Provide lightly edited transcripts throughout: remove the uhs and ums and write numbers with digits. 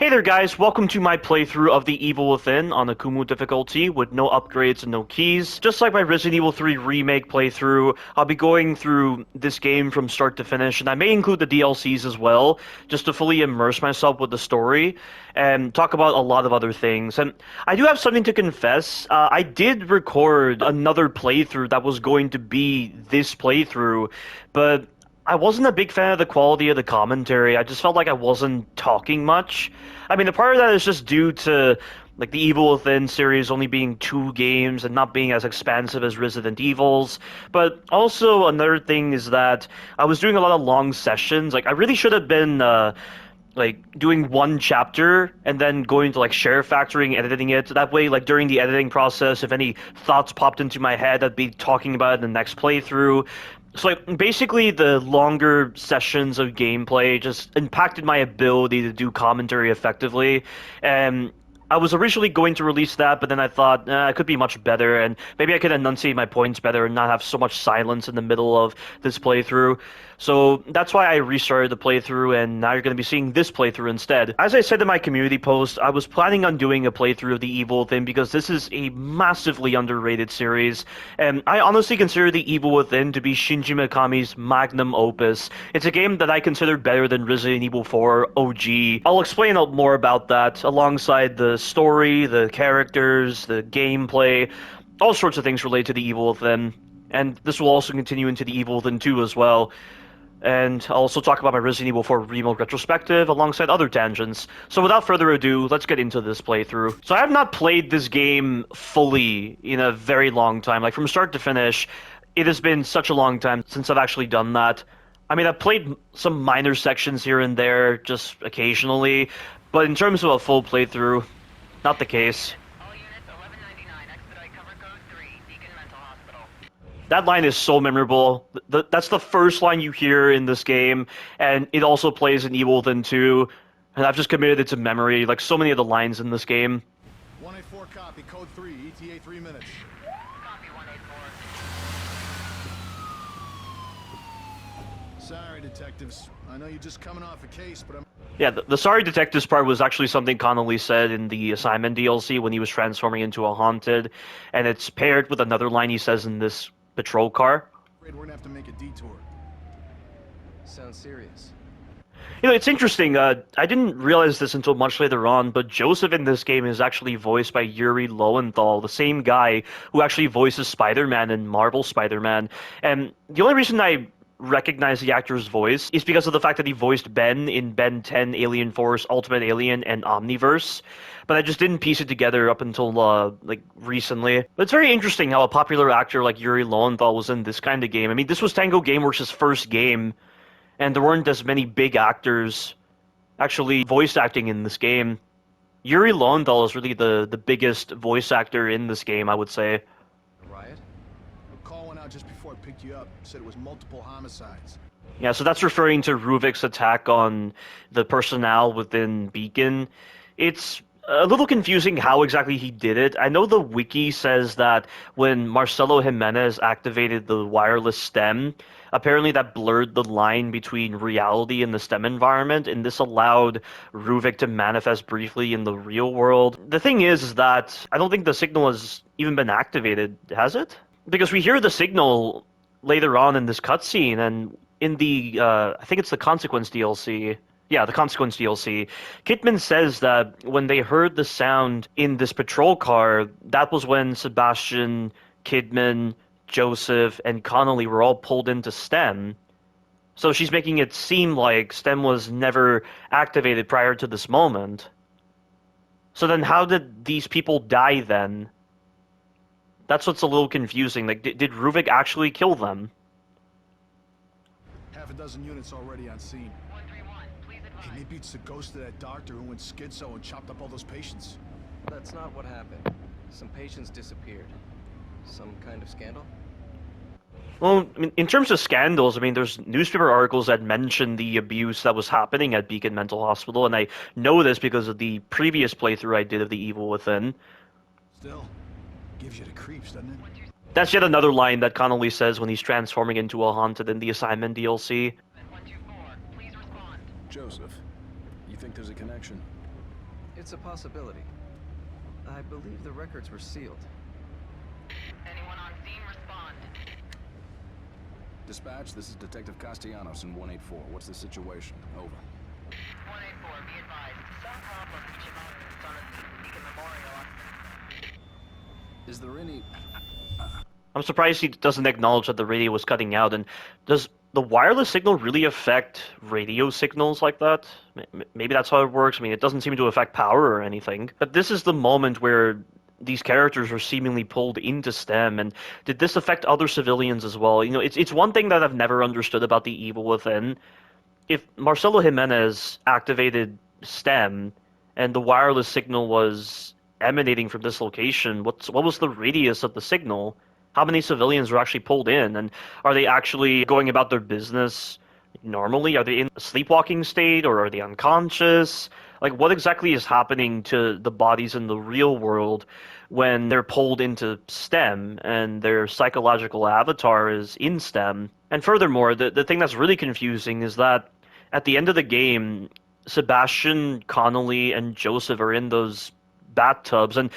Hey there guys, welcome to my playthrough of The Evil Within on the Kumu difficulty with no upgrades and no keys. Just like my Resident Evil 3 remake playthrough, I'll be going through this game from start to finish, and I may include the DLCs as well, just to fully immerse myself with the story and talk about a lot of other things. And I do have something to confess. I did record another playthrough that was going to be this playthrough, but I wasn't a big fan of the quality of the commentary. I just felt like I wasn't talking much. I mean, a part of that is just due to like the Evil Within series only being 2 games and not being as expansive as Resident Evil's. But also another thing is that I was doing a lot of long sessions. Like I really should have been like doing one chapter and then going to like share factoring, editing it. That way, like during the editing process, if any thoughts popped into my head, I'd be talking about it in the next playthrough. So like basically the longer sessions of gameplay just impacted my ability to do commentary effectively. And I was originally going to release that, but then I thought it could be much better, and maybe I could enunciate my points better and not have so much silence in the middle of this playthrough. So that's why I restarted the playthrough, and now you're going to be seeing this playthrough instead. As I said in my community post, I was planning on doing a playthrough of The Evil Within because this is a massively underrated series, and I honestly consider The Evil Within to be Shinji Mikami's Magnum Opus. It's a game that I consider better than Resident Evil 4 OG. I'll explain more about that alongside the story, the characters, the gameplay, all sorts of things related to The Evil Within. And this will also continue into The Evil Within 2 as well. And I'll also talk about my Resident Evil 4 remake retrospective alongside other tangents. So without further ado, let's get into this playthrough. So I have not played this game fully in a very long time. Like from start to finish, it has been such a long time since I've actually done that. I mean, I've played some minor sections here and there, just occasionally, but in terms of a full playthrough, not the case. All units 1199, expedite cover code 3, Beacon Mental Hospital. That line is so memorable. That's the first line you hear in this game, and it also plays in Evil Within 2, and I've just committed it to memory, like so many of the lines in this game. 184 copy, code 3, ETA 3 minutes. Copy 184. Sorry, detectives. I know you're just coming off a case, but I'm... Yeah, the Sorry Detectives part was actually something Connolly said in the assignment DLC when he was transforming into a haunted, and it's paired with another line he says in this patrol car. afraid we're gonna have to make a detour. Sounds serious. You know, it's interesting, I didn't realize this until much later on, but Joseph in this game is actually voiced by Yuri Lowenthal, the same guy who actually voices Spider-Man in Marvel Spider-Man. And the only reason I recognize the actor's voice is because of the fact that he voiced Ben in Ben 10, Alien Force, Ultimate Alien, and Omniverse. But I just didn't piece it together up until, like, recently. But it's very interesting how a popular actor like Yuri Lowenthal was in this kind of game. I mean, this was Tango Gameworks' first game, and there weren't as many big actors actually voice acting in this game. Yuri Lowenthal is really the biggest voice actor in this game, I would say. A riot? A call went out just before I picked you up. Said it was multiple homicides. Yeah, so that's referring to Ruvik's attack on the personnel within Beacon. It's a little confusing how exactly he did it. I know the wiki says that when Marcelo Jimenez activated the wireless stem, apparently that blurred the line between reality and the STEM environment, and this allowed Ruvik to manifest briefly in the real world. The thing is that I don't think the signal has even been activated, has it? Because we hear the signal later on in this cutscene, and in the, I think it's the Consequence DLC. Yeah, the Consequence DLC. Kidman says that when they heard the sound in this patrol car, that was when Sebastian, Kidman, Joseph, and Connolly were all pulled into STEM. So she's making it seem like STEM was never activated prior to this moment. So then how did these people die then? That's what's a little confusing. Like, did Ruvik actually kill them? Half a dozen units already on scene. 131, please advise. Hey, maybe it's the ghost of that doctor who went schizo and chopped up all those patients. That's not what happened. Some patients disappeared. Some kind of scandal? Well, I mean, in terms of scandals, I mean, there's newspaper articles that mention the abuse that was happening at Beacon Mental Hospital, and I know this because of the previous playthrough I did of The Evil Within. Still, gives you the creeps, doesn't it? That's yet another line that Connolly says when he's transforming into a haunted in the assignment DLC. 124, please respond. Joseph, you think there's a connection? It's a possibility. I believe the records were sealed. Anyone on scene, respond. Dispatch, this is Detective Castellanos in 184. What's the situation? Over. 184, be advised. Some problem reaching mountains on the Beacon Memorial. Is there any... I'm surprised he doesn't acknowledge that the radio was cutting out. And does the wireless signal really affect radio signals like that? Maybe that's how it works. I mean, it doesn't seem to affect power or anything. But this is the moment where these characters are seemingly pulled into STEM. And did this affect other civilians as well? You know, it's one thing that I've never understood about the Evil Within. If Marcelo Jimenez activated STEM and the wireless signal was emanating from this location, what was the radius of the signal? How many civilians were actually pulled in, and are they actually going about their business normally? Are they in a sleepwalking state, or are they unconscious? Like, what exactly is happening to the bodies in the real world when they're pulled into STEM and their psychological avatar is in STEM? And furthermore, the thing that's really confusing is that at the end of the game, Sebastian, Connolly, and Joseph are in those bathtubs, and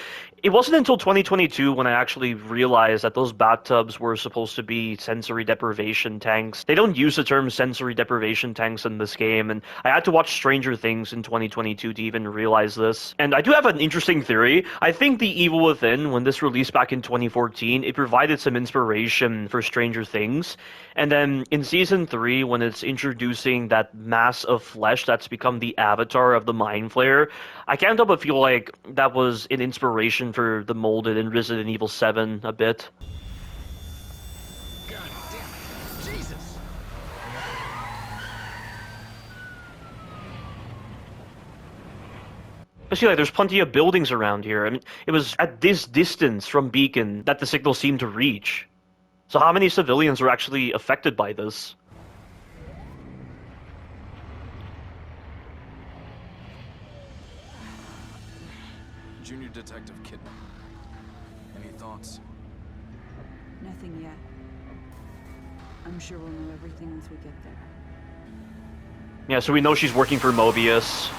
it wasn't until 2022 when I actually realized that those bathtubs were supposed to be sensory deprivation tanks. They don't use the term sensory deprivation tanks in this game, and I had to watch Stranger Things in 2022 to even realize this. And I do have an interesting theory. I think The Evil Within, when this released back in 2014, it provided some inspiration for Stranger Things. And then in Season 3, when it's introducing that mass of flesh that's become the avatar of the Mind Flayer, I can't help but feel like that was an inspiration for the molded in Resident Evil 7 a bit. God damn it! Jesus! Especially, like, there's plenty of buildings around here. I mean, it was at this distance from Beacon that the signal seemed to reach. So how many civilians were actually affected by this? Junior Detective Kidman. Any thoughts? Nothing yet. I'm sure we'll know everything once we get there. Yeah, so we know she's working for Mobius.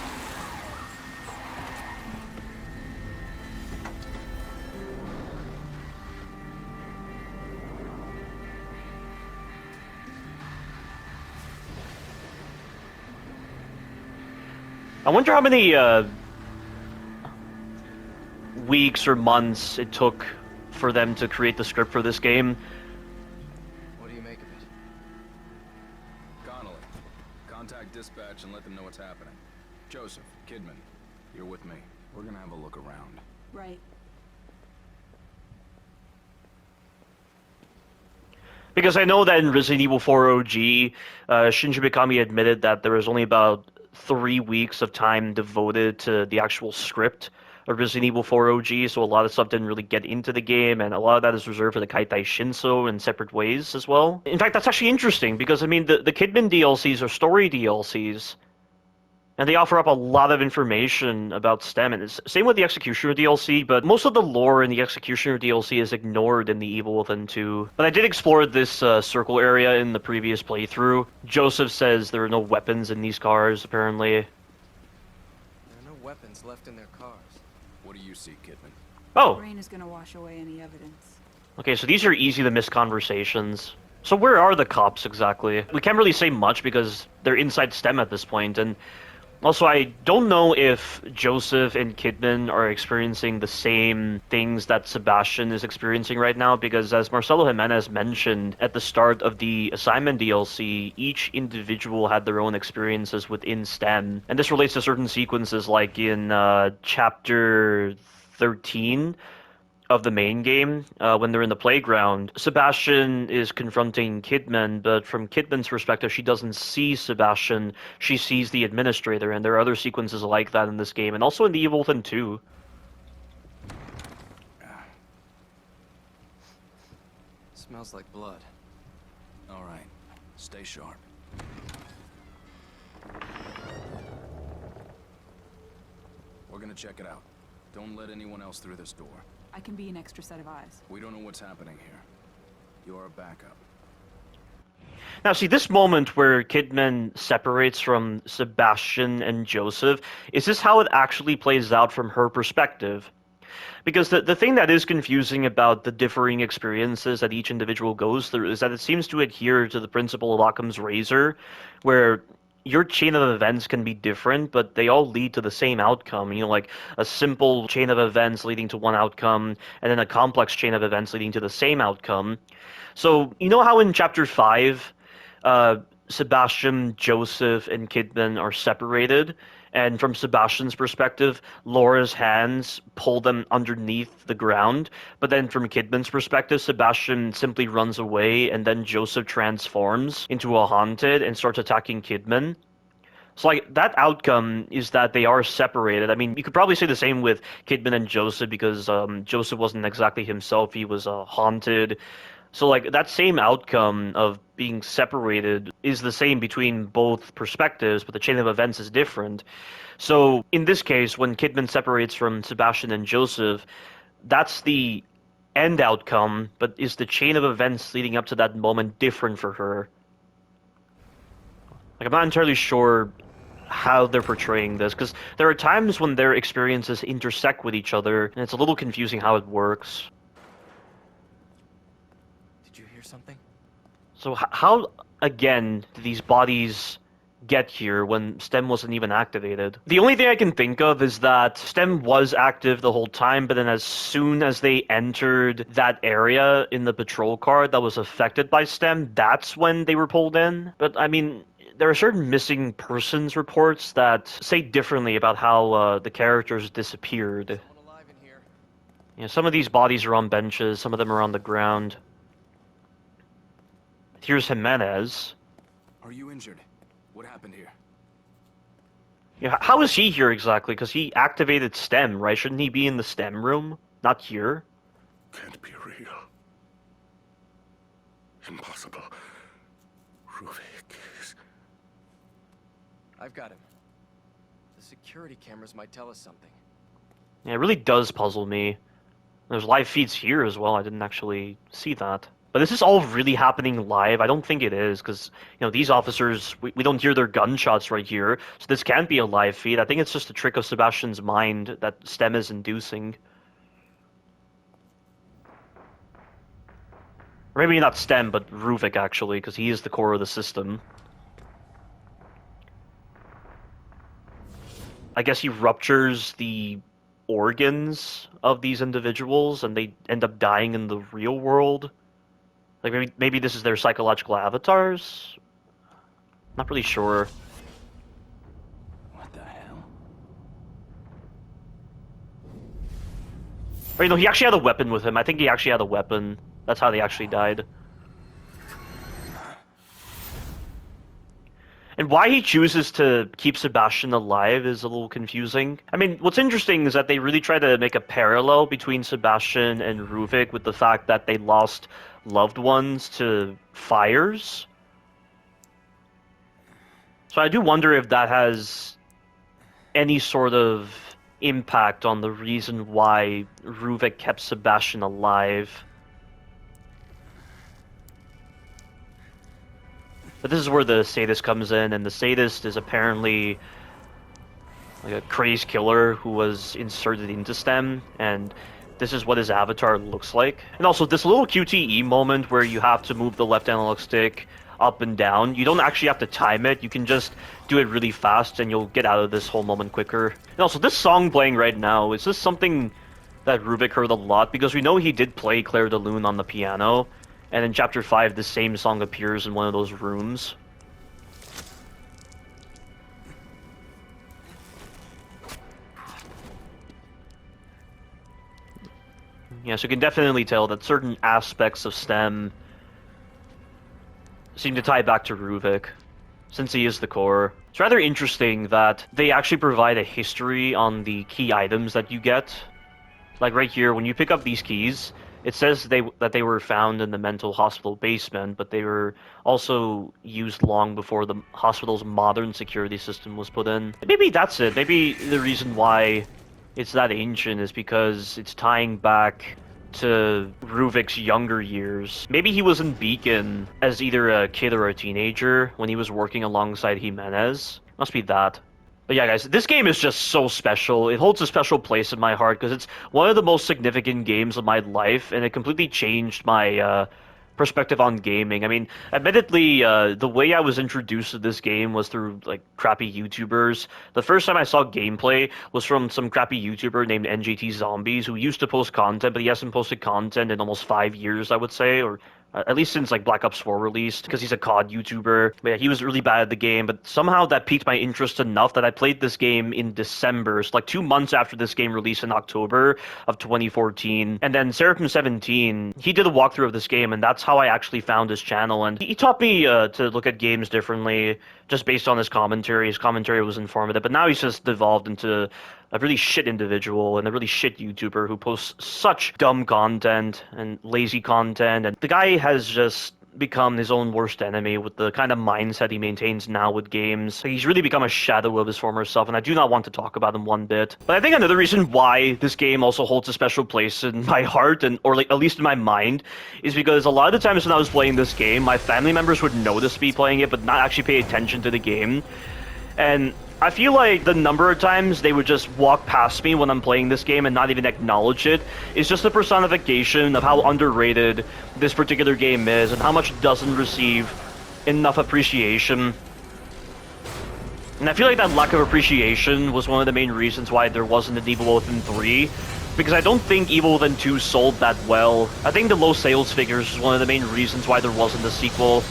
I wonder how many weeks or months it took for them to create the script for this game. What do you make of it? Connolly, contact dispatch and let them know what's happening. Joseph, Kidman, you're with me. We're gonna have a look around. Right. Because I know that in Resident Evil 4 OG, Shinji Mikami admitted that there was only about 3 weeks of time devoted to the actual script of Resident Evil 4 OG, so a lot of stuff didn't really get into the game, and a lot of that is reserved for the Kaitai Shinso in separate ways as well. In fact, that's actually interesting, because, I mean, the Kidman DLCs are story DLCs, and they offer up a lot of information about STEM, and it's same with the Executioner DLC, but most of the lore in the Executioner DLC is ignored in the Evil Within 2. But I did explore this circle area in the previous playthrough. Joseph says there are no weapons in these cars, apparently. There are no weapons left in their cars. What do you see, Kidman? Oh, Rain is gonna wash away any evidence. okay, so these are easy to miss conversations. So where are the cops exactly? We can't really say much because they're inside STEM at this point, and also, I don't know if Joseph and Kidman are experiencing the same things that Sebastian is experiencing right now, because as Marcelo Jimenez mentioned at the start of the assignment DLC, each individual had their own experiences within STEM. And this relates to certain sequences like in Chapter 13 of the main game, when they're in the playground. Sebastian is confronting Kidman, but from Kidman's perspective, she doesn't see Sebastian, she sees the administrator, and there are other sequences like that in this game, and also in the Evil Within 2. Smells like blood. All right, stay sharp. We're gonna check it out. Don't let anyone else through this door. I can be an extra set of eyes. We don't know what's happening here. You're a backup. Now, see, this moment where Kidman separates from Sebastian and Joseph, is this how it actually plays out from her perspective? Because the thing that is confusing about the differing experiences that each individual goes through is that it seems to adhere to the principle of Occam's razor, where your chain of events can be different, but they all lead to the same outcome. You know, like a simple chain of events leading to one outcome, and then a complex chain of events leading to the same outcome. So, you know how in Chapter 5, uh, Sebastian, Joseph, and Kidman are separated, and from Sebastian's perspective, Laura's hands pull them underneath the ground, but then from Kidman's perspective, Sebastian simply runs away, and then Joseph transforms into a haunted and starts attacking Kidman. So, like, that outcome is that they are separated. I mean, you could probably say the same with Kidman and Joseph because Joseph wasn't exactly himself. He was haunted. So, like, that same outcome of being separated is the same between both perspectives, but the chain of events is different. So, in this case, when Kidman separates from Sebastian and Joseph, that's the end outcome, but is the chain of events leading up to that moment different for her? Like, I'm not entirely sure how they're portraying this, because there are times when their experiences intersect with each other, and it's a little confusing how it works. Did you hear something? So how, again, do these bodies get here when STEM wasn't even activated? The only thing I can think of is that STEM was active the whole time, but then as soon as they entered that area in the patrol car that was affected by STEM, that's when they were pulled in. But, I mean, there are certain missing persons reports that say differently about how the characters disappeared. Someone alive in here. You know, some of these bodies are on benches, some of them are on the ground. Here's Jimenez. Are you injured? What happened here? Yeah, how is he here exactly? Because he activated STEM, right? Shouldn't he be in the STEM room? Not here? Can't be real. Impossible. Ruvik is... I've got him. The security cameras might tell us something. Yeah, it really does puzzle me. There's live feeds here as well. I didn't actually see that. But is this all really happening live? I don't think it is, because, you know, these officers, we don't hear their gunshots right here, so this can't be a live feed. I think it's just a trick of Sebastian's mind that STEM is inducing. Or maybe not STEM, but Ruvik, actually, because he is the core of the system. I guess he ruptures the organs of these individuals, and they end up dying in the real world. Like, maybe this is their psychological avatars? Not really sure. What the hell? Or, you know, he actually had a weapon with him. I think he actually had a weapon. That's how they actually died. And why he chooses to keep Sebastian alive is a little confusing. I mean, what's interesting is that they really try to make a parallel between Sebastian and Ruvik with the fact that they lost loved ones to fires. So I do wonder if that has any sort of impact on the reason why Ruvik kept Sebastian alive. But this is where the sadist comes in, and the sadist is apparently like a crazed killer who was inserted into STEM, and this is what his avatar looks like. And also, this little QTE moment where you have to move the left analog stick up and down, you don't actually have to time it, you can just do it really fast and you'll get out of this whole moment quicker. And also, this song playing right now, is this something that Ruvik heard a lot? Because we know he did play Claire de Lune on the piano, and in Chapter 5, the same song appears in one of those rooms. Yeah, so you can definitely tell that certain aspects of STEM seem to tie back to Ruvik, since he is the core. It's rather interesting that they actually provide a history on the key items that you get. Like right here, when you pick up these keys, it says that they were found in the mental hospital basement, but they were also used long before the hospital's modern security system was put in. Maybe that's it. Maybe the reason why it's that ancient is because it's tying back to Ruvik's younger years. Maybe he was in Beacon as either a kid or a teenager when he was working alongside Jimenez. Must be that. But yeah, guys, this game is just so special. It holds a special place in my heart because it's one of the most significant games of my life, and it completely changed my perspective on gaming. I mean, admittedly, the way I was introduced to this game was through like crappy YouTubers. The first time I saw gameplay was from some crappy YouTuber named NJT Zombies who used to post content, but he hasn't posted content in almost 5 years, I would say, or at least since like Black Ops 4 released, because he's a COD YouTuber. But yeah, he was really bad at the game, but somehow that piqued my interest enough that I played this game in December, so like 2 months after this game released in October of 2014. And then Seraphim17, he did a walkthrough of this game, and that's how I actually found his channel. And he taught me to look at games differently, just based on his commentary. His commentary was informative, but now he's just devolved into a really shit individual and a really shit YouTuber who posts such dumb content and lazy content. And the guy has just become his own worst enemy with the kind of mindset he maintains now with games. He's really become a shadow of his former self, and I do not want to talk about him one bit. But I think another reason why this game also holds a special place in my heart, and or like at least in my mind, is because a lot of the times when I was playing this game, my family members would notice me playing it but not actually pay attention to the game. And I feel like the number of times they would just walk past me when I'm playing this game and not even acknowledge it is just a personification of how underrated this particular game is and how much it doesn't receive enough appreciation. And I feel like that lack of appreciation was one of the main reasons why there wasn't an Evil Within 3, because I don't think Evil Within 2 sold that well. I think the low sales figures is one of the main reasons why there wasn't a sequel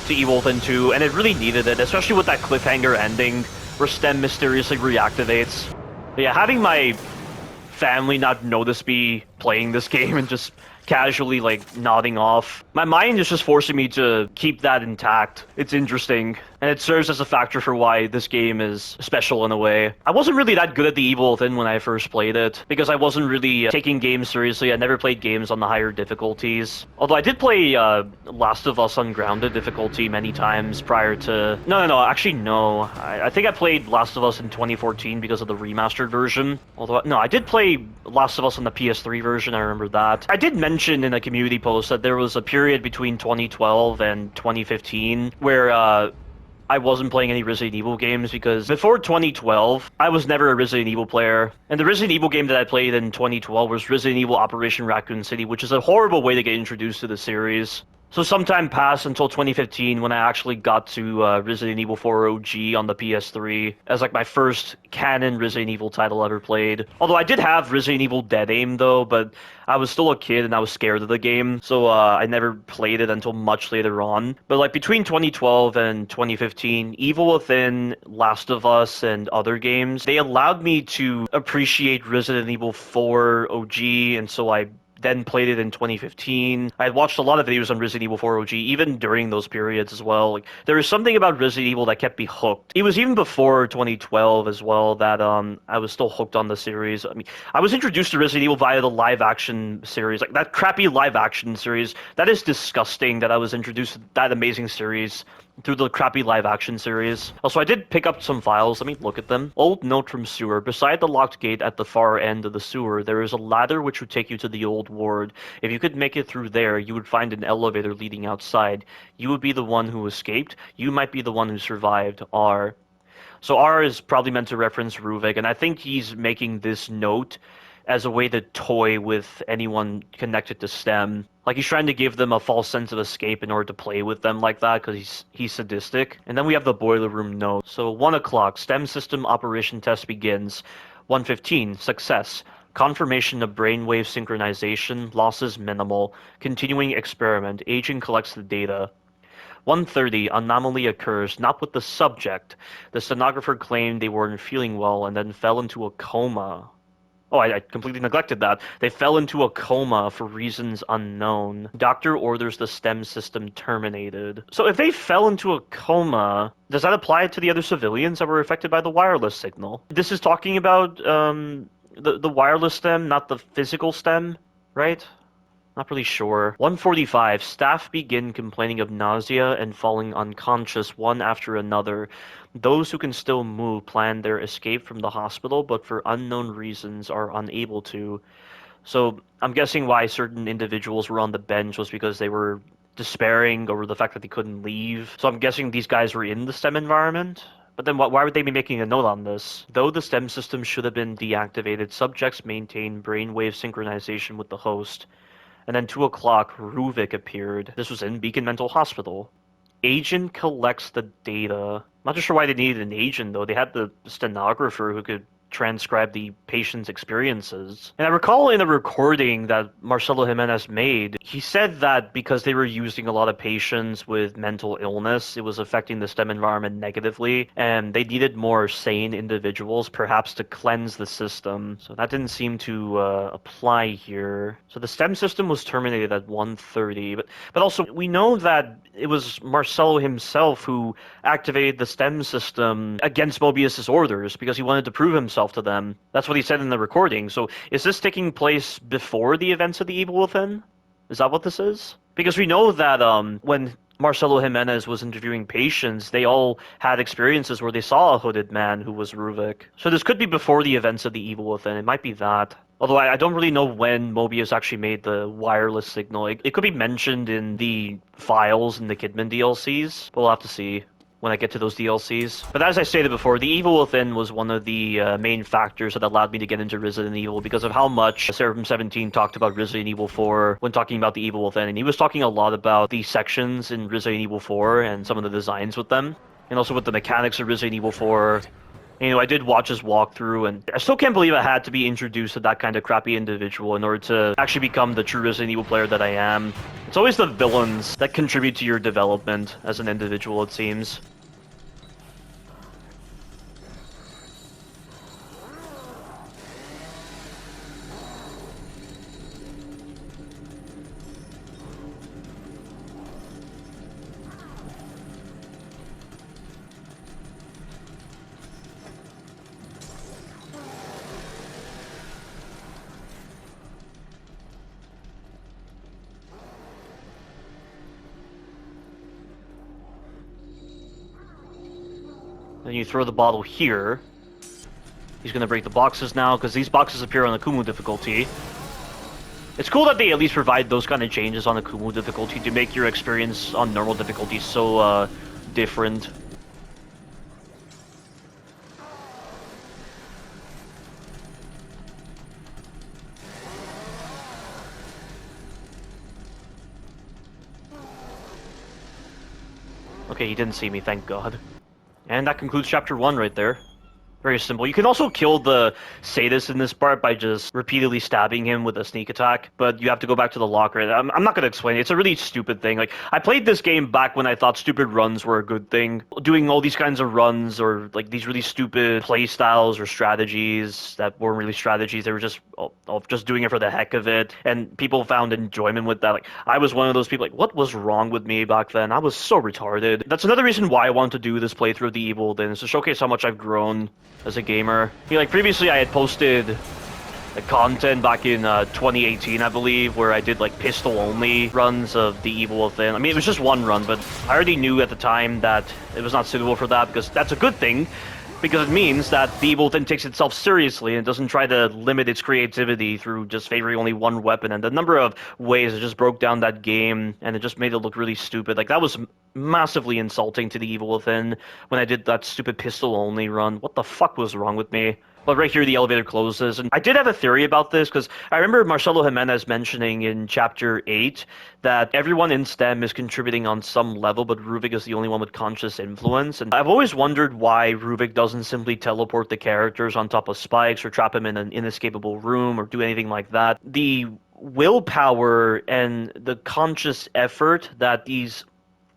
to Evil Within 2, and it really needed it, especially with that cliffhanger ending where Stem mysteriously reactivates. But yeah, having my family not notice me playing this game and just casually like nodding off, my mind is just forcing me to keep that intact. It's interesting, and it serves as a factor for why this game is special in a way. I wasn't really that good at the Evil Within when I first played it, because I wasn't really taking games seriously. I never played games on the higher difficulties. Although I did play Last of Us on grounded difficulty many times prior to... No, actually no. I think I played Last of Us in 2014 because of the remastered version. Although, no, I did play Last of Us on the PS3 version, I remember that. I did mention in a community post that there was a period between 2012 and 2015 where I wasn't playing any Resident Evil games, because before 2012, I was never a Resident Evil player. And the Resident Evil game that I played in 2012 was Resident Evil Operation Raccoon City, which is a horrible way to get introduced to the series. So some time passed until 2015 when I actually got to Resident Evil 4 OG on the PS3 as like my first canon Resident Evil title ever played. Although I did have Resident Evil Dead Aim though, but I was still a kid and I was scared of the game, so I never played it until much later on. But like between 2012 and 2015, Evil Within, Last of Us, and other games, they allowed me to appreciate Resident Evil 4 OG, and so I then played it in 2015. I had watched a lot of videos on Resident Evil 4 OG, even during those periods as well. Like, there was something about Resident Evil that kept me hooked. It was even before 2012 as well that I was still hooked on the series. I mean, I was introduced to Resident Evil via the live-action series. Like, that crappy live-action series, that is disgusting that I was introduced to that amazing series through the crappy live-action series. Also, I did pick up some files. Let me look at them. Old note from sewer. Beside the locked gate at the far end of the sewer, there is a ladder which would take you to the old ward. If you could make it through there, you would find an elevator leading outside. You would be the one who escaped. You might be the one who survived. R. So R is probably meant to reference Ruvik, and I think he's making this note as a way to toy with anyone connected to STEM. Like, he's trying to give them a false sense of escape in order to play with them like that, because he's sadistic. And then we have the boiler room note. So 1 o'clock, STEM system operation test begins. 1:15, success. Confirmation of brainwave synchronization, losses minimal. Continuing experiment, agent collects the data. 1:30, anomaly occurs, not with the subject. The stenographer claimed they weren't feeling well and then fell into a coma. Oh, I completely neglected that. They fell into a coma for reasons unknown. Doctor orders the STEM system terminated. So if they fell into a coma, does that apply to the other civilians that were affected by the wireless signal? This is talking about the wireless STEM, not the physical STEM, right? Not really sure. 1:45, staff begin complaining of nausea and falling unconscious one after another. Those who can still move plan their escape from the hospital, but for unknown reasons are unable to. So I'm guessing why certain individuals were on the bench was because they were despairing over the fact that they couldn't leave. So I'm guessing these guys were in the STEM environment. But then why would they be making a note on this? Though the STEM system should have been deactivated, subjects maintain brainwave synchronization with the host. And then 2 o'clock, Ruvik appeared. This was in Beacon Mental Hospital. Agent collects the data. Not too sure why they needed an agent, though. They had the stenographer who could transcribe the patient's experiences. And I recall in a recording that Marcelo Jimenez made, he said that because they were using a lot of patients with mental illness, it was affecting the STEM environment negatively, and they needed more sane individuals, perhaps to cleanse the system. So that didn't seem to apply here. So the STEM system was terminated at 1:30, but also we know that it was Marcelo himself who activated the STEM system against Mobius's orders because he wanted to prove himself to them. That's what he said in the recording. So is this taking place before the events of the Evil Within? Is that what this is? Because we know that when Marcelo Jimenez was interviewing patients, they all had experiences where they saw a hooded man who was Ruvik. So this could be before the events of the Evil Within. It might be that. Although I don't really know when Mobius actually made the wireless signal. It could be mentioned in the files in the Kidman DLCs, but we'll have to see when I get to those DLCs. But as I stated before, The Evil Within was one of the main factors that allowed me to get into Resident Evil because of how much Seraphim17 talked about Resident Evil 4 when talking about The Evil Within. And he was talking a lot about the sections in Resident Evil 4 and some of the designs with them, and also with the mechanics of Resident Evil 4. You know, I did watch his walkthrough, and I still can't believe I had to be introduced to that kind of crappy individual in order to actually become the true Resident Evil player that I am. It's always the villains that contribute to your development as an individual, it seems. Then you throw the bottle here. He's gonna break the boxes now, because these boxes appear on the Kumu difficulty. It's cool that they at least provide those kind of changes on the Kumu difficulty to make your experience on normal difficulty so, different. Okay, he didn't see me, thank God. And that concludes Chapter 1 right there. Very simple. You can also kill the sadist in this part by just repeatedly stabbing him with a sneak attack, but you have to go back to the locker. I'm not going to explain it. It's a really stupid thing. Like, I played this game back when I thought stupid runs were a good thing. Doing all these kinds of runs or, like, these really stupid play styles or strategies that weren't really strategies. They were just doing it for the heck of it, and people found enjoyment with that. Like, I was one of those people, like, what was wrong with me back then? I was so retarded. That's another reason why I want to do this playthrough of The Evil Within, is to showcase how much I've grown as a gamer. You know, like previously I had posted like content back in 2018, I believe, where I did like pistol only runs of The Evil Within. I mean, it was just one run, but I already knew at the time that it was not suitable for that, because that's a good thing, because it means that The Evil Within takes itself seriously and doesn't try to limit its creativity through just favoring only one weapon. And the number of ways it just broke down that game, and it just made it look really stupid. Like, that was massively insulting to The Evil Within when I did that stupid pistol-only run. What the fuck was wrong with me? But right here, the elevator closes, and I did have a theory about this, because I remember Marcelo Jimenez mentioning in Chapter 8 that everyone in STEM is contributing on some level, but Ruvik is the only one with conscious influence. And I've always wondered why Ruvik doesn't simply teleport the characters on top of spikes or trap them in an inescapable room or do anything like that. The willpower and the conscious effort that these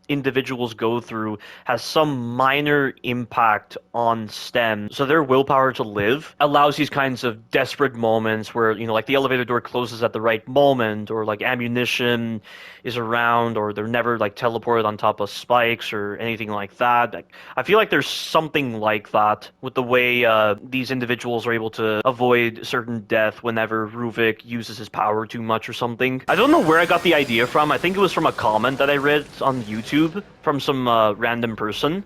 individuals go through has some minor impact on STEM. So their willpower to live allows these kinds of desperate moments where, you know, like the elevator door closes at the right moment, or like ammunition is around, or they're never like teleported on top of spikes or anything like that. Like, I feel like there's something like that with the way these individuals are able to avoid certain death whenever Ruvik uses his power too much or something. I don't know where I got the idea from. I think it was from a comment that I read on YouTube from some random person,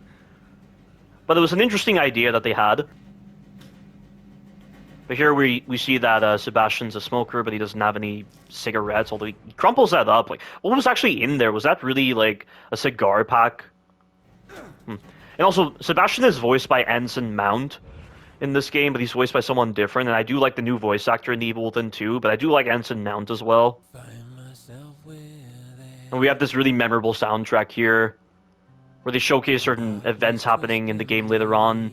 but it was an interesting idea that they had. But here we see that Sebastian's a smoker, but he doesn't have any cigarettes, although he crumples that up. Like, what was actually in there? Was that really, like, a cigar pack? And also, Sebastian is voiced by Anson Mount in this game, but he's voiced by someone different, and I do like the new voice actor in The Evil Within 2, but I do like Anson Mount as well. And we have this really memorable soundtrack here, where they showcase certain events happening in the game later on.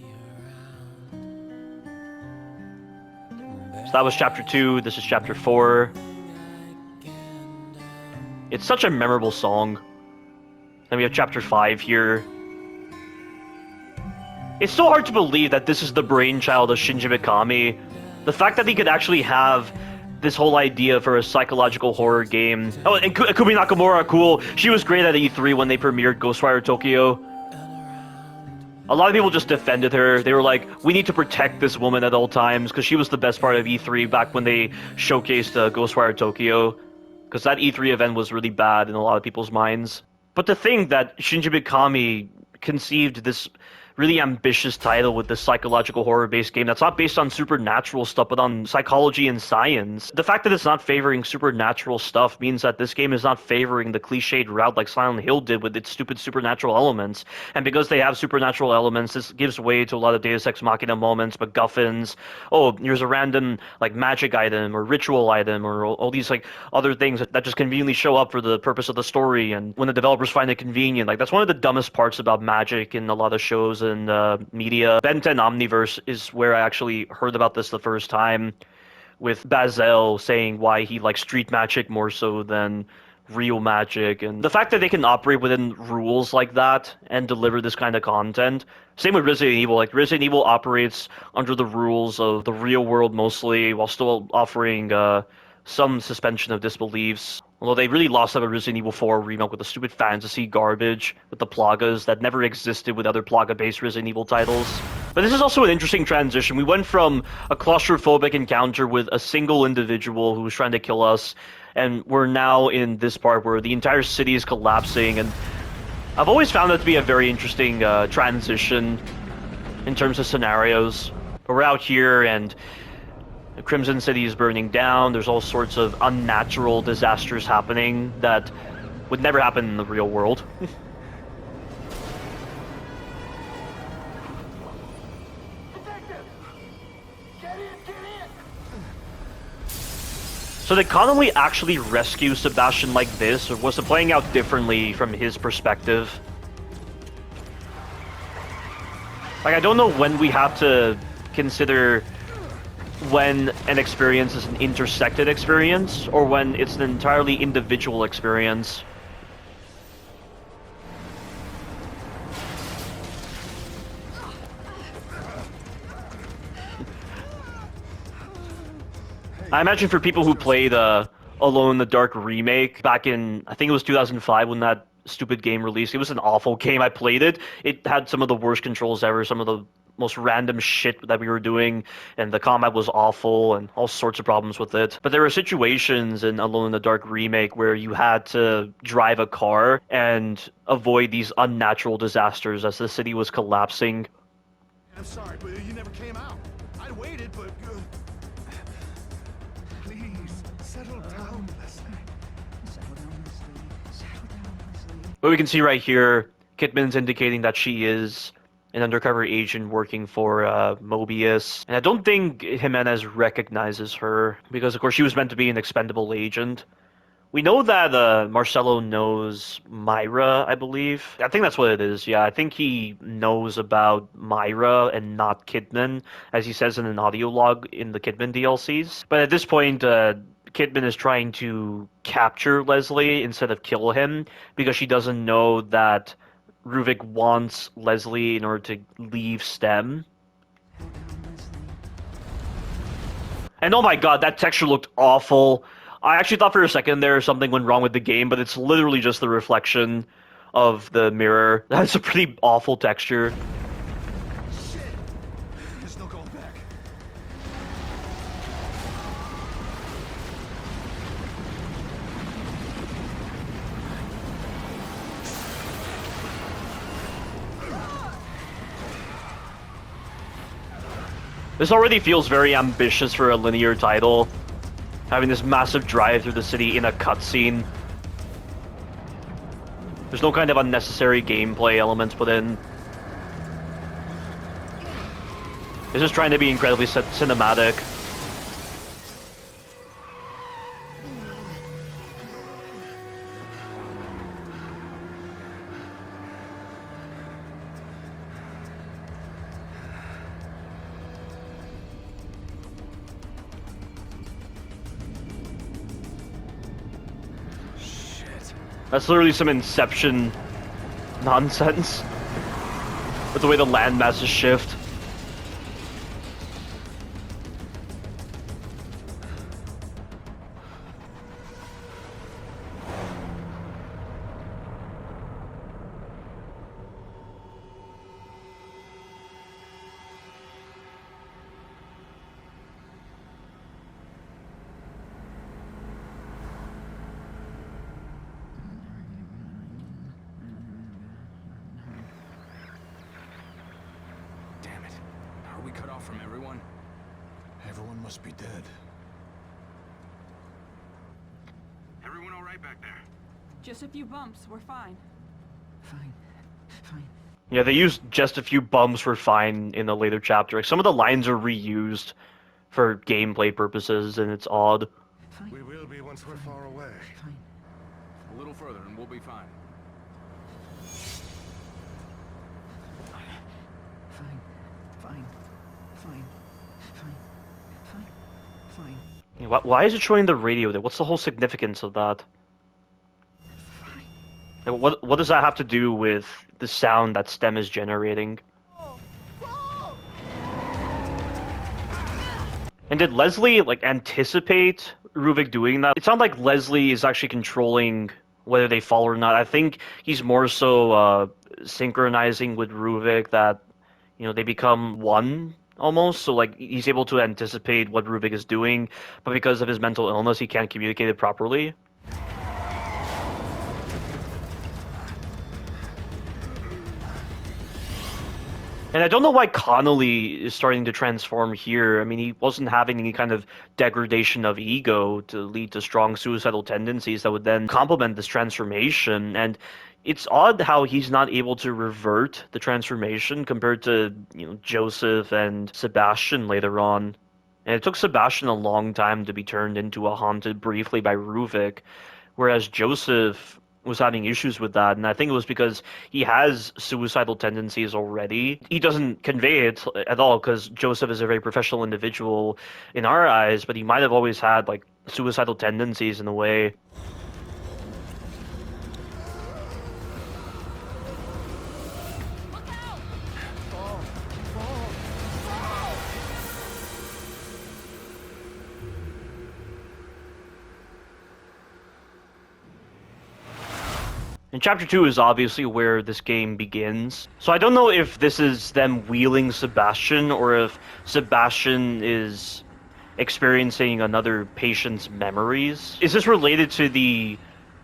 So that was Chapter 2, this is Chapter 4. It's such a memorable song. Then we have Chapter 5 here. It's so hard to believe that this is the brainchild of Shinji Mikami. The fact that he could actually have this whole idea for a psychological horror game. Oh, and Kumi Nakamura, cool. She was great at E3 when they premiered Ghostwire Tokyo. A lot of people just defended her. They were like, we need to protect this woman at all times, because she was the best part of E3 back when they showcased Ghostwire Tokyo. Because that E3 event was really bad in a lot of people's minds. But to think that Shinji Mikami conceived this really ambitious title with this psychological horror-based game that's not based on supernatural stuff, but on psychology and science. The fact that it's not favoring supernatural stuff means that this game is not favoring the cliched route like Silent Hill did with its stupid supernatural elements. And because they have supernatural elements, this gives way to a lot of Deus Ex Machina moments, MacGuffins. Oh, here's a random like magic item or ritual item or all these like other things that just conveniently show up for the purpose of the story. And when the developers find it convenient, like that's one of the dumbest parts about magic in a lot of shows and media. Ben 10 Omniverse is where I actually heard about this the first time, with Bazel saying why he likes street magic more so than real magic. And the fact that they can operate within rules like that and deliver this kind of content. Same with Resident Evil. Like, Resident Evil operates under the rules of the real world mostly, while still offering some suspension of disbeliefs. Although they really lost out of Resident Evil 4 remake with the stupid fantasy garbage with the Plagas that never existed with other Plaga-based Resident Evil titles. But this is also an interesting transition. We went from a claustrophobic encounter with a single individual who was trying to kill us, and we're now in this part where the entire city is collapsing, and I've always found that to be a very interesting transition in terms of scenarios. But we're out here, and the Crimson City is burning down. There's all sorts of unnatural disasters happening that would never happen in the real world. So did Connolly actually rescue Sebastian like this, or was it playing out differently from his perspective? Like, I don't know when we have to consider when an experience is an intersected experience, or when it's an entirely individual experience. I imagine for people who played Alone in the Dark remake back in, I think it was 2005 when that stupid game released. It was an awful game. I played it. It had some of the worst controls ever, some of the most random shit that we were doing, and the combat was awful and all sorts of problems with it. But there were situations in Alone in the Dark remake where you had to drive a car and avoid these unnatural disasters as the city was collapsing. I'm sorry, but you never came out. I waited, but... Please, settle down, Leslie. Settle down, Leslie. Settle down, Leslie. But we can see right here, Kidman's indicating that she is an undercover agent working for Mobius. And I don't think Jimenez recognizes her, because of course she was meant to be an expendable agent. We know that Marcelo knows Myra, I believe. I think that's what it is, yeah. I think he knows about Myra and not Kidman, as he says in an audio log in the Kidman DLCs. But at this point, Kidman is trying to capture Leslie instead of kill him, because she doesn't know that Ruvik wants Leslie in order to leave STEM. And oh my god, that texture looked awful. I actually thought for a second there something went wrong with the game, but it's literally just the reflection of the mirror. That's a pretty awful texture. Shit! There's no going back. This already feels very ambitious for a linear title. Having this massive drive through the city in a cutscene. There's no kind of unnecessary gameplay elements put in. It's just trying to be incredibly cinematic. That's literally some Inception nonsense. With the way the land masses shift. Damn it. Are we cut off from everyone? Everyone must be dead. Everyone all right back there? Just a few bumps, we're fine. Fine. Fine. Yeah, they used just a few bumps for fine in a later chapter. Like, some of the lines are reused for gameplay purposes, and it's odd. Fine. We will be once we're far away. Fine. A little further and we'll be fine. Fine. Fine. Fine. Fine. Fine. Fine. Yeah, why is it showing the radio there? What's the whole significance of that? Like, what does that have to do with the sound that STEM is generating? And did Leslie, like, anticipate Ruvik doing that? It sounds like Leslie is actually controlling whether they fall or not. I think he's more so synchronizing with Ruvik that, you know, they become one almost. So, like, he's able to anticipate what Ruvik is doing, but because of his mental illness, he can't communicate it properly. And I don't know why Connolly is starting to transform here. I mean, he wasn't having any kind of degradation of ego to lead to strong suicidal tendencies that would then complement this transformation. And it's odd how he's not able to revert the transformation compared to, you know, Joseph and Sebastian later on. And it took Sebastian a long time to be turned into a haunted briefly by Ruvik, whereas Joseph was having issues with that, and I think it was because he has suicidal tendencies already. He doesn't convey it at all because Joseph is a very professional individual in our eyes, but he might have always had, like, suicidal tendencies in a way. And Chapter 2 is obviously where this game begins. So I don't know if this is them wheeling Sebastian, or if Sebastian is experiencing another patient's memories. Is this related to the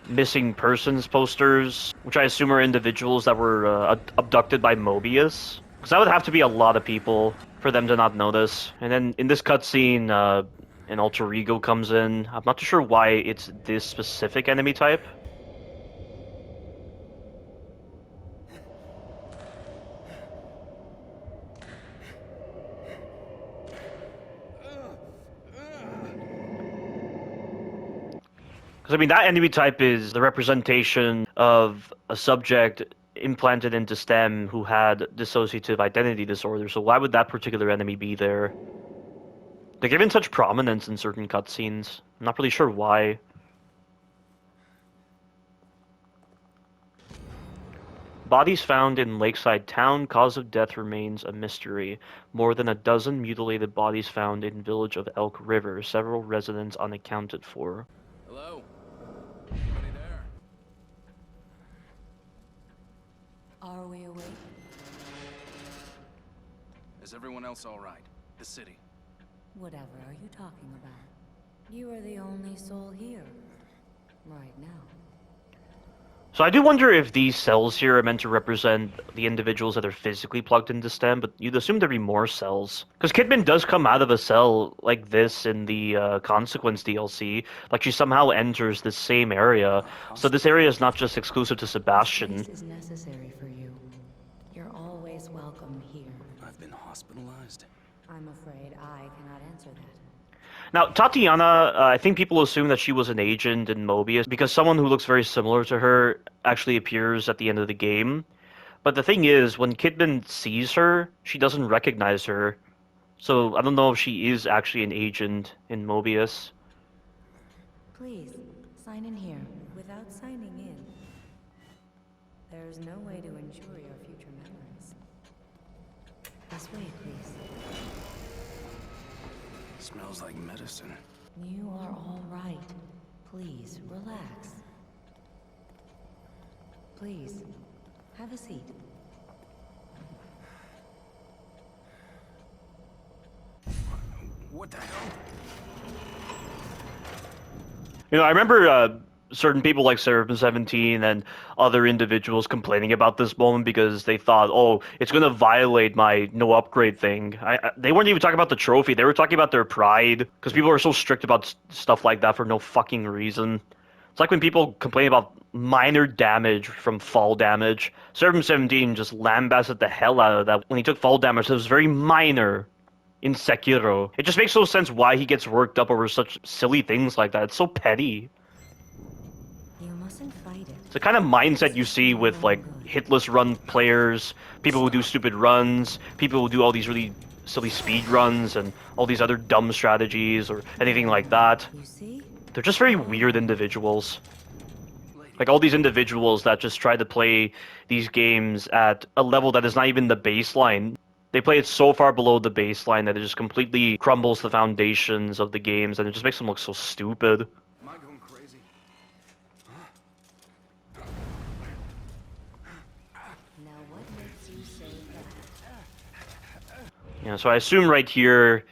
missing persons posters, which I assume are individuals that were abducted by Mobius? Because that would have to be a lot of people for them to not notice. And then in this cutscene, an alter ego comes in. I'm not too sure why it's this specific enemy type. Because, I mean, that enemy type is the representation of a subject implanted into STEM who had dissociative identity disorder, so why would that particular enemy be there? They're given such prominence in certain cutscenes. I'm not really sure why. Bodies found in Lakeside Town. Cause of death remains a mystery. More than a dozen mutilated bodies found in village of Elk River. Several residents unaccounted for. Hello? Anybody there? Are we awake? Is everyone else all right? The city. Whatever are you talking about? You are the only soul here. Right now. So I do wonder if these cells here are meant to represent the individuals that are physically plugged into STEM, but you'd assume there'd be more cells. Because Kidman does come out of a cell like this in the Consequence DLC. Like, she somehow enters the same area. So this area is not just exclusive to Sebastian. This is necessary for you. You're always welcome here. I've been hospitalized. I'm afraid I cannot answer that. Now, Tatiana, I think people assume that she was an agent in Mobius because someone who looks very similar to her actually appears at the end of the game. But the thing is, when Kidman sees her, she doesn't recognize her. So I don't know if she is actually an agent in Mobius. Please, sign in here without signing in. There's no way to ensure your future memories. This way, please. Smells like medicine. You are all right. Please, relax. Please, have a seat. What the hell? You know, I remember certain people like Seraphim17 and other individuals complaining about this moment because they thought, oh, it's going to violate my no upgrade thing. They weren't even talking about the trophy. They were talking about their pride because people are so strict about stuff like that for no fucking reason. It's like when people complain about minor damage from fall damage. Seraphim17 just lambasted the hell out of that when he took fall damage. It was very minor in Sekiro. It just makes no sense why he gets worked up over such silly things like that. It's so petty. You mustn't fight it. It's the kind of mindset you see with, like, hitless run players, people who do stupid runs, people who do all these really silly speed runs and all these other dumb strategies or anything like that. You see? They're just very weird individuals. Like, all these individuals that just try to play these games at a level that is not even the baseline. They play it so far below the baseline that it just completely crumbles the foundations of the games, and it just makes them look so stupid. Am I going crazy? Now what makes you say that? Yeah, so I assume right here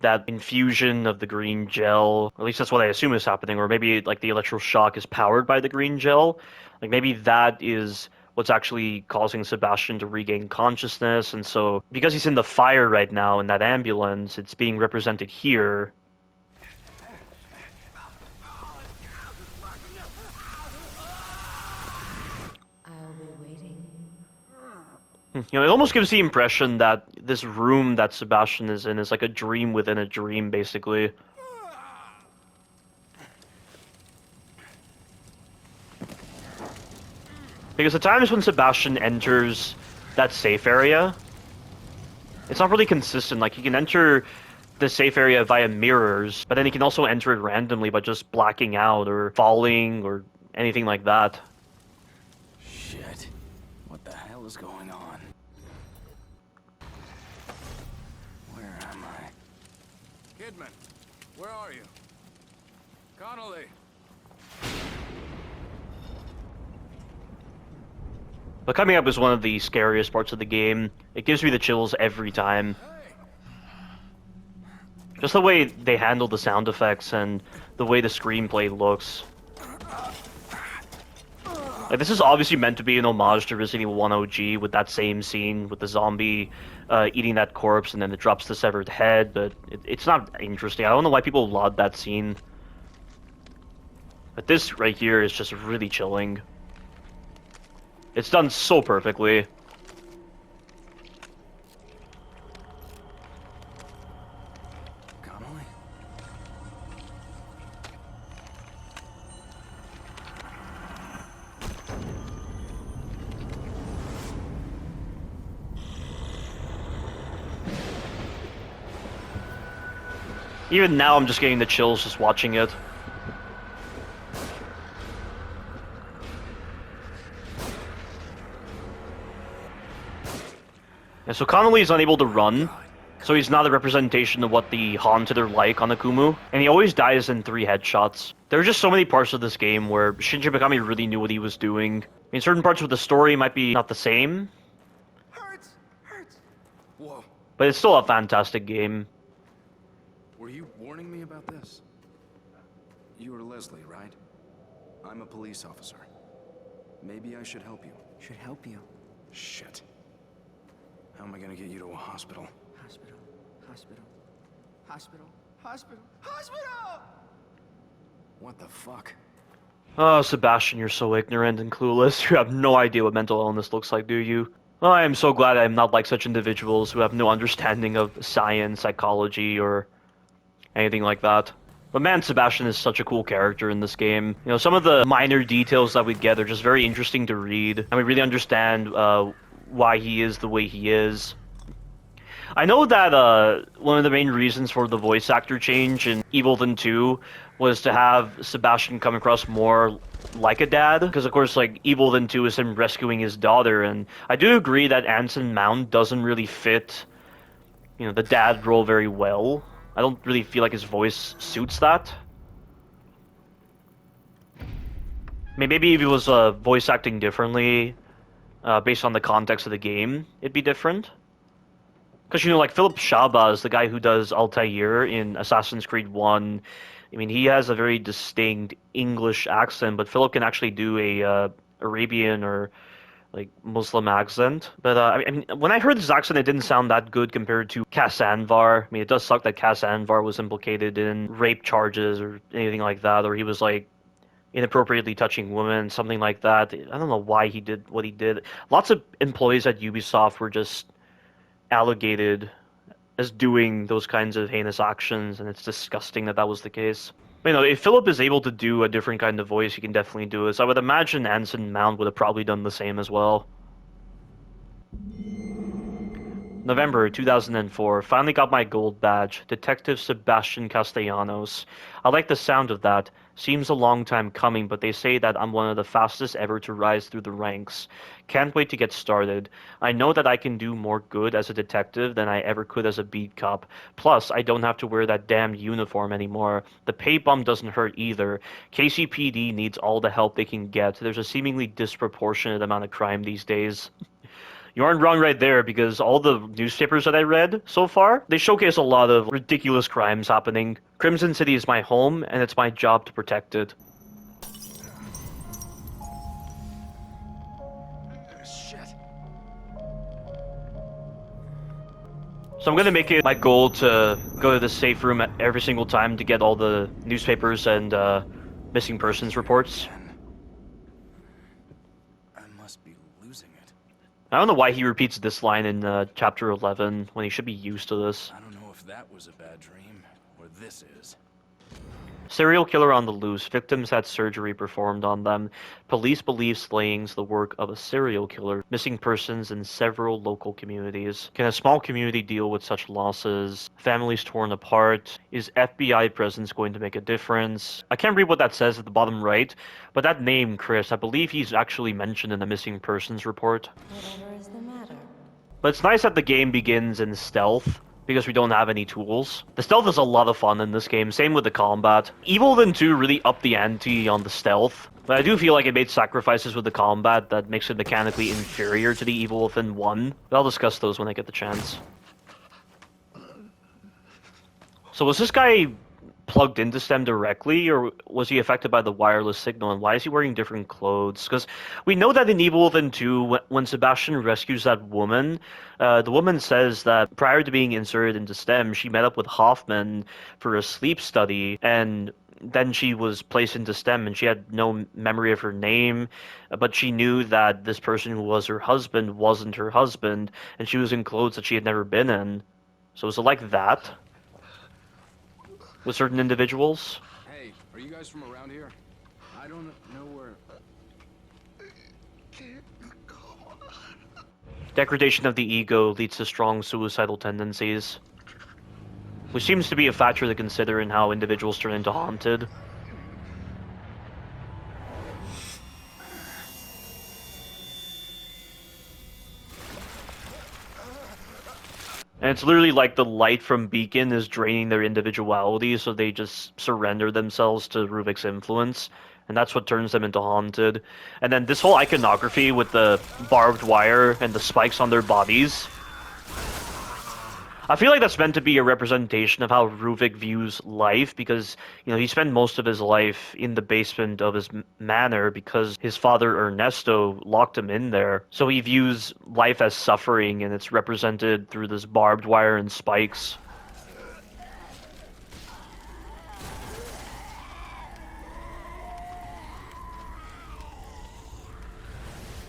that infusion of the green gel, at least that's what I assume is happening, or maybe like the electroshock is powered by the green gel. Like maybe that is what's actually causing Sebastian to regain consciousness, and so because he's in the fire right now in that ambulance, it's being represented here. I'll be waiting. You know, it almost gives the impression that this room that Sebastian is in is like a dream within a dream, basically. Because the times when Sebastian enters that safe area, it's not really consistent. Like, he can enter the safe area via mirrors, but then he can also enter it randomly by just blacking out or falling or anything like that. Shit. What the hell is going on? Where am I? Kidman, where are you? Connolly! But coming up is one of the scariest parts of the game. It gives me the chills every time. Just the way they handle the sound effects and the way the screenplay looks. Like, this is obviously meant to be an homage to Resident Evil 1 OG with that same scene with the zombie eating that corpse and then it drops the severed head, but it's not interesting. I don't know why people laud that scene. But this right here is just really chilling. It's done so perfectly. Connolly? Even now I'm just getting the chills just watching it. And so Connolly is unable to run, so he's not a representation of what the Haunted are like on Akumu, and he always dies in 3 headshots. There are just so many parts of this game where Shinji Mikami really knew what he was doing. I mean, certain parts of the story might be not the same, Hurts! Whoa. but it's still a fantastic game. Were you warning me about this? You were Leslie, right? I'm a police officer. Maybe I should help you. Should help you. Shit. How am I gonna get you to a hospital? Hospital. Hospital. Hospital. Hospital. Hospital! What the fuck? Oh, Sebastian, you're so ignorant and clueless. You have no idea what mental illness looks like, do you? Well, I am so glad I'm not like such individuals who have no understanding of science, psychology, or anything like that. But man, Sebastian is such a cool character in this game. You know, some of the minor details that we get are just very interesting to read, and we really understand why he is the way he is. I know that one of the main reasons for the voice actor change in Evil Within 2 was to have Sebastian come across more like a dad, because of course, like, Evil Within 2 is him rescuing his daughter, and I do agree that Anson Mount doesn't really fit, you know, the dad role very well. I don't really feel like his voice suits that. Maybe if he was voice acting differently, based on the context of the game, it'd be different. Because, you know, like, Philip Shabazz, the guy who does Altair in Assassin's Creed 1, I mean, he has a very distinct English accent, but Philip can actually do a Arabian or, like, Muslim accent. But, I mean, when I heard this accent, it didn't sound that good compared to Cass Anvar. I mean, it does suck that Cass Anvar was implicated in rape charges or anything like that, or he was, like, inappropriately touching women, something like that. I don't know why he did what he did. Lots of employees at Ubisoft were just allocated as doing those kinds of heinous actions, and it's disgusting that that was the case. You know, if Philip is able to do a different kind of voice, he can definitely do it. So I would imagine Anson Mount would have probably done the same as well. November 2004. Finally got my gold badge. Detective Sebastian Castellanos. I like the sound of that. Seems a long time coming, but they say that I'm one of the fastest ever to rise through the ranks. Can't wait to get started. I know that I can do more good as a detective than I ever could as a beat cop. Plus, I don't have to wear that damn uniform anymore. The pay bump doesn't hurt either. KCPD needs all the help they can get. There's a seemingly disproportionate amount of crime these days. You aren't wrong right there, because all the newspapers that I read so far, they showcase a lot of ridiculous crimes happening. Crimson City is my home, and it's my job to protect it. Shit. So I'm gonna make it my goal to go to the safe room every single time to get all the newspapers and missing persons reports. I must be losing it. I don't know why he repeats this line in Chapter 11, when he should be used to this. I don't know if that was a bad dream, or this is. Serial killer on the loose. Victims had surgery performed on them. Police believe slaying's the work of a serial killer. Missing persons in several local communities. Can a small community deal with such losses? Families torn apart. Is FBI presence going to make a difference? I can't read what that says at the bottom right, but that name, Chris, I believe he's actually mentioned in the missing persons report. Whatever is the matter? But it's nice that the game begins in stealth, because we don't have any tools. The stealth is a lot of fun in this game, same with the combat. Evil Within 2 really upped the ante on the stealth, but I do feel like it made sacrifices with the combat that makes it mechanically inferior to the Evil Within 1. But I'll discuss those when I get the chance. So was this guy plugged into STEM directly, or was he affected by the wireless signal, and why is he wearing different clothes? Because we know that in Evil Within 2, when Sebastian rescues that woman, the woman says that prior to being inserted into STEM, she met up with Hoffman for a sleep study, and then she was placed into STEM, and she had no memory of her name, but she knew that this person who was her husband wasn't her husband, and she was in clothes that she had never been in. So is it like that with certain individuals? Hey, are you guys from around here? I don't know where. Degradation of the ego leads to strong suicidal tendencies, which seems to be a factor to consider in how individuals turn into haunted. And it's literally like the light from Beacon is draining their individuality, so they just surrender themselves to Ruvik's influence, and that's what turns them into haunted. And then this whole iconography with the barbed wire and the spikes on their bodies, I feel like that's meant to be a representation of how Ruvik views life, because, you know, he spent most of his life in the basement of his manor because his father Ernesto locked him in there. So he views life as suffering, and it's represented through this barbed wire and spikes.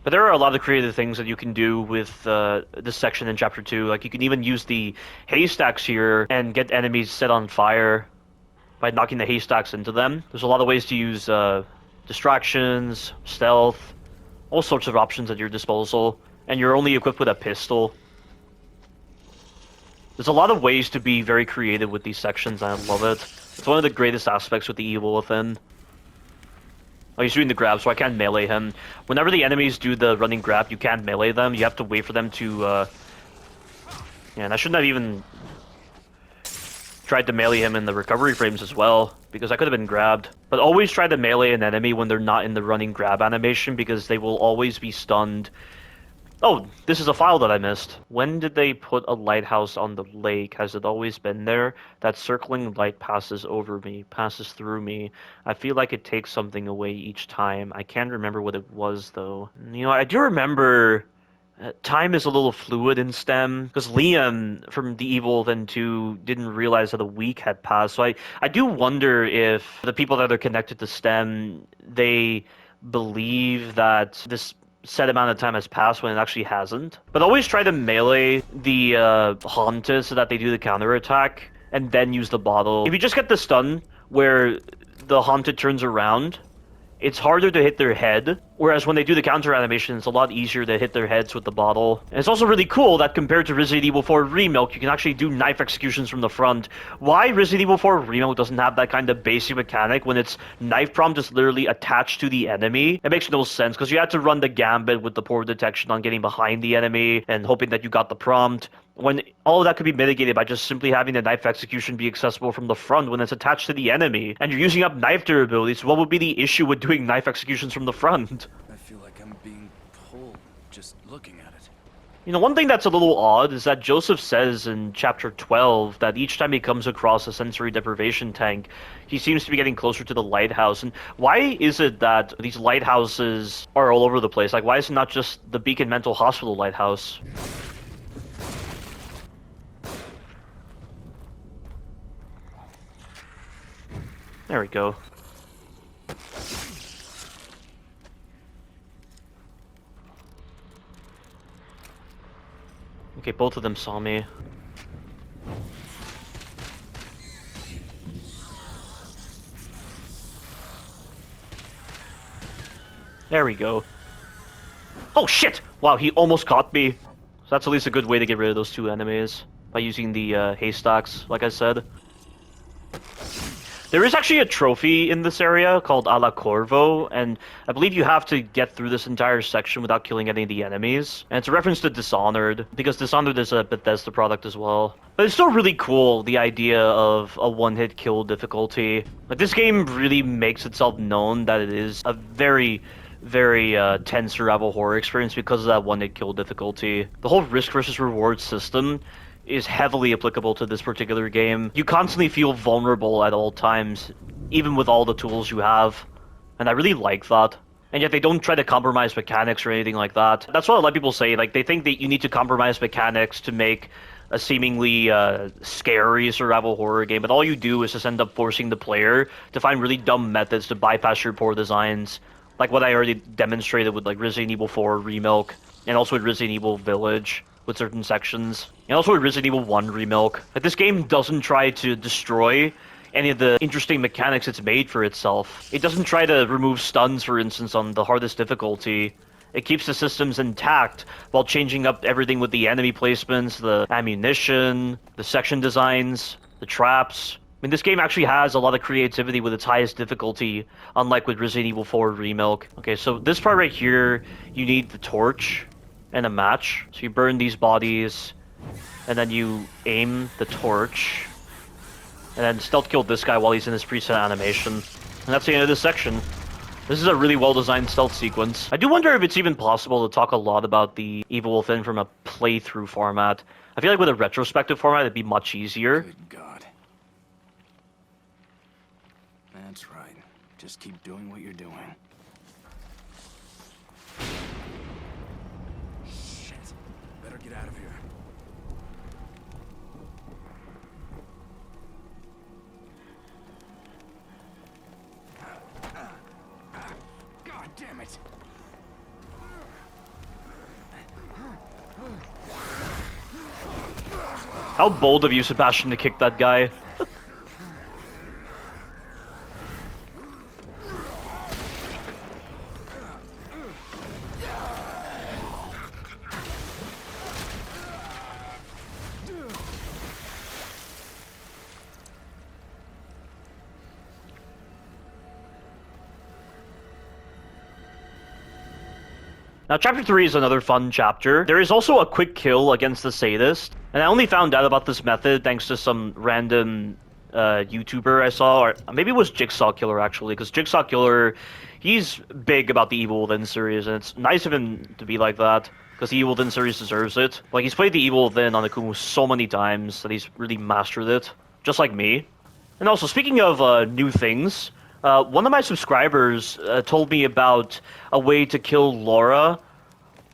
But there are a lot of creative things that you can do with this section in Chapter 2. Like, you can even use the haystacks here and get enemies set on fire by knocking the haystacks into them. There's a lot of ways to use distractions, stealth, all sorts of options at your disposal. And you're only equipped with a pistol. There's a lot of ways to be very creative with these sections, and I love it. It's one of the greatest aspects with the Evil Within. Oh, he's doing the grab, so I can't melee him. Whenever the enemies do the running grab, you can't melee them. You have to wait for them to, Yeah, and I shouldn't have even tried to melee him in the recovery frames as well, because I could have been grabbed. But always try to melee an enemy when they're not in the running grab animation, because they will always be stunned. Oh, this is a file that I missed. When did they put a lighthouse on the lake? Has it always been there? That circling light passes over me, passes through me. I feel like it takes something away each time. I can't remember what it was, though. You know, I do remember time is a little fluid in STEM, because Liam from The Evil Within 2 didn't realize that a week had passed. So I do wonder if the people that are connected to STEM, they believe that this set amount of time has passed when it actually hasn't. But always try to melee the Haunted so that they do the counterattack, and then use the bottle. If you just get the stun where the Haunted turns around, it's harder to hit their head, whereas when they do the counter animation, it's a lot easier to hit their heads with the bottle. And it's also really cool that compared to Resident Evil 4 Remake, you can actually do knife executions from the front. Why Resident Evil 4 Remake doesn't have that kind of basic mechanic when its knife prompt is literally attached to the enemy? It makes no sense, because you had to run the gambit with the poor detection on getting behind the enemy and hoping that you got the prompt, when all of that could be mitigated by just simply having the knife execution be accessible from the front when it's attached to the enemy. And you're using up knife durability, so what would be the issue with doing knife executions from the front? I feel like I'm being pulled just looking at it. You know, one thing that's a little odd is that Joseph says in Chapter 12 that each time he comes across a sensory deprivation tank, he seems to be getting closer to the lighthouse. And why is it that these lighthouses are all over the place? Like, why is it not just the Beacon Mental Hospital lighthouse? There we go. Okay, both of them saw me. There we go. Oh shit! Wow, he almost caught me. So that's at least a good way to get rid of those two enemies, by using the haystacks, like I said. There is actually a trophy in this area called Alla Corvo, and I believe you have to get through this entire section without killing any of the enemies. And it's a reference to Dishonored, because Dishonored is a Bethesda product as well. But it's still really cool, the idea of a one-hit kill difficulty. Like, this game really makes itself known that it is a very tense survival horror experience because of that one-hit kill difficulty. The whole risk versus reward system is heavily applicable to this particular game. You constantly feel vulnerable at all times, even with all the tools you have. And I really like that. And yet they don't try to compromise mechanics or anything like that. That's what a lot of people say. Like, they think that you need to compromise mechanics to make a seemingly scary survival horror game, but all you do is just end up forcing the player to find really dumb methods to bypass your poor designs. Like what I already demonstrated with like Resident Evil 4 Remake, and also with Resident Evil Village, with certain sections, and also with Resident Evil 1 Remake. Like, this game doesn't try to destroy any of the interesting mechanics it's made for itself. It doesn't try to remove stuns, for instance, on the hardest difficulty. It keeps the systems intact while changing up everything with the enemy placements, the ammunition, the section designs, the traps. I mean, this game actually has a lot of creativity with its highest difficulty, unlike with Resident Evil 4 Remake. Okay, so this part right here, you need the torch and a match. So you burn these bodies, and then you aim the torch, and then stealth kill this guy while he's in his preset animation. And that's the end of this section. This is a really well-designed stealth sequence. I do wonder if it's even possible to talk a lot about the Evil Within from a playthrough format. I feel like with a retrospective format, it'd be much easier. Good God. That's right. Just keep doing what you're doing. Shit. Better get out of here. God damn it! How bold of you, Sebastian, to kick that guy. Now, Chapter 3 is another fun chapter. There is also a quick kill against the sadist, and I only found out about this method thanks to some random YouTuber I saw, or maybe it was Jigsaw Killer actually, because Jigsaw Killer, he's big about the Evil Within series, and it's nice of him to be like that, because the Evil Within series deserves it. Like, he's played the Evil Within on Akumu so many times that he's really mastered it, just like me. And also, speaking of new things, one of my subscribers told me about a way to kill Laura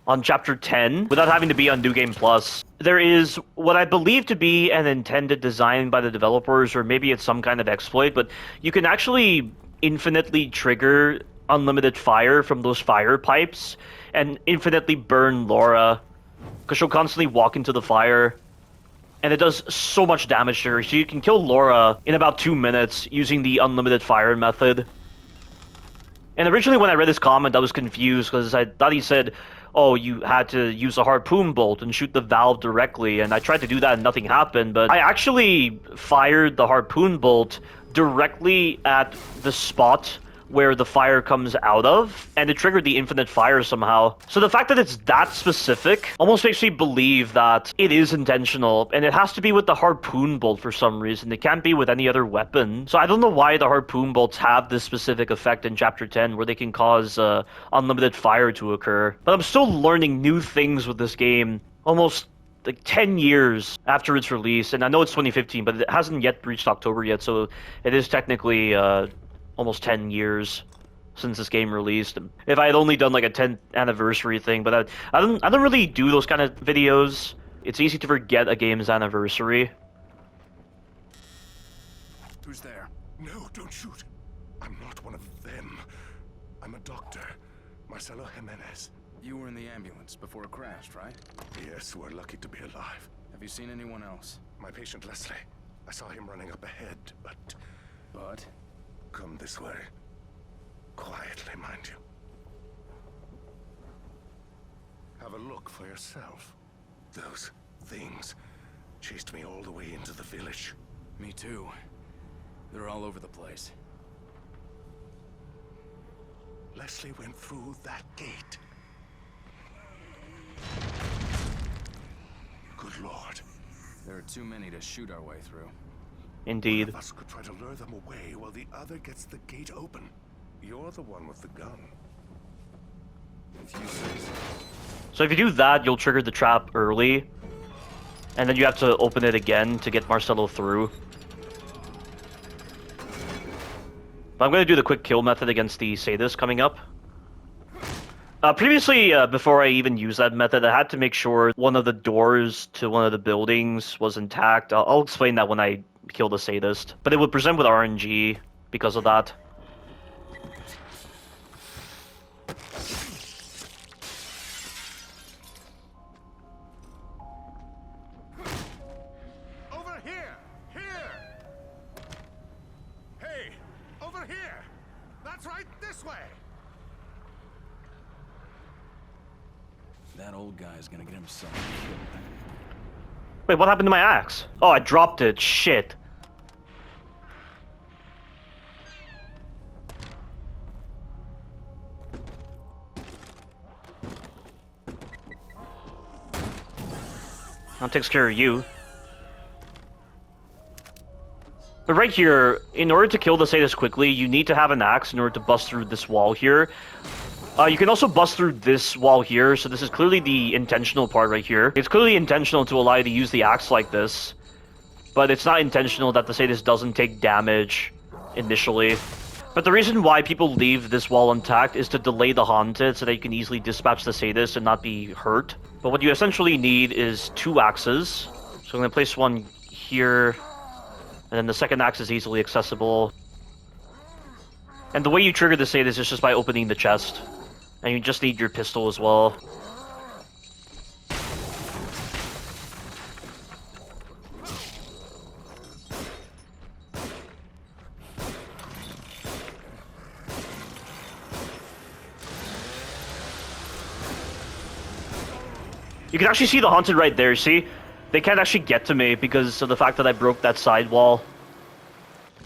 on Chapter 10 without having to be on New Game Plus. There is what I believe to be an intended design by the developers, or maybe it's some kind of exploit, but you can actually infinitely trigger unlimited fire from those fire pipes and infinitely burn Laura, because she'll constantly walk into the fire. And it does so much damage to her. So you can kill Laura in about 2 minutes using the unlimited fire method. And originally when I read this comment, I was confused because I thought he said, oh, you had to use a harpoon bolt and shoot the valve directly. And I tried to do that and nothing happened. But I actually fired the harpoon bolt directly at the spot where the fire comes out of, and it triggered the infinite fire somehow. So the fact that it's that specific almost makes me believe that it is intentional, and it has to be with the harpoon bolt for some reason. It can't be with any other weapon. So I don't know why the harpoon bolts have this specific effect in Chapter 10, where they can cause unlimited fire to occur. But I'm still learning new things with this game, almost like 10 years after its release. And I know it's 2015, but it hasn't yet reached October yet, so it is technically almost 10 years since this game released. If I had only done like a 10th anniversary thing, but I don't really do those kind of videos. It's easy to forget a game's anniversary. Who's there? No, don't shoot. I'm not one of them. I'm a doctor. Marcelo Jimenez. You were in the ambulance before it crashed, right? Yes, we're lucky to be alive. Have you seen anyone else? My patient Leslie. I saw him running up ahead, but... But? Come this way. Quietly, mind you. Have a look for yourself. Those things chased me all the way into the village. Me too. They're all over the place. Leslie went through that gate. Good Lord. There are too many to shoot our way through. Indeed. One of us could try to lure them away while the other gets the gate open. You're the one with the gun. If you say so. So if you do that, you'll trigger the trap early, and then you have to open it again to get Marcelo through. But I'm going to do the quick kill method against the sadist coming up. Previously, before I even used that method, I had to make sure one of the doors to one of the buildings was intact. I'll explain that when I kill the sadist. But it would present with RNG because of that. Over here! Here! Hey! Over here! That's right, this way! That old guy's gonna get himself killed. Wait, what happened to my axe? Oh, I dropped it. Shit. That takes care of you. But right here, in order to kill the Sadist quickly, you need to have an axe in order to bust through this wall here. You can also bust through this wall here, so this is clearly the intentional part right here. It's clearly intentional to allow you to use the axe like this, but it's not intentional that the Sadist doesn't take damage initially. But the reason why people leave this wall intact is to delay the Haunted so that you can easily dispatch the Sadist and not be hurt. But what you essentially need is 2 axes. So I'm going to place one here, and then the second axe is easily accessible. And the way you trigger the Sadist is just by opening the chest. And you just need your pistol as well. You can actually see the Haunted right there, see? They can't actually get to me because of the fact that I broke that side wall.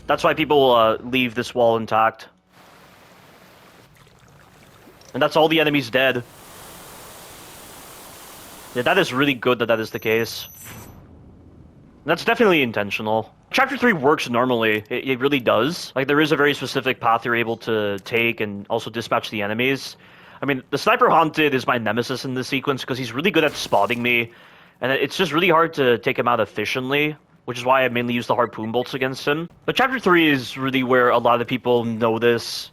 That's why people leave this wall intact. And that's all the enemies dead. Yeah, that is really good that that is the case. That's definitely intentional. Chapter 3 works normally. It really does. Like, there is a very specific path you're able to take and also dispatch the enemies. I mean, the Sniper Haunted is my nemesis in this sequence because he's really good at spotting me. And it's just really hard to take him out efficiently, which is why I mainly use the harpoon bolts against him. But Chapter 3 is really where a lot of people notice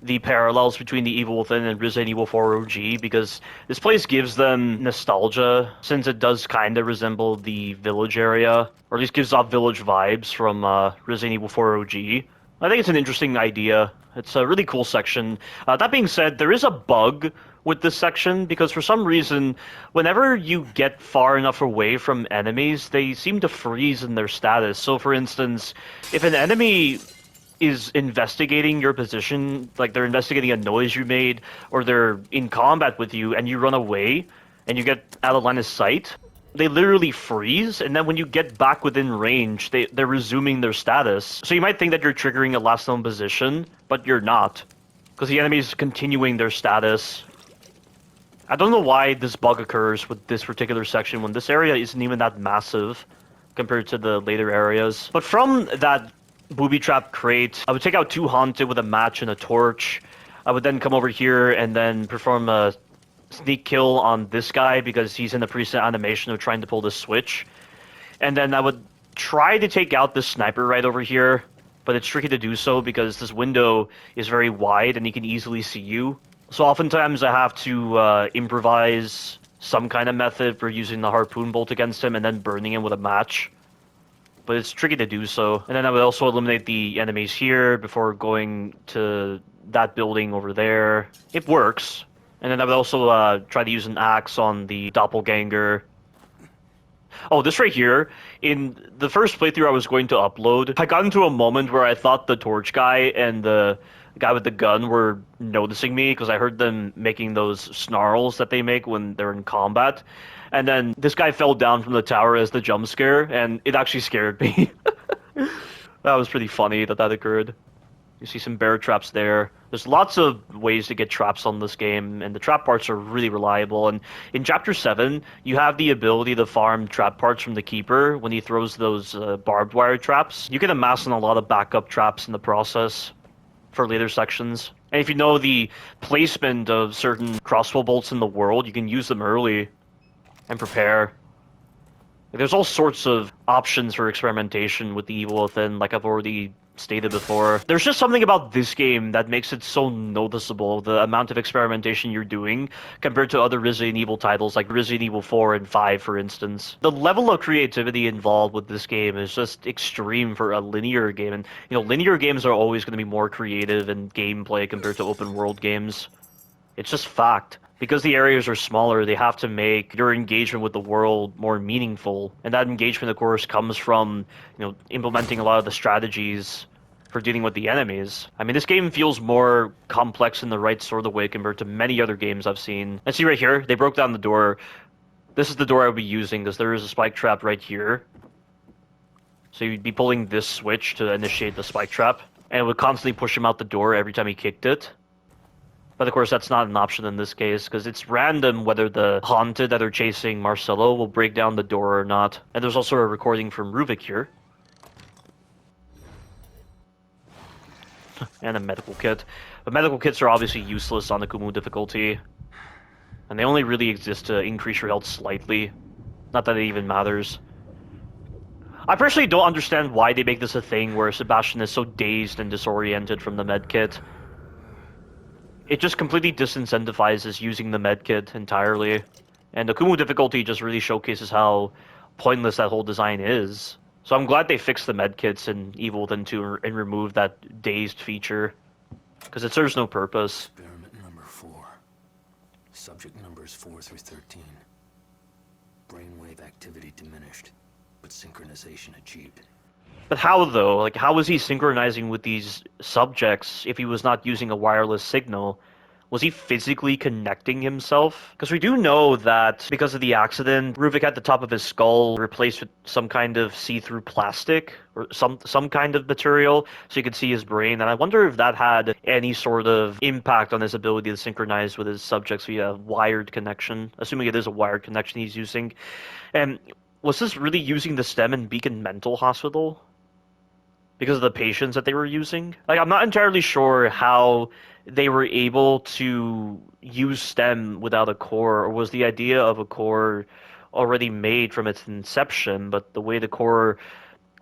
the parallels between the Evil Within and Resident Evil 4 OG, because this place gives them nostalgia, since it does kind of resemble the village area, or at least gives off village vibes from Resident Evil 4 OG. I think it's an interesting idea. It's a really cool section. That being said, there is a bug with this section, because for some reason, whenever you get far enough away from enemies, they seem to freeze in their status. So for instance, if an enemy is investigating your position, like they're investigating a noise you made, or they're in combat with you and you run away and you get out of line of sight, they literally freeze, and then when you get back within range, they're resuming their status. So you might think that you're triggering a last known position, but you're not, because the enemy is continuing their status. I don't know why this bug occurs with this particular section when this area isn't even that massive compared to the later areas. But from that booby trap crate, I would take out 2 Haunted with a match and a torch. I would then come over here and then perform a sneak kill on this guy because he's in the preset animation of trying to pull this switch. And then I would try to take out this sniper right over here, but it's tricky to do so because this window is very wide and he can easily see you. So oftentimes I have to improvise some kind of method for using the harpoon bolt against him and then burning him with a match. But it's tricky to do so. And then I would also eliminate the enemies here before going to that building over there. It works. And then I would also try to use an axe on the doppelganger. Oh, this right here, in the first playthrough I was going to upload, I got into a moment where I thought the torch guy and the guy with the gun were noticing me because I heard them making those snarls that they make when they're in combat. And then this guy fell down from the tower as the jump scare, and it actually scared me. That was pretty funny that occurred. You see some bear traps there. There's lots of ways to get traps on this game, and the trap parts are really reliable. And in Chapter 7, you have the ability to farm trap parts from the Keeper when he throws those barbed wire traps. You can amass on a lot of backup traps in the process for later sections. And if you know the placement of certain crossbow bolts in the world, you can use them early and prepare. There's all sorts of options for experimentation with the Evil Within, like I've already stated before. There's just something about this game that makes it so noticeable, the amount of experimentation you're doing compared to other Resident Evil titles like Resident Evil 4 and 5, for instance. The level of creativity involved with this game is just extreme for a linear game, and you know, linear games are always going to be more creative in gameplay compared to open world games. It's just fact. Because the areas are smaller, they have to make your engagement with the world more meaningful. And that engagement, of course, comes from, you know, implementing a lot of the strategies for dealing with the enemies. I mean, this game feels more complex in the right sort of way compared to many other games I've seen. And see right here, they broke down the door. This is the door I would be using because there is a spike trap right here. So you'd be pulling this switch to initiate the spike trap. And it would constantly push him out the door every time he kicked it. But of course, that's not an option in this case, because it's random whether the Haunted that are chasing Marcelo will break down the door or not. And there's also a recording from Ruvik here. and a medical kit. But medical kits are obviously useless on the Kumu difficulty, and they only really exist to increase your health slightly. Not that it even matters. I personally don't understand why they make this a thing where Sebastian is so dazed and disoriented from the medkit. It just completely disincentivizes using the medkit entirely. And the Kumu difficulty just really showcases how pointless that whole design is. So I'm glad they fixed the medkits in Evil Within 2 and removed that dazed feature. Because it serves no purpose. Experiment number 4. Subject numbers 4 through 13. Brainwave activity diminished, but synchronization achieved. But how though? Like, how was he synchronizing with these subjects if he was not using a wireless signal? Was he physically connecting himself? Because we do know that because of the accident, Ruvik had the top of his skull replaced with some kind of see-through plastic or some kind of material so you could see his brain. And I wonder if that had any sort of impact on his ability to synchronize with his subjects via wired connection, assuming it is a wired connection he's using. And was this really using the STEM in Beacon Mental Hospital? Because of the patients that they were using? Like, I'm not entirely sure how they were able to use STEM without a core, or was the idea of a core already made from its inception, but the way the core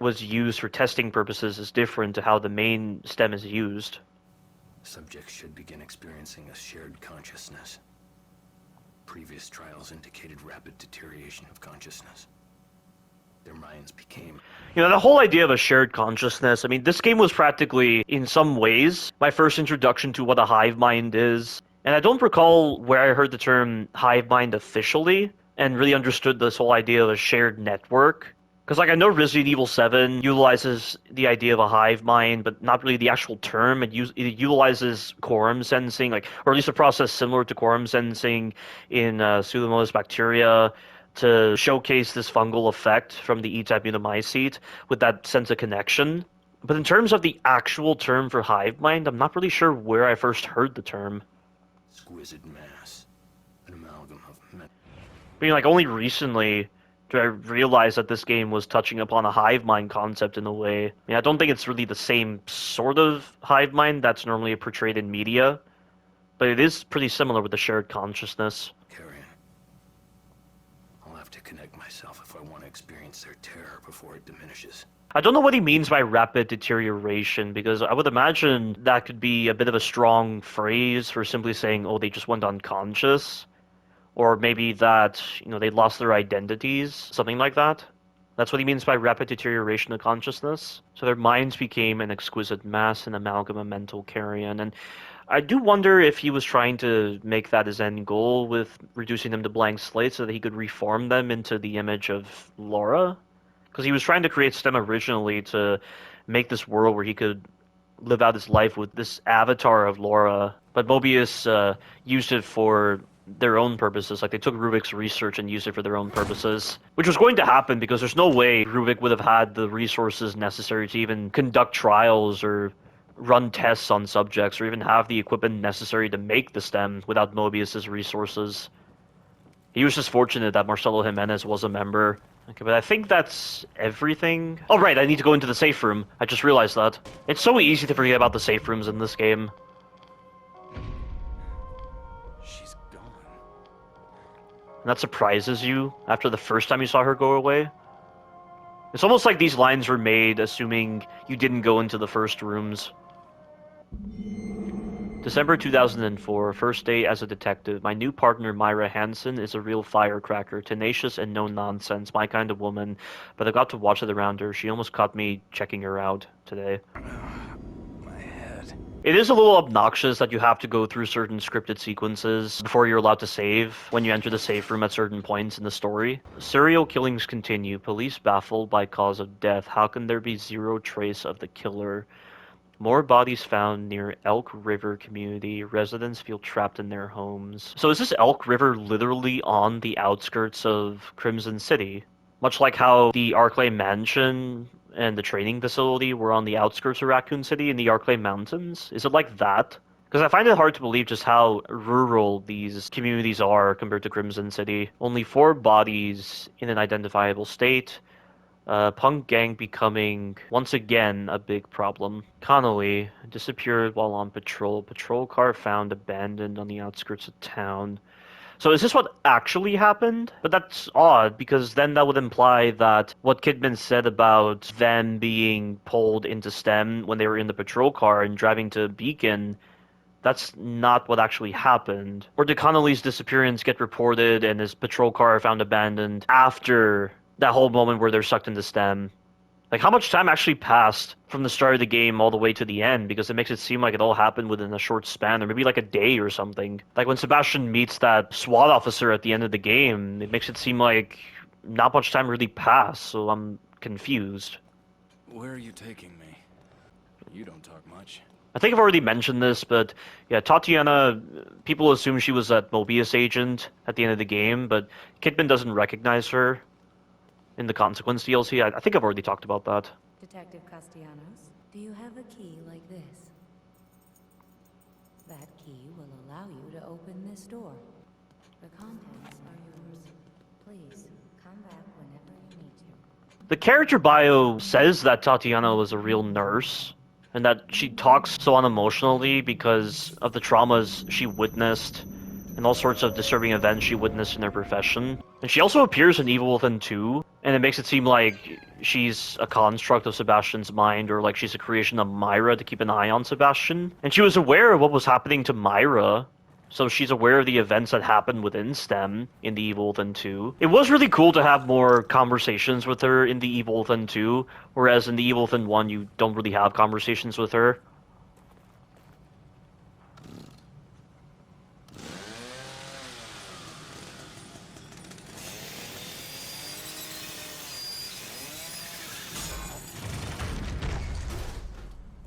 was used for testing purposes is different to how the main STEM is used. Subjects should begin experiencing a shared consciousness. Previous trials indicated rapid deterioration of consciousness. Their minds became... You know, the whole idea of a shared consciousness, I mean, this game was practically, in some ways, my first introduction to what a hive mind is. And I don't recall where I heard the term hive mind officially, and really understood this whole idea of a shared network. Because, like, I know Resident Evil 7 utilizes the idea of a hive mind, but not really the actual term. It utilizes quorum sensing, like, or at least a process similar to quorum sensing in Pseudomonas bacteria, to showcase this fungal effect from the E-type Unimycete with that sense of connection. But in terms of the actual term for hive mind, I'm not really sure where I first heard the term. Exquisite mass. An amalgam of... I mean, like, only recently did I realize that this game was touching upon a hive mind concept in a way. I mean, I don't think it's really the same sort of hive mind that's normally portrayed in media, but it is pretty similar with the shared consciousness. I'll have to connect myself if I want to experience their terror before it diminishes. I don't know what he means by rapid deterioration, because I would imagine that could be a bit of a strong phrase for simply saying, oh, they just went unconscious. Or maybe that, you know, they lost their identities, something like that. That's what he means by rapid deterioration of consciousness. So their minds became an exquisite mass, an amalgam of mental carrion. And I do wonder if he was trying to make that his end goal with reducing them to blank slates so that he could reform them into the image of Laura. Because he was trying to create STEM originally to make this world where he could live out his life with this avatar of Laura. But Mobius used it for their own purposes. Like, they took Ruvik's research and used it for their own purposes. Which was going to happen because there's no way Ruvik would have had the resources necessary to even conduct trials or run tests on subjects or even have the equipment necessary to make the STEM without Mobius's resources. He was just fortunate that Marcelo Jimenez was a member. Okay, but I think that's everything. Oh, right, I need to go into the safe room. I just realized that. It's so easy to forget about the safe rooms in this game. She's gone. And that surprises you after the first time you saw her go away. It's almost like these lines were made assuming you didn't go into the first rooms. December 2004, first day as a detective. My new partner, Myra Hansen, is a real firecracker, tenacious and no nonsense, my kind of woman, but I got to watch it around her. She almost caught me checking her out today. My head. It is a little obnoxious that you have to go through certain scripted sequences before you're allowed to save when you enter the safe room at certain points in the story. Serial killings continue. Police baffled by cause of death. How can there be zero trace of the killer? More bodies found near Elk River community. Residents feel trapped in their homes. So is this Elk River literally on the outskirts of Crimson City? Much like how the Arclay Mansion and the training facility were on the outskirts of Raccoon City in the Arclay Mountains? Is it like that? Because I find it hard to believe just how rural these communities are compared to Crimson City. Only 4 bodies in an identifiable state. Punk gang becoming, once again, a big problem. Connolly disappeared while on patrol. Patrol car found abandoned on the outskirts of town. So is this what actually happened? But that's odd, because then that would imply that what Kidman said about them being pulled into STEM when they were in the patrol car and driving to Beacon, that's not what actually happened. Or did Connolly's disappearance get reported and his patrol car found abandoned after that whole moment where they're sucked into STEM? Like, how much time actually passed from the start of the game all the way to the end? Because it makes it seem like it all happened within a short span, or maybe like a day or something. Like, when Sebastian meets that SWAT officer at the end of the game, it makes it seem like not much time really passed, so I'm confused. Where are you taking me? You don't talk much. I think I've already mentioned this, but yeah, Tatiana, people assume she was that Mobius agent at the end of the game, but Kidman doesn't recognize her in the Consequence DLC. I think I've already talked about that. Detective Castellanos, do you have a key like this? That key will allow you to open this door. The contents are yours. Please, come back whenever you need to. The character bio says that Tatiana was a real nurse, and that she talks so unemotionally because of the traumas she witnessed and all sorts of disturbing events she witnessed in her profession. And she also appears in Evil Within 2, and it makes it seem like she's a construct of Sebastian's mind, or like she's a creation of Myra to keep an eye on Sebastian. And she was aware of what was happening to Myra, so she's aware of the events that happened within STEM in the Evil Within 2. It was really cool to have more conversations with her in the Evil Within 2, whereas in the Evil Within 1 you don't really have conversations with her.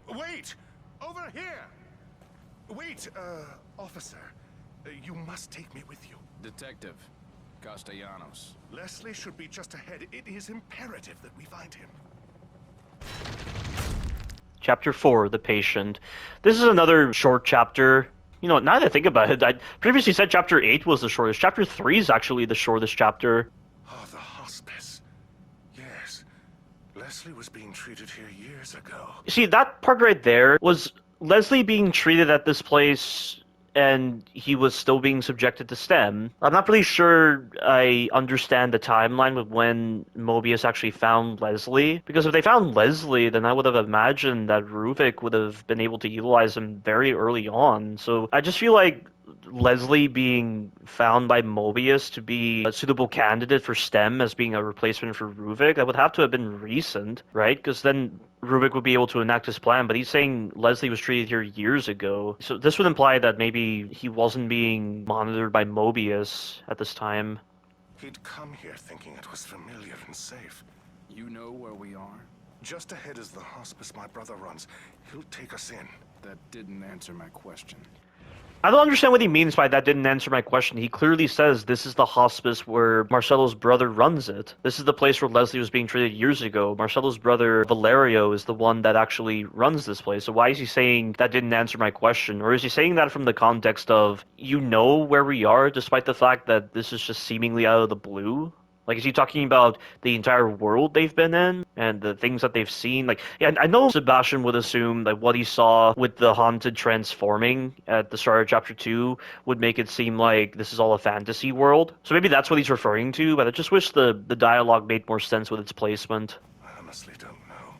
Wait! Over here! Wait, officer. You must take me with you. Detective Castellanos. Leslie should be just ahead. It is imperative that we find him. Chapter 4, The Patient. This is another short chapter. You know, now that I think about it, I previously said Chapter 8 was the shortest. Chapter 3 is actually the shortest chapter. Oh, the hospice. Yes. Leslie was being treated here years ago. See, that part right there was Leslie being treated at this place and he was still being subjected to STEM. I'm not really sure I understand the timeline of when Mobius actually found Leslie, because if they found Leslie, then I would have imagined that Ruvik would have been able to utilize him very early on. So I just feel like Leslie being found by Mobius to be a suitable candidate for STEM as being a replacement for Ruvik, that would have to have been recent, right? Because then Ruvik would be able to enact his plan, but he's saying Leslie was treated here years ago. So this would imply that maybe he wasn't being monitored by Mobius at this time. He'd come here thinking it was familiar and safe. You know where we are? Just ahead is the hospice my brother runs. He'll take us in. That didn't answer my question. I don't understand what he means by that didn't answer my question. He clearly says this is the hospice where Marcelo's brother runs it. This is the place where Leslie was being treated years ago. Marcelo's brother, Valerio, is the one that actually runs this place. So why is he saying that didn't answer my question? Or is he saying that from the context of, you know where we are, despite the fact that this is just seemingly out of the blue? Like, is he talking about the entire world they've been in and the things that they've seen? Like, yeah, I know Sebastian would assume that what he saw with the haunted transforming at the start of Chapter 2 would make it seem like this is all a fantasy world. So maybe that's what he's referring to, but I just wish the dialogue made more sense with its placement. I honestly don't know.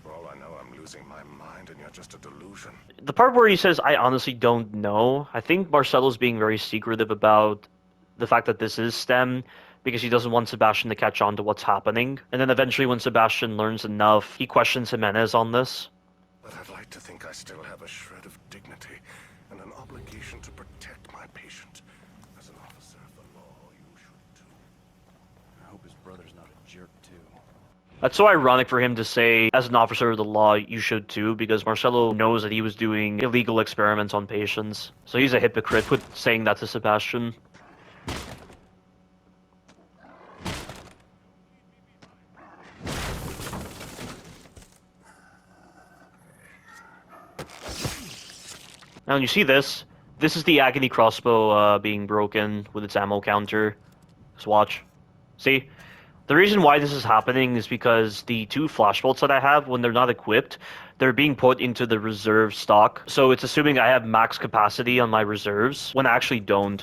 For all I know, I'm losing my mind and you're just a delusion. The part where he says, I honestly don't know, I think Marcelo's being very secretive about the fact that this is STEM, because he doesn't want Sebastian to catch on to what's happening. And then eventually when Sebastian learns enough, he questions Jimenez on this. But I'd like to think I still have a shred of dignity and an obligation to protect my patient. As an officer of the law, you should too. I hope his brother's not a jerk, too. That's so ironic for him to say, as an officer of the law, you should too, because Marcelo knows that he was doing illegal experiments on patients. So he's a hypocrite with saying that to Sebastian. Now when you see this is the Agony crossbow being broken with its ammo counter. Just watch. See? The reason why this is happening is because the two flashbolts that I have, when they're not equipped, they're being put into the reserve stock. So it's assuming I have max capacity on my reserves, when I actually don't.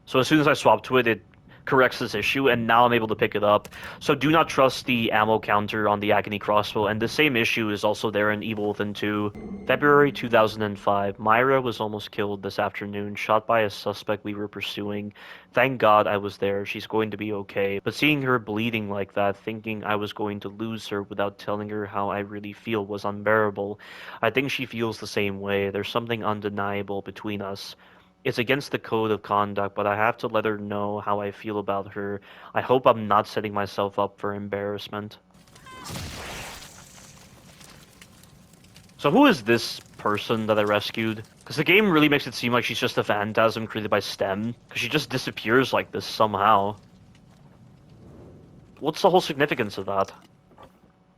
So as soon as I swap to it, it corrects this issue, and now I'm able to pick it up. So do not trust the ammo counter on the Agony crossbow, and the same issue is also there in Evil Within 2. February 2005. Myra was almost killed this afternoon, shot by a suspect we were pursuing. Thank God I was there. She's going to be okay. But seeing her bleeding like that, thinking I was going to lose her without telling her how I really feel was unbearable. I think she feels the same way. There's something undeniable between us. It's against the code of conduct, but I have to let her know how I feel about her. I hope I'm not setting myself up for embarrassment. So who is this person that I rescued? Because the game really makes it seem like she's just a phantasm created by STEM. Because she just disappears like this somehow. What's the whole significance of that?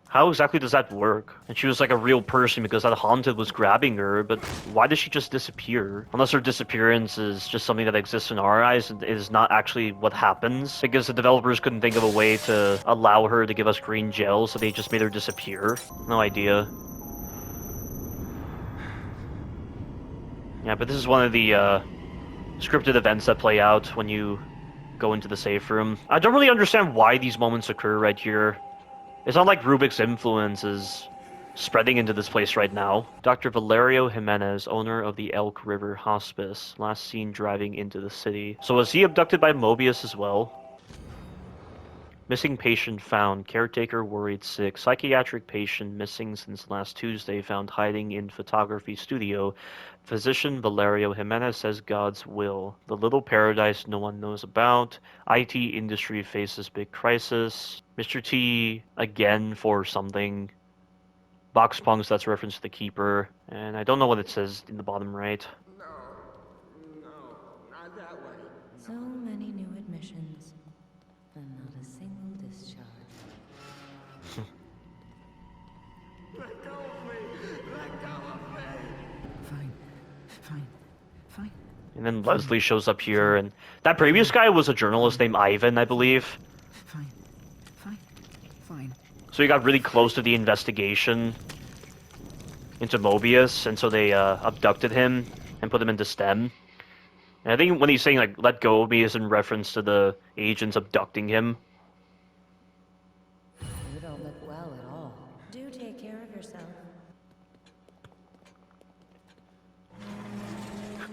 How exactly does that work? And she was like a real person because that haunted was grabbing her, but why does she just disappear? Unless her disappearance is just something that exists in our eyes and is not actually what happens. Because the developers couldn't think of a way to allow her to give us green gel, so they just made her disappear. No idea. Yeah, but this is one of the scripted events that play out when you go into the safe room. I don't really understand why these moments occur right here. It's not like Rubik's influence is spreading into this place right now. Dr. Valerio Jimenez, owner of the Elk River Hospice, last seen driving into the city. So was he abducted by Mobius as well? Missing patient found. Caretaker worried sick. Psychiatric patient missing since last Tuesday found hiding in photography studio. Physician Valerio Jimenez says God's will. The little paradise no one knows about. IT industry faces big crisis. Mr. T again for something. Box punks, that's a reference to the Keeper. And I don't know what it says in the bottom right. Not that way. So many new admissions, and not a single discharge. Let go of me! Let go of me! Fine. And then Leslie shows up here, and that previous guy was a journalist named Ivan, I believe. Fine. So he got really close to the investigation into Mobius, and so they abducted him and put him into STEM. And I think when he's saying, like, let go of me is in reference to the agents abducting him. You don't look well at all. Do take care of yourself.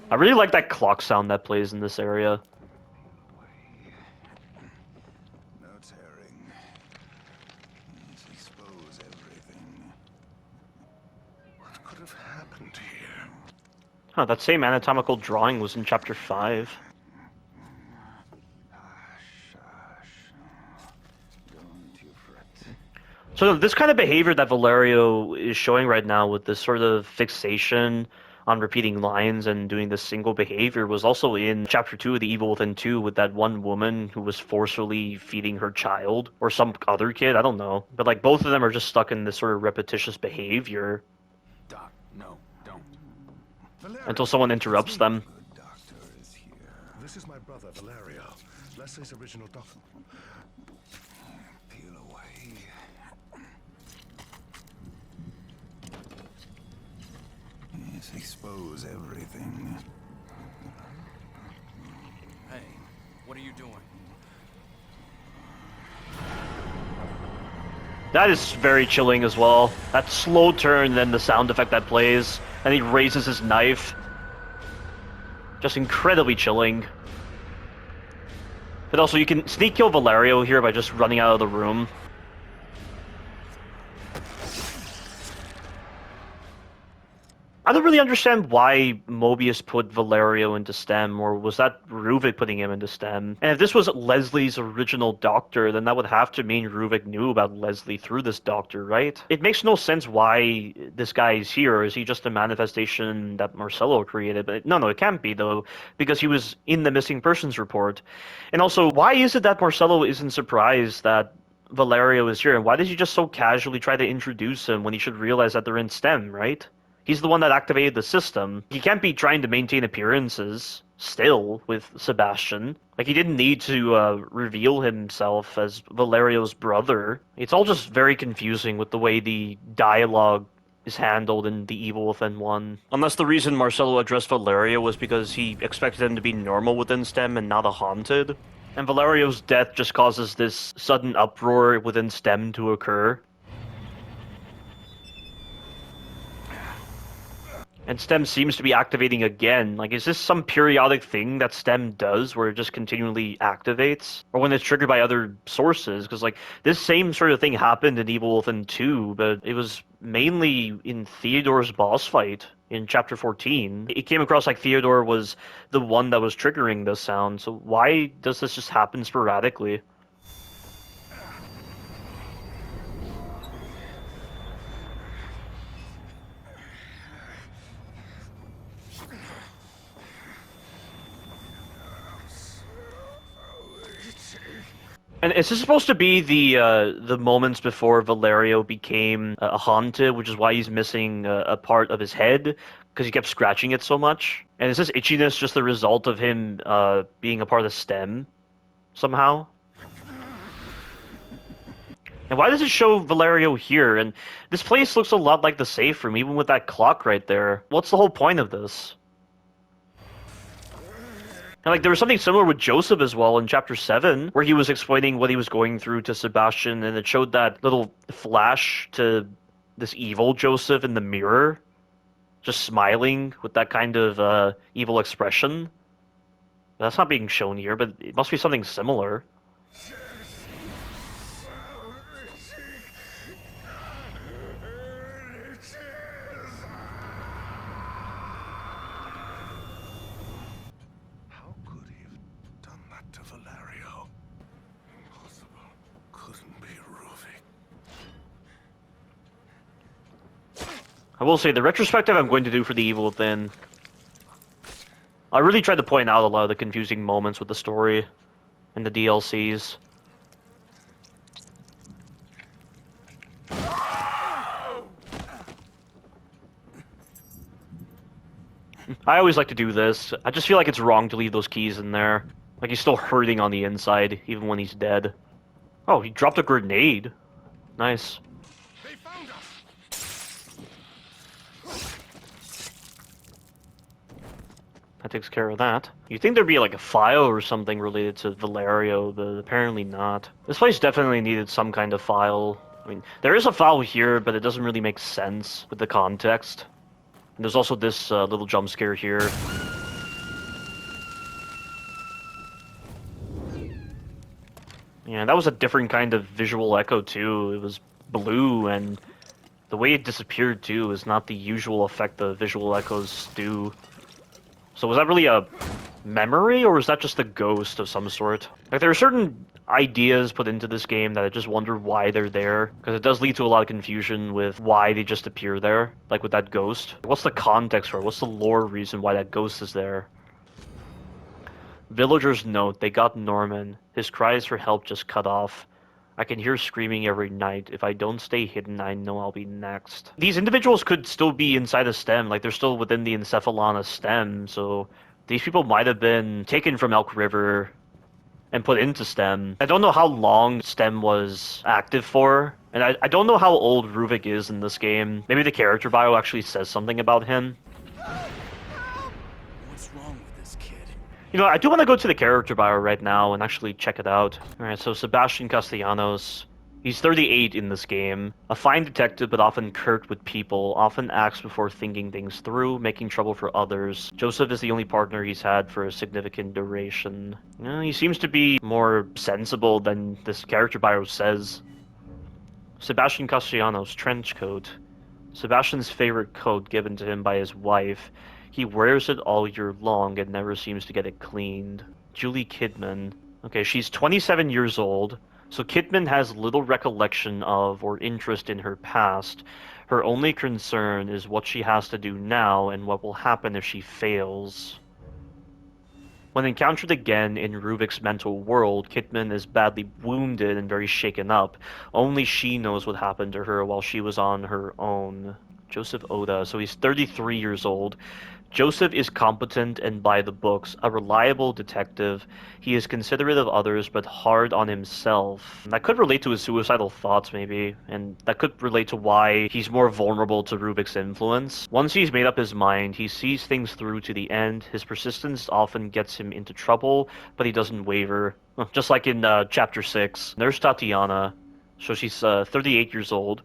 I really like that clock sound that plays in this area. No tearing. Let's expose everything. What could have happened here? Huh, that same anatomical drawing was in Chapter 5. Don't you fret. So this kind of behavior that Valerio is showing right now with this sort of fixation on repeating lines and doing this single behavior was also in Chapter 2 of The Evil Within 2 with that one woman who was forcefully feeding her child, or some other kid, I don't know. But like both of them are just stuck in this sort of repetitious behavior Doc, no, don't. until someone interrupts them. Good doctor is here. This is my brother, Valerio. Leslie's original doctor. Peel away. Yes, expose everything. Hey, what are you doing? That is very chilling as well. That slow turn, then the sound effect that plays, and he raises his knife. Just incredibly chilling. But also, you can sneak kill Valerio here by just running out of the room. I don't really understand why Mobius put Valerio into STEM, or was that Ruvik putting him into STEM? And if this was Leslie's original doctor, then that would have to mean Ruvik knew about Leslie through this doctor, right? It makes no sense why this guy is here, or is he just a manifestation that Marcello created? But no, it can't be, though, because he was in the missing persons report. And also, why is it that Marcello isn't surprised that Valerio is here, and why does he just so casually try to introduce him when he should realize that they're in STEM, right? He's the one that activated the system. He can't be trying to maintain appearances still with Sebastian. Like, he didn't need to reveal himself as Valerio's brother. It's all just very confusing with the way the dialogue is handled in The Evil Within 1. Unless the reason Marcelo addressed Valerio was because he expected him to be normal within STEM and not a haunted. And Valerio's death just causes this sudden uproar within STEM to occur. And STEM seems to be activating again. Like, is this some periodic thing that STEM does where it just continually activates? Or when it's triggered by other sources? Because, like, this same sort of thing happened in Evil Within 2, but it was mainly in Theodore's boss fight in Chapter 14. It came across like Theodore was the one that was triggering this sound, so why does this just happen sporadically? And is this supposed to be the moments before Valerio became a haunted, which is why he's missing a part of his head, because he kept scratching it so much? And is this itchiness just the result of him being a part of the STEM somehow? And why does it show Valerio here? And this place looks a lot like the safe room, even with that clock right there. What's the whole point of this? And, like, there was something similar with Joseph as well in Chapter 7, where he was explaining what he was going through to Sebastian, and it showed that little flash to this evil Joseph in the mirror, just smiling with that kind of evil expression. That's not being shown here, but it must be something similar. I will say, the retrospective I'm going to do for The Evil Within, I really tried to point out a lot of the confusing moments with the story and the DLCs. I always like to do this. I just feel like it's wrong to leave those keys in there. Like, he's still hurting on the inside, even when he's dead. Oh, he dropped a grenade. Nice. They found us. That takes care of that. You'd think there'd be like a file or something related to Valerio, but apparently not. This place definitely needed some kind of file. I mean, there is a file here, but it doesn't really make sense with the context. And there's also this little jump scare here. Yeah, that was a different kind of visual echo too. It was blue, and the way it disappeared too is not the usual effect the visual echoes do. So was that really a memory, or was that just a ghost of some sort? Like, there are certain ideas put into this game that I just wonder why they're there, because it does lead to a lot of confusion with why they just appear there, like with that ghost. What's the context for it? What's the lore reason why that ghost is there? Villagers note they got Norman. His cries for help just cut off. I can hear screaming every night. If I don't stay hidden, I know I'll be next. These individuals could still be inside a stem, like they're still within the Encephalon stem, so these people might have been taken from Elk River and put into STEM. I don't know how long STEM was active for, and I don't know how old Ruvik is in this game. Maybe the character bio actually says something about him. What's wrong with this kid? You know, I do want to go to the character bio right now and actually check it out. Alright, so Sebastian Castellanos. He's 38 in this game. A fine detective, but often curt with people. Often acts before thinking things through, making trouble for others. Joseph is the only partner he's had for a significant duration. He seems to be more sensible than this character bio says. Sebastian Castellanos, trench coat. Sebastian's favorite coat given to him by his wife. He wears it all year long and never seems to get it cleaned. Julie Kidman. Okay, she's 27 years old. So Kidman has little recollection of or interest in her past. Her only concern is what she has to do now and what will happen if she fails. When encountered again in Ruvik's mental world, Kidman is badly wounded and very shaken up. Only she knows what happened to her while she was on her own. Joseph Oda. So he's 33 years old. Joseph is competent and by the books, a reliable detective. He is considerate of others, but hard on himself. That could relate to his suicidal thoughts, maybe, and that could relate to why he's more vulnerable to Rubik's influence. Once he's made up his mind, he sees things through to the end. His persistence often gets him into trouble, but he doesn't waver. Just like in Chapter 6. Nurse Tatiana. So she's 38 years old.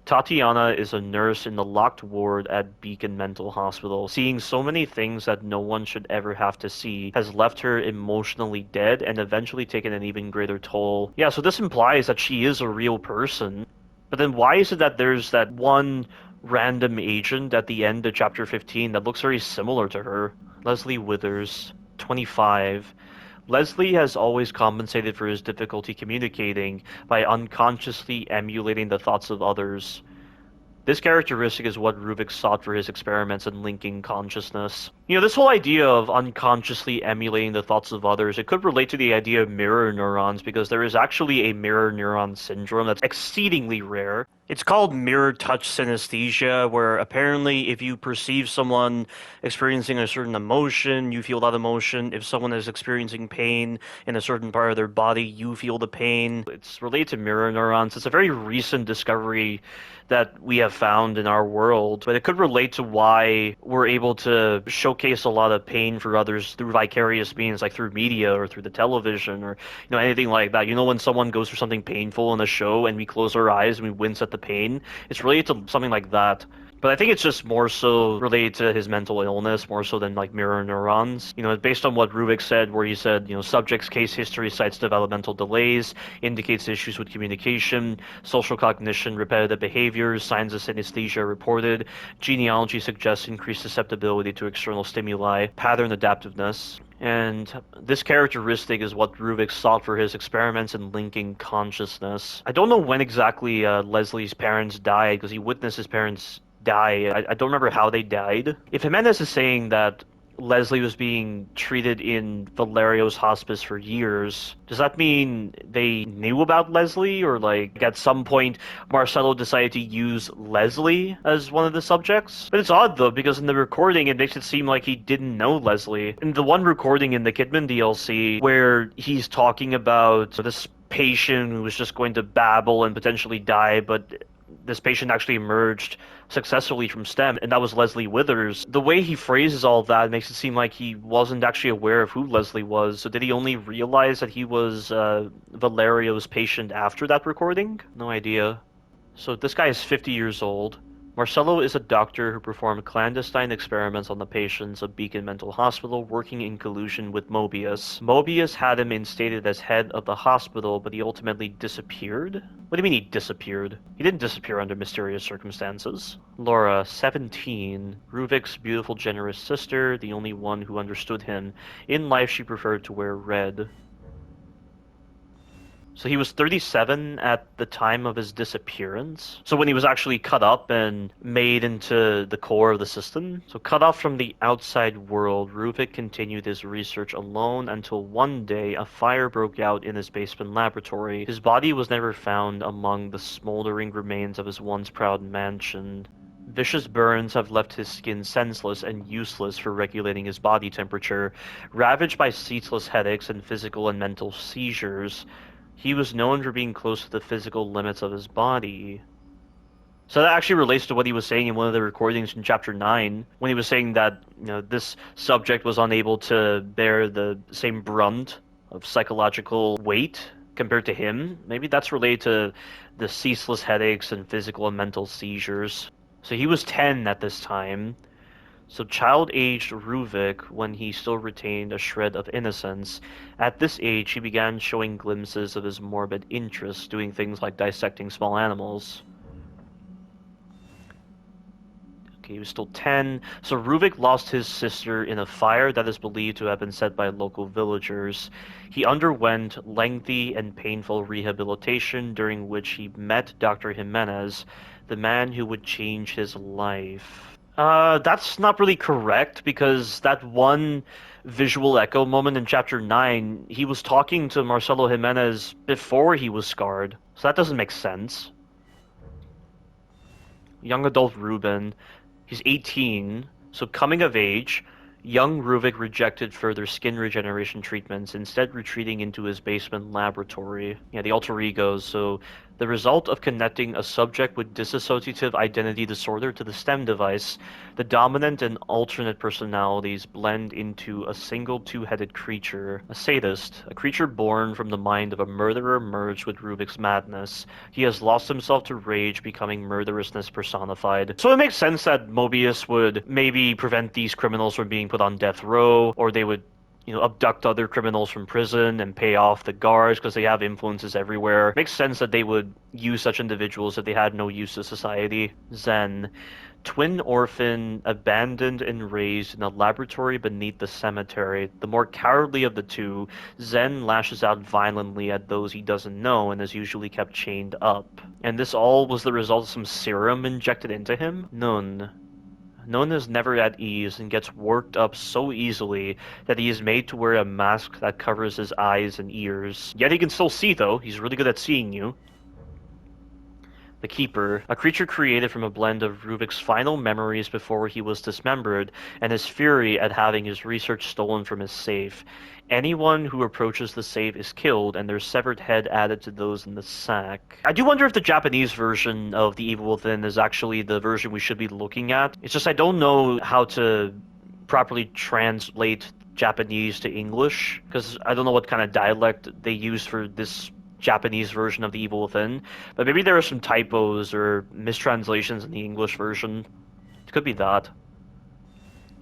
Tatiana is a nurse in the locked ward at Beacon Mental Hospital. Seeing so many things that no one should ever have to see has left her emotionally dead and eventually taken an even greater toll. Yeah, so this implies that she is a real person. But then why is it that there's that one random agent at the end of Chapter 15 that looks very similar to her? Leslie Withers, 25. Leslie has always compensated for his difficulty communicating by unconsciously emulating the thoughts of others. This characteristic is what Rubik sought for his experiments in linking consciousness. You know, this whole idea of unconsciously emulating the thoughts of others, it could relate to the idea of mirror neurons, because there is actually a mirror neuron syndrome that's exceedingly rare. It's called mirror touch synesthesia, where apparently if you perceive someone experiencing a certain emotion, you feel that emotion. If someone is experiencing pain in a certain part of their body, you feel the pain. It's related to mirror neurons. It's a very recent discovery that we have found in our world, but it could relate to why we're able to showcase a lot of pain for others through vicarious means, like through media or through the television or anything like that. You know, when someone goes through something painful in a show and we close our eyes and we wince at the pain, it's related to something like that. But I think it's just more so related to his mental illness, more so than like mirror neurons. You know, based on what Rubik said, where he said, subject's case history cites developmental delays, indicates issues with communication, social cognition, repetitive behaviors, signs of synesthesia reported, genealogy suggests increased susceptibility to external stimuli, pattern adaptiveness. And this characteristic is what Rubik sought for his experiments in linking consciousness. I don't know when exactly Leslie's parents died, because he witnessed his parents die. I don't remember how they died. If Jimenez is saying that Leslie was being treated in Valerio's hospice for years, does that mean they knew about Leslie? Or like at some point Marcelo decided to use Leslie as one of the subjects? But it's odd though, because in the recording it makes it seem like he didn't know Leslie. In the one recording in the Kidman DLC where he's talking about this patient who was just going to babble and potentially die, but this patient actually emerged successfully from STEM, and that was Leslie Withers. The way he phrases all that makes it seem like he wasn't actually aware of who Leslie was. So did he only realize that he was Valerio's patient after that recording? No idea. So this guy is 50 years old. Marcelo is a doctor who performed clandestine experiments on the patients of Beacon Mental Hospital, working in collusion with Mobius. Mobius had him instated as head of the hospital, but he ultimately disappeared? What do you mean he disappeared? He didn't disappear under mysterious circumstances. Laura, 17. Ruvik's beautiful, generous sister, the only one who understood him. In life, she preferred to wear red. So he was 37 at the time of his disappearance. So when he was actually cut up and made into the core of the system. So cut off from the outside world, Ruvik continued his research alone until one day a fire broke out in his basement laboratory. His body was never found among the smoldering remains of his once proud mansion. Vicious burns have left his skin senseless and useless for regulating his body temperature. Ravaged by ceaseless headaches and physical and mental seizures, he was known for being close to the physical limits of his body. So that actually relates to what he was saying in one of the recordings in Chapter 9, when he was saying that, this subject was unable to bear the same brunt of psychological weight compared to him. Maybe that's related to the ceaseless headaches and physical and mental seizures. So he was 10 at this time. So child-aged Ruvik, when he still retained a shred of innocence, at this age he began showing glimpses of his morbid interests, doing things like dissecting small animals. Okay, he was still 10. So Ruvik lost his sister in a fire that is believed to have been set by local villagers. He underwent lengthy and painful rehabilitation, during which he met Dr. Jimenez, the man who would change his life. That's not really correct, because that one visual echo moment in Chapter 9, he was talking to Marcelo Jimenez before he was scarred. So that doesn't make sense. young adult Ruben. He's 18, so coming of age. Young Ruvik rejected further skin regeneration treatments, instead retreating into his basement laboratory. Yeah, the alter egos. So the result of connecting a subject with dissociative identity disorder to the STEM device, the dominant and alternate personalities blend into a single two-headed creature. A sadist, a creature born from the mind of a murderer merged with Ruvik's madness. He has lost himself to rage, becoming murderousness personified. So it makes sense that Mobius would maybe prevent these criminals from being put on death row, or they would abduct other criminals from prison and pay off the guards because they have influences everywhere. Makes sense that they would use such individuals if they had no use to society. Zen. Twin orphan, abandoned and raised in a laboratory beneath the cemetery. The more cowardly of the two, Zen lashes out violently at those he doesn't know and is usually kept chained up. And this all was the result of some serum injected into him? None. None is never at ease and gets worked up so easily that he is made to wear a mask that covers his eyes and ears. Yet he can still see, though. He's really good at seeing you. The Keeper, a creature created from a blend of Ruvik's final memories before he was dismembered, and his fury at having his research stolen from his safe. Anyone who approaches the safe is killed, and their severed head added to those in the sack. I do wonder if the Japanese version of The Evil Within is actually the version we should be looking at. It's just I don't know how to properly translate Japanese to English, because I don't know what kind of dialect they use for this Japanese version of The Evil Within, but maybe there are some typos or mistranslations in the English version. It could be that.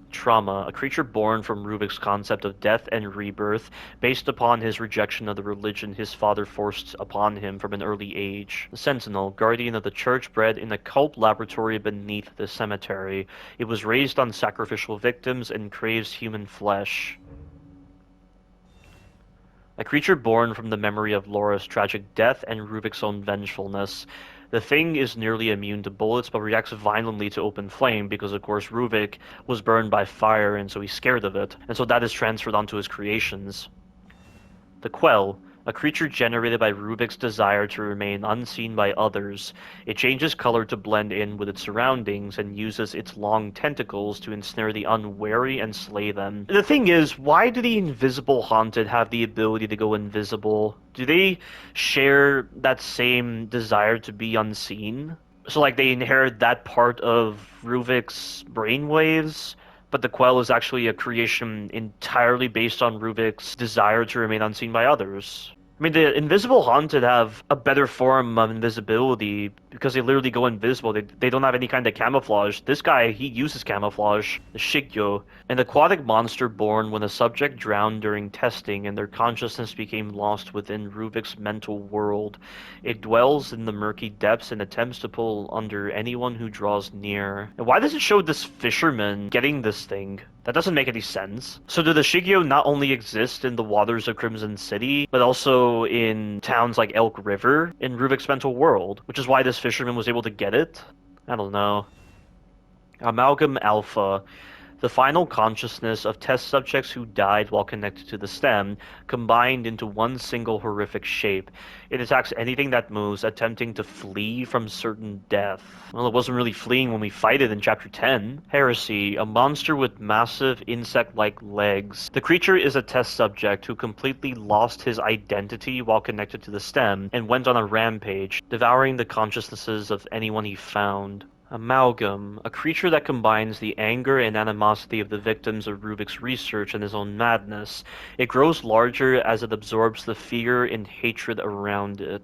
Trauma, a creature born from Ruvik's concept of death and rebirth, based upon his rejection of the religion his father forced upon him from an early age. The Sentinel, guardian of the church bred in a cult laboratory beneath the cemetery. It was raised on sacrificial victims and craves human flesh. A creature born from the memory of Laura's tragic death and Ruvik's own vengefulness. The thing is nearly immune to bullets, but reacts violently to open flame because, of course, Ruvik was burned by fire, and so he's scared of it. And so that is transferred onto his creations. The Quell, a creature generated by Ruvik's desire to remain unseen by others. It changes color to blend in with its surroundings and uses its long tentacles to ensnare the unwary and slay them. The thing is, why do the invisible haunted have the ability to go invisible? Do they share that same desire to be unseen? So like they inherit that part of Ruvik's brainwaves? But the Quell is actually a creation entirely based on Ruvik's desire to remain unseen by others. I mean, the Invisible Haunted have a better form of invisibility because they literally go invisible. They don't have any kind of camouflage. This guy, he uses camouflage. The Shigyo. An aquatic monster born when a subject drowned during testing and their consciousness became lost within Ruvik's mental world. It dwells in the murky depths and attempts to pull under anyone who draws near. And why does it show this fisherman getting this thing? That doesn't make any sense. So do the Shigyo not only exist in the waters of Crimson City, but also in towns like Elk River in Ruvik's mental world, which is why this fisherman was able to get it? I don't know. Amalgam Alpha. The final consciousness of test subjects who died while connected to the stem, combined into one single horrific shape. It attacks anything that moves, attempting to flee from certain death. Well, it wasn't really fleeing when we fight it in Chapter 10. Heresy, a monster with massive insect-like legs. The creature is a test subject who completely lost his identity while connected to the stem, and went on a rampage, devouring the consciousnesses of anyone he found. Amalgam, a creature that combines the anger and animosity of the victims of Ruvik's research and his own madness. It grows larger as it absorbs the fear and hatred around it.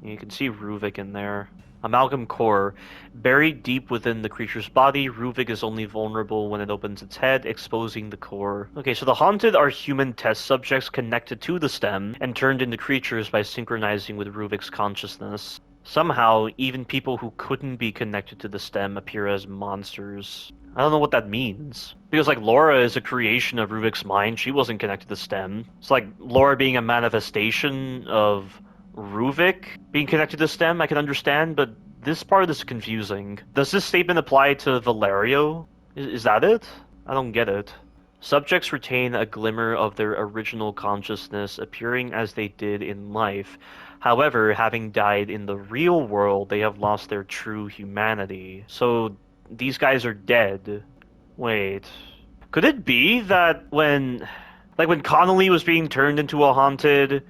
You can see Ruvik in there. Amalgam Core. Buried deep within the creature's body, Ruvik is only vulnerable when it opens its head, exposing the core. Okay, so the Haunted are human test subjects connected to the stem and turned into creatures by synchronizing with Ruvik's consciousness. Somehow, even people who couldn't be connected to the stem appear as monsters. I don't know what that means. Because, like, Laura is a creation of Ruvik's mind. She wasn't connected to the stem. It's like Laura being a manifestation of Ruvik being connected to the stem, I can understand, but this part is confusing. Does this statement apply to Valerio? Is that it? I don't get it. Subjects retain a glimmer of their original consciousness, appearing as they did in life. However, having died in the real world, they have lost their true humanity. So these guys are dead. Wait. Could it be that when Connolly was being turned into a haunted,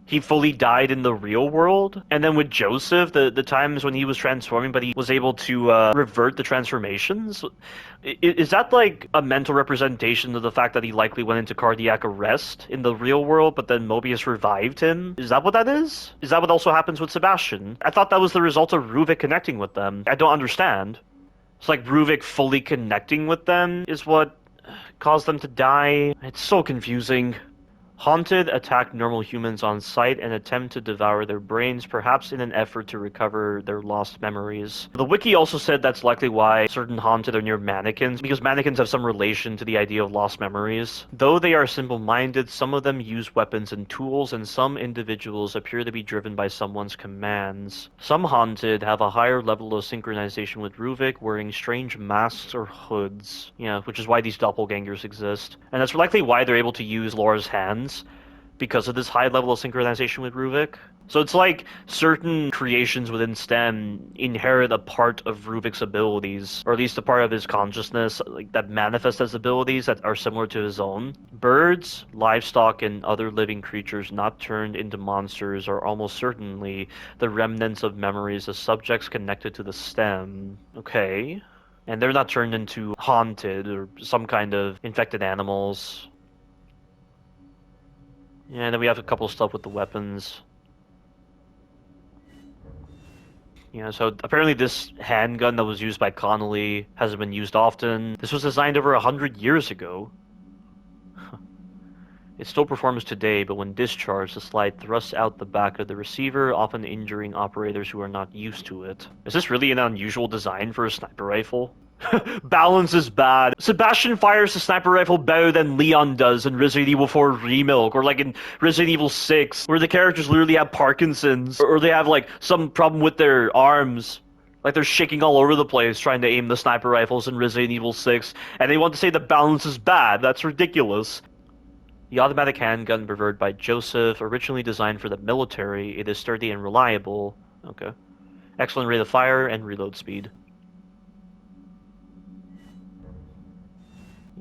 he fully died in the real world? And then with Joseph, the times when he was transforming, but he was able to revert the transformations? Is that like a mental representation of the fact that he likely went into cardiac arrest in the real world, but then Mobius revived him? Is that what that is? Is that what also happens with Sebastian? I thought that was the result of Ruvik connecting with them. I don't understand. It's like Ruvik fully connecting with them is what caused them to die. It's so confusing. Haunted attack normal humans on sight and attempt to devour their brains, perhaps in an effort to recover their lost memories. The wiki also said that's likely why certain haunted are near mannequins, because mannequins have some relation to the idea of lost memories. Though they are simple-minded, some of them use weapons and tools, and some individuals appear to be driven by someone's commands. Some haunted have a higher level of synchronization with Ruvik, wearing strange masks or hoods. Yeah, which is why these doppelgangers exist. And that's likely why they're able to use Laura's hands, because of this high level of synchronization with Ruvik. So it's like certain creations within STEM inherit a part of Ruvik's abilities, or at least a part of his consciousness, like that manifest as abilities that are similar to his own. Birds, livestock, and other living creatures not turned into monsters are almost certainly the remnants of memories of subjects connected to the STEM. Okay. And they're not turned into haunted or some kind of infected animals. Yeah, and then we have a couple of stuff with the weapons. Yeah, so apparently this handgun that was used by Connolly hasn't been used often. This was designed over 100 years ago. It still performs today, but when discharged, the slide thrusts out the back of the receiver, often injuring operators who are not used to it. Is this really an unusual design for a sniper rifle? Balance is bad. Sebastian fires the sniper rifle better than Leon does in Resident Evil 4 Remake, or like in Resident Evil 6, where the characters literally have Parkinson's, or they have like some problem with their arms. Like they're shaking all over the place trying to aim the sniper rifles in Resident Evil 6, and they want to say the balance is bad. That's ridiculous. The automatic handgun preferred by Joseph, originally designed for the military, it is sturdy and reliable. Okay. Excellent rate of fire and reload speed.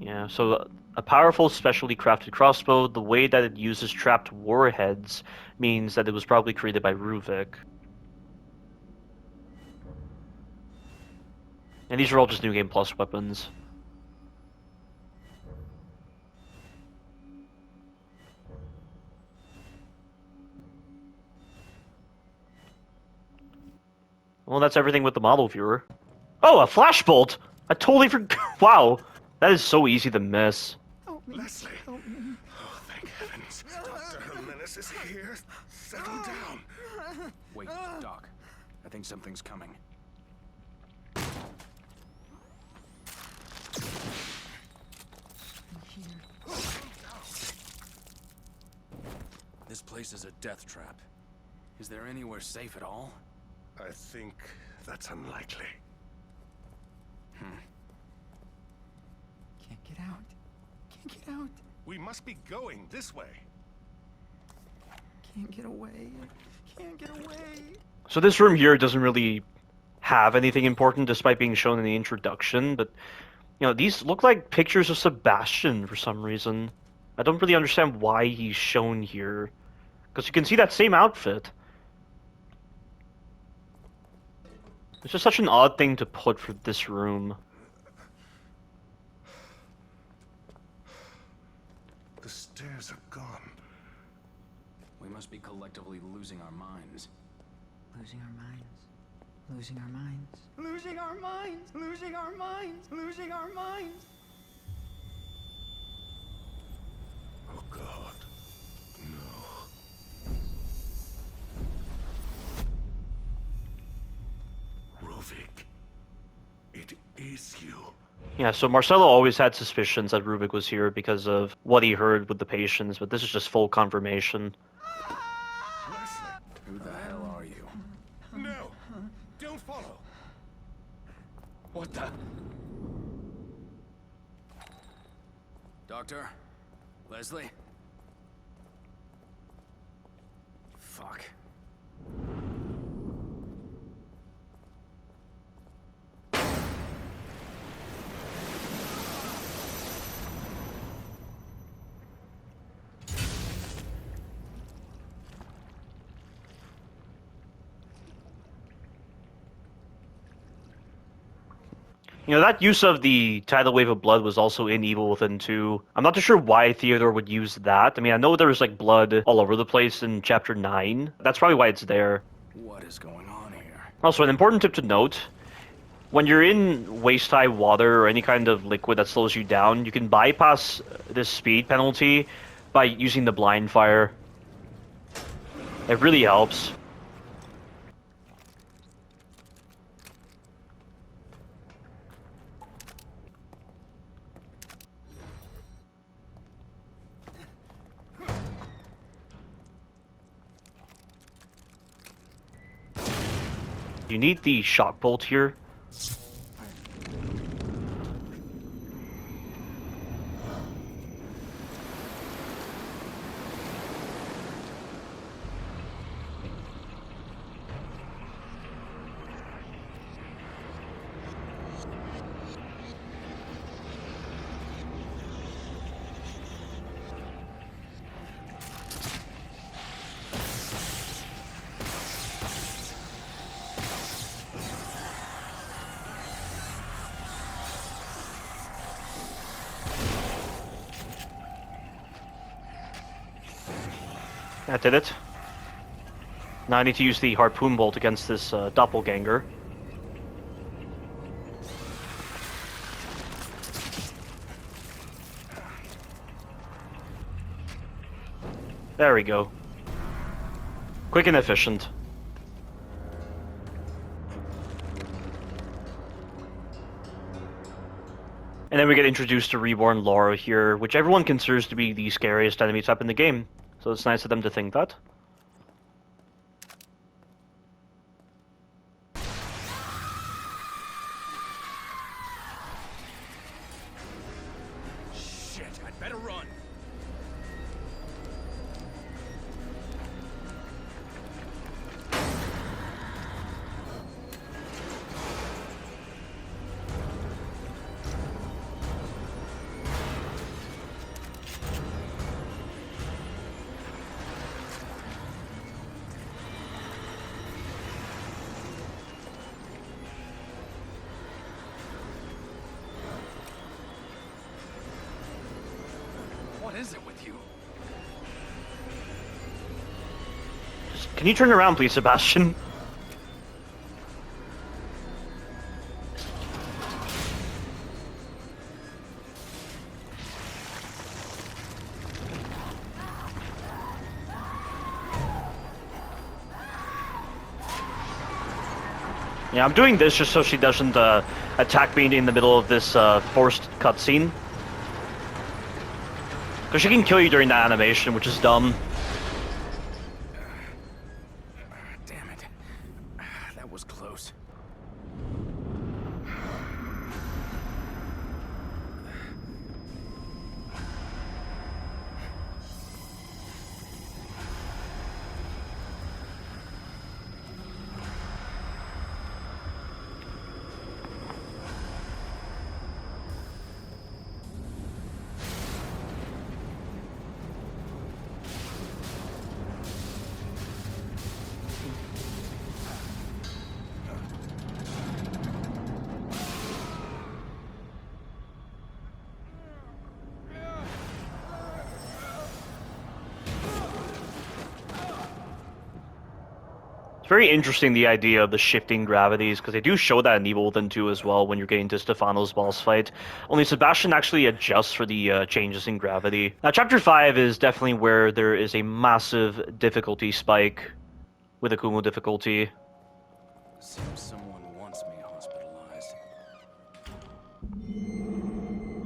Yeah, so a powerful, specially crafted crossbow, the way that it uses trapped warheads means that it was probably created by Ruvik. And these are all just New Game Plus weapons. Well, that's everything with the model viewer. Oh, a flashbolt! I totally forgot. Wow, that is so easy to miss. Leslie! Oh, thank heavens. Dr. Jimenez is here. Settle down. Wait, Doc. I think something's coming. This place is a death trap. Is there anywhere safe at all? I think that's unlikely. Can't get out. Can't get out. We must be going this way. Can't get away. Can't get away. So this room here doesn't really have anything important despite being shown in the introduction, but you know, these look like pictures of Sebastian for some reason. I don't really understand why he's shown here, because you can see that same outfit. It's just such an odd thing to put for this room. The stairs are gone. We must be collectively losing our minds. Losing our minds. Losing our minds. Losing our minds. Losing our minds. Losing our minds. Oh God. No. Ruvik. It is you. Yeah, so Marcelo always had suspicions that Ruvik was here because of what he heard with the patients, but this is just full confirmation. Leslie. Who the hell are you? No. Don't follow. What the? Doctor? Leslie? Fuck. You know, that use of the tidal wave of blood was also in Evil Within 2. I'm not too sure why Theodore would use that. I mean, I know there was like blood all over the place in Chapter 9. That's probably why it's there. What is going on here? Also, an important tip to note, when you're in waist-high water or any kind of liquid that slows you down, you can bypass this speed penalty by using the blind fire. It really helps. You need the shock bolt here. That did it. Now I need to use the harpoon bolt against this doppelganger. There we go. Quick and efficient. And then we get introduced to Reborn Laura here, which everyone considers to be the scariest enemy type in the game. So it's nice of them to think that. Shit, I'd better run. What is it with you? Can you turn around, please, Sebastian? Yeah, I'm doing this just so she doesn't attack me in the middle of this forced cutscene. Because she can kill you during that animation, which is dumb. Damn it. That was close. Very interesting, the idea of the shifting gravities, because they do show that in Evil Within 2 as well when you're getting to Stefano's boss fight. Only Sebastian actually adjusts for the changes in gravity. Now, Chapter 5 is definitely where there is a massive difficulty spike with Akumu difficulty. Seems someone wants me hospitalized.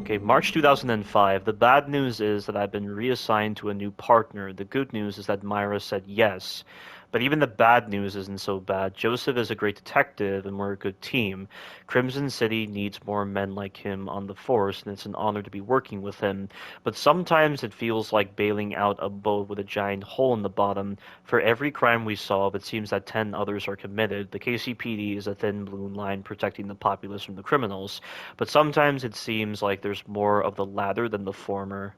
Okay, March 2005. The bad news is that I've been reassigned to a new partner. The good news is that Myra said yes. But even the bad news isn't so bad. Joseph is a great detective, and we're a good team. Crimson City needs more men like him on the force, and it's an honor to be working with him. But sometimes it feels like bailing out a boat with a giant hole in the bottom. For every crime we solve, it seems that 10 others are committed. The KCPD is a thin blue line protecting the populace from the criminals. But sometimes it seems like there's more of the latter than the former.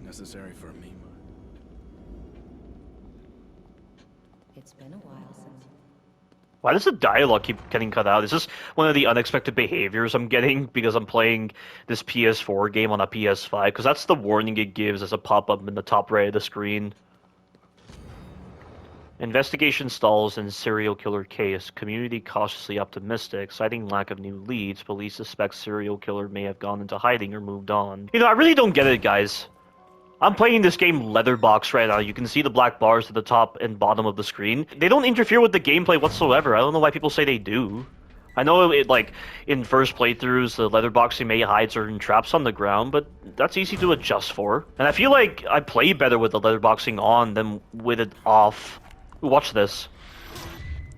Necessary for me. It's been a while since... Why does the dialogue keep getting cut out? Is this one of the unexpected behaviors I'm getting because I'm playing this PS4 game on a PS5? Because that's the warning it gives as a pop-up in the top right of the screen. Investigation stalls in serial killer case. Community cautiously optimistic. Citing lack of new leads, police suspect serial killer may have gone into hiding or moved on. You know, I really don't get it, guys. I'm playing this game letterbox right now. You can see the black bars at the top and bottom of the screen. They don't interfere with the gameplay whatsoever. I don't know why people say they do. I know it, like, in first playthroughs, the letterboxing may hide certain traps on the ground, but that's easy to adjust for. And I feel like I play better with the letterboxing on than with it off. Ooh, watch this.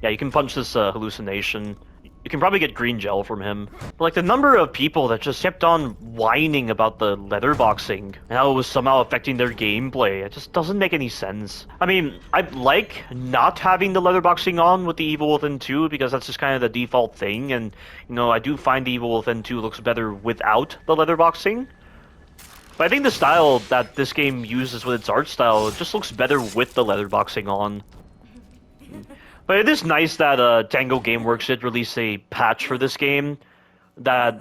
Yeah, you can punch this hallucination. You can probably get green gel from him. But, like, the number of people that just kept on whining about the letterboxing and how it was somehow affecting their gameplay, it just doesn't make any sense. I mean, I like not having the letterboxing on with the Evil Within 2 because that's just kind of the default thing, and, you know, I do find the Evil Within 2 looks better without the letterboxing. But I think the style that this game uses with its art style just looks better with the letterboxing on. But it is nice that Tango Gameworks did release a patch for this game that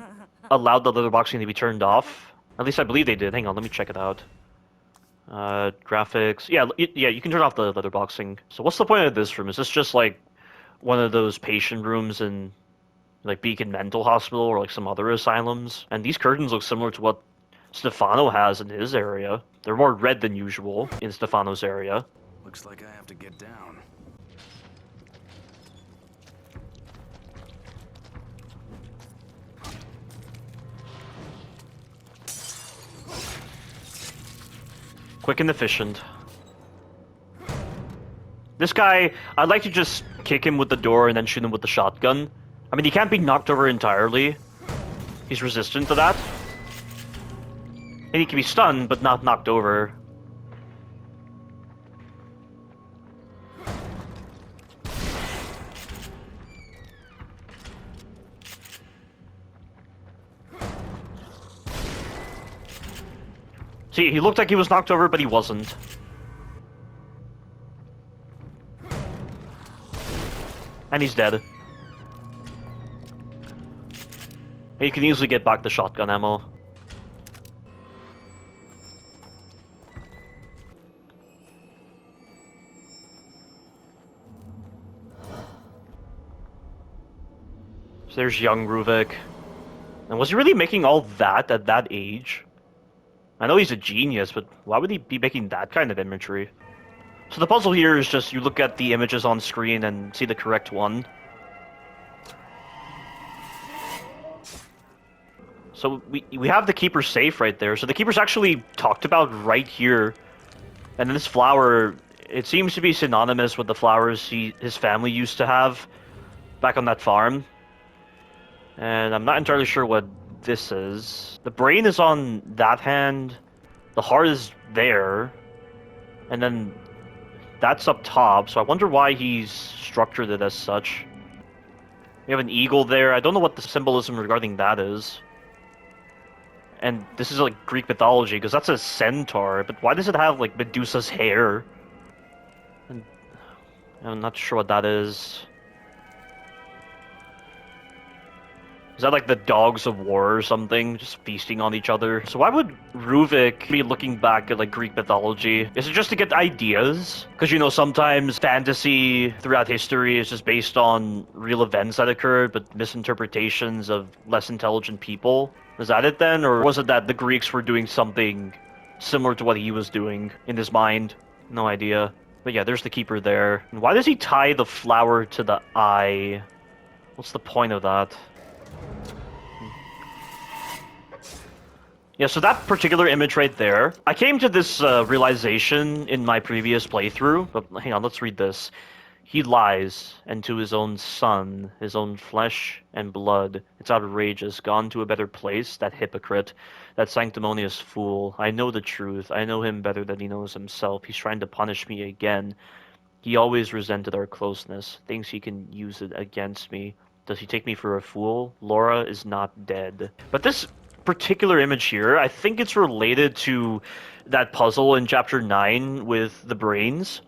allowed the letterboxing to be turned off. At least I believe they did. Hang on, let me check it out. Graphics. Yeah, you can turn off the letterboxing. So what's the point of this room? Is this just like one of those patient rooms in like Beacon Mental Hospital or like some other asylums? And these curtains look similar to what Stefano has in his area. They're more red than usual in Stefano's area. Looks like I have to get down. Quick and efficient. This guy, I'd like to just kick him with the door and then shoot him with the shotgun. I mean, he can't be knocked over entirely. He's resistant to that. And he can be stunned, but not knocked over. See, he looked like he was knocked over, but he wasn't. And he's dead. And you can easily get back the shotgun ammo. So there's young Ruvik. And was he really making all that at that age? I know he's a genius, but why would he be making that kind of imagery? So the puzzle here is just you look at the images on screen and see the correct one. So we have the Keeper safe right there. So the Keeper's actually talked about right here. And then this flower, it seems to be synonymous with the flowers his family used to have back on that farm. And I'm not entirely sure what this is. The brain is on that hand. The heart is there. And then that's up top. So I wonder why he's structured it as such. We have an eagle there. I don't know what the symbolism regarding that is. And this is like Greek mythology, because that's a centaur. But why does it have like Medusa's hair? And I'm not sure what that is. Is that like the dogs of war or something? Just feasting on each other? So why would Ruvik be looking back at like Greek mythology? Is it just to get ideas? Because, you know, sometimes fantasy throughout history is just based on real events that occurred, but misinterpretations of less intelligent people. Is that it then? Or was it that the Greeks were doing something similar to what he was doing in his mind? No idea. But yeah, there's the Keeper there. And why does he tie the flower to the eye? What's the point of that? Yeah, so that particular image right there, I came to this realization in my previous playthrough, but hang on, let's read this. He lies, and to his own son, his own flesh and blood. It's outrageous, gone to a better place, that hypocrite, that sanctimonious fool. I know the truth, I know him better than he knows himself. He's trying to punish me again. He always resented our closeness, thinks he can use it against me. Does he take me for a fool? Laura is not dead. But this particular image here, I think it's related to that puzzle in chapter 9 with the brains.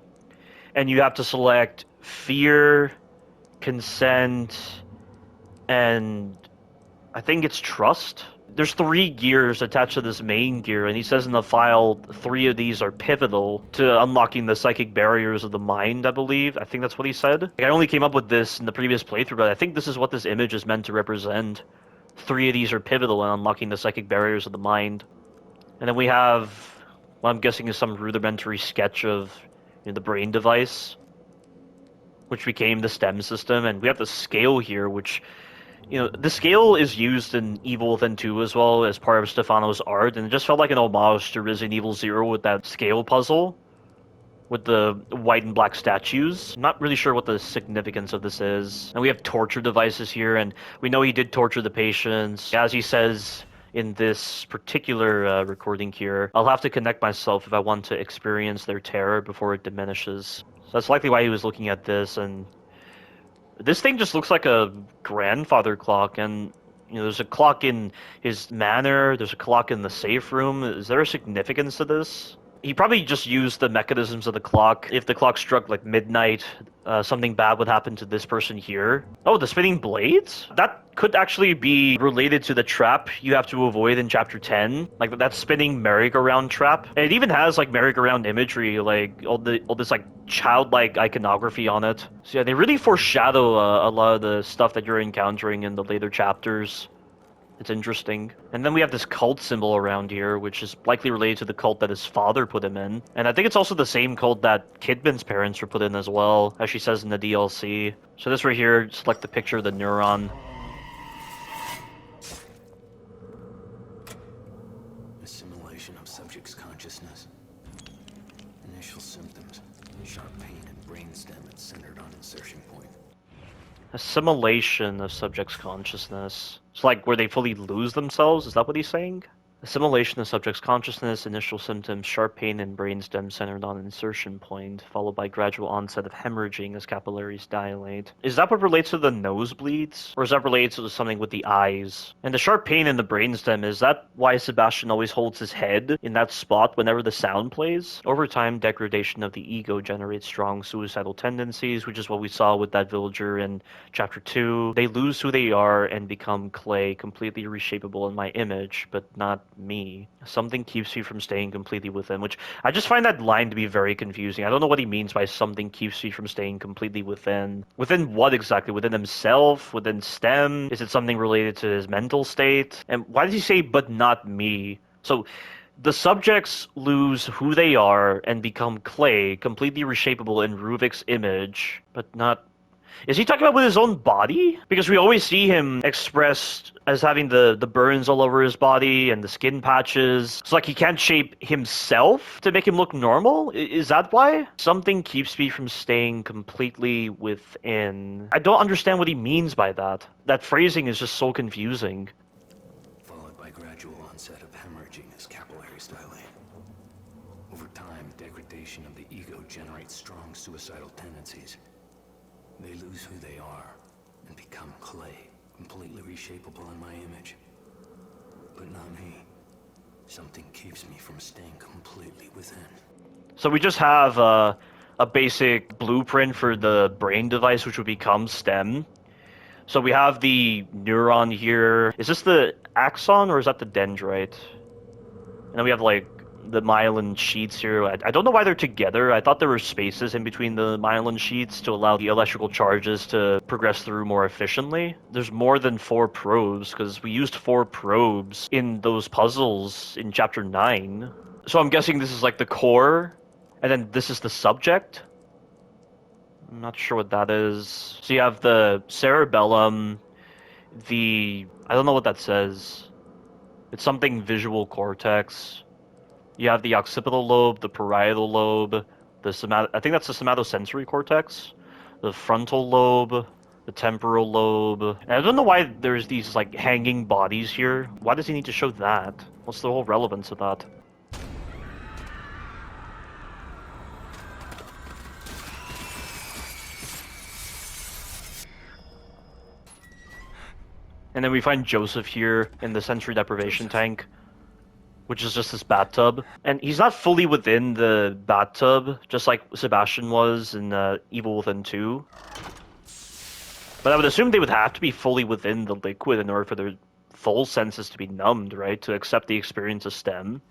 And you have to select fear, consent, and I think it's trust. There's 3 gears attached to this main gear, and he says in the file 3 of these are pivotal to unlocking the psychic barriers of the mind, I believe. I think that's what he said. Like, I only came up with this in the previous playthrough, but I think this is what this image is meant to represent. 3 of these are pivotal in unlocking the psychic barriers of the mind. And then we have what I'm guessing is some rudimentary sketch of the brain device, which became the STEM system, and we have the scale here, which, the scale is used in Evil Within 2 as well as part of Stefano's art, and it just felt like an homage to Resident Evil 0 with that scale puzzle, with the white and black statues. I'm not really sure what the significance of this is. And we have torture devices here, and we know he did torture the patients. As he says in this particular recording here, I'll have to connect myself if I want to experience their terror before it diminishes. So that's likely why he was looking at this, and this thing just looks like a grandfather clock, and there's a clock in his manor, there's a clock in the safe room. Is there a significance to this? He probably just used the mechanisms of the clock. If the clock struck like midnight, something bad would happen to this person here. Oh, the spinning blades? That could actually be related to the trap you have to avoid in chapter 10. Like that spinning merry-go-round trap. And it even has like merry-go-round imagery, like all this like childlike iconography on it. So yeah, they really foreshadow a lot of the stuff that you're encountering in the later chapters. It's interesting. And then we have this cult symbol around here, which is likely related to the cult that his father put him in. And I think it's also the same cult that Kidman's parents were put in as well, as she says in the DLC. So this right here, select the picture of the neuron. Assimilation of subject's consciousness. Initial symptoms. Sharp pain and brainstem that's centered on insertion point. Assimilation of subject's consciousness. It's like where they fully lose themselves? Is that what he's saying? Assimilation of subject's consciousness, initial symptoms, sharp pain and brainstem centered on insertion point, followed by gradual onset of hemorrhaging as capillaries dilate. Is that what relates to the nosebleeds? Or is that related to something with the eyes? And the sharp pain in the brainstem, is that why Sebastian always holds his head in that spot whenever the sound plays? Over time, degradation of the ego generates strong suicidal tendencies, which is what we saw with that villager in chapter 2. They lose who they are and become clay, completely reshapeable in my image, but not me. Something keeps me from staying completely within, which I just find that line to be very confusing. I don't know what he means by something keeps me from staying completely within. Within what exactly? Within himself? Within STEM? Is it something related to his mental state? And why does he say, but not me? So the subjects lose who they are and become clay, completely reshapeable in Ruvik's image, but not... Is he talking about with his own body? Because we always see him expressed as having the burns all over his body and the skin patches. It's like he can't shape himself to make him look normal? Is that why? Something keeps me from staying completely within. I don't understand what he means by that. That phrasing is just so confusing. Followed by gradual onset of hemorrhaging as capillaries dilate. Over time, degradation of the ego generates strong suicidal tendencies. They lose who they are and become clay, completely reshapeable in my image. But not me. Something keeps me from staying completely within. So we just have a basic blueprint for the brain device, which would become STEM. So we have the neuron here. Is this the axon or is that the dendrite? And then we have like the myelin sheets here. I don't know why they're together. I thought there were spaces in between the myelin sheets to allow the electrical charges to progress through more efficiently. There's more than 4 probes because we used 4 probes in those puzzles in chapter 9. So I'm guessing this is like the core, and then this is the subject. I'm not sure what that is. So you have the cerebellum, I don't know what that says. It's something visual cortex. You have the occipital lobe, the parietal lobe, I think that's the somatosensory cortex, the frontal lobe, the temporal lobe. And I don't know why there's these like hanging bodies here. Why does he need to show that? What's the whole relevance of that? And then we find Joseph here in the sensory deprivation tank, which is just this bathtub. And he's not fully within the bathtub, just like Sebastian was in Evil Within 2. But I would assume they would have to be fully within the liquid in order for their full senses to be numbed, right? To accept the experience of STEM.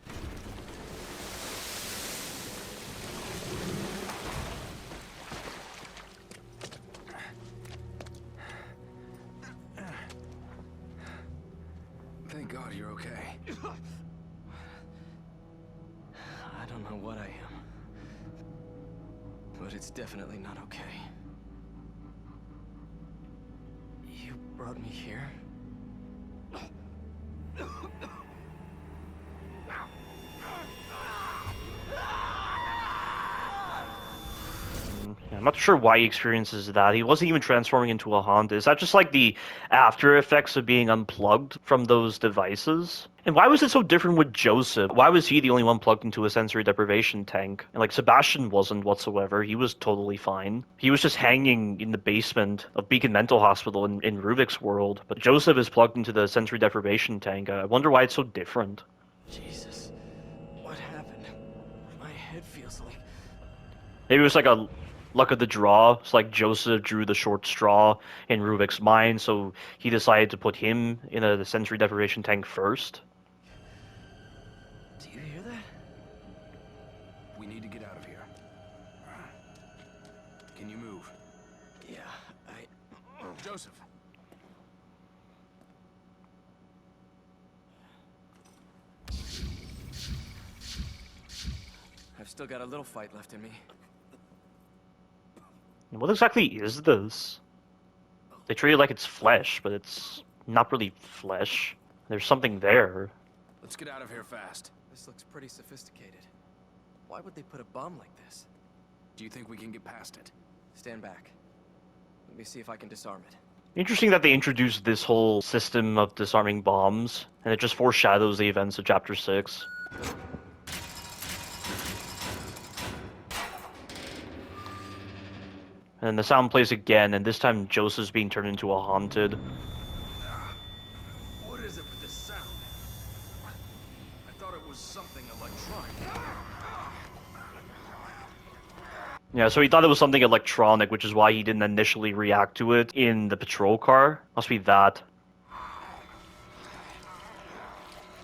Thank God you're okay. I don't know what I am. But it's definitely not okay. You brought me here? I'm not sure why he experiences that. He wasn't even transforming into a Honda. Is that just like the after effects of being unplugged from those devices? And why was it so different with Joseph? Why was he the only one plugged into a sensory deprivation tank? And like Sebastian wasn't whatsoever. He was totally fine. He was just hanging in the basement of Beacon Mental Hospital in Ruvik's world. But Joseph is plugged into the sensory deprivation tank. I wonder why it's so different. Jesus. What happened? My head feels like... Maybe it was like a luck of the draw. It's like Joseph drew the short straw in Ruvik's mind, so he decided to put him in the sensory deprivation tank first. Do you hear that? We need to get out of here. Can you move? Yeah, Joseph. I've still got a little fight left in me. What exactly is this? They treat it like it's flesh, but it's not really flesh. There's something there. Let's get out of here fast. This looks pretty sophisticated. Why would they put a bomb like this? Do you think we can get past it? Stand back. Let me see if I can disarm it. Interesting that they introduced this whole system of disarming bombs, and it just foreshadows the events of Chapter 6. And the sound plays again, and this time Joseph's being turned into a haunted. What is it with this sound? I thought it was something electronic. Yeah, so he thought it was something electronic, which is why he didn't initially react to it in the patrol car. Must be that.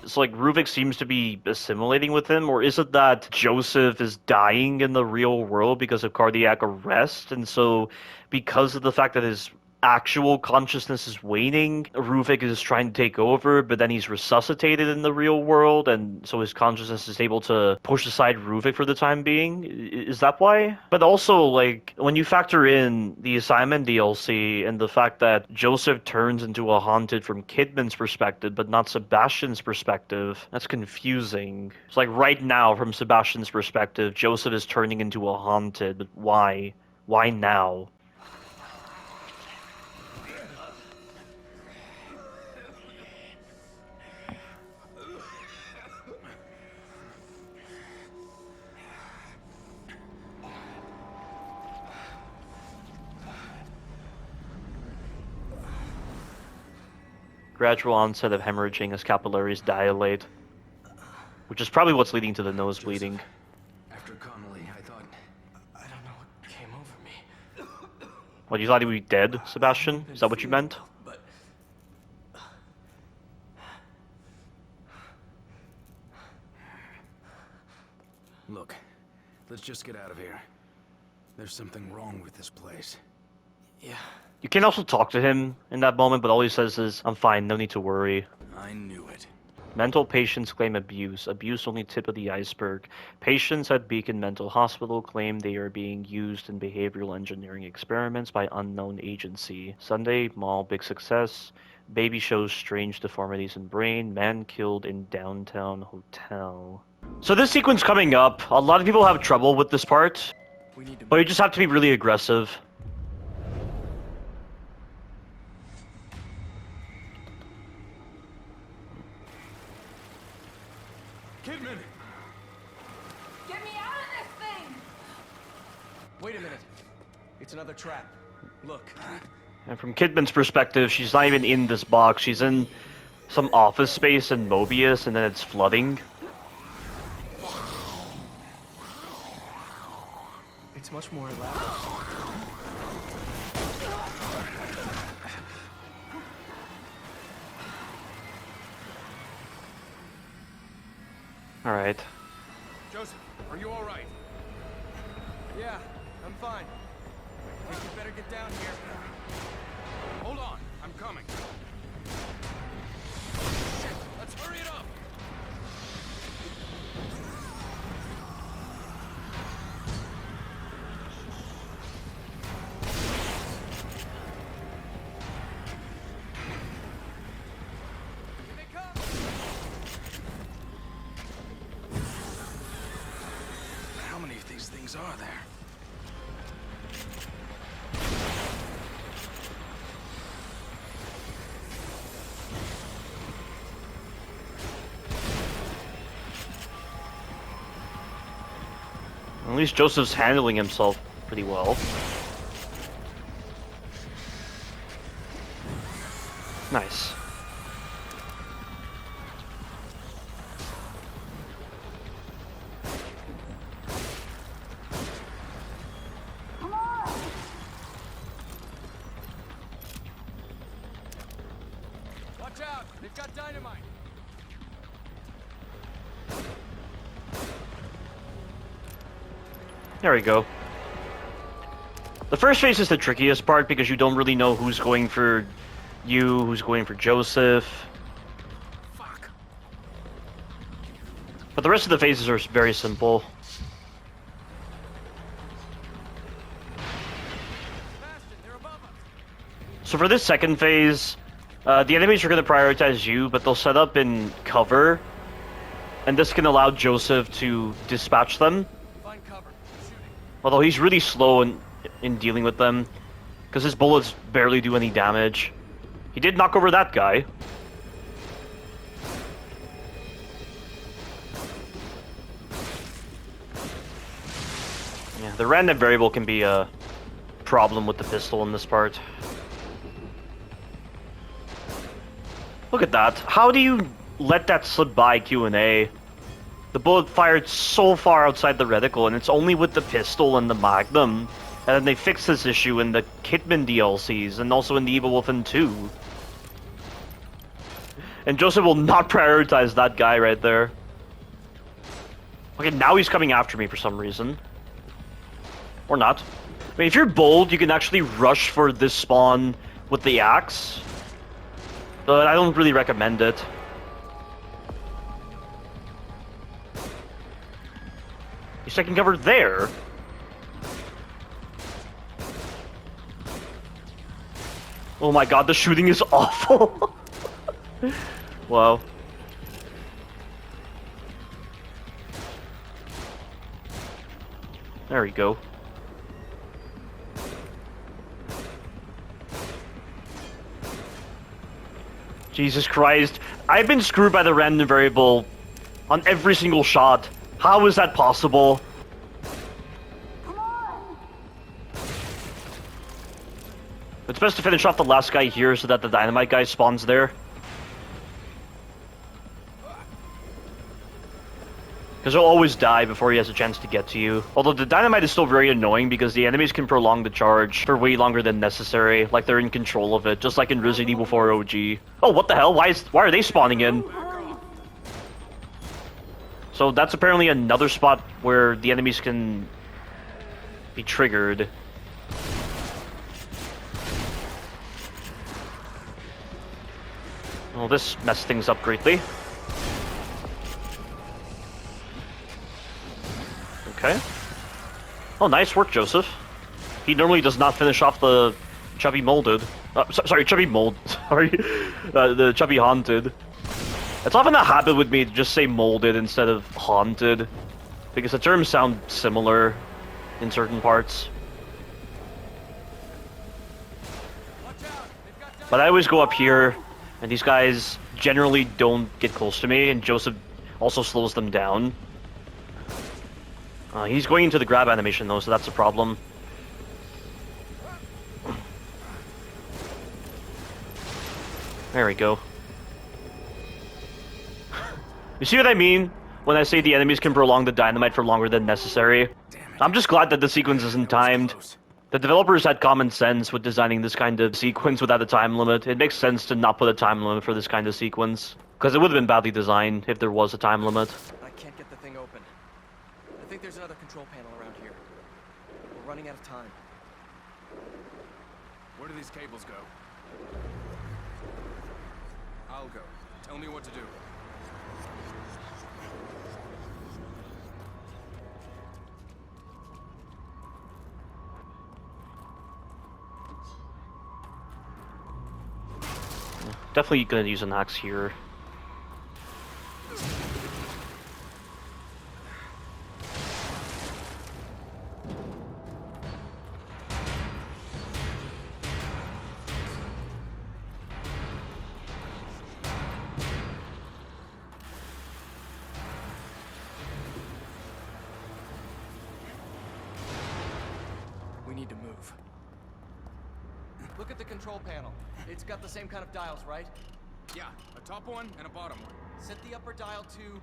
It's like Ruvik seems to be assimilating with him, or is it that Joseph is dying in the real world because of cardiac arrest, and so because of the fact that his actual consciousness is waning, Ruvik is trying to take over, but then he's resuscitated in the real world, and so his consciousness is able to push aside Ruvik for the time being? Is that why? But also, like, when you factor in the assignment DLC and the fact that Joseph turns into a haunted from Kidman's perspective, but not Sebastian's perspective, that's confusing. It's like right now, from Sebastian's perspective, Joseph is turning into a haunted, but why? Why now? Gradual onset of hemorrhaging as capillaries dilate, which is probably what's leading to the nose bleeding. After Connolly, I thought... I don't know what came over me. What, you thought he would be dead, Sebastian? Is that what you meant? But... Look, let's just get out of here. There's something wrong with this place. Yeah. You can also talk to him in that moment, but all he says is, "I'm fine, no need to worry." I knew it. Mental patients claim abuse. Abuse only tip of the iceberg. Patients at Beacon Mental Hospital claim they are being used in behavioral engineering experiments by unknown agency. Sunday, mall, big success. Baby shows strange deformities in brain. Man killed in downtown hotel. So this sequence coming up, a lot of people have trouble with this part, We need to... but you just have to be really aggressive. Kidman! Get me out of this thing! Wait a minute. It's another trap. Look. And from Kidman's perspective, she's not even in this box. She's in some office space in Mobius, and then it's flooding. It's much more elaborate. Alright. Joseph, are you all right? Yeah, I'm fine. I think you better get down here. Hold on, I'm coming. Shit, let's hurry it up. Here they come! How many of these things are there? At least Joseph's handling himself pretty well. Nice. Watch out! They've got dynamite! There we go. The first phase is the trickiest part because you don't really know who's going for you, who's going for Joseph. Fuck. But the rest of the phases are very simple. Bastion, they're above us! So for this second phase, the enemies are going to prioritize you, but they'll set up in cover. And this can allow Joseph to dispatch them. Find cover. Shooting. Although he's really slow in dealing with them, because his bullets barely do any damage. He did knock over that guy. Yeah, the random variable can be a problem with the pistol in this part. Look at that. How do you let that slip by Q&A? The bullet fired so far outside the reticle, and it's only with the pistol and the Magnum. And then they fixed this issue in the Kidman DLCs, and also in the Evil Within 2. And Joseph will not prioritize that guy right there. Okay, now he's coming after me for some reason. Or not. I mean, if you're bold, you can actually rush for this spawn with the axe. But I don't really recommend it. He's taking cover there. Oh my god, the shooting is awful. Wow. There we go. Jesus Christ. I've been screwed by the random variable on every single shot. How is that possible? It's best to finish off the last guy here so that the dynamite guy spawns there. Because he'll always die before he has a chance to get to you. Although the dynamite is still very annoying because the enemies can prolong the charge for way longer than necessary. Like they're in control of it, just like in Resident Evil 4 OG. Oh, what the hell? Why are they spawning in? So that's apparently another spot where the enemies can be triggered. Well, this messed things up greatly. Okay. Oh, nice work, Joseph. He normally does not finish off the chubby molded. Sorry, chubby mold. Sorry, the chubby haunted. It's often a habit with me to just say molded instead of haunted, because the terms sound similar in certain parts. But I always go up here, and these guys generally don't get close to me, and Joseph also slows them down. He's going into the grab animation though, so that's a problem. There we go. You see what I mean when I say the enemies can prolong the dynamite for longer than necessary? I'm just glad that the sequence isn't timed. The developers had common sense with designing this kind of sequence without a time limit. It makes sense to not put a time limit for this kind of sequence, because it would have been badly designed if there was a time limit. I can't get I think there's another control panel around here. We're running out of time. Where do these cables go? I'll go. Tell me what to do. Definitely gonna use an axe here. We need to move. Look at the control panel. It's got the same kind of dials, right? Yeah, a top one and a bottom one. Set the upper dial to...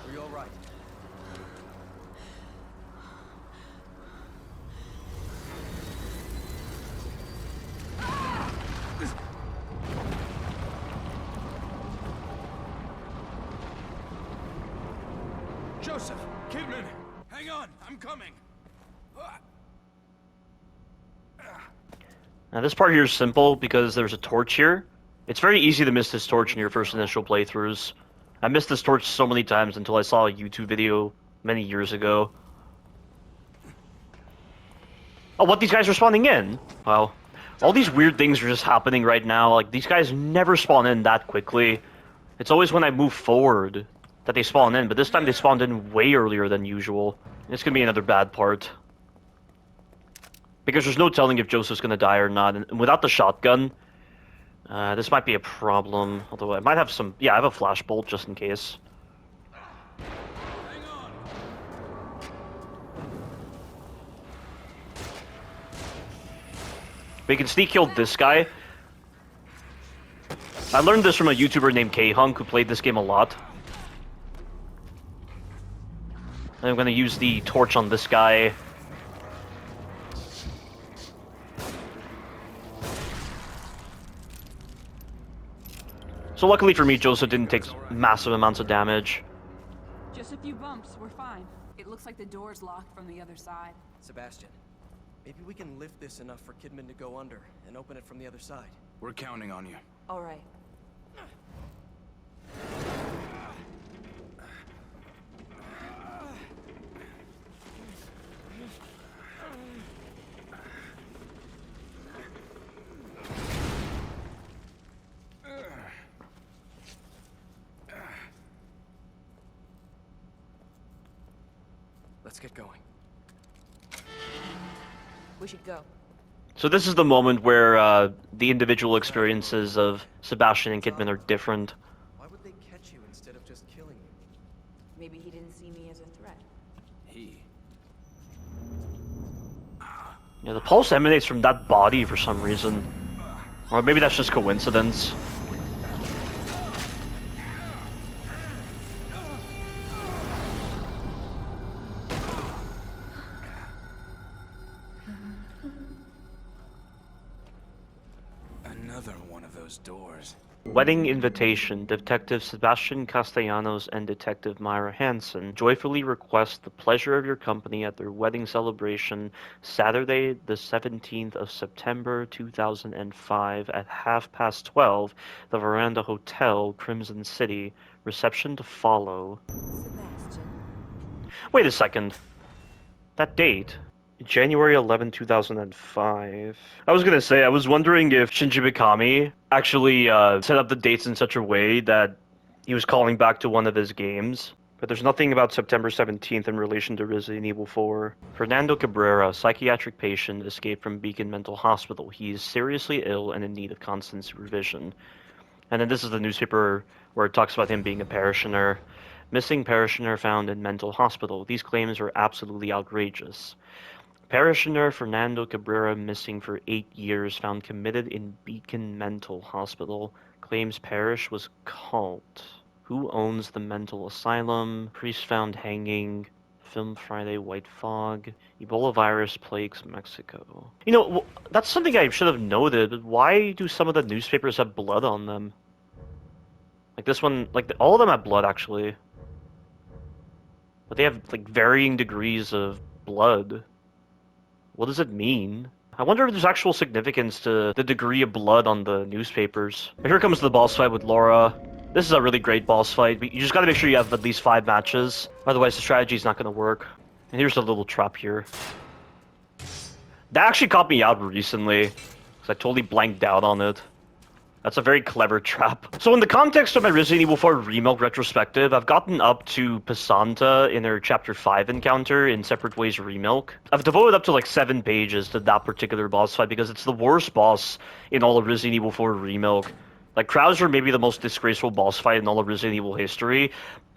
Are you all right? Joseph! Kidman! Hang on! I'm coming! Now this part here is simple because there's a torch here. It's very easy to miss this torch in your first initial playthroughs. I missed this torch so many times until I saw a YouTube video many years ago. Oh, what, these guys are spawning in? Wow. All these weird things are just happening right now. Like, these guys never spawn in that quickly. It's always when I move forward that they spawn in, but this time they spawned in way earlier than usual. It's gonna be another bad part. Because there's no telling if Joseph's gonna die or not, and without the shotgun, this might be a problem. Although I might have some... Yeah, I have a flashbolt just in case. Hang on! We can sneak kill this guy. I learned this from a YouTuber named K-Hunk who played this game a lot. And I'm gonna use the torch on this guy. So luckily for me, Joseph didn't take massive amounts of damage. Just a few bumps, we're fine. It looks like the door's locked from the other side. Sebastian, maybe we can lift this enough for Kidman to go under and open it from the other side. We're counting on you. All right. Let's get going. We should go. So this is the moment where the individual experiences of Sebastian and Kidman are different. Why would they catch you instead of just killing you? Maybe he didn't see me as a threat. He. Yeah, the pulse emanates from that body for some reason. Or maybe that's just coincidence. Another one of those doors. Wedding invitation. Detective Sebastian Castellanos and Detective Myra Hansen joyfully request the pleasure of your company at their wedding celebration Saturday, the 17th of September 2005 at 12:30, the Veranda Hotel, Crimson City. Reception to follow. Sebastian. Wait a second. That date. January 11, 2005. I was gonna say, I was wondering if Shinji Mikami actually set up the dates in such a way that he was calling back to one of his games. But there's nothing about September 17th in relation to Resident Evil 4. Fernando Cabrera, psychiatric patient, escaped from Beacon Mental Hospital. He is seriously ill and in need of constant supervision. And then this is the newspaper where it talks about him being a parishioner. Missing parishioner found in mental hospital. These claims are absolutely outrageous. Parishioner Fernando Cabrera missing for 8 years, found committed in Beacon Mental Hospital. Claims parish was cult. Who owns the mental asylum? Priest found hanging. Film Friday, White Fog, Ebola virus plagues Mexico. You know, that's something I should have noted. Why do some of the newspapers have blood on them? Like this one, like all of them have blood actually. But they have like varying degrees of blood. What does it mean? I wonder if there's actual significance to the degree of blood on the newspapers. Here comes the boss fight with Laura. This is a really great boss fight, but you just gotta make sure you have at least 5 matches. Otherwise the strategy's not gonna work. And here's a little trap here. That actually caught me out recently, because I totally blanked out on it. That's a very clever trap. So in the context of my Resident Evil 4 Remake retrospective, I've gotten up to Pasanta in her Chapter 5 encounter in Separate Ways Remake. I've devoted up to like 7 pages to that particular boss fight because it's the worst boss in all of Resident Evil 4 Remake. Like, Krauser may be the most disgraceful boss fight in all of Resident Evil history,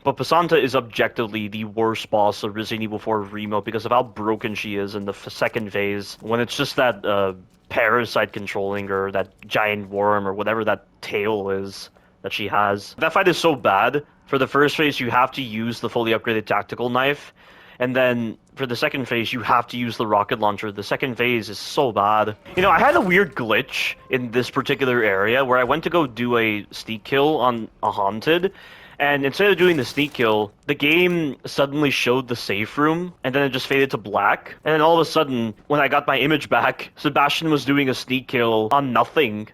but Pasanta is objectively the worst boss of Resident Evil 4 Remake because of how broken she is in the second phase, when it's just that, parasite controlling her, that giant worm, or whatever that tail is that she has. That fight is so bad. For the first phase, you have to use the fully upgraded tactical knife, and then for the second phase, you have to use the rocket launcher. The second phase is so bad. You know, I had a weird glitch in this particular area where I went to go do a sneak kill on a haunted, and instead of doing the sneak kill, the game suddenly showed the safe room, and then it just faded to black. And then all of a sudden, when I got my image back, Sebastian was doing a sneak kill on nothing.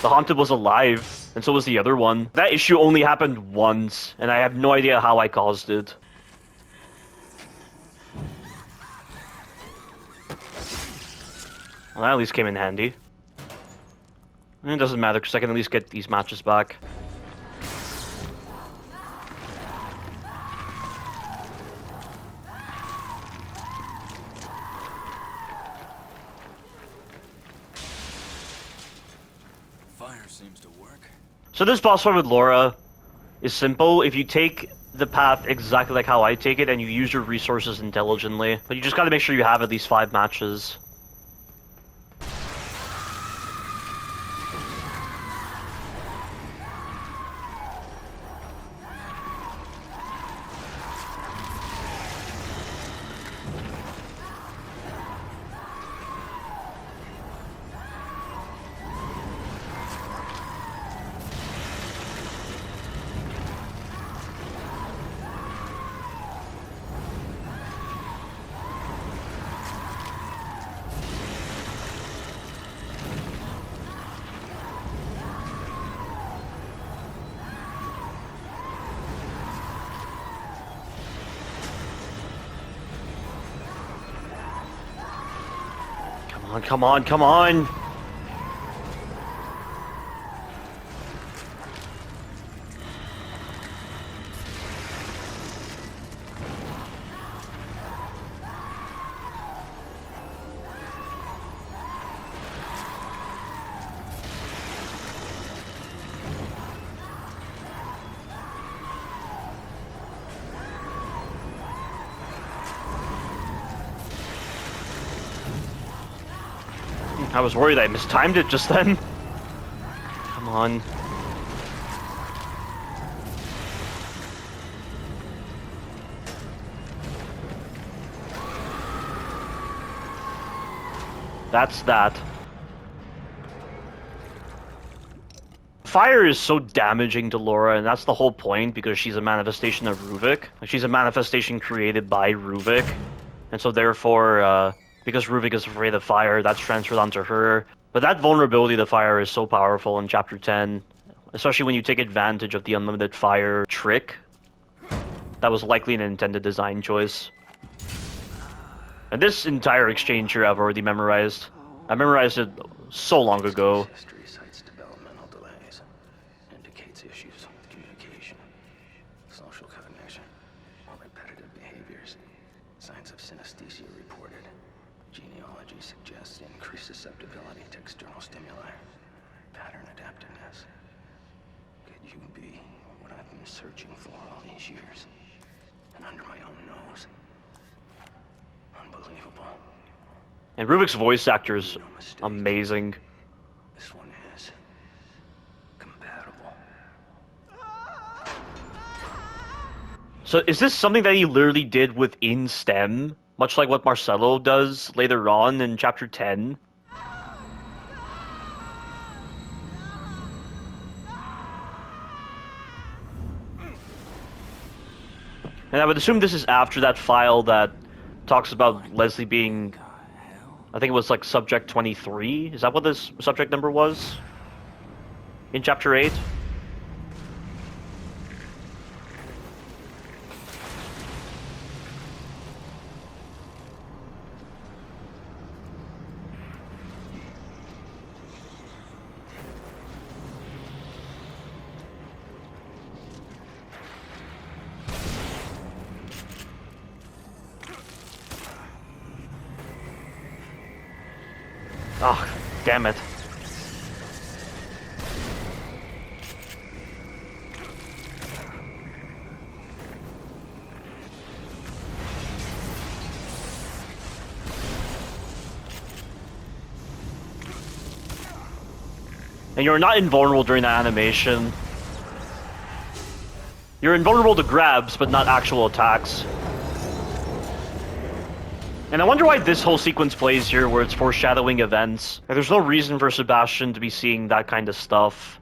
The haunted was alive, and so was the other one. That issue only happened once, and I have no idea how I caused it. Well, that at least came in handy. And it doesn't matter, because I can at least get these matches back. Seems to work. So this boss fight with Laura is simple if you take the path exactly like how I take it and you use your resources intelligently. But you just gotta make sure you have at least 5 matches. Come on, come on! I was worried I mistimed it just then. Come on. That's that. Fire is so damaging to Laura, and that's the whole point, because she's a manifestation of Ruvik. Like, she's a manifestation created by Ruvik, and so therefore, because Ruvik is afraid of fire, that's transferred onto her. But that vulnerability to fire is so powerful in Chapter 10, especially when you take advantage of the unlimited fire trick. That was likely an intended design choice. And this entire exchange here I've already memorized. I memorized it so long ago. History cites developmental delays, indicates issues with communication, social cognition, repetitive behaviors, signs of synesthesia reported. Genealogy suggests increased susceptibility to external stimuli, pattern adaptiveness. Could you be what I've been searching for all these years? And under my own nose? Unbelievable. And Ruvik's voice actor is amazing. This one is compatible. So is this something that he literally did within STEM? Much like what Marcelo does later on in Chapter 10? And I would assume this is after that file that talks about Leslie being... I think it was like Subject 23? Is that what this subject number was? In Chapter 8? Oh, damn it. And you're not invulnerable during that animation. You're invulnerable to grabs, but not actual attacks. And I wonder why this whole sequence plays here, where it's foreshadowing events. Like, there's no reason for Sebastian to be seeing that kind of stuff.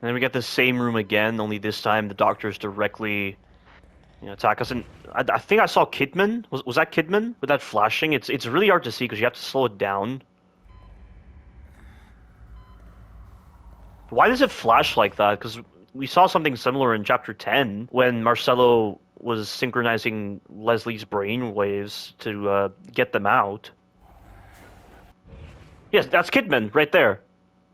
And then we get the same room again, only this time the doctors directly, attack us. And I think I saw Kidman. Was that Kidman with that flashing? It's really hard to see because you have to slow it down. Why does it flash like that? Because we saw something similar in Chapter 10 when Marcelo was synchronizing Leslie's brain waves to get them out. Yes, that's Kidman right there.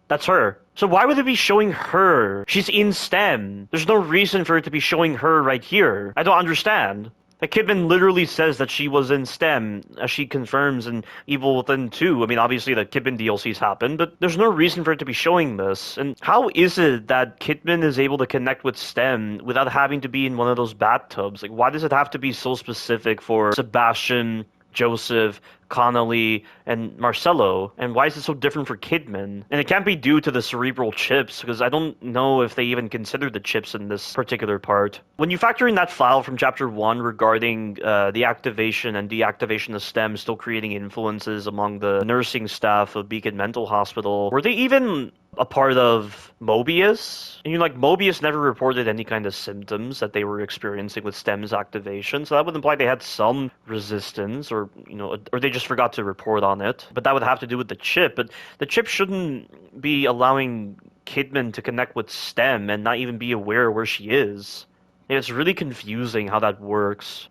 That's her. So why would it be showing her? She's in STEM. There's no reason for it to be showing her right here. I don't understand. Like, Kidman literally says that she was in STEM, as she confirms in Evil Within 2. I mean, obviously the Kidman DLCs happened, but there's no reason for it to be showing this. And how is it that Kidman is able to connect with STEM without having to be in one of those bathtubs? Like, why does it have to be so specific for Sebastian, Joseph, Connolly, and Marcelo? And why is it so different for Kidman? And it can't be due to the cerebral chips, because I don't know if they even consider the chips in this particular part. When you factor in that file from Chapter 1 regarding the activation and deactivation of STEM still creating influences among the nursing staff of Beacon Mental Hospital, were they even a part of Mobius? And Mobius never reported any kind of symptoms that they were experiencing with STEM's activation, so that would imply they had some resistance, or they just forgot to report on it. But that would have to do with the chip. But the chip shouldn't be allowing Kidman to connect with STEM and not even be aware where she is. And it's really confusing how that works.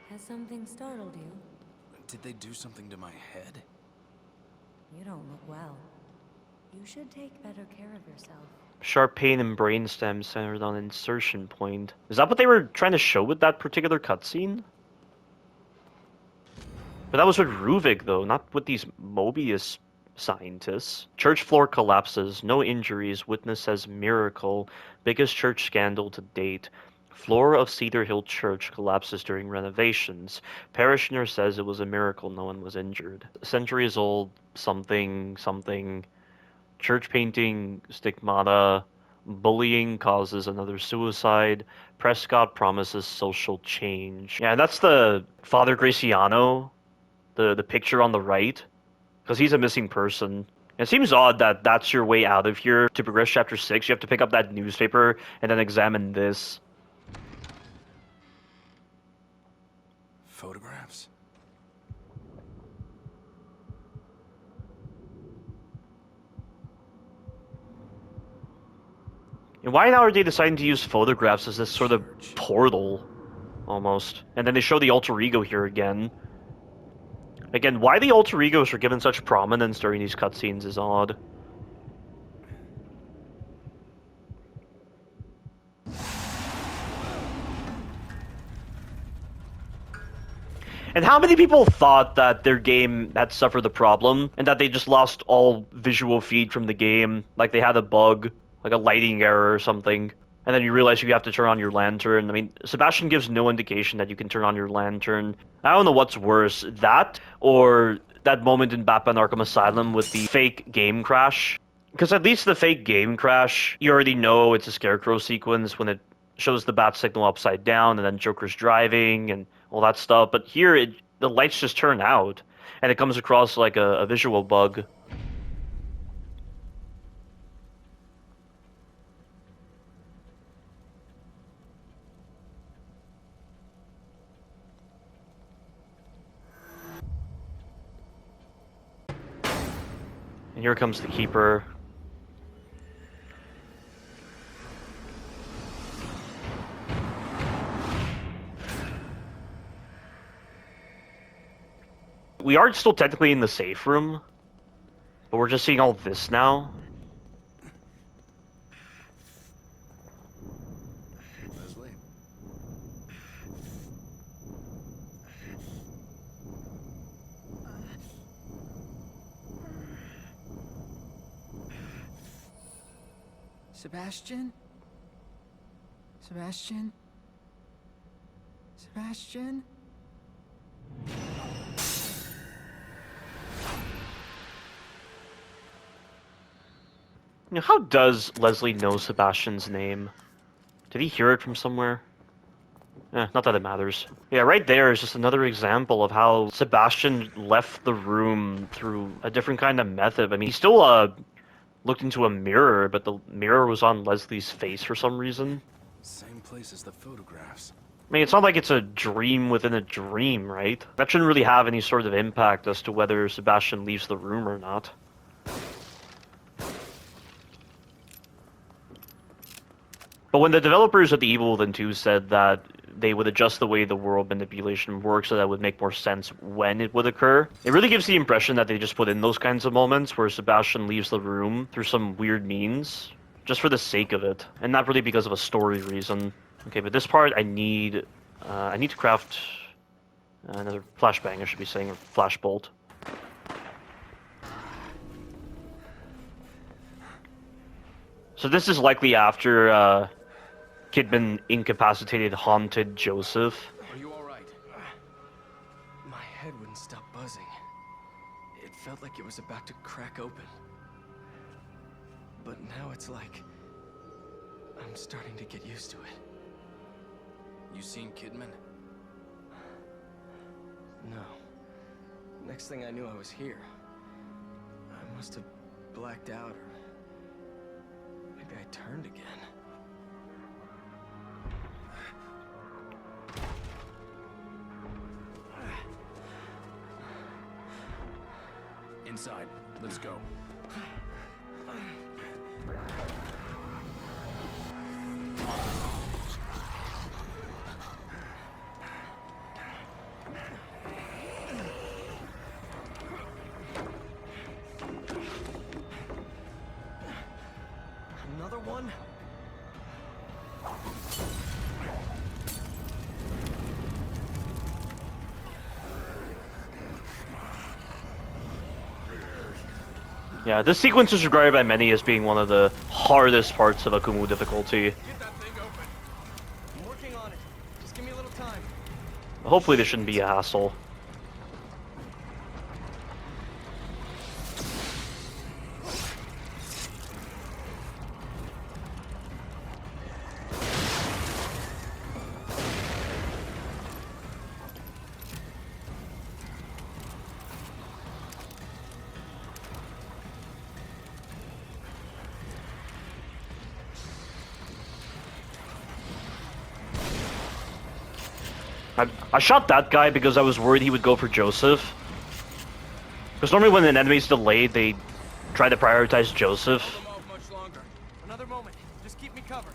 Has something startled you? Did they do something to my head? You don't look well. You should take better care of yourself. Sharp pain and brainstem centered on insertion point. Is that what they were trying to show with that particular cutscene? But that was with Ruvik, though, not with these Mobius scientists. Church floor collapses. No injuries. Witness says miracle. Biggest church scandal to date. Floor of Cedar Hill Church collapses during renovations. Parishioner says it was a miracle no one was injured. Centuries old something. Church painting stigmata. Bullying causes another suicide. Prescott promises social change. Yeah, that's the Father Graciano, the picture on the right, because he's a missing person. It seems odd that that's your way out of here. To progress Chapter 6, you have to pick up that newspaper and then examine this. Photographs? And why now are they deciding to use photographs as this sort of portal, almost? And then they show the alter ego here again. Again, why the alter egos are given such prominence during these cutscenes is odd. And how many people thought that their game had suffered the problem and that they just lost all visual feed from the game, like they had a bug, like a lighting error or something, and then you realize you have to turn on your lantern. I mean, Sebastian gives no indication that you can turn on your lantern. I don't know what's worse, that or that moment in Batman Arkham Asylum with the fake game crash. Because at least the fake game crash, you already know it's a Scarecrow sequence when it shows the bat signal upside down and then Joker's driving and all that stuff. But here, the lights just turn out, and it comes across like a visual bug. And here comes the Keeper. We are still technically in the safe room, but we're just seeing all this now. Leslie? Sebastian? Sebastian? Sebastian? You know, how does Leslie know Sebastian's name? Did he hear it from somewhere? Not that it matters. Yeah, right there is just another example of how Sebastian left the room through a different kind of method. I mean, he still looked into a mirror, but the mirror was on Leslie's face for some reason. Same place as the photographs. I mean, it's not like it's a dream within a dream, right? That shouldn't really have any sort of impact as to whether Sebastian leaves the room or not. But when the developers of the Evil Within 2 said that they would adjust the way the world manipulation works so that it would make more sense when it would occur, it really gives the impression that they just put in those kinds of moments where Sebastian leaves the room through some weird means, just for the sake of it, and not really because of a story reason. Okay, but this part I need to craft another flashbang, I should be saying, or flashbolt. So this is likely after Kidman incapacitated haunted Joseph. Are you alright? My head wouldn't stop buzzing. It felt like it was about to crack open. But now it's like I'm starting to get used to it. You seen Kidman? No. Next thing I knew, I was here. I must have blacked out, or maybe I turned again. Inside. Let's go. Another one? Yeah, this sequence is regarded by many as being one of the hardest parts of Akumu difficulty. Get that thing open. I'm working on it. Just give me a little time. Hopefully this shouldn't be a hassle. I shot that guy because I was worried he would go for Joseph. Because normally when an enemy's delayed, they try to prioritize Joseph. Hold them off much longer. Another moment. Just keep me covered.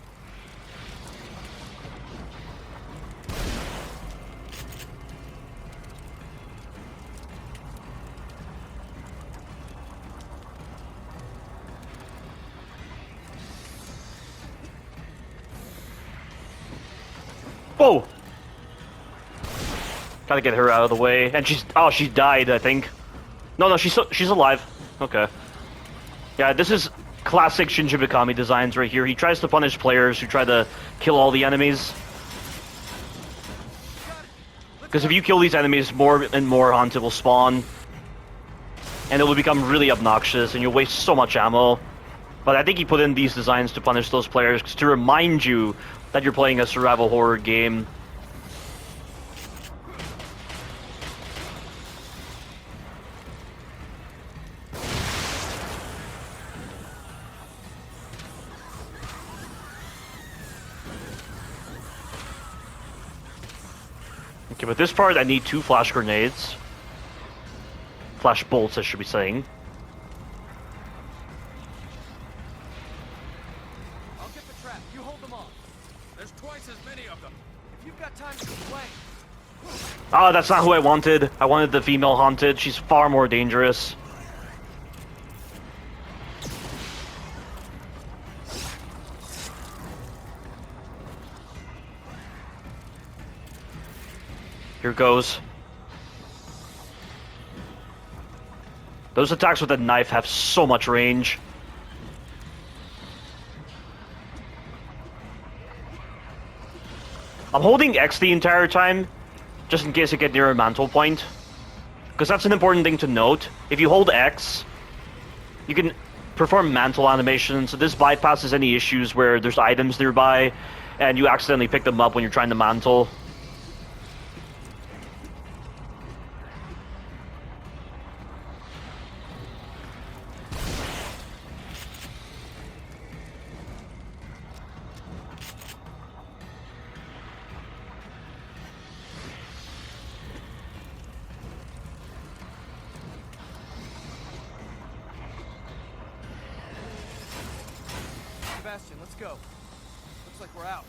Whoa! Gotta get her out of the way. And she's died, I think. No, she's alive. Okay. Yeah, this is classic Shinji Mikami designs right here. He tries to punish players who try to kill all the enemies. Because if you kill these enemies, more and more Haunted will spawn. And it will become really obnoxious, and you'll waste so much ammo. But I think he put in these designs to punish those players, to remind you that you're playing a survival horror game. Okay, but this part I need 2 flash grenades. Flash bolts, I should be saying. I'll get the trap. You hold them off. There's twice as many of them. If you've got time to play. Oh, that's not who I wanted. I wanted the female Haunted. She's far more dangerous. Here goes. Those attacks with a knife have so much range. I'm holding X the entire time, just in case I get near a mantle point. Because that's an important thing to note. If you hold X, you can perform mantle animation, so this bypasses any issues where there's items nearby, and you accidentally pick them up when you're trying to mantle. Sebastian, let's go. Looks like we're out.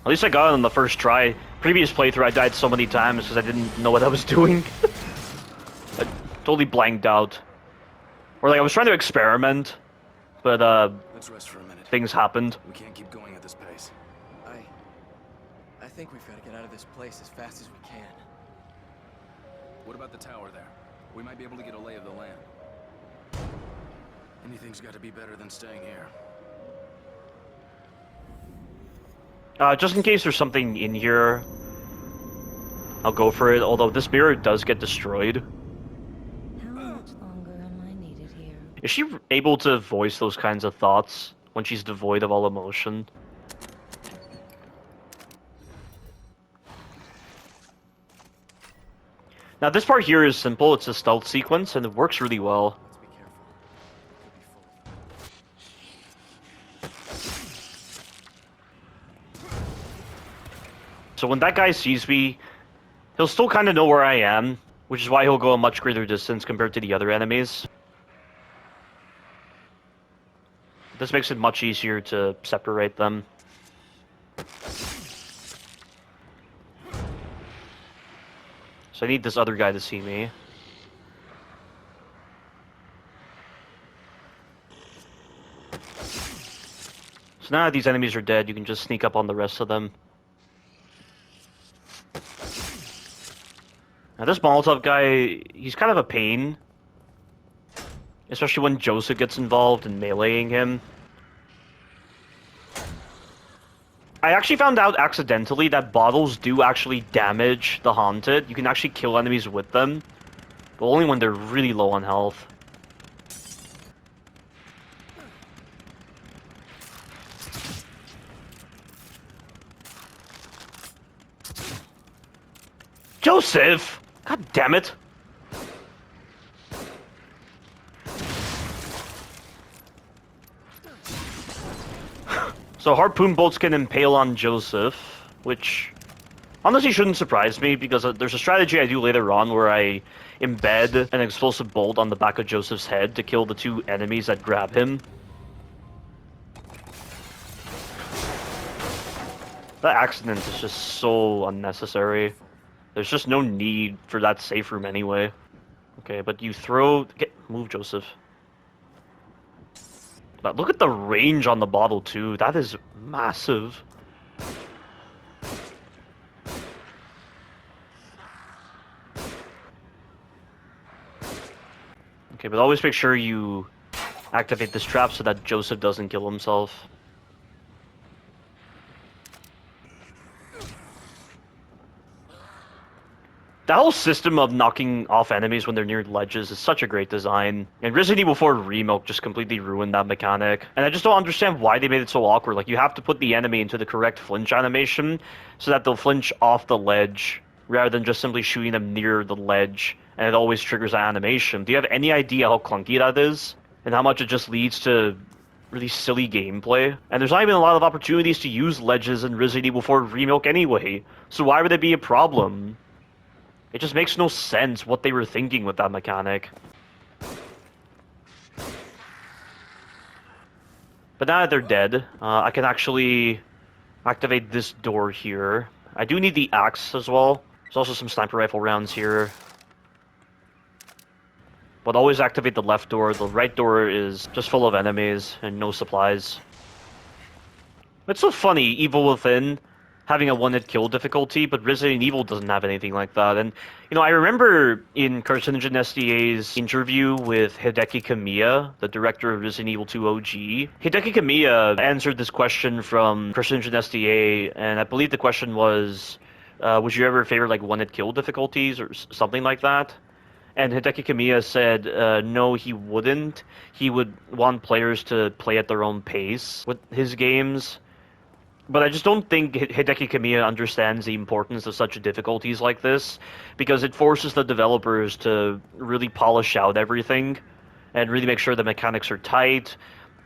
At least I got it on the first try. Previous playthrough I died so many times because I didn't know what I was doing. I totally blanked out. Or like I was trying to experiment, but Let's rest for a minute. things happened. We can't keep going at this pace. I think we've got to get out of this place as fast as we can. What about the tower there? We might be able to get a lay of the land. Anything's got to be better than staying here. Just in case there's something in here, I'll go for it, although this mirror does get destroyed. How much longer am I needed here? Is she able to voice those kinds of thoughts when she's devoid of all emotion? Now this part here is simple, it's a stealth sequence, and it works really well. Let's be careful. Could be full of... So when that guy sees me, he'll still kind of know where I am, which is why he'll go a much greater distance compared to the other enemies. This makes it much easier to separate them. So I need this other guy to see me. So now that these enemies are dead, you can just sneak up on the rest of them. Now this Molotov guy, he's kind of a pain. Especially when Joseph gets involved in meleeing him. I actually found out accidentally that bottles do actually damage the Haunted. You can actually kill enemies with them. But only when they're really low on health. Joseph! God damn it! So harpoon bolts can impale on Joseph, which honestly shouldn't surprise me because there's a strategy I do later on where I embed an explosive bolt on the back of Joseph's head to kill the 2 enemies that grab him. That accident is just so unnecessary. There's just no need for that safe room anyway. Okay, but you throw... Move, Joseph. But look at the range on the bottle, too. That is massive. Okay, but always make sure you activate this trap so that Joseph doesn't kill himself. That whole system of knocking off enemies when they're near ledges is such a great design. And Resident Evil 4 Remake just completely ruined that mechanic. And I just don't understand why they made it so awkward. Like, you have to put the enemy into the correct flinch animation so that they'll flinch off the ledge rather than just simply shooting them near the ledge, and it always triggers that animation. Do you have any idea how clunky that is? And how much it just leads to really silly gameplay? And there's not even a lot of opportunities to use ledges in Resident Evil 4 Remake anyway, so why would it be a problem? It just makes no sense what they were thinking with that mechanic. But now that they're dead, I can actually activate this door here. I do need the axe as well. There's also some sniper rifle rounds here. But always activate the left door. The right door is just full of enemies and no supplies. It's so funny, Evil Within having a one-hit kill difficulty, but Resident Evil doesn't have anything like that. And, you know, I remember in Carcinogen SDA's interview with Hideki Kamiya, the director of Resident Evil 2 OG, Hideki Kamiya answered this question from Carcinogen SDA, and I believe the question was, would you ever favor, like, one-hit kill difficulties or something like that? And Hideki Kamiya said, no, he wouldn't. He would want players to play at their own pace with his games. But I just don't think Hideki Kamiya understands the importance of such difficulties like this, because it forces the developers to really polish out everything and really make sure the mechanics are tight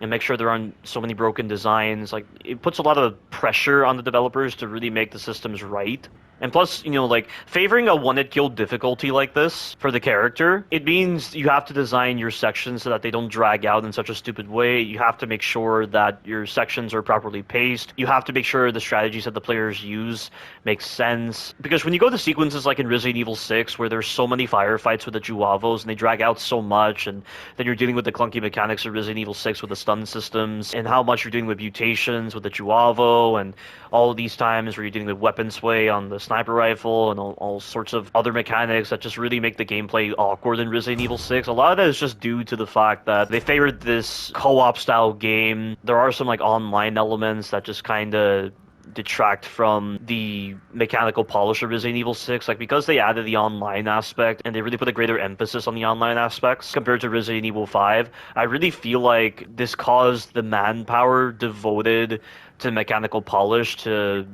and make sure there aren't so many broken designs. Like, it puts a lot of pressure on the developers to really make the systems right. And plus, you know, like, favoring a one-hit kill difficulty like this for the character, it means you have to design your sections so that they don't drag out in such a stupid way. You have to make sure that your sections are properly paced. You have to make sure the strategies that the players use make sense. Because when you go to sequences like in Resident Evil 6, where there's so many firefights with the Juavos and they drag out so much, and then you're dealing with the clunky mechanics of Resident Evil 6 with the stun systems, and how much you're dealing with mutations with the Juavo, and all of these times where you're dealing with weapon sway on the sniper rifle and all sorts of other mechanics that just really make the gameplay awkward in Resident Evil 6. A lot of that is just due to the fact that they favored this co-op style game. There are some like online elements that just kind of detract from the mechanical polish of Resident Evil 6. Like, because they added the online aspect and they really put a greater emphasis on the online aspects compared to Resident Evil 5, I really feel like this caused the manpower devoted to mechanical polish to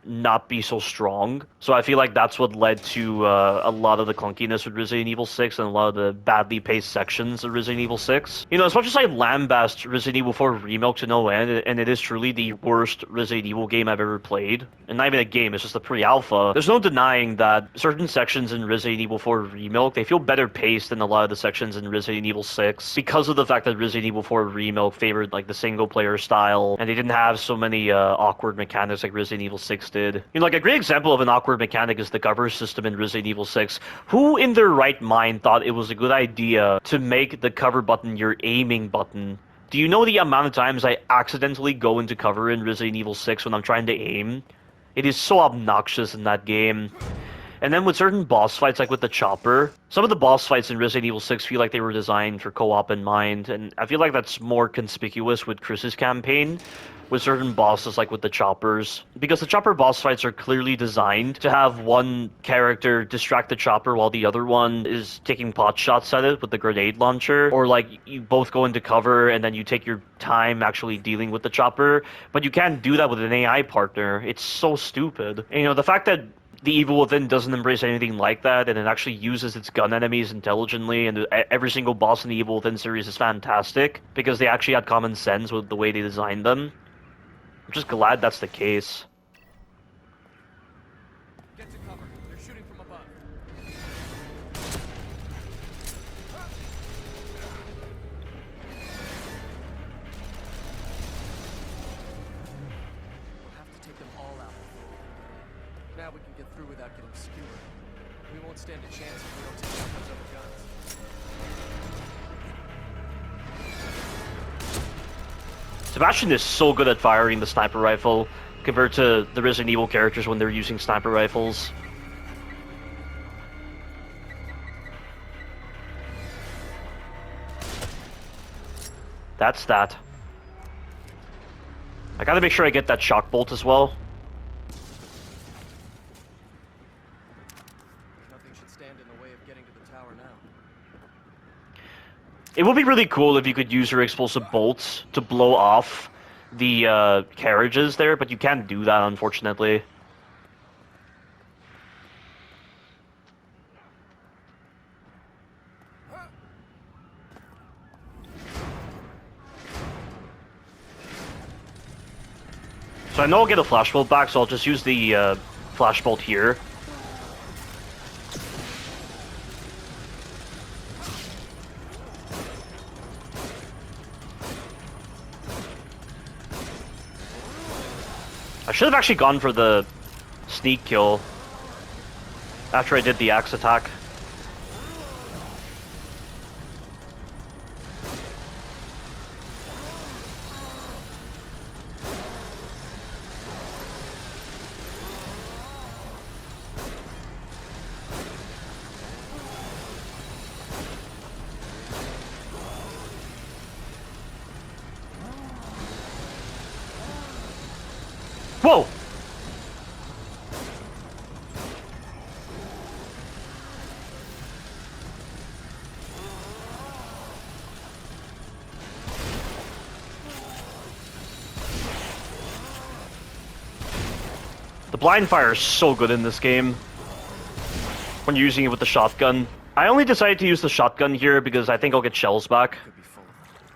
not be so strong. So I feel like that's what led to a lot of the clunkiness with Resident Evil 6 and a lot of the badly paced sections of Resident Evil 6. You know, as much as I lambast Resident Evil 4 Remake to no end, and it is truly the worst Resident Evil game I've ever played, and not even a game, it's just a pre-alpha, there's no denying that certain sections in Resident Evil 4 Remake, they feel better paced than a lot of the sections in Resident Evil 6 because of the fact that Resident Evil 4 Remake favored like the single player style, and they didn't have so many awkward mechanics like Resident Evil 6 did. You know, like a great example of an awkward mechanic is the cover system in Resident Evil 6. Who in their right mind thought it was a good idea to make the cover button your aiming button? Do you know the amount of times I accidentally go into cover in Resident Evil 6 when I'm trying to aim? It is so obnoxious in that game. And then with certain boss fights, like with the chopper, some of the boss fights in Resident Evil 6 feel like they were designed for co-op in mind, and I feel like that's more conspicuous with Chris's campaign, with certain bosses like with the choppers, because the chopper boss fights are clearly designed to have one character distract the chopper while the other one is taking pot shots at it with the grenade launcher, or like you both go into cover and then you take your time actually dealing with the chopper, but you can't do that with an AI partner. It's so stupid. And, you know, the fact that the Evil Within doesn't embrace anything like that, and it actually uses its gun enemies intelligently, and every single boss in the Evil Within series is fantastic, because they actually had common sense with the way they designed them. I'm just glad that's the case. Get to cover. They're shooting from above. We'll have to take them all out. Now we can get through without getting skewered. We won't stand a chance if we don't take out those other guns. Sebastian is so good at firing the sniper rifle compared to the Resident Evil characters when they're using sniper rifles. That's that. I gotta make sure I get that shock bolt as well. Nothing should stand in the way of getting to the tower now. It would be really cool if you could use your explosive bolts to blow off the carriages there, but you can't do that, unfortunately. So I know I'll get a flash bolt back, so I'll just use the flash bolt here. I should have actually gone for the sneak kill after I did the axe attack. Whoa! The blind fire is so good in this game when you're using it with the shotgun. I only decided to use the shotgun here because I think I'll get shells back.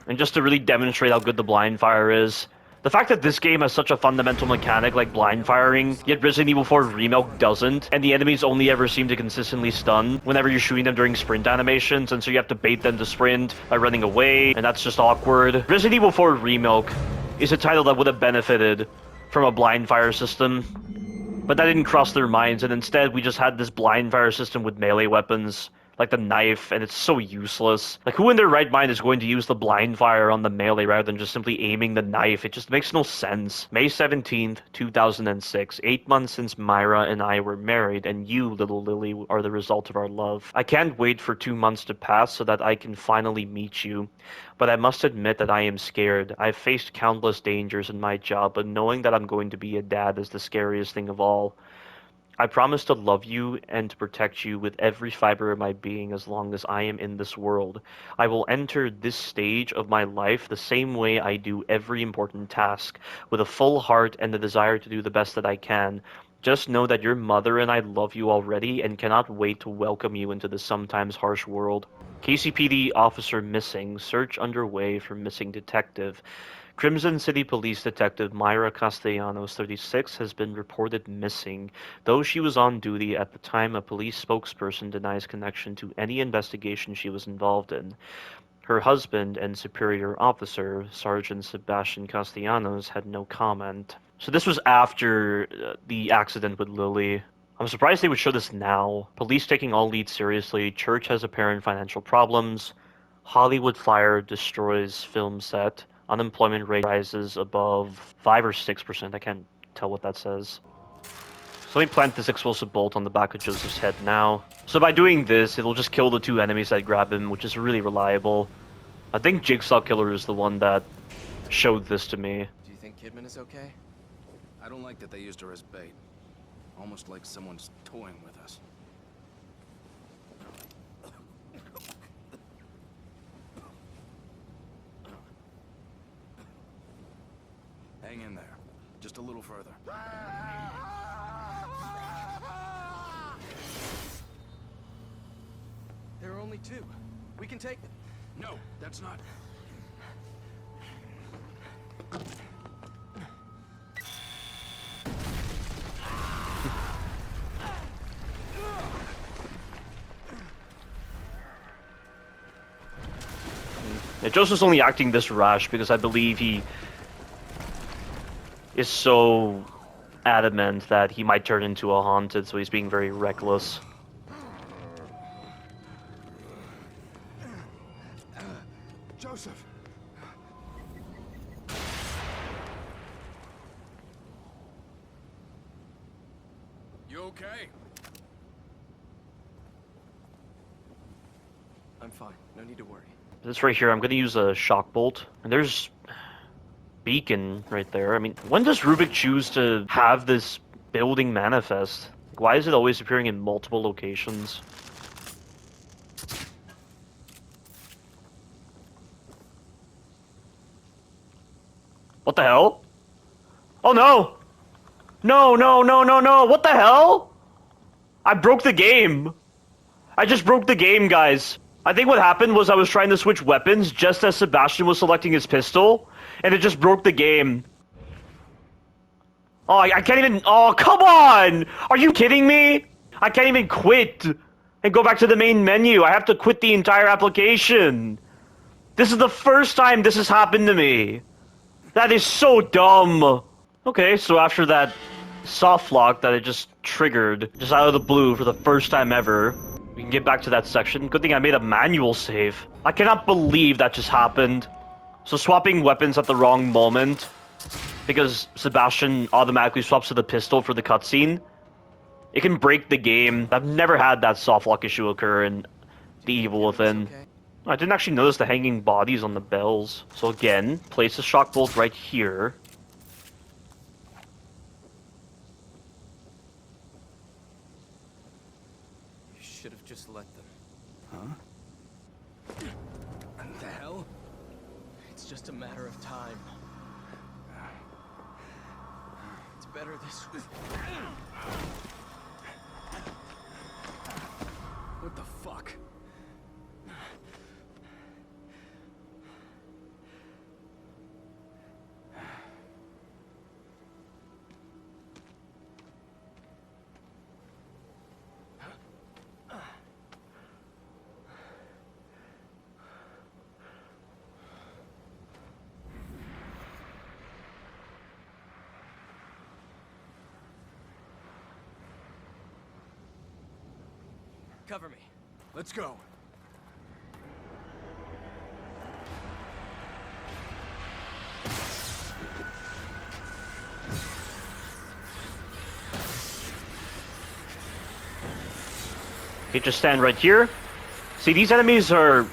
And just to really demonstrate how good the blind fire is. The fact that this game has such a fundamental mechanic like blind firing, yet Resident Evil 4 Remake doesn't, and the enemies only ever seem to consistently stun whenever you're shooting them during sprint animations, and so you have to bait them to sprint by running away, and that's just awkward. Resident Evil 4 Remake is a title that would have benefited from a blind fire system, but that didn't cross their minds, and instead we just had this blind fire system with melee weapons, like the knife, and it's so useless. Like, who in their right mind is going to use the blind fire on the melee rather than just simply aiming the knife? It just makes no sense. May 17th, 2006, 8 months since Myra and I were married, and you, little Lily, are the result of our love. I can't wait for 2 months to pass so that I can finally meet you. But I must admit that I am scared. I've faced countless dangers in my job, but knowing that I'm going to be a dad is the scariest thing of all. I promise to love you and to protect you with every fiber of my being as long as I am in this world. I will enter this stage of my life the same way I do every important task, with a full heart and the desire to do the best that I can. Just know that your mother and I love you already and cannot wait to welcome you into this sometimes harsh world. KCPD officer missing. Search underway for missing detective. Crimson City Police Detective Myra Castellanos, 36, has been reported missing. Though she was on duty at the time, a police spokesperson denies connection to any investigation she was involved in. Her husband and superior officer, Sergeant Sebastian Castellanos, had no comment. So this was after the accident with Lily. I'm surprised they would show this now. Police taking all leads seriously. Church has apparent financial problems. Hollywood fire destroys film set. Unemployment rate rises above 5 or 6%. I can't tell what that says. So let me plant this explosive bolt on the back of Joseph's head now. So by doing this, it'll just kill the 2 enemies that grab him, which is really reliable. I think Jigsaw Killer is the one that showed this to me. Do you think Kidman is okay? I don't like that they used her as bait. Almost like someone's toying with us. Hang in there. Just a little further. There are only 2. We can take them. No, that's not... Yeah, Joseph's only acting this rash because I believe he is so adamant that he might turn into a haunted, so he's being very reckless. Joseph! You okay? I'm fine. No need to worry. This right here, I'm gonna use a shock bolt. And there's beacon right there. I mean, when does Rubik choose to have this building manifest? Like, why is it always appearing in multiple locations? What the hell? Oh no! No, no, no, no, no! What the hell? I broke the game! I just broke the game, guys. I think what happened was I was trying to switch weapons just as Sebastian was selecting his pistol, and it just broke the game. Oh, I can't even... Oh, come on! Are you kidding me? I can't even quit and go back to the main menu. I have to quit the entire application. This is the first time this has happened to me. That is so dumb. Okay, so after that soft lock that it just triggered, just out of the blue for the first time ever, we can get back to that section. Good thing I made a manual save. I cannot believe that just happened. So swapping weapons at the wrong moment, because Sebastian automatically swaps to the pistol for the cutscene, it can break the game. I've never had that soft lock issue occur in The Evil Within. I didn't actually notice the hanging bodies on the bells. So again, place a shock bolt right here. You should have just let them. Huh? What the hell? It's just a matter of time. It's better this way. What the fuck? Cover me. Let's go. Okay, just stand right here. See, these enemies are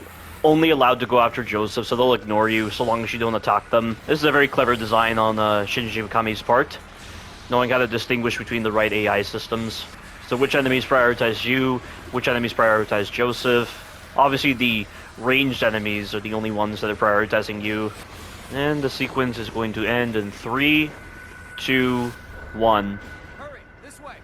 only allowed to go after Joseph, so they'll ignore you so long as you don't attack them. This is a very clever design on Shinji Mikami's part, knowing how to distinguish between the right AI systems. So which enemies prioritize you, which enemies prioritize Joseph. Obviously the ranged enemies are the only ones that are prioritizing you. And the sequence is going to end in 3, 2, 1. Hurry, this way.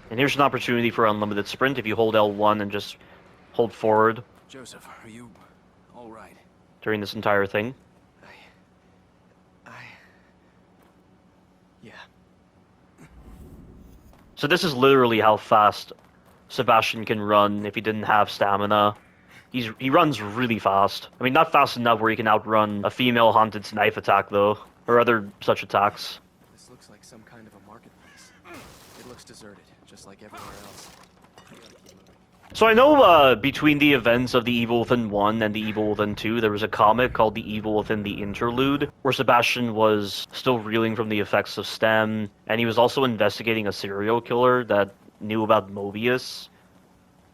And here's an opportunity for unlimited sprint if you hold L1 and just hold forward Joseph, are you all right? during this entire thing. Yeah. So this is literally how fast Sebastian can run if he didn't have stamina. He runs really fast. I mean, not fast enough where he can outrun a female haunted knife attack though, or other such attacks. This looks like some kind of a marketplace. It looks deserted, just like everywhere else. So I know between the events of The Evil Within 1 and The Evil Within 2, there was a comic called The Evil Within the Interlude, where Sebastian was still reeling from the effects of STEM, and he was also investigating a serial killer that knew about Mobius.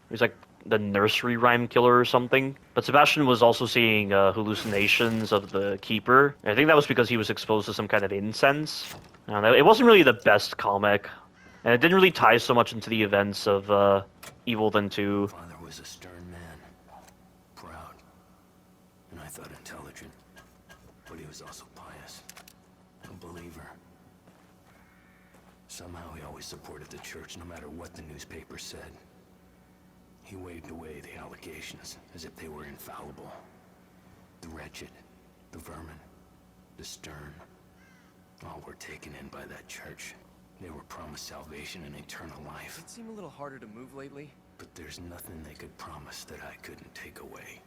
He was like the nursery rhyme killer or something. But Sebastian was also seeing hallucinations of the Keeper. And I think that was because he was exposed to some kind of incense. It wasn't really the best comic, and it didn't really tie so much into the events of Evil Within 2. Father was a stern man, proud, and I thought intelligent, but he was also pious, a believer. Somehow he always supported the church no matter what the newspaper said. He waved away the allegations as if they were infallible. The wretched, the vermin, the stern, all were taken in by that church. They were promised salvation and eternal life. Does it seem a little harder to move lately? But there's nothing they could promise that I couldn't take away.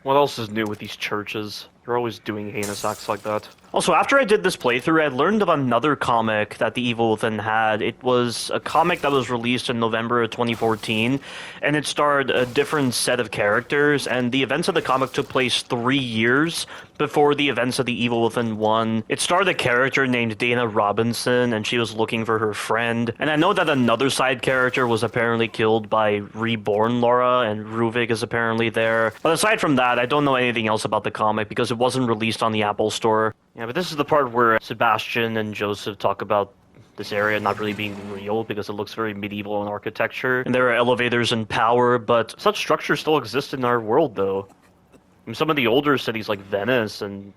What else is new with these churches? They're always doing heinous acts like that. Also, after I did this playthrough, I learned of another comic that The Evil Within had. It was a comic that was released in November of 2014, and it starred a different set of characters, and the events of the comic took place 3 years before the events of The Evil Within 1. It starred a character named Dana Robinson, and she was looking for her friend. And I know that another side character was apparently killed by Reborn Laura, and Ruvik is apparently there. But aside from that, I don't know anything else about the comic because it wasn't released on the Apple Store. Yeah, but this is the part where Sebastian and Joseph talk about this area not really being real because it looks very medieval in architecture. And there are elevators and power, but such structures still exist in our world, though. I mean, some of the older cities like Venice and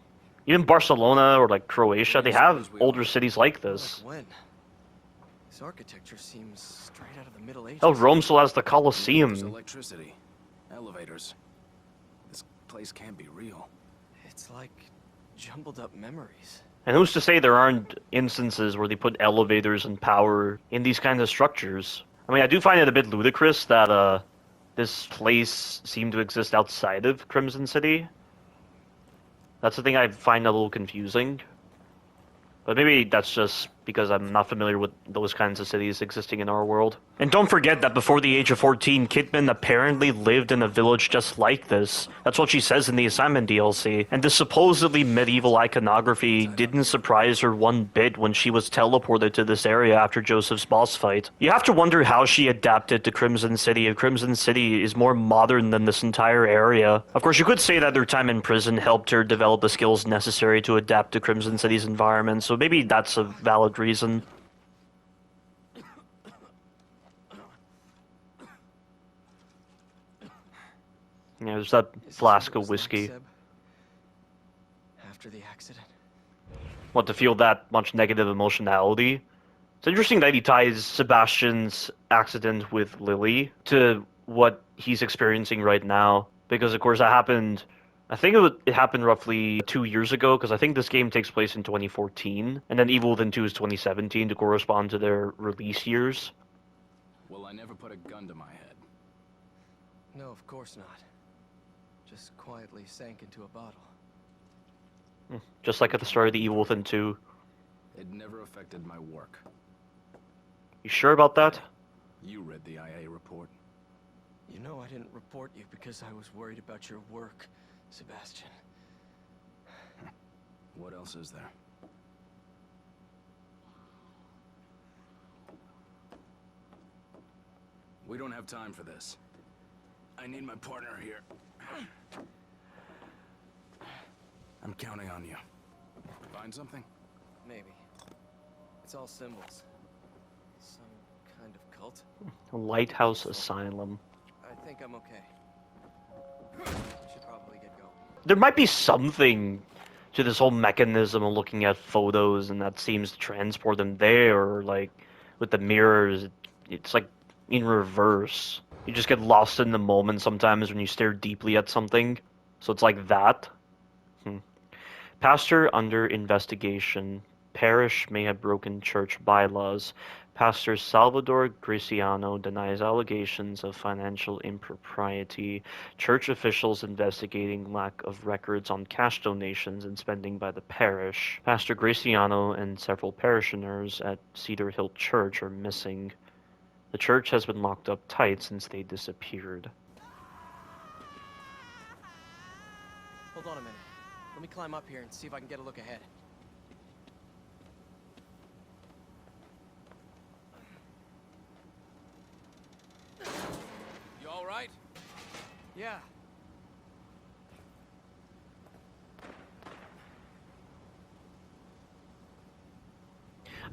even Barcelona or like Croatia, they have older cities like this. Like when? This architecture seems straight out of the Middle Ages. Oh, Rome still has the There's Colosseum. electricity, elevators. This place can't be real. It's like jumbled up memories. And who's to say there aren't instances where they put elevators and power in these kinds of structures? I mean, I do find it a bit ludicrous that this place seemed to exist outside of Crimson City. That's the thing I find a little confusing. But maybe that's just because I'm not familiar with those kinds of cities existing in our world. And don't forget that before the age of 14, Kidman apparently lived in a village just like this. That's what she says in the assignment DLC. And this supposedly medieval iconography didn't surprise her one bit when she was teleported to this area after Joseph's boss fight. You have to wonder how she adapted to Crimson City if Crimson City is more modern than this entire area. Of course, you could say that their time in prison helped her develop the skills necessary to adapt to Crimson City's environment, so maybe that's a valid reason. Yeah, there's that flask of whiskey. After the accident. What, to feel that much negative emotionality? It's interesting that he ties Sebastian's accident with Lily to what he's experiencing right now. Because, of course, that happened... I think it happened roughly 2 years ago, because I think this game takes place in 2014, and then Evil Within 2 is 2017 to correspond to their release years. Well, I never put a gun to my head. No, of course not. Just quietly sank into a bottle. Just like at the start of the Evil Within 2. It never affected my work. You sure about that? You read the IA report. You know I didn't report you because I was worried about your work, Sebastian. What else is there? We don't have time for this. I need my partner here. I'm counting on you. Find something? Maybe. It's all symbols. Some kind of cult. A lighthouse asylum. I think I'm okay. Should probably get going. There might be something to this whole mechanism of looking at photos and that seems to transport them there, or like with the mirrors, it's like in reverse. You just get lost in the moment sometimes when you stare deeply at something. So it's like that. Pastor under investigation. Parish may have broken church bylaws. Pastor Salvador Graciano denies allegations of financial impropriety. Church officials investigating lack of records on cash donations and spending by the parish. Pastor Graciano and several parishioners at Cedar Hill Church are missing. The church has been locked up tight since they disappeared. Hold on a minute. Let me climb up here and see if I can get a look ahead. You all right? Yeah.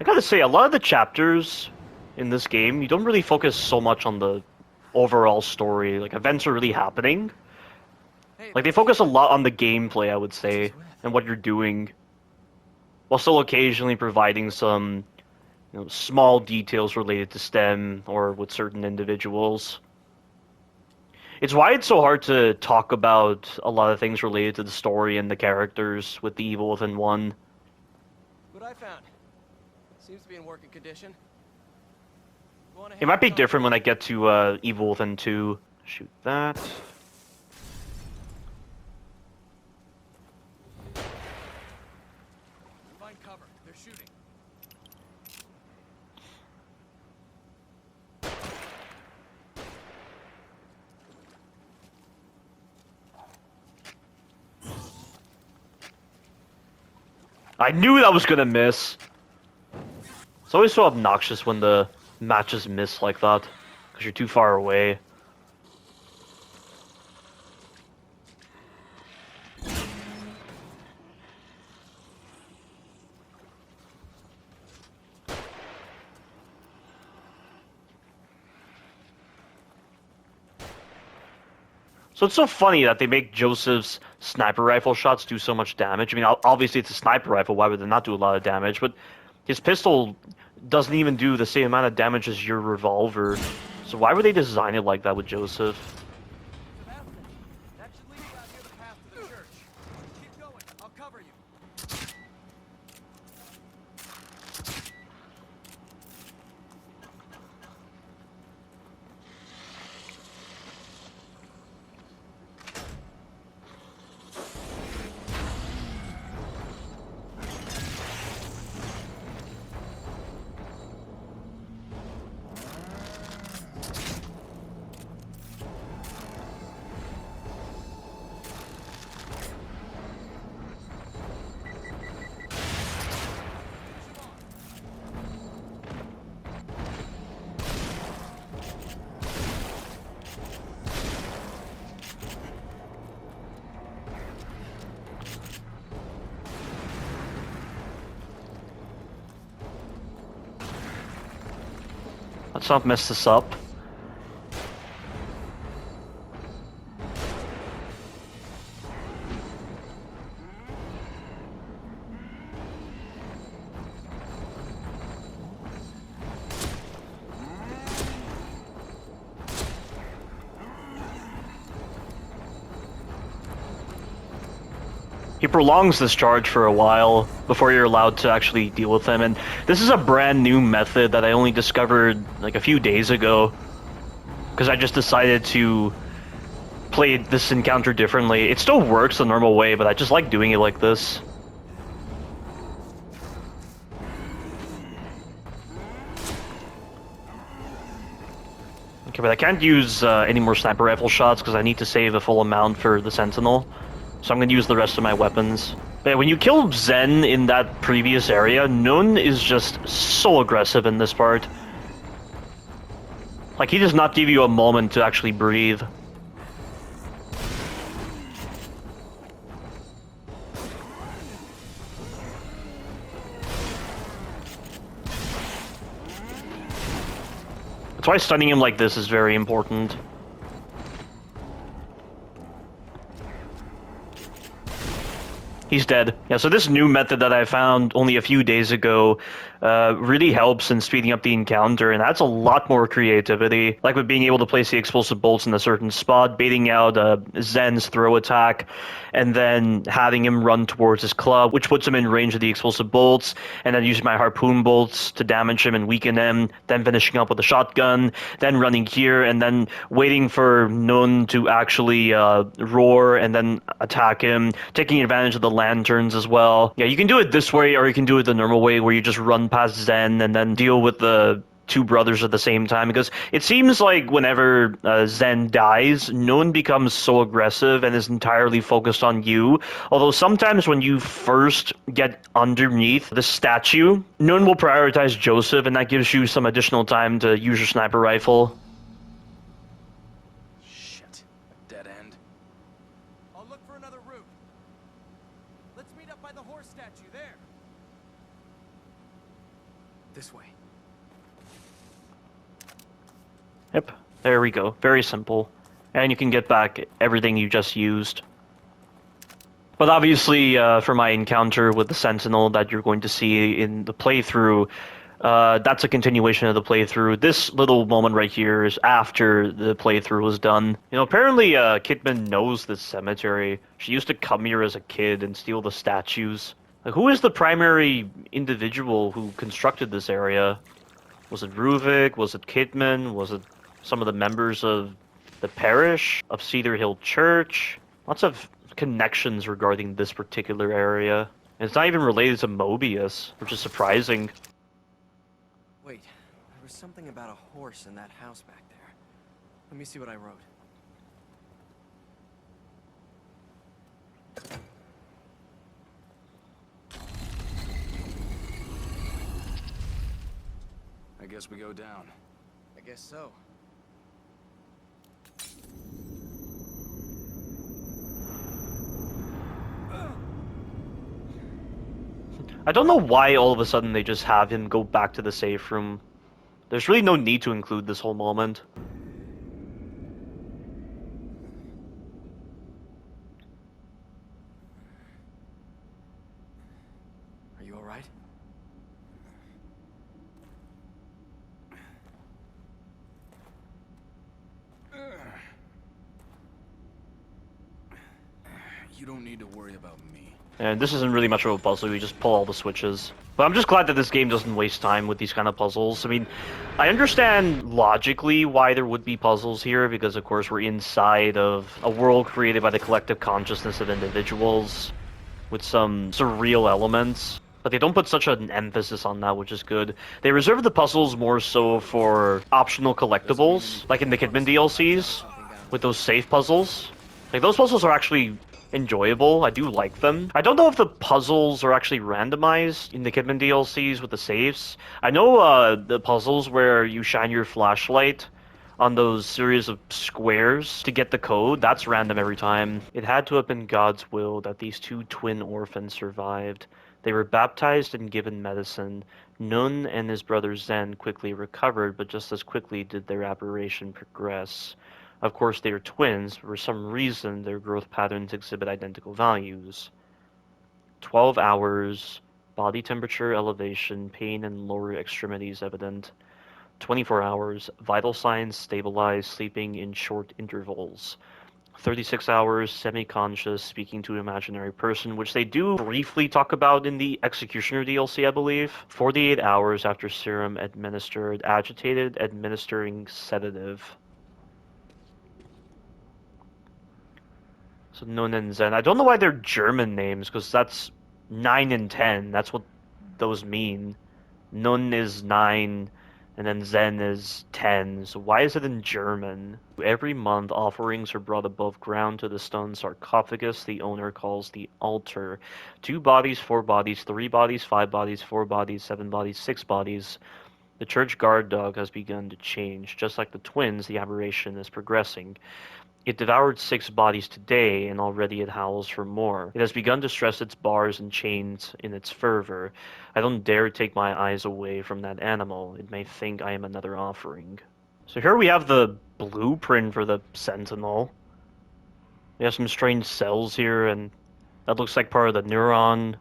I gotta say, a lot of the chapters in this game, you don't really focus so much on the overall story. Like, events are really happening. Like, they focus a lot on the gameplay, I would say, and what you're doing, while still occasionally providing some, small details related to STEM or with certain individuals. It's why it's so hard to talk about a lot of things related to the story and the characters with the Evil Within 1. What I found. Seems to be in working condition. It might be different when I get to Evil Within 2. Shoot that. I knew that was gonna miss. It's always so obnoxious when the matches miss like that, because you're too far away. So it's so funny that they make Joseph's sniper rifle shots do so much damage. I mean, obviously it's a sniper rifle, why would they not do a lot of damage? But his pistol doesn't even do the same amount of damage as your revolver. So why would they design it like that with Joseph? That should lead you out near the path to the church. Keep going. I'll cover you. Let's not mess this up. He prolongs this charge for a while before you're allowed to actually deal with him, and this is a brand new method that I only discovered like a few days ago, because I just decided to play this encounter differently. It still works the normal way, but I just like doing it like this. Okay, but I can't use any more sniper rifle shots because I need to save a full amount for the Sentinel. So I'm going to use the rest of my weapons. But yeah, when you kill Zen in that previous area, Nun is just so aggressive in this part. Like, he does not give you a moment to actually breathe. That's why stunning him like this is very important. He's dead. Yeah, so this new method that I found only a few days ago really helps in speeding up the encounter, and adds a lot more creativity. Like with being able to place the explosive bolts in a certain spot, baiting out Zen's throw attack, and then having him run towards his club, which puts him in range of the explosive bolts, and then using my harpoon bolts to damage him and weaken him, then finishing up with a shotgun, then running here, and then waiting for Nun to actually roar and then attack him, taking advantage of the lanterns as well. Yeah, you can do it this way, or you can do it the normal way, where you just run past Zen and then deal with the two brothers at the same time, because it seems like whenever Zen dies, Nun becomes so aggressive and is entirely focused on you. Although sometimes when you first get underneath the statue, Nun will prioritize Joseph, and that gives you some additional time to use your sniper rifle. Shit. Dead end. I'll look for another route. Let's meet up by the horse statue there. This way. Yep, there we go. Very simple. And you can get back everything you just used. But obviously, for my encounter with the Sentinel that you're going to see in the playthrough, that's a continuation of the playthrough. This little moment right here is after the playthrough was done. You know, apparently Kidman knows this cemetery. She used to come here as a kid and steal the statues. Like, who is the primary individual who constructed this area? Was it Ruvik? Was it Kidman? Was it some of the members of the parish of Cedar Hill Church? Lots of connections regarding this particular area. And it's not even related to Mobius, which is surprising. Wait, there was something about a horse in that house back there. Let me see what I wrote. guess we go down. I guess so. I don't know why all of a sudden they just have him go back to the safe room. There's really no need to include this whole moment. Are you alright? You don't need to worry about me. And this isn't really much of a puzzle, you just pull all the switches. But I'm just glad that this game doesn't waste time with these kind of puzzles. I mean, I understand logically why there would be puzzles here, because of course we're inside of a world created by the collective consciousness of individuals, with some surreal elements. But they don't put such an emphasis on that, which is good. They reserve the puzzles more so for optional collectibles, like in the Kidman DLCs, with those safe puzzles. Like, those puzzles are actually enjoyable. I do like them. I don't know if the puzzles are actually randomized in the Kidman DLCs with the saves. I know the puzzles where you shine your flashlight on those series of squares to get the code, that's random every time. It had to have been God's will that these two twin orphans survived. They were baptized and given medicine. Nun and his brother Zen quickly recovered, but just as quickly did their aberration progress. Of course, they are twins, but for some reason their growth patterns exhibit identical values. 12 hours, body temperature elevation, pain and lower extremities evident. 24 hours, vital signs stabilized, sleeping in short intervals. 36 hours, semi-conscious, speaking to an imaginary person, which they do briefly talk about in the Executioner DLC, I believe. 48 hours after serum administered, agitated, administering sedative. So Nun and Zen. I don't know why they're German names, because that's 9 and 10. That's what those mean. Nun is 9, and then Zen is 10. So why is it in German? Every month, offerings are brought above ground to the stone sarcophagus the owner calls the altar. 2 bodies, 4 bodies, 3 bodies, 5 bodies, 4 bodies, 7 bodies, 6 bodies. The church guard dog has begun to change. Just like the twins, the aberration is progressing. It devoured 6 bodies today, and already it howls for more. It has begun to stress its bars and chains in its fervor. I don't dare take my eyes away from that animal. It may think I am another offering. So here we have the blueprint for the Sentinel. We have some strange cells here, and that looks like part of the neuron.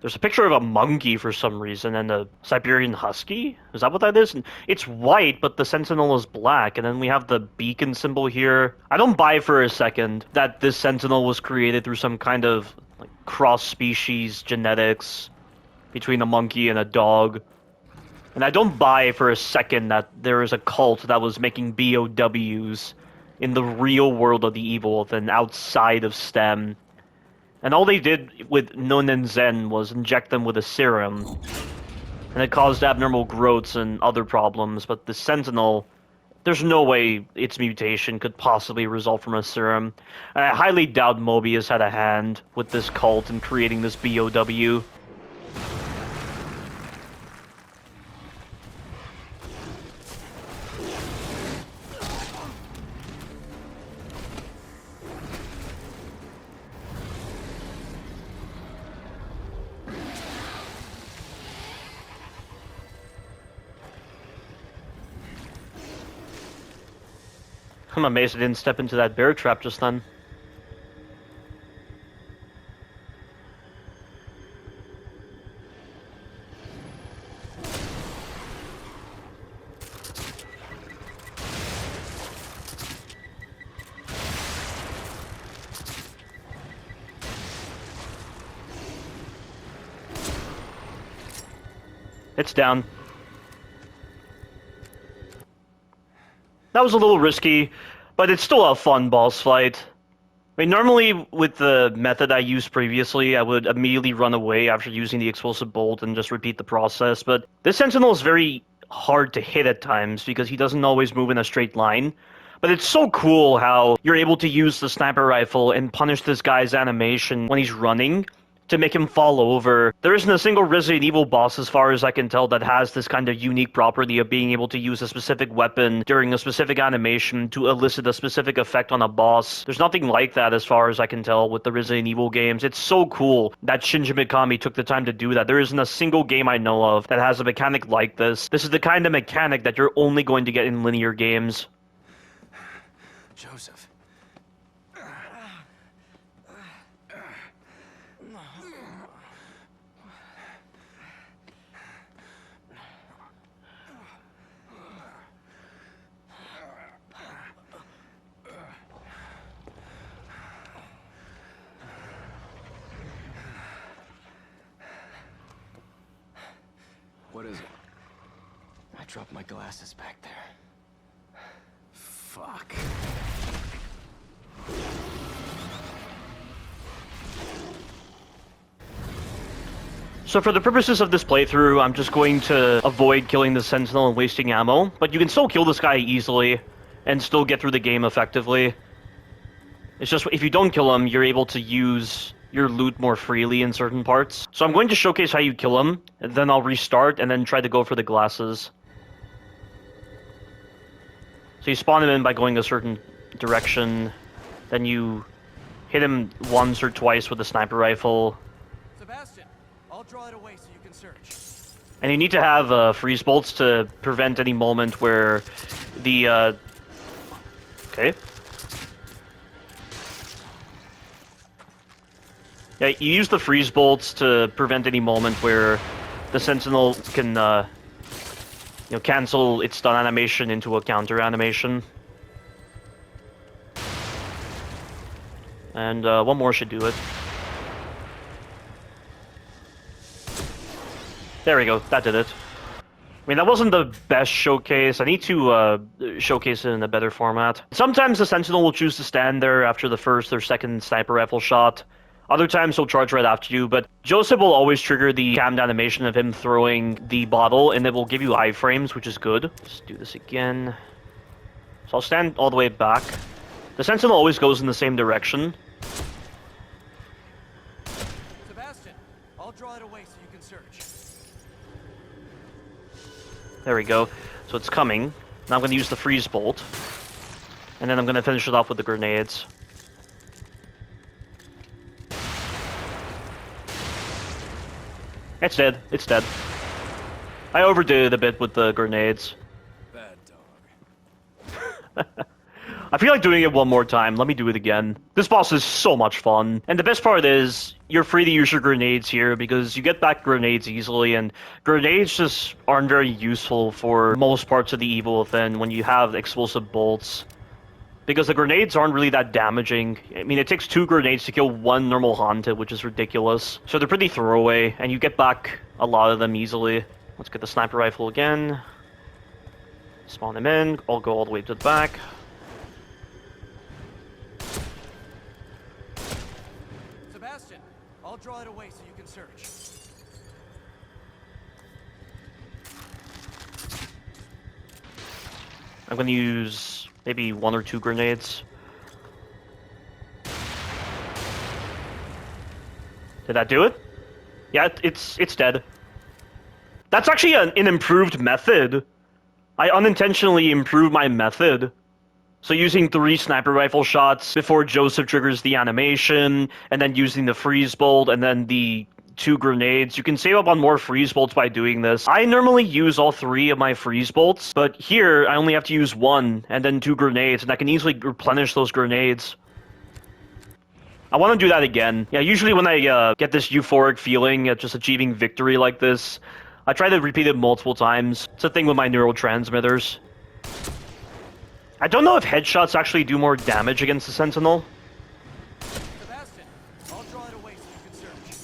There's a picture of a monkey for some reason, and a Siberian husky? Is that what that is? And it's white, but the Sentinel is black, and then we have the beacon symbol here. I don't buy for a second that this Sentinel was created through some kind of like cross-species genetics between a monkey and a dog. And I don't buy for a second that there is a cult that was making BOWs in the real world of the evil within outside of STEM. And all they did with Nun and Zen was inject them with a serum. And it caused abnormal growths and other problems, but the Sentinel, there's no way its mutation could possibly result from a serum. And I highly doubt Mobius had a hand with this cult in creating this BOW. I'm amazed I didn't step into that bear trap just then. It's down. That was a little risky, but it's still a fun boss fight. I mean, normally with the method I used previously, I would immediately run away after using the explosive bolt and just repeat the process, but this Sentinel is very hard to hit at times because he doesn't always move in a straight line. But it's so cool how you're able to use the sniper rifle and punish this guy's animation when he's running to make him fall over. There isn't a single Resident Evil boss, as far as I can tell, that has this kind of unique property of being able to use a specific weapon during a specific animation to elicit a specific effect on a boss. There's nothing like that, as far as I can tell, with the Resident Evil games. It's so cool that Shinji Mikami took the time to do that. There isn't a single game I know of that has a mechanic like this. This is the kind of mechanic that you're only going to get in linear games. Joseph. What is it? I dropped my glasses back there. Fuck. So for the purposes of this playthrough, I'm just going to avoid killing the Sentinel and wasting ammo, but you can still kill this guy easily and still get through the game effectively. It's just if you don't kill him, you're able to use your loot more freely in certain parts. So I'm going to showcase how you kill him, and then I'll restart and then try to go for the glasses. So you spawn him in by going a certain direction, then you hit him once or twice with a sniper rifle. Sebastian, I'll draw it away so you can search. And you need to have freeze bolts to prevent any moment where the okay. Yeah, you use the freeze bolts to prevent any moment where the Sentinel can, cancel its stun animation into a counter animation. And one more should do it. There we go, that did it. I mean, that wasn't the best showcase. I need to showcase it in a better format. Sometimes the Sentinel will choose to stand there after the first or second sniper rifle shot. Other times he'll charge right after you, but Joseph will always trigger the cammed animation of him throwing the bottle, and it will give you iframes, which is good. Let's do this again. So I'll stand all the way back. The Sentinel always goes in the same direction. Sebastian, I'll draw it away so you can search. There we go. So it's coming. Now I'm going to use the freeze bolt. And then I'm going to finish it off with the grenades. It's dead. It's dead. I overdid it a bit with the grenades. Bad dog. I feel like doing it one more time. Let me do it again. This boss is so much fun. And the best part is, you're free to use your grenades here because you get back grenades easily, and grenades just aren't very useful for most parts of the Evil Within when you have explosive bolts. Because the grenades aren't really that damaging. I mean, it takes 2 grenades to kill 1 normal haunted, which is ridiculous. So they're pretty throwaway, and you get back a lot of them easily. Let's get the sniper rifle again. Spawn them in. I'll go all the way to the back. Sebastian, I'll draw it away so you can search. I'm going to use maybe 1 or 2 grenades. Did that do it? Yeah, it's dead. That's actually an improved method. I unintentionally improved my method. So using 3 sniper rifle shots before Joseph triggers the animation, and then using the freeze bolt, and then the 2 grenades. You can save up on more freeze bolts by doing this. I normally use all 3 of my freeze bolts, but here I only have to use 1 and then 2 grenades, and I can easily replenish those grenades. I want to do that again. Yeah, usually when I get this euphoric feeling at just achieving victory like this, I try to repeat it multiple times. It's a thing with my neurotransmitters. I don't know if headshots actually do more damage against the Sentinel. Sebastian, I'll draw it away so you can search.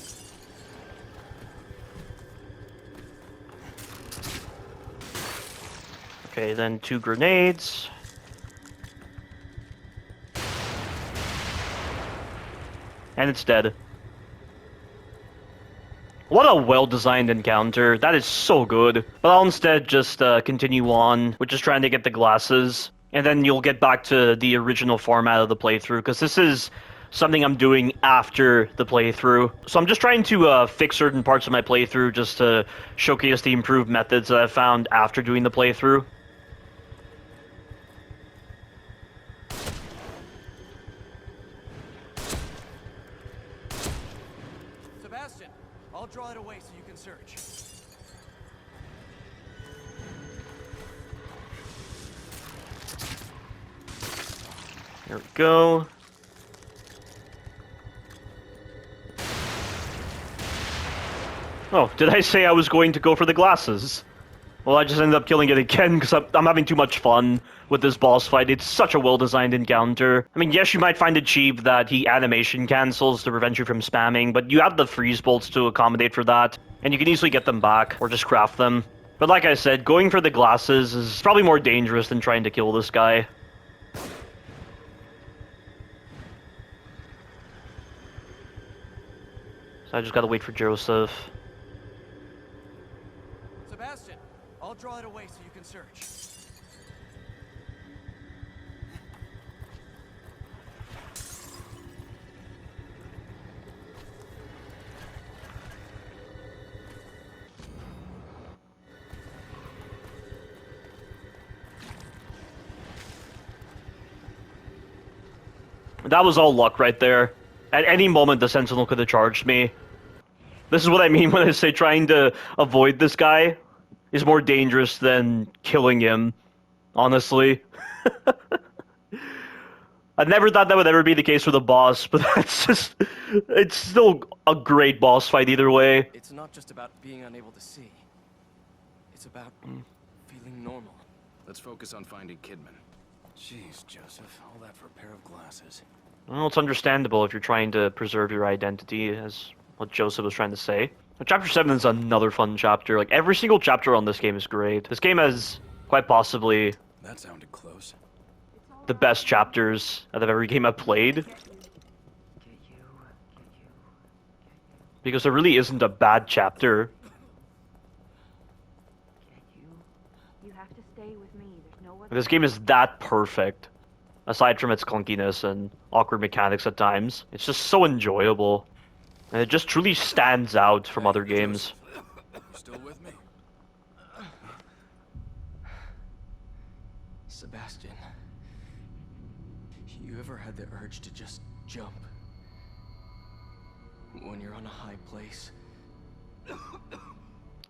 Okay, then 2 grenades. And it's dead. What a well-designed encounter. That is so good. But I'll instead just continue on with just trying to get the glasses. And then you'll get back to the original format of the playthrough, because this is something I'm doing after the playthrough. So I'm just trying to fix certain parts of my playthrough just to showcase the improved methods that I've found after doing the playthrough. Sebastian, I'll draw it away so you can search. There we go. Oh, did I say I was going to go for the glasses? Well, I just ended up killing it again because I'm having too much fun with this boss fight. It's such a well-designed encounter. I mean, yes, you might find it cheap that he animation cancels to prevent you from spamming, but you have the freeze bolts to accommodate for that, and you can easily get them back or just craft them. But like I said, going for the glasses is probably more dangerous than trying to kill this guy. So I just gotta wait for Joseph. Sebastian, I'll draw it away so you can search. That was all luck right there. At any moment, the Sentinel could have charged me. This is what I mean when I say trying to avoid this guy is more dangerous than killing him, honestly. I never thought that would ever be the case for the boss, but that's just... It's still a great boss fight either way. It's not just about being unable to see. It's about feeling normal. Let's focus on finding Kidman. Jeez, Joseph, all that for a pair of glasses. Well, it's understandable if you're trying to preserve your identity, as what Joseph was trying to say. Chapter 7 is another fun chapter. Like, every single chapter on this game is great. This game has, quite possibly, That sounded close. the best chapters out of every game I've played. Because there really isn't a bad chapter. You have to stay with me. There's no This game is that perfect. Aside from its clunkiness and awkward mechanics at times. It's just so enjoyable. And it just truly stands out from other games. You still with me? Sebastian, you ever had the urge to just jump? When you're on a high place?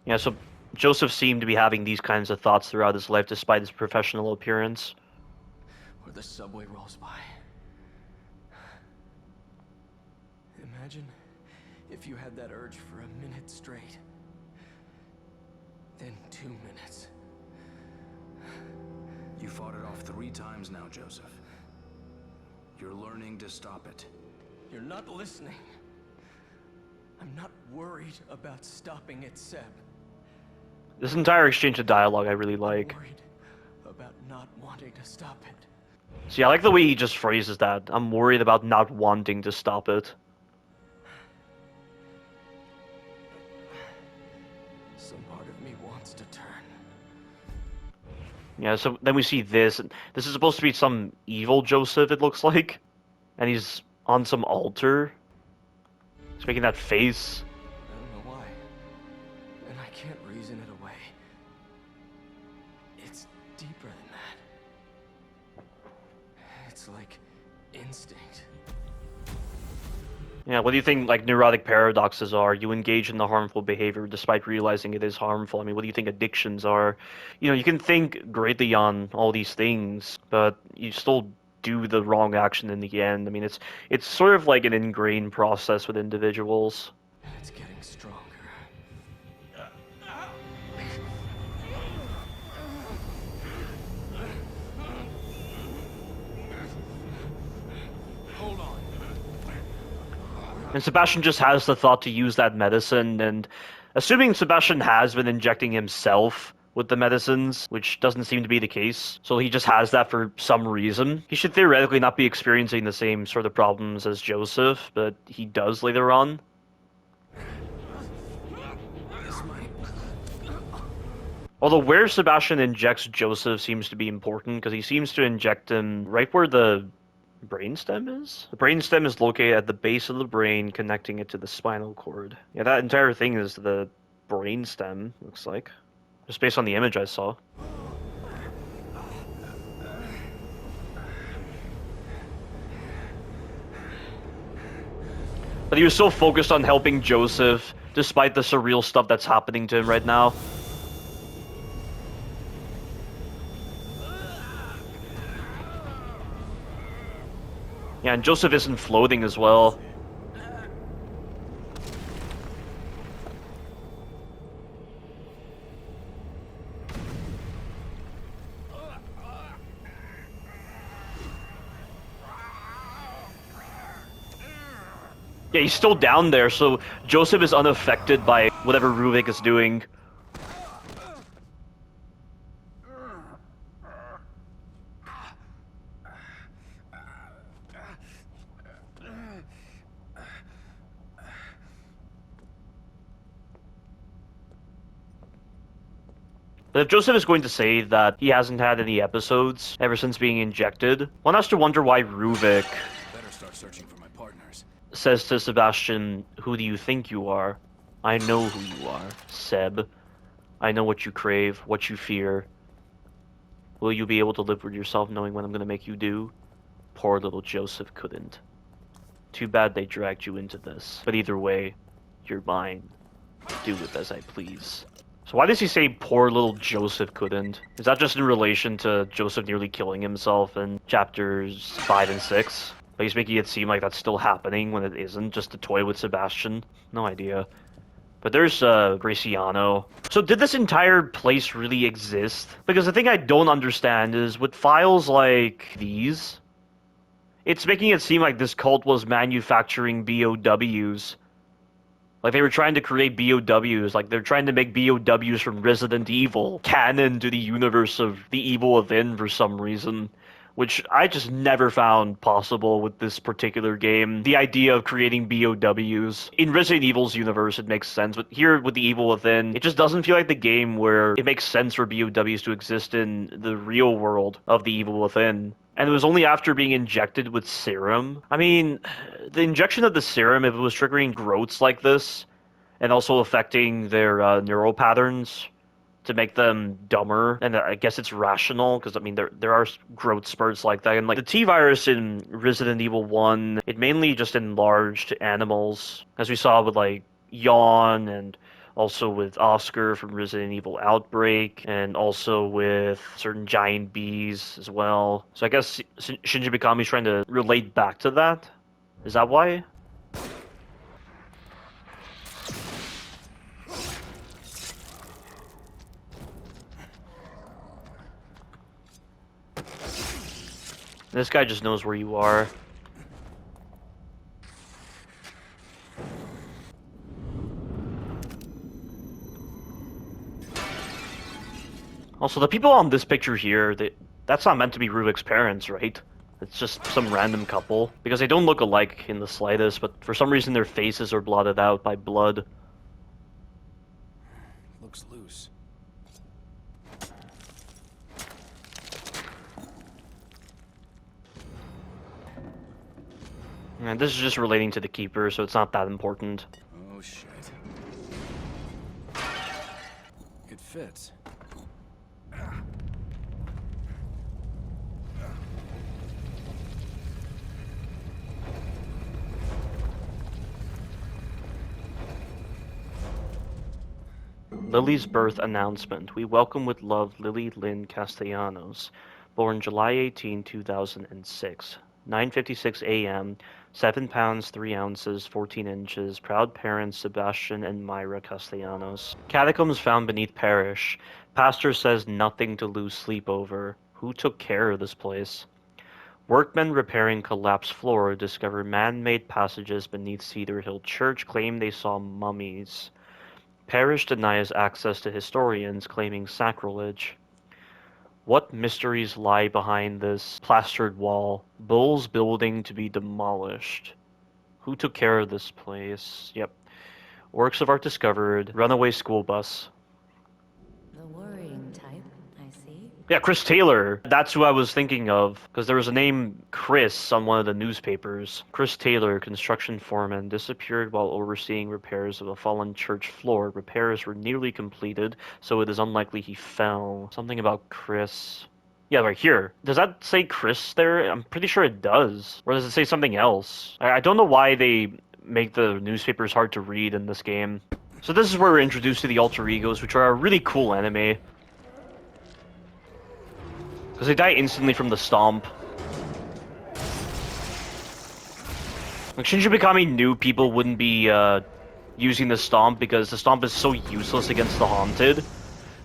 Yeah, so Joseph seemed to be having these kinds of thoughts throughout his life despite his professional appearance. Or the subway rolls by. Imagine if you had that urge for a minute straight. Then 2 minutes. You fought it off 3 times now, Joseph. You're learning to stop it. You're not listening. I'm not worried about stopping it, Seb. This entire exchange of dialogue I really like. I'm worried about not wanting to stop it. See, I like the way he just phrases that. I'm worried about not wanting to stop it. Some part of me wants to turn. Yeah, so then we see this. And this is supposed to be some evil Joseph, it looks like. And he's on some altar. He's making that face. I don't know why. And I can't reason it away. It's deeper than that. It's like instinct. Yeah, what do you think, like, neurotic paradoxes are? You engage in the harmful behavior despite realizing it is harmful. I mean, what do you think addictions are? You know, you can think greatly on all these things, but you still do the wrong action in the end. I mean, it's sort of like an ingrained process with individuals. And it's getting stronger. Hold on. And Sebastian just has the thought to use that medicine, and assuming Sebastian has been injecting himself with the medicines, which doesn't seem to be the case, so he just has that for some reason. He should theoretically not be experiencing the same sort of problems as Joseph, but he does later on. Although where Sebastian injects Joseph seems to be important, because he seems to inject him right where the brainstem is? The brainstem is located at the base of the brain, connecting it to the spinal cord. Yeah, that entire thing is the brainstem, looks like. Just based on the image I saw. But he was so focused on helping Joseph, despite the surreal stuff that's happening to him right now. Yeah, and Joseph isn't floating as well. Yeah, he's still down there, so Joseph is unaffected by whatever Ruvik is doing. But if Joseph is going to say that he hasn't had any episodes ever since being injected, one has to wonder why Ruvik Better start searching for my partners. says to Sebastian, "Who do you think you are? I know who you are, Seb. I know what you crave, what you fear. Will you be able to live with yourself knowing what I'm going to make you do?" Poor little Joseph couldn't. Too bad they dragged you into this. But either way, you're mine. Do with as I please. So why does he say poor little Joseph couldn't? Is that just in relation to Joseph nearly killing himself in chapters 5 and 6? But he's making it seem like that's still happening when it isn't, just a toy with Sebastian? No idea. But there's Graciano. So did this entire place really exist? Because the thing I don't understand is with files like these, it's making it seem like this cult was manufacturing BOWs. Like they were trying to create BOWs, like they're trying to make BOWs from Resident Evil canon to the universe of The Evil Within for some reason, which I just never found possible with this particular game. The idea of creating BOWs. In Resident Evil's universe, it makes sense, but here with The Evil Within, it just doesn't feel like the game where it makes sense for BOWs to exist in the real world of The Evil Within. And it was only after being injected with serum. I mean, the injection of the serum, if it was triggering growths like this, and also affecting their neural patterns to make them dumber, and I guess it's rational, because I mean, there are growth spurts like that. And like the T-virus in Resident Evil 1, it mainly just enlarged animals, as we saw with like Yawn, and also with Oscar from Resident Evil Outbreak, and also with certain giant bees as well. So I guess Shinji Mikami's trying to relate back to that? Is that why? This guy just knows where you are. Also, the people on this picture here, that's not meant to be Ruvik's parents, right? It's just some random couple. Because they don't look alike in the slightest, but for some reason their faces are blotted out by blood. Looks loose. And this is just relating to the Keeper, so it's not that important. Oh shit. It fits. Lily's birth announcement. We welcome with love Lily Lynn Castellanos, born July 18, 2006. 9:56 a.m., 7 pounds 3 ounces 14 inches, proud parents Sebastian and Myra Castellanos. Catacombs found beneath parish. Pastor says nothing to lose sleep over. Who took care of this place? Workmen repairing collapsed floor discover man-made passages beneath Cedar Hill Church, claim they saw mummies. Parish denies access to historians, claiming sacrilege. What mysteries lie behind this plastered wall? Bull's building to be demolished. Who took care of this place? Yep. Works of art discovered. Runaway school bus. The worrying type, I see. Yeah, Chris Taylor. That's who I was thinking of, because there was a name Chris on one of the newspapers. Chris Taylor, construction foreman, disappeared while overseeing repairs of a fallen church floor. Repairs were nearly completed, so it is unlikely he fell. Something about Chris. Yeah, right here. Does that say Chris there? I'm pretty sure it does. Or does it say something else? I don't know why they make the newspapers hard to read in this game. So this is where we're introduced to the alter egos, which are a really cool enemy. Because they die instantly from the stomp. Like, Shinji Mikami knew people wouldn't be using the stomp because the stomp is so useless against the haunted.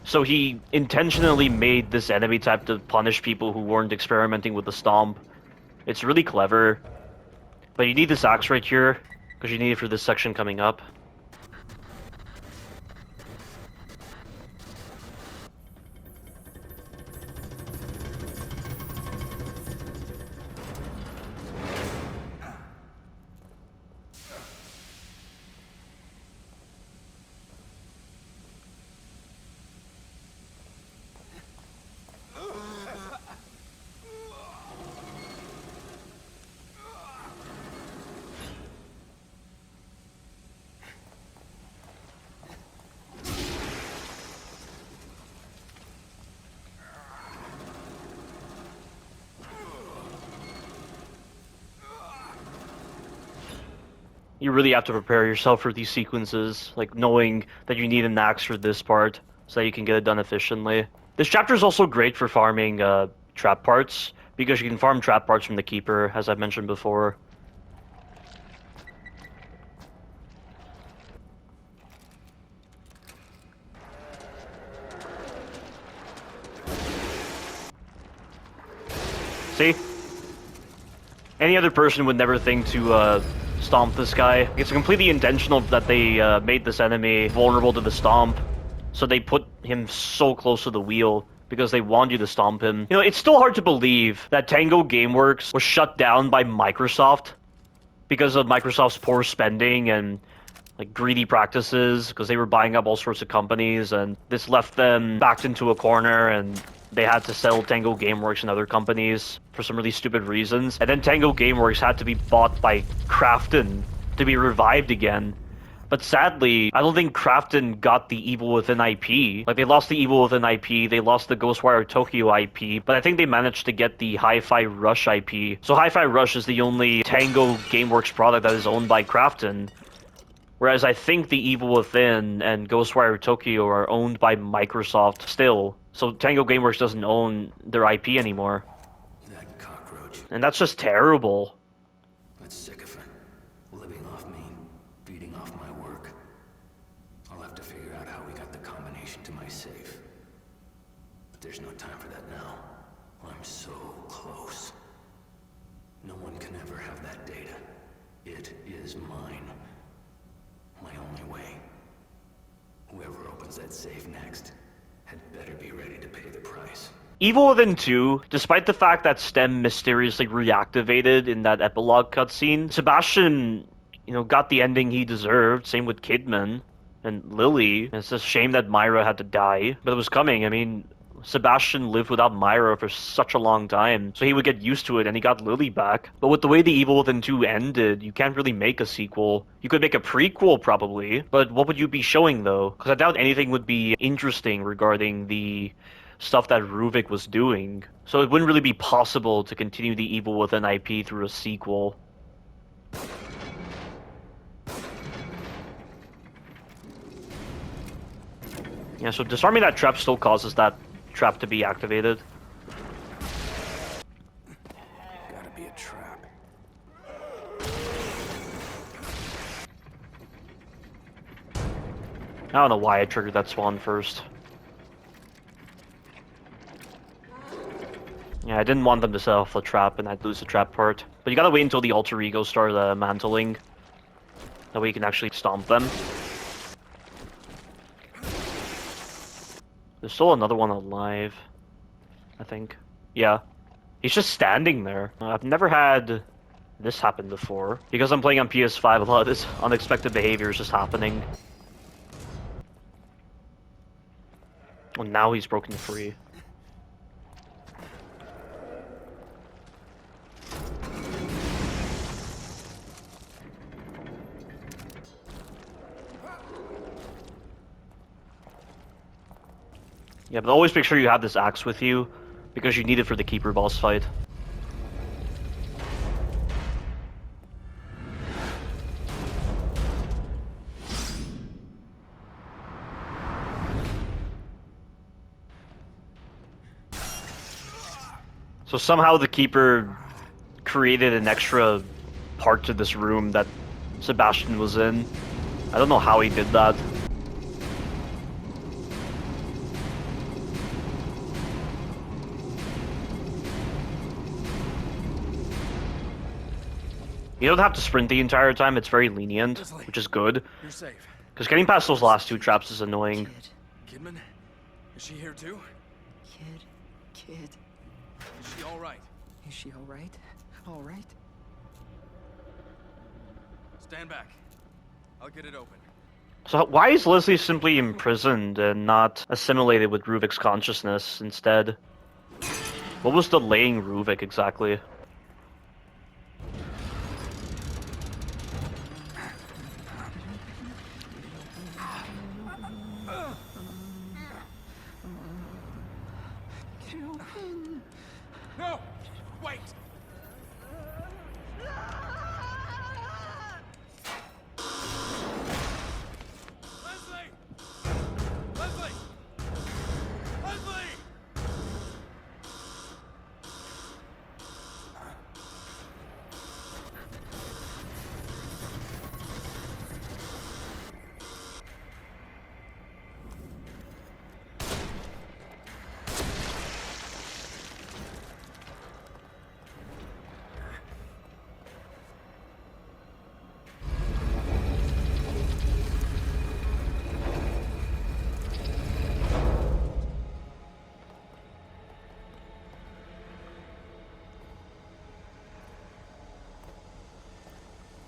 So he intentionally made this enemy type to punish people who weren't experimenting with the stomp. It's really clever. But you need this axe right here, because you need it for this section coming up. You really have to prepare yourself for these sequences, like knowing that you need an axe for this part, so that you can get it done efficiently. This chapter is also great for farming trap parts, because you can farm trap parts from the Keeper, as I mentioned before. See? Any other person would never think to stomp this guy. It's completely intentional that they made this enemy vulnerable to the stomp. So they put him so close to the wheel because they want you to stomp him. You know, it's still hard to believe that Tango Gameworks was shut down by Microsoft because of Microsoft's poor spending and like greedy practices, because they were buying up all sorts of companies, and this left them backed into a corner, and they had to sell Tango Gameworks and other companies for some really stupid reasons. And then Tango Gameworks had to be bought by Krafton to be revived again. But sadly, I don't think Krafton got the Evil Within IP. Like, they lost the Evil Within IP, they lost the Ghostwire Tokyo IP, but I think they managed to get the Hi-Fi Rush IP. So Hi-Fi Rush is the only Tango Gameworks product that is owned by Krafton. Whereas I think the Evil Within and Ghostwire Tokyo are owned by Microsoft still. So Tango Gameworks doesn't own their IP anymore. That cockroach. And that's just terrible. That's sycophant. Living off me, feeding off my work. I'll have to figure out how we got the combination to my safe. But there's no time for that now. I'm so close. No one can ever have that data. It is mine. My only way. Whoever opens that safe next had better be ready to pay the price. Evil Within 2, despite the fact that STEM mysteriously reactivated in that epilogue cutscene, Sebastian, you know, got the ending he deserved. Same with Kidman and Lily. It's a shame that Myra had to die, but it was coming. I mean, Sebastian lived without Myra for such a long time, so he would get used to it, and he got Lily back. But with the way the Evil Within 2 ended, you can't really make a sequel. You could make a prequel, probably, but what would you be showing, though? Because I doubt anything would be interesting regarding the stuff that Ruvik was doing. So it wouldn't really be possible to continue the Evil Within IP through a sequel. Yeah, so disarming that trap still causes that trap to be activated. Gotta be a trap. I don't know why I triggered that spawn first. Yeah, I didn't want them to set off the trap and I'd lose the trap part. But you gotta wait until the alter ego start mantling. That way you can actually stomp them. There's still another one alive, I think. Yeah. He's just standing there. I've never had this happen before. Because I'm playing on PS5, a lot of this unexpected behavior is just happening. Well, now he's broken free. Yeah, but always make sure you have this axe with you, because you need it for the Keeper boss fight. So somehow the Keeper created an extra part to this room that Sebastian was in. I don't know how he did that. You don't have to sprint the entire time, it's very lenient, which is good. You're safe. Because getting past those last two traps is annoying. Kid. Kidman? Is she here too? Kid. Is she alright? Is she alright? Alright? Stand back. I'll get it open. So why is Leslie simply imprisoned and not assimilated with Ruvik's consciousness instead? What was delaying Ruvik exactly? No! Wait! Leslie! Leslie! Leslie!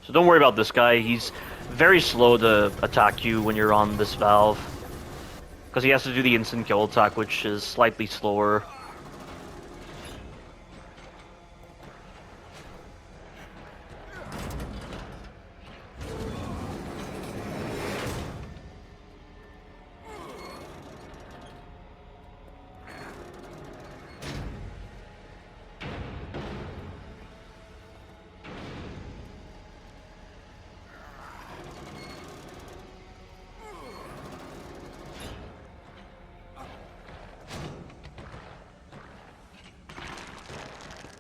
So don't worry about this guy, he's very slow to attack you when you're on this valve. Because he has to do the instant kill attack, which is slightly slower.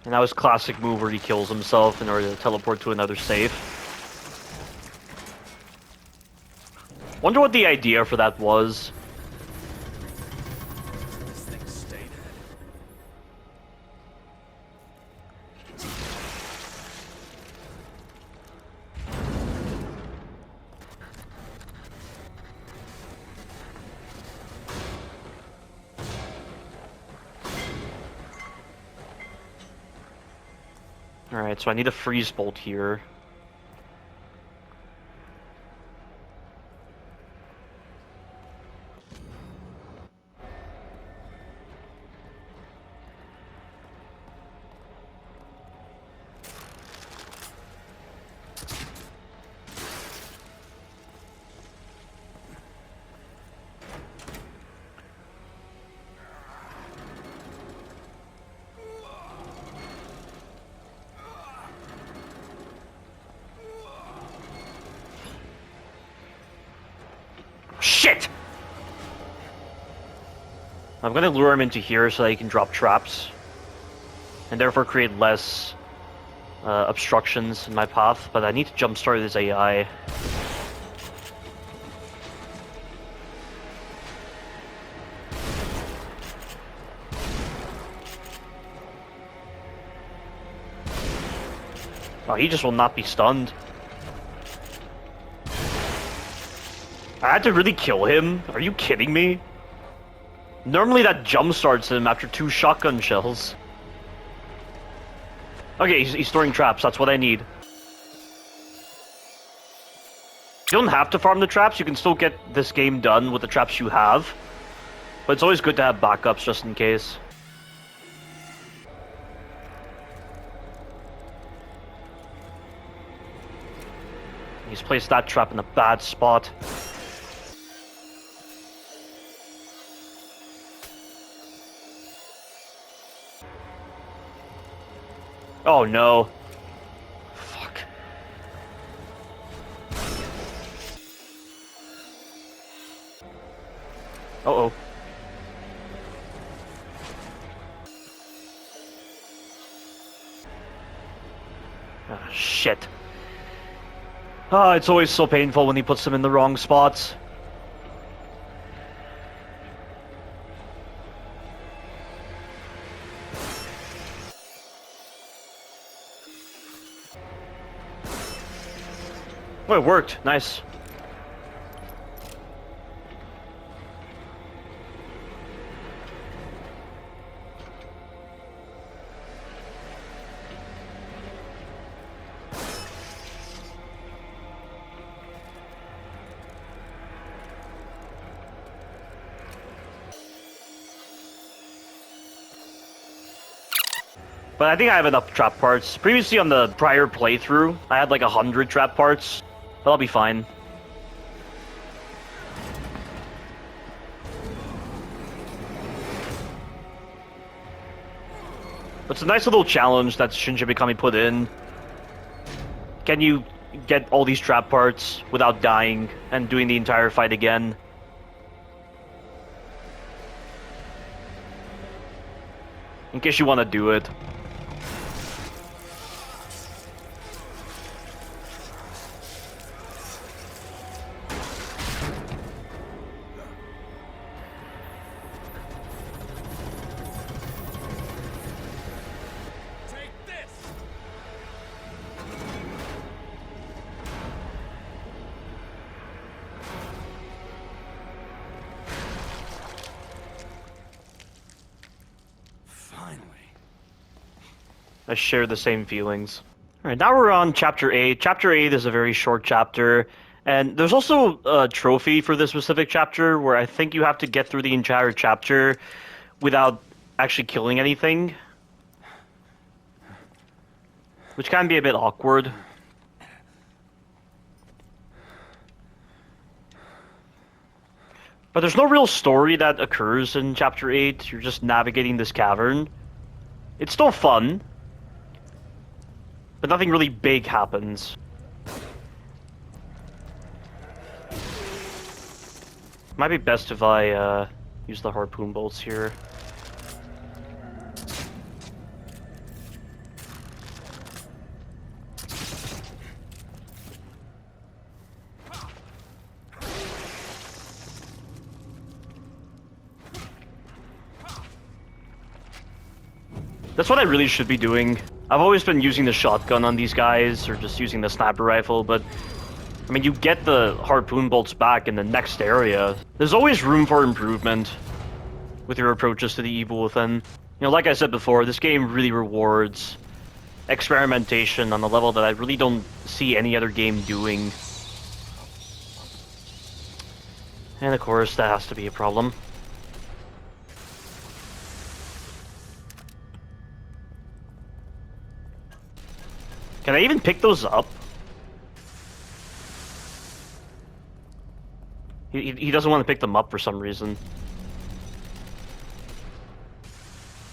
And that was classic move where he kills himself in order to teleport to another safe. Wonder what the idea for that was. This thing stay dead. Alright, so I need a freeze bolt here. Shit! I'm gonna lure him into here so that he can drop traps. And therefore create less obstructions in my path, but I need to jumpstart his AI. Oh, he just will not be stunned. I had to really kill him? Are you kidding me? Normally that jumpstarts him after 2 shotgun shells. Okay, he's throwing traps, that's what I need. You don't have to farm the traps, you can still get this game done with the traps you have. But it's always good to have backups just in case. He's placed that trap in a bad spot. Oh no. Fuck. Uh-oh. Ah, shit. Ah, it's always so painful when he puts them in the wrong spots. Oh, it worked. Nice. But I think I have enough trap parts. Previously on the prior playthrough, I had like 100 trap parts. But I'll be fine. It's a nice little challenge that Shinji Mikami put in. Can you get all these trap parts without dying and doing the entire fight again? In case you want to do it. I share the same feelings. Alright, now we're on Chapter 8. Chapter 8 is a very short chapter, and there's also a trophy for this specific chapter where I think you have to get through the entire chapter without actually killing anything. Which can be a bit awkward. But there's no real story that occurs in Chapter 8. You're just navigating this cavern. It's still fun. But nothing really big happens. Might be best if I use the harpoon bolts here. That's what I really should be doing. I've always been using the shotgun on these guys, or just using the sniper rifle, but I mean, you get the harpoon bolts back in the next area. There's always room for improvement with your approaches to the evil within. You know, like I said before, this game really rewards experimentation on a level that I really don't see any other game doing. And of course, that has to be a problem. Can I even pick those up? He doesn't want to pick them up for some reason.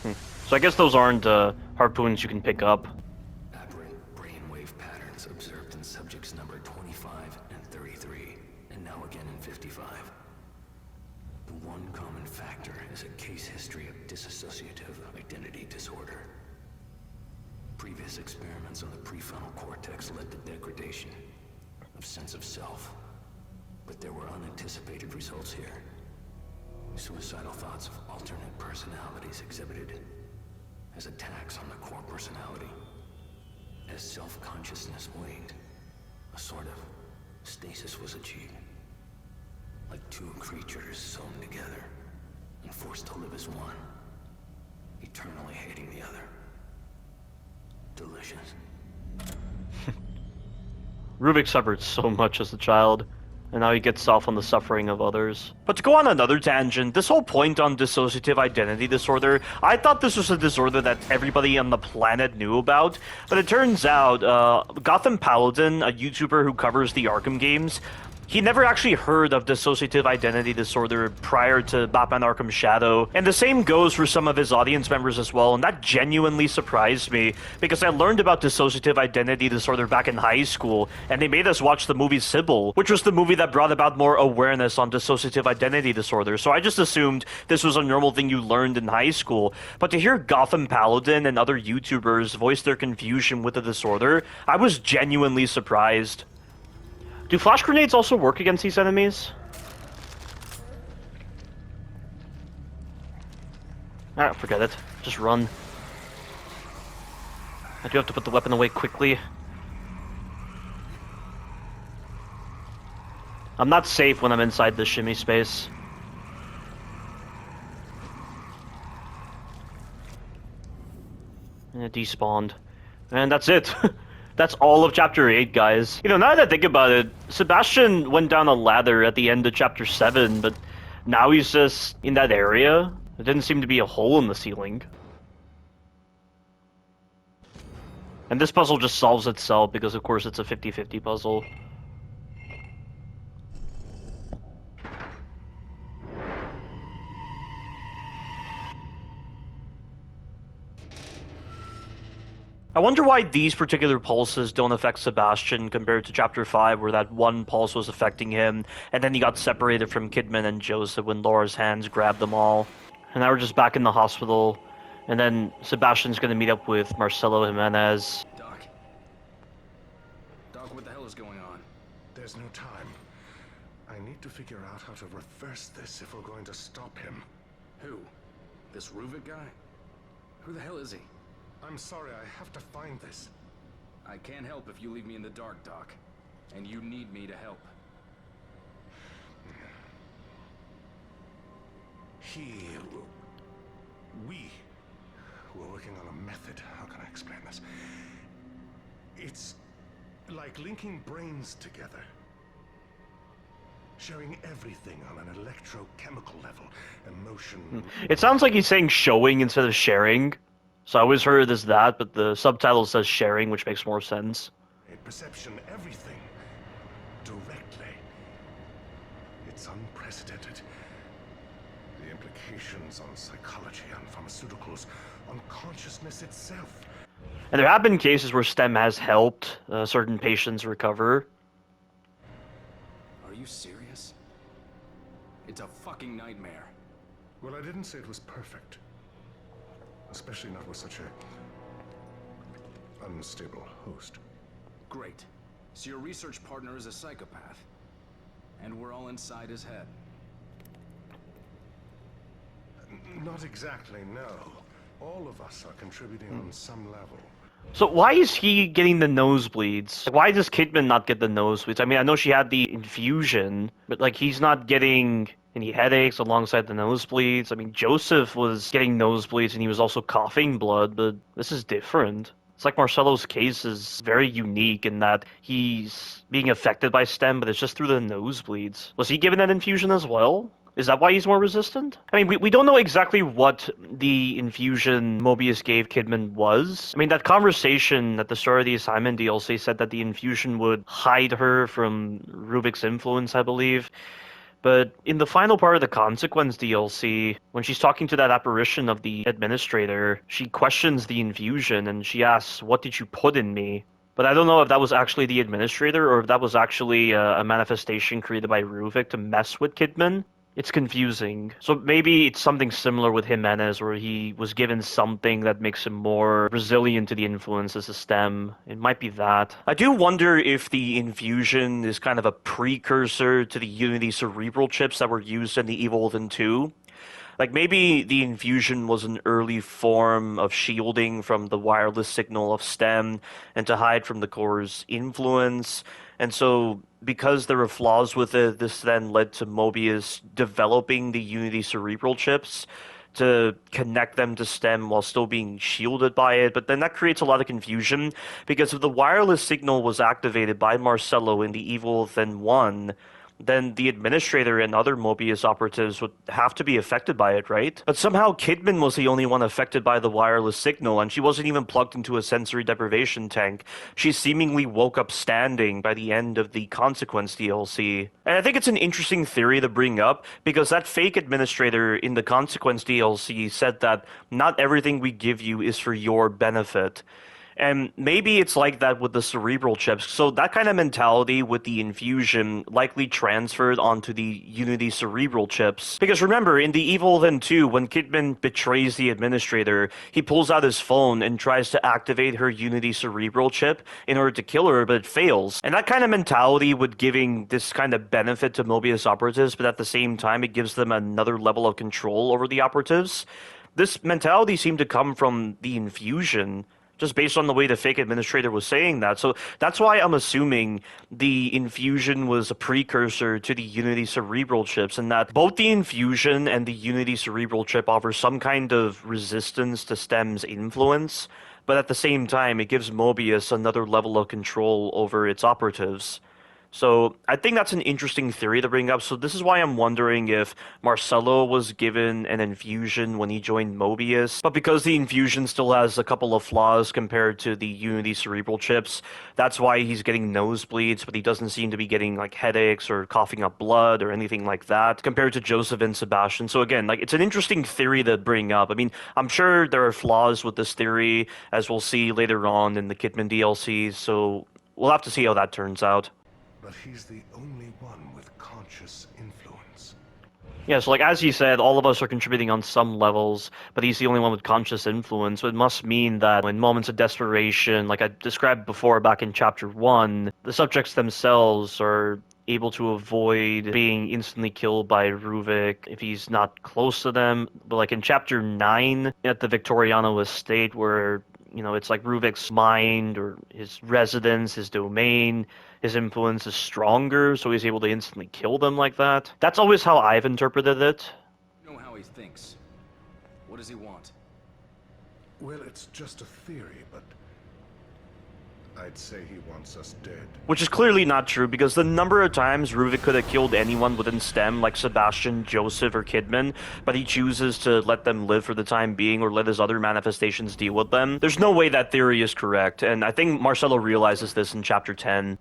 So I guess those aren't harpoons you can pick up. Aberrant brainwave patterns observed in subjects number 25 and 33, and now again in 55. The one common factor is a case history of dissociative identity disorder. Previous experiments on the prefrontal cortex led to degradation of sense of self. But there were unanticipated results here. Suicidal thoughts of alternate personalities exhibited as attacks on the core personality. As self-consciousness waned, a sort of stasis was achieved. Like two creatures sewn together and forced to live as one, eternally hating the other. Delicious. Rubik suffered so much as a child, and now he gets off on the suffering of others. But to go on another tangent, this whole point on dissociative identity disorder, I thought this was a disorder that everybody on the planet knew about, but it turns out Gotham Paladin, a YouTuber who covers the Arkham games, he never actually heard of dissociative identity disorder prior to Batman Arkham Shadow. And the same goes for some of his audience members as well, and that genuinely surprised me, because I learned about dissociative identity disorder back in high school, and they made us watch the movie Sybil, which was the movie that brought about more awareness on dissociative identity disorder. So I just assumed this was a normal thing you learned in high school. But to hear Gotham Paladin and other YouTubers voice their confusion with the disorder, I was genuinely surprised. Do flash grenades also work against these enemies? Ah, forget it. Just run. I do have to put the weapon away quickly. I'm not safe when I'm inside this shimmy space. And it despawned. And that's it. That's all of Chapter 8, guys. You know, now that I think about it, Sebastian went down a ladder at the end of Chapter 7, but now he's just in that area. There didn't seem to be a hole in the ceiling. And this puzzle just solves itself because, of course, it's a 50-50 puzzle. I wonder why these particular pulses don't affect Sebastian compared to Chapter 5, where that one pulse was affecting him, and then he got separated from Kidman and Joseph when Laura's hands grabbed them all. And now we're just back in the hospital, and then Sebastian's gonna meet up with Marcelo Jimenez. Doc. Doc, what the hell is going on? There's no time. I need to figure out how to reverse this if we're going to stop him. Who? This Ruvik guy? Who the hell is he? I'm sorry, I have to find this. I can't help if you leave me in the dark, Doc. And you need me to help. We were working on a method. How can I explain this? It's like linking brains together. Showing everything on an electrochemical level. Emotion... It sounds like he's saying showing instead of sharing. So I always heard it as that, but the subtitle says sharing, which makes more sense. A perception, everything. Directly. It's unprecedented. The implications on psychology, on pharmaceuticals, on consciousness itself. And there have been cases where STEM has helped certain patients recover. Are you serious? It's a fucking nightmare. Well, I didn't say it was perfect. Especially not with such a unstable host. Great. So your research partner is a psychopath. And we're all inside his head. Not exactly, no. All of us are contributing on some level. So why is he getting the nosebleeds? Why does Kidman not get the nosebleeds? I mean, I know she had the infusion, but like he's not getting any headaches alongside the nosebleeds. I mean, Joseph was getting nosebleeds and he was also coughing blood, but this is different. It's like Marcelo's case is very unique in that he's being affected by STEM, but it's just through the nosebleeds. Was he given that infusion as well? Is that why he's more resistant? I mean, we don't know exactly what the infusion Mobius gave Kidman was. I mean, that conversation at the start of the assignment DLC said that the infusion would hide her from Ruvik's influence, I believe. But in the final part of the Consequence DLC, when she's talking to that apparition of the administrator, she questions the infusion and she asks, "What did you put in me?" But I don't know if that was actually the administrator or if that was actually a manifestation created by Ruvik to mess with Kidman. It's confusing. So maybe it's something similar with Jimenez, where he was given something that makes him more resilient to the influences of STEM. It might be that. I do wonder if the infusion is kind of a precursor to the Unity cerebral chips that were used in the Evil Within 2. Like, maybe the infusion was an early form of shielding from the wireless signal of STEM and to hide from the core's influence. And so, because there were flaws with it, this then led to Mobius developing the Unity cerebral chips to connect them to STEM while still being shielded by it. But then that creates a lot of confusion, because if the wireless signal was activated by Marcelo in the Evil Within 1, then the administrator and other Mobius operatives would have to be affected by it, right? But somehow Kidman was the only one affected by the wireless signal, and she wasn't even plugged into a sensory deprivation tank. She seemingly woke up standing by the end of the Consequence DLC. And I think it's an interesting theory to bring up, because that fake administrator in the Consequence DLC said that not everything we give you is for your benefit. And maybe it's like that with the cerebral chips. So that kind of mentality with the infusion likely transferred onto the Unity cerebral chips. Because remember, in the Evil Within 2, when Kidman betrays the administrator, he pulls out his phone and tries to activate her Unity cerebral chip in order to kill her, but it fails. And that kind of mentality with giving this kind of benefit to Mobius operatives, but at the same time it gives them another level of control over the operatives. This mentality seemed to come from the infusion, just based on the way the fake administrator was saying that. So that's why I'm assuming the infusion was a precursor to the Unity cerebral chips, and that both the infusion and the Unity cerebral chip offer some kind of resistance to STEM's influence, but at the same time, it gives Mobius another level of control over its operatives. So I think that's an interesting theory to bring up. So this is why I'm wondering if Marcelo was given an infusion when he joined Mobius, but because the infusion still has a couple of flaws compared to the Unity cerebral chips, that's why he's getting nosebleeds, but he doesn't seem to be getting like headaches or coughing up blood or anything like that compared to Joseph and Sebastian. So again, like, it's an interesting theory to bring up. I mean, I'm sure there are flaws with this theory, as we'll see later on in the Kidman DLCs, so we'll have to see how that turns out. But he's the only one with conscious influence. Yeah, so like as you said, all of us are contributing on some levels, but he's the only one with conscious influence. So it must mean that in moments of desperation, like I described before back in chapter 1, the subjects themselves are able to avoid being instantly killed by Ruvik if he's not close to them. But like in chapter 9 at the Victoriano estate, where it's like Ruvik's mind or his residence, his domain, his influence is stronger, so he's able to instantly kill them like that. That's always how I've interpreted it. You know how he thinks. What does he want? Well, it's just a theory, but I'd say he wants us dead. Which is clearly not true, because the number of times Ruvik could have killed anyone within STEM, like Sebastian, Joseph, or Kidman, but he chooses to let them live for the time being or let his other manifestations deal with them. There's no way that theory is correct, and I think Marcelo realizes this in chapter 10.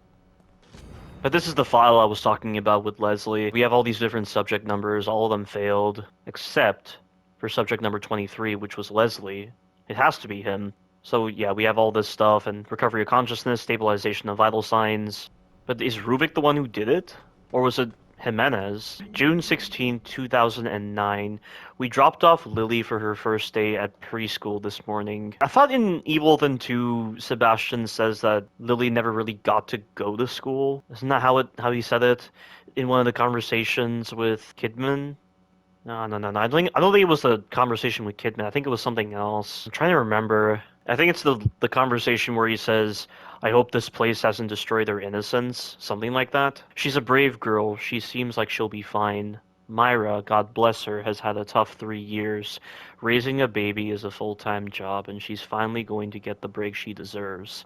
But this is the file I was talking about with Leslie. We have all these different subject numbers, all of them failed, except for subject number 23, which was Leslie. It has to be him. So yeah, we have all this stuff, and recovery of consciousness, stabilization of vital signs. But is Ruvik the one who did it? Or was it Jimenez? June 16, 2009. We dropped off Lily for her first day at preschool this morning. I thought in Evil Within 2, Sebastian says that Lily never really got to go to school. Isn't that how he said it in one of the conversations with Kidman? No. I don't think it was the conversation with Kidman. I think it was something else. I'm trying to remember. I think it's the conversation where he says, "I hope this place hasn't destroyed their innocence," something like that. She's a brave girl. She seems like she'll be fine. Myra, God bless her, has had a tough 3 years. Raising a baby is a full-time job, and she's finally going to get the break she deserves.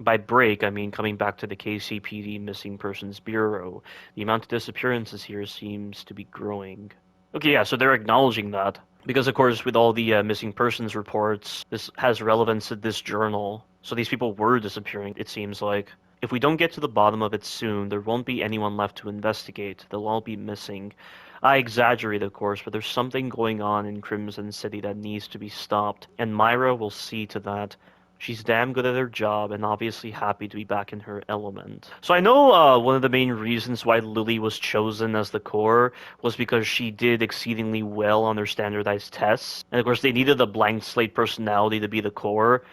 By break, I mean coming back to the KCPD Missing Persons Bureau. The amount of disappearances here seems to be growing. Okay, yeah, so they're acknowledging that. Because, of course, with all the missing persons reports, this has relevance to this journal. So these people were disappearing, it seems like. If we don't get to the bottom of it soon, there won't be anyone left to investigate. They'll all be missing. I exaggerate, of course, but there's something going on in Crimson City that needs to be stopped, and Myra will see to that. She's damn good at her job and obviously happy to be back in her element. So I know one of the main reasons why Lily was chosen as the core was because she did exceedingly well on their standardized tests. And of course they needed a blank slate personality to be the core.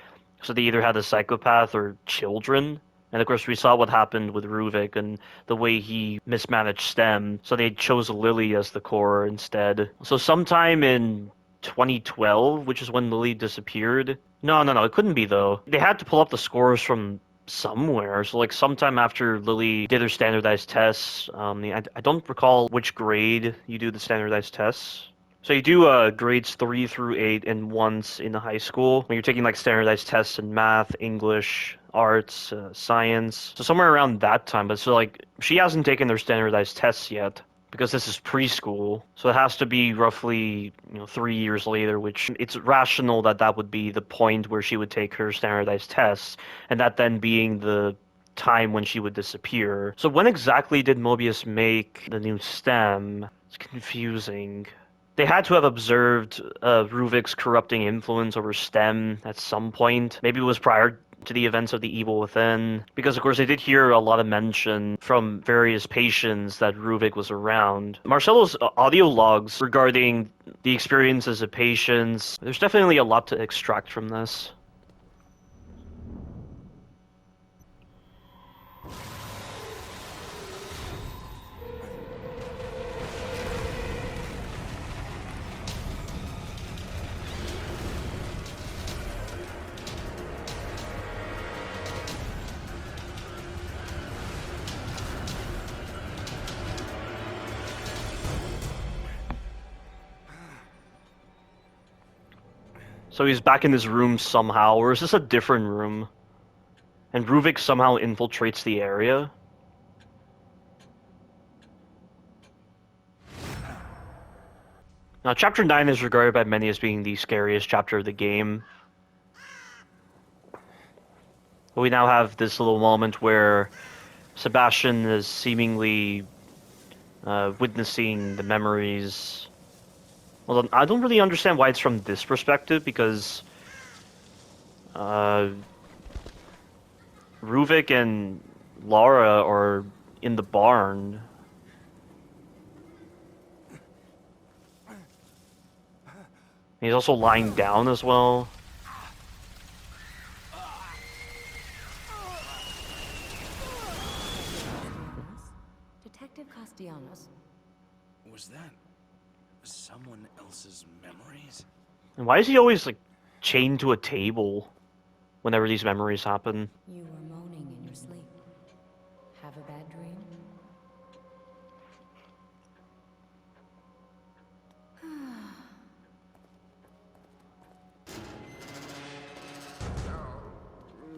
So they either had a psychopath or children. And of course we saw what happened with Ruvik and the way he mismanaged STEM. So they chose Lily as the core instead. So sometime in 2012, which is when Lily disappeared. No, it couldn't be though. They had to pull up the scores from somewhere. So like sometime after Lily did her standardized tests, I don't recall which grade you do the standardized tests. So you do grades 3 through 8 and once in the high school when you're taking like standardized tests in math, English, arts, science. So somewhere around that time. But so like she hasn't taken their standardized tests yet, because this is preschool, so it has to be roughly 3 years later, which it's rational that that would be the point where she would take her standardized tests, and that then being the time when she would disappear. So when exactly did Mobius make the new stem? It's confusing. They had to have observed Ruvik's corrupting influence over STEM at some point. Maybe it was prior to the events of the Evil Within, because of course they did hear a lot of mention from various patients that Ruvik was around. Marcello's audio logs regarding the experiences of patients, there's definitely a lot to extract from this. So he's back in his room somehow, or is this a different room? And Ruvik somehow infiltrates the area? Now, Chapter 9 is regarded by many as being the scariest chapter of the game. But we now have this little moment where Sebastian is seemingly witnessing the memories. Well, I don't really understand why it's from this perspective, because Ruvik and Lara are in the barn. He's also lying down as well. Detective Castellanos. Was that someone else's memories? And why is he always, like, chained to a table whenever these memories happen? You were moaning in your sleep. Have a bad dream?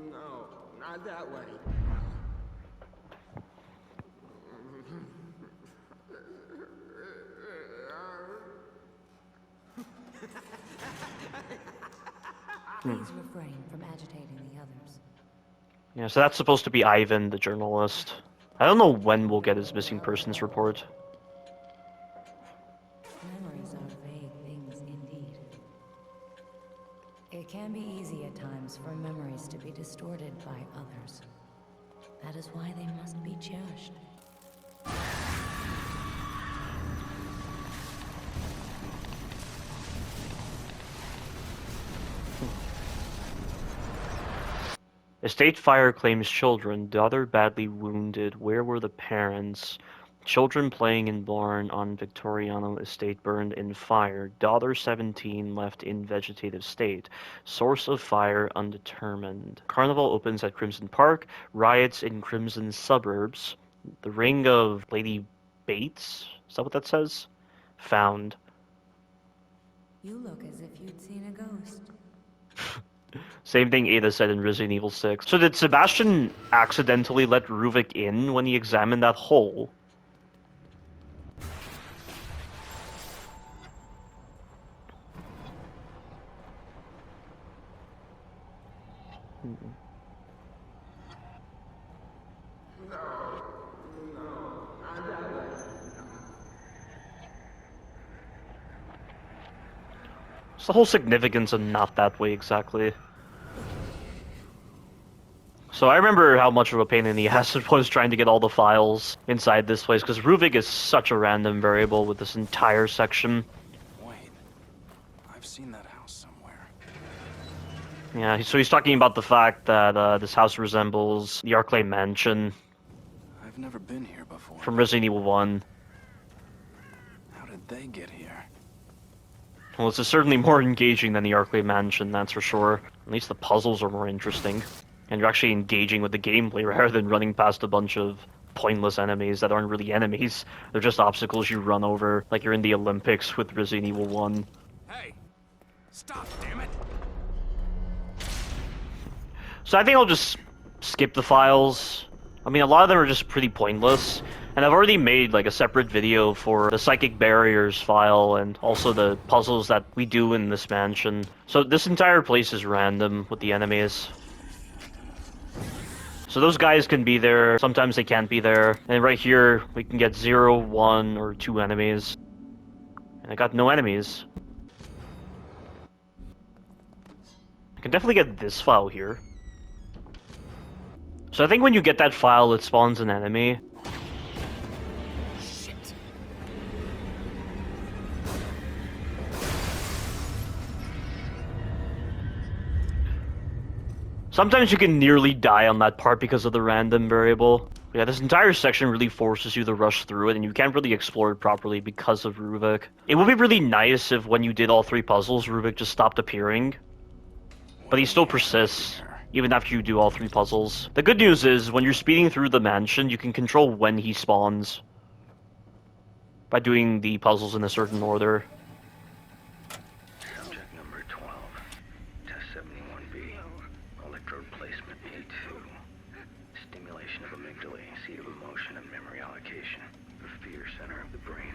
No, not that way. Please refrain from agitating the others. Yeah, so that's supposed to be Ivan, the journalist. I don't know when we'll get his missing persons report. Memories are vague things indeed. It can be easy at times for memories to be distorted by others. That is why they must be cherished. Estate fire claims children, daughter badly wounded, where were the parents? Children playing in barn on Victoriano estate burned in fire, daughter 17 left in vegetative state, source of fire undetermined. Carnival opens at Crimson Park, riots in Crimson suburbs, the ring of Lady Bates, is that what that says? Found. You look as if you'd seen a ghost. Same thing Ada said in Resident Evil 6. So did Sebastian accidentally let Ruvik in when he examined that hole? What's the whole significance of not that way exactly? So I remember how much of a pain in the ass it was trying to get all the files inside this place, because Ruvik is such a random variable with this entire section. Wait, I've seen that house somewhere. Yeah, so he's talking about the fact that this house resembles the Arclay Mansion I've never been here before. from Resident Evil 1. How did they get here? Well, this is certainly more engaging than the Arclay Mansion, that's for sure. At least the puzzles are more interesting. And you're actually engaging with the gameplay rather than running past a bunch of pointless enemies that aren't really enemies. They're just obstacles you run over, like you're in the Olympics with Resident Evil 1. Hey! Stop, damn it! So I think I'll just skip the files. I mean, a lot of them are just pretty pointless. And I've already made like a separate video for the psychic barriers file and also the puzzles that we do in this mansion. So this entire place is random with the enemies. So those guys can be there, sometimes they can't be there. And right here, we can get 0, 1, or 2 enemies. And I got no enemies. I can definitely get this file here. So I think when you get that file, it spawns an enemy. Sometimes you can nearly die on that part because of the random variable. Yeah, this entire section really forces you to rush through it, and you can't really explore it properly because of Ruvik. It would be really nice if when you did all 3 puzzles, Ruvik just stopped appearing. But he still persists, even after you do all 3 puzzles. The good news is, when you're speeding through the mansion, you can control when he spawns by doing the puzzles in a certain order. Subject number 12. Test 71B. Electrode placement A2. Stimulation of amygdala, seat of emotion and memory allocation. The fear center of the brain.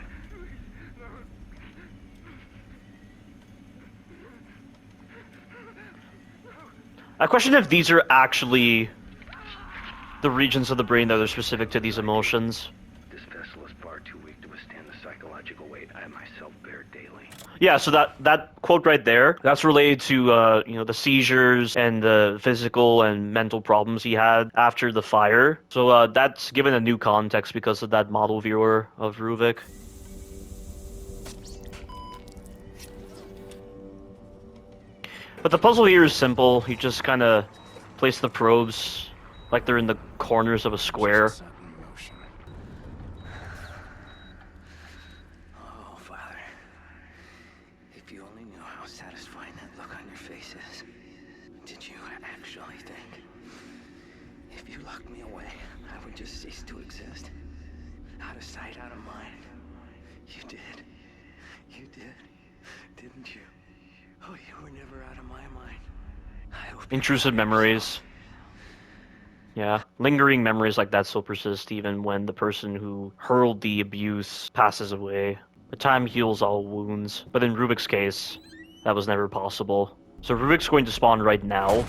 I question if these are actually the regions of the brain that are specific to these emotions. This vessel is far too weak to withstand the psychological weight I myself bear daily. Yeah, so that quote right there, that's related to you know, the seizures and the physical and mental problems he had after the fire. So that's given a new context because of that model viewer of Ruvik. But the puzzle here is simple. You just kind of place the probes like they're in the corners of a square. Oh, Father. If you only knew how satisfying that look on your face is. Did you actually think? If you locked me away, I would just cease to exist. Out of sight, out of mind. You did. You did. Didn't you? Oh, you were never out of my mind. I hope Intrusive memories. Yeah, lingering memories like that still persist even when the person who hurled the abuse passes away. The time heals all wounds, but in Ruvik's case, that was never possible. So Ruvik's going to spawn right now.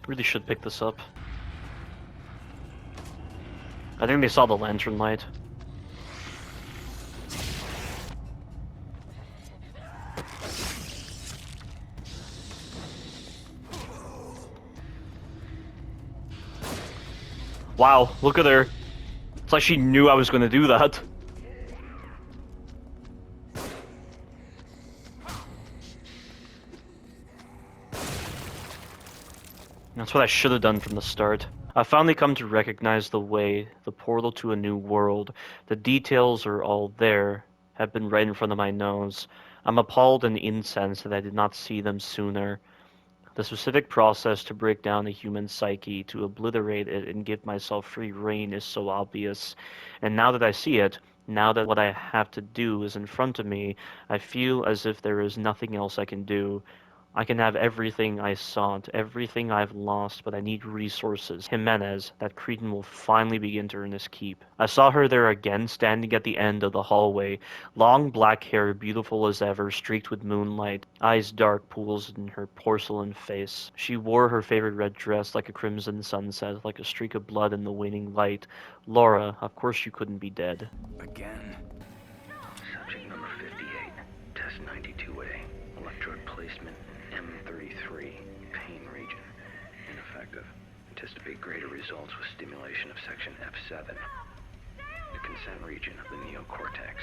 Really should pick this up. I think they saw the lantern light. Wow, look at her. It's like she knew I was going to do that. That's what I should have done from the start. I finally come to recognize the way, the portal to a new world. The details are all there, have been right in front of my nose. I'm appalled and incensed that I did not see them sooner. The specific process to break down the human psyche, to obliterate it and give myself free rein is so obvious. And now that I see it, now that what I have to do is in front of me, I feel as if there is nothing else I can do. I can have everything I sought, everything I've lost, but I need resources. Jimenez, that cretin will finally begin to earn his keep. I saw her there again, standing at the end of the hallway. Long black hair, beautiful as ever, streaked with moonlight. Eyes dark pools in her porcelain face. She wore her favorite red dress like a crimson sunset, like a streak of blood in the waning light. Laura, of course you couldn't be dead. Again. Subject number 58. Test 92A. Electrode placement M33. Pain region. Ineffective. Anticipate greater results with stimulation of section F7. The consent region of the neocortex.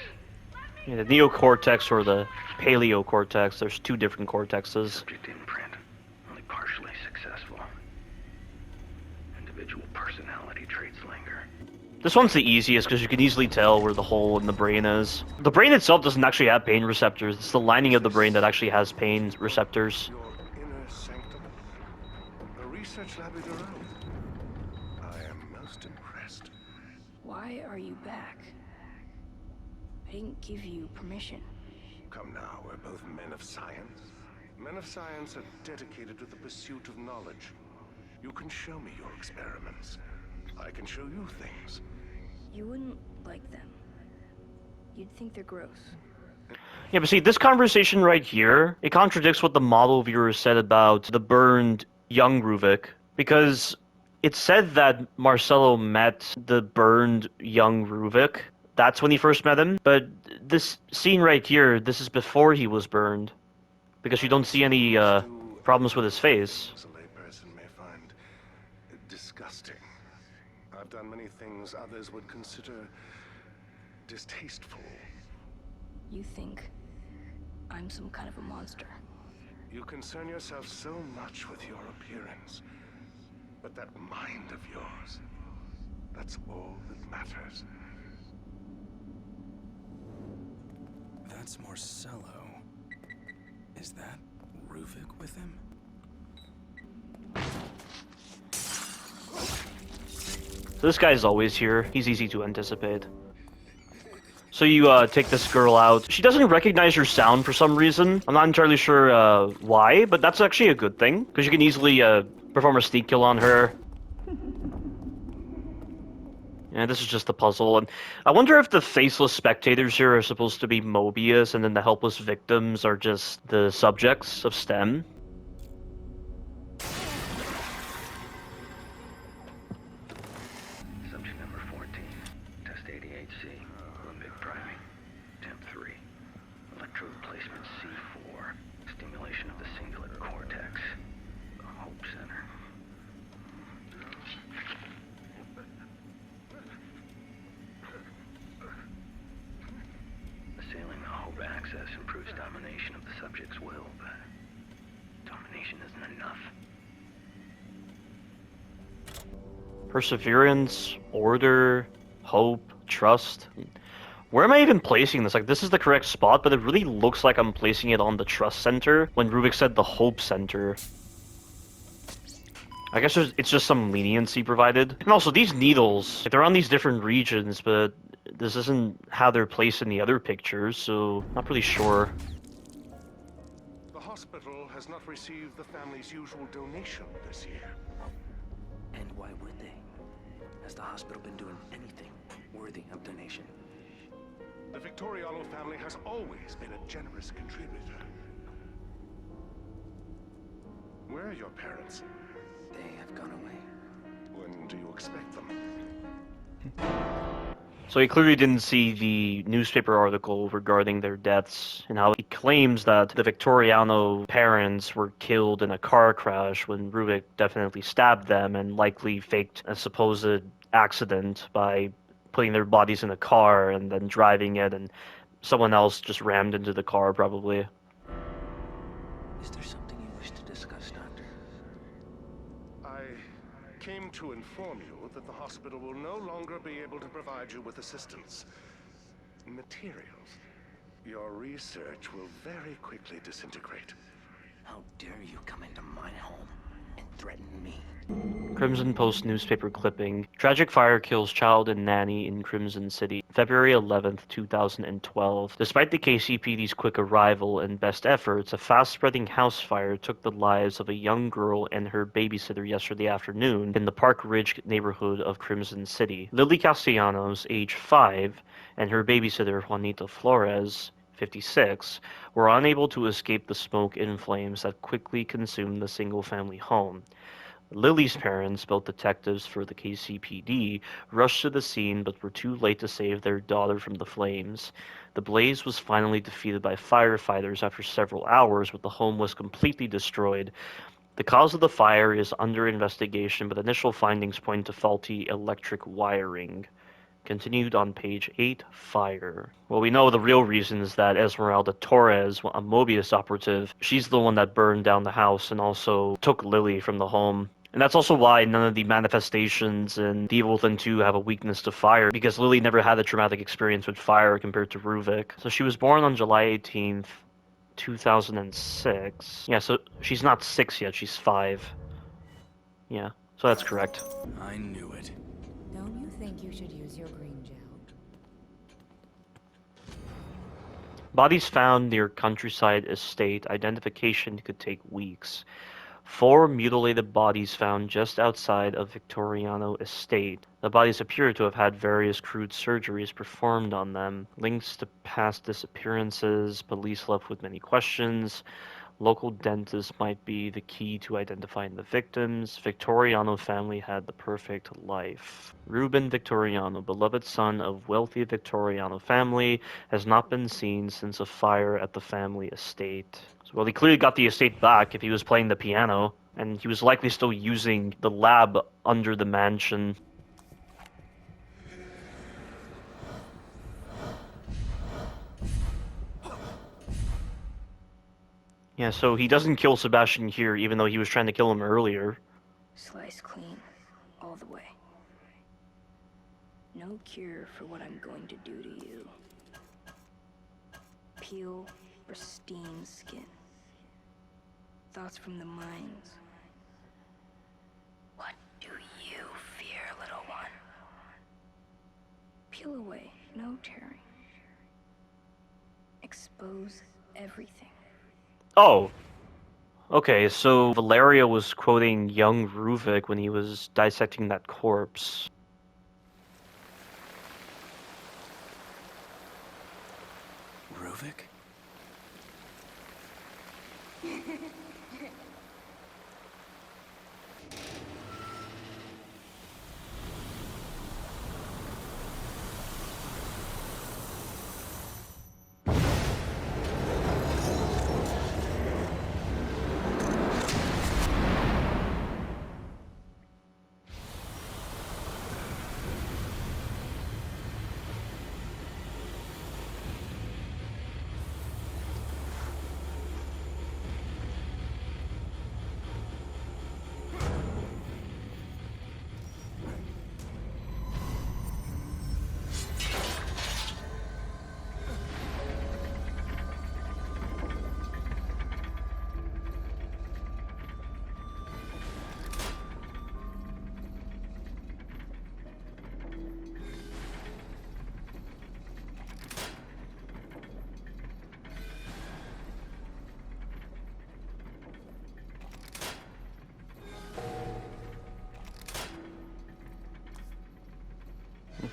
Yeah, the neocortex or the paleocortex. There's two different cortexes. Subject imprint, only partially successful. Individual personality traits linger. This one's the easiest because you can easily tell where the hole in the brain is. The brain itself doesn't actually have pain receptors. It's the lining of the brain that actually has pain receptors. Your inner sanctum? A research lab of your own? I am most impressed. Why are you back? I didn't give you permission. Come now, we're both men of science. Men of science are dedicated to the pursuit of knowledge. You can show me your experiments. I can show you things. You wouldn't like them. You'd think they're gross. Yeah, but see, this conversation right here, it contradicts what the model viewer said about the burned young Ruvik, because it said that Marcelo met the burned young Ruvik. That's when he first met him, but this scene right here, this is before he was burned, because you don't see any problems with his face. As a layperson may find disgusting. I've done many things others would consider distasteful. You think I'm some kind of a monster. You concern yourself so much with your appearance. But that mind of yours, that's all that matters. That's Marcelo. Is that Ruvik with him? So this guy's always here. He's easy to anticipate. So you take this girl out. She doesn't recognize your sound for some reason. I'm not entirely sure why, but that's actually a good thing, because you can easily perform a sneak kill on her. Yeah, this is just a puzzle, and I wonder if the faceless spectators here are supposed to be Mobius, and then the helpless victims are just the subjects of STEM. Subject number 14, test 88C, limbic priming, temp 3, electrode placement C4, stimulation of the cingulate cortex, the Hope Center. Assailing the Hope axis improves domination of the subject's will, but domination isn't enough. Perseverance, order, hope, trust. Where am I even placing this? Like, this is the correct spot, but it really looks like I'm placing it on the trust center when Ruvik said the hope center. I guess it's just some leniency provided. And also, these needles, like, they're on these different regions, but this isn't how they're placed in the other pictures, so not really sure. The hospital has not received the family's usual donation this year. And why would they? Has the hospital been doing anything worthy of donation? The Victoriano family has always been a generous contributor. Where are your parents? They have gone away. When do you expect them? So he clearly didn't see the newspaper article regarding their deaths, and how he claims that the Victoriano parents were killed in a car crash when Ruvik definitely stabbed them and likely faked a supposed accident by putting their bodies in a car and then driving it, and someone else just rammed into the car probably. Is there something you wish to discuss, Doctor? I came to inform you that the hospital will no longer be able to provide you with assistance. Materials. Your research will very quickly disintegrate. How dare you come into my home and threaten me? Crimson Post newspaper clipping. Tragic fire kills child and nanny in Crimson City. February 11th, 2012. Despite the KCPD's quick arrival and best efforts, a fast-spreading house fire took the lives of a young girl and her babysitter yesterday afternoon in the Park Ridge neighborhood of Crimson City. Lily Castellanos, age 5, and her babysitter Juanita Flores, 56, were unable to escape the smoke and flames that quickly consumed the single-family home. Lily's parents, both detectives for the KCPD, rushed to the scene but were too late to save their daughter from the flames. The blaze was finally defeated by firefighters after several hours, but the home was completely destroyed. The cause of the fire is under investigation, but initial findings point to faulty electric wiring. Continued on page 8, Fire. Well, we know the real reason is that Esmeralda Torres, a Mobius operative, she's the one that burned down the house and also took Lily from the home. And that's also why none of the manifestations in The Evil Within 2 have a weakness to fire, because Lily never had a traumatic experience with fire compared to Ruvik. So she was born on July 18th, 2006. Yeah, so she's not 6 yet, she's 5. Yeah, so that's correct. I knew it. Don't you think you should use your green gel? Bodies found near Countryside Estate. Identification could take weeks. 4 mutilated bodies found just outside of Victoriano Estate. The bodies appear to have had various crude surgeries performed on them. Links to past disappearances. Police left with many questions. Local dentists might be the key to identifying the victims. Victoriano family had the perfect life. Ruben Victoriano, beloved son of wealthy Victoriano family, has not been seen since a fire at the family estate. Well, he clearly got the estate back if he was playing the piano, and he was likely still using the lab under the mansion. Yeah, so he doesn't kill Sebastian here, even though he was trying to kill him earlier. Slice clean, all the way. No cure for what I'm going to do to you. Peel pristine skin. Thoughts from the mines. What do you fear, little one? Peel away, no tearing. Expose everything. Oh. Okay, so Valeria was quoting young Ruvik when he was dissecting that corpse. Ruvik?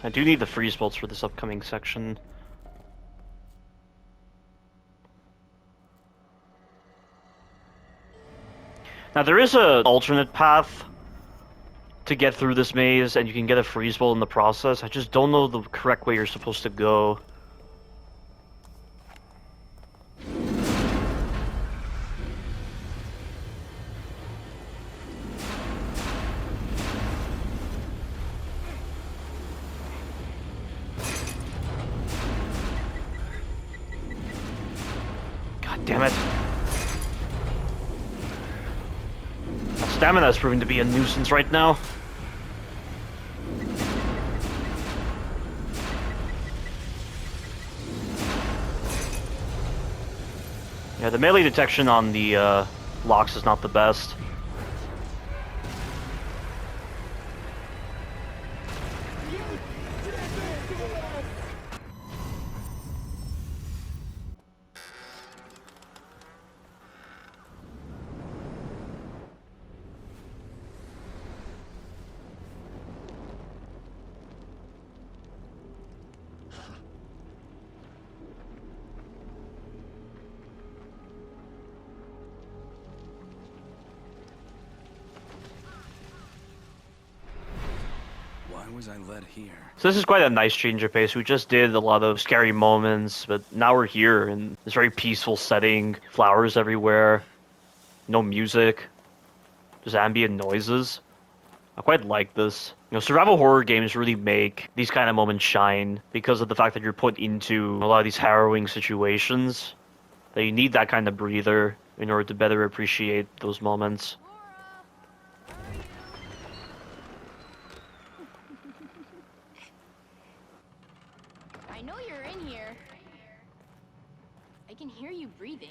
I do need the freeze bolts for this upcoming section. Now there is an alternate path to get through this maze, and you can get a freeze bolt in the process. I just don't know the correct way you're supposed to go. Damn it. Stamina is proving to be a nuisance right now. Yeah, the melee detection on the locks is not the best. Why was I led here? So this is quite a nice change of pace. We just did a lot of scary moments, but now we're here in this very peaceful setting. Flowers everywhere. No music. Just ambient noises. I quite like this. You know, survival horror games really make these kind of moments shine because of the fact that you're put into a lot of these harrowing situations. That you need that kind of breather in order to better appreciate those moments. I know you're in here. I can hear you breathing.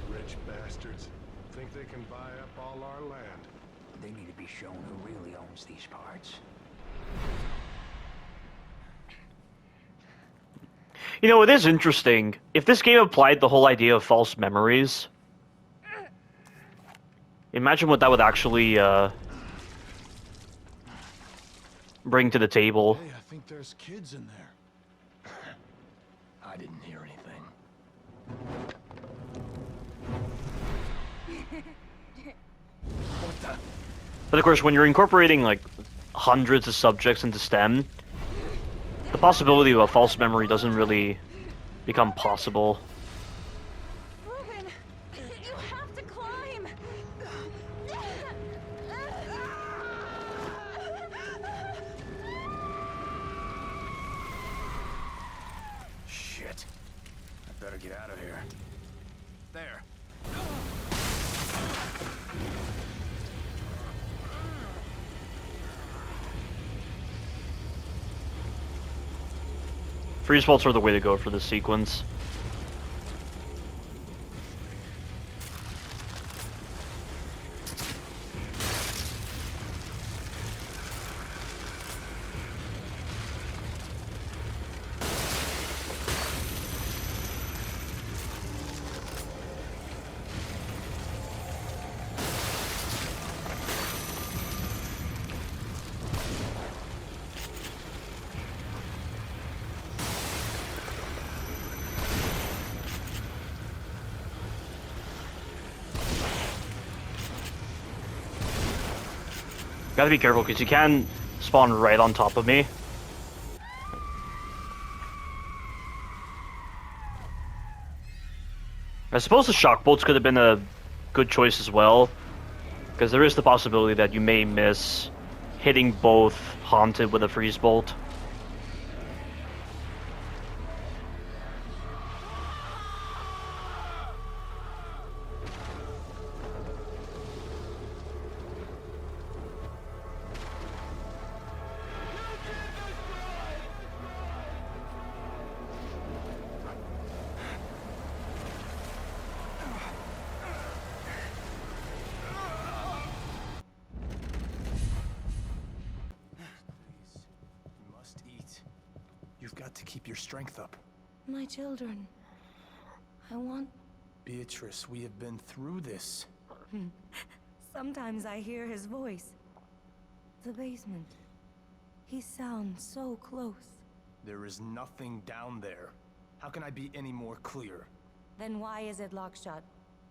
Rich bastards. Think they can buy up all our land. They need to be shown who really owns these parts. You know, it is interesting. If this game applied the whole idea of false memories, imagine what that would actually bring to the table. Hey, I think there's kids in there. I didn't hear anything. But of course, when you're incorporating like hundreds of subjects into STEM, the possibility of a false memory doesn't really become possible. Ruben, you have to climb. Shit. I better get out of here. There. Freeze bolts are the way to go for this sequence. Gotta be careful, because you can spawn right on top of me. I suppose the shock bolts could have been a good choice as well, because there is the possibility that you may miss hitting both Haunted with a freeze bolt. You must eat. You've got to keep your strength up. My children. I want... Beatrice, we have been through this. Sometimes I hear his voice. The basement. He sounds so close. There is nothing down there. How can I be any more clear? Then why is it locked shut?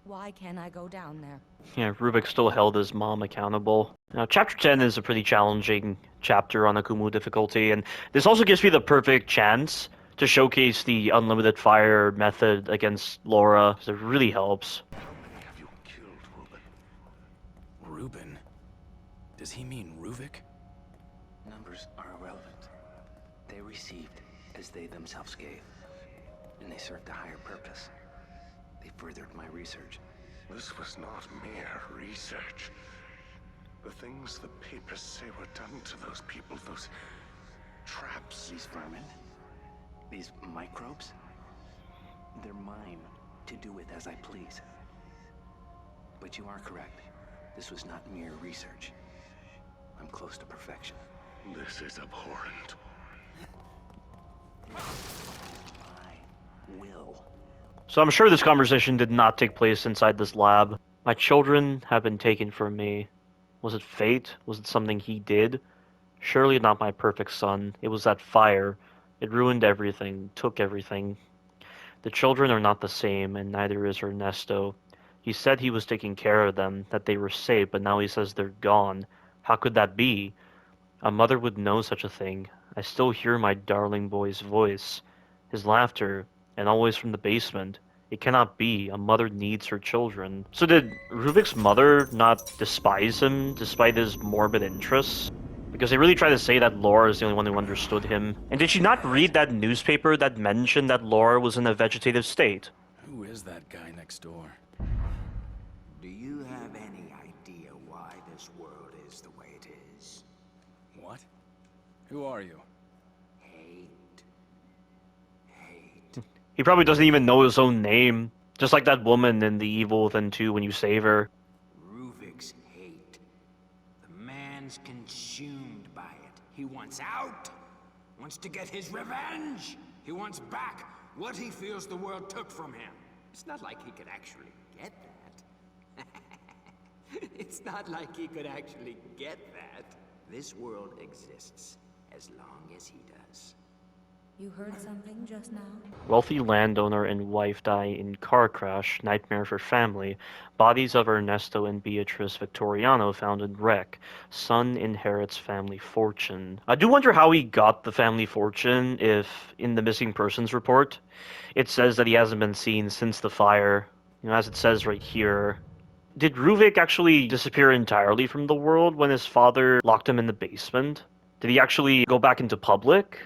Why can't I go down there? Yeah, Rubik still held his mom accountable. Now, Chapter 10 is a pretty challenging chapter on Akumu difficulty, and this also gives me the perfect chance to showcase the unlimited fire method against Laura, because it really helps. How many have you killed, Ruben? Reuben? Does he mean Ruvik? Numbers are irrelevant. They received as they themselves gave, and they served a higher purpose. They furthered my research. This was not mere research. The things the papers say were done to those people, those traps. These vermin, these microbes, they're mine to do with as I please. But you are correct. This was not mere research. I'm close to perfection. This is abhorrent. I will. So I'm sure this conversation did not take place inside this lab. My children have been taken from me. Was it fate? Was it something he did? Surely not my perfect son. It was that fire. It ruined everything, took everything. The children are not the same, and neither is Ernesto. He said he was taking care of them, that they were safe, but now he says they're gone. How could that be? A mother would know such a thing. I still hear my darling boy's voice, his laughter, and always from the basement. It cannot be. A mother needs her children. So did Ruvik's mother not despise him despite his morbid interests? Because they really try to say that Laura is the only one who understood him. And did she not read that newspaper that mentioned that Laura was in a vegetative state? Who is that guy next door? Do you have any idea why this world is the way it is? What? Who are you? Hate. Hate. He probably doesn't even know his own name. Just like that woman in The Evil Within 2 when you save her. Ruvik's hate. The man's consumed by it. He wants out. Wants to get his revenge. He wants back what he feels the world took from him. It's not like he could actually get that. It's not like he could actually get that. This world exists as long as he does. You heard something just now? Wealthy landowner and wife die in car crash, nightmare for family. Bodies of Ernesto and Beatrice Victoriano found in wreck. Son inherits family fortune. I do wonder how he got the family fortune if, in the missing persons report, it says that he hasn't been seen since the fire. You know, as it says right here. Did Ruvik actually disappear entirely from the world when his father locked him in the basement? Did he actually go back into public?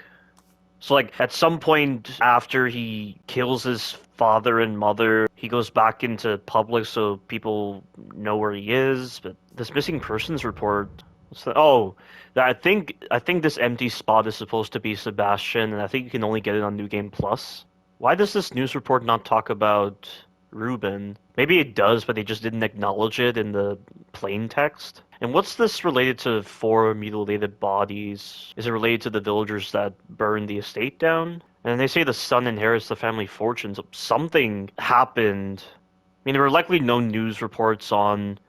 So, like, at some point after he kills his father and mother, he goes back into public so people know where he is. But this missing persons report, what's that? Oh, I think this empty spot is supposed to be Sebastian, and I think you can only get it on New Game Plus. Why does this news report not talk about Ruben? Maybe it does, but they just didn't acknowledge it in the plain text. And what's this related to 4 mutilated bodies? Is it related to the villagers that burned the estate down? And they say the son inherits the family fortunes. Something happened. I mean, there were likely no news reports on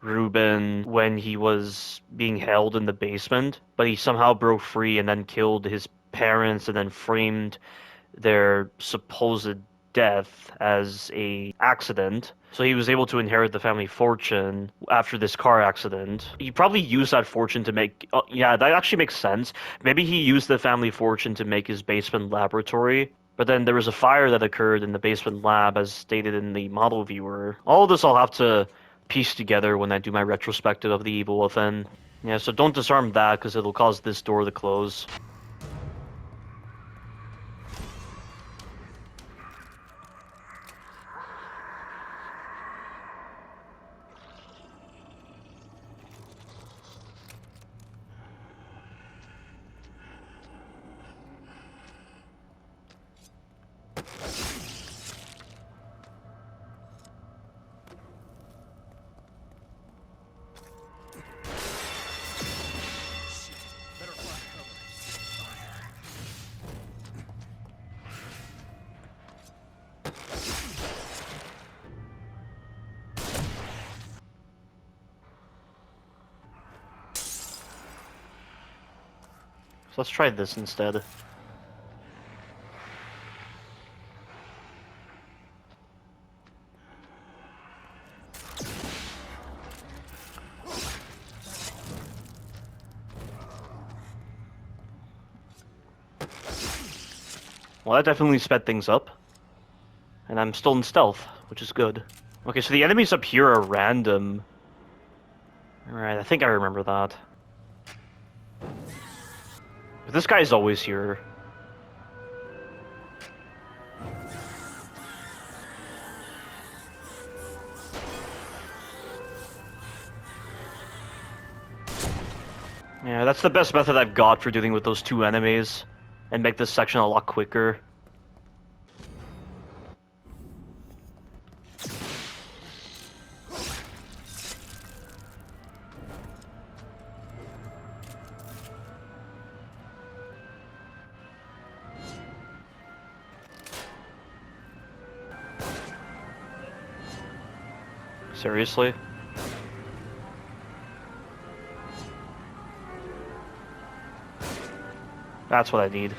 Ruben when he was being held in the basement, but he somehow broke free and then killed his parents and then framed their supposed death as a accident. So he was able to inherit the family fortune after this car accident. He probably used that fortune to make... yeah, that actually makes sense. Maybe he used the family fortune to make his basement laboratory. But then there was a fire that occurred in the basement lab, as stated in the model viewer. All of this I'll have to piece together when I do my retrospective of The Evil Within. Yeah, so don't disarm that, because it'll cause this door to close. So let's try this instead. Well, that definitely sped things up. And I'm still in stealth, which is good. Okay, so the enemies up here are random. Alright, I think I remember that. But this guy's always here. Yeah, that's the best method I've got for dealing with those 2 enemies. And make this section a lot quicker. Seriously? That's what I need.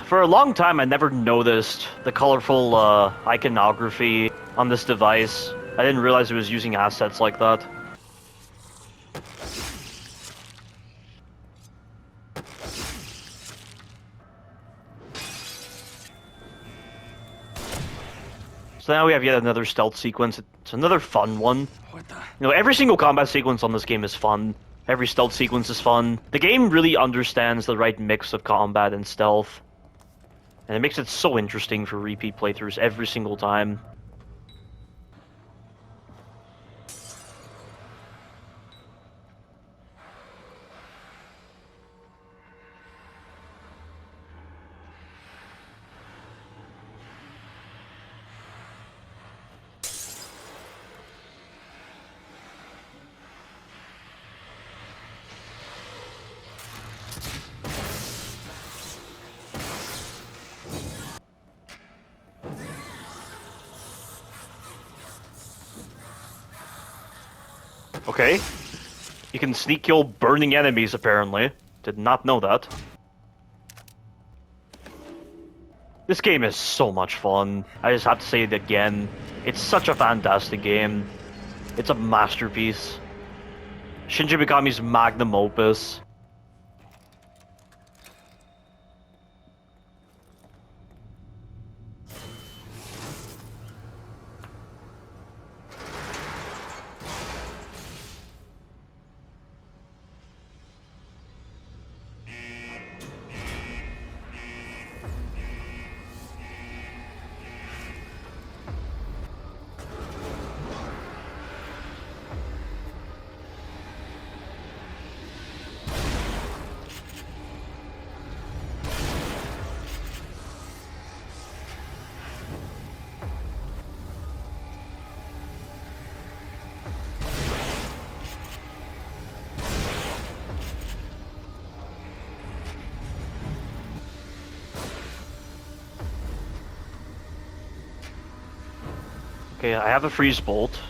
For a long time, I never noticed the colorful iconography on this device. I didn't realize it was using assets like that. So now we have yet another stealth sequence. It's another fun one. What the? You know, every single combat sequence on this game is fun. Every stealth sequence is fun. The game really understands the right mix of combat and stealth. And it makes it so interesting for repeat playthroughs every single time. Okay. You can sneak kill burning enemies, apparently. Did not know that. This game is so much fun. I just have to say it again. It's such a fantastic game. It's a masterpiece. Shinji Mikami's Magnum Opus. Okay, I have a freeze bolt.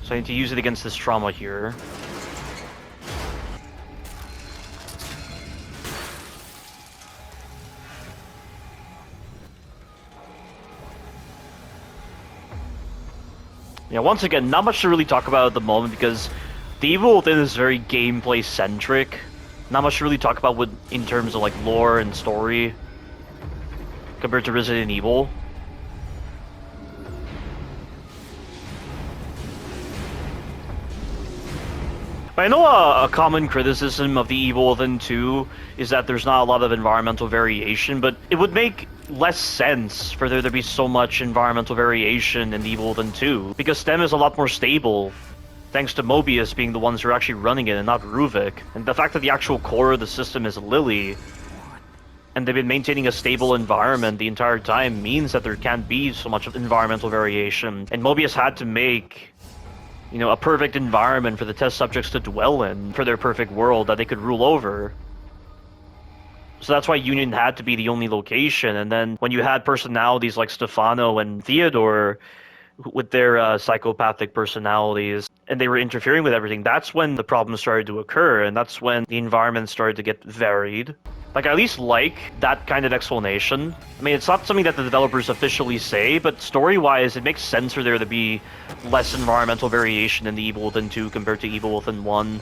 So I need to use it against this trauma here. Yeah, once again, not much to really talk about at the moment because the Evil Within is very gameplay centric. Not much to really talk about in terms of like lore and story compared to Resident Evil. But I know a common criticism of the Evil Within 2 is that there's not a lot of environmental variation, but it would make less sense for there to be so much environmental variation in the Evil Within 2, because STEM is a lot more stable, thanks to Mobius being the ones who are actually running it and not Ruvik. And the fact that the actual core of the system is Lily, and they've been maintaining a stable environment the entire time, means that there can't be so much environmental variation. And Mobius had to make, you know, a perfect environment for the test subjects to dwell in, for their perfect world that they could rule over. So that's why Union had to be the only location, and then when you had personalities like Stefano and Theodore, with their psychopathic personalities, and they were interfering with everything, that's when the problems started to occur, and that's when the environment started to get varied. Like, I at least like that kind of explanation. I mean, it's not something that the developers officially say, but story-wise, it makes sense for there to be less environmental variation in the Evil Within 2 compared to Evil Within 1.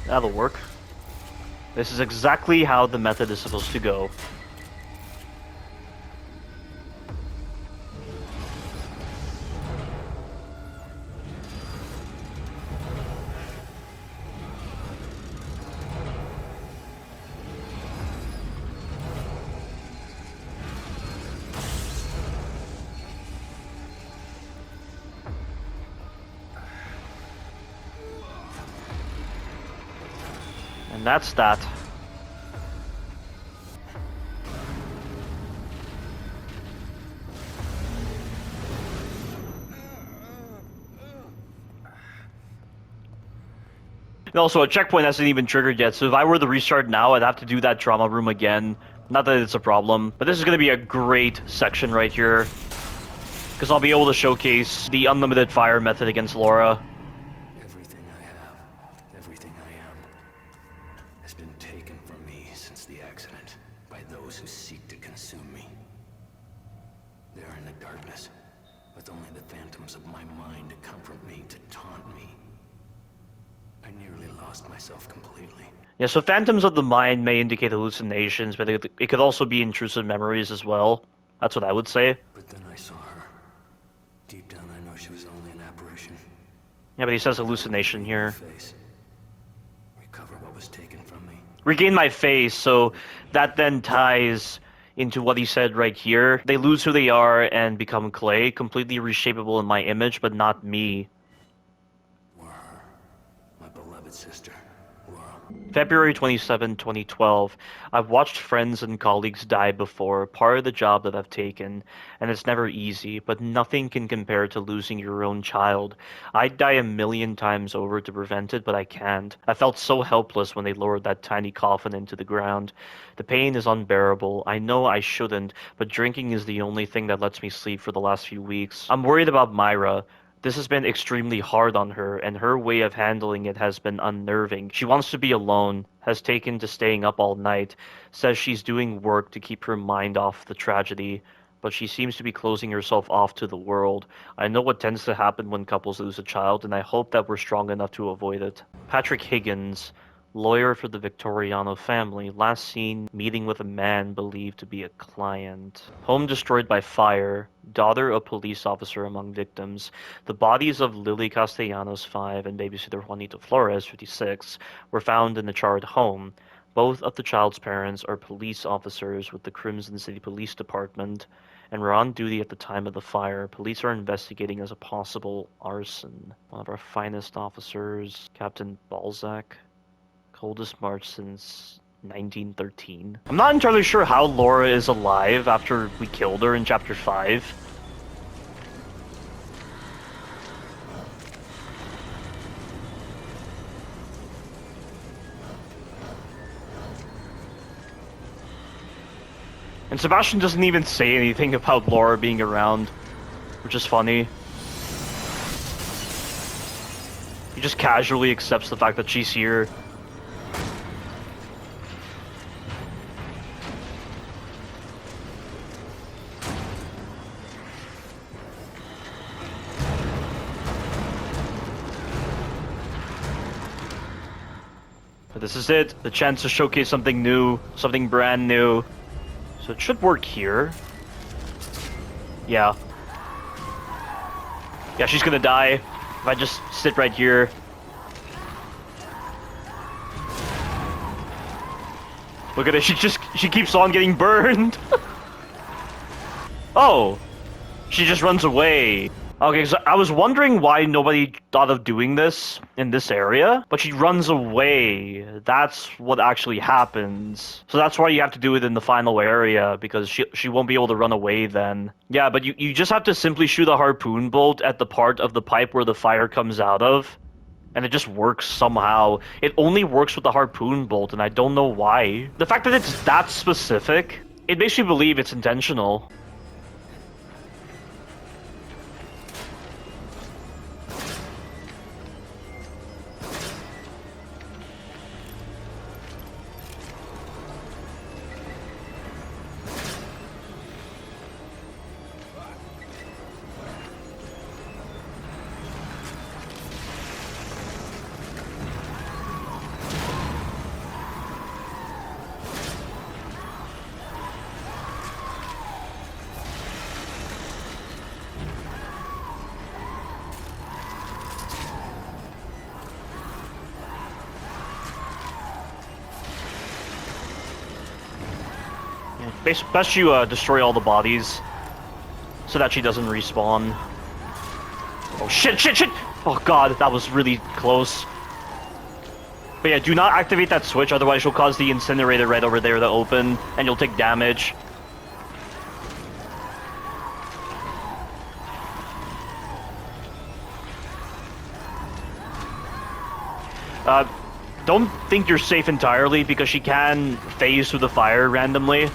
That'll work. This is exactly how the method is supposed to go. And that's that. And also, a checkpoint hasn't even triggered yet, so if I were to restart now, I'd have to do that trauma room again. Not that it's a problem, but this is going to be a great section right here. Because I'll be able to showcase the unlimited fire method against Laura. Everything I have, everything I am, has been taken from me since the accident by those who seek to consume me. They are in the darkness, with only the phantoms of my mind to comfort me, to taunt me. I nearly lost myself completely. Yeah, so phantoms of the mind may indicate hallucinations, but it could also be intrusive memories as well. That's what I would say. But then I saw her. Deep down I know she was only an apparition. Yeah, but he says hallucination here. Face. Recover what was taken from me. Regain my face, so that then ties into what he said right here. They lose who they are and become clay, completely reshapeable in my image, but not me. Or her. My beloved sister. February 27, 2012. I've watched friends and colleagues die before, part of the job that I've taken, and it's never easy, but nothing can compare to losing your own child. I'd die a million times over to prevent it, but I can't. I felt so helpless when they lowered that tiny coffin into the ground. The pain is unbearable. I know I shouldn't, but drinking is the only thing that lets me sleep for the last few weeks. I'm worried about Myra. This has been extremely hard on her, and her way of handling it has been unnerving. She wants to be alone, has taken to staying up all night, says she's doing work to keep her mind off the tragedy, but she seems to be closing herself off to the world. I know what tends to happen when couples lose a child, and I hope that we're strong enough to avoid it. Patrick Higgins, lawyer for the Victoriano family, last seen meeting with a man believed to be a client. Home destroyed by fire, daughter of police officer among victims. The bodies of Lily Castellanos, 5, and babysitter Juanito Flores, 56, were found in the charred home. Both of the child's parents are police officers with the Crimson City Police Department and were on duty at the time of the fire. Police are investigating as a possible arson. One of our finest officers, Captain Balzac. Coldest March since 1913. I'm not entirely sure how Laura is alive after we killed her in Chapter 5. And Sebastian doesn't even say anything about Laura being around, which is funny. He just casually accepts the fact that she's here. But this is it, the chance to showcase something new, something brand new. So it should work here. Yeah. Yeah, she's gonna die if I just sit right here. Look at it, she keeps on getting burned. Oh, she just runs away. Okay, so I was wondering why nobody thought of doing this in this area, but she runs away. That's what actually happens. So that's why you have to do it in the final area, because she won't be able to run away then. Yeah, but you just have to simply shoot a harpoon bolt at the part of the pipe where the fire comes out of, and it just works somehow. It only works with the harpoon bolt, and I don't know why. The fact that it's that specific, it makes me believe it's intentional. Best you destroy all the bodies so that she doesn't respawn. Oh shit! Oh god, that was really close. But yeah, do not activate that switch, otherwise you'll cause the incinerator right over there to open, and you'll take damage. Don't think you're safe entirely, because she can phase through the fire randomly.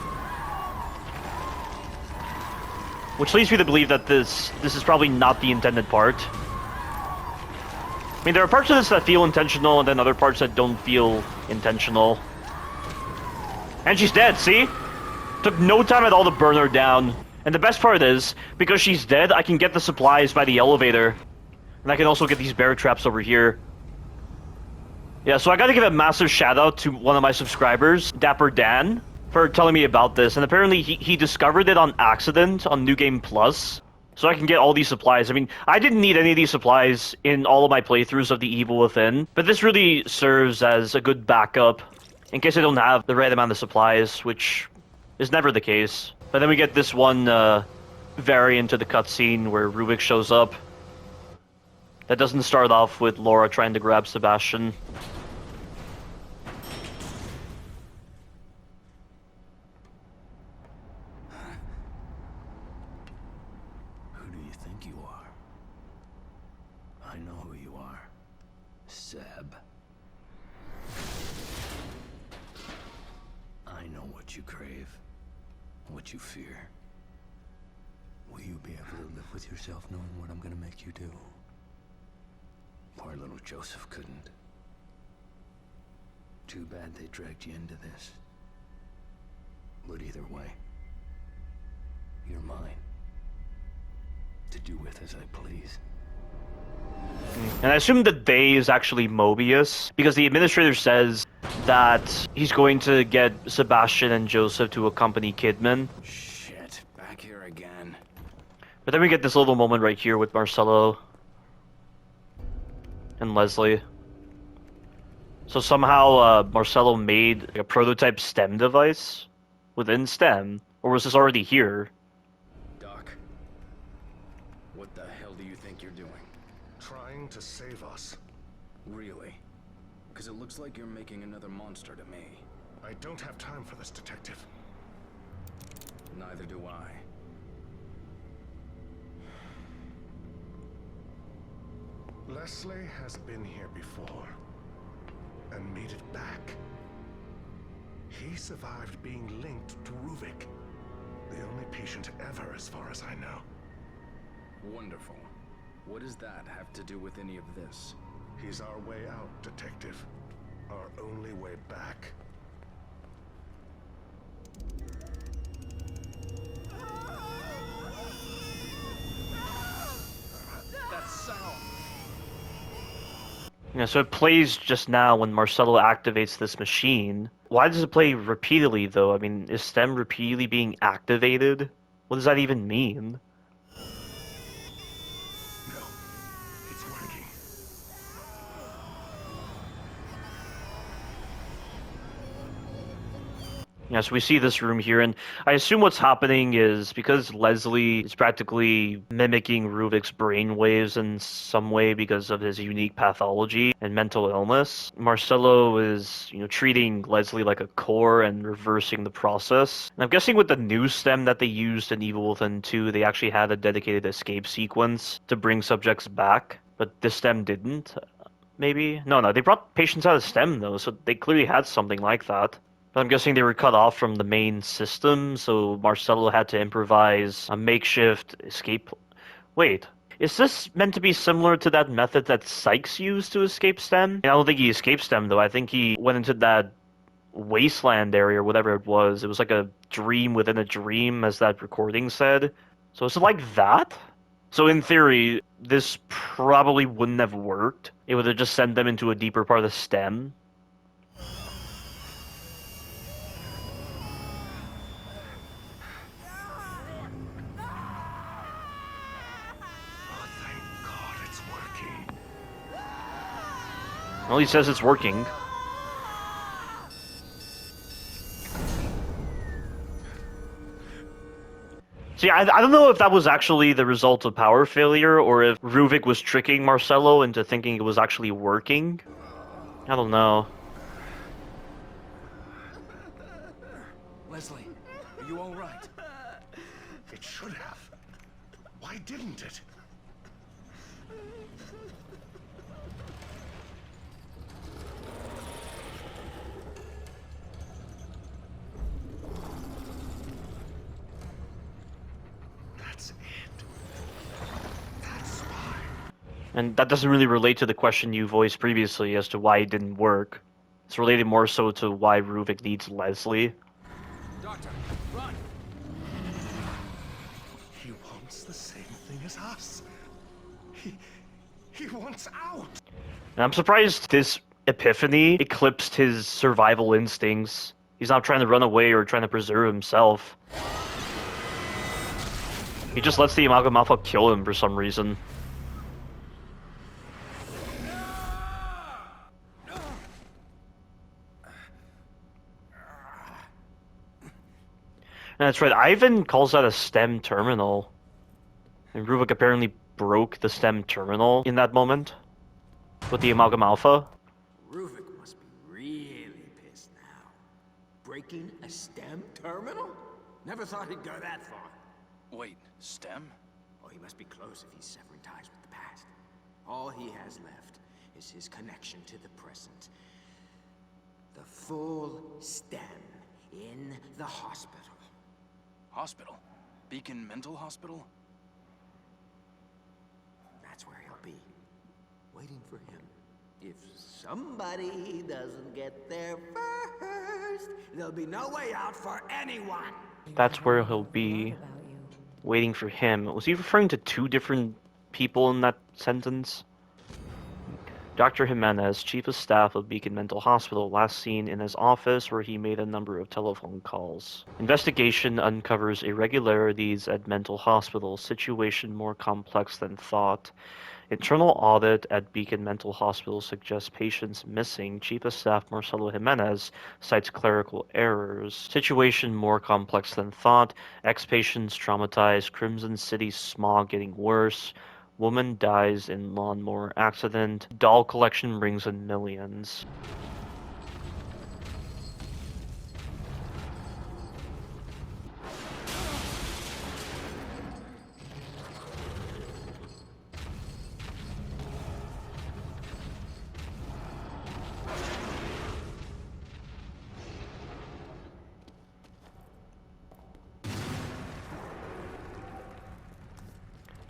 which leads me to believe that this is probably not the intended part. I mean, there are parts of this that feel intentional, and then other parts that don't feel intentional. And she's dead, see? Took no time at all to burn her down. And the best part is, because she's dead, I can get the supplies by the elevator. And I can also get these bear traps over here. Yeah, so I gotta give a massive shout out to one of my subscribers, Dapper Dan, for telling me about this. And apparently he discovered it on accident on New Game Plus. So I can get all these supplies. I mean, I didn't need any of these supplies in all of my playthroughs of The Evil Within. But this really serves as a good backup in case I don't have the right amount of supplies, which is never the case. But then we get this one variant of the cutscene where Rubik shows up. That doesn't start off with Laura trying to grab Sebastian. Who do you think you are? I know who you are. Seb. I know what you crave, what you fear. Will you be able to live with yourself knowing what I'm gonna make you do? Poor little Joseph couldn't. Too bad they dragged you into this. But either way, you're mine. To do with as I please. And I assume the they is actually Mobius, because the administrator says that he's going to get Sebastian and Joseph to accompany Kidman. Shit, back here again. But then we get this little moment right here with Marcelo and Leslie. So somehow Marcelo made a prototype STEM device within STEM, or was this already here? Doc, what the hell do you think you're doing? Trying to save us. Really? Because it looks like you're making another monster to me. I don't have time for this, Detective. Neither do I. Leslie has been here before, and made it back. He survived being linked to Ruvik, the only patient ever as far as I know. Wonderful. What does that have to do with any of this? He's our way out, Detective. Our only way back. That sound! Yeah, so it plays just now when Marcelo activates this machine. Why does it play repeatedly, though? I mean, is STEM repeatedly being activated? What does that even mean? No, it's working. Yeah, so we see this room here, and I assume what's happening is because Leslie is practically mimicking Ruvik's brainwaves in some way because of his unique pathology and mental illness. Marcelo is, treating Leslie like a core and reversing the process. And I'm guessing with the new stem that they used in Evil Within 2, they actually had a dedicated escape sequence to bring subjects back, but this stem didn't. Maybe? No, they brought patients out of STEM, though, so they clearly had something like that. But I'm guessing they were cut off from the main system, so Marcelo had to improvise a makeshift escape. Wait, is this meant to be similar to that method that Sykes used to escape STEM? I don't think he escaped STEM, though. I think he went into that wasteland area or whatever it was. It was like a dream within a dream, as that recording said. So is it like that? So in theory, this probably wouldn't have worked. It would have just sent them into a deeper part of the STEM. Well, he says it's working. See, I don't know if that was actually the result of power failure, or if Ruvik was tricking Marcelo into thinking it was actually working. I don't know. Leslie, are you all right? It should have. Why didn't it? That's And that doesn't really relate to the question you voiced previously as to why it didn't work. It's related more so to why Ruvik needs Leslie. Doctor, run! He wants the same thing as us. He wants out. And I'm surprised this epiphany eclipsed his survival instincts. He's not trying to run away or trying to preserve himself. He just lets the Amalgam Alpha kill him for some reason. And that's right, Ivan calls that a stem terminal. And Ruvik apparently broke the stem terminal in that moment with the Amalgam Alpha. Ruvik must be really pissed now. Breaking a stem terminal? Never thought he'd go that far. Wait, STEM? Oh, he must be close if he's severing ties with the past. All he has left is his connection to the present. The full stem in the hospital. Hospital? Beacon Mental Hospital? That's where he'll be. Waiting for him. If somebody doesn't get there first, there'll be no way out for anyone. That's where he'll be. Waiting for him. Was he referring to two different people in that sentence? Dr. Jimenez, Chief of Staff of Beacon Mental Hospital, last seen in his office where he made a number of telephone calls. Investigation uncovers irregularities at mental hospital. Situation more complex than thought. Internal audit at Beacon Mental Hospital suggests patients missing. Chief of Staff Marcelo Jimenez cites clerical errors. Situation more complex than thought. Ex-patients traumatized. Crimson City smog getting worse. Woman dies in lawnmower accident. Doll collection brings in millions.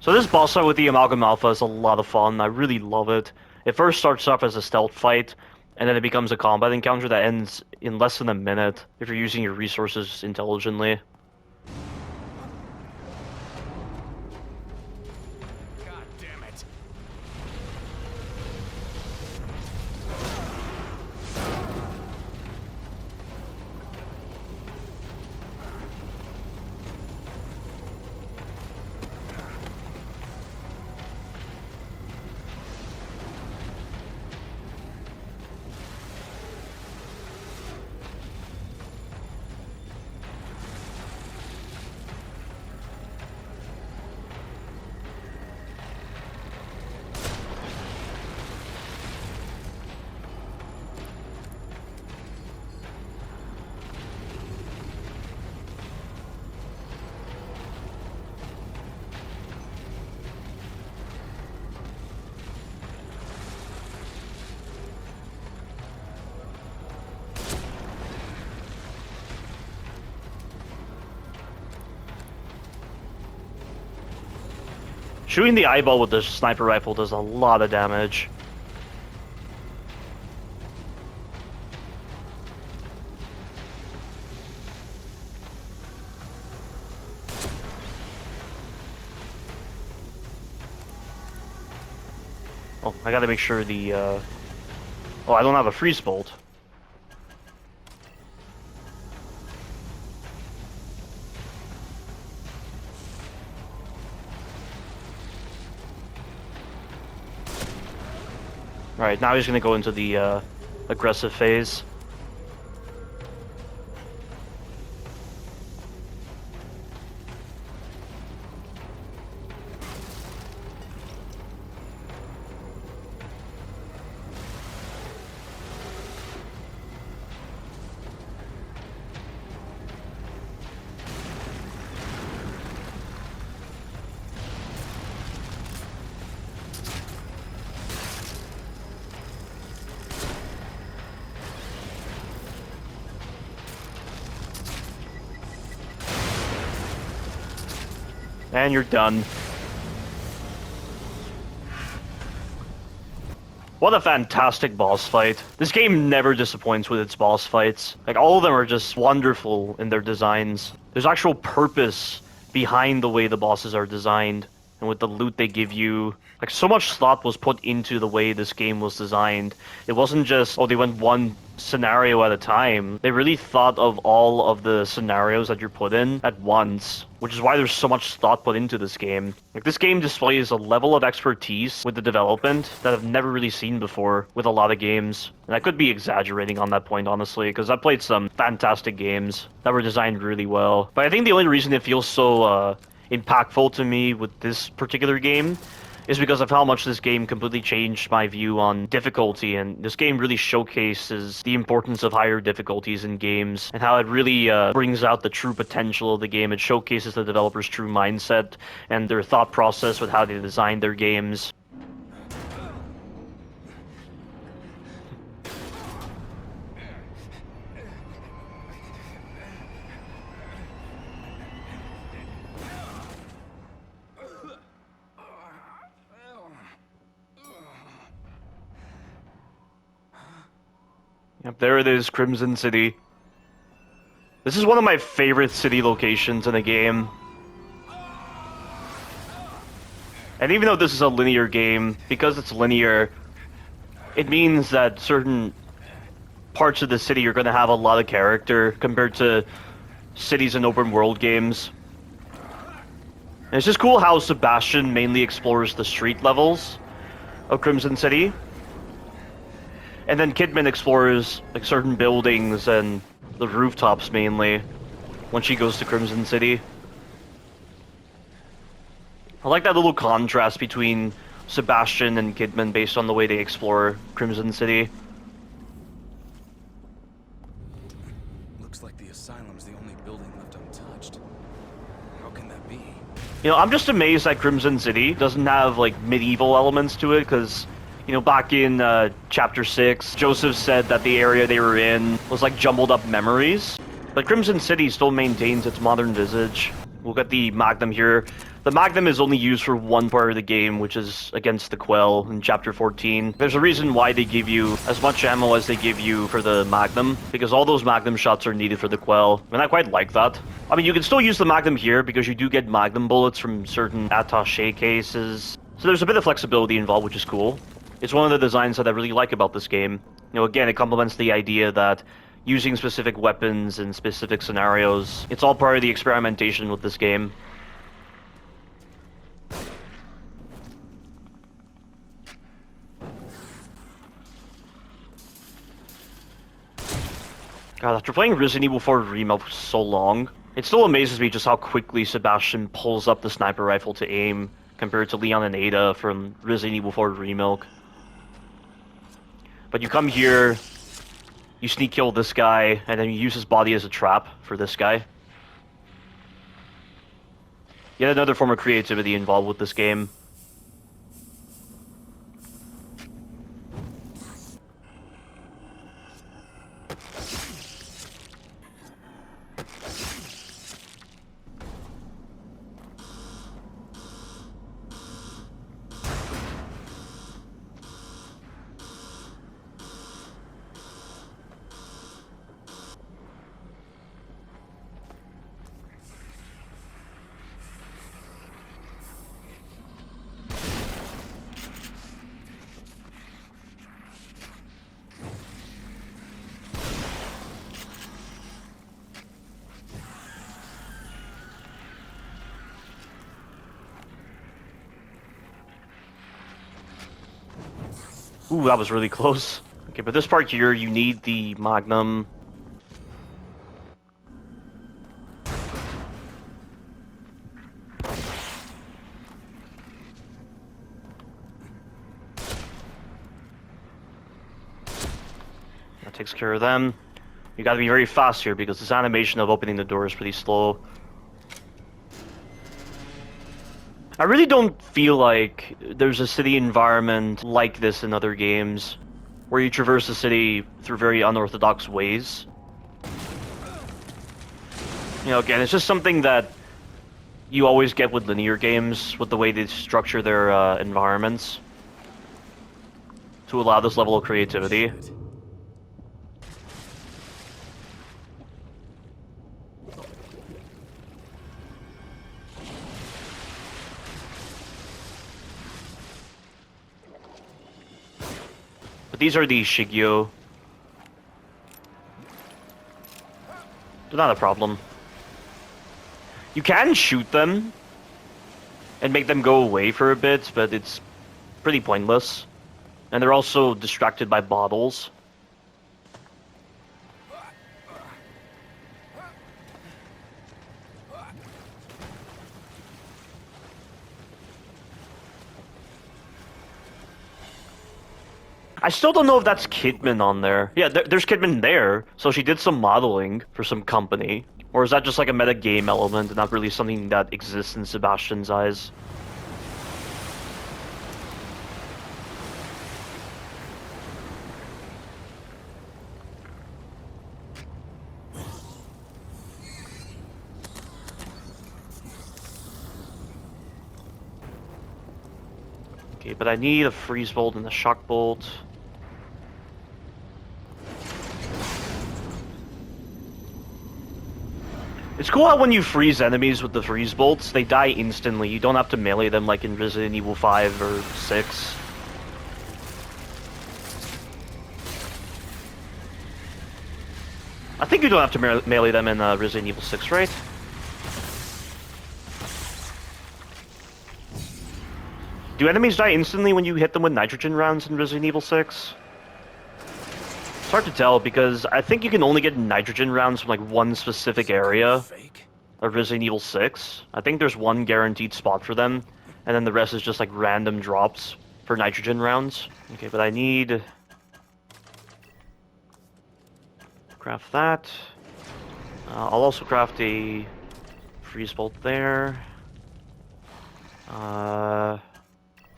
So this boss fight with the Amalgam Alpha is a lot of fun. I really love it. It first starts off as a stealth fight, and then it becomes a combat encounter that ends in less than a minute if you're using your resources intelligently. God damn it. Shooting the eyeball with the sniper rifle does a lot of damage. Oh, I gotta make sure the, Oh, I don't have a freeze bolt. Alright, now he's gonna go into the, aggressive phase. And you're done. What a fantastic boss fight. This game never disappoints with its boss fights. Like, all of them are just wonderful in their designs. There's actual purpose behind the way the bosses are designed, and with the loot they give you. Like, so much thought was put into the way this game was designed. It wasn't just, oh, they went one scenario at a time. They really thought of all of the scenarios that you're put in at once, which is why there's so much thought put into this game. Like, this game displays a level of expertise with the development that I've never really seen before with a lot of games. And I could be exaggerating on that point, honestly, because I've played some fantastic games that were designed really well. But I think the only reason it feels so impactful to me with this particular game is because of how much this game completely changed my view on difficulty, and this game really showcases the importance of higher difficulties in games, and how it really brings out the true potential of the game. It showcases the developer's true mindset and their thought process with how they design their games. Yep, there it is, Crimson City. This is one of my favorite city locations in a game. And even though this is a linear game, because it's linear, it means that certain parts of the city are going to have a lot of character compared to cities in open world games. And it's just cool how Sebastian mainly explores the street levels of Crimson City. And then Kidman explores like certain buildings and the rooftops mainly when she goes to Crimson City. I like that little contrast between Sebastian and Kidman based on the way they explore Crimson City. Looks like the asylum's the only building left untouched. How can that be? You know, I'm just amazed that Crimson City doesn't have like medieval elements to it, because you know, back in Chapter 6, Joseph said that the area they were in was like jumbled up memories. But Crimson City still maintains its modern visage. We'll get the Magnum here. The Magnum is only used for one part of the game, which is against the Quell in Chapter 14. There's a reason why they give you as much ammo as they give you for the Magnum, because all those Magnum shots are needed for the Quell, and I quite like that. I mean, you can still use the Magnum here, because you do get Magnum bullets from certain attaché cases. So there's a bit of flexibility involved, which is cool. It's one of the designs that I really like about this game. You know, again, it complements the idea that using specific weapons in specific scenarios, it's all part of the experimentation with this game. God, after playing Resident Evil 4 Remake for so long, it still amazes me just how quickly Sebastian pulls up the sniper rifle to aim compared to Leon and Ada from Resident Evil 4 Remake. But you come here, you sneak kill this guy, and then you use his body as a trap for this guy. Yet another form of creativity involved with this game. Ooh, that was really close. Okay, but this part here, you need the Magnum. That takes care of them. You gotta be very fast here because this animation of opening the door is pretty slow. I really don't feel like there's a city environment like this in other games, where you traverse the city through very unorthodox ways. You know, again, it's just something that you always get with linear games, with the way they structure their environments. to allow this level of creativity. Shit. But these are the Shigyo. They're not a problem. You can shoot them and make them go away for a bit, but it's pretty pointless. And they're also distracted by bottles. I still don't know if that's Kidman on there. Yeah, there's Kidman there, so she did some modeling for some company. Or is that just like a meta game element and not really something that exists in Sebastian's eyes? Okay, but I need a freeze bolt and a shock bolt. It's cool how when you freeze enemies with the freeze bolts, they die instantly. You don't have to melee them like in Resident Evil 5 or 6. I think you don't have to melee them in Resident Evil 6, right? Do enemies die instantly when you hit them with nitrogen rounds in Resident Evil 6? It's hard to tell because I think you can only get nitrogen rounds from like one specific area of Resident Evil 6. I think there's one guaranteed spot for them, and then the rest is just like random drops for nitrogen rounds. Okay, but I need... craft that. I'll also craft a freeze bolt there.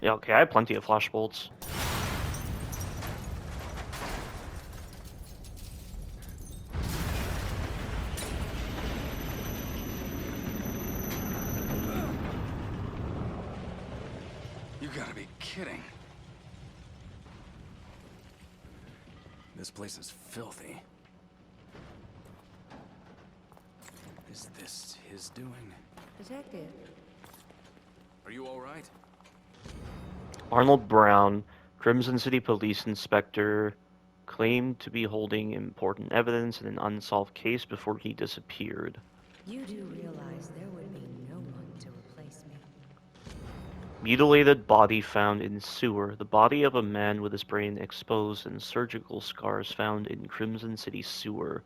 Yeah, okay, I have plenty of flash bolts. You gotta be kidding. This place is filthy. Is this his doing? Detective. Are you all right? Arnold Brown, Crimson City Police Inspector, claimed to be holding important evidence in an unsolved case before he disappeared. You do realize there would be no one to replace me. Mutilated body found in sewer. The body of a man with his brain exposed and surgical scars found in Crimson City sewer.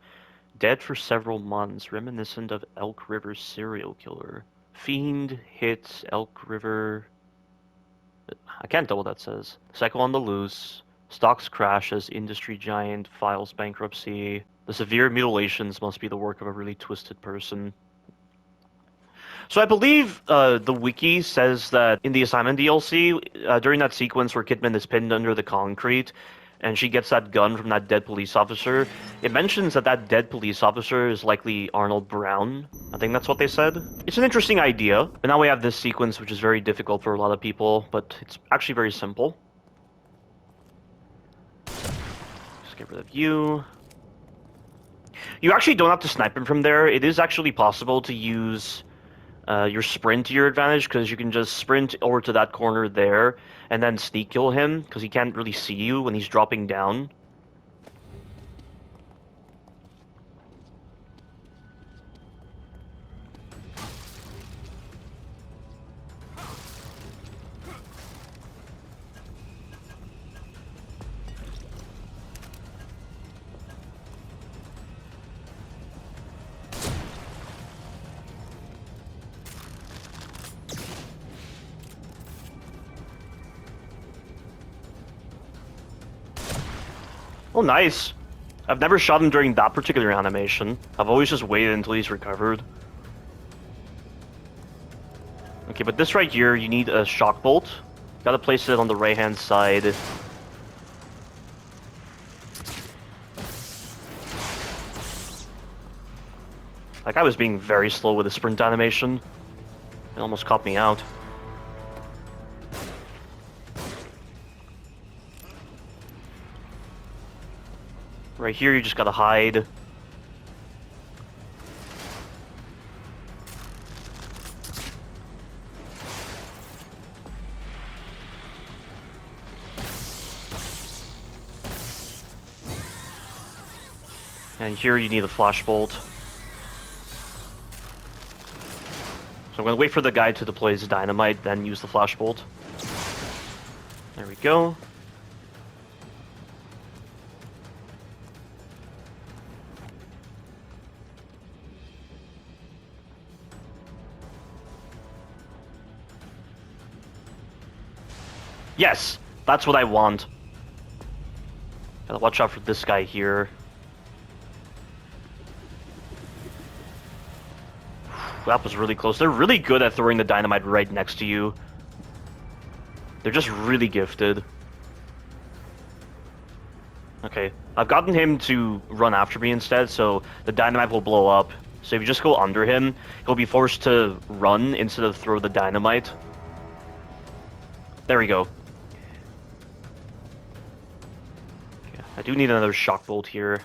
Dead for several months, reminiscent of Elk River serial killer. Fiend hits Elk River... I can't tell what that says. Psycho on the loose. Stocks crash as industry giant files bankruptcy. The severe mutilations must be the work of a really twisted person. So I believe the wiki says that in the assignment DLC, during that sequence where Kidman is pinned under the concrete, and she gets that gun from that dead police officer, it mentions that that dead police officer is likely Arnold Brown. I think that's what they said. It's an interesting idea, but now we have this sequence which is very difficult for a lot of people, but it's actually very simple. Just get rid of you. You actually don't have to snipe him from there. It is actually possible to use your sprint to your advantage, because you can just sprint over to that corner there and then sneak kill him, because he can't really see you when he's dropping down. Oh, nice. I've never shot him during that particular animation. I've always just waited until he's recovered. Okay, but this right here, you need a shock bolt. Gotta place it on the right-hand side. Like, I was being very slow with the sprint animation. It almost caught me out. Right here, you just gotta hide. And here you need a flashbolt. So I'm gonna wait for the guy to deploy his dynamite, then use the flashbolt. There we go. Yes! That's what I want. Gotta watch out for this guy here. That was really close. They're really good at throwing the dynamite right next to you. They're just really gifted. Okay, I've gotten him to run after me instead, so the dynamite will blow up. So if you just go under him, he'll be forced to run instead of throw the dynamite. There we go. Okay, I do need another shock bolt here.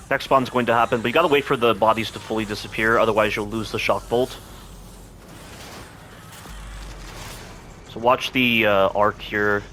Next spawn's going to happen, but you gotta wait for the bodies to fully disappear, otherwise you'll lose the shock bolt. So watch the arc here.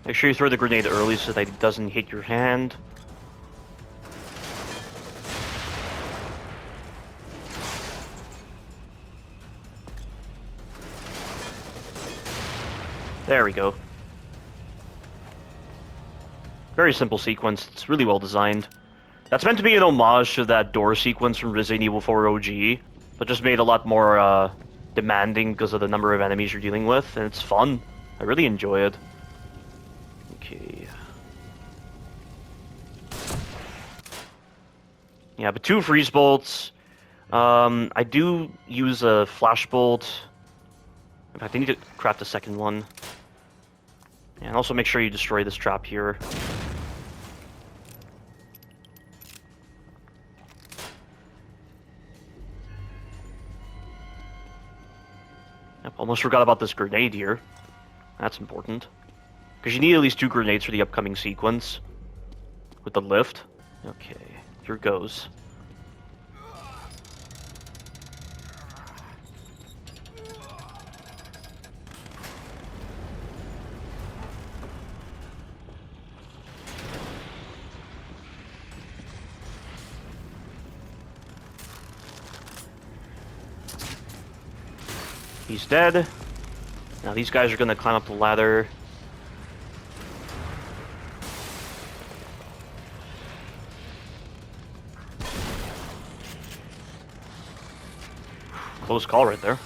Make sure you throw the grenade early so that it doesn't hit your hand. There we go. Very simple sequence. It's really well designed. That's meant to be an homage to that door sequence from Resident Evil 4 OG, but just made a lot more demanding because of the number of enemies you're dealing with, and it's fun. I really enjoy it. Okay. Yeah, but 2 freeze bolts. I do use a flash bolt. In fact, I need to craft a second one. And also make sure you destroy this trap here. Yep, almost forgot about this grenade here. That's important. Because you need at least 2 grenades for the upcoming sequence. With the lift. Okay, here goes. He's dead. Now these guys are gonna climb up the ladder. Close call right there.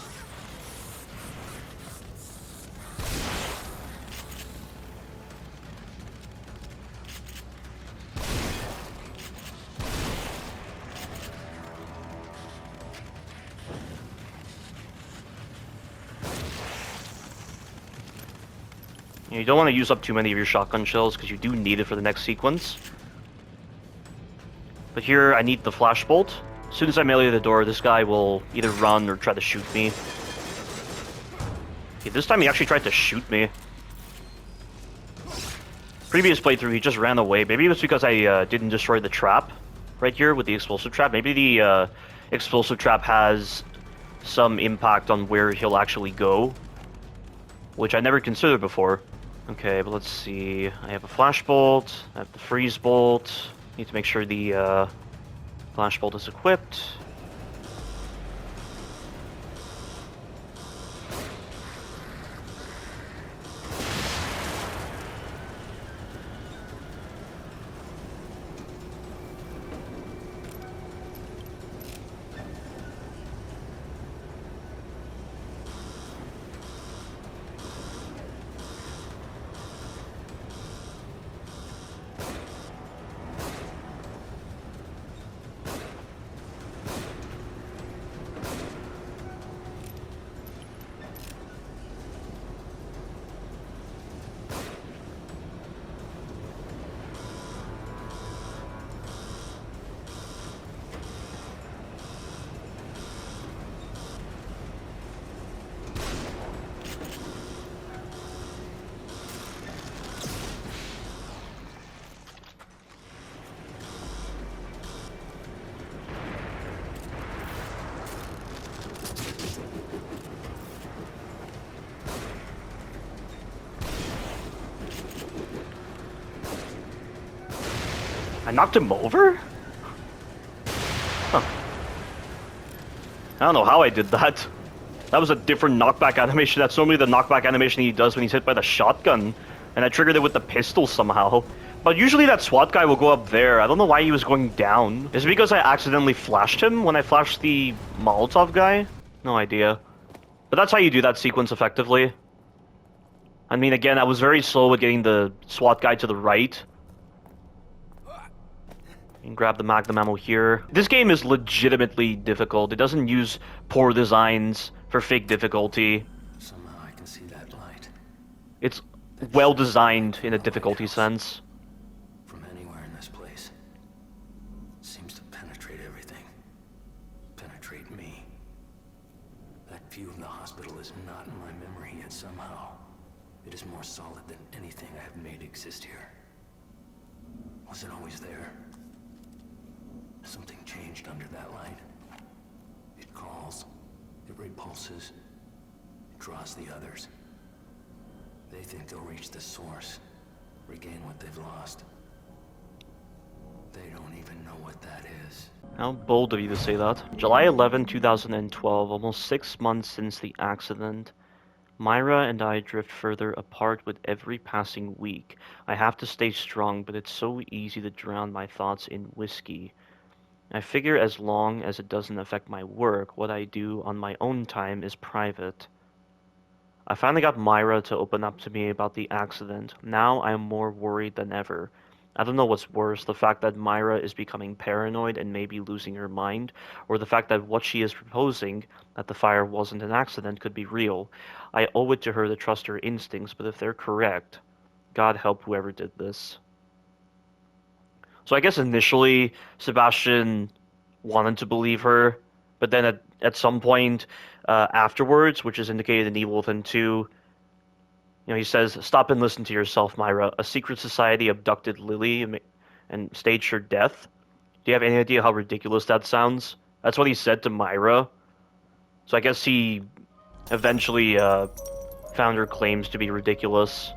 You don't want to use up too many of your shotgun shells because you do need it for the next sequence. But here I need the flash bolt. As soon as I melee the door, this guy will either run or try to shoot me. Okay, this time he actually tried to shoot me. Previous playthrough, he just ran away. Maybe it was because I didn't destroy the trap right here with the explosive trap. Maybe the explosive trap has some impact on where he'll actually go, which I never considered before. Okay, but let's see. I have a flash bolt. I have the freeze bolt. Need to make sure the flash bolt is equipped. I knocked him over? Huh. I don't know how I did that. That was a different knockback animation. That's normally the knockback animation he does when he's hit by the shotgun. And I triggered it with the pistol somehow. But usually that SWAT guy will go up there. I don't know why he was going down. Is it because I accidentally flashed him when I flashed the Molotov guy? No idea. But that's how you do that sequence effectively. I mean, again, I was very slow with getting the SWAT guy to the right. And grab the Magnum ammo here. This game is legitimately difficult. It doesn't use poor designs for fake difficulty. Somehow I can see that light. It's well designed in a difficulty sense. From anywhere in this place. Seems to penetrate everything. Penetrate me. That view of the hospital is not in my memory yet somehow. It is more solid than anything I have made exist here. Was it always there? Something changed under that light. It calls, it repulses, it draws the others. They think they'll reach the source, regain what they've lost. They don't even know what that is. How bold of you to say that. July 11, 2012, almost 6 months since the accident. Myra and I drift further apart with every passing week. I have to stay strong, but it's so easy to drown my thoughts in whiskey. I figure as long as it doesn't affect my work, what I do on my own time is private. I finally got Myra to open up to me about the accident. Now I'm more worried than ever. I don't know what's worse, the fact that Myra is becoming paranoid and maybe losing her mind, or the fact that what she is proposing, that the fire wasn't an accident, could be real. I owe it to her to trust her instincts, but if they're correct, God help whoever did this. So I guess initially, Sebastian wanted to believe her, but then at some point afterwards, which is indicated in Evil Within 2, he says, "Stop and listen to yourself, Myra. A secret society abducted Lily and staged her death." Do you have any idea how ridiculous that sounds? That's what he said to Myra. So I guess he eventually found her claims to be ridiculous.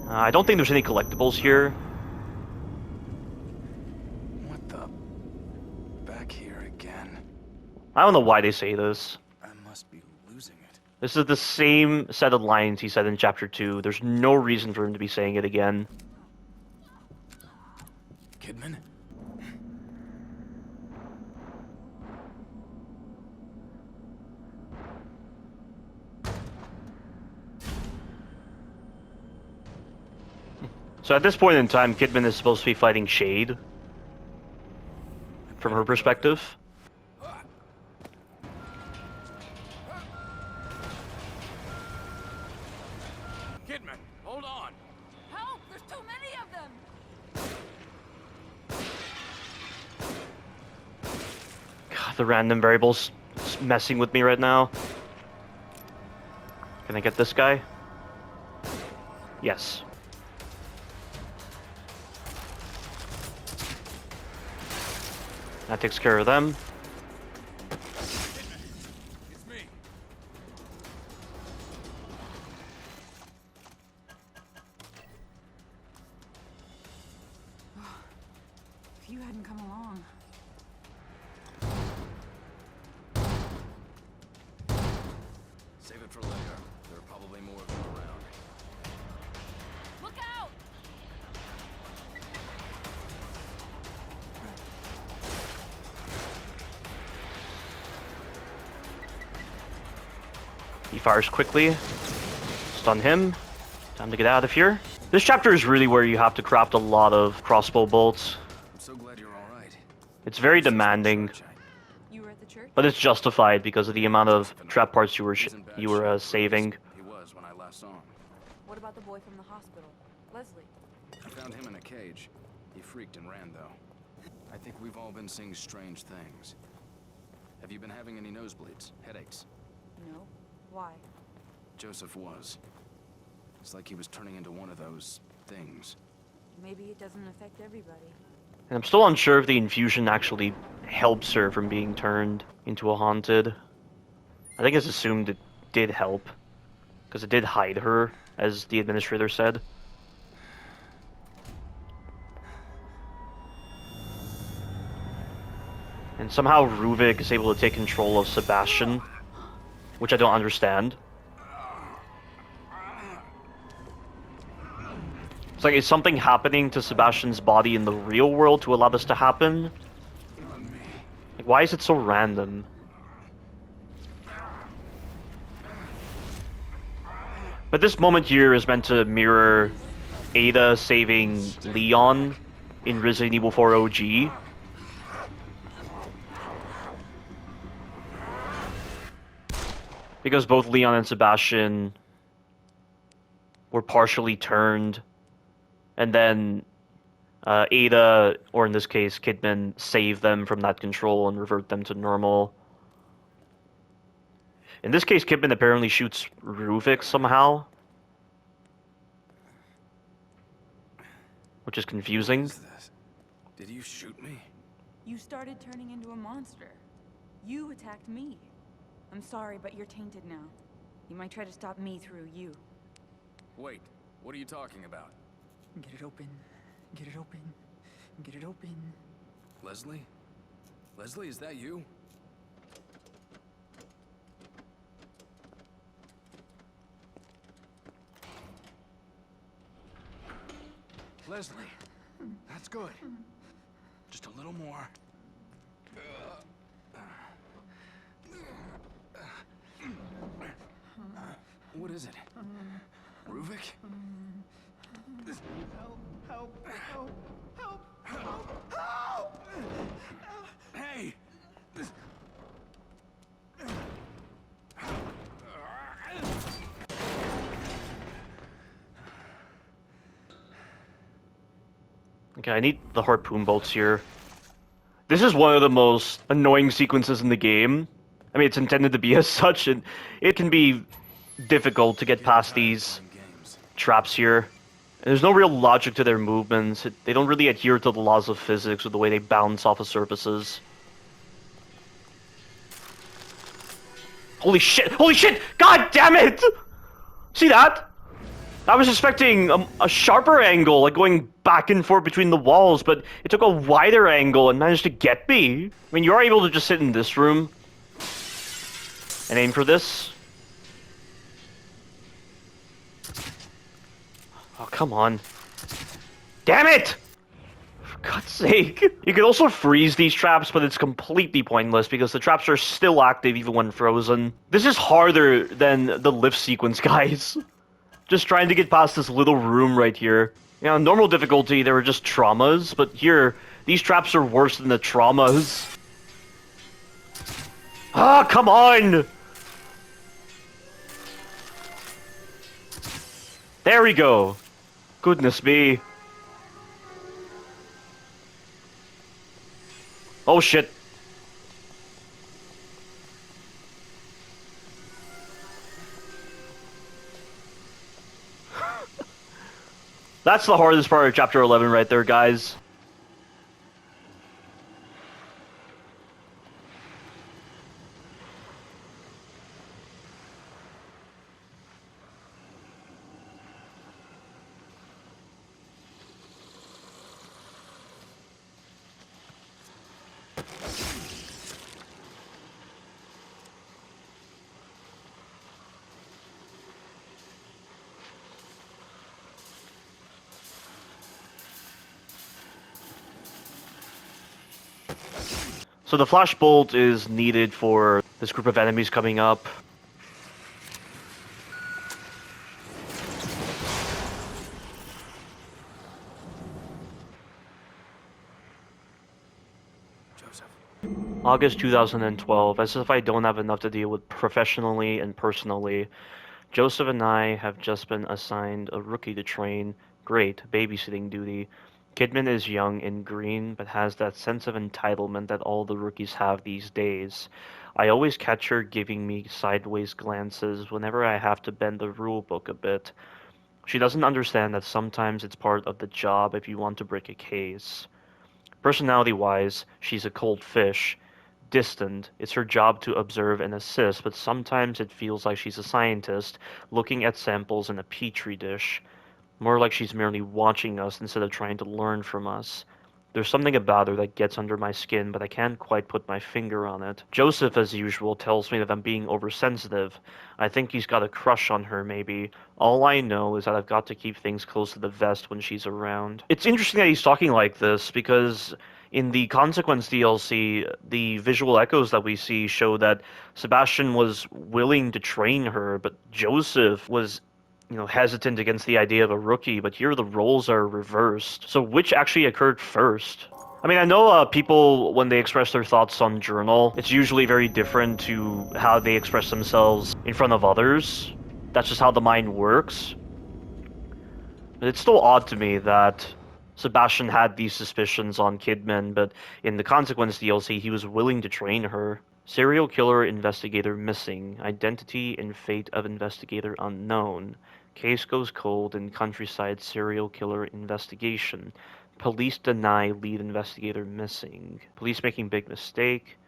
I don't think there's any collectibles here. What the? Back here again. I don't know why they say this. I must be losing it. This is the same set of lines he said in Chapter 2. There's no reason for him to be saying it again. Kidman? So at this point in time, Kidman is supposed to be fighting Shade. From her perspective. Kidman, hold on. Help! There's too many of them! God, the random variables messing with me right now. Can I get this guy? Yes. That takes care of them. It's me. If you hadn't come along. Save it for later. There are probably more of them around. Look out! He fires quickly. Stun him. Time to get out of here. This chapter is really where you have to craft a lot of crossbow bolts. I'm so glad you're all right. It's very demanding, You were at the church? but it's justified because of the amount of trap parts you were saving. He was when I last saw him. What about the boy from the hospital? Leslie. I found him in a cage. He freaked and ran, though. I think we've all been seeing strange things. Have you been having any nosebleeds, headaches? No. Why? Joseph was. It's like he was turning into one of those things. Maybe it doesn't affect everybody. And I'm still unsure if the infusion actually helps her from being turned into a haunted. I think it's assumed it did help, because it did hide her, as the administrator said. And somehow Ruvik is able to take control of Sebastian, which I don't understand. It's like, is something happening to Sebastian's body in the real world to allow this to happen? Like, why is it so random? But this moment here is meant to mirror Ada saving Leon in Resident Evil 4 OG. Because both Leon and Sebastian were partially turned, and then Ada, or in this case Kidman, saved them from that control and revert them to normal. In this case, Kidman apparently shoots Ruvik somehow, which is confusing. What is this? Did you shoot me? You started turning into a monster. You attacked me. I'm sorry, but you're tainted now. You might try to stop me through you. Wait, what are you talking about? Get it open. Get it open. Get it open. Leslie? Leslie, is that you? Leslie, that's good. Just a little more. What is it? Ruvik? Help! Help! Help! Help! Help! Hey! Okay, I need the harpoon bolts here. This is one of the most annoying sequences in the game. I mean, it's intended to be as such, and it can be difficult to get past these traps here. And there's no real logic to their movements. They don't really adhere to the laws of physics with the way they bounce off of surfaces. Holy shit! Holy shit! God damn it! See that? I was expecting a sharper angle, like going back and forth between the walls, but it took a wider angle and managed to get me. I mean, you're able to just sit in this room and aim for this. Oh, come on. Damn it! For God's sake. You can also freeze these traps, but it's completely pointless because the traps are still active even when frozen. This is harder than the lift sequence, guys. Just trying to get past this little room right here. You know, normal difficulty, there were just traumas, but here, these traps are worse than the traumas. Ah, come on! There we go. Goodness me. Oh shit. That's the hardest part of Chapter 11 right there, guys. So the flash bolt is needed for this group of enemies coming up. Joseph. August 2012, as if I don't have enough to deal with professionally and personally. Joseph and I have just been assigned a rookie to train. Great, babysitting duty. Kidman is young and green, but has that sense of entitlement that all the rookies have these days. I always catch her giving me sideways glances whenever I have to bend the rulebook a bit. She doesn't understand that sometimes it's part of the job if you want to break a case. Personality-wise, she's a cold fish. Distant, it's her job to observe and assist, but sometimes it feels like she's a scientist, looking at samples in a petri dish. More like she's merely watching us instead of trying to learn from us. There's something about her that gets under my skin, but I can't quite put my finger on it. Joseph, as usual, tells me that I'm being oversensitive. I think he's got a crush on her, maybe. All I know is that I've got to keep things close to the vest when she's around. It's interesting that he's talking like this, because in the Consequence DLC, the visual echoes that we see show that Sebastian was willing to train her, but Joseph was hesitant against the idea of a rookie, but here the roles are reversed. So which actually occurred first? I mean, I know people, when they express their thoughts on Journal, it's usually very different to how they express themselves in front of others. That's just how the mind works. But it's still odd to me that Sebastian had these suspicions on Kidman, but in the Consequence DLC, he was willing to train her. Serial killer investigator missing. Identity and fate of investigator unknown. Case goes cold in countryside serial killer investigation. Police deny lead investigator missing. Police making big mistake.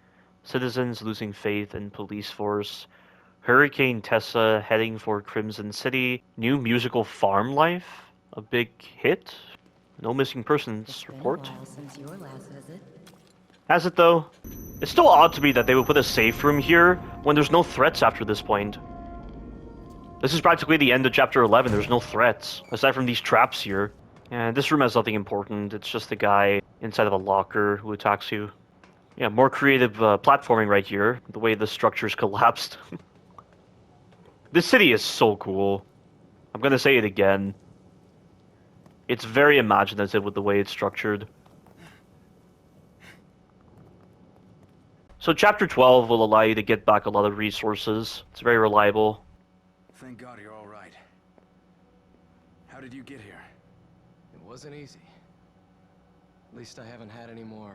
Citizens losing faith in police force. Hurricane Tessa heading for Crimson City. New musical Farm Life. A big hit. No missing persons report. Since your last visit. Has it though? It's still odd to me that they would put a safe room here when there's no threats after this point. This is practically the end of chapter 11, there's no threats, aside from these traps here. And this room has nothing important, it's just a guy inside of a locker who attacks you. Yeah, more creative platforming right here, the way the structure's collapsed. This city is so cool. I'm gonna say it again. It's very imaginative with the way it's structured. So chapter 12 will allow you to get back a lot of resources. It's very reliable. Thank God you're all right. How did you get here? It wasn't easy. At least I haven't had any more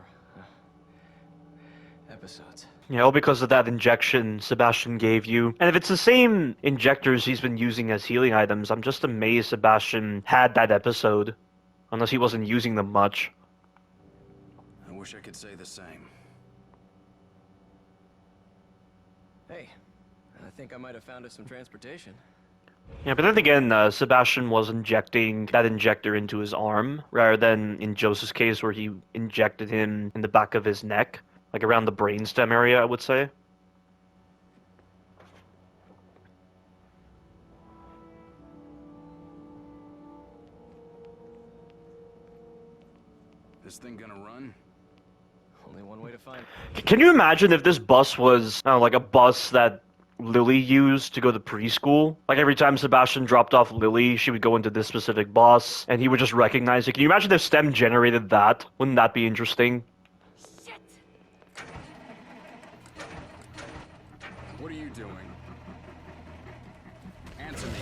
episodes. Yeah, all because of that injection Sebastian gave you. And if it's the same injectors he's been using as healing items, I'm just amazed Sebastian had that episode. Unless he wasn't using them much. I wish I could say the same. Hey, I think I might have found us some transportation. Yeah, but then again, Sebastian was injecting that injector into his arm, rather than in Joseph's case where he injected him in the back of his neck, like around the brainstem area, I would say. This thing gonna run? Only one way to find Can you imagine if this bus was, like a bus that Lily used to go to preschool? Like every time Sebastian dropped off Lily, she would go into this specific bus, and he would just recognize it. Can you imagine if STEM generated that? Wouldn't that be interesting? What are you doing? Answer me.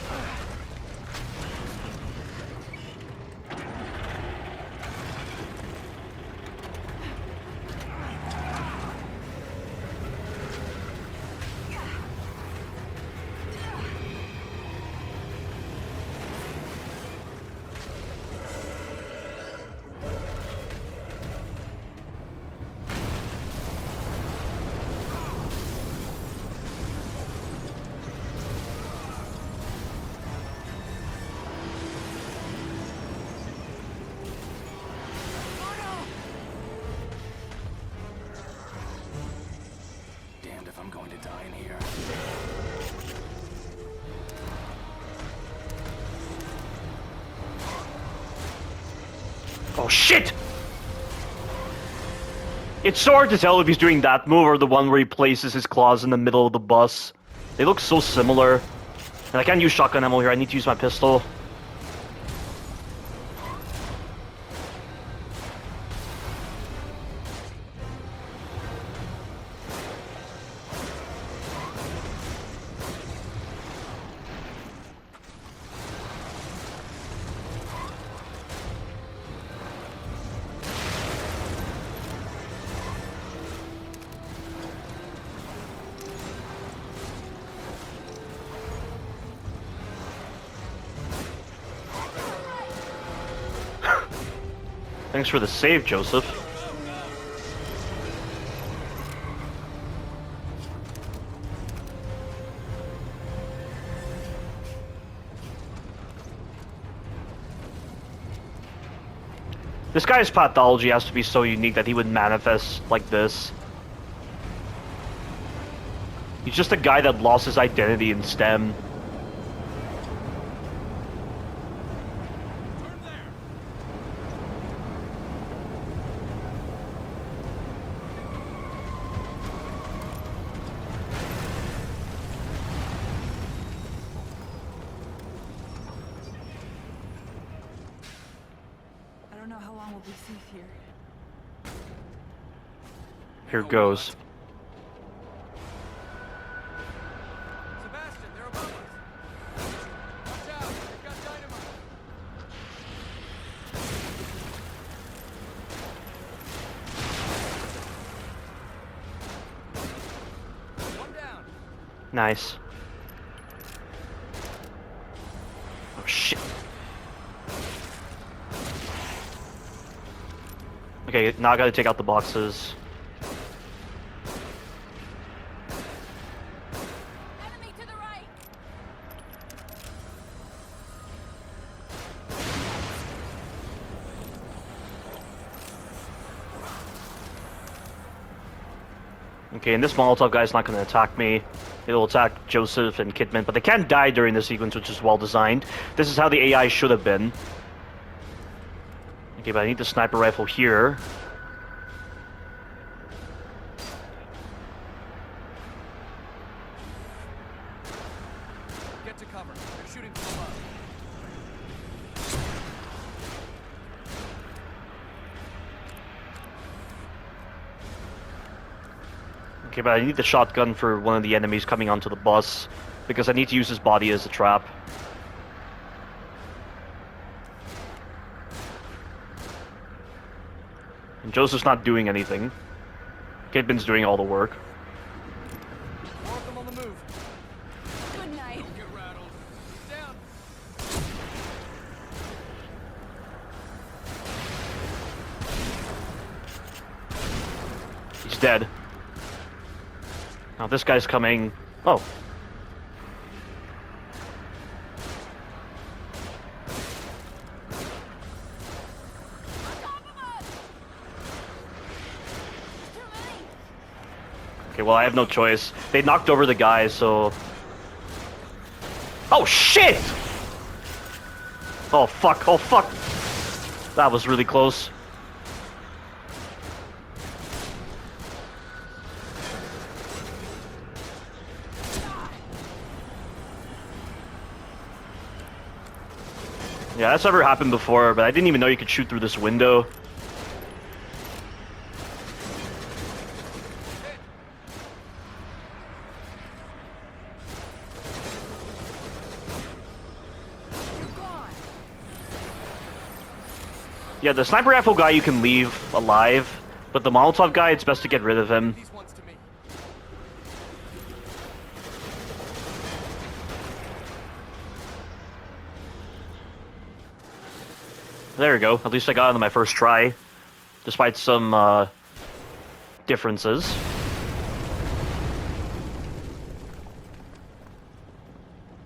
Damned if I'm going to die in here. Oh shit! It's so hard to tell if he's doing that move or the one where he places his claws in the middle of the bus. They look so similar. And I can't use shotgun ammo here, I need to use my pistol. Thanks for the save, Joseph. This guy's pathology has to be so unique that he would manifest like this. He's just a guy that lost his identity in STEM. I don't know how long we'll be safe here. Here goes. Sebastian, they're above us. Watch out, they've got dynamite. One down. Nice. Oh shit. Okay, now I gotta take out the boxes. Enemy to the right. Okay, and this Molotov guy's not gonna attack me. It'll attack Joseph and Kidman, but they can't die during this sequence, which is well designed. This is how the AI should have been. Okay, but I need the sniper rifle here. Get to cover. They're shooting from above. Okay, but I need the shotgun for one of the enemies coming onto the bus, because I need to use his body as a trap. And Joseph's not doing anything. Kidman's doing all the work. More of them on the move. Good night. Don't get rattled. He's down. He's dead. Now this guy's coming. Oh. Okay, well I have no choice. They knocked over the guy, so... Oh shit! Oh fuck, oh fuck! That was really close. Yeah, that's never happened before, but I didn't even know you could shoot through this window. Yeah, the sniper rifle guy you can leave alive, but the Molotov guy, it's best to get rid of him. These ones to me. There we go. At least I got it on my first try, despite some differences.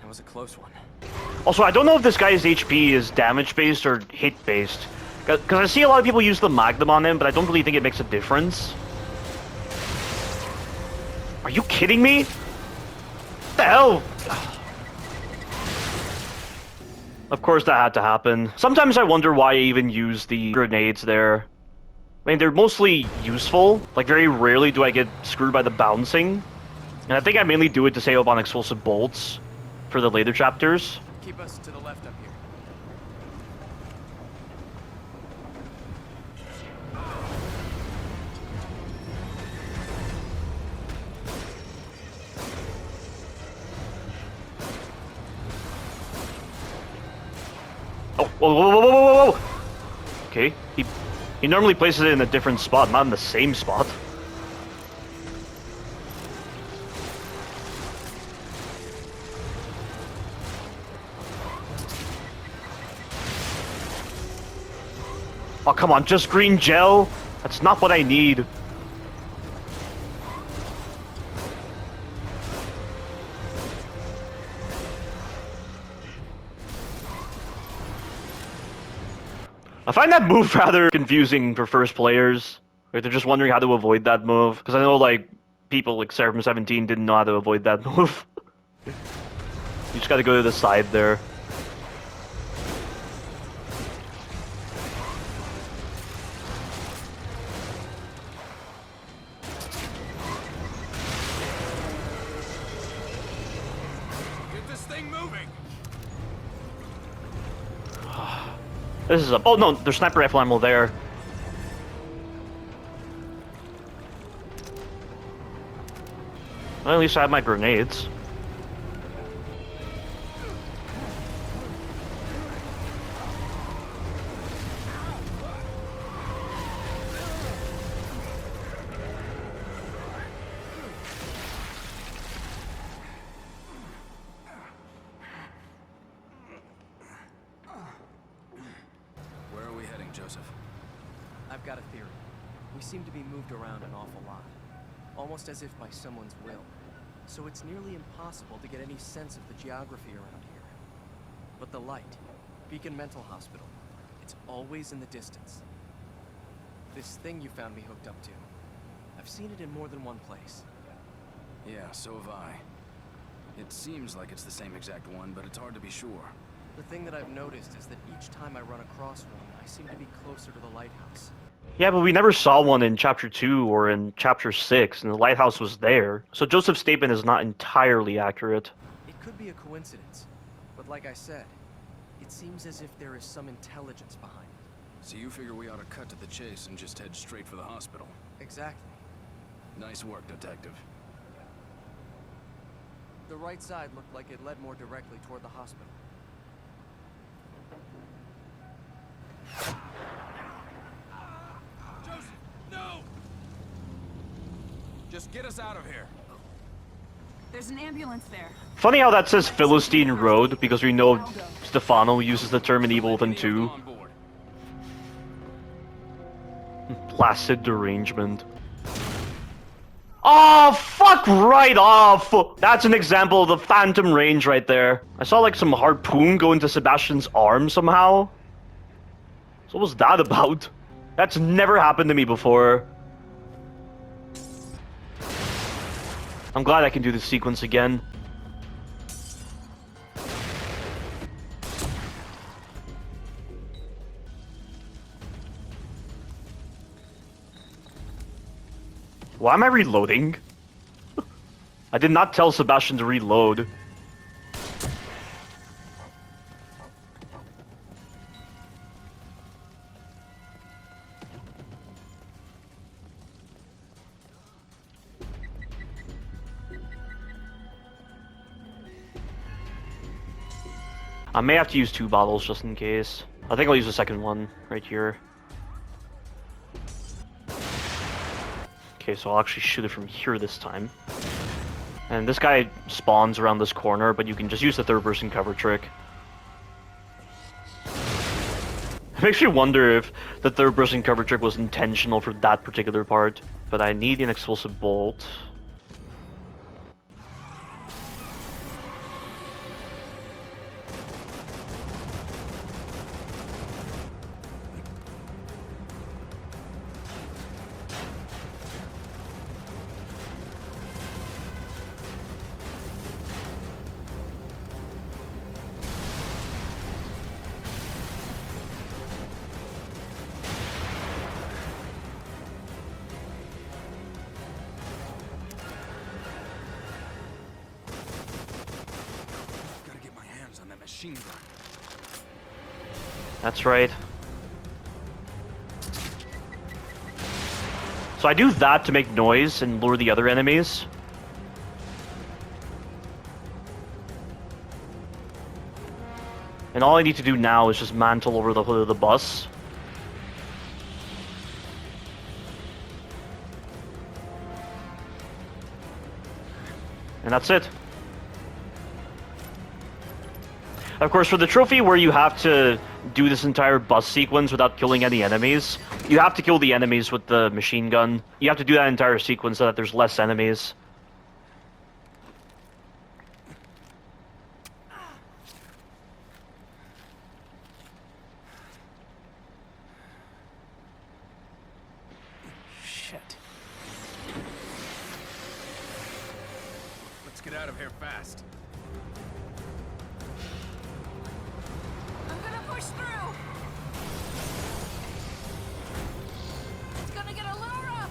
That was a close one. Also, I don't know if this guy's HP is damage-based or hit-based. Because I see a lot of people use the Magnum on him, but I don't really think it makes a difference. Are you kidding me? What the hell? Of course that had to happen. Sometimes I wonder why I even use the grenades there. I mean, they're mostly useful. Like, very rarely do I get screwed by the bouncing. And I think I mainly do it to save up on explosive bolts for the later chapters. Keep us to the left up here. Oh, whoa, whoa, whoa, whoa, whoa, whoa! Okay, he normally places it in a different spot, not in the same spot. Oh, come on, just green gel? That's not what I need. I find that move rather confusing for first players. Like, they're just wondering how to avoid that move. Because I know, like, people like Seraphim 17 didn't know how to avoid that move. You just gotta go to the side there. Get this thing moving! This is a... Oh no, there's sniper rifle ammo there. Well, at least I have my grenades. Where are we heading, Joseph? I've got a theory. We seem to be moved around an awful lot. Almost as if by someone's will. So it's nearly impossible to get any sense of the geography around here. But the light, Beacon Mental Hospital, it's always in the distance. This thing you found me hooked up to, I've seen it in more than one place. Yeah, so have I. It seems like it's the same exact one, but it's hard to be sure. The thing that I've noticed is that each time I run across one, I seem to be closer to the lighthouse. Yeah, but we never saw one in Chapter 2 or in Chapter 6, and the lighthouse was there. So Joseph's statement is not entirely accurate. It could be a coincidence, but like I said, it seems as if there is some intelligence behind it. So you figure we ought to cut to the chase and just head straight for the hospital? Exactly. Nice work, Detective. The right side looked like it led more directly toward the hospital. Joseph, no! Just get us out of here. There's an ambulance there. Funny how that says Philistine Road, because we know Stefano uses the term in Evil Within 2. Placid derangement. Oh, fuck right off! That's an example of the phantom range right there. I saw like some harpoon go into Sebastian's arm somehow. So what was that about? That's never happened to me before. I'm glad I can do this sequence again. Why am I reloading? I did not tell Sebastian to reload. I may have to use 2 bottles just in case. I think I'll use the second one right here. Okay, so I'll actually shoot it from here this time. And this guy spawns around this corner, but you can just use the third-person cover trick. It makes me wonder if the third-person cover trick was intentional for that particular part. But I need an explosive bolt. Machine gun. That's right. So I do that to make noise and lure the other enemies. And all I need to do now is just mantle over the hood of the bus. And that's it. Of course, for the trophy where you have to do this entire bus sequence without killing any enemies, you have to kill the enemies with the machine gun. You have to do that entire sequence so that there's less enemies. Let's get out of here fast. I'm gonna push through! It's gonna get a little rough!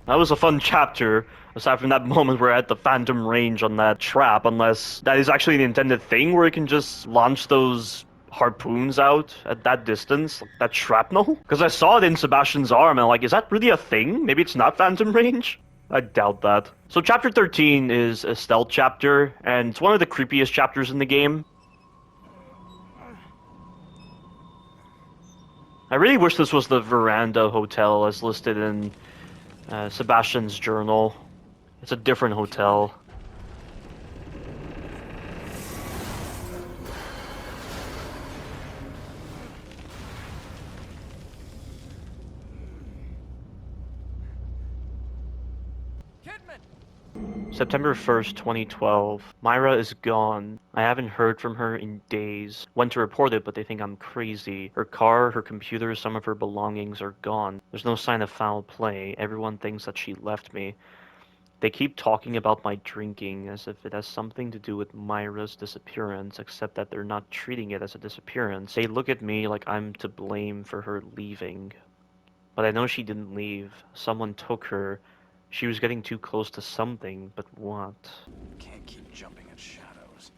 That was a fun chapter, aside from that moment where I had the phantom range on that trap, unless that is actually an intended thing where you can just launch those harpoons out at that distance, like that shrapnel? Because I saw it in Sebastian's arm, and I'm like, is that really a thing? Maybe it's not phantom range? I doubt that. So chapter 13 is a stealth chapter, and it's one of the creepiest chapters in the game. I really wish this was the Veranda Hotel as listed in Sebastian's journal. It's a different hotel. Kidman! September 1st, 2012. Myra is gone. I haven't heard from her in days. Went to report it, but they think I'm crazy. Her car, her computer, some of her belongings are gone. There's no sign of foul play. Everyone thinks that she left me. They keep talking about my drinking as if it has something to do with Myra's disappearance, except that they're not treating it as a disappearance. They look at me like I'm to blame for her leaving. But I know she didn't leave. Someone took her. She was getting too close to something, but what? Can't keep jumping at shadows.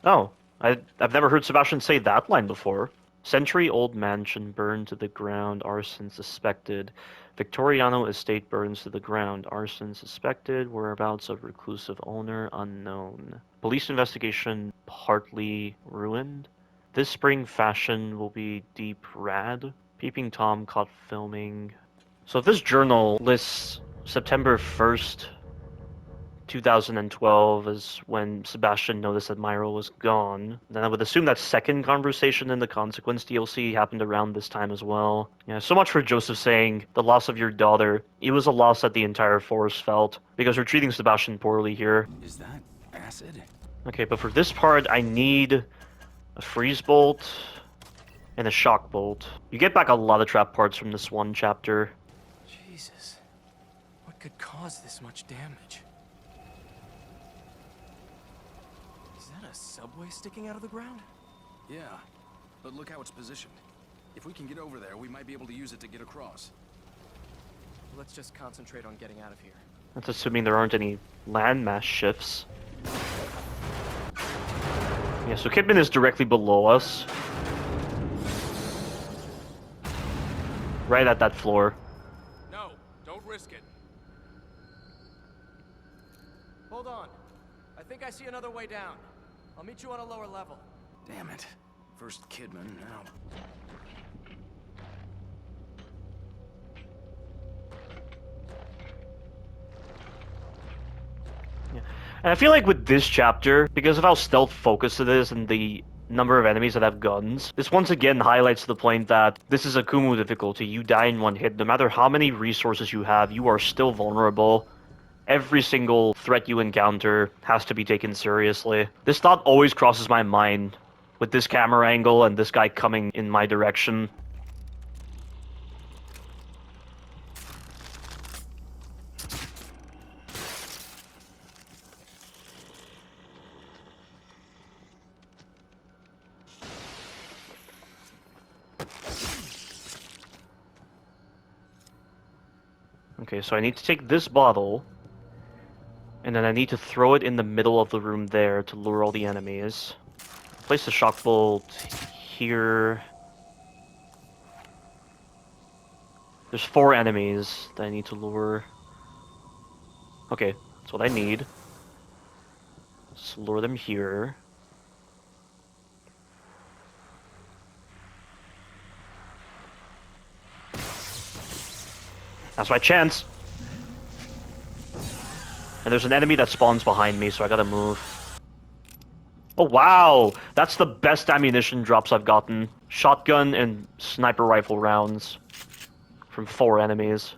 Oh, I've never heard Sebastian say that line before. Century-old mansion burned to the ground, arson suspected. Victoriano estate burns to the ground, arson suspected, whereabouts of reclusive owner unknown. Police investigation partly ruined. This spring fashion will be deep rad. Peeping Tom caught filming. So if this journal lists September 1st, 2012 is when Sebastian noticed that Myra was gone. Then I would assume that second conversation in the Consequence DLC happened around this time as well. Yeah, so much for Joseph saying, the loss of your daughter. It was a loss that the entire force felt, because we're treating Sebastian poorly here. Is that acid? Okay, but for this part, I need a freeze bolt and a shock bolt. You get back a lot of trap parts from this one chapter. Jesus. What could cause this much damage? Is that a subway sticking out of the ground? Yeah, but look how it's positioned. If we can get over there, we might be able to use it to get across. Let's just concentrate on getting out of here. That's assuming there aren't any landmass shifts. Yeah, so Kidman is directly below us. Right at that floor. No, don't risk it. Hold on. I think I see another way down. I'll meet you on a lower level. Damn it. First Kidman, now... And I feel like with this chapter, because of how stealth focused it is and the number of enemies that have guns, this once again highlights the point that this is a Kumu difficulty. You die in one hit. No matter how many resources you have, you are still vulnerable. Every single threat you encounter has to be taken seriously. This thought always crosses my mind with this camera angle and this guy coming in my direction. Okay, so I need to take this bottle, and then I need to throw it in the middle of the room there to lure all the enemies. Place the shock bolt here, There's 4 enemies that I need to lure. Okay, that's what I need. Just lure them here. That's my chance. And there's an enemy that spawns behind me, so I gotta move. Oh wow! That's the best ammunition drops I've gotten. Shotgun and sniper rifle rounds. From 4 enemies.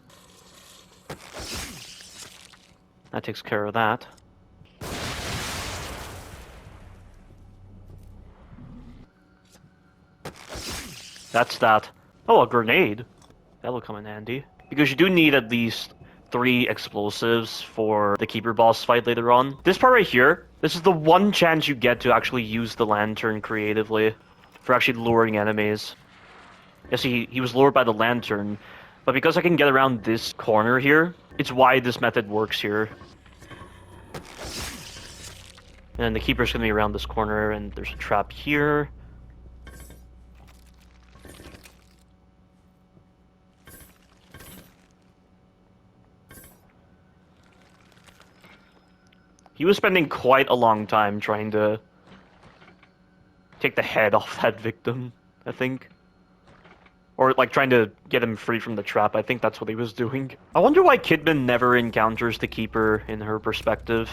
That takes care of that. That's that. Oh, a grenade. That'll come in handy. Because you do need at least 3 explosives for the Keeper boss fight later on. This part right here, this is the one chance you get to actually use the lantern creatively. For actually luring enemies. Yes, he was lured by the lantern. But because I can get around this corner here, it's why this method works here. And the Keeper's gonna be around this corner, and there's a trap here. He was spending quite a long time trying to take the head off that victim, I think. Or, like, trying to get him free from the trap. I think that's what he was doing. I wonder why Kidman never encounters the Keeper in her perspective.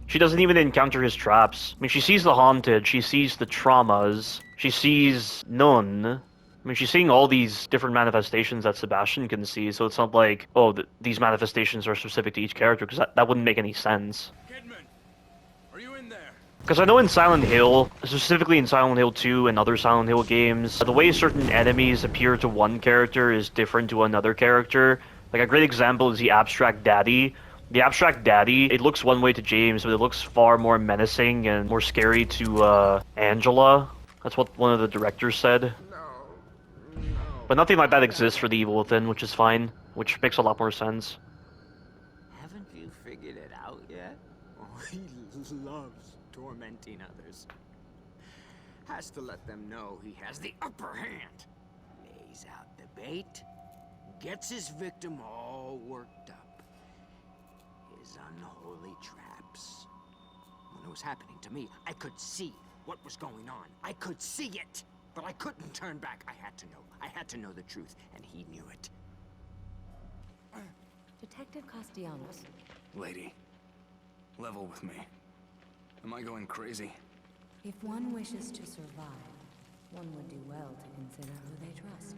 She doesn't even encounter his traps. I mean, she sees the haunted, she sees the traumas, she sees none. I mean, she's seeing all these different manifestations that Sebastian can see, so it's not like, oh, these manifestations are specific to each character, because that wouldn't make any sense. Kidman, are you in there? Because I know in Silent Hill, specifically in Silent Hill 2 and other Silent Hill games, the way certain enemies appear to one character is different to another character. Like, a great example is the Abstract Daddy. The Abstract Daddy, it looks one way to James, but it looks far more menacing and more scary to Angela. That's what one of the directors said. But nothing like that exists for the Evil Within, which is fine, which makes a lot more sense. Haven't you figured it out yet? Oh, he loves tormenting others. Has to let them know he has the upper hand. Lays out the bait, gets his victim all worked up. His unholy traps. When it was happening to me, I could see what was going on. I could see it, but I couldn't turn back. I had to know. I had to know the truth, and he knew it. Detective Castellanos. Lady, level with me. Am I going crazy? If one wishes to survive, one would do well to consider who they trust.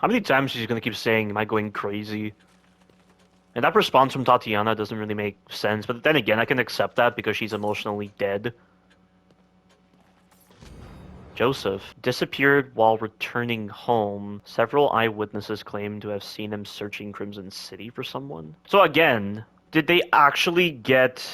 How many times is he gonna keep saying, am I going crazy? And that response from Tatiana doesn't really make sense, but then again, I can accept that because she's emotionally dead. Joseph disappeared while returning home. Several eyewitnesses claim to have seen him searching Crimson City for someone. So again, did they actually get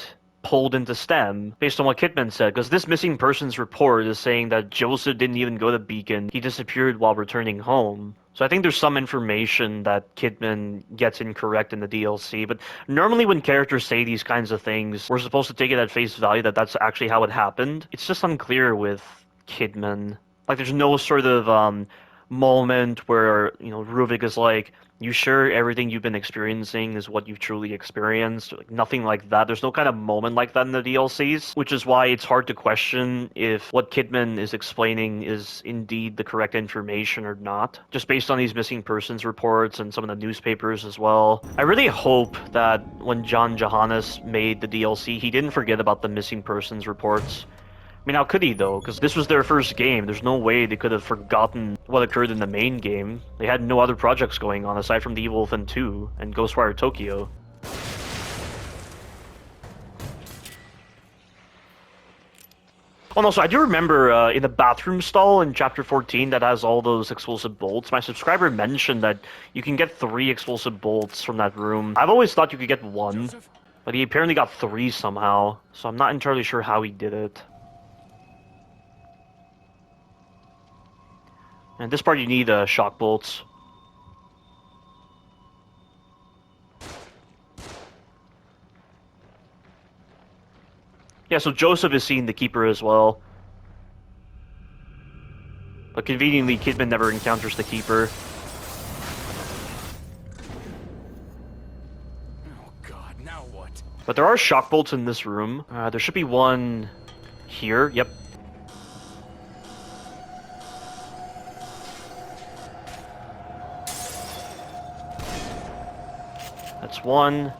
pulled into STEM based on what Kidman said? Because this missing persons report is saying that Joseph didn't even go to Beacon. He disappeared while returning home. So I think there's some information that Kidman gets incorrect in the DLC, but normally when characters say these kinds of things, we're supposed to take it at face value that that's actually how it happened. It's just unclear with Kidman. Like, there's no sort of moment where, you know, Ruvik is like, you sure everything you've been experiencing is what you've truly experienced? Like, nothing like that. There's no kind of moment like that in the DLCs, which is why it's hard to question if what Kidman is explaining is indeed the correct information or not, just based on these missing persons reports and some of the newspapers as well. I really hope that when John Johannes made the DLC, he didn't forget about the missing persons reports. I mean, how could he, though? Because this was their first game. There's no way they could have forgotten what occurred in the main game. They had no other projects going on aside from The Evil Within 2 and Ghostwire Tokyo. Oh no, so I do remember in the bathroom stall in Chapter 14 that has all those explosive bolts, my subscriber mentioned that you can get 3 explosive bolts from that room. I've always thought you could get 1, but he apparently got 3 somehow, so I'm not entirely sure how he did it. And this part you need shock bolts. Yeah, so Joseph is seeing the Keeper as well. But conveniently, Kidman never encounters the Keeper. But there are shock bolts in this room. There should be one here. Yep. That's one.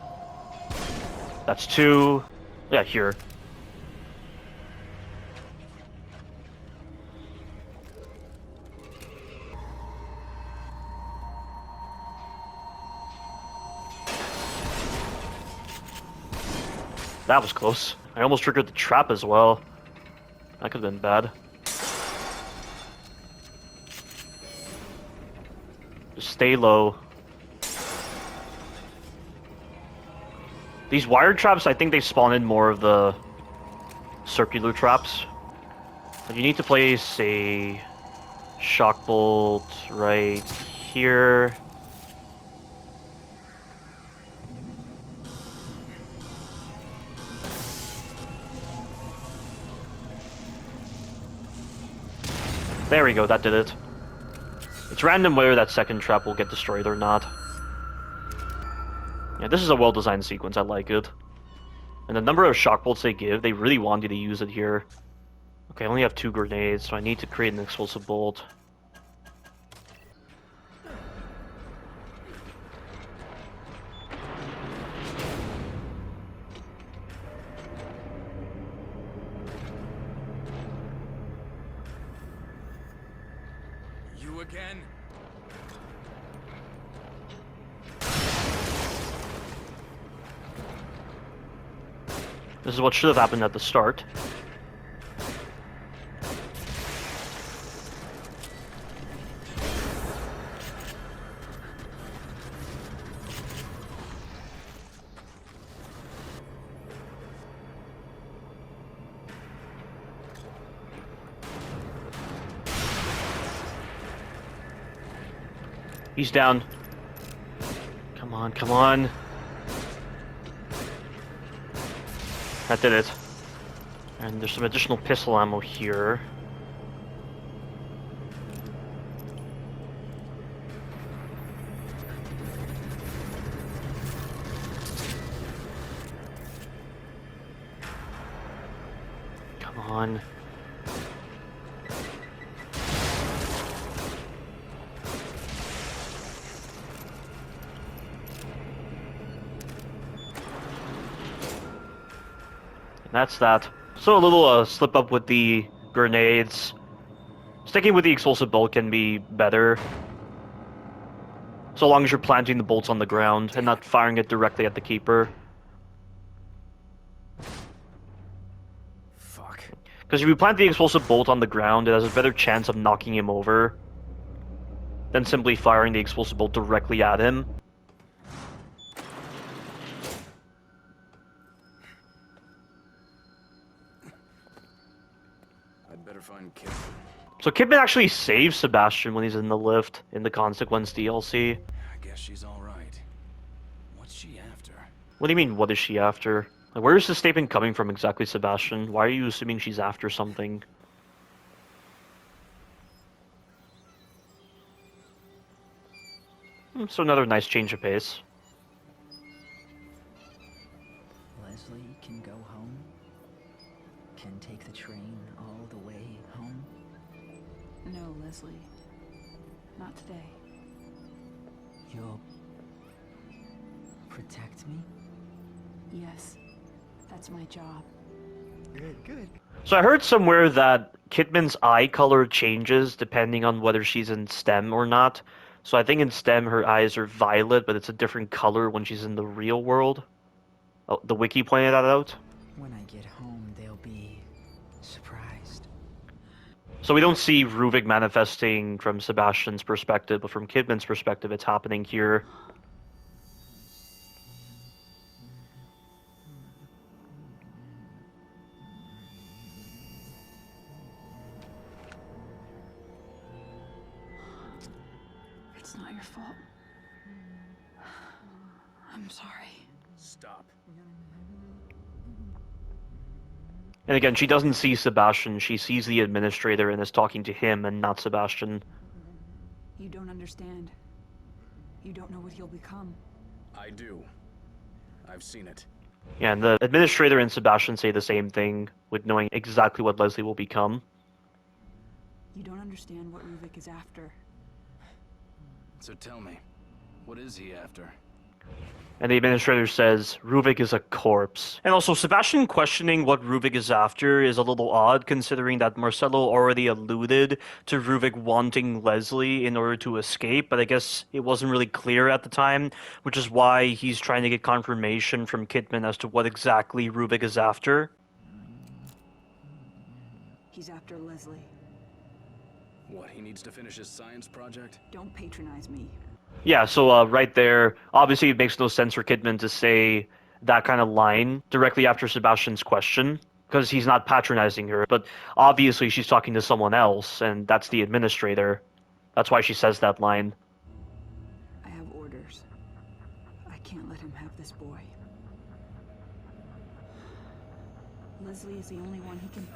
That's two. Yeah, here. That was close. I almost triggered the trap as well. That could have been bad. Just stay low. These wired traps, I think they spawn in more of the circular traps. But you need to place a shock bolt right here. There we go, that did it. It's random whether that second trap will get destroyed or not. Yeah, this is a well-designed sequence, I like it. And the number of shock bolts they give, they really want you to use it here. Okay, I only have 2 grenades, so I need to create an explosive bolt. You again? This is what should have happened at the start. He's down. Come on, come on. That did it. And there's some additional pistol ammo here. Come on. That's that. So a little slip up with the grenades. Sticking with the explosive bolt can be better. So long as you're planting the bolts on the ground and not firing it directly at the keeper. Fuck. Because if you plant the explosive bolt on the ground, it has a better chance of knocking him over than simply firing the explosive bolt directly at him. Better find Kidman. So Kidman actually saves Sebastian when he's in the lift in the Consequence DLC. I guess she's all right. What's she after? What do you mean, what is she after? Like, where is this statement coming from exactly, Sebastian? Why are you assuming she's after something? So another nice change of pace. Leslie can go home? Can take the train all the way home? No, Leslie. Not today. You'll protect me? Yes. That's my job. Good, good. So I heard somewhere that Kidman's eye color changes depending on whether she's in STEM or not. So I think in STEM her eyes are violet, but it's a different color when she's in the real world. Oh, the wiki pointed that out. When I get home, they'll be surprised. So we don't see Ruvik manifesting from Sebastian's perspective, but from Kidman's perspective, it's happening here. It's not your fault. I'm sorry. Stop. And again, she doesn't see Sebastian, she sees the administrator and is talking to him and not Sebastian. You don't understand. You don't know what you'll become. I do. I've seen it. Yeah, and the administrator and Sebastian say the same thing, with knowing exactly what Leslie will become. You don't understand what Ruvik is after. So tell me, what is he after? And the administrator says, Ruvik is a corpse. And also, Sebastian questioning what Ruvik is after is a little odd, considering that Marcelo already alluded to Ruvik wanting Leslie in order to escape, but I guess it wasn't really clear at the time, which is why he's trying to get confirmation from Kidman as to what exactly Ruvik is after. He's after Leslie. What, he needs to finish his science project? Don't patronize me. Yeah, so right there, obviously it makes no sense for Kidman to say that kind of line directly after Sebastian's question, because he's not patronizing her, but obviously she's talking to someone else, and that's the administrator. That's why she says that line. I have orders. I can't let him have this boy. Leslie is the only one he can...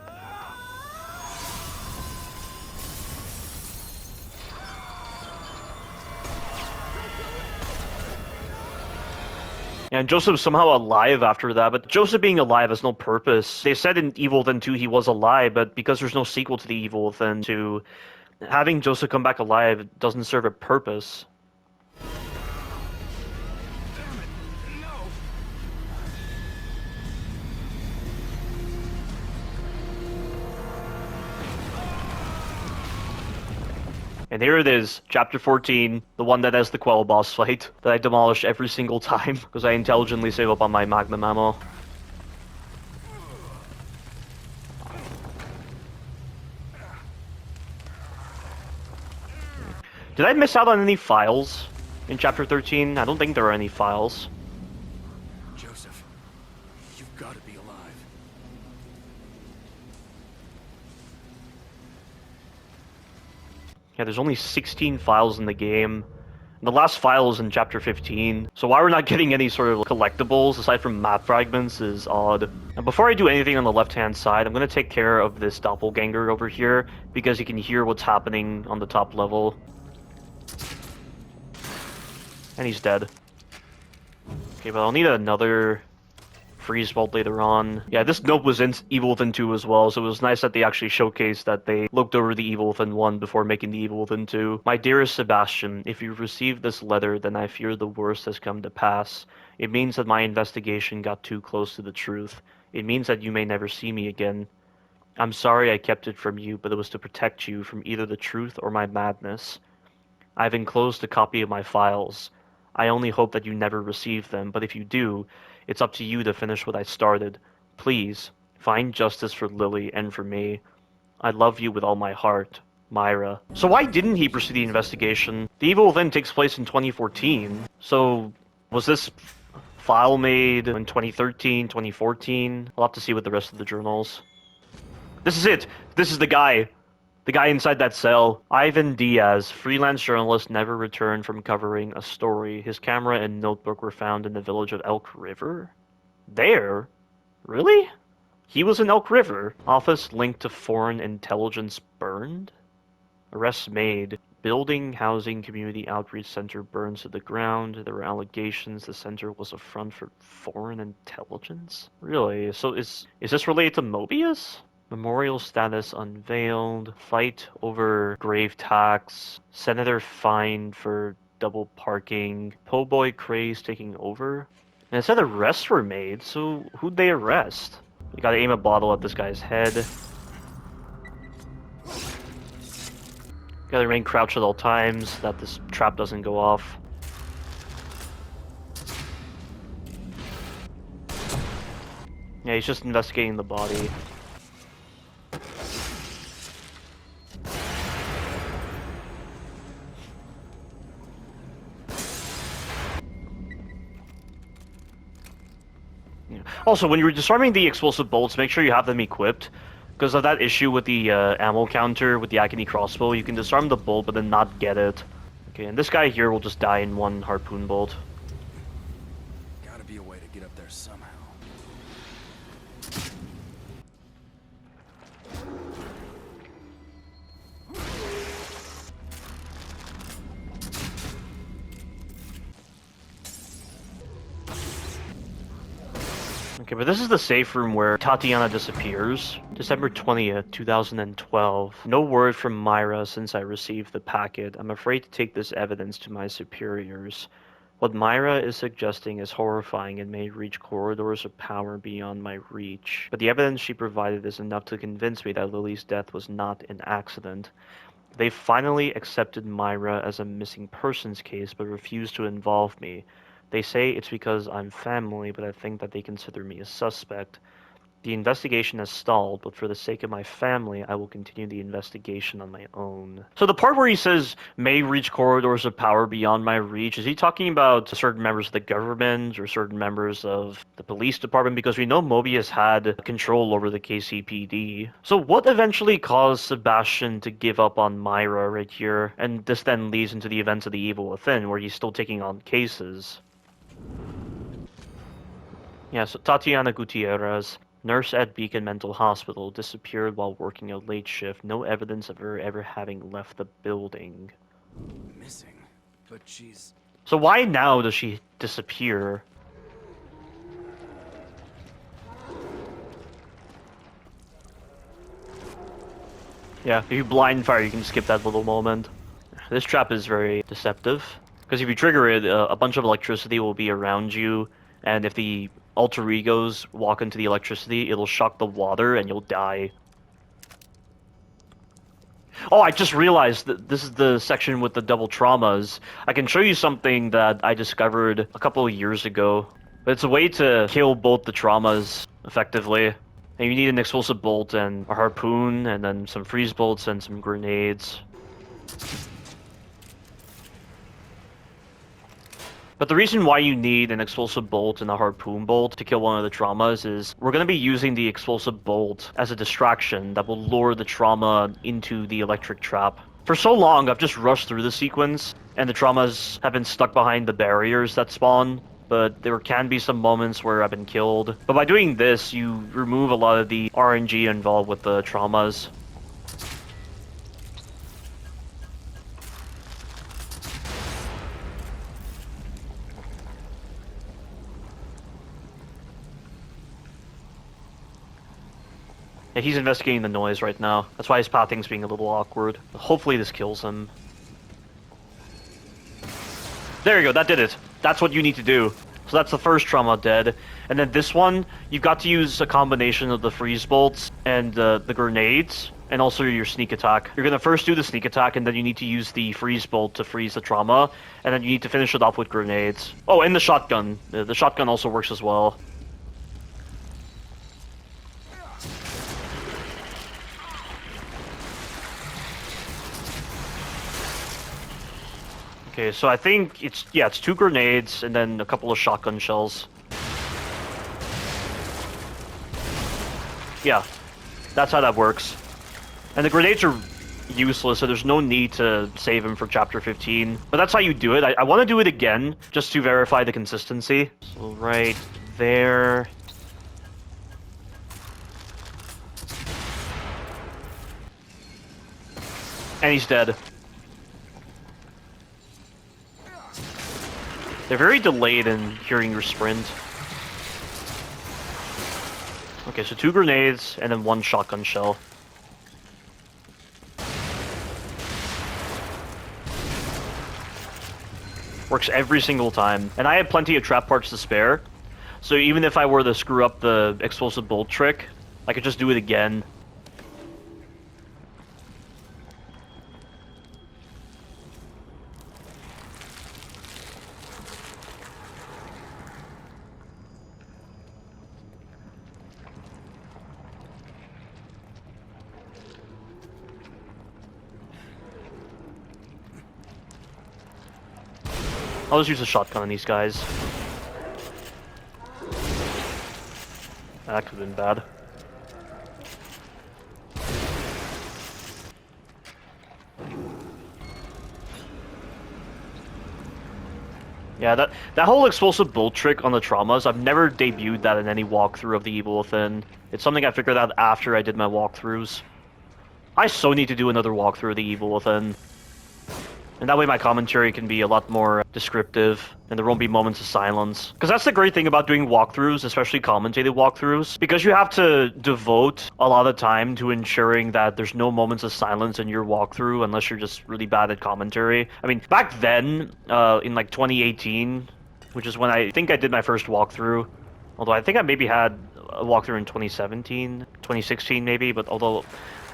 And Joseph's somehow alive after that, but Joseph being alive has no purpose. They said in Evil Within 2 he was alive, but because there's no sequel to the Evil Within 2, having Joseph come back alive doesn't serve a purpose. And here it is, Chapter 14, the one that has the Quell boss fight, that I demolish every single time, because I intelligently save up on my Magnum ammo. Did I miss out on any files in Chapter 13? I don't think there are any files. Joseph, you've got to be alive. Yeah, there's only 16 files in the game. And the last file is in Chapter 15. So why we're not getting any sort of collectibles aside from map fragments is odd. And before I do anything on the left-hand side, I'm going to take care of this doppelganger over here, because you can hear what's happening on the top level. And he's dead. Okay, but I'll need another freeze bolt later on. Yeah, this note was in Evil Within 2 as well, so it was nice that they actually showcased that they looked over the Evil Within 1 before making the Evil Within 2. My dearest Sebastian, if you received this letter, then I fear the worst has come to pass. It means that my investigation got too close to the truth. It means that you may never see me again. I'm sorry I kept it from you, but it was to protect you from either the truth or my madness. I've enclosed a copy of my files. I only hope that you never receive them, but if you do, it's up to you to finish what I started. Please, find justice for Lily and for me. I love you with all my heart, Myra. So why didn't he pursue the investigation? The Evil Within takes place in 2014. So was this file made in 2013, 2014? I'll have to see with the rest of the journals. This is it! This is the guy! The guy inside that cell. Ivan Diaz, freelance journalist, never returned from covering a story. His camera and notebook were found in the village of Elk River. There? Really? He was in Elk River. Office linked to foreign intelligence burned? Arrests made. Building, housing, community outreach center burns to the ground. There were allegations the center was a front for foreign intelligence? Really? So is this related to Mobius? Memorial status unveiled. Fight over grave tax. Senator fined for double parking. Po' boy craze taking over. And it said arrests were made, so who'd they arrest? You gotta aim a bottle at this guy's head. Gotta remain crouched at all times so that this trap doesn't go off. Yeah, he's just investigating the body. Also, when you're disarming the explosive bolts, make sure you have them equipped. Because of that issue with the ammo counter with the Agony crossbow, you can disarm the bolt but then not get it. Okay, and this guy here will just die in one harpoon bolt. Gotta be a way to get up there somehow. Okay, but this is the safe room where Tatiana disappears. December 20th, 2012. No word from Myra since I received the packet. I'm afraid to take this evidence to my superiors. What Myra is suggesting is horrifying and may reach corridors of power beyond my reach. But the evidence she provided is enough to convince me that Lily's death was not an accident. They finally accepted Myra as a missing persons case, but refused to involve me. They say it's because I'm family, but I think that they consider me a suspect. The investigation has stalled, but for the sake of my family, I will continue the investigation on my own. So the part where he says, may reach corridors of power beyond my reach, is he talking about certain members of the government or certain members of the police department? Because we know Mobius had control over the KCPD. So what eventually caused Sebastian to give up on Myra right here? And this then leads into the events of the Evil Within, where he's still taking on cases. Yeah, so Tatiana Gutierrez, nurse at Beacon Mental Hospital, disappeared while working a late shift. No evidence of her ever having left the building. Missing? But she's... So why now does she disappear? Yeah, if you blind fire, you can skip that little moment. This trap is very deceptive, because if you trigger it, a bunch of electricity will be around you, and if the alter egos walk into the electricity, it'll shock the water and you'll die. Oh, I just realized that this is the section with the double traumas. I can show you something that I discovered a couple of years ago. But it's a way to kill both the traumas effectively. And you need an explosive bolt and a harpoon, and then some freeze bolts and some grenades. But the reason why you need an explosive bolt and a harpoon bolt to kill one of the traumas is we're going to be using the explosive bolt as a distraction that will lure the trauma into the electric trap. For so long, I've just rushed through the sequence, and the traumas have been stuck behind the barriers that spawn, but there can be some moments where I've been killed. But by doing this, you remove a lot of the RNG involved with the traumas. Yeah, he's investigating the noise right now. That's why his pathing's being a little awkward. Hopefully this kills him. There you go, that did it. That's what you need to do. So that's the first trauma dead. And then this one, you've got to use a combination of the freeze bolts and the grenades, and also your sneak attack. You're going to first do the sneak attack, and then you need to use the freeze bolt to freeze the trauma, and then you need to finish it off with grenades. Oh, and the shotgun. The shotgun also works as well. Okay, so I think it's 2 grenades and then a couple of shotgun shells. Yeah, that's how that works. And the grenades are useless, so there's no need to save them for Chapter 15. But that's how you do it. I want to do it again, just to verify the consistency. So right there. And he's dead. They're very delayed in hearing your sprint. Okay, so 2 grenades and then 1 shotgun shell. Works every single time. And I had plenty of trap parts to spare, so even if I were to screw up the explosive bolt trick, I could just do it again. I'll just use a shotgun on these guys. That could have been bad. Yeah, that whole explosive bolt trick on the traumas, I've never debuted that in any walkthrough of the Evil Within. It's something I figured out after I did my walkthroughs. I so need to do another walkthrough of the Evil Within. And that way my commentary can be a lot more descriptive, and there won't be moments of silence. Because that's the great thing about doing walkthroughs, especially commentated walkthroughs, because you have to devote a lot of time to ensuring that there's no moments of silence in your walkthrough unless you're just really bad at commentary. I mean, back then, in like 2018, which is when I think I did my first walkthrough, although I think I maybe had a walkthrough in 2017, 2016 maybe, but although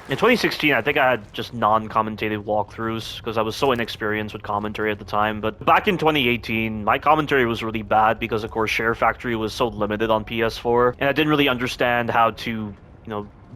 in 2016, I think I had just non-commentated walkthroughs because I was so inexperienced with commentary at the time. But back in 2018, my commentary was really bad because, of course, Share Factory was so limited on PS4, and I didn't really understand how to,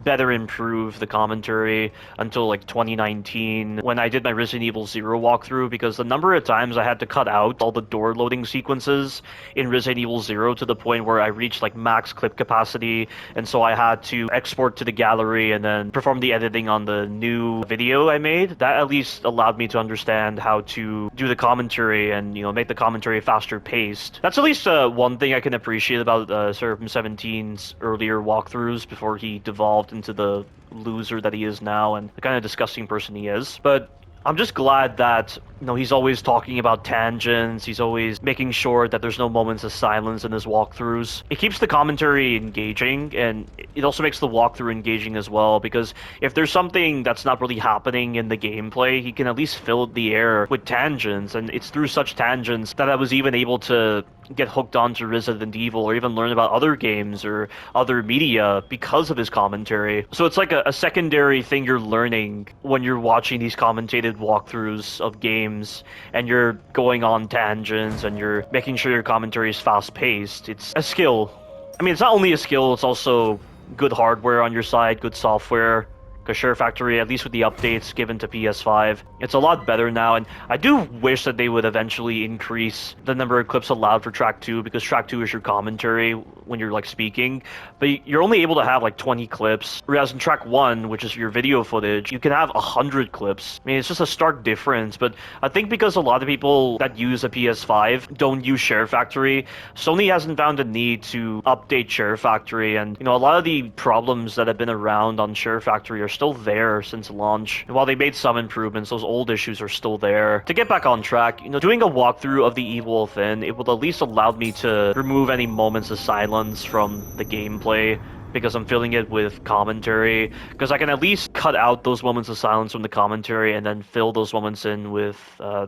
better improve the commentary until like 2019 when I did my Resident Evil 0 walkthrough, because the number of times I had to cut out all the door loading sequences in Resident Evil 0 to the point where I reached like max clip capacity, and so I had to export to the gallery and then perform the editing on the new video I made. That at least allowed me to understand how to do the commentary and make the commentary faster paced. That's at least one thing I can appreciate about Seraphim 17's earlier walkthroughs before he devolved into the loser that he is now and the kind of disgusting person he is. But I'm just glad that he's always talking about tangents. He's always making sure that there's no moments of silence in his walkthroughs. It keeps the commentary engaging, and it also makes the walkthrough engaging as well, because if there's something that's not really happening in the gameplay, he can at least fill the air with tangents, and it's through such tangents that I was even able to get hooked onto Resident Evil or even learn about other games or other media because of his commentary. So it's like a secondary thing you're learning when you're watching these commentated walkthroughs of games, and you're going on tangents and you're making sure your commentary is fast-paced. It's a skill. I mean, it's not only a skill, it's also good hardware on your side, good software. Because Share Factory, at least with the updates given to PS5, it's a lot better now, and I do wish that they would eventually increase the number of clips allowed for Track 2, because Track 2 is your commentary when you're, like, speaking, but you're only able to have, like, 20 clips, whereas in Track 1, which is your video footage, you can have 100 clips. I mean, it's just a stark difference, but I think because a lot of people that use a PS5 don't use Share Factory, Sony hasn't found a need to update Share Factory, and, a lot of the problems that have been around on Share Factory are still there since launch. And while they made some improvements, those old issues are still there. To get back on track, doing a walkthrough of the Evil Within, it would at least allow me to remove any moments of silence from the gameplay, because I'm filling it with commentary, because I can at least cut out those moments of silence from the commentary and then fill those moments in with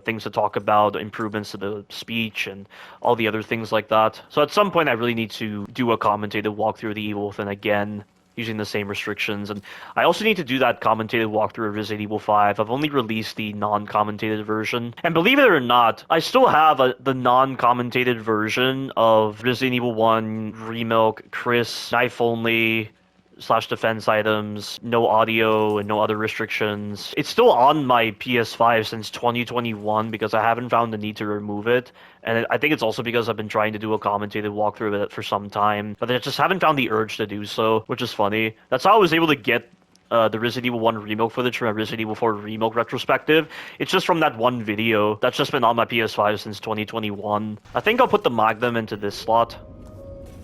things to talk about, improvements to the speech and all the other things like that. So at some point I really need to do a commentated walkthrough of the Evil Within again, using the same restrictions. And I also need to do that commentated walkthrough of Resident Evil 5. I've only released the non-commentated version. And believe it or not, I still have the non-commentated version of Resident Evil 1, Remilk, Chris, Knife Only, / defense items, no audio and no other restrictions. It's still on my PS5 since 2021 because I haven't found the need to remove it. And I think it's also because I've been trying to do a commentated walkthrough of it for some time, but I just haven't found the urge to do so, which is funny. That's how I was able to get the Resident Evil 1 Remilk footage from a Resident Evil 4 Remilk retrospective. It's just from that one video that's just been on my PS5 since 2021. I think I'll put the Magnum into this slot,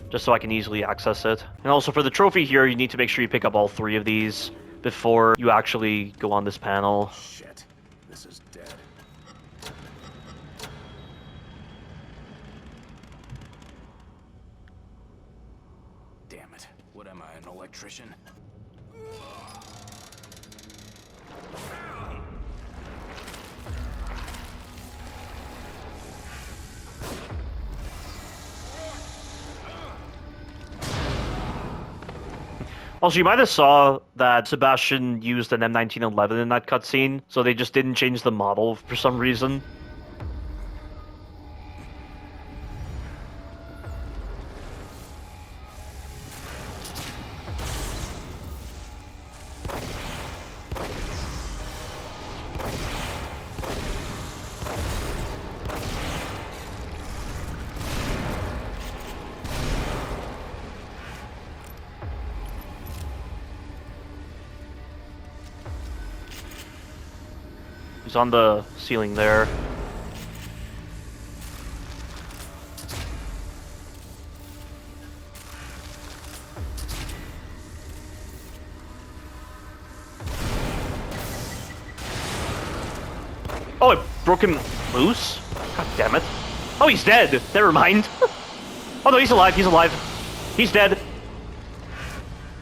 just so I can easily access it. And also for the trophy here, you need to make sure you pick up all 3 of these before you actually go on this panel. Shit, this is dead. Damn it, what am I, an electrician? Also, you might have saw that Sebastian used an M1911 in that cutscene, so they just didn't change the model for some reason. He's on the ceiling there. Oh, it broke him loose? God damn it. Oh, he's dead. Never mind. Oh no, he's alive. He's alive. He's dead.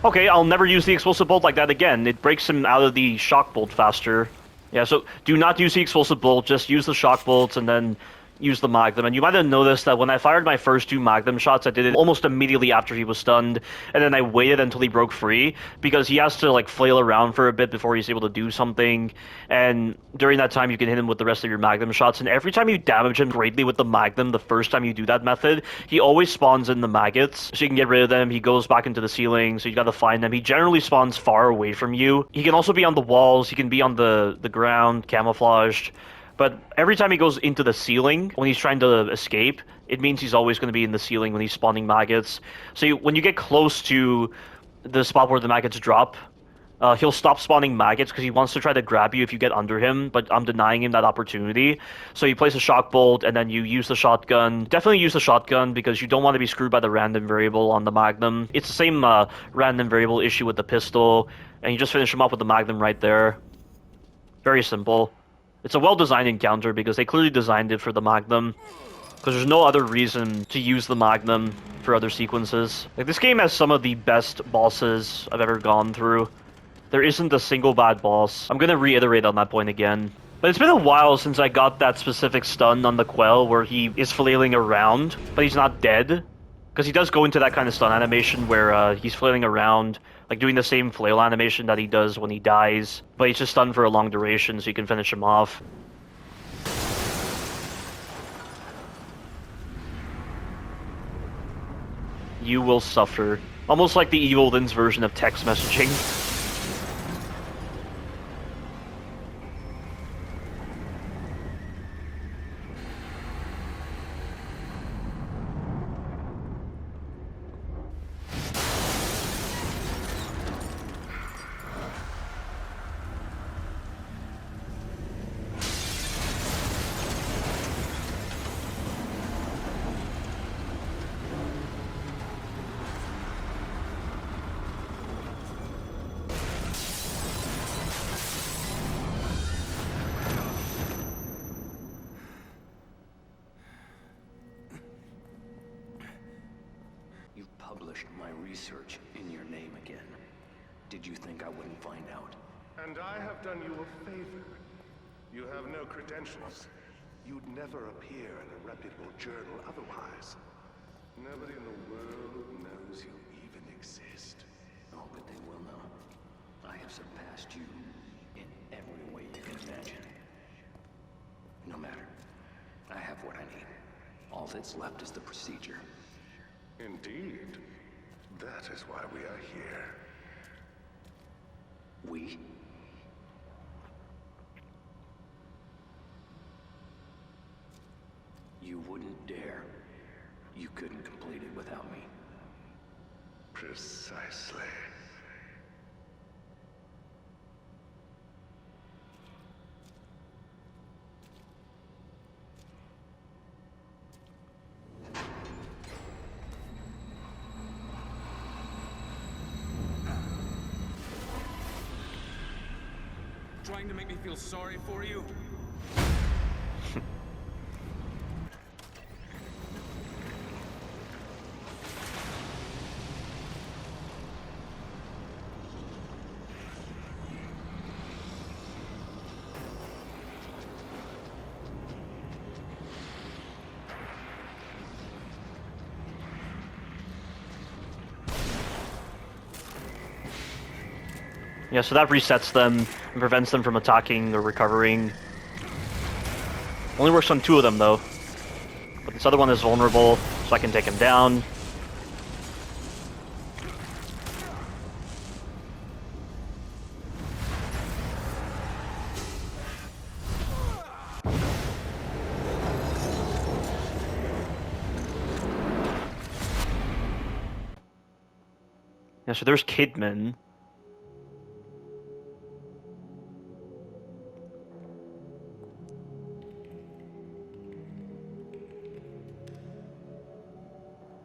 Okay, I'll never use the explosive bolt like that again. It breaks him out of the shock bolt faster. Yeah, so do not use the explosive bolt. Just use the shock bolts and then use the Magnum. And you might have noticed that when I fired my first 2 Magnum shots, I did it almost immediately after he was stunned, and then I waited until he broke free, because he has to, like, flail around for a bit before he's able to do something, and during that time you can hit him with the rest of your Magnum shots, and every time you damage him greatly with the Magnum the first time you do that method, he always spawns in the maggots, so you can get rid of them. He goes back into the ceiling, so you gotta find them. He generally spawns far away from you. He can also be on the walls, he can be on the ground, camouflaged. But every time he goes into the ceiling, when he's trying to escape, it means he's always going to be in the ceiling when he's spawning maggots. So when you get close to the spot where the maggots drop, he'll stop spawning maggots because he wants to try to grab you if you get under him, but I'm denying him that opportunity. So you place a shock bolt, and then you use the shotgun. Definitely use the shotgun because you don't want to be screwed by the random variable on the Magnum. It's the same random variable issue with the pistol, and you just finish him off with the Magnum right there. Very simple. It's a well-designed encounter because they clearly designed it for the Magnum, because there's no other reason to use the Magnum for other sequences. Like, this game has some of the best bosses I've ever gone through. There isn't a single bad boss. I'm gonna reiterate on that point again. But it's been a while since I got that specific stun on the Quell where he is flailing around, but he's not dead. Because he does go into that kind of stun animation where he's flailing around, like doing the same flail animation that he does when he dies, but he's just stunned for a long duration so you can finish him off. You will suffer. Almost like the Evil Within's version of text messaging. My research in your name again. Did you think I wouldn't find out? And I have done you a favor. You have no credentials. You'd never appear in a reputable journal otherwise. Nobody in the world knows you even exist. Oh, but they will know. I have surpassed you in every way you can imagine. No matter. I have what I need. All that's left is the procedure. Indeed. That is why we are here. We? You wouldn't dare. You couldn't complete it without me. Precisely. Trying to make me feel sorry for you? Yeah, so that resets them and prevents them from attacking or recovering. Only works on 2 of them, though. But this other one is vulnerable, so I can take him down. Yeah, so there's Kidman.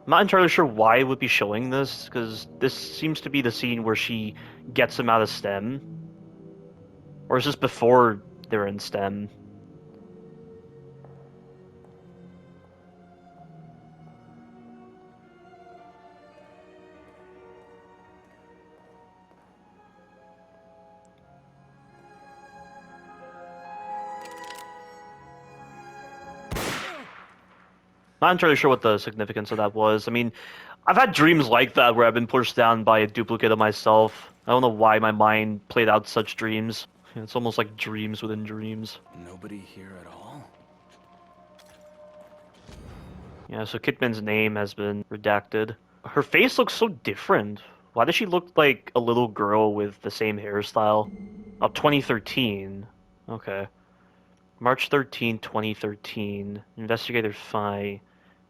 I'm not entirely sure why it would be showing this, because this seems to be the scene where she gets him out of STEM. Or is this before they're in STEM? Not entirely sure what the significance of that was. I mean, I've had dreams like that where I've been pushed down by a duplicate of myself. I don't know why my mind played out such dreams. It's almost like dreams within dreams. Nobody here at all? Yeah, so Kidman's name has been redacted. Her face looks so different. Why does she look like a little girl with the same hairstyle? Oh, 2013. Okay. March 13, 2013. Investigator Phi.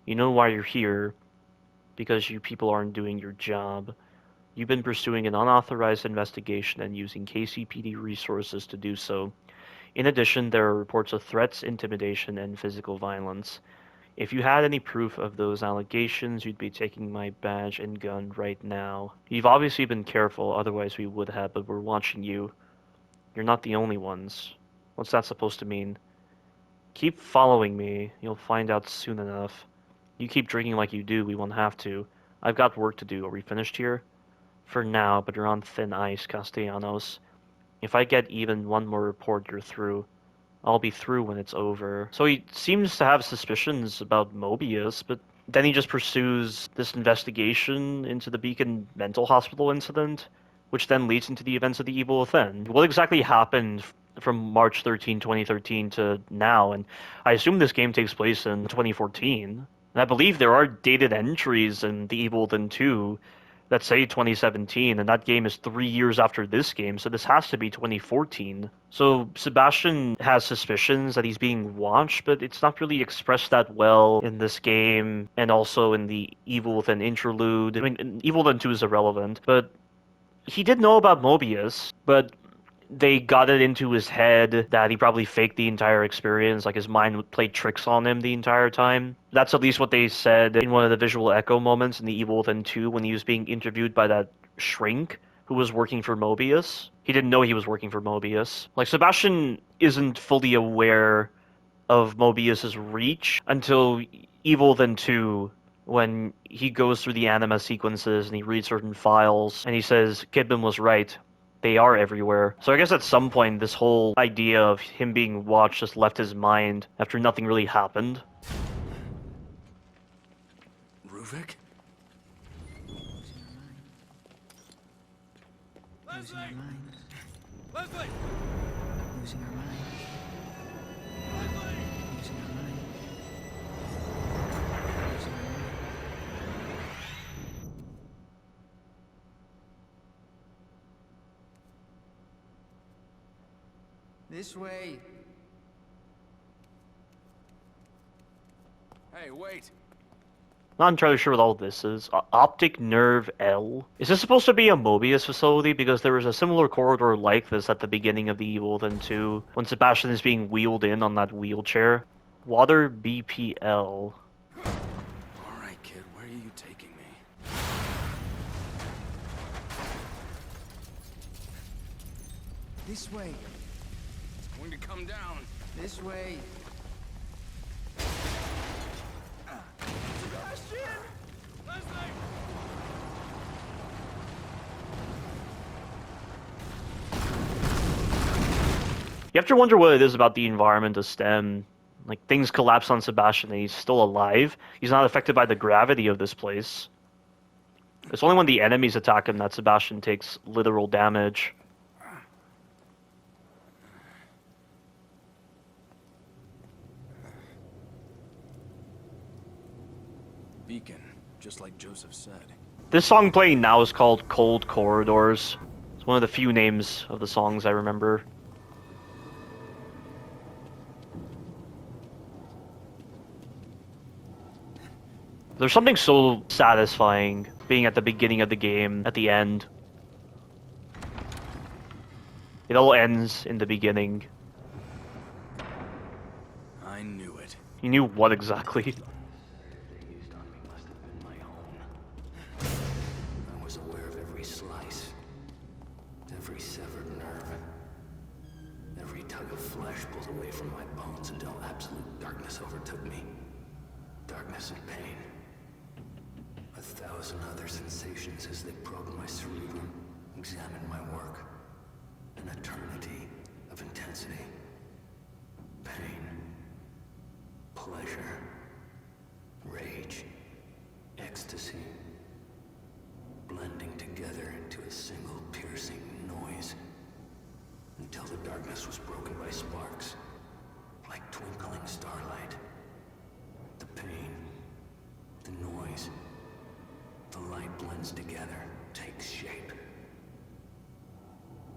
You know why you're here. Because you people aren't doing your job. You've been pursuing an unauthorized investigation and using KCPD resources to do so. In addition, there are reports of threats, intimidation, and physical violence. If you had any proof of those allegations, you'd be taking my badge and gun right now. You've obviously been careful, otherwise we would have, but we're watching you. You're not the only ones. What's that supposed to mean? Keep following me. You'll find out soon enough. You keep drinking like you do, we won't have to. I've got work to do. Are we finished here? For now, but you're on thin ice, Castellanos. If I get even one more report, you're through. I'll be through when it's over. So he seems to have suspicions about Mobius, but then he just pursues this investigation into the Beacon mental hospital incident, which then leads into the events of the Evil Within. What exactly happened from March 13, 2013 to now? And I assume this game takes place in 2014. And I believe there are dated entries in the Evil Within 2 that say 2017, and that game is 3 years after this game, so this has to be 2014. So Sebastian has suspicions that he's being watched, but it's not really expressed that well in this game, and also in the Evil Within interlude. I mean, Evil Within 2 is irrelevant, but he did know about Mobius, but they got it into his head that he probably faked the entire experience, like his mind would play tricks on him the entire time. That's at least what they said in one of the visual echo moments in the Evil Within 2 when he was being interviewed by that shrink who was working for Mobius. He didn't know he was working for Mobius. Like, Sebastian isn't fully aware of Mobius's reach until Evil Within 2, when he goes through the anima sequences and he reads certain files and he says, Kidman was right. They are everywhere. So I guess at some point this whole idea of him being watched just left his mind after nothing really happened. Ruvik? Losing our minds. Leslie! Losing our minds. Leslie! Losing our minds. Losing our minds. This way. Hey, wait! Not entirely sure what all this is. Optic Nerve L? Is this supposed to be a Mobius facility? Because there was a similar corridor like this at the beginning of the Evil Within 2, when Sebastian is being wheeled in on that wheelchair. Water BPL. Alright, kid, where are you taking me? This way. It's going to come down. This way. Sebastian! Leslie! You have to wonder what it is about the environment of STEM. Like, things collapse on Sebastian and he's still alive. He's not affected by the gravity of this place. It's only when the enemies attack him that Sebastian takes literal damage. Beacon, just like Joseph said. This song playing now is called Cold Corridors. It's one of the few names of the songs I remember. There's something so satisfying being at the beginning of the game, at the end. It all ends in the beginning. I knew it. You knew what exactly? I was aware of every slice, every severed nerve, every tug of flesh pulled away from my bones until absolute darkness overtook me. Darkness and pain. 1,000 other sensations as they probed my cerebrum, examined my work. An eternity of intensity. Pain. Pleasure. darkness was broken by sparks, like twinkling starlight. The pain, the noise, the light blends together, takes shape.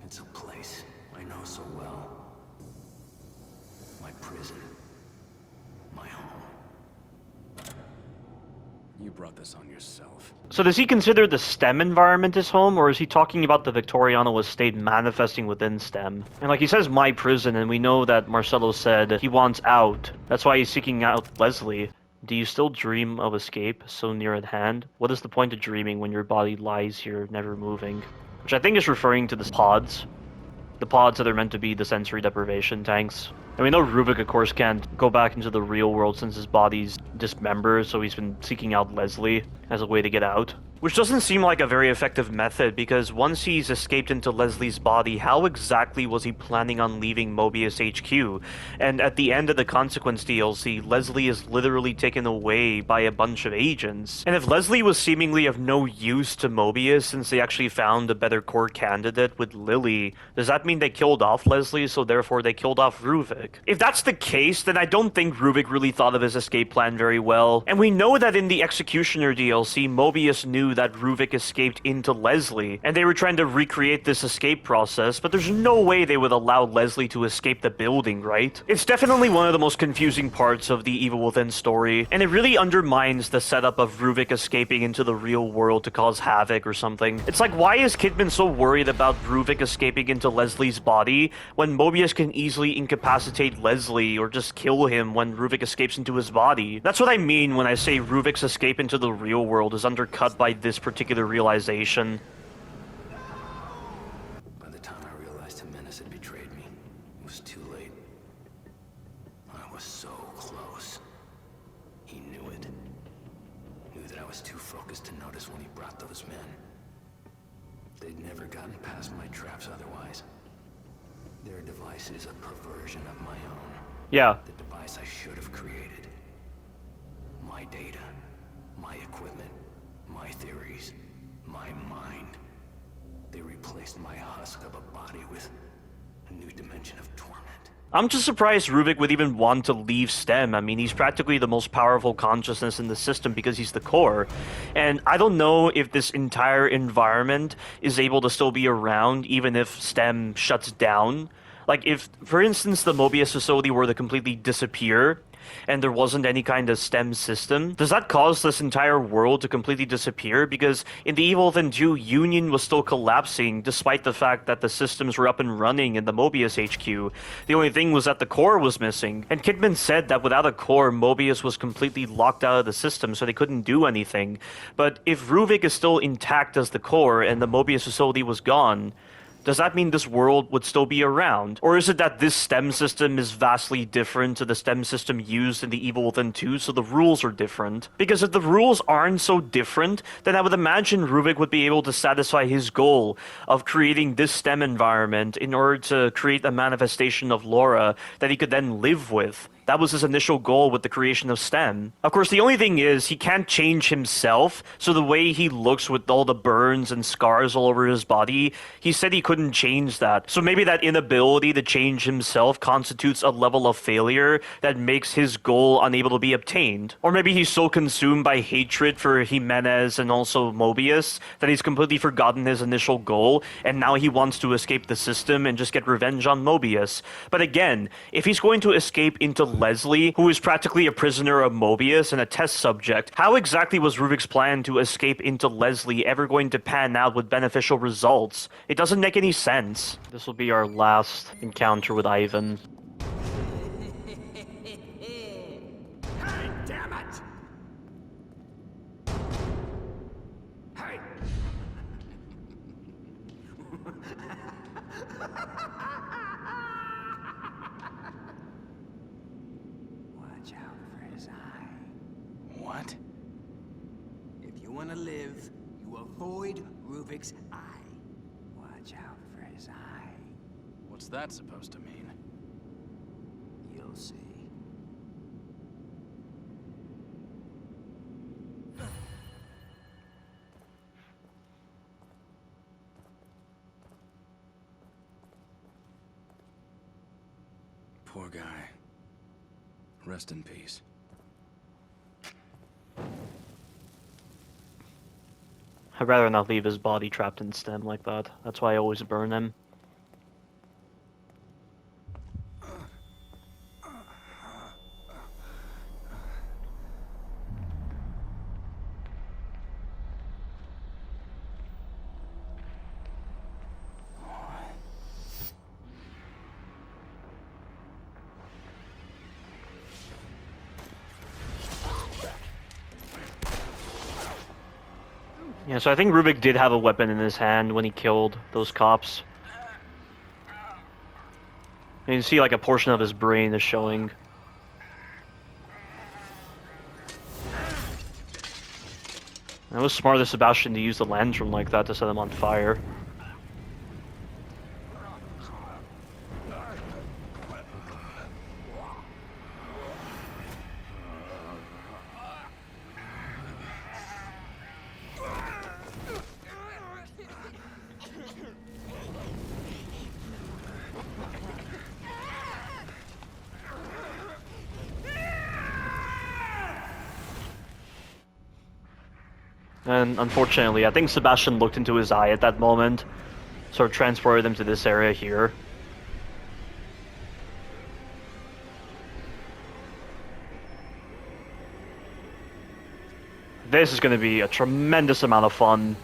It's a place I know so well. My prison. My home. You brought this on yourself. So does he consider the STEM environment his home, or is he talking about the Victoriano estate manifesting within STEM? And like he says, my prison, and we know that Marcelo said he wants out. That's why he's seeking out Leslie. Do you still dream of escape so near at hand? What is the point of dreaming when your body lies here, never moving? Which I think is referring to the pods. The pods that are meant to be the sensory deprivation tanks. And we know Ruvik, of course, can't go back into the real world since his body's dismembered, so he's been seeking out Leslie as a way to get out. Which doesn't seem like a very effective method, because once he's escaped into Leslie's body, how exactly was he planning on leaving Mobius HQ? And at the end of the Consequence DLC, Leslie is literally taken away by a bunch of agents. And if Leslie was seemingly of no use to Mobius since they actually found a better core candidate with Lily, does that mean they killed off Leslie, so therefore they killed off Ruvik? If that's the case, then I don't think Ruvik really thought of his escape plan very well. And we know that in the Executioner DLC, Mobius knew that Ruvik escaped into Leslie, and they were trying to recreate this escape process, but there's no way they would allow Leslie to escape the building, right? It's definitely one of the most confusing parts of the Evil Within story, and it really undermines the setup of Ruvik escaping into the real world to cause havoc or something. It's like, why is Kidman so worried about Ruvik escaping into Leslie's body when Mobius can easily incapacitate Leslie or just kill him when Ruvik escapes into his body? That's what I mean when I say Ruvik's escape into the real world is undercut by this particular realization. By the time I realized Jimenez had betrayed me, it was too late. I was so close. He knew it. Knew that I was too focused to notice when he brought those men. They'd never gotten past my traps otherwise. Their device is a perversion of my own. Yeah. The device I should have created. My data, my equipment, my theories, my mind. They replaced my husk of a body with a new dimension of torment. I'm just surprised Ruvik would even want to leave STEM. I mean, he's practically the most powerful consciousness in the system because he's the core. And I don't know if this entire environment is able to still be around even if STEM shuts down. Like, if, for instance, the Mobius facility were to completely disappear, and there wasn't any kind of STEM system, does that cause this entire world to completely disappear? Because in the Evil Within 2, Union was still collapsing despite the fact that the systems were up and running in the Mobius HQ. The only thing was that the core was missing. And Kidman said that without a core, Mobius was completely locked out of the system, so they couldn't do anything. But if Ruvik is still intact as the core and the Mobius facility was gone, does that mean this world would still be around? Or is it that this STEM system is vastly different to the STEM system used in the Evil Within 2, so the rules are different? Because if the rules aren't so different, then I would imagine Ruvik would be able to satisfy his goal of creating this STEM environment in order to create a manifestation of Laura that he could then live with. That was his initial goal with the creation of STEM. Of course, the only thing is, he can't change himself, so the way he looks with all the burns and scars all over his body, he said he couldn't change that. So maybe that inability to change himself constitutes a level of failure that makes his goal unable to be obtained. Or maybe he's so consumed by hatred for Jimenez and also Mobius that he's completely forgotten his initial goal, and now he wants to escape the system and just get revenge on Mobius. But again, if he's going to escape into Leslie, who is practically a prisoner of Mobius and a test subject, how exactly was Ruvik's plan to escape into Leslie ever going to pan out with beneficial results? It doesn't make any sense. This will be our last encounter with Ivan. Hey, damn it! Hey! Watch out for his eye. What? If you want to live, you avoid Ruvik's eye. Watch out for his eye. What's that supposed to mean? You'll see. Poor guy. Rest in peace. I'd rather not leave his body trapped in stem like that. That's why I always burn him. Yeah, so I think Rubik did have a weapon in his hand when he killed those cops. You can see like a portion of his brain is showing. It was smart of Sebastian to use the lantern like that to set him on fire. And unfortunately, I think Sebastian looked into his eye at that moment, sort of transported him to this area here. This is going to be a tremendous amount of fun.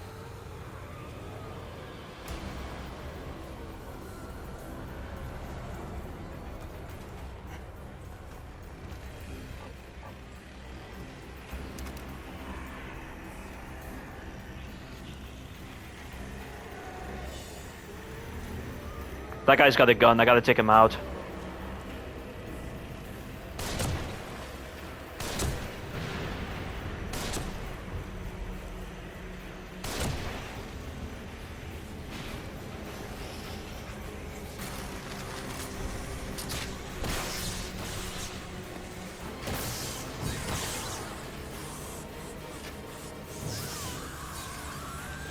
That guy's got a gun, I gotta take him out.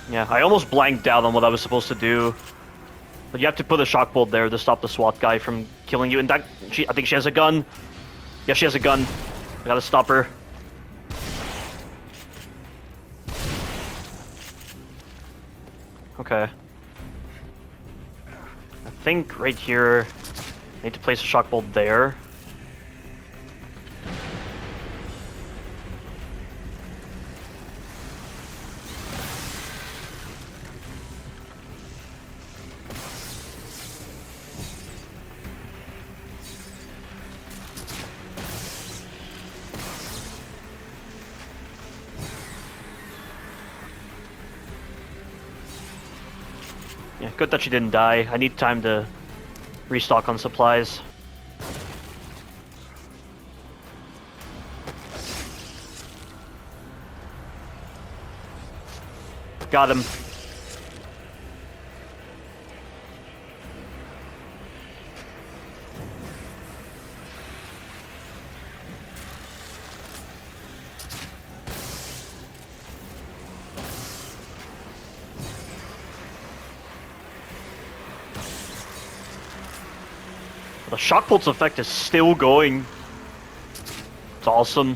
Yeah, I almost blanked out on what I was supposed to do. But you have to put a shock bolt there to stop the SWAT guy from killing you. And that, I think she has a gun. Yeah, she has a gun. I gotta stop her. Okay. I think right here, I need to place a shock bolt there. Yeah, good that she didn't die. I need time to restock on supplies. Got him. The shock bolt's effect is still going. It's awesome.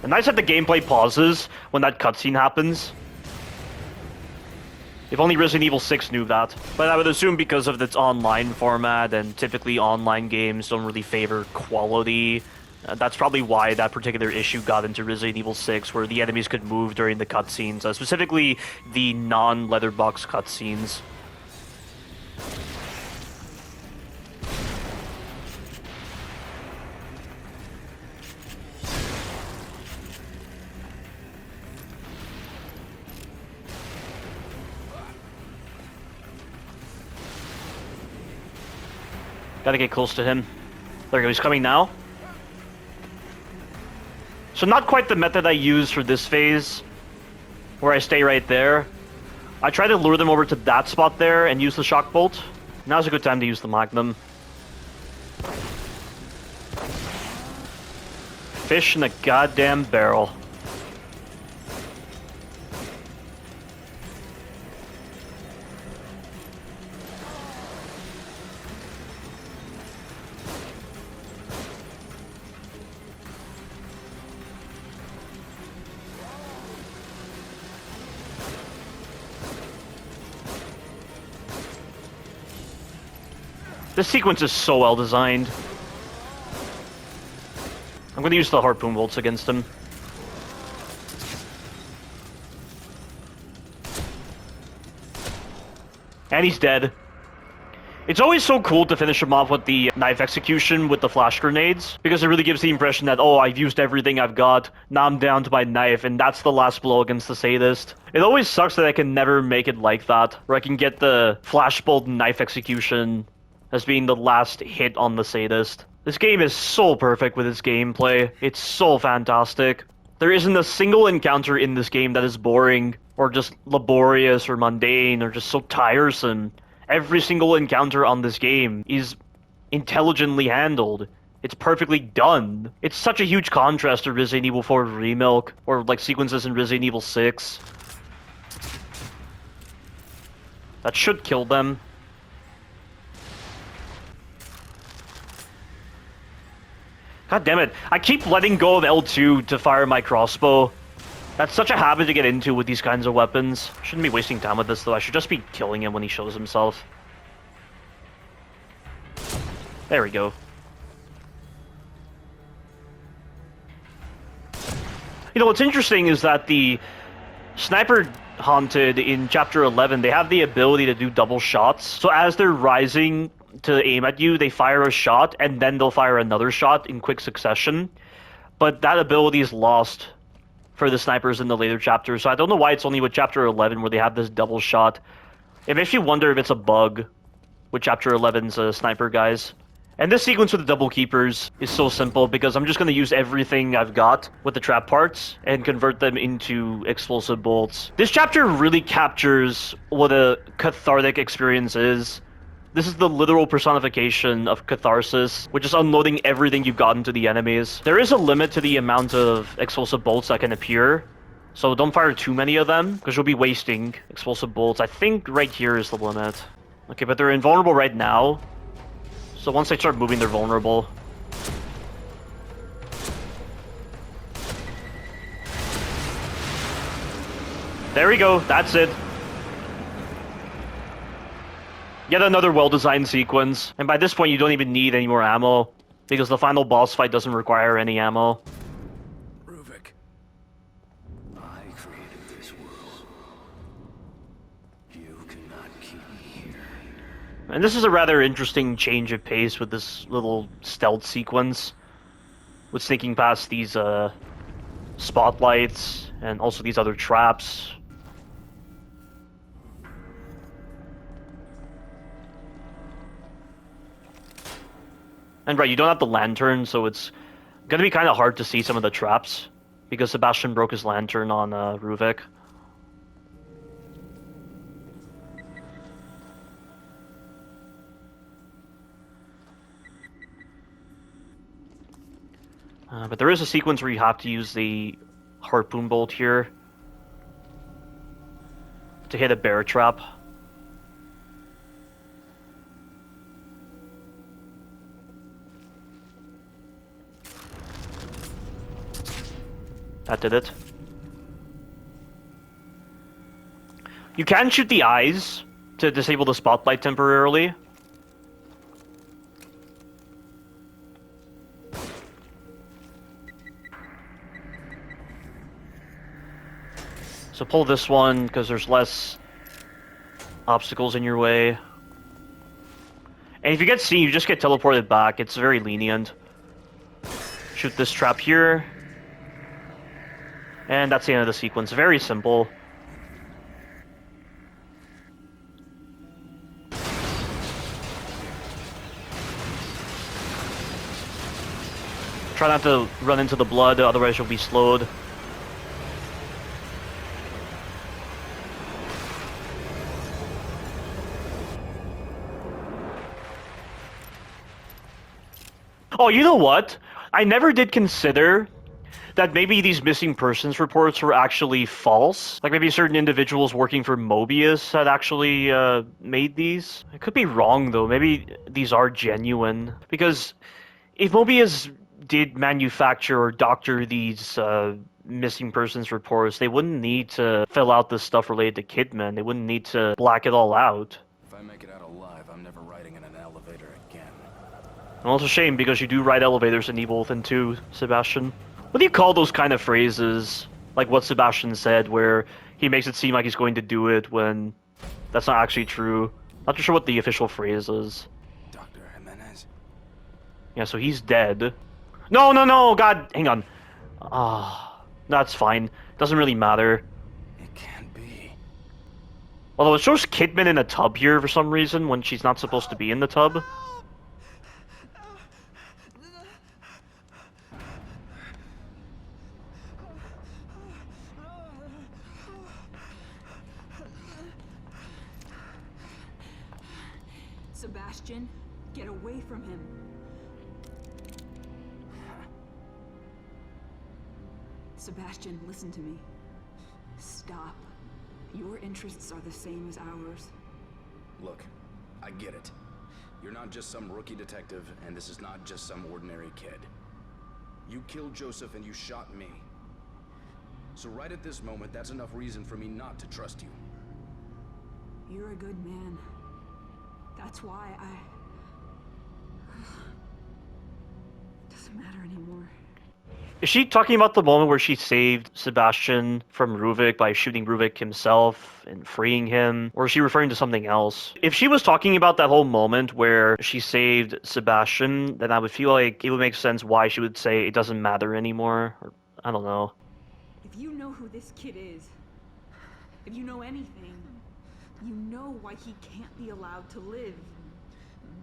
And nice that the gameplay pauses when that cutscene happens. If only Resident Evil 6 knew that. But I would assume because of its online format, and typically online games don't really favor quality. That's probably why that particular issue got into Resident Evil 6, where the enemies could move during the cutscenes, specifically the non-letterbox cutscenes. Gotta get close to him. There we go, he's coming now. So not quite the method I use for this phase, where I stay right there. I try to lure them over to that spot there and use the shock bolt. Now's a good time to use the Magnum. Fish in a goddamn barrel. This sequence is so well designed. I'm going to use the harpoon bolts against him. And he's dead. It's always so cool to finish him off with the knife execution with the flash grenades, because it really gives the impression that, oh, I've used everything I've got, now I'm down to my knife, and that's the last blow against the sadist. It always sucks that I can never make it like that, where I can get the flashbolt knife execution as being the last hit on the sadist. This game is so perfect with its gameplay. It's so fantastic. There isn't a single encounter in this game that is boring, or just laborious, or mundane, or just so tiresome. Every single encounter on this game is intelligently handled. It's perfectly done. It's such a huge contrast to Resident Evil 4 Remake, or like sequences in Resident Evil 6. That should kill them. God damn it. I keep letting go of L2 to fire my crossbow. That's such a habit to get into with these kinds of weapons. Shouldn't be wasting time with this though. I should just be killing him when he shows himself. There we go. You know, what's interesting is that the Sniper Haunted in Chapter 11, they have the ability to do double shots. So as they're rising to aim at you, they fire a shot, and then they'll fire another shot in quick succession. But that ability is lost for the snipers in the later chapters, so I don't know why it's only with Chapter 11 where they have this double shot. It makes you wonder if it's a bug with Chapter 11's sniper guys. And this sequence with the double keepers is so simple because I'm just going to use everything I've got with the trap parts and convert them into explosive bolts. This chapter really captures what a cathartic experience is. This is the literal personification of catharsis, which is unloading everything you've got into the enemies. There is a limit to the amount of explosive bolts that can appear, so don't fire too many of them, because you'll be wasting explosive bolts. I think right here is the limit. Okay, but they're invulnerable right now, so once they start moving, they're vulnerable. There we go, that's it. Yet another well-designed sequence, and by this point you don't even need any more ammo, because the final boss fight doesn't require any ammo. Ruvik. I created this world. You cannot keep me here. And this is a rather interesting change of pace with this little stealth sequence, with sneaking past these spotlights, and also these other traps. And right, you don't have the lantern, so it's gonna be kind of hard to see some of the traps, because Sebastian broke his lantern on Ruvik. But there is a sequence where you have to use the harpoon bolt here to hit a bear trap. That did it. You can shoot the eyes to disable the spotlight temporarily. So pull this one, because there's less obstacles in your way. And if you get seen, you just get teleported back. It's very lenient. Shoot this trap here. And that's the end of the sequence. Very simple. Try not to run into the blood, otherwise you'll be slowed. Oh, you know what? I never did consider that maybe these missing persons reports were actually false. Like maybe certain individuals working for Mobius had actually made these. I could be wrong though. Maybe these are genuine. Because if Mobius did manufacture or doctor these missing persons reports, they wouldn't need to fill out this stuff related to Kidman. They wouldn't need to black it all out. If I make it out alive, I'm never riding in an elevator again. And also a shame because you do ride elevators in Evil Within 2, Sebastian. What do you call those kind of phrases? Like what Sebastian said, where he makes it seem like he's going to do it when that's not actually true. Not too sure what the official phrase is. Dr. Jimenez? Yeah, so he's dead. No, no, no! God, hang on. Ah, that's fine. Doesn't really matter. It can't be. Although it shows Kidman in a tub here for some reason when she's not supposed to be in the tub. Sebastian, get away from him. Sebastian, listen to me. Stop. Your interests are the same as ours. Look, I get it. You're not just some rookie detective, and this is not just some ordinary kid. You killed Joseph and you shot me. So right at this moment, that's enough reason for me not to trust you. You're a good man. That's why doesn't matter anymore. Is she talking about the moment where she saved Sebastian from Ruvik by shooting Ruvik himself and freeing him? Or is she referring to something else? If she was talking about that whole moment where she saved Sebastian, then I would feel like it would make sense why she would say it doesn't matter anymore. Or, I don't know. If you know who this kid is, if you know anything, you know why he can't be allowed to live.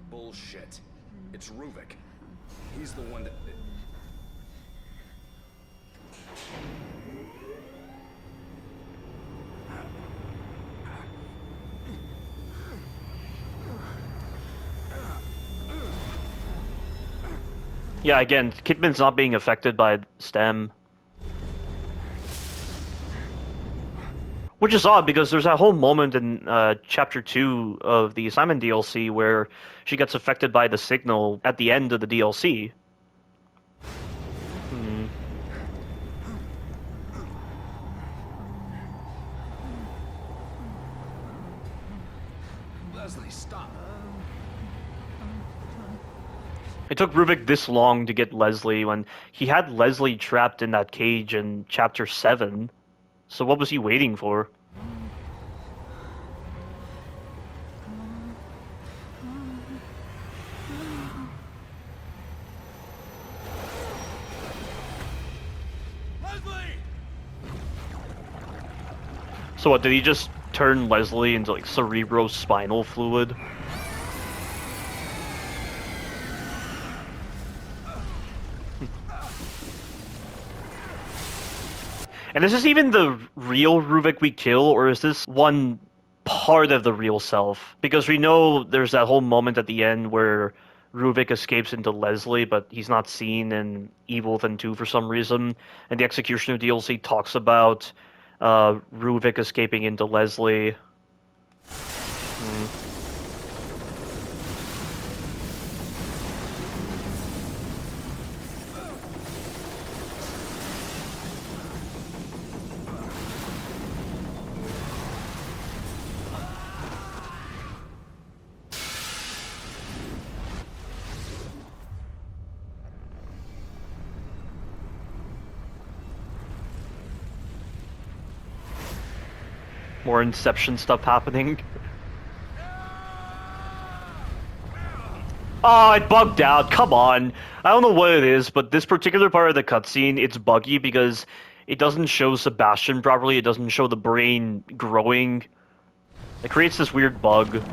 Bullshit. It's Ruvik. He's the one that... Yeah, again, Kidman's not being affected by STEM. Which is odd, because there's that whole moment in Chapter 2 of the Assignment DLC where she gets affected by the signal at the end of the DLC. Leslie, stop. It took Ruvik this long to get Leslie when he had Leslie trapped in that cage in Chapter 7. So what was he waiting for? Leslie! So what, did he just turn Leslie into like cerebrospinal fluid? And is this even the real Ruvik we kill, or is this one part of the real self? Because we know there's that whole moment at the end where Ruvik escapes into Leslie, but he's not seen in Evil Within 2 for some reason. And the Executioner DLC talks about Ruvik escaping into Leslie. More Inception stuff happening. Oh, it bugged out. Come on. I don't know what it is, but this particular part of the cutscene, it's buggy because it doesn't show Sebastian properly. It doesn't show the brain growing. It creates this weird bug.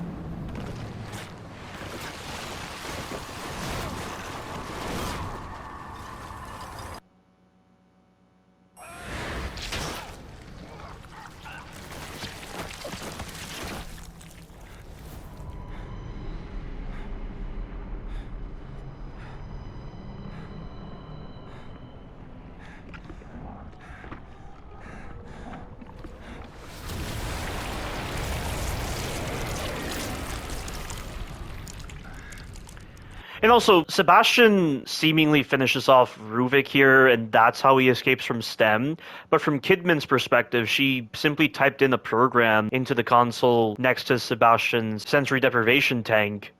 And also, Sebastian seemingly finishes off Ruvik here, and that's how he escapes from STEM. But from Kidman's perspective, she simply typed in a program into the console next to Sebastian's sensory deprivation tank,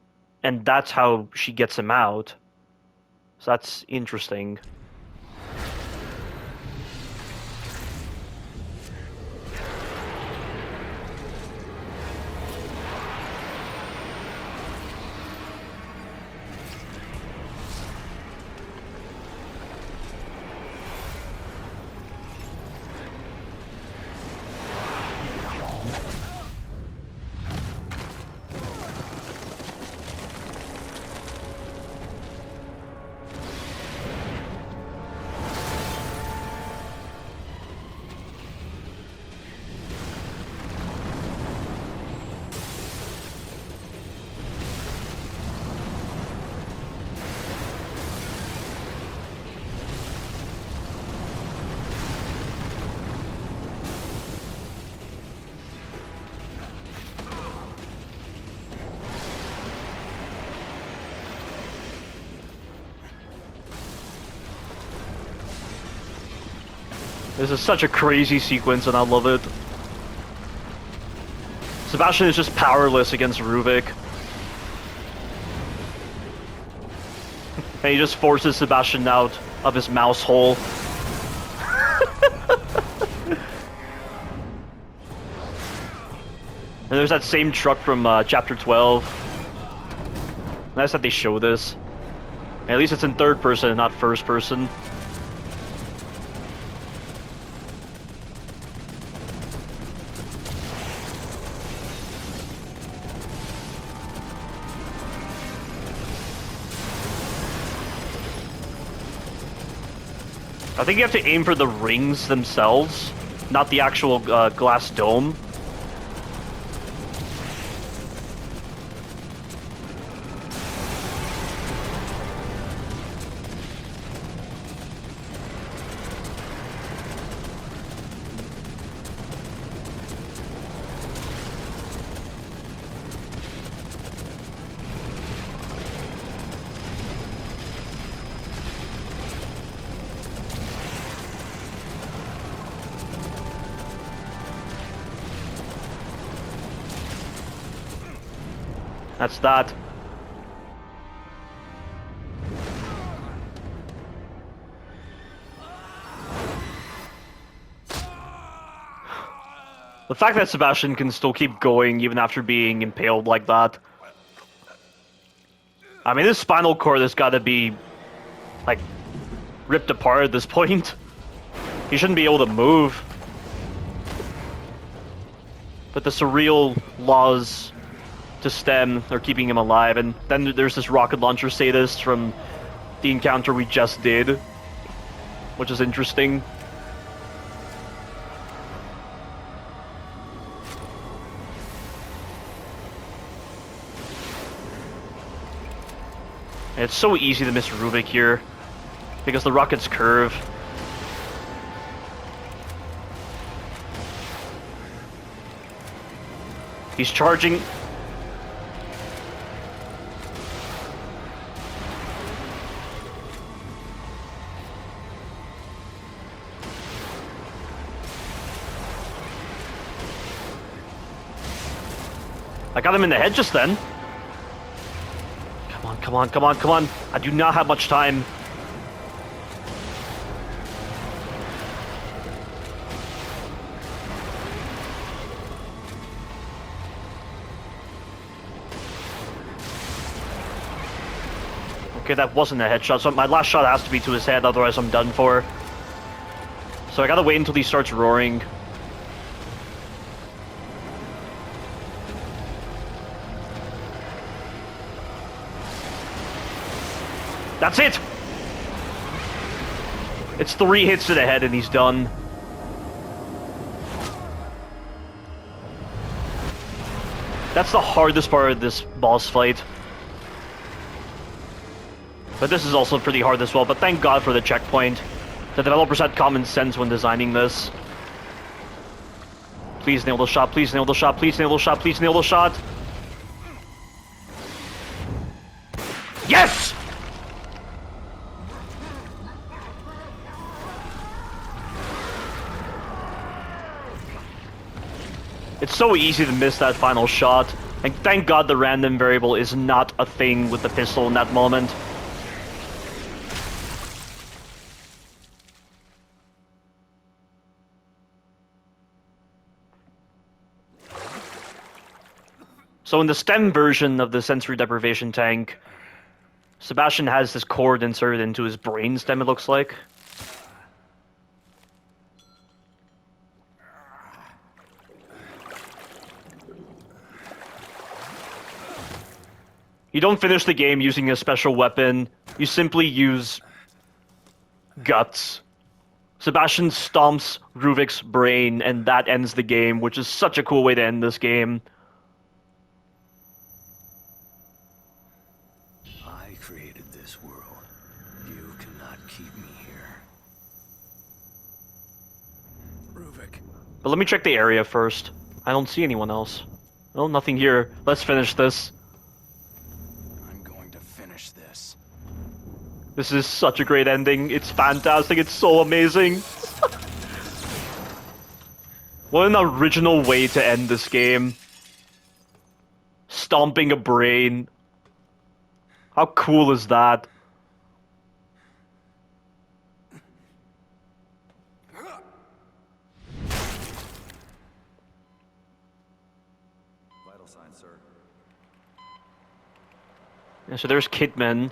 and that's how she gets him out. So that's interesting. This is such a crazy sequence, and I love it. Sebastian is just powerless against Ruvik. And he just forces Sebastian out of his mouse hole. And there's that same truck from Chapter 12. Nice that they show this. At least it's in third person and not first person. I think you have to aim for the rings themselves, not the actual glass dome. That's that. The fact that Sebastian can still keep going even after being impaled like that. I mean, his spinal cord has got to be, like, ripped apart at this point. He shouldn't be able to move. But the surreal laws to stem are keeping him alive, and then there's this rocket launcher status from the encounter we just did, which is interesting. And it's so easy to miss Ruvik here, because the rockets curve. He's charging. I got him in the head just then. Come on, come on, come on, come on. I do not have much time. Okay, that wasn't a headshot, so my last shot has to be to his head, otherwise I'm done for. So I gotta wait until he starts roaring. That's it! It's 3 hits to the head and he's done. That's the hardest part of this boss fight. But this is also pretty hard as well, but thank God for the checkpoint. The developers had common sense when designing this. Please nail the shot, please nail the shot, please nail the shot, please nail the shot. Yes! It's so easy to miss that final shot. And thank God the random variable is not a thing with the pistol in that moment. So in the STEM version of the sensory deprivation tank, Sebastian has this cord inserted into his brain stem, it looks like. You don't finish the game using a special weapon, you simply use guts. Sebastian stomps Ruvik's brain, and that ends the game, which is such a cool way to end this game. I created this world. You cannot keep me here. Ruvik. But let me check the area first. I don't see anyone else. Oh, nothing here. Let's finish this. I'm going to finish this. This is such a great ending. It's fantastic. It's so amazing. What an original way to end this game. Stomping a brain. How cool is that? Vital signs, sir. Yeah, so there's Kidman.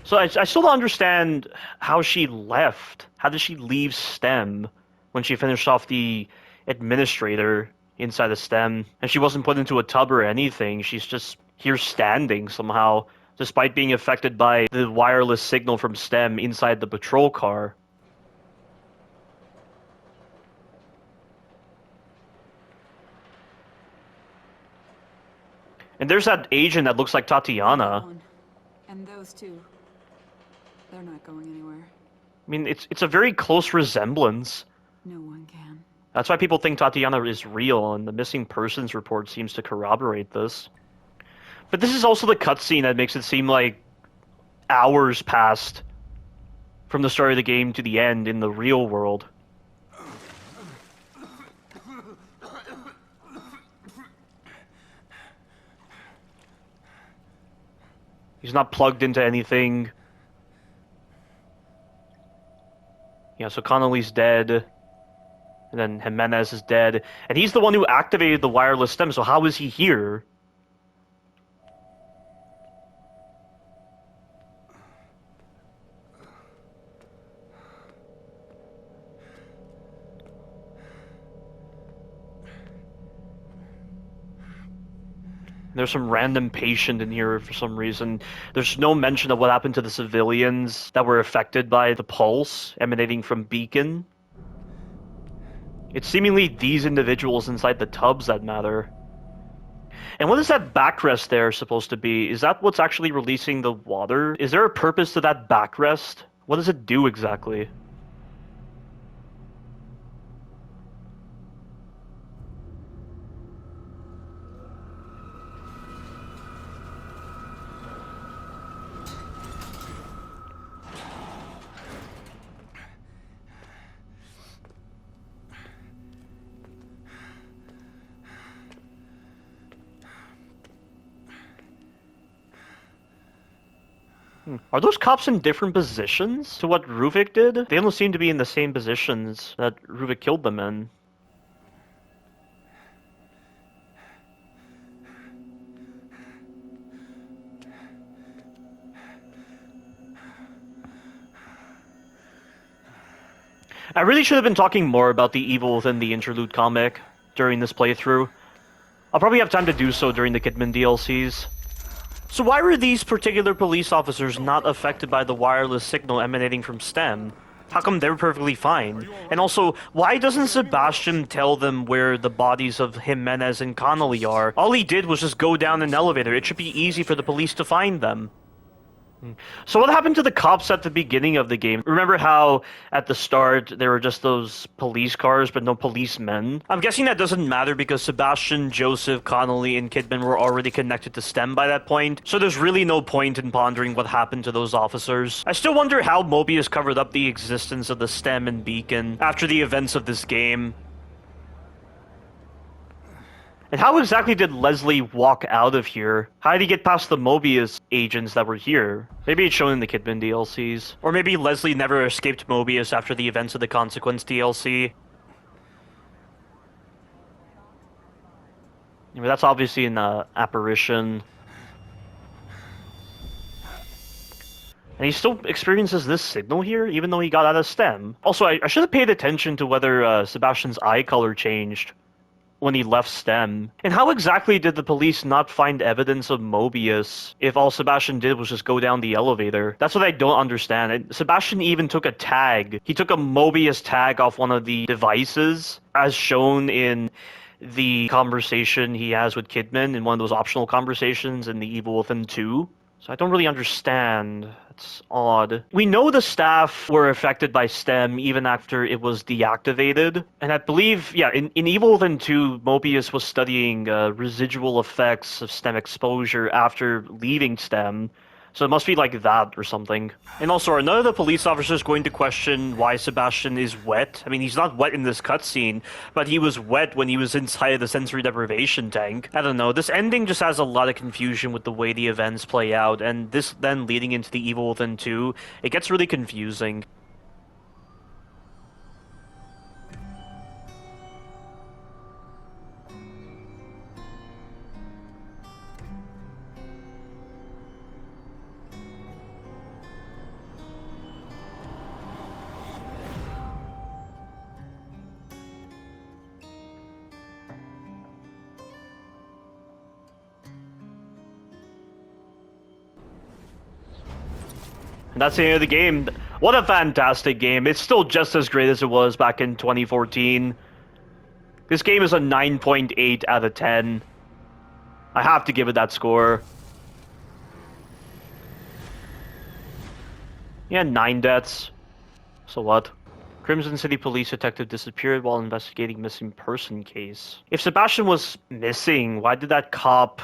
So I still don't understand how she left. How did she leave STEM when she finished off the administrator inside the STEM? And she wasn't put into a tub or anything. She's just here standing somehow, despite being affected by the wireless signal from STEM inside the patrol car. And there's that agent that looks like Tatiana. And those two. They're not going anywhere. I mean, it's a very close resemblance. No one can. That's why people think Tatiana is real, and the missing persons report seems to corroborate this. But this is also the cutscene that makes it seem like hours passed from the start of the game to the end in the real world. He's not plugged into anything. Yeah, so Connolly's dead. And then Jimenez is dead. And he's the one who activated the wireless stem, so how is he here? There's some random patient in here for some reason. There's no mention of what happened to the civilians that were affected by the pulse emanating from Beacon. It's seemingly these individuals inside the tubs that matter. And what is that backrest there supposed to be? Is that what's actually releasing the water? Is there a purpose to that backrest? What does it do exactly? Are those cops in different positions to what Ruvik did? They don't seem to be in the same positions that Ruvik killed them in. I really should have been talking more about the evil within the interlude comic during this playthrough. I'll probably have time to do so during the Kidman DLCs. So why were these particular police officers not affected by the wireless signal emanating from STEM? How come they're perfectly fine? And also, why doesn't Sebastian tell them where the bodies of Jimenez and Connolly are? All he did was just go down an elevator. It should be easy for the police to find them. So what happened to the cops at the beginning of the game? Remember how at the start there were just those police cars but no policemen? I'm guessing that doesn't matter because Sebastian, Joseph, Connolly, and Kidman were already connected to STEM by that point, so there's really no point in pondering what happened to those officers. I still wonder how Mobius covered up the existence of the STEM and Beacon after the events of this game. And how exactly did Leslie walk out of here? How did he get past the Mobius agents that were here? Maybe it's shown in the Kidman DLCs. Or maybe Leslie never escaped Mobius after the events of the Consequence DLC. I mean, that's obviously an apparition. And he still experiences this signal here, even though he got out of STEM. Also, I should have paid attention to whether Sebastian's eye color changed when he left STEM. And how exactly did the police not find evidence of Mobius if all Sebastian did was just go down the elevator? That's what I don't understand. And Sebastian even took a tag. He took a Mobius tag off one of the devices, as shown in the conversation he has with Kidman in one of those optional conversations in The Evil Within 2. So I don't really understand. It's odd. We know the staff were affected by STEM even after it was deactivated. And I believe, yeah, in Evil Within 2, Mobius was studying residual effects of STEM exposure after leaving STEM. So it must be like that or something. And also, are none of the police officers going to question why Sebastian is wet? I mean, he's not wet in this cutscene, but he was wet when he was inside of the sensory deprivation tank. I don't know, this ending just has a lot of confusion with the way the events play out, and this then leading into the Evil Within 2, it gets really confusing. And that's the end of the game. What a fantastic game. It's still just as great as it was back in 2014. This game is a 9.8 out of 10. I have to give it that score. Yeah, 9 deaths. So what? Crimson City police detective disappeared while investigating missing person case. If Sebastian was missing, why did that cop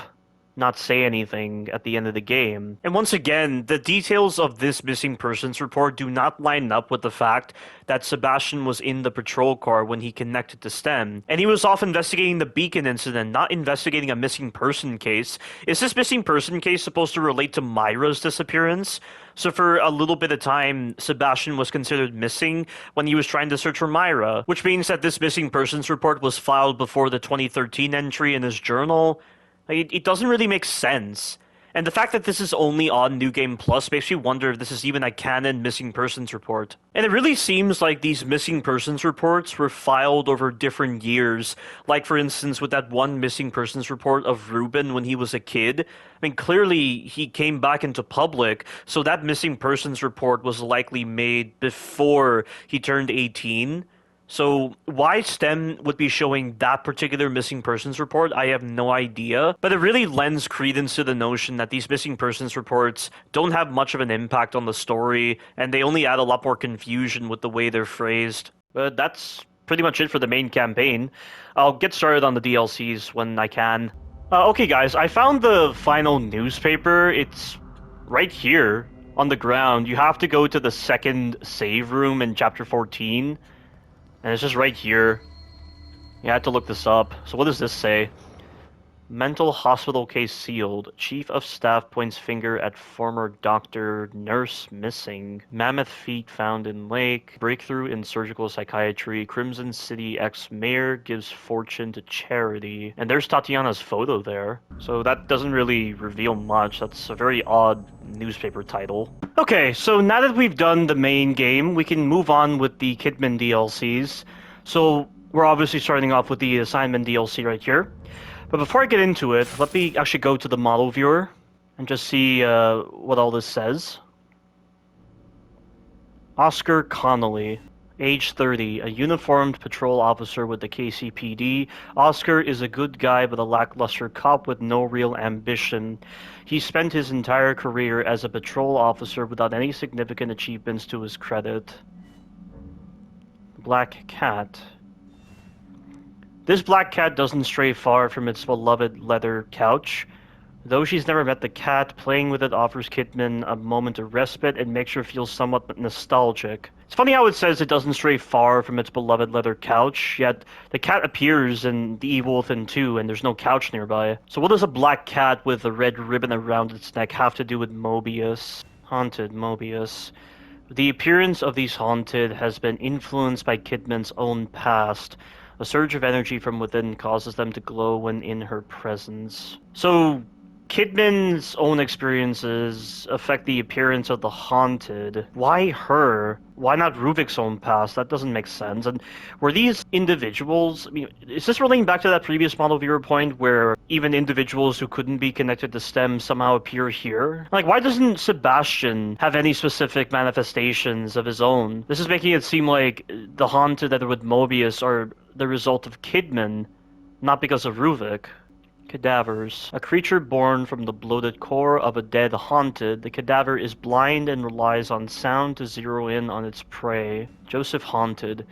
not say anything at the end of the game? And once again, the details of this missing persons report do not line up with the fact that Sebastian was in the patrol car when he connected to STEM, and he was off investigating the beacon incident, not investigating a missing person case. Is this missing person case supposed to relate to Myra's disappearance? So for a little bit of time, Sebastian was considered missing when he was trying to search for Myra, which means that this missing persons report was filed before the 2013 entry in his journal. It doesn't really make sense. And the fact that this is only on New Game Plus makes me wonder if this is even a canon missing persons report. And it really seems like these missing persons reports were filed over different years. Like, for instance, with that one missing persons report of Ruben when he was a kid. I mean, clearly he came back into public, so that missing persons report was likely made before he turned 18. So why STEM would be showing that particular missing persons report, I have no idea. But it really lends credence to the notion that these missing persons reports don't have much of an impact on the story, and they only add a lot more confusion with the way they're phrased. But that's pretty much it for the main campaign. I'll get started on the DLCs when I can. Okay guys, I found the final newspaper. It's right here on the ground. You have to go to the second save room in chapter 14. And it's just right here. You had to look this up. So what does this say? Mental hospital case sealed. Chief of staff points finger at former doctor. Nurse missing. Mammoth feet found in lake. Breakthrough in surgical psychiatry. Crimson City ex-mayor gives fortune to charity. And there's Tatiana's photo there. So that doesn't really reveal much. That's a very odd newspaper title. Okay, so now that we've done the main game, we can move on with the Kidman DLCs. So we're obviously starting off with the assignment DLC right here. But before I get into it, let me actually go to the model viewer and just see what all this says. Oscar Connolly, age 30, a uniformed patrol officer with the KCPD. Oscar is a good guy but a lackluster cop with no real ambition. He spent his entire career as a patrol officer without any significant achievements to his credit. Black cat. This black cat doesn't stray far from its beloved leather couch. Though she's never met the cat, playing with it offers Kidman a moment of respite and makes her feel somewhat nostalgic. It's funny how it says it doesn't stray far from its beloved leather couch, yet the cat appears in The Evil Within 2 and there's no couch nearby. So what does a black cat with a red ribbon around its neck have to do with Mobius? Haunted Mobius. The appearance of these haunted has been influenced by Kidman's own past. A surge of energy from within causes them to glow when in her presence. So, Kidman's own experiences affect the appearance of the haunted. Why her? Why not Ruvik's own past? That doesn't make sense. And were these individuals... I mean, is this relating back to that previous model viewer point where even individuals who couldn't be connected to STEM somehow appear here? Like, why doesn't Sebastian have any specific manifestations of his own? This is making it seem like the haunted that are with Mobius are the result of Kidman, not because of Ruvik. Cadavers. A creature born from the bloated core of a dead haunted, the cadaver is blind and relies on sound to zero in on its prey. Joseph haunted.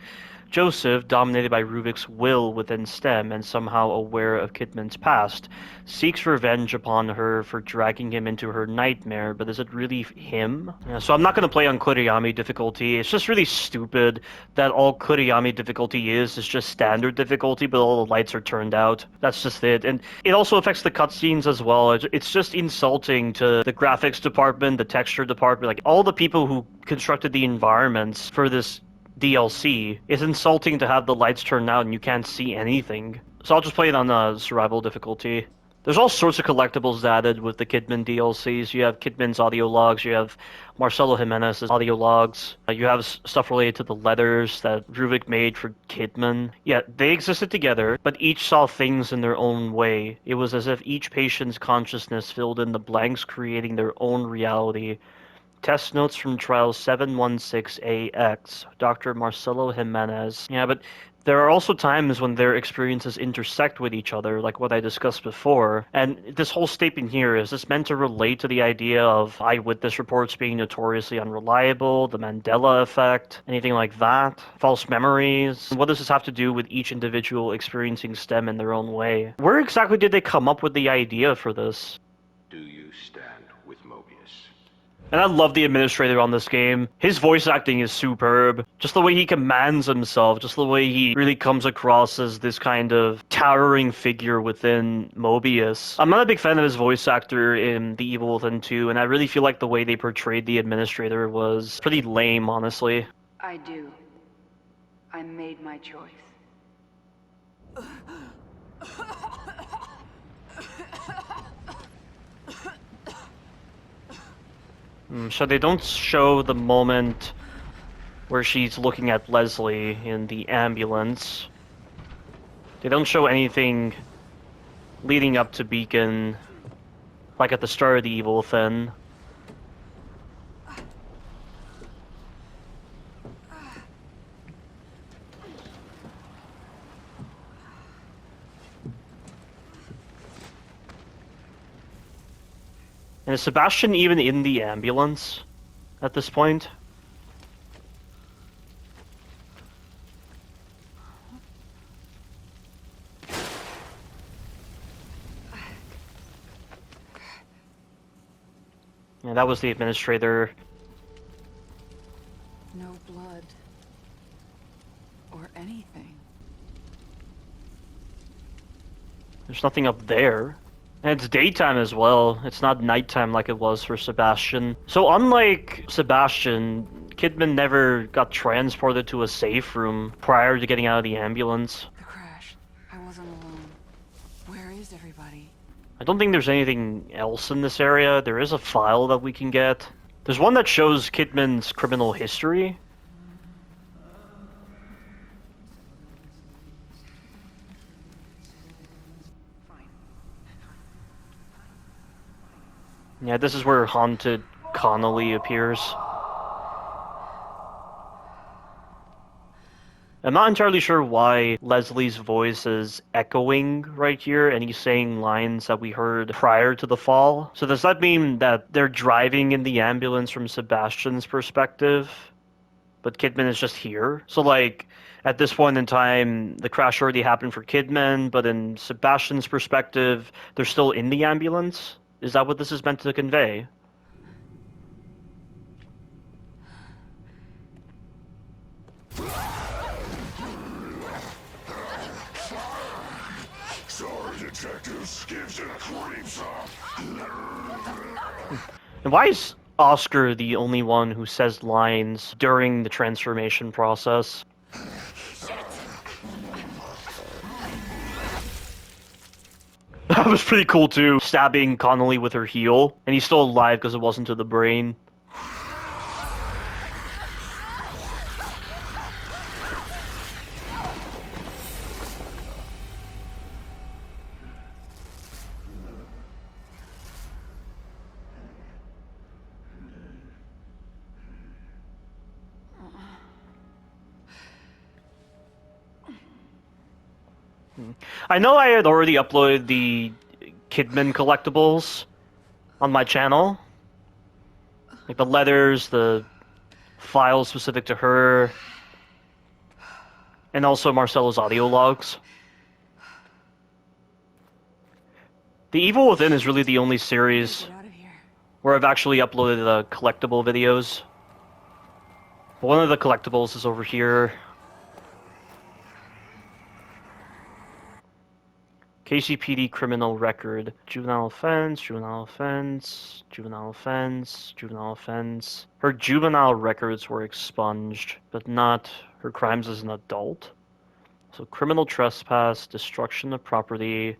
Joseph, dominated by Ruvik's will within STEM and somehow aware of Kidman's past, seeks revenge upon her for dragging him into her nightmare, but is it really him? Yeah, so I'm not going to play on Kuriyami difficulty. It's just really stupid that all Kuriyami difficulty is just standard difficulty, but all the lights are turned out. That's just it. And it also affects the cutscenes as well. It's just insulting to the graphics department, the texture department, like all the people who constructed the environments for this DLC. It's insulting to have the lights turned out and you can't see anything. So I'll just play it on survival difficulty. There's all sorts of collectibles added with the Kidman DLCs. You have Kidman's audio logs, you have Marcelo Jimenez's audio logs, you have stuff related to the letters that Ruvik made for Kidman. Yeah, they existed together, but each saw things in their own way. It was as if each patient's consciousness filled in the blanks, creating their own reality. Test notes from trial 716AX, Dr. Marcelo Jimenez. Yeah, but there are also times when their experiences intersect with each other, like what I discussed before. And this whole statement here, is this meant to relate to the idea of eyewitness reports being notoriously unreliable, the Mandela effect, anything like that? False memories? What does this have to do with each individual experiencing STEM in their own way? Where exactly did they come up with the idea for this? Do you stand with Mobius? And I love the administrator on this game. His voice acting is superb. Just the way he commands himself, just the way he really comes across as this kind of towering figure within Mobius. I'm not a big fan of his voice actor in The Evil Within 2, and I really feel like the way they portrayed the administrator was pretty lame, honestly. I do. I made my choice. So they don't show the moment where she's looking at Leslie in the ambulance. They don't show anything leading up to Beacon, like at the start of The Evil Within. And is Sebastian even in the ambulance at this point? Yeah, that was the administrator. No blood. Or anything. There's nothing up there. And it's daytime as well. It's not nighttime like it was for Sebastian. So unlike Sebastian, Kidman never got transported to a safe room prior to getting out of the ambulance. The crash. I wasn't alone. Where is everybody? I don't think there's anything else in this area. There is a file that we can get. There's one that shows Kidman's criminal history. Yeah, this is where Haunted Connolly appears. I'm not entirely sure why Leslie's voice is echoing right here, and he's saying lines that we heard prior to the fall. So does that mean that they're driving in the ambulance from Sebastian's perspective, but Kidman is just here? So like, at this point in time, the crash already happened for Kidman, but in Sebastian's perspective, they're still in the ambulance? Is that what this is meant to convey? Sorry, detectives. Gives it creeps up. And why is Oscar the only one who says lines during the transformation process? That was pretty cool too, stabbing Connolly with her heel, and he's still alive because it wasn't to the brain. I know I had already uploaded the Kidman collectibles on my channel. Like the letters, the files specific to her, and also Marcelo's audio logs. The Evil Within is really the only series where I've actually uploaded the collectible videos. But one of the collectibles is over here. KCPD criminal record. Juvenile offense, juvenile offense, juvenile offense, juvenile offense. Her juvenile records were expunged, but not her crimes as an adult. So criminal trespass, destruction of property,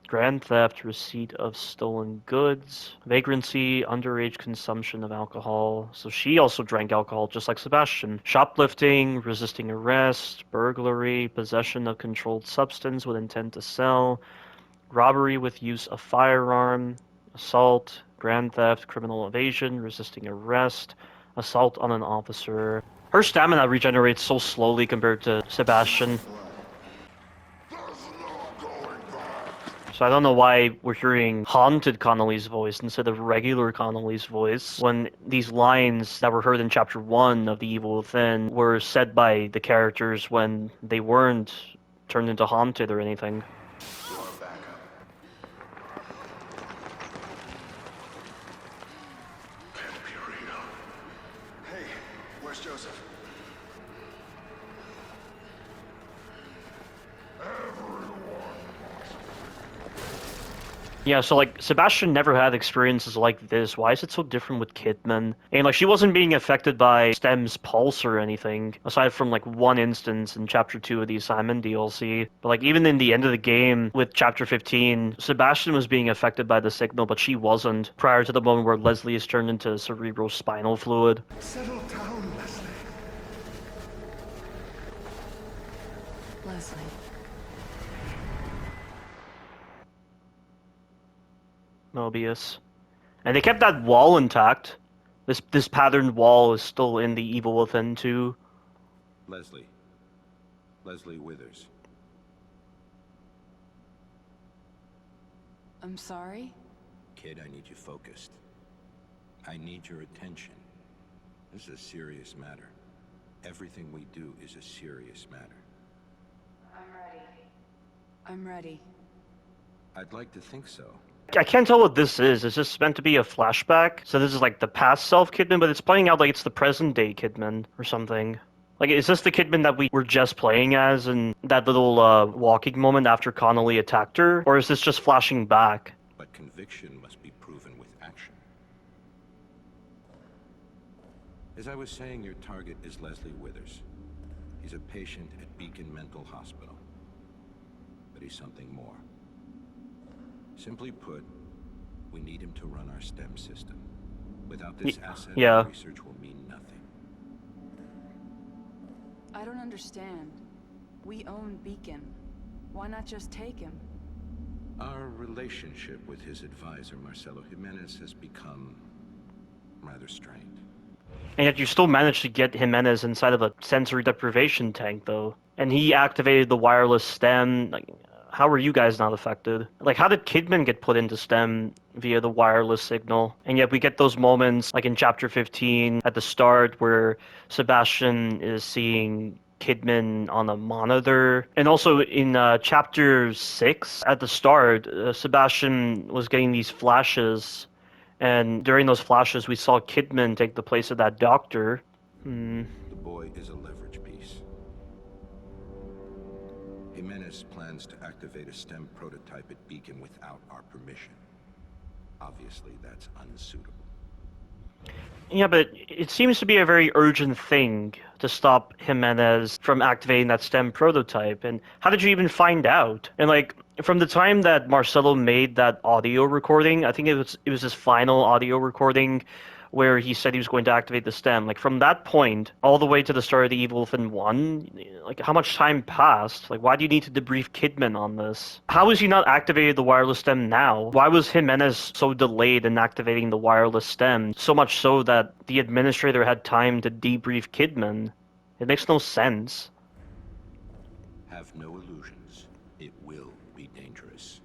grand theft, receipt of stolen goods, vagrancy, underage consumption of alcohol. So she also drank alcohol just like Sebastian. Shoplifting, resisting arrest, burglary, possession of controlled substance with intent to sell, robbery with use of firearm, assault, grand theft, criminal evasion, resisting arrest, assault on an officer. Her stamina regenerates so slowly compared to Sebastian. So I don't know why we're hearing haunted Connolly's voice instead of regular Connolly's voice when these lines that were heard in Chapter 1 of The Evil Within were said by the characters when they weren't turned into haunted or anything. Hey, where's Joseph? Yeah, so like Sebastian never had experiences like this. Why is it so different with Kidman? And like she wasn't being affected by Stem's pulse or anything, aside from like one instance in Chapter 2 of the Assignment DLC. But like even in the end of the game with Chapter 15, Sebastian was being affected by the signal, but she wasn't, prior to the moment where Leslie is turned into cerebrospinal fluid. Settle down, Leslie. Leslie. Mobius. And they kept that wall intact. This patterned wall is still in the Evil Within too. Leslie. Leslie Withers. I'm sorry? Kid, I need you focused. I need your attention. This is a serious matter. Everything we do is a serious matter. I'm ready. I'd like to think so. I can't tell what this is. Is this meant to be a flashback? So this is like the past self Kidman, but it's playing out like it's the present day Kidman or something. Like, is this the Kidman that we were just playing as in that little walking moment after Connolly attacked her? Or is this just flashing back? But conviction must be proven with action. As I was saying, your target is Leslie Withers. He's a patient at Beacon Mental Hospital. But he's something more. Simply put, we need him to run our STEM system. Without this asset, yeah. research will mean nothing. I don't understand. We own Beacon. Why not just take him? Our relationship with his advisor, Marcelo Jimenez, has become rather strained. And yet you still managed to get Jimenez inside of a sensory deprivation tank, though. And he activated the wireless stem. Like, how were you guys not affected? Like, how did Kidman get put into STEM via the wireless signal? And yet we get those moments, like in Chapter 15, at the start, where Sebastian is seeing Kidman on a monitor. And also in chapter 6, at the start, Sebastian was getting these flashes. And during those flashes, we saw Kidman take the place of that doctor. The boy is a leverage piece. Jimenez plans to activate a STEM prototype at Beacon without our permission. Obviously, that's unsuitable. Yeah, but it seems to be a very urgent thing to stop Jimenez from activating that STEM prototype. And how did you even find out? And like, from the time that Marcelo made that audio recording, I think it was his final audio recording where he said he was going to activate the STEM. Like, from that point all the way to the start of the Evil Within 1, like, how much time passed? Like, why do you need to debrief Kidman on this? How has he not activated the wireless STEM now? Why was Jimenez so delayed in activating the wireless STEM? So much so that the administrator had time to debrief Kidman. It makes no sense. Have no illusions. It will be dangerous.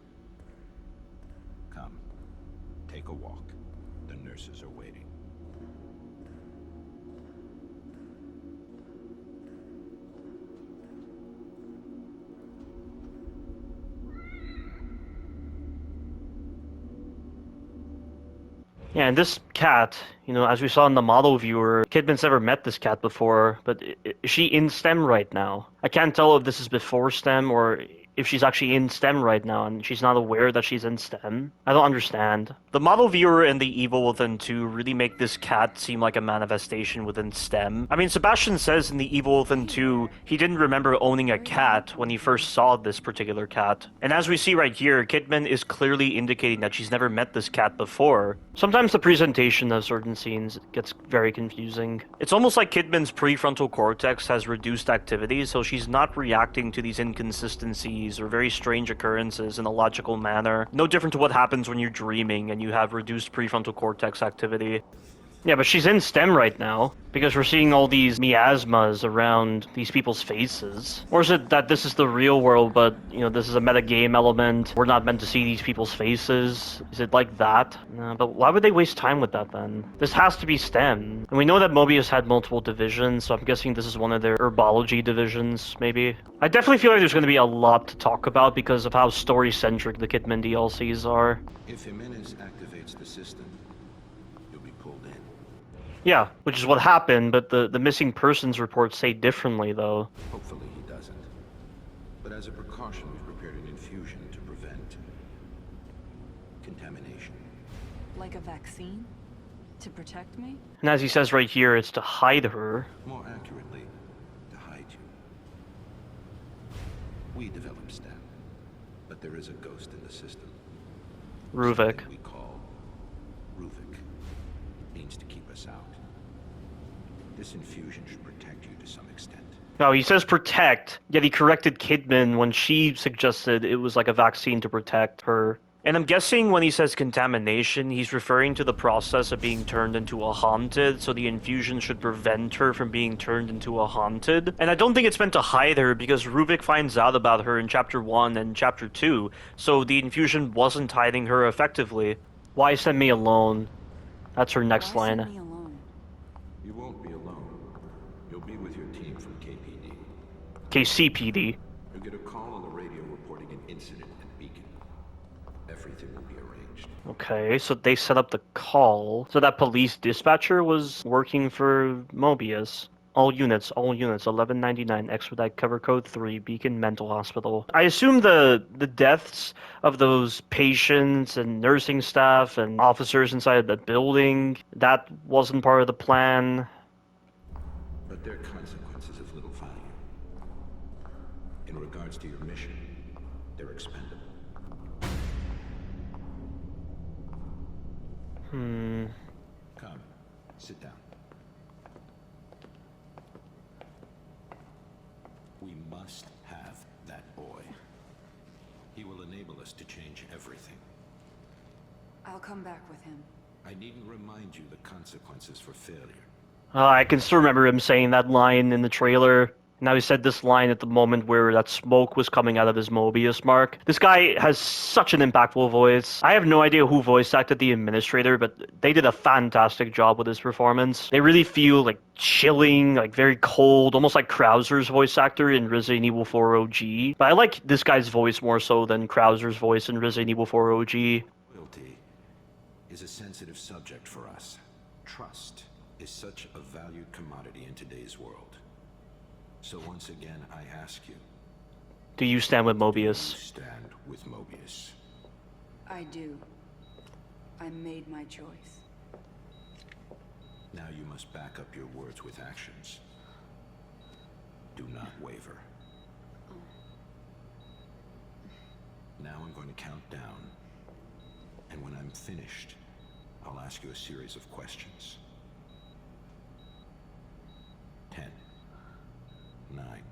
Come. Take a walk. The nurses are waiting. Yeah, and this cat, as we saw in the model viewer, Kidman's never met this cat before, but is she in STEM right now? I can't tell if this is before STEM or if she's actually in STEM right now and she's not aware that she's in STEM. I don't understand. The model viewer and the Evil Within 2 really make this cat seem like a manifestation within STEM. I mean, Sebastian says in the Evil Within 2 he didn't remember owning a cat when he first saw this particular cat. And as we see right here, Kidman is clearly indicating that she's never met this cat before. Sometimes the presentation of certain scenes gets very confusing. It's almost like Kidman's prefrontal cortex has reduced activity, so she's not reacting to these inconsistencies or very strange occurrences in a logical manner. No different to what happens when you're dreaming and you have reduced prefrontal cortex activity. Yeah, but she's in STEM right now, because we're seeing all these miasmas around these people's faces. Or is it that this is the real world, but, this is a metagame element, we're not meant to see these people's faces? Is it like that? No, but why would they waste time with that then? This has to be STEM. And we know that Mobius had multiple divisions, so I'm guessing this is one of their herbology divisions, maybe? I definitely feel like there's going to be a lot to talk about because of how story-centric the Kidman DLCs are. If Jimenez activates the system, you'll be pulled in. Yeah, which is what happened, but the missing persons reports say differently, though. Hopefully he doesn't. But as a precaution, we've prepared an infusion to prevent contamination. Like a vaccine? To protect me? And as he says right here, it's to hide her. More accurately, to hide you. We developed STEM, but there is a ghost in the system. Ruvik. Something we call Ruvik. Means to keep us out. This infusion should protect you to some extent. No, he says protect, yet he corrected Kidman when she suggested it was like a vaccine to protect her. And I'm guessing when he says contamination, he's referring to the process of being turned into a haunted, so the infusion should prevent her from being turned into a haunted. And I don't think it's meant to hide her, because Ruvik finds out about her in Chapter 1 and Chapter 2, so the infusion wasn't hiding her effectively. Why send me alone? That's her next line. Send me alone? You won't be alone. You'll be with your team from KPD. KCPD. You'll get a call on the radio reporting an incident at Beacon. Everything will be arranged. Okay, so they set up the call. So that police dispatcher was working for Mobius. All units, 1199, expedite cover code 3, Beacon Mental Hospital. I assume the deaths of those patients and nursing staff and officers inside the building, that wasn't part of the plan. But their consequences of little value. In regards to your mission, they're expendable. Come, sit down. We must have that boy. He will enable us to change everything. I'll come back with him. I needn't remind you the consequences for failure. I can still remember him saying that line in the trailer. Now he said this line at the moment where that smoke was coming out of his Mobius mark. This guy has such an impactful voice. I have no idea who voice acted the administrator, but they did a fantastic job with his performance. They really feel like chilling, like very cold, almost like Krauser's voice actor in Resident Evil 4 OG. But I like this guy's voice more so than Krauser's voice in Resident Evil 4 OG. Loyalty is a sensitive subject for us. Trust is such a valued commodity in today's world. So once again, I ask you. Do you stand with Mobius? Do you stand with Mobius? I do. I made my choice. Now you must back up your words with actions. Do not waver. Now I'm going to count down. And when I'm finished, I'll ask you a series of questions. 10. 9.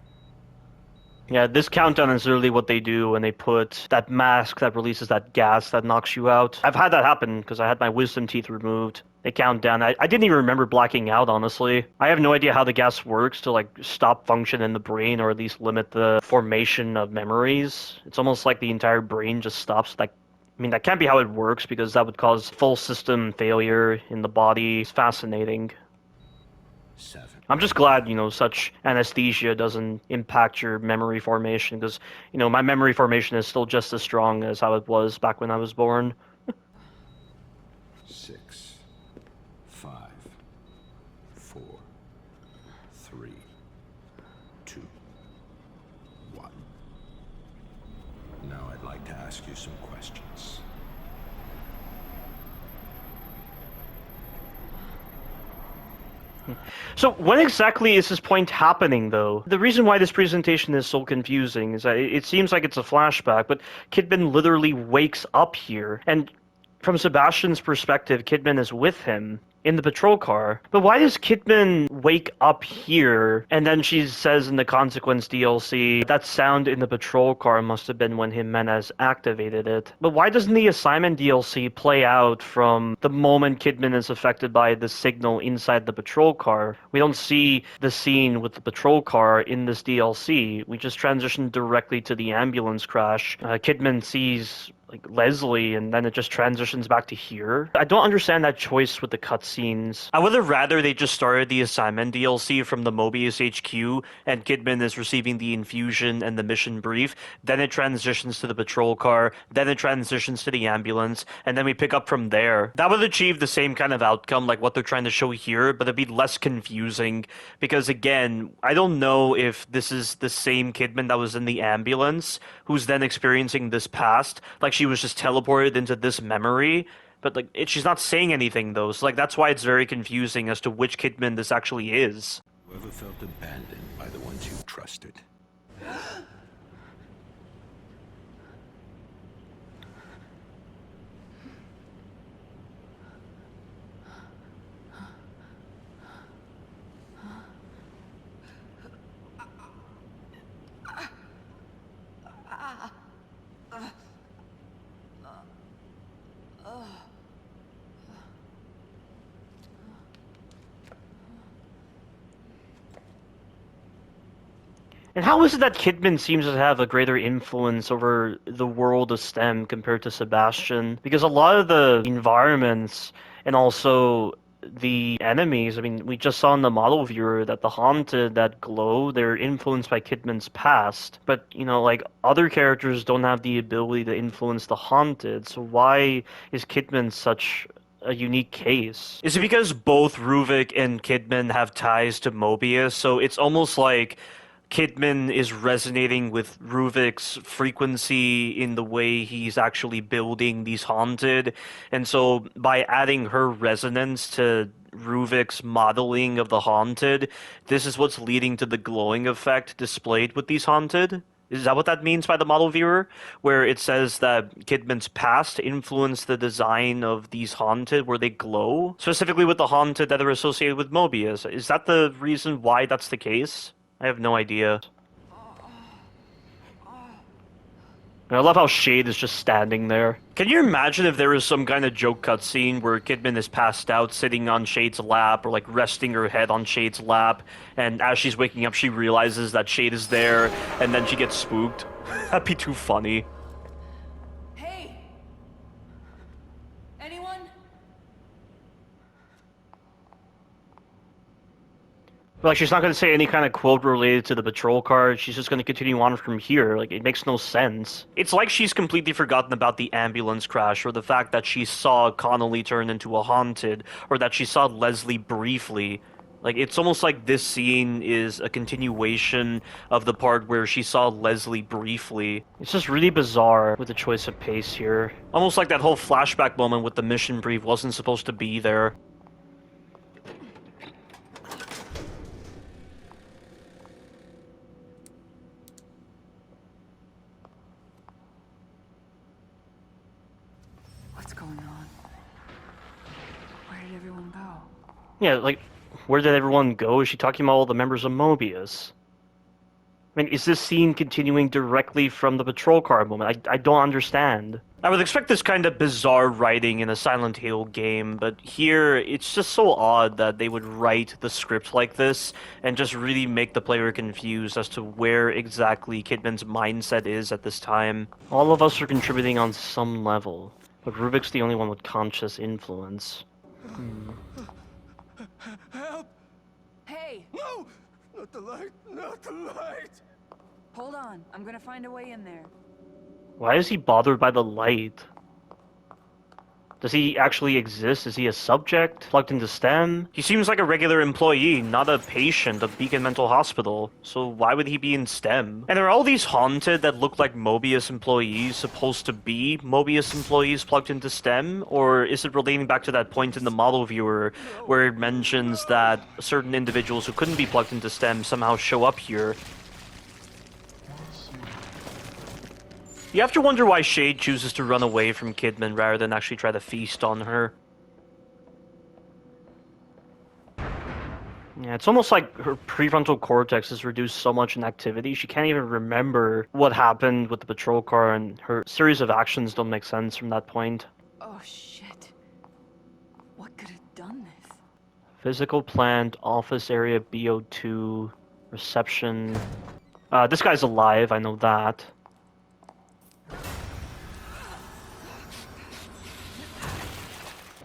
Yeah, this countdown is literally what they do when they put that mask that releases that gas that knocks you out. I've had that happen because I had my wisdom teeth removed. They count down. I didn't even remember blacking out, honestly. I have no idea how the gas works to like stop function in the brain or at least limit the formation of memories. It's almost like the entire brain just stops. Like, I mean, that can't be how it works because that would cause full system failure in the body. It's fascinating. 7. I'm just glad, such anesthesia doesn't impact your memory formation because, my memory formation is still just as strong as how it was back when I was born. 6, 5, 4, 3, 2, 1. Now I'd like to ask you some questions. So when exactly is this point happening, though? The reason why this presentation is so confusing is that it seems like it's a flashback, but Kidman literally wakes up here, and from Sebastian's perspective, Kidman is with him in the patrol car. But why does Kidman wake up here? And then she says in the Consequence DLC, that sound in the patrol car must have been when Jimenez activated it. But why doesn't the Assignment DLC play out from the moment Kidman is affected by the signal inside the patrol car? We don't see the scene with the patrol car in this DLC. We just transition directly to the ambulance crash. Kidman sees Leslie, and then it just transitions back to here. I don't understand that choice with the cutscenes. I would have rather they just started the Assignment DLC from the Mobius HQ, and Kidman is receiving the infusion and the mission brief, then it transitions to the patrol car, then it transitions to the ambulance, and then we pick up from there. That would achieve the same kind of outcome like what they're trying to show here, but it'd be less confusing, because again, I don't know if this is the same Kidman that was in the ambulance, who's then experiencing this past, she was just teleported into this memory, but she's not saying anything though, so that's why it's very confusing as to which Kidman this actually is. Whoever felt abandoned by the ones you trusted. And how is it that Kidman seems to have a greater influence over the world of STEM compared to Sebastian? Because a lot of the environments and also the enemies, I mean, we just saw in the model viewer that the Haunted that glow, they're influenced by Kidman's past. But, other characters don't have the ability to influence the Haunted, so why is Kidman such a unique case? Is it because both Ruvik and Kidman have ties to Mobius, so it's almost like Kidman is resonating with Ruvik's frequency in the way he's actually building these Haunted, and so by adding her resonance to Ruvik's modeling of the Haunted, this is what's leading to the glowing effect displayed with these Haunted? Is that what that means by the model viewer? Where it says that Kidman's past influenced the design of these Haunted where they glow? Specifically with the Haunted that are associated with Mobius. Is that the reason why that's the case? I have no idea. I love how Shade is just standing there. Can you imagine if there was some kind of joke cutscene where Kidman is passed out sitting on Shade's lap or like resting her head on Shade's lap, and as she's waking up she realizes that Shade is there and then she gets spooked? That'd be too funny. Hey! Anyone? Like, she's not going to say any kind of quote related to the patrol car. She's just going to continue on from here. Like, it makes no sense. It's like she's completely forgotten about the ambulance crash, or the fact that she saw Connolly turn into a haunted, or that she saw Leslie briefly. Like, it's almost like this scene is a continuation of the part where she saw Leslie briefly. It's just really bizarre with the choice of pace here. Almost like that whole flashback moment with the mission brief wasn't supposed to be there. What's going on? Where did everyone go? Yeah, like, where did everyone go? Is she talking about all the members of Mobius? I mean, is this scene continuing directly from the patrol car moment? I don't understand. I would expect this kind of bizarre writing in a Silent Hill game, but here, it's just so odd that they would write the script like this and just really make the player confused as to where exactly Kidman's mindset is at this time. All of us are contributing on some level, but Rubik's the only one with conscious influence. Help! Hey! No! Not the light! Not the light! Hold on. I'm gonna find a way in there. Why is he bothered by the light? Does he actually exist? Is he a subject plugged into STEM? He seems like a regular employee, not a patient of Beacon Mental Hospital. So why would he be in STEM? And are all these haunted that look like Mobius employees supposed to be Mobius employees plugged into STEM? Or is it relating back to that point in the model viewer where it mentions that certain individuals who couldn't be plugged into STEM somehow show up here? You have to wonder why Shade chooses to run away from Kidman rather than actually try to feast on her. Yeah, it's almost like her prefrontal cortex is reduced so much in activity, she can't even remember what happened with the patrol car, and her series of actions don't make sense from that point. Oh, shit. What could have done this? Physical plant, office area BO2, reception. This guy's alive, I know that.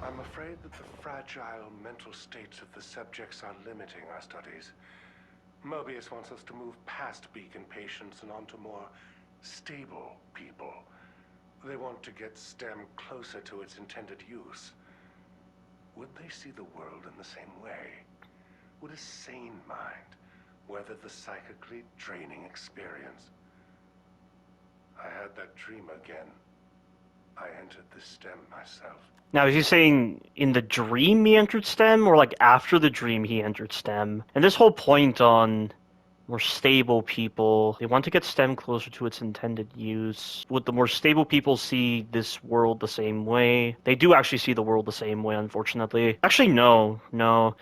I'm afraid that the fragile mental states of the subjects are limiting our studies. Mobius wants us to move past Beacon patients and onto more stable people. They want to get STEM closer to its intended use. Would they see the world in the same way? Would a sane mind weather the psychically draining experience? I had that dream again. I entered the STEM myself. Now, is he saying in the dream he entered STEM, or like after the dream he entered STEM? And this whole point on more stable people, they want to get STEM closer to its intended use. Would the more stable people see this world the same way? They do actually see the world the same way, unfortunately. Actually, no.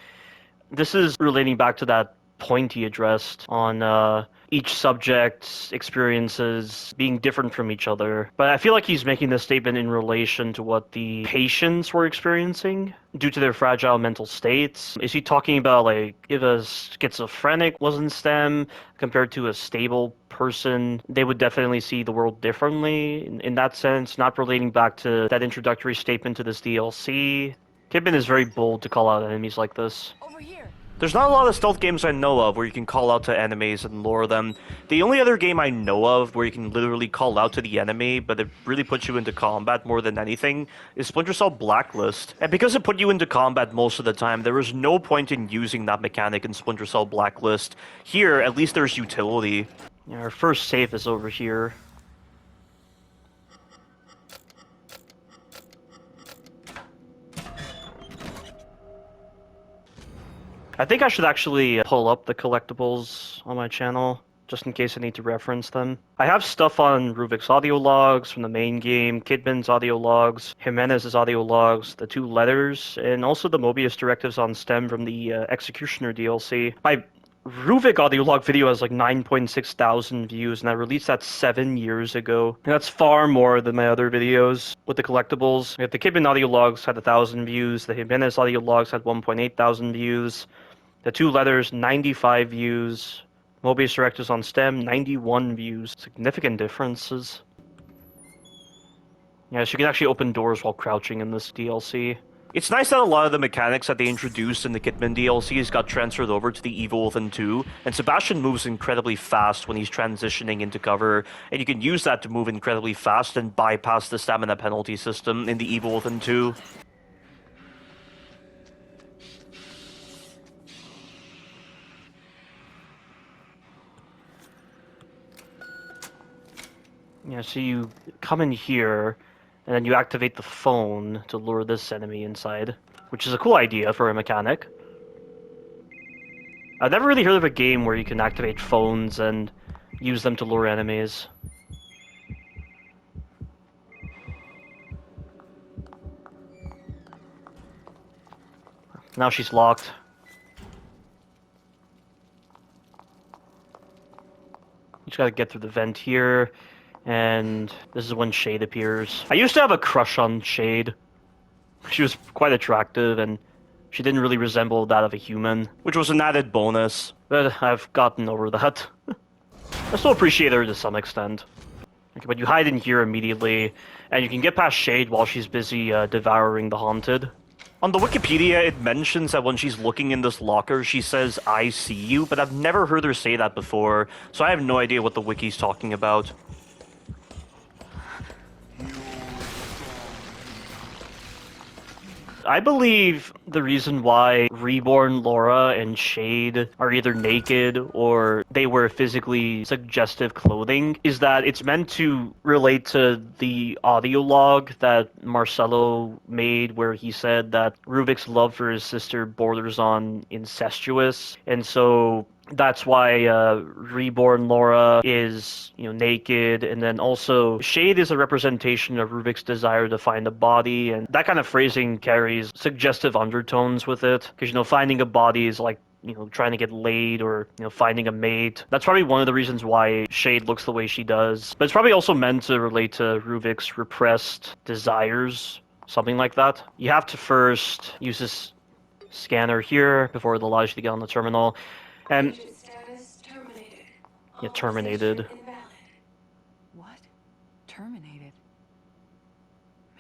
This is relating back to that point he addressed on each subject's experiences being different from each other. But I feel like he's making this statement in relation to what the patients were experiencing due to their fragile mental states. Is he talking about, like, if a schizophrenic was in STEM compared to a stable person, they would definitely see the world differently? In that sense, not relating back to that introductory statement to this DLC. Kidman is very bold to call out enemies like this. Over here. There's not a lot of stealth games I know of where you can call out to enemies and lure them. The only other game I know of where you can literally call out to the enemy, but it really puts you into combat more than anything, is Splinter Cell Blacklist. And because it put you into combat most of the time, there was no point in using that mechanic in Splinter Cell Blacklist. Here, at least there's utility. Yeah, our first save is over here. I think I should actually pull up the collectibles on my channel, just in case I need to reference them. I have stuff on Rubik's audio logs from the main game, Kidman's audio logs, Jimenez's audio logs, the 2 letters, and also the Mobius directives on STEM from the Executioner DLC. My Ruvik audio log video has like 9.6 thousand views, and I released that 7 years ago. And that's far more than my other videos with the collectibles. Like, the Kidman audio logs had 1,000 views, the Jimenez audio logs had 1.8 thousand views, the two letters 95 views, Mobius Directors on STEM 91 views. Significant differences. Yeah, so you can actually open doors while crouching in this DLC. It's nice that a lot of the mechanics that they introduced in the Kidman DLCs got transferred over to the Evil Within 2, and Sebastian moves incredibly fast when he's transitioning into cover, and you can use that to move incredibly fast and bypass the stamina penalty system in the Evil Within 2. Yeah, so you come in here, and then you activate the phone to lure this enemy inside, which is a cool idea for a mechanic. I've never really heard of a game where you can activate phones and use them to lure enemies. Now she's locked. You just gotta get through the vent here, and this is when Shade appears. I used to have a crush on Shade. She was quite attractive, and she didn't really resemble that of a human, which was an added bonus, but I've gotten over that. I still appreciate her to some extent. Okay, but you hide in here immediately, and you can get past Shade while she's busy devouring the Haunted. On the Wikipedia, it mentions that when she's looking in this locker, she says, "I see you," but I've never heard her say that before, so I have no idea what the wiki's talking about. I believe the reason why Reborn Laura and Shade are either naked or they wear physically suggestive clothing is that it's meant to relate to the audio log that Marcelo made where he said that Ruvik's love for his sister borders on incestuous, and so that's why Reborn Laura is, naked, and then also Shade is a representation of Ruvik's desire to find a body, and that kind of phrasing carries suggestive undertones with it, because, finding a body is like, trying to get laid or, finding a mate. That's probably one of the reasons why Shade looks the way she does, but it's probably also meant to relate to Ruvik's repressed desires, something like that. You have to first use this scanner here before it allows you to get on the terminal. And yeah, terminated. What? Terminated?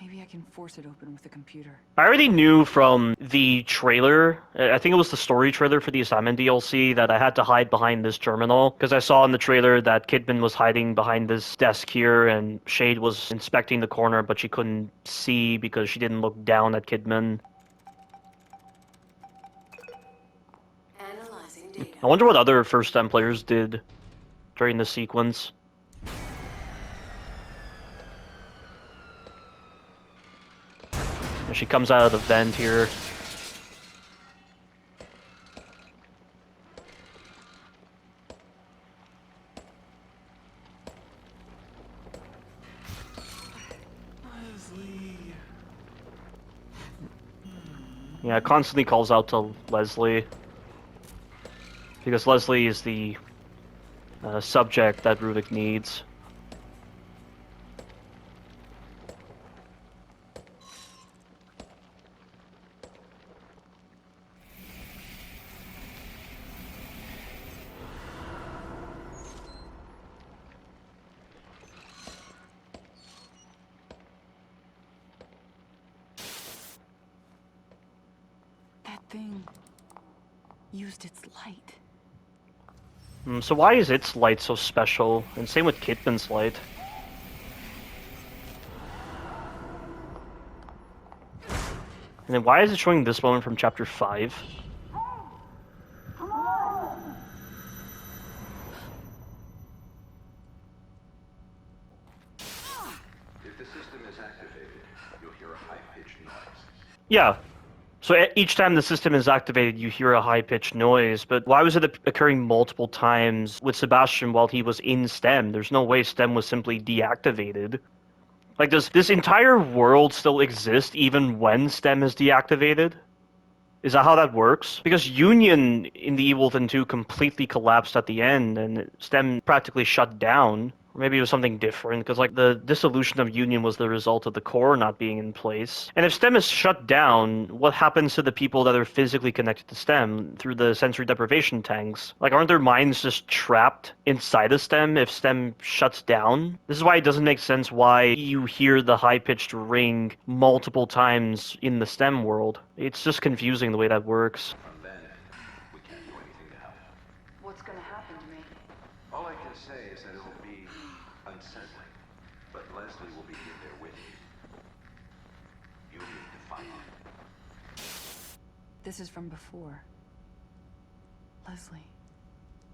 Maybe I can force it open with the computer. I already knew from the trailer, I think it was the story trailer for the Assignment DLC, that I had to hide behind this terminal, because I saw in the trailer that Kidman was hiding behind this desk here, and Shade was inspecting the corner, but she couldn't see because she didn't look down at Kidman. I wonder what other first-time players did during this sequence. She comes out of the vent here. Yeah, it constantly calls out to Leslie. Because Leslie is the subject that Ruvik needs. That thing used its light. So why is its light so special? And same with Kidman's light. And then why is it showing this moment from chapter 5? If the system is activated, you'll hear a high-pitched noise. Yeah. So each time the system is activated, you hear a high-pitched noise, but why was it occurring multiple times with Sebastian while he was in STEM? There's no way STEM was simply deactivated. Like, does this entire world still exist even when STEM is deactivated? Is that how that works? Because Union in the Evil Within 2 completely collapsed at the end, and STEM practically shut down. Or maybe it was something different, because like the dissolution of Union was the result of the core not being in place. And if STEM is shut down, what happens to the people that are physically connected to STEM through the sensory deprivation tanks? Like, aren't their minds just trapped inside of STEM if STEM shuts down? This is why it doesn't make sense why you hear the high-pitched ring multiple times in the STEM world. It's just confusing the way that works. From then, we can't do anything to help. What's gonna happen to me? All I can say is that it'll be unsettling, but Leslie will be in there with you. You need to find him. This is from before. Leslie,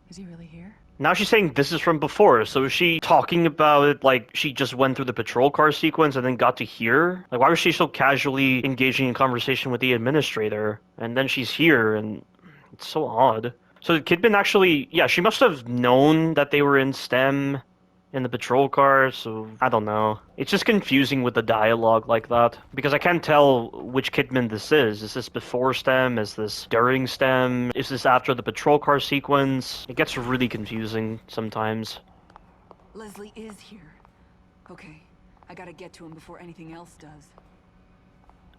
is he really here? Now she's saying this is from before, so is she talking about it like she just went through the patrol car sequence and then got to here? Like, why was she so casually engaging in conversation with the administrator? And then she's here, and it's so odd. So Kidman actually, yeah, she must have known that they were in STEM in the patrol car, so I don't know. It's just confusing with the dialogue like that, because I can't tell which Kidman this is. Is this before STEM? Is this during STEM? Is this after the patrol car sequence? It gets really confusing sometimes. Leslie is here. Okay, I gotta get to him before anything else does.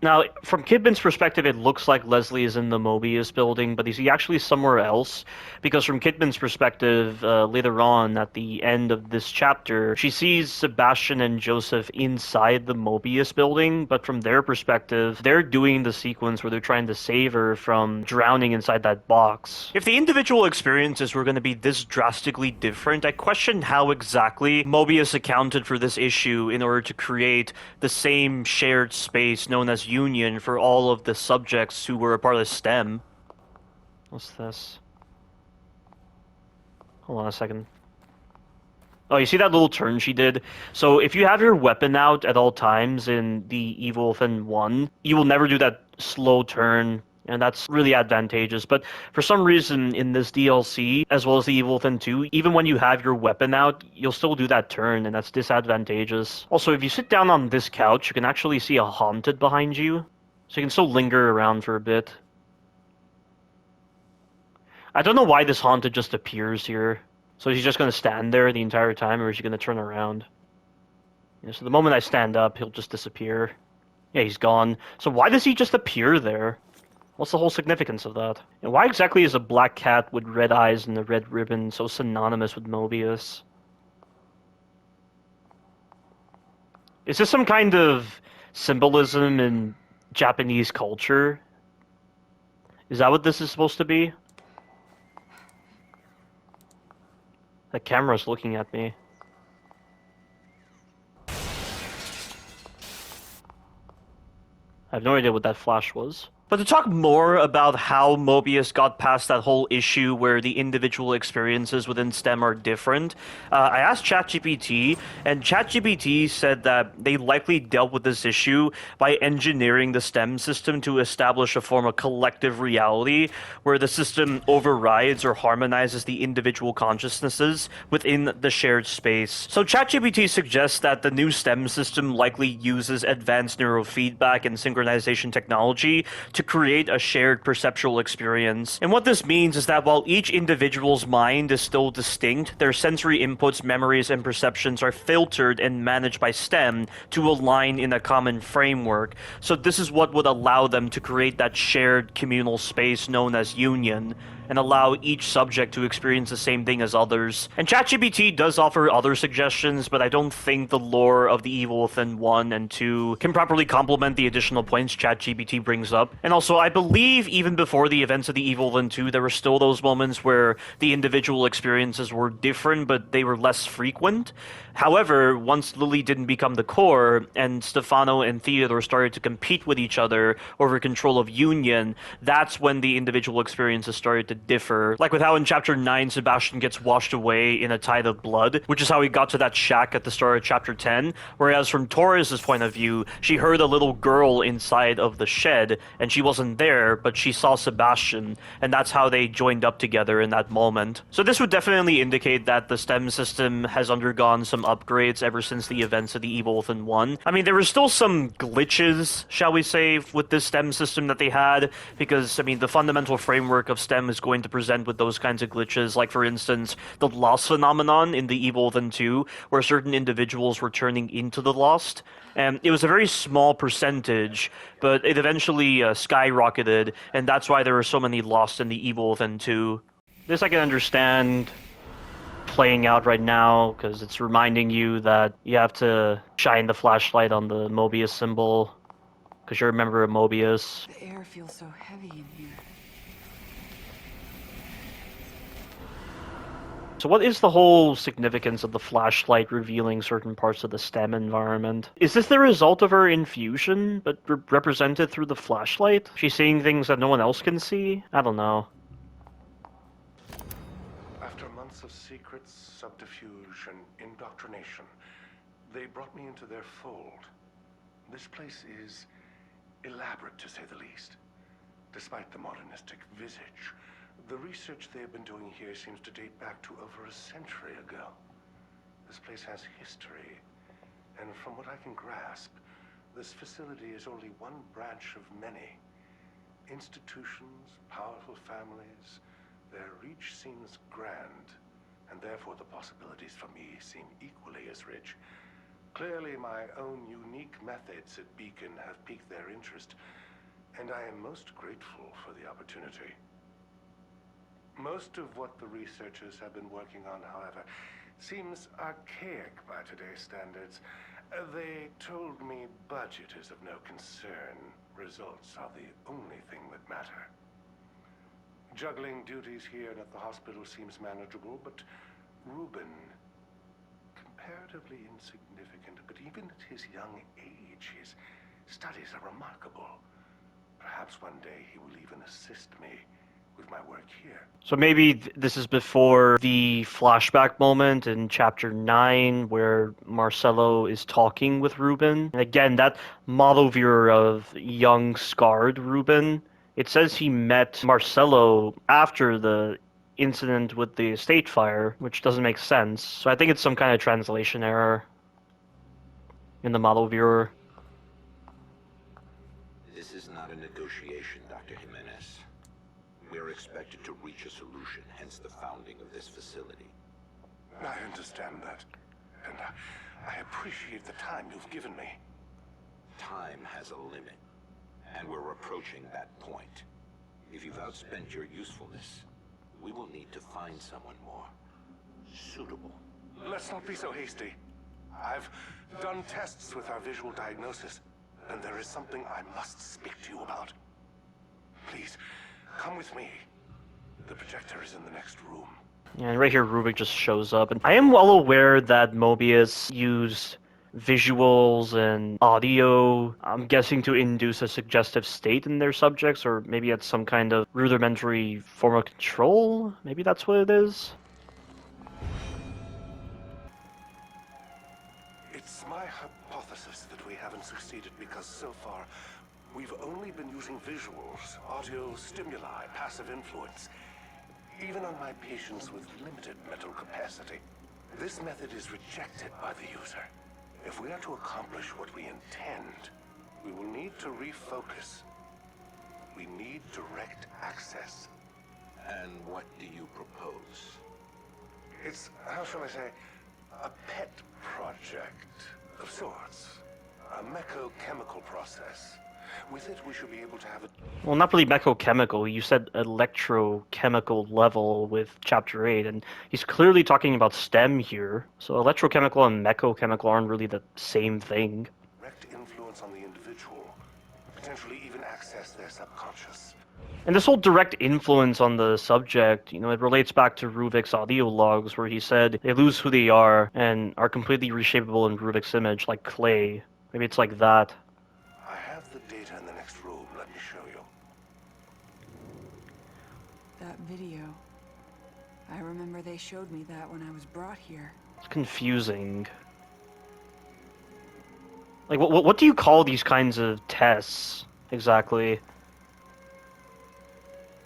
Now, from Kidman's perspective, it looks like Leslie is in the Mobius building, but is he actually somewhere else? Because from Kidman's perspective, later on at the end of this chapter, she sees Sebastian and Joseph inside the Mobius building, but from their perspective, they're doing the sequence where they're trying to save her from drowning inside that box. If the individual experiences were going to be this drastically different, I question how exactly Mobius accounted for this issue in order to create the same shared space known as Union for all of the subjects who were a part of STEM. What's this? Hold on a second. Oh, you see that little turn she did? So if you have your weapon out at all times in the Evil Within 1, you will never do that slow turn, and that's really advantageous. But for some reason in this DLC, as well as the Evil Within 2, even when you have your weapon out, you'll still do that turn, and that's disadvantageous. Also, if you sit down on this couch, you can actually see a Haunted behind you, so you can still linger around for a bit. I don't know why this Haunted just appears here. So is he just going to stand there the entire time, or is he going to turn around? Yeah, so the moment I stand up, he'll just disappear. Yeah, he's gone. So why does he just appear there? What's the whole significance of that? And why exactly is a black cat with red eyes and a red ribbon so synonymous with Mobius? Is this some kind of symbolism in Japanese culture? Is that what this is supposed to be? The camera's looking at me. I have no idea what that flash was. But to talk more about how Mobius got past that whole issue where the individual experiences within STEM are different, I asked ChatGPT, and ChatGPT said that they likely dealt with this issue by engineering the STEM system to establish a form of collective reality where the system overrides or harmonizes the individual consciousnesses within the shared space. So ChatGPT suggests that the new STEM system likely uses advanced neurofeedback and synchronization technology to create a shared perceptual experience. And what this means is that while each individual's mind is still distinct, their sensory inputs, memories, and perceptions are filtered and managed by STEM to align in a common framework. So this is what would allow them to create that shared communal space known as Union, and allow each subject to experience the same thing as others. And ChatGPT does offer other suggestions, but I don't think the lore of the Evil Within 1 and 2 can properly complement the additional points ChatGPT brings up. And also, I believe even before the events of the Evil Within 2, there were still those moments where the individual experiences were different, but they were less frequent. However, once Lily didn't become the core, and Stefano and Theodore started to compete with each other over control of Union, that's when the individual experiences started to differ. Like with how in Chapter 9, Sebastian gets washed away in a tide of blood, which is how he got to that shack at the start of Chapter 10, whereas from Torres' point of view, she heard a little girl inside of the shed, and she wasn't there, but she saw Sebastian, and that's how they joined up together in that moment. So this would definitely indicate that the STEM system has undergone some upgrades ever since the events of the Evil Within 1. I mean, there were still some glitches, shall we say, with this STEM system that they had, because, I mean, the fundamental framework of STEM is going to present with those kinds of glitches, like, for instance, the lost phenomenon in the Evil Within 2, where certain individuals were turning into the lost. And it was a very small percentage, but it eventually skyrocketed, and that's why there were so many lost in the Evil Within 2. This I can understand playing out right now, because it's reminding you that you have to shine the flashlight on the Mobius symbol, because you're a member of Mobius. The air feels so heavy in here. So what is the whole significance of the flashlight revealing certain parts of the STEM environment? Is this the result of her infusion, but represented through the flashlight? She's seeing things that no one else can see? I don't know. After months of secrets, subterfuge, and indoctrination, they brought me into their fold. This place is elaborate, to say the least. Despite the modernistic visage, the research they have been doing here seems to date back to over a century ago. This place has history, and from what I can grasp, this facility is only one branch of many. Institutions, powerful families, their reach seems grand, and therefore the possibilities for me seem equally as rich. Clearly, my own unique methods at Beacon have piqued their interest, and I am most grateful for the opportunity. Most of what the researchers have been working on, however, seems archaic by today's standards. They told me budget is of no concern. Results are the only thing that matter. Juggling duties here and at the hospital seems manageable, but Ruben, comparatively insignificant, but even at his young age, his studies are remarkable. Perhaps one day he will even assist me with my work here. So maybe this is before the flashback moment in Chapter 9 where Marcelo is talking with Ruben. And again, that model viewer of young, scarred Ruben, it says he met Marcelo after the incident with the estate fire, which doesn't make sense. So I think it's some kind of translation error in the model viewer. This is not a negotiation, Dr. Jimenez. We're expected to reach a solution, hence the founding of this facility. I understand that, and I appreciate the time you've given me. Time has a limit, and we're approaching that point. If you've outspent your usefulness, we will need to find someone more suitable. Let's not be so hasty. I've done tests with our visual diagnosis, and there is something I must speak to you about. Please, come with me. The projector is in the next room. Yeah, and right here Rubik just shows up. And I am well aware that Mobius used visuals and audio, I'm guessing to induce a suggestive state in their subjects, or maybe it's some kind of rudimentary form of control? Maybe that's what it is? It's my hypothesis that we haven't succeeded because so far we've only been using visuals, audio stimuli, passive influence, even on my patients with limited mental capacity. This method is rejected by the user. If we are to accomplish what we intend, we will need to refocus. We need direct access. And what do you propose? It's, how shall I say, a pet project of sorts. A mecho-chemical process. With it, we should be able to have a... Well, not really mechochemical. You said electrochemical level with Chapter 8, and he's clearly talking about STEM here. So electrochemical and mechochemical aren't really the same thing. Direct influence on the individual. Potentially even access their subconscious. And this whole direct influence on the subject, you know, it relates back to Ruvik's audio logs where he said they lose who they are and are completely reshapable in Ruvik's image, like clay. Maybe it's like that. I have the data in the next room. Let me show you. that video. I remember they showed me that when I was brought here. It's confusing. Like, what do you call these kinds of tests, exactly? I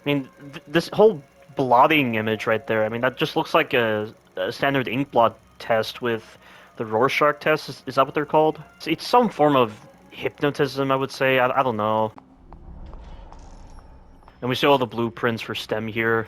mean, this whole blotting image right there, I mean, that just looks like a standard ink blot test with the Rorschach test. Is that what they're called? It's some form of hypnotism, I would say. I don't know. And we see all the blueprints for STEM here.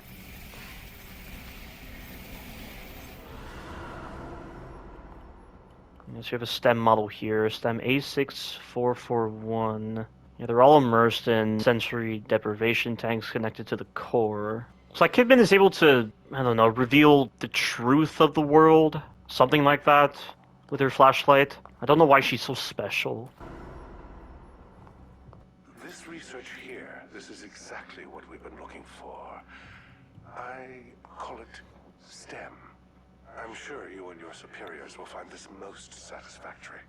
So you have a STEM model here, STEM A6441. Yeah, they're all immersed in sensory deprivation tanks connected to the core. It's like Kidman is able to, I don't know, reveal the truth of the world. Something like that with her flashlight. I don't know why she's so special. This research here, this is exactly what we've been looking for. I call it STEM. I'm sure you and your superiors will find this most satisfactory.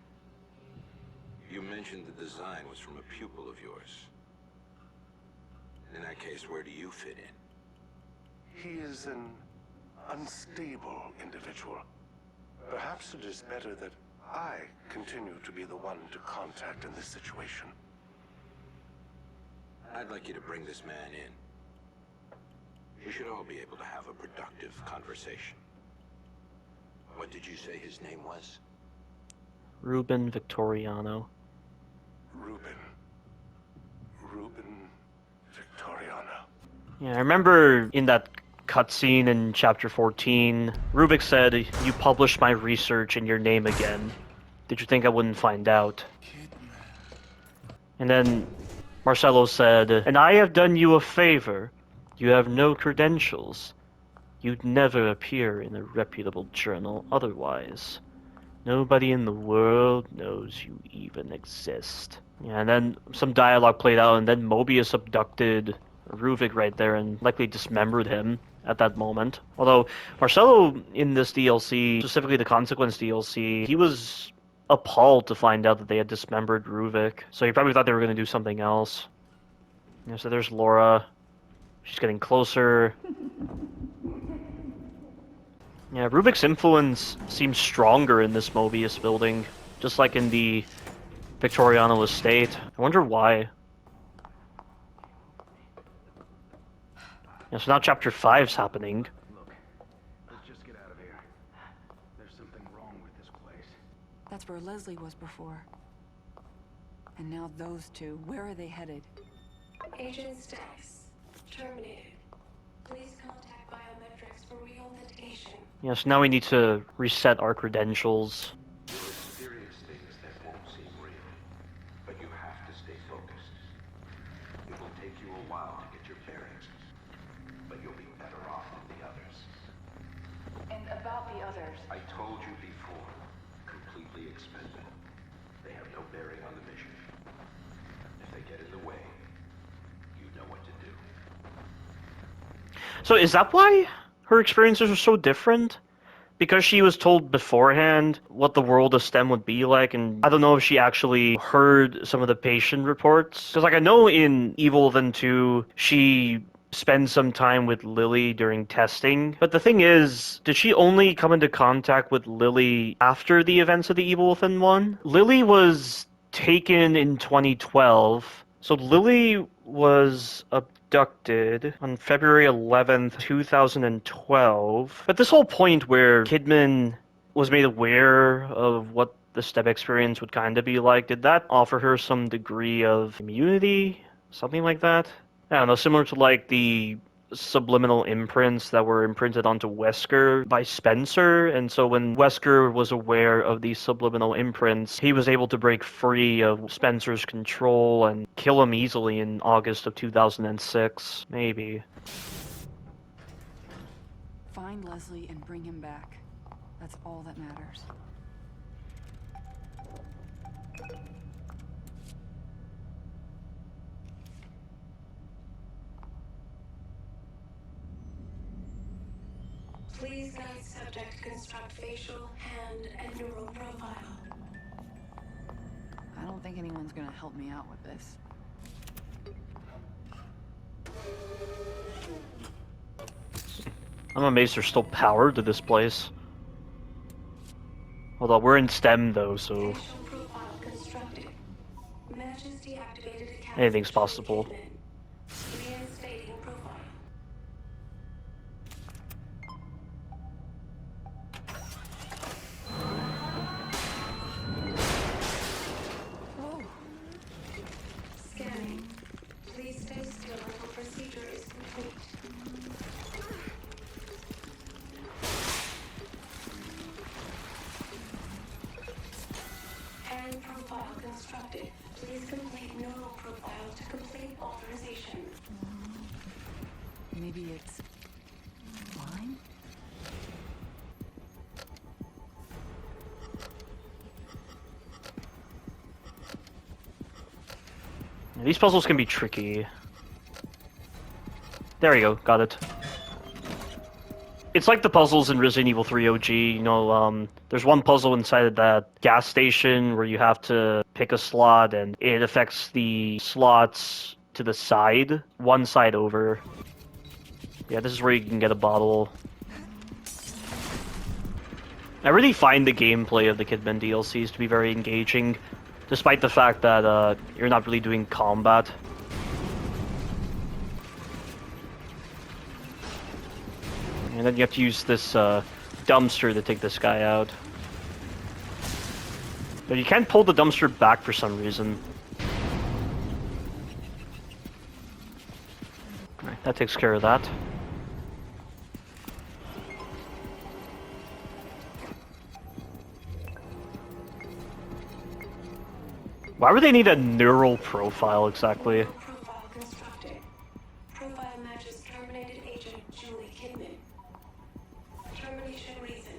You mentioned the design was from a pupil of yours. In that case, where do you fit in? He is an unstable individual. Perhaps it is better that I continue to be the one to contact in this situation. I'd like you to bring this man in. We should all be able to have a productive conversation. What did you say his name was? Ruben Victoriano. Ruben Victoriano. Yeah, I remember in that cutscene in Chapter 14, Rubik said, "You published my research in your name again. Did you think I wouldn't find out?" And then Marcelo said, "And I have done you a favor. You have no credentials. You'd never appear in a reputable journal otherwise. Nobody in the world knows you even exist." Yeah, and then some dialogue played out, and then Mobius abducted Ruvik right there and likely dismembered him at that moment. Although Marcelo in this DLC, specifically the Consequence DLC, he was appalled to find out that they had dismembered Ruvik. So he probably thought they were going to do something else. Yeah, so there's Laura. She's getting closer. Yeah, Ruvik's influence seems stronger in this Mobius building, just like in the Victoriano estate. I wonder why. Yeah, so now Chapter 5's happening. Look, let's just get out of here. There's something wrong with this place. That's where Leslie was before. And now those two, where are they headed? Agent status terminated. Please contact biometrics for reauthentication. Yeah, so now we need to reset our credentials. You'll experience things that won't seem real, but you have to stay focused. It will take you a while to get your bearings, but you'll be better off than the others. And about the others. I told you before, completely expendable. They have no bearing on the mission. If they get in the way, you know what to do. So is that why her experiences are so different? Because she was told beforehand what the world of STEM would be like, and I don't know if she actually heard some of the patient reports. Because, like, I know in Evil Within 2, she spends some time with Lily during testing. But the thing is, did she only come into contact with Lily after the events of the Evil Within 1? Lily was taken in 2012. So Lily was abducted on February 11th, 2012. But this whole point where Kidman was made aware of what the STEM experience would kind of be like, did that offer her some degree of immunity? Something like that? I don't know, similar to like the subliminal imprints that were imprinted onto Wesker by Spencer, and so when Wesker was aware of these subliminal imprints, he was able to break free of Spencer's control and kill him easily in August of 2006. Maybe. Find Leslie and bring him back. That's all that matters. Please guide subject construct facial, hand, and neural profile. I don't think anyone's gonna help me out with this. I'm amazed there's still power to this place. Although we're in STEM though, so Facial profile constructed. Matches deactivated account anything's for Julie possible. Kidman. Reinstating profile. Scanning. Please stay still until procedure is complete. Hand profile constructed. Please complete neural profile to complete authorization. Maybe it's fine? These puzzles can be tricky. There you go, got it. It's like the puzzles in Resident Evil 3 OG, you know, there's one puzzle inside of that gas station where you have to pick a slot and it affects the slots to the side, one side over. Yeah, this is where you can get a bottle. I really find the gameplay of the Kidman DLCs to be very engaging, despite the fact that you're not really doing combat. And then you have to use this dumpster to take this guy out. But you can't pull the dumpster back for some reason. Alright, that takes care of that. Why would they need a neural profile exactly? Profile constructed. Profile matches terminated agent Julie Kidman. Termination reason: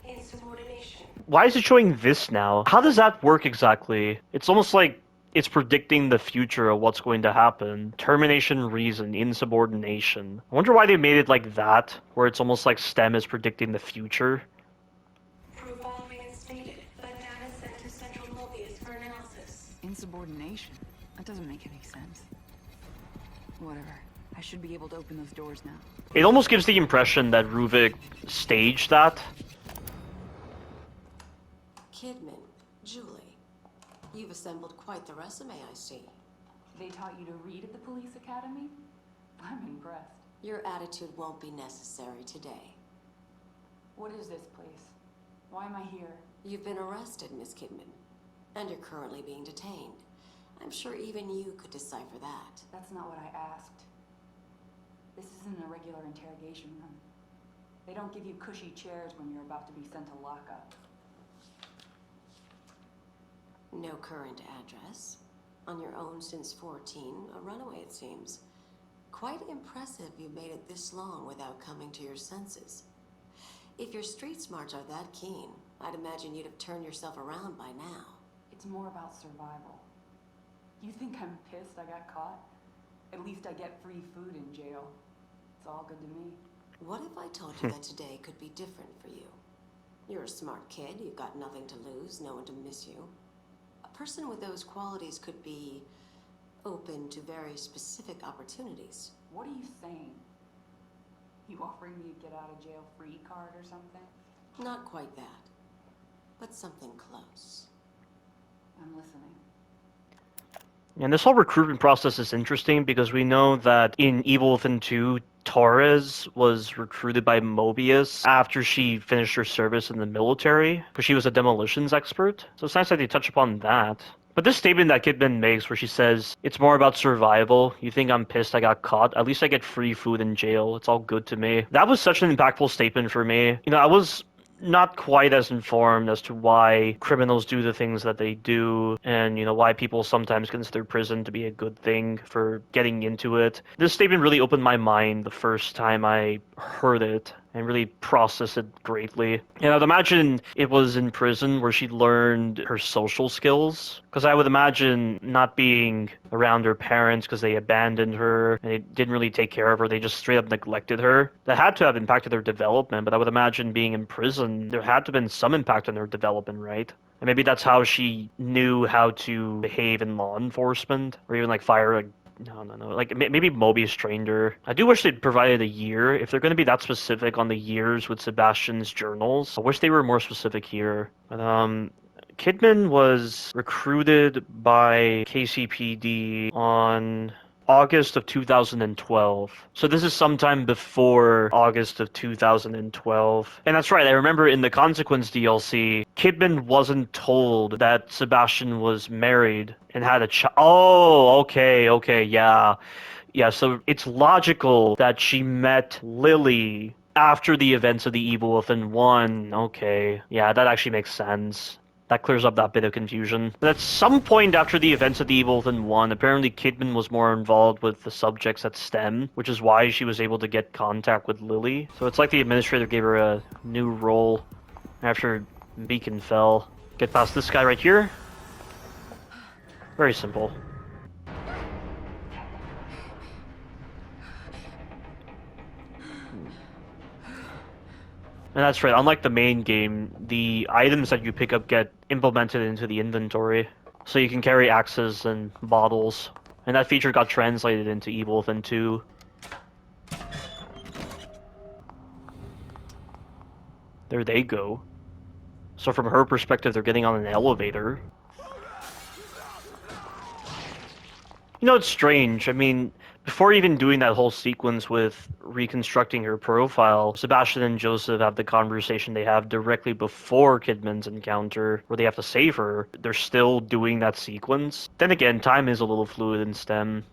insubordination. Why is it showing this now? How does that work exactly? It's almost like it's predicting the future of what's going to happen. Termination reason, insubordination. I wonder why they made it like that, where it's almost like STEM is predicting the future. Profile reinstated, but data sent to Central Mobius for analysis. Insubordination? That doesn't make any sense. Whatever. I should be able to open those doors now. It almost gives the impression that Ruvik staged that. Kidman, Julie, you've assembled quite the resume, I see. They taught you to read at the police academy? I'm impressed. Your attitude won't be necessary today. What is this place? Why am I here? You've been arrested, Miss Kidman, and you're currently being detained. I'm sure even you could decipher that. That's not what I asked. This isn't a regular interrogation room. They don't give you cushy chairs when you're about to be sent to lockup. No current address. On your own since 14, a runaway it seems. Quite impressive you made it this long without coming to your senses. If your street smarts are that keen, I'd imagine you'd have turned yourself around by now. It's more about survival. You think I'm pissed I got caught? At least I get free food in jail. It's all good to me. What if I told you that today could be different for you? You're a smart kid, you've got nothing to lose, no one to miss you. A person with those qualities could be open to very specific opportunities. What are you saying? You offering me a get out of jail free card or something? Not quite that, but something close. I'm listening. And this whole recruitment process is interesting because we know that in Evil Within 2, Torres was recruited by Mobius after she finished her service in the military, because she was a demolitions expert. So it's nice that they touch upon that. But this statement that Kidman makes where she says, it's more about survival. You think I'm pissed I got caught? At least I get free food in jail. It's all good to me. That was such an impactful statement for me. You know, I was not quite as informed as to why criminals do the things that they do and, you know, why people sometimes consider prison to be a good thing for getting into it. This statement really opened my mind the first time I heard it and really processed it greatly. And I'd imagine it was in prison where she learned her social skills, because I would imagine not being around her parents because they abandoned her and they didn't really take care of her, they just straight up neglected her. That had to have impacted her development, but I would imagine being in prison, there had to have been some impact on her development, right? And maybe that's how she knew how to behave in law enforcement, or even like fire a No. Like, maybe Mobius trained her. I do wish they'd provided a year. If they're going to be that specific on the years with Sebastian's journals, I wish they were more specific here. But, Kidman was recruited by KCPD on August of 2012. So this is sometime before August of 2012. And that's right, I remember in the Consequence DLC, Kidman wasn't told that Sebastian was married and had a child. Oh, okay, yeah. Yeah, so it's logical that she met Lily after the events of the Evil Within 1. Okay, yeah, that actually makes sense. That clears up that bit of confusion. But at some point after the events of the Evil Within 1, apparently Kidman was more involved with the subjects at STEM, which is why she was able to get contact with Lily. So it's like the administrator gave her a new role after Beacon fell. Get past this guy right here. Very simple. And that's right, unlike the main game, the items that you pick up get implemented into the inventory. So you can carry axes and bottles. And that feature got translated into Evil Within 2. There they go. So from her perspective, they're getting on an elevator. You know, it's strange. I mean, before even doing that whole sequence with reconstructing her profile, Sebastian and Joseph have the conversation they have directly before Kidman's encounter, where they have to save her. They're still doing that sequence. Then again, time is a little fluid in STEM.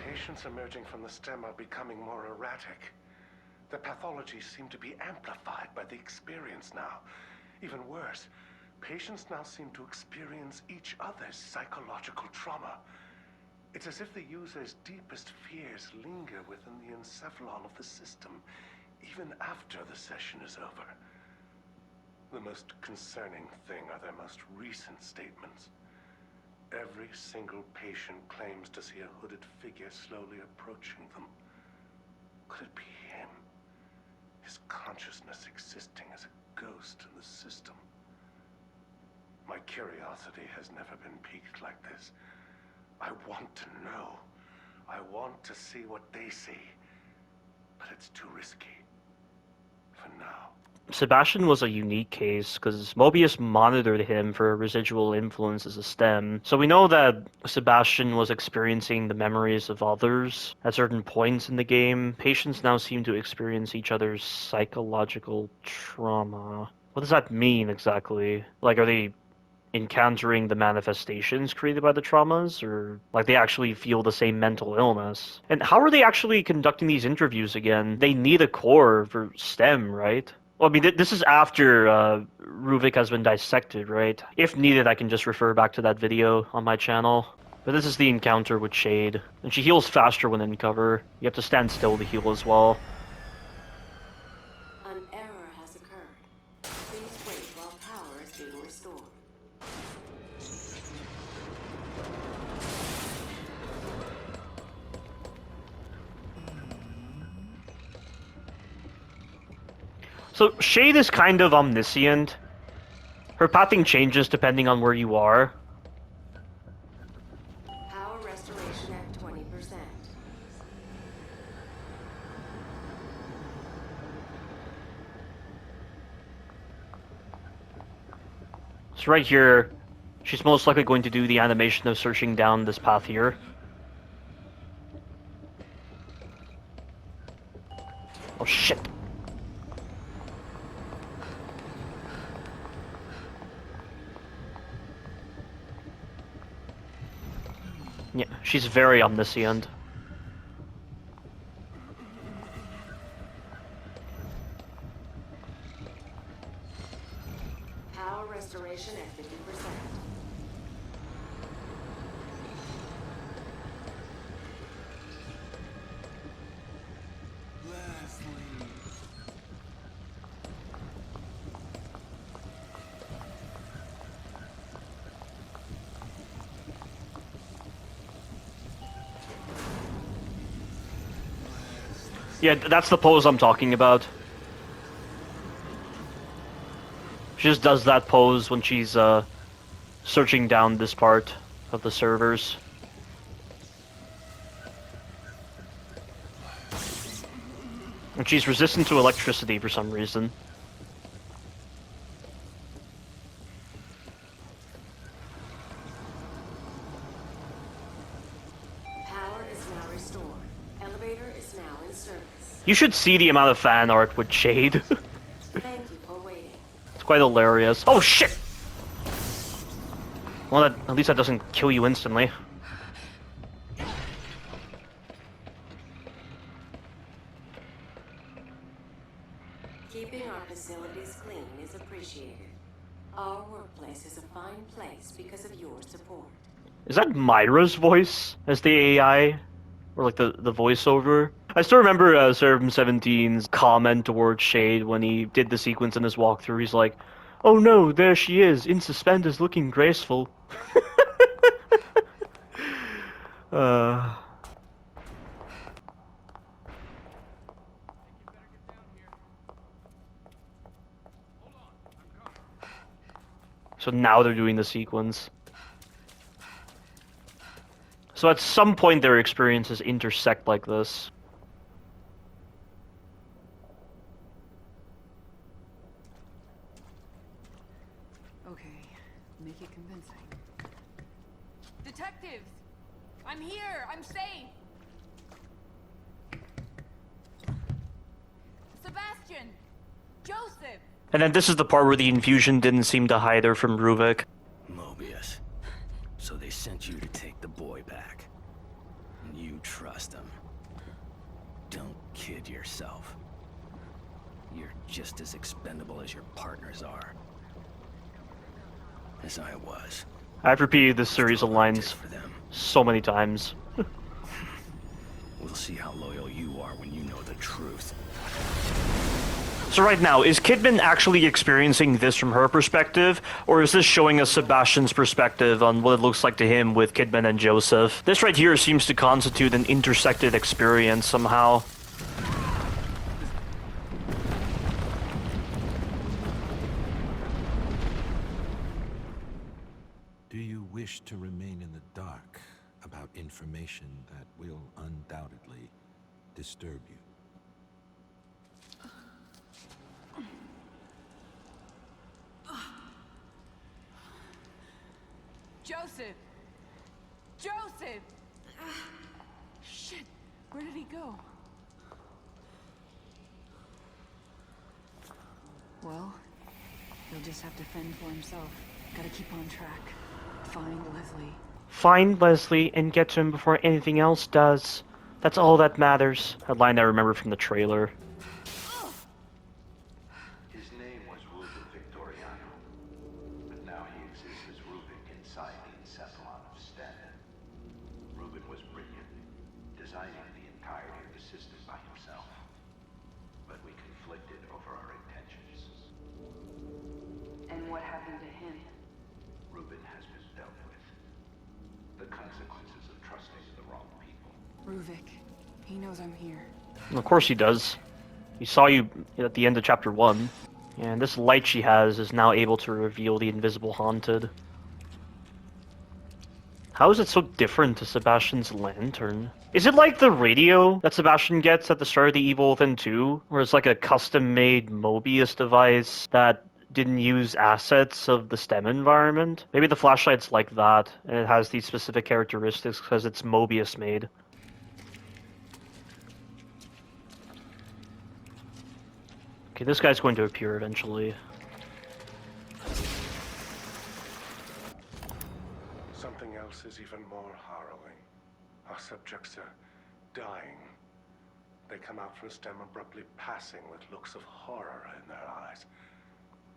Patients emerging from the stem are becoming more erratic. The pathologies seem to be amplified by the experience now. Even worse, patients now seem to experience each other's psychological trauma. It's as if the user's deepest fears linger within the encephalon of the system, even after the session is over. The most concerning thing are their most recent statements. Every single patient claims to see a hooded figure slowly approaching them. Could it be him? His consciousness existing as a ghost in the system. My curiosity has never been piqued like this. I want to know. I want to see what they see. But it's too risky. For now. Sebastian was a unique case because Mobius monitored him for residual influence as a STEM. So we know that Sebastian was experiencing the memories of others at certain points in the game. Patients now seem to experience each other's psychological trauma. What does that mean exactly? Like, are they encountering the manifestations created by the traumas, or like they actually feel the same mental illness? And how are they actually conducting these interviews again? They need a core for STEM, right? Well, I mean, this is after Ruvik has been dissected, right? If needed, I can just refer back to that video on my channel. But this is the encounter with Shade. And she heals faster when in cover. You have to stand still to heal as well. An error has occurred. Please wait while power is being restored. So, Shade is kind of omniscient. Her pathing changes depending on where you are. Power restoration at 20%. So right here, she's most likely going to do the animation of searching down this path here. Oh shit. Yeah, she's very omniscient. Power restoration at 50%. Yeah, that's the pose I'm talking about. She just does that pose when she's searching down this part of the servers. And she's resistant to electricity for some reason. Power is now restored. Elevator is now in service. You should see the amount of fan art with Shade. Thank you for waiting. It's quite hilarious. Oh shit! Well, at least that doesn't kill you instantly. Keeping our facilities clean is appreciated. Our workplace is a fine place because of your support. Is that Myra's voice as the AI? Or like the voiceover? I still remember Serum 17's comment towards Shade when he did the sequence in his walkthrough. He's like, "Oh no, there she is, in suspenders looking graceful." So now they're doing the sequence. So at some point their experiences intersect like this. Okay, make it convincing. Detectives! I'm here! I'm safe! Sebastian! Joseph! And then this is the part where the infusion didn't seem to hide her from Ruvik. Mobius. So they sent you to take the boy back. And you trust him. Don't kid yourself. You're just as expendable as your partners are. As I was. I've repeated this series of lines so many times. We'll see how loyal you are when you know the truth. So right now, is Kidman actually experiencing this from her perspective, or is this showing us Sebastian's perspective on what it looks like to him with Kidman and Joseph? This right here seems to constitute an intersected experience somehow. Do you wish to remain in the dark about information that will undoubtedly disturb you? Joseph! Joseph! Shit! Where did he go? Well, he'll just have to fend for himself. Gotta keep on track. Find Leslie. Find Leslie and get to him before anything else does. That's all that matters. A line I remember from the trailer. His name was Rubin Victoriano, but now he exists as Rubik inside the encephalon of Sten. Rubin was brilliant, designing the entirety of the system by himself. But we conflicted over our intentions. And what happened to him? Rubin has been dealt with. The consequences of trusting the wrong people. Ruvik. He knows I'm here. Of course he does. He saw you at the end of chapter 1. And this light she has is now able to reveal the invisible haunted. How is it so different to Sebastian's lantern? Is it like the radio that Sebastian gets at the start of the Evil Within 2? Where it's like a custom-made Mobius device that didn't use assets of the STEM environment? Maybe the flashlight's like that, and it has these specific characteristics because it's Mobius made. Okay, this guy's going to appear eventually. Something else is even more harrowing. Our subjects are dying. They come out from STEM abruptly passing with looks of horror in their eyes.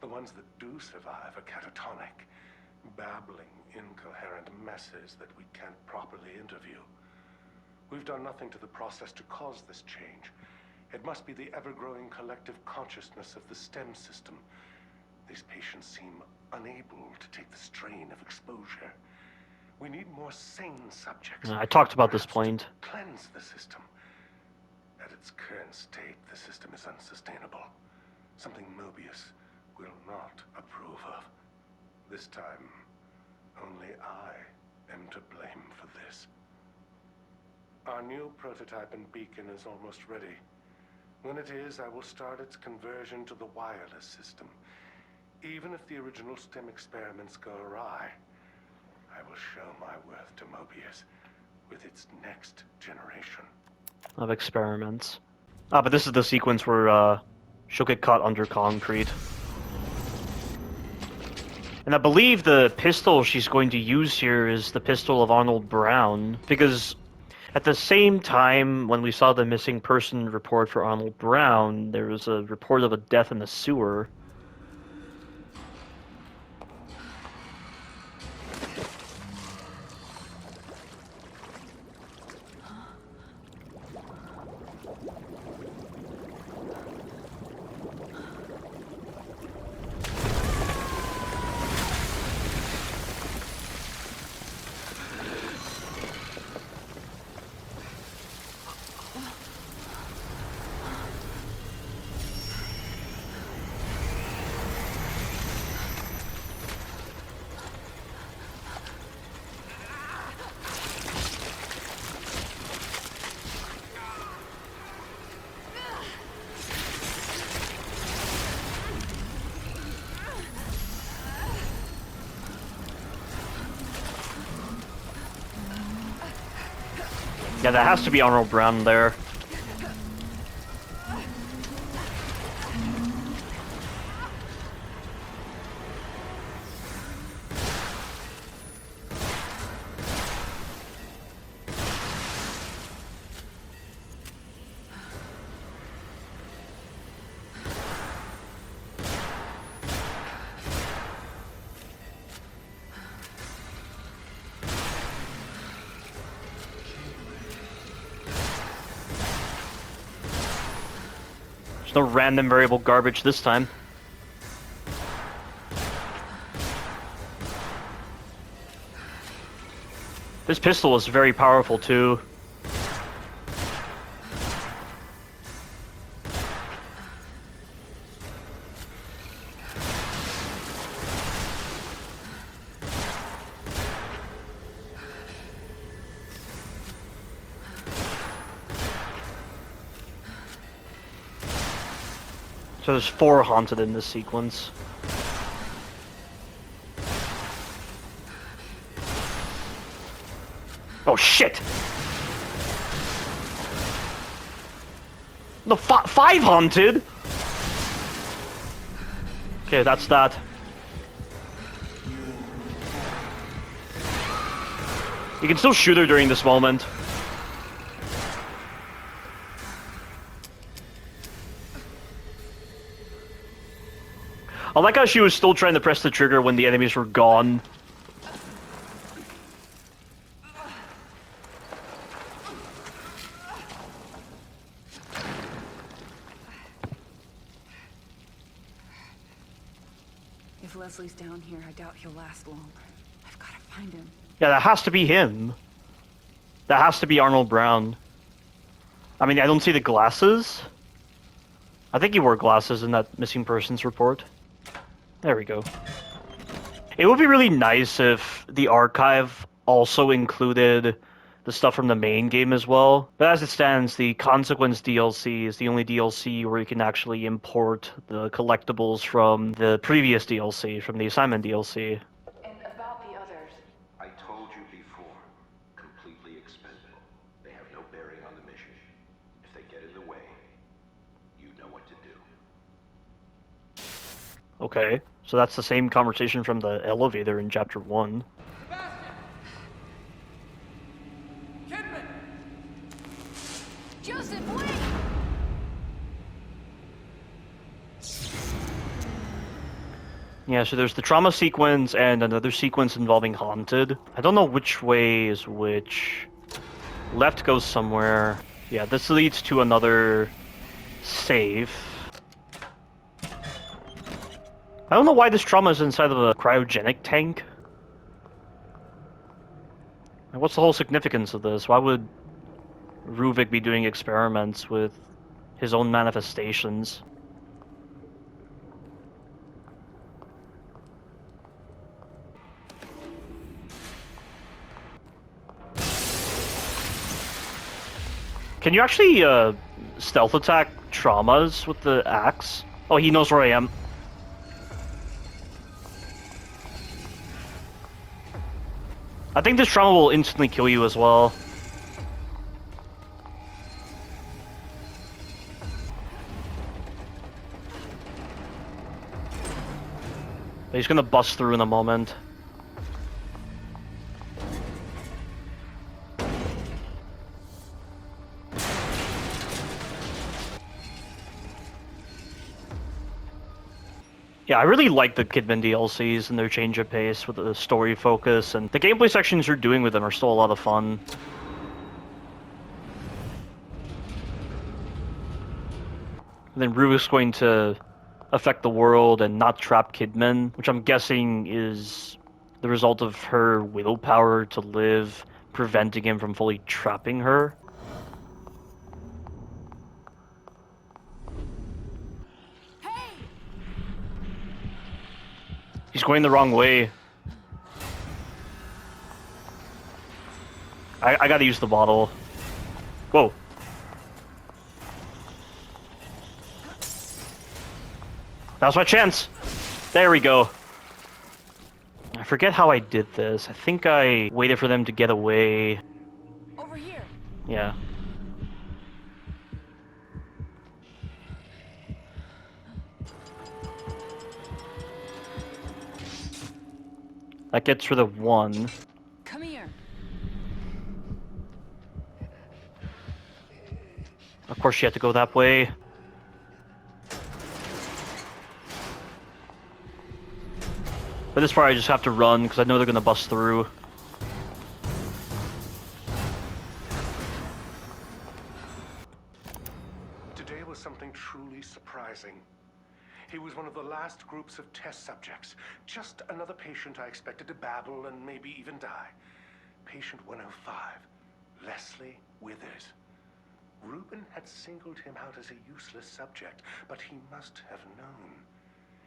The ones that do survive are catatonic, babbling, incoherent messes that we can't properly interview. We've done nothing to the process to cause this change. It must be the ever-growing collective consciousness of the STEM system. These patients seem unable to take the strain of exposure. We need more sane subjects. I talked about this point. Cleanse the system. At its current state, the system is unsustainable. Something Mobius will not approve of. This time, only I am to blame for this. Our new prototype and beacon is almost ready. When it is, I will start its conversion to the wireless system. Even if the original STEM experiments go awry, I will show my worth to Mobius with its next generation. Of experiments. Ah, but this is the sequence where she'll get caught under concrete. And I believe the pistol she's going to use here is the pistol of Arnold Brown, because at the same time when we saw the missing person report for Arnold Brown, there was a report of a death in the sewer. Yeah, that has to be Arnold Brown there. There's no random variable garbage this time. This pistol is very powerful too. So there's 4 haunted in this sequence. Oh shit! No, 5 haunted? Okay, that's that. You can still shoot her during this moment. I like how she was still trying to press the trigger when the enemies were gone. If Leslie's down here, I doubt he'll last long. I've got to find him. Yeah, that has to be him. That has to be Arnold Brown. I mean, I don't see the glasses. I think he wore glasses in that missing persons report. There we go. It would be really nice if the archive also included the stuff from the main game as well. But as it stands, the Consequence DLC is the only DLC where you can actually import the collectibles from the previous DLC, from the Assignment DLC. And about the others. I told you before, completely expendable. They have no bearing on the mission. If they get in the way, you know what to do. Okay, so that's the same conversation from the elevator in Chapter 1. Kidman! Joseph, wait! Yeah, so there's the trauma sequence and another sequence involving Haunted. I don't know which way is which. Left goes somewhere. Yeah, this leads to another save. I don't know why this trauma is inside of a cryogenic tank. And what's the whole significance of this? Why would Ruvik be doing experiments with his own manifestations? Can you actually stealth attack traumas with the axe. Oh, he knows where I am. I think this trauma will instantly kill you as well. He's gonna bust through in a moment. Yeah, I really like the Kidman DLCs and their change of pace with the story focus, and the gameplay sections you're doing with them are still a lot of fun. And then Rubick's going to affect the world and not trap Kidman, which I'm guessing is the result of her willpower to live, preventing him from fully trapping her. Hey! He's going the wrong way. I gotta use the bottle. Whoa. That was my chance. There we go. I forget how I did this. I think I waited for them to get away. Over here. Yeah. That gets rid of one. Come here. Of course, you have to go that way. But this part I just have to run because I know they're gonna bust through. Today was something truly surprising. He was one of the last groups of test subjects. Just another patient I expected to babble and maybe even die. Patient 105, Leslie Withers. Reuben had singled him out as a useless subject, but he must have known.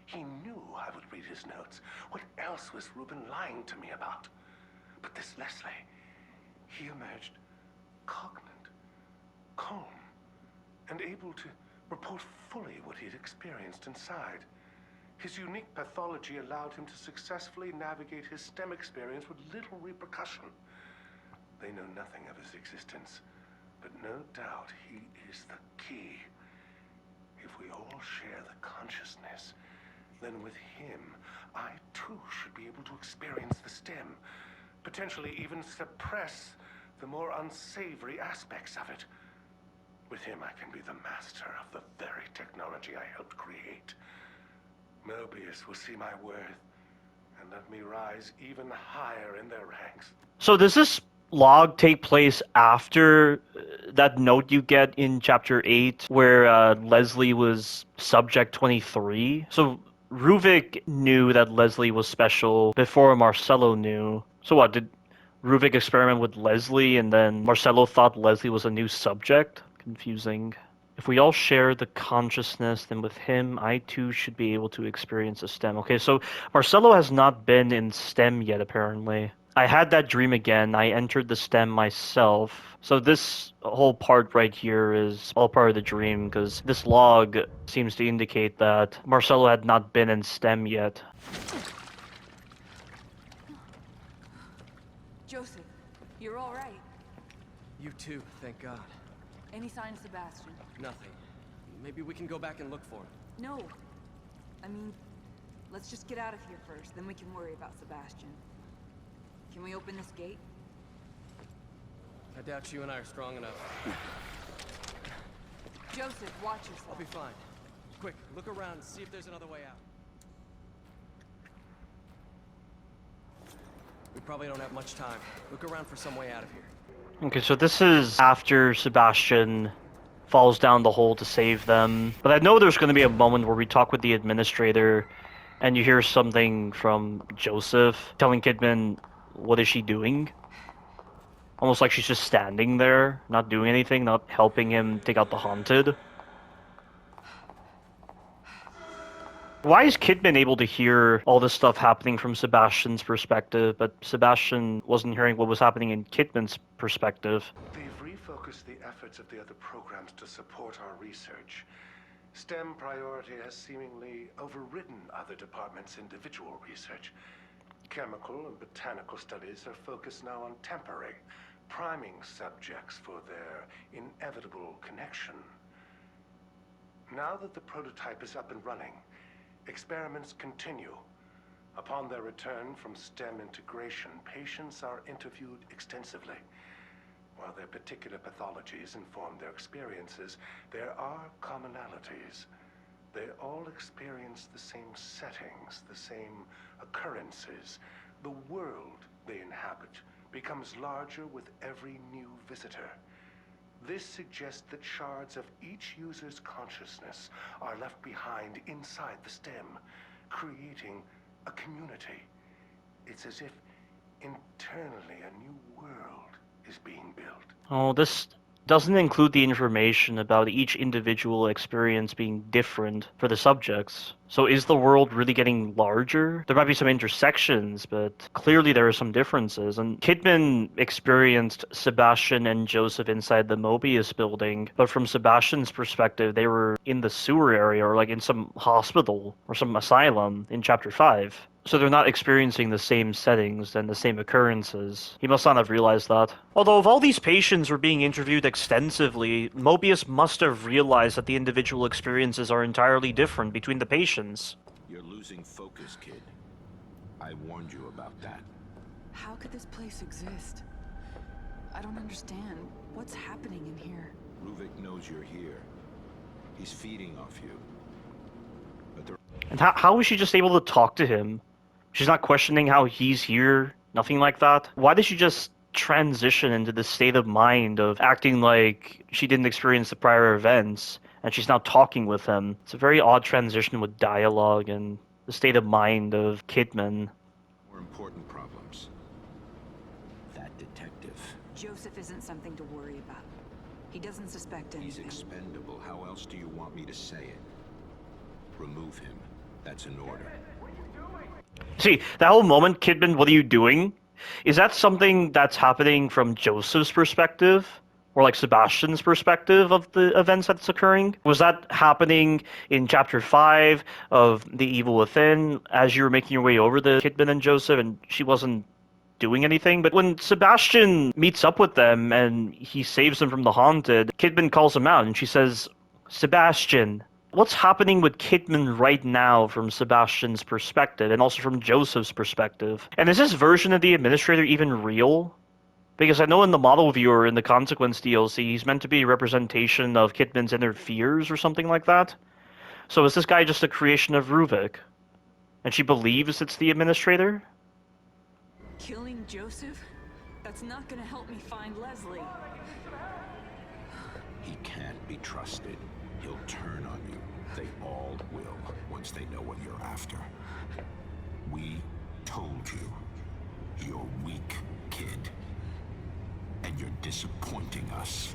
He knew I would read his notes. What else was Reuben lying to me about? But this Leslie, he emerged cognate, calm, and able to report fully what he'd experienced inside. His unique pathology allowed him to successfully navigate his STEM experience with little repercussion. They know nothing of his existence, but no doubt he is the key. If we all share the consciousness, then with him, I too should be able to experience the STEM, potentially even suppress the more unsavory aspects of it. With him, I can be the master of the very technology I helped create. Mobius will see my worth and let me rise even higher in their ranks. So does this log take place after that note you get in Chapter 8 where Leslie was Subject 23? So Ruvik knew that Leslie was special before Marcello knew. So what, did Ruvik experiment with Leslie and then Marcello thought Leslie was a new subject? Confusing. If we all share the consciousness, then with him, I too should be able to experience a STEM. Okay, so Marcello has not been in STEM yet, apparently. I had that dream again. I entered the STEM myself. So this whole part right here is all part of the dream, because this log seems to indicate that Marcello had not been in STEM yet. Joseph, you're all right. You too, thank God. Any sign of Sebastian? Nothing. Maybe we can go back and look for him. No. I mean, let's just get out of here first, then we can worry about Sebastian. Can we open this gate? I doubt you and I are strong enough. Joseph, watch yourself. I'll be fine. Quick, look around and see if there's another way out. We probably don't have much time. Look around for some way out of here. Okay, so this is after Sebastian falls down the hole to save them. But I know there's going to be a moment where we talk with the administrator and you hear something from Joseph telling Kidman, what is she doing? Almost like she's just standing there, not doing anything, not helping him take out the Haunted. Why is Kidman able to hear all this stuff happening from Sebastian's perspective, but Sebastian wasn't hearing what was happening in Kidman's perspective? They've refocused focus the efforts of the other programs to support our research. STEM priority has seemingly overridden other departments' individual research. Chemical and botanical studies are focused now on temporary, priming subjects for their inevitable connection. Now that the prototype is up and running, experiments continue. Upon their return from STEM integration, patients are interviewed extensively. While their particular pathologies inform their experiences, there are commonalities. They all experience the same settings, the same occurrences. The world they inhabit becomes larger with every new visitor. This suggests that shards of each user's consciousness are left behind inside the STEM, creating a community. It's as if internally a new world is being built. Oh, this doesn't include the information about each individual experience being different for the subjects. So is the world really getting larger? There might be some intersections, but clearly there are some differences. And Kidman experienced Sebastian and Joseph inside the Mobius building, but from Sebastian's perspective, they were in the sewer area or like in some hospital or some asylum in Chapter 5. So they're not experiencing the same settings and the same occurrences. He must not have realized that. Although if all these patients were being interviewed extensively, Mobius must have realized that the individual experiences are entirely different between the patients. You're losing focus, kid. I warned you about that. How could this place exist? I don't understand. What's happening in here? Ruvik knows you're here. He's feeding off you. But there... And how is she just able to talk to him? She's not questioning how he's here, nothing like that. Why did she just transition into this state of mind of acting like she didn't experience the prior events and she's now talking with him? It's a very odd transition with dialogue and the state of mind of Kidman. More important problems. That detective. Joseph isn't something to worry about. He doesn't suspect anything. He's expendable. How else do you want me to say it? Remove him. That's an order. See, that whole moment, Kidman, what are you doing? Is that something that's happening from Joseph's perspective? Or like Sebastian's perspective of the events that's occurring? Was that happening in Chapter 5 of The Evil Within as you were making your way over to Kidman and Joseph and she wasn't doing anything? But when Sebastian meets up with them and he saves them from the Haunted, Kidman calls him out and she says, Sebastian. What's happening with Kidman right now from Sebastian's perspective and also from Joseph's perspective? And is this version of the Administrator even real? Because I know in the model viewer in the Consequence DLC, he's meant to be a representation of Kidman's inner fears or something like that. So is this guy just a creation of Ruvik? And she believes it's the Administrator? Killing Joseph? That's not gonna help me find Leslie. He can't be trusted. He'll turn on you. They all will, once they know what you're after. We told you. You're weak, kid. And you're disappointing us.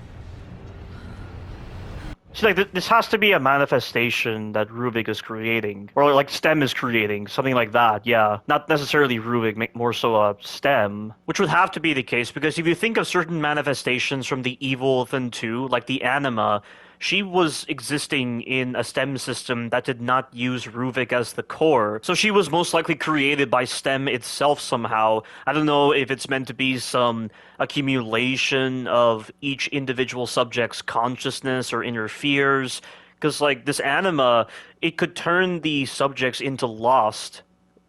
See, like, this has to be a manifestation that Ruvik is creating. Or, like, STEM is creating. Something like that, yeah. Not necessarily Ruvik, more so a STEM. Which would have to be the case, because if you think of certain manifestations from the Evil Within 2, like the Anima, she was existing in a STEM system that did not use Ruvik as the core. So she was most likely created by STEM itself somehow. I don't know if it's meant to be some accumulation of each individual subject's consciousness or inner fears. Because, like, this Anima, it could turn the subjects into lost.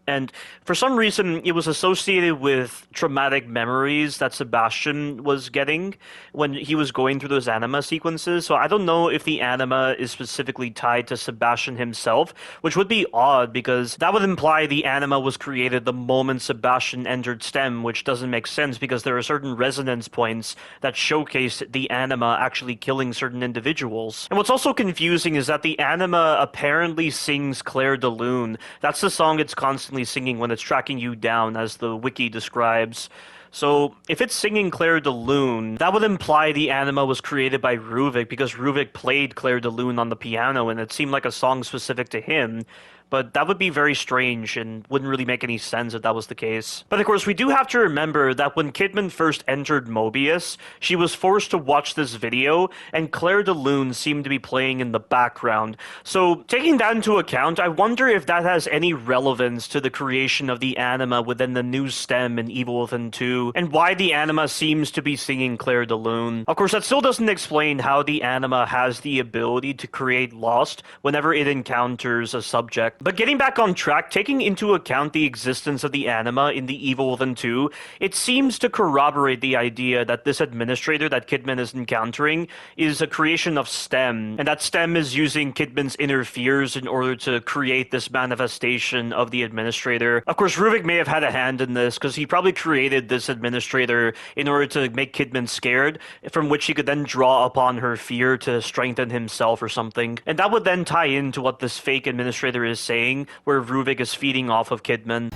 And for some reason, it was associated with traumatic memories that Sebastian was getting when he was going through those anima sequences. So I don't know if the anima is specifically tied to Sebastian himself, which would be odd because that would imply the anima was created the moment Sebastian entered STEM, which doesn't make sense because there are certain resonance points that showcase the anima actually killing certain individuals. And what's also confusing is that the anima apparently sings Claire de Lune. That's the song it's constantly singing when it's tracking you down, as the wiki describes. So, if it's singing Claire de Lune, that would imply the anima was created by Ruvik, because Ruvik played Claire de Lune on the piano, and it seemed like a song specific to him. But that would be very strange and wouldn't really make any sense if that was the case. But of course, we do have to remember that when Kidman first entered Mobius, she was forced to watch this video, and Claire de Lune seemed to be playing in the background. So, taking that into account, I wonder if that has any relevance to the creation of the anima within the new stem in Evil Within 2, and why the anima seems to be singing Claire de Lune. Of course, that still doesn't explain how the anima has the ability to create Lost whenever it encounters a subject. But getting back on track, taking into account the existence of the anima in the Evil Within 2, it seems to corroborate the idea that this administrator that Kidman is encountering is a creation of STEM, and that STEM is using Kidman's inner fears in order to create this manifestation of the administrator. Of course, Ruvik may have had a hand in this, because he probably created this administrator in order to make Kidman scared, from which he could then draw upon her fear to strengthen himself or something. And that would then tie into what this fake administrator is saying, where Ruvik is feeding off of Kidman.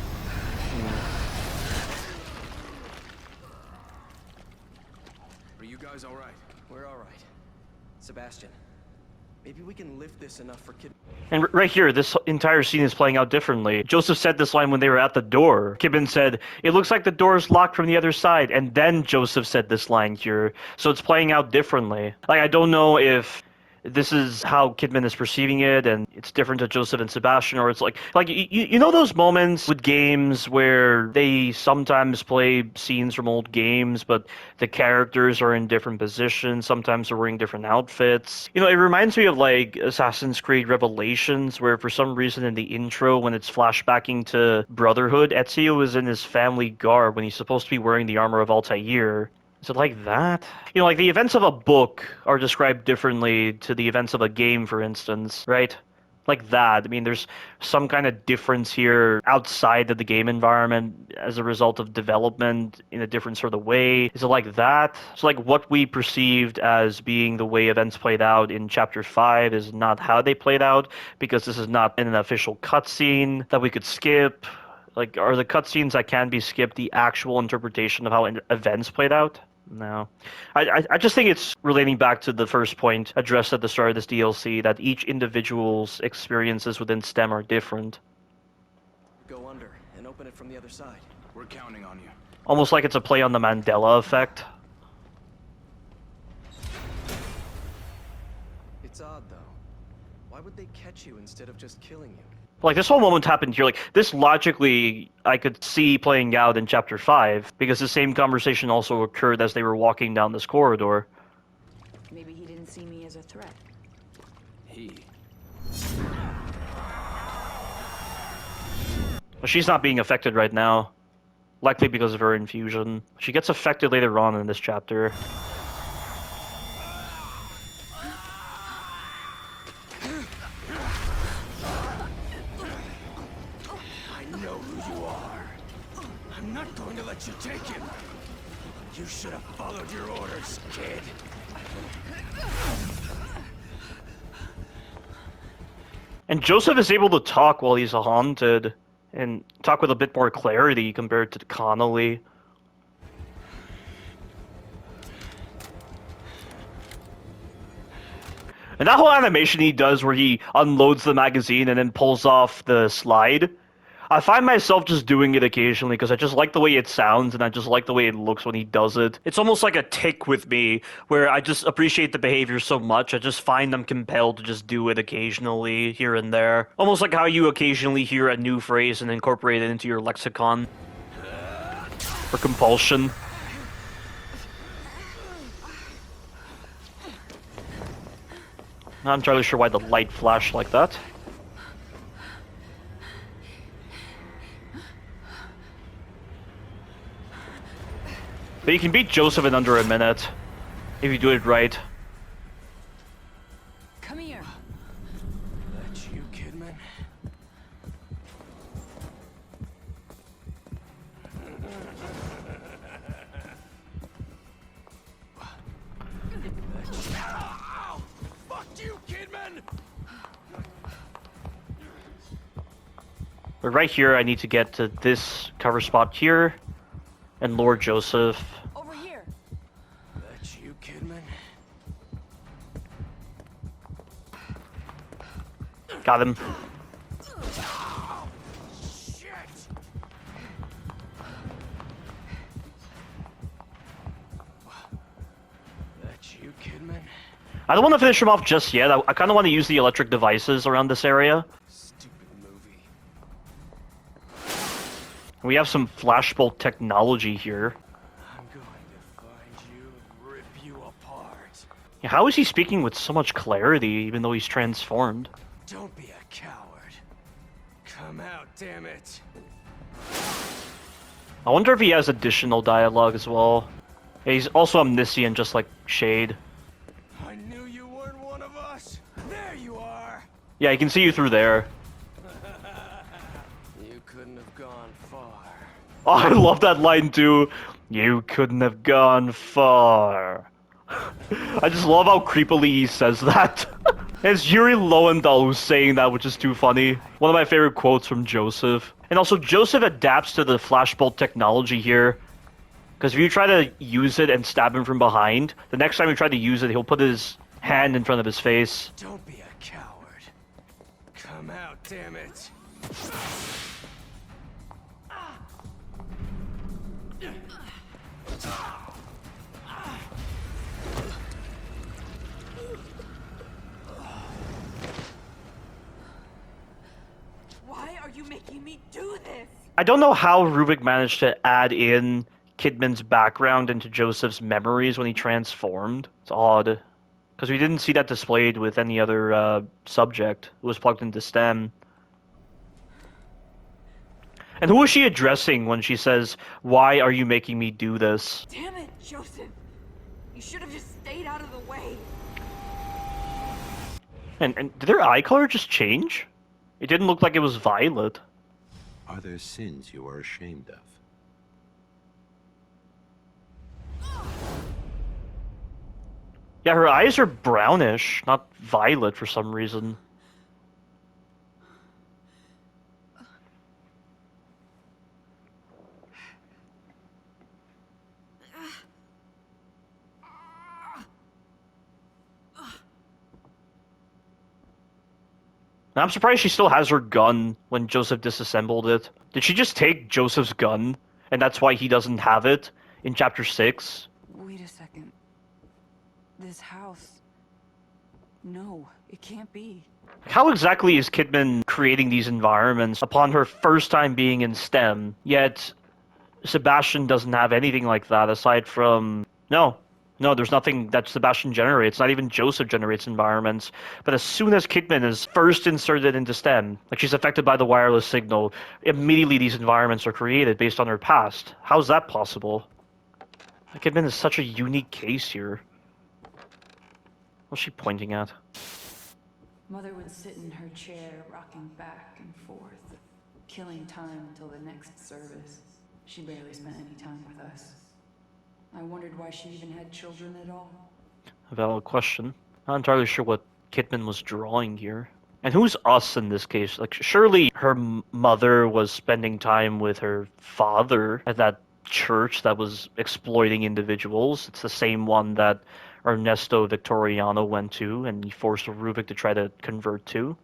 Are you guys all right? We're all right. Sebastian, maybe we can lift this enough for Kidman. And right here, this entire scene is playing out differently. Joseph said this line when they were at the door. Kidman said, "It looks like the door is locked from the other side." And then Joseph said this line here. So it's playing out differently. Like, I don't know if this is how Kidman is perceiving it, and it's different to Joseph and Sebastian, or it's like you know those moments with games where they sometimes play scenes from old games, but the characters are in different positions, sometimes they're wearing different outfits. You know, it reminds me of like Assassin's Creed Revelations, where for some reason in the intro, when it's flashbacking to Brotherhood, Ezio is in his family garb when he's supposed to be wearing the armor of Altair. Is it like that? You know, like the events of a book are described differently to the events of a game, for instance, right? Like that. I mean, there's some kind of difference here outside of the game environment as a result of development in a different sort of way. Is it like that? So like what we perceived as being the way events played out in Chapter 5 is not how they played out, because this is not an official cutscene that we could skip. Like, are the cutscenes that can be skipped the actual interpretation of how events played out? No. I just think it's relating back to the first point addressed at the start of this DLC, that each individual's experiences within STEM are different. Go under and open it from the other side. We're counting on you. Almost like it's a play on the Mandela effect. It's odd, though. Why would they catch you instead of just killing you? Like, this whole moment happened here. Like, this logically, I could see playing out in Chapter 5, because the same conversation also occurred as they were walking down this corridor. Maybe he didn't see me as a threat. But she's not being affected right now. Likely because of her infusion. She gets affected later on in this chapter. You take him. You should have followed your orders, kid. And Joseph is able to talk while he's haunted, and talk with a bit more clarity compared to Connolly. And that whole animation he does where he unloads the magazine and then pulls off the slide, I find myself just doing it occasionally because I just like the way it sounds and I just like the way it looks when he does it. It's almost like a tick with me where I just appreciate the behavior so much, I just find I'm compelled to just do it occasionally here and there. Almost like how you occasionally hear a new phrase and incorporate it into your lexicon. For compulsion. Not entirely sure why the light flashed like that. But you can beat Joseph in under a minute, if you do it right. Come here. That's you, Kidman? Fuck you, Kidman! But right here, I need to get to this cover spot here. And Lord Joseph. Over here. That's you, Kidman? Got him. Shit! That's you, Kidman? I don't want to finish him off just yet. I kind of want to use the electric devices around this area. Stupid movie. We have some flashbolt technology here. I'm going to find you and rip you apart. Yeah, how is he speaking with so much clarity, even though he's transformed? Don't be a coward. Come out, damn it. I wonder if he has additional dialogue as well. Yeah, he's also omniscient, just like Shade. I knew you weren't one of us. There you are. Yeah, he can see you through there. You couldn't have gone far. Oh, I love that line too. You couldn't have gone far. I just love how creepily he says that. It's Yuri Lowenthal who's saying that, which is too funny. One of my favorite quotes from Joseph. And also, Joseph adapts to the flashbolt technology here. Because if you try to use it and stab him from behind, the next time you try to use it, he'll put his hand in front of his face. Don't be a coward. Come out, damn it. Why are you making me do this? I don't know how Rubik managed to add in Kidman's background into Joseph's memories when he transformed. It's odd. Because we didn't see that displayed with any other subject. It was plugged into STEM. And who is she addressing when she says, "Why are you making me do this?" Damn it, Joseph. You should have just stayed out of the way. And did their eye color just change? It didn't look like it was violet. Are there sins you are ashamed of? Yeah, her eyes are brownish, not violet for some reason. I'm surprised she still has her gun when Joseph disassembled it. Did she just take Joseph's gun, and that's why he doesn't have it in Chapter 6? Wait a second. This house... No, it can't be. How exactly is Kidman creating these environments upon her first time being in STEM, yet Sebastian doesn't have anything like that aside from... No, there's nothing that Sebastian generates. Not even Joseph generates environments. But as soon as Kidman is first inserted into STEM, like she's affected by the wireless signal, immediately these environments are created based on her past. How's that possible? Kidman is such a unique case here. What's she pointing at? Mother would sit in her chair, rocking back and forth, killing time until the next service. She barely spent any time with us. I wondered why she even had children at all. A valid question. Not entirely sure what Kidman was drawing here. And who's us in this case? Like, surely her mother was spending time with her father at that church that was exploiting individuals. It's the same one that Ernesto Victoriano went to, and he forced Rubik to try to convert to.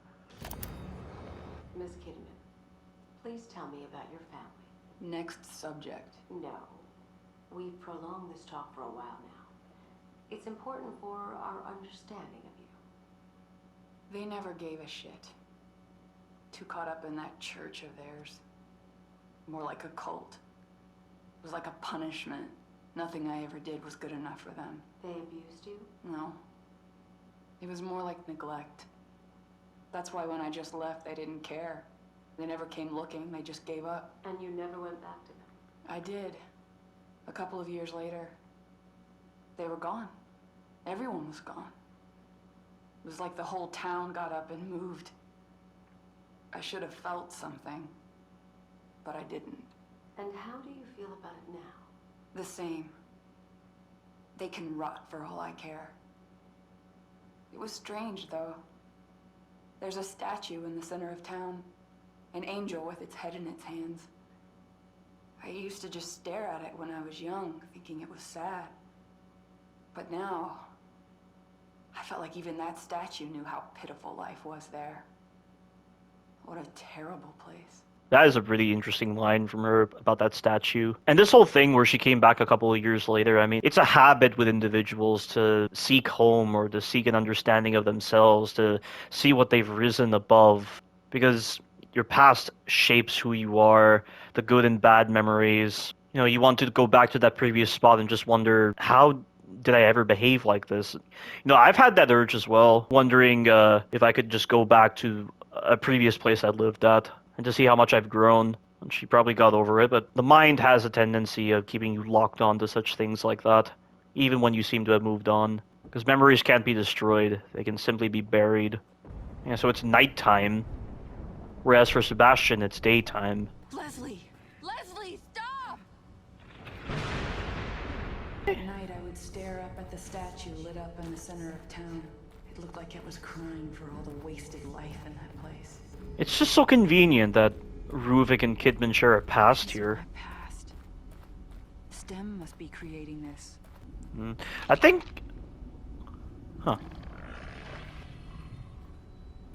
Miss Kidman, please tell me about your family. Next subject. No. We've prolonged this talk for a while now. It's important for our understanding of you. They never gave a shit. Too caught up in that church of theirs. More like a cult. It was like a punishment. Nothing I ever did was good enough for them. They abused you? No. It was more like neglect. That's why when I just left, they didn't care. They never came looking, they just gave up. And you never went back to them? I did. A couple of years later, they were gone. Everyone was gone. It was like the whole town got up and moved. I should have felt something, but I didn't. And how do you feel about it now? The same. They can rot for all I care. It was strange, though. There's a statue in the center of town. An angel with its head in its hands. I used to just stare at it when I was young, thinking it was sad. But now, I felt like even that statue knew how pitiful life was there. What a terrible place. That is a really interesting line from her about that statue. And this whole thing where she came back a couple of years later, I mean, it's a habit with individuals to seek home or to seek an understanding of themselves, to see what they've risen above. Because your past shapes who you are, the good and bad memories. You know, you want to go back to that previous spot and just wonder, how did I ever behave like this? You know, I've had that urge as well, wondering if I could just go back to a previous place I lived at and to see how much I've grown. And she probably got over it, but the mind has a tendency of keeping you locked onto such things like that, even when you seem to have moved on. Because memories can't be destroyed, they can simply be buried. Yeah, so it's nighttime, whereas for Sebastian, it's daytime. Leslie! Leslie, stop! At night, I would stare up at the statue lit up in the center of town. It looked like it was crying for all the wasted life in that place. It's just so convenient that Ruvik and Kidman share a past here. Past. STEM must be creating this. I think... Huh.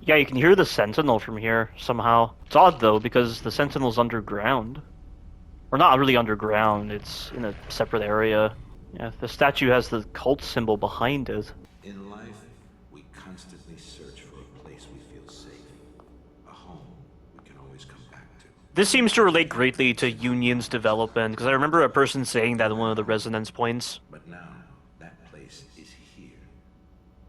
Yeah, you can hear the Sentinel from here, somehow. It's odd, though, because the Sentinel's underground. Or not really underground, it's in a separate area. Yeah, the statue has the cult symbol behind it. In life, we constantly search for a place we feel safe. A home we can always come back to. This seems to relate greatly to Union's development, because I remember a person saying that in one of the resonance points. But now, that place is here,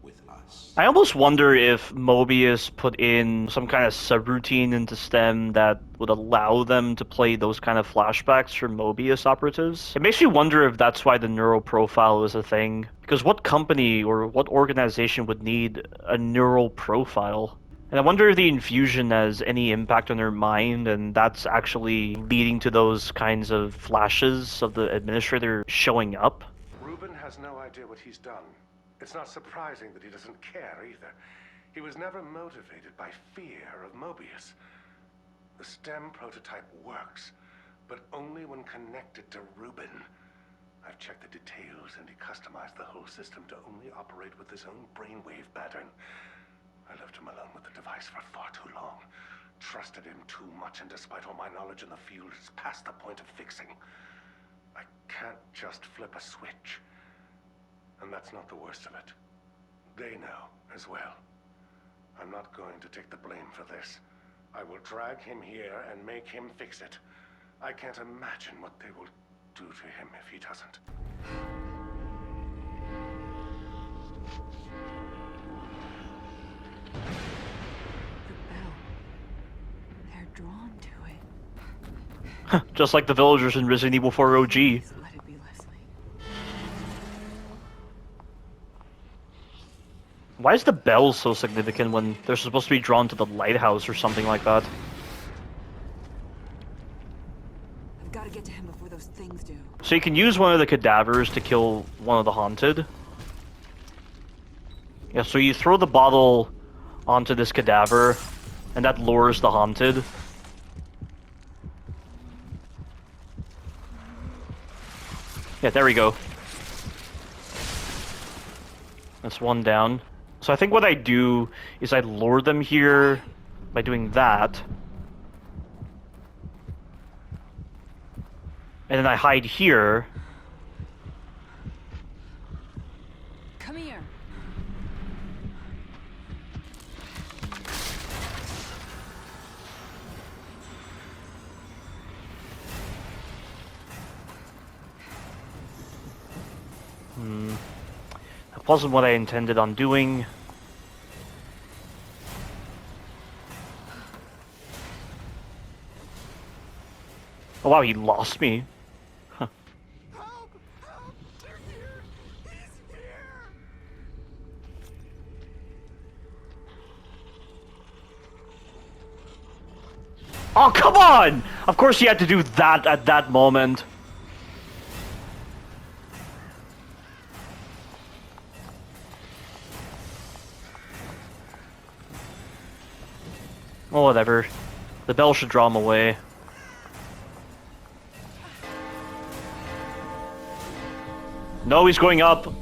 with us. I almost wonder if Mobius put in some kind of subroutine into STEM that would allow them to play those kind of flashbacks for Mobius operatives. It makes me wonder if that's why the neural profile is a thing. Because what company or what organization would need a neural profile? And I wonder if the infusion has any impact on their mind, and that's actually leading to those kinds of flashes of the administrator showing up. Reuben has no idea what he's done. It's not surprising that he doesn't care either. He was never motivated by fear of Mobius. The STEM prototype works, but only when connected to Reuben. I've checked the details, and he customized the whole system to only operate with his own brainwave pattern. I left him alone with the device for far too long. Trusted him too much, and despite all my knowledge in the field, it's past the point of fixing. I can't just flip a switch. And that's not the worst of it. They know as well. I'm not going to take the blame for this. I will drag him here and make him fix it. I can't imagine what they will do to him if he doesn't. The bell. They're drawn to it. Just like the villagers in Resident Evil 4 OG. Let it be Leslie. Why is the bell so significant when they're supposed to be drawn to the lighthouse or something like that? I've got to get to him before those things do. So you can use one of the cadavers to kill one of the haunted. Yeah, so you throw the bottle onto this cadaver, and that lures the haunted. Yeah, there we go. That's one down. So I think what I do is I lure them here by doing that. And then I hide here. Come here. That wasn't what I intended on doing. Oh wow, he lost me. Huh. Help! Help! They're here! He's here! Oh, come on! Of course he had to do that at that moment. Oh, whatever. The bell should draw him away. No, he's going up.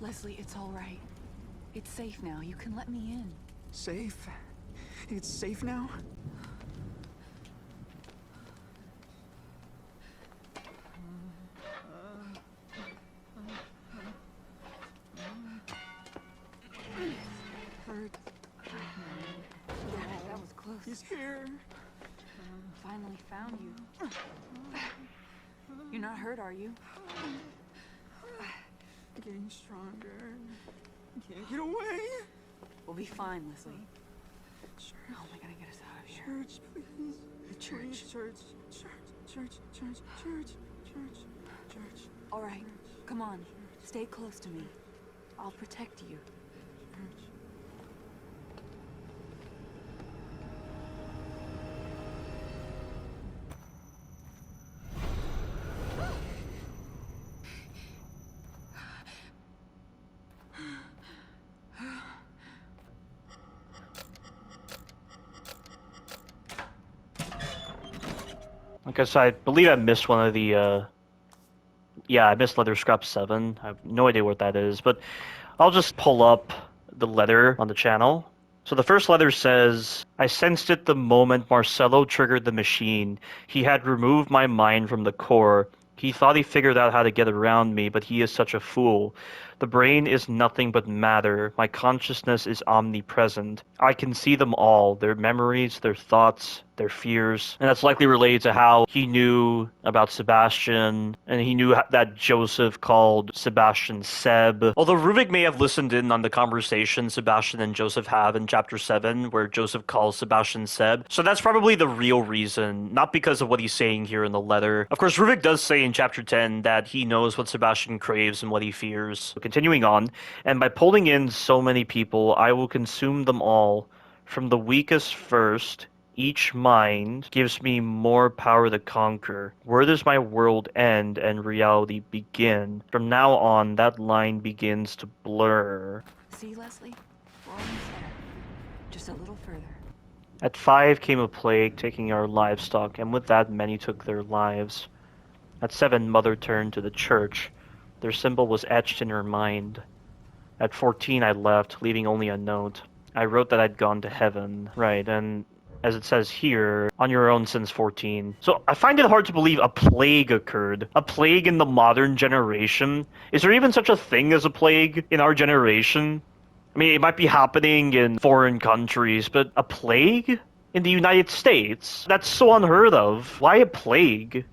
Leslie, it's all right. It's safe now. You can let me in. Safe? It's safe now? Hurt. Yeah, that was close. He's here. Finally found you. You're not hurt, are you? Getting stronger. Can't get away. We'll be fine, Leslie. Church. How am I gonna get us out of here? Church, please. The church. Please, church. All right, come on. Stay close to me. I'll protect you. I guess I believe I missed one of the, yeah, I missed letter scrap 7. I have no idea what that is, but I'll just pull up the letter on the channel. So the first letter says, I sensed it the moment Marcelo triggered the machine. He had removed my mind from the core. He thought he figured out how to get around me, but he is such a fool. The brain is nothing but matter. My consciousness is omnipresent. I can see them all, their memories, their thoughts, their fears. And that's likely related to how he knew about Sebastian, and he knew that Joseph called Sebastian Seb. Although Ruvik may have listened in on the conversation Sebastian and Joseph have in Chapter 7, where Joseph calls Sebastian Seb. So that's probably the real reason, not because of what he's saying here in the letter. Of course, Ruvik does say in Chapter 10 that he knows what Sebastian craves and what he fears. Continuing on, and by pulling in so many people, I will consume them all. From the weakest first, each mind gives me more power to conquer. Where does my world end and reality begin? From now on, that line begins to blur. See, Leslie? We're almost there. Just a little further. At 5 came a plague, taking our livestock, and with that many took their lives. At 7, Mother turned to the church. Their symbol was etched in her mind. At 14, I left, leaving only a note. I wrote that I'd gone to heaven. Right, and as it says here, on your own since 14. So I find it hard to believe a plague occurred. A plague in the modern generation? Is there even such a thing as a plague in our generation? I mean, it might be happening in foreign countries, but a plague? In the United States? That's so unheard of. Why a plague?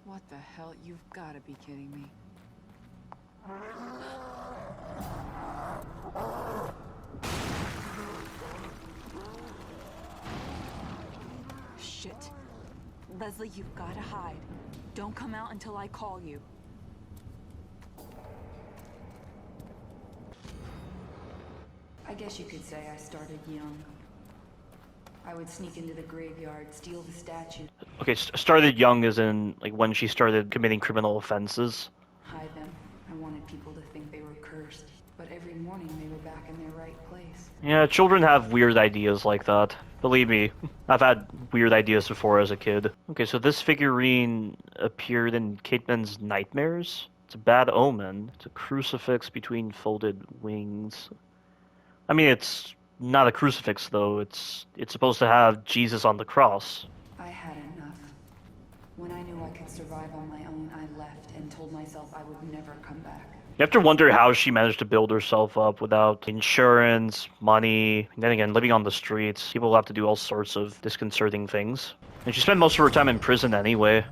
What the hell? You've got to be kidding me. Shit. Leslie, you've got to hide. Don't come out until I call you. I guess you could say I started young. I would sneak into the graveyard, steal the statue. Okay, started young as in, like, when she started committing criminal offenses. Hide them. I wanted people to think they were cursed. But every morning they were back in their right place. Yeah, children have weird ideas like that. Believe me, I've had weird ideas before as a kid. Okay, so this figurine appeared in Kidman's nightmares? It's a bad omen. It's a crucifix between folded wings. I mean, it's not a crucifix, though. It's supposed to have Jesus on the cross. I had enough. When I knew I could survive on my own, I left and told myself I would never come back. You have to wonder how she managed to build herself up without insurance, money, and then again, living on the streets. People have to do all sorts of disconcerting things. And she spent most of her time in prison anyway.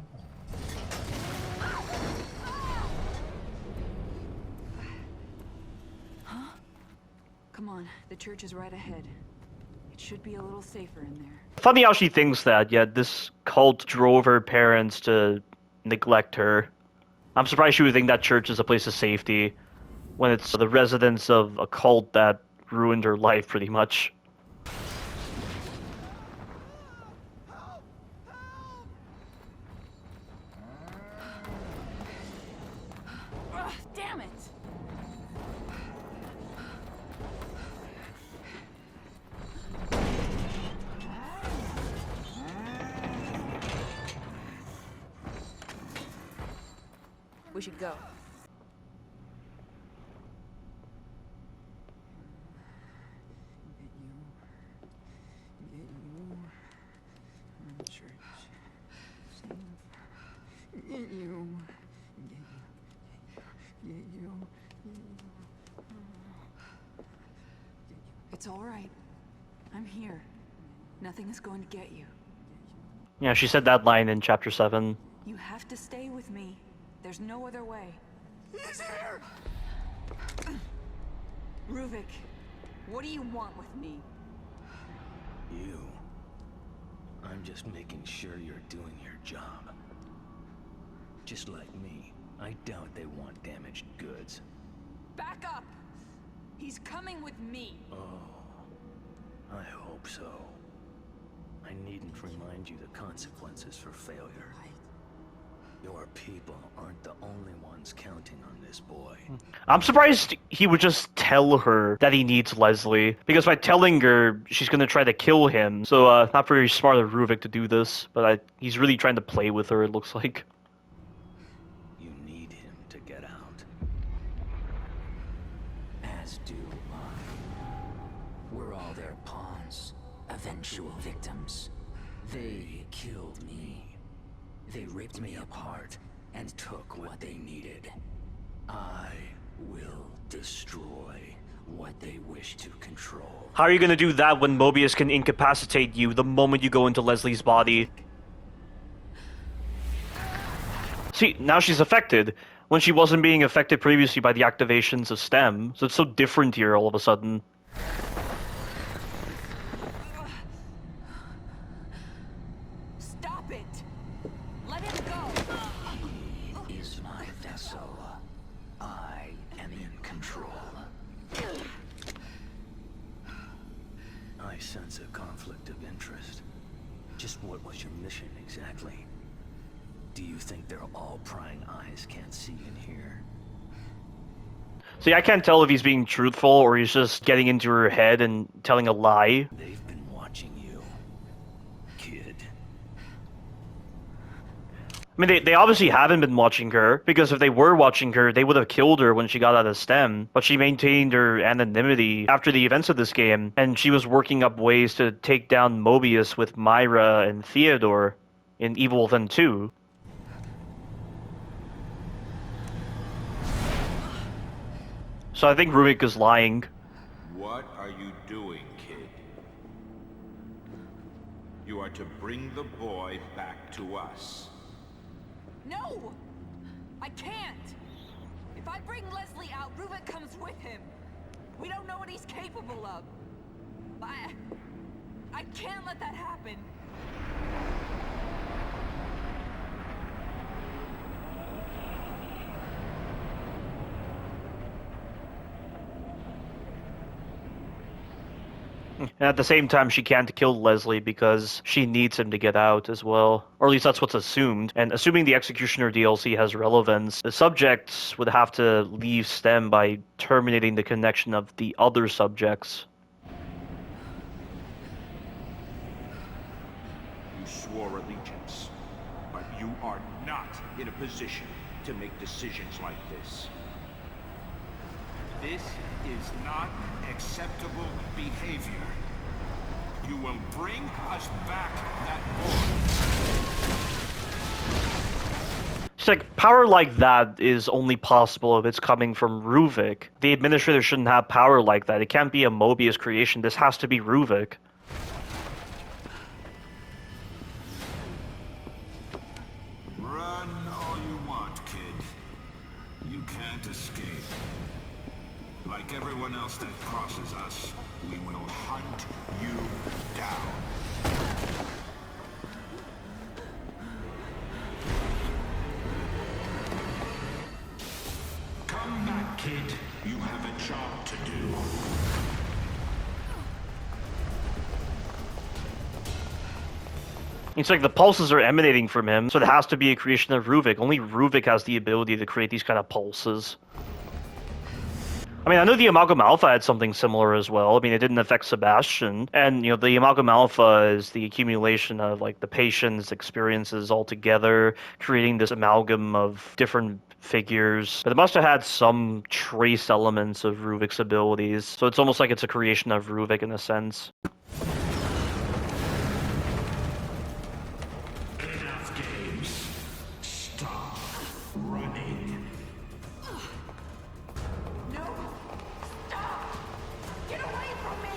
Huh? Come on, the church is right ahead. It should be a little safer in there. Funny how she thinks that, yet this cult drove her parents to neglect her. I'm surprised she would think that church is a place of safety when it's the residents of a cult that ruined her life, pretty much. We should go. It's all right. I'm here. Nothing is going to get you. Yeah, she said that line in chapter 7. You have to stay with me. There's no other way. He's here! Ruvik, what do you want with me? You. I'm just making sure you're doing your job. Just like me, I doubt they want damaged goods. Back up! He's coming with me. Oh, I hope so. I needn't remind you the consequences for failure. Your people aren't the only ones counting on this boy. I'm surprised he would just tell her that he needs Leslie, because by telling her, she's gonna try to kill him. So, not very smart of Ruvik to do this, but he's really trying to play with her, it looks like. You need him to get out. As do I. We're all their pawns, eventual victims. They killed me. They ripped me apart and took what they needed. I will destroy what they wish to control. How are you gonna do that when Mobius can incapacitate you the moment you go into Leslie's body? See, now she's affected, when she wasn't being affected previously by the activations of STEM, so it's so different here all of a sudden. Stop it! Let him go! He is my vessel. I am in control. I sense a conflict of interest. Just what was your mission exactly? Do you think their all prying eyes can't see and hear? See, I can't tell if he's being truthful or he's just getting into her head and telling a lie. They've been watching you, kid. I mean, they obviously haven't been watching her, because if they were watching her, they would have killed her when she got out of STEM. But she maintained her anonymity after the events of this game, and she was working up ways to take down Mobius with Myra and Theodore in Evil Within 2. So I think Ruvik is lying. What are you doing, kid? You are to bring the boy back to us. No! I can't! If I bring Leslie out, Ruvik comes with him. We don't know what he's capable of. I can't let that happen. And at the same time, she can't kill Leslie because she needs him to get out as well. Or at least that's what's assumed. And assuming the Executioner DLC has relevance, the subjects would have to leave STEM by terminating the connection of the other subjects. You swore allegiance, but you are not in a position to make decisions like this. This is not acceptable behavior. You will bring us back that boy. It's like, power like that is only possible if it's coming from Ruvik. The Administrator shouldn't have power like that. It can't be a Mobius creation. This has to be Ruvik. Run all you want, kid. You can't escape. Like everyone else that crosses us, we will hunt you down. Come back, kid. You have a job to do. It's like the pulses are emanating from him, so it has to be a creation of Ruvik. Only Ruvik has the ability to create these kind of pulses. I mean, I know the Amalgam Alpha had something similar as well. I mean, it didn't affect Sebastian. And, you know, the Amalgam Alpha is the accumulation of, like, the patient's experiences all together, creating this amalgam of different figures, but it must have had some trace elements of Ruvik's abilities, so it's almost like it's a creation of Ruvik in a sense. Enough games. Stop running. No! Stop! Get away from me!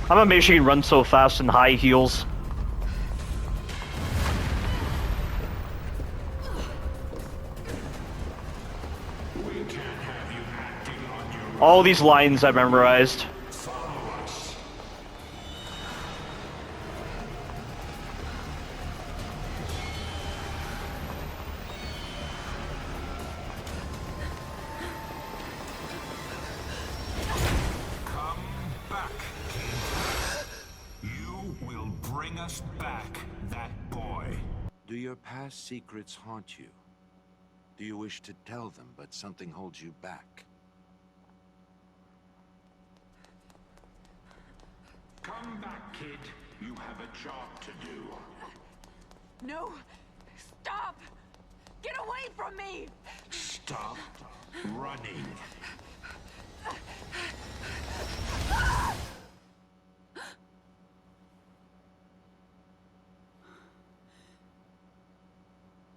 I'm amazed she can run so fast in high heels. All these lines I memorized. Come back, kid. You will bring us back that boy. Do your past secrets haunt you? Do you wish to tell them, but something holds you back? Come back, kid. You have a job to do. No! Stop! Get away from me! Stop running.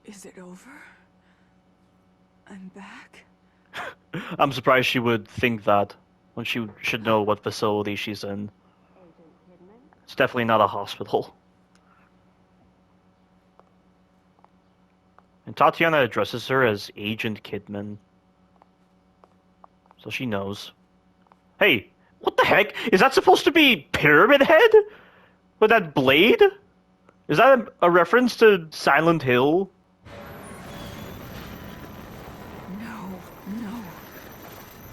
Is it over? I'm back? I'm surprised she would think that, when she should know what facility she's in. It's definitely not a hospital. And Tatiana addresses her as Agent Kidman. So she knows. Hey, what the heck? Is that supposed to be Pyramid Head? With that blade? Is that a reference to Silent Hill? No.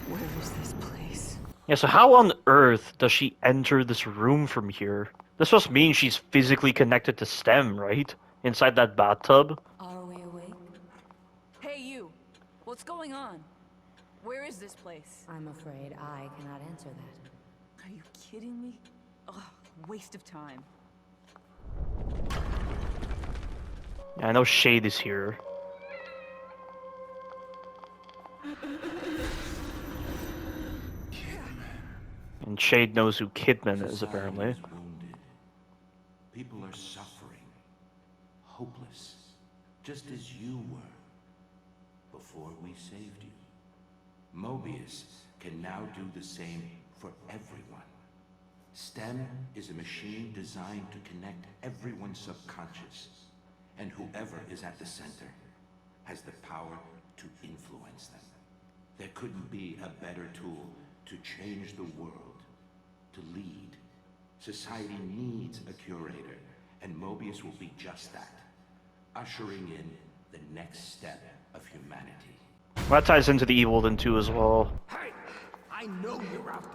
Where is this place? Yeah, so how on earth does she enter this room from here? This must mean she's physically connected to STEM, right? Inside that bathtub? Are we awake? Hey, you! What's going on? Where is this place? I'm afraid I cannot answer that. Are you kidding me? Ugh, waste of time. Yeah, I know Shade is here. And Shade knows who Kidman is, apparently. Society is wounded. People are suffering. Hopeless. Just as you were. Before we saved you. Mobius can now do the same for everyone. STEM is a machine designed to connect everyone's subconscious. And whoever is at the center has the power to influence them. There couldn't be a better tool to change the world, to lead. Society needs a curator, and Mobius will be just that, ushering in the next step of humanity. Well, that ties into the Evil Within 2 as well. Hey! I know you're out there.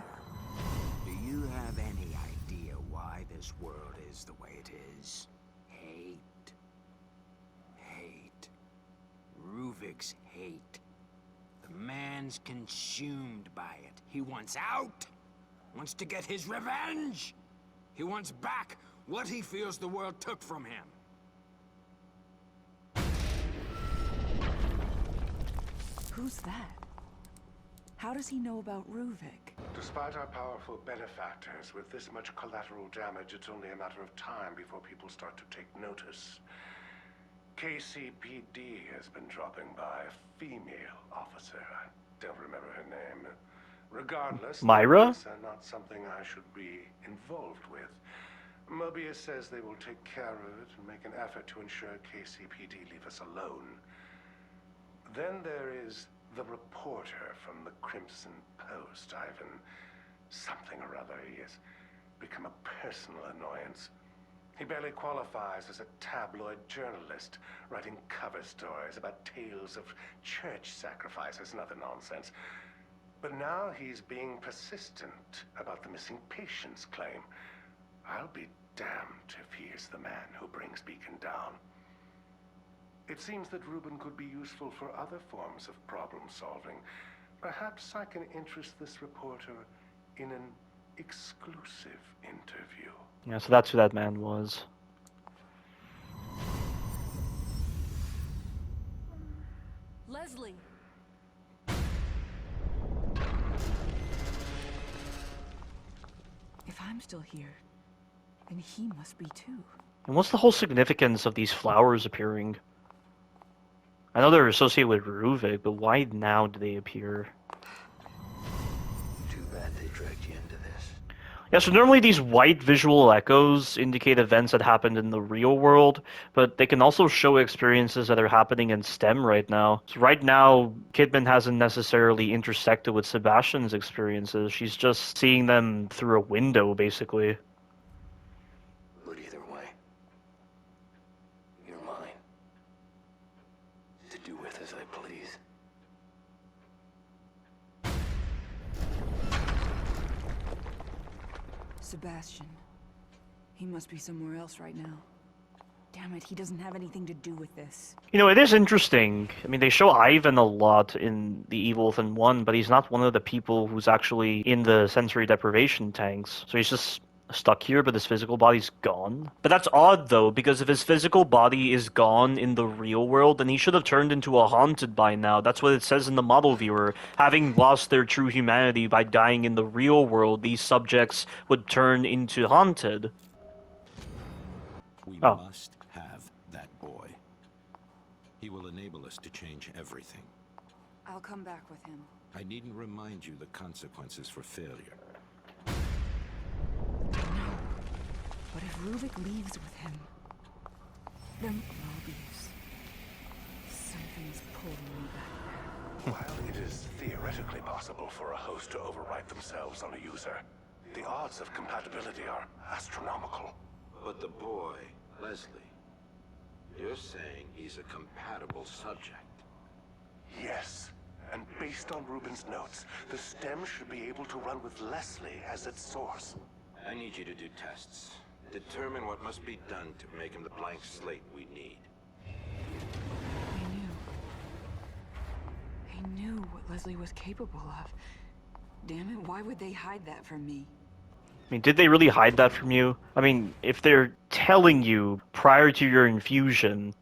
Do you have any idea why this world is the way it is? Hate. Hate. Ruvik's hate. The man's consumed by it. He wants out. Wants to get his revenge. He wants back what he feels the world took from him. Who's that? How does he know about Ruvik? Despite our powerful benefactors, with this much collateral damage, it's only a matter of time before people start to take notice. KCPD has been dropping by a female officer. I don't remember her name. Regardless, Myra? these are not something I should be involved with. Mobius says they will take care of it and make an effort to ensure KCPD leave us alone. Then there is the reporter from the Crimson Post, Ivan something or other. He has become a personal annoyance. He barely qualifies as a tabloid journalist, writing cover stories about tales of church sacrifices and other nonsense. But now he's being persistent about the missing patients claim. I'll be damned if he is the man who brings Beacon down. It seems that Ruben could be useful for other forms of problem solving. Perhaps I can interest this reporter in an exclusive interview. Yeah, so that's who that man was. Leslie! If I'm still here, then he must be too. And what's the whole significance of these flowers appearing? I know they're associated with Ruvik, but why now do they appear? Too bad they dragged you into this. Yeah, so normally these white visual echoes indicate events that happened in the real world, but they can also show experiences that are happening in STEM right now. So right now, Kidman hasn't necessarily intersected with Sebastian's experiences. She's just seeing them through a window, basically. But either way, you're mine. To do with as I please. Sebastian. He must be somewhere else right now. Damn it, he doesn't have anything to do with this. You know, it is interesting. I mean, they show Ivan a lot in The Evil Within 1, but he's not one of the people who's actually in the sensory deprivation tanks. So he's just stuck here, but his physical body's gone. But that's odd, though, because if his physical body is gone in the real world, then he should have turned into a haunted by now. That's what it says in the model viewer. Having lost their true humanity by dying in the real world, these subjects would turn into haunted. We must have that boy. He will enable us to change everything. I'll come back with him. I needn't remind you the consequences for failure. No. But if Ruvik leaves with him, then Mobius. Something's pulling me back. While it is theoretically possible for a host to overwrite themselves on a user, the odds of compatibility are astronomical. But the boy, Leslie, you're saying he's a compatible subject. Yes, and based on Ruben's notes, the stem should be able to run with Leslie as its source. I need you to do tests. Determine what must be done to make him the blank slate we need. They knew what Leslie was capable of. Damn it, why would they hide that from me? I mean, did they really hide that from you? I mean, if they're telling you prior to your infusion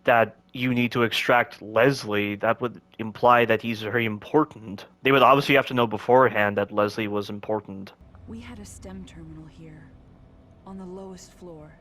that you need to extract Leslie, that would imply that he's very important. They would obviously have to know beforehand that Leslie was important. We had a STEM terminal here, on the lowest floor.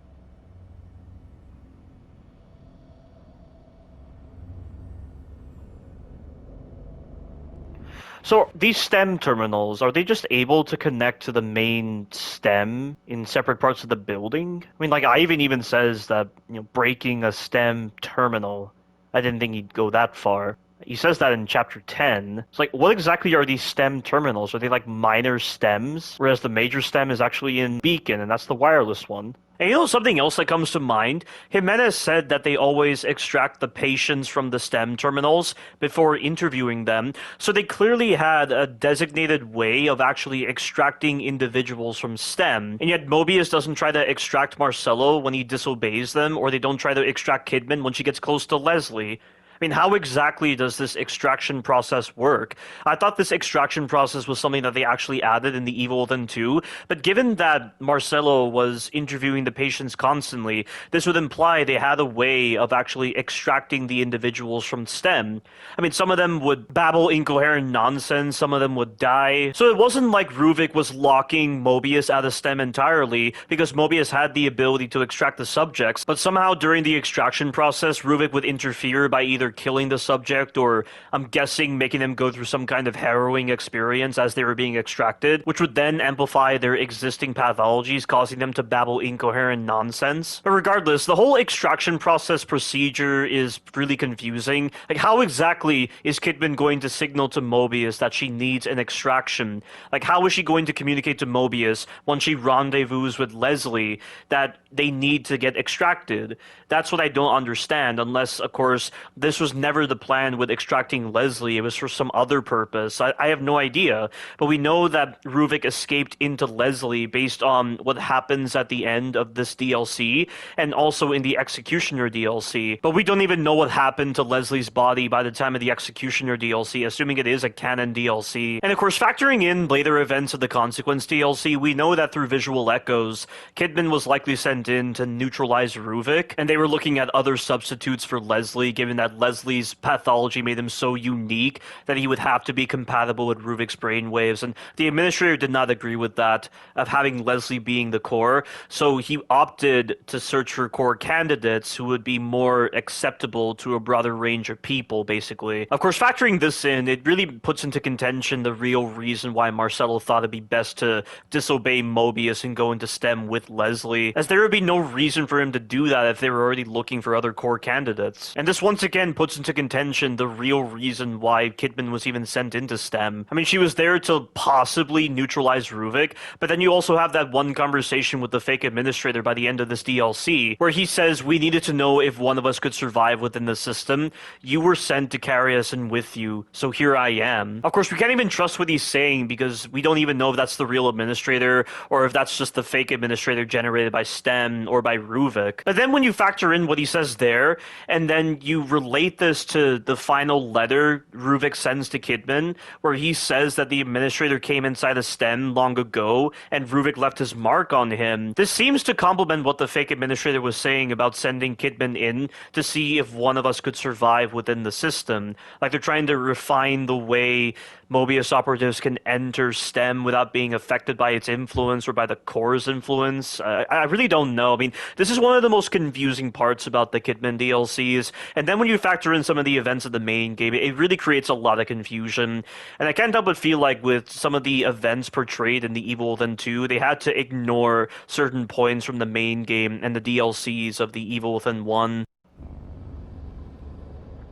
So these STEM terminals, are they just able to connect to the main STEM in separate parts of the building? I mean, like Ivan even says that, breaking a STEM terminal, I didn't think he'd go that far. He says that in chapter 10. It's like, what exactly are these STEM terminals? Are they like minor STEMs? Whereas the major STEM is actually in Beacon, and that's the wireless one. And something else that comes to mind? Jimenez said that they always extract the patients from the STEM terminals before interviewing them, so they clearly had a designated way of actually extracting individuals from STEM, and yet Mobius doesn't try to extract Marcelo when he disobeys them, or they don't try to extract Kidman when she gets close to Leslie. I mean, how exactly does this extraction process work? I thought this extraction process was something that they actually added in The Evil Within 2, but given that Marcelo was interviewing the patients constantly, this would imply they had a way of actually extracting the individuals from STEM. I mean, some of them would babble incoherent nonsense, some of them would die. So it wasn't like Ruvik was locking Mobius out of STEM entirely, because Mobius had the ability to extract the subjects, but somehow during the extraction process, Ruvik would interfere by either killing the subject or, I'm guessing, making them go through some kind of harrowing experience as they were being extracted, which would then amplify their existing pathologies, causing them to babble incoherent nonsense. But regardless, the whole extraction process procedure is really confusing. Like, how exactly is Kidman going to signal to Mobius that she needs an extraction? Like, how is she going to communicate to Mobius once she rendezvous with Leslie that they need to get extracted? That's what I don't understand, unless, of course, this this was never the plan with extracting Leslie. It was for some other purpose. I have no idea. But we know that Ruvik escaped into Leslie based on what happens at the end of this DLC and also in the Executioner DLC. But we don't even know what happened to Leslie's body by the time of the Executioner DLC, assuming it is a canon DLC. And of course, factoring in later events of the Consequence DLC, we know that through visual echoes, Kidman was likely sent in to neutralize Ruvik, and they were looking at other substitutes for Leslie, given that Leslie's pathology made him so unique that he would have to be compatible with Ruvik's brainwaves, and the Administrator did not agree with that, of having Leslie being the core, so he opted to search for core candidates who would be more acceptable to a broader range of people, basically. Of course, factoring this in, it really puts into contention the real reason why Marcelo thought it'd be best to disobey Mobius and go into STEM with Leslie, as there would be no reason for him to do that if they were already looking for other core candidates. And this once again puts into contention the real reason why Kidman was even sent into STEM. I mean, she was there to possibly neutralize Ruvik, but then you also have that one conversation with the fake administrator by the end of this DLC, where he says, we needed to know if one of us could survive within the system. You were sent to carry us in with you, so here I am. Of course, we can't even trust what he's saying because we don't even know if that's the real administrator or if that's just the fake administrator generated by STEM or by Ruvik. But then when you factor in what he says there, and then you relate this to the final letter Ruvik sends to Kidman, where he says that the administrator came inside a STEM long ago and Ruvik left his mark on him, this seems to complement what the fake administrator was saying about sending Kidman in to see if one of us could survive within the system. Like they're trying to refine the way Mobius operatives can enter STEM without being affected by its influence or by the core's influence. I really don't know. I mean, this is one of the most confusing parts about the Kidman DLCs, and then when you factor in some of the events of the main game, it really creates a lot of confusion. And I can't help but feel like with some of the events portrayed in the Evil Within 2, they had to ignore certain points from the main game and the DLCs of the Evil Within 1.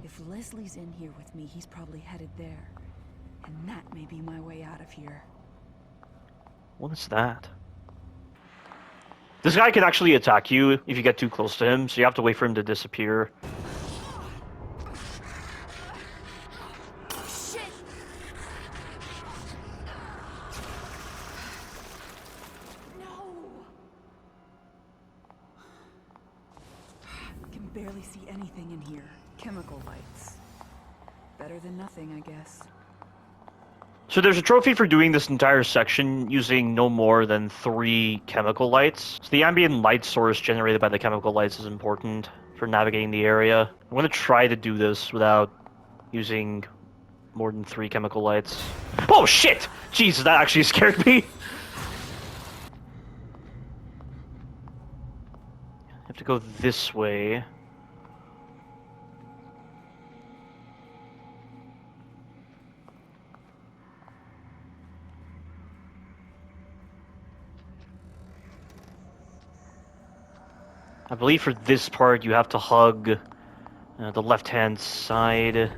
If Leslie's in here with me, he's probably headed there. And that may be my way out of here. What is that? This guy can actually attack you if you get too close to him, so you have to wait for him to disappear. Shit! No! I can barely see anything in here. Chemical lights. Better than nothing, I guess. So there's a trophy for doing this entire section using no more than 3 chemical lights. So the ambient light source generated by the chemical lights is important for navigating the area. I'm going to try to do this without using more than 3 chemical lights. Oh shit! Jesus, that actually scared me! I have to go this way. I believe for this part you have to hug the left-hand side. There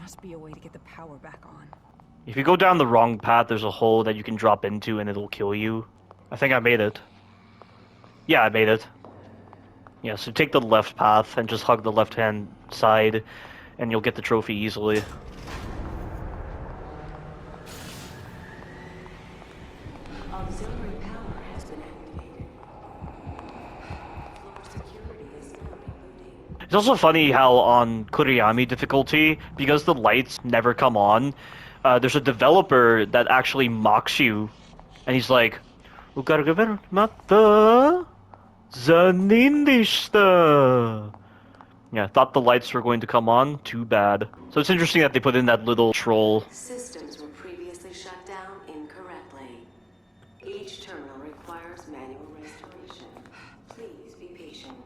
must be a way to get the power back on. If you go down the wrong path, there's a hole that you can drop into and it'll kill you. I think I made it. Yeah, I made it. Yeah, so take the left path and just hug the left-hand side and you'll get the trophy easily. Auxiliary power has been activated. Floor security is now rebooting. It's also funny how on Kuriyami difficulty, because the lights never come on, there's a developer that actually mocks you, and he's like, "Ukaragavermata zanin deshita." Yeah, thought the lights were going to come on. Too bad. So it's interesting that they put in that little troll. Systems were previously shut down incorrectly. Each terminal requires manual restoration. Please be patient.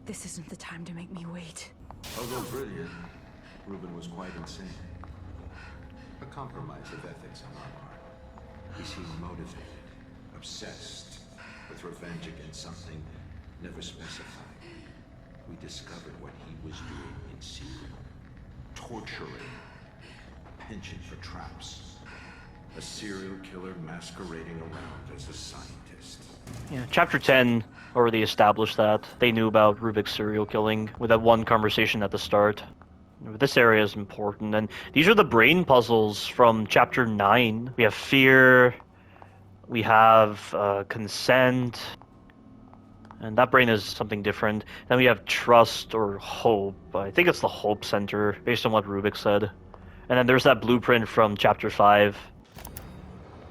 This isn't the time to make me wait. Although brilliant, Reuben was quite insane. A compromise of ethics on our part. He seemed motivated, obsessed, with revenge against something never specified. We discovered what he was doing in secret. Torturing. A penchant for traps. A serial killer masquerading around as a scientist. Yeah, Chapter 10 already established that. They knew about Ruvik's serial killing with that one conversation at the start. This area is important, and these are the brain puzzles from Chapter 9. We have fear, we have consent, and that brain is something different. Then we have trust or hope. I think it's the hope center, based on what Rubik said. And then there's that blueprint from Chapter 5.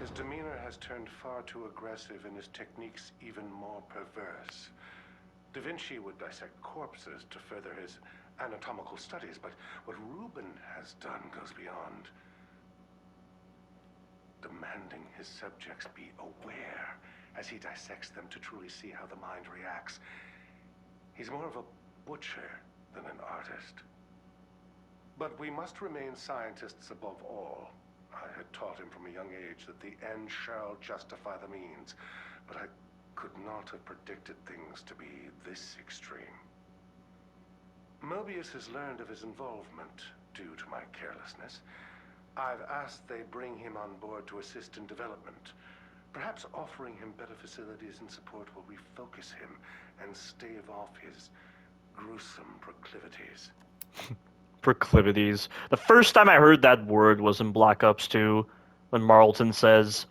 His demeanor has turned far too aggressive and his techniques even more perverse. Da Vinci would dissect corpses to further his anatomical studies, but what Rubin has done goes beyond. Demanding his subjects be aware as he dissects them to truly see how the mind reacts. He's more of a butcher than an artist. But we must remain scientists above all. I had taught him from a young age that the end shall justify the means, but I could not have predicted things to be this extreme. Mobius has learned of his involvement due to my carelessness. I've asked they bring him on board to assist in development. Perhaps offering him better facilities and support will refocus him and stave off his gruesome proclivities. Proclivities. The first time I heard that word was in Black Ops 2, when Marlton says,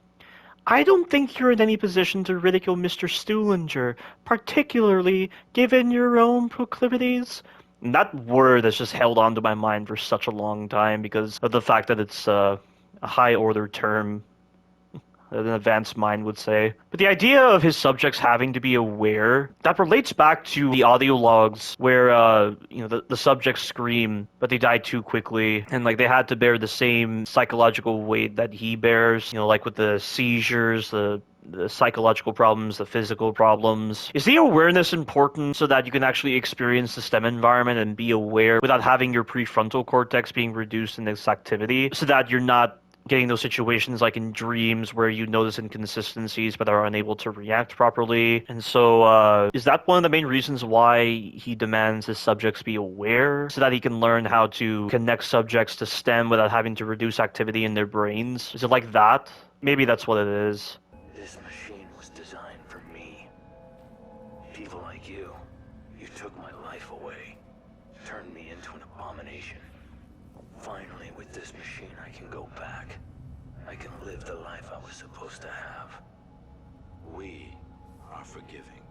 "I don't think you're in any position to ridicule Mr. Stuhlinger, particularly given your own proclivities." And that word has just held on to my mind for such a long time because of the fact that it's a high-order term, an advanced mind would say. But the idea of his subjects having to be aware, that relates back to the audio logs where, the subjects scream, but they die too quickly. And, they had to bear the same psychological weight that he bears, like with the seizures, the psychological problems, the physical problems. Is the awareness important so that you can actually experience the STEM environment and be aware without having your prefrontal cortex being reduced in this activity, so that you're not getting those situations like in dreams where you notice inconsistencies but are unable to react properly? And so is that one of the main reasons why he demands his subjects be aware, so that he can learn how to connect subjects to STEM without having to reduce activity in their brains? Is it like that? Maybe that's what it is. This machine was designed for me. People like you. You took my life away. Turned me into an abomination. Finally, with this machine, I can go back. I can live the life I was supposed to have. We are forgiving.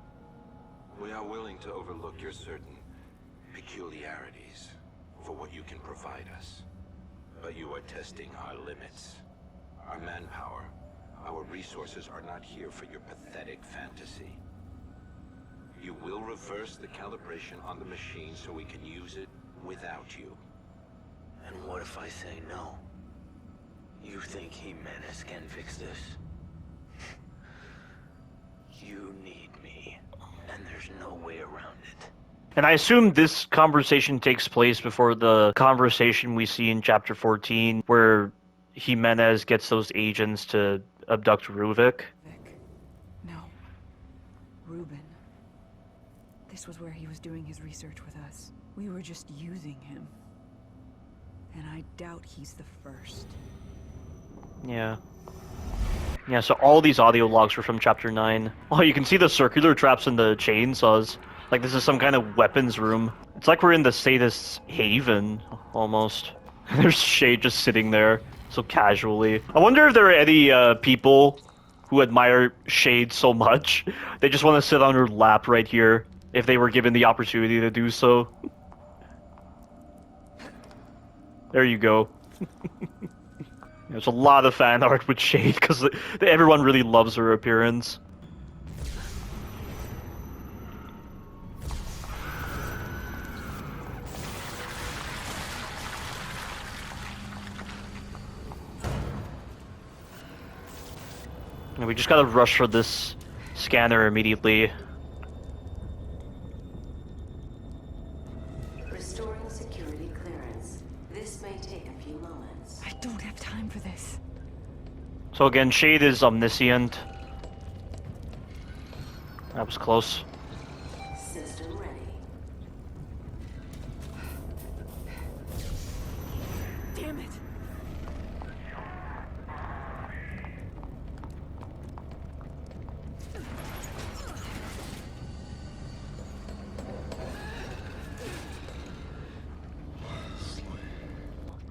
We are willing to overlook your certain peculiarities for what you can provide us. But you are testing our limits. Our manpower, our resources are not here for your pathetic fantasy. You will reverse the calibration on the machine so we can use it without you. And what if I say no? You think Jimenez can fix this? You need me, and there's no way around it. And I assume this conversation takes place before the conversation we see in Chapter 14, where Jimenez gets those agents to abduct Ruvik. No. Reuben. This was where he was doing his research with us. We were just using him. And I doubt he's the first. Yeah. Yeah, so all these audio logs were from Chapter 9. Oh, you can see the circular traps and the chainsaws. Like this is some kind of weapons room. It's like we're in the sadist's haven, almost. There's Shade just sitting there, so casually. I wonder if there are any people who admire Shade so much, they just want to sit on her lap right here, if they were given the opportunity to do so. There you go. There's a lot of fan art with Shade, because everyone really loves her appearance. And we just gotta rush for this scanner immediately. Restoring security clearance. This may take a few moments. I don't have time for this. So again, Shade is omniscient. That was close. System ready. Damn it!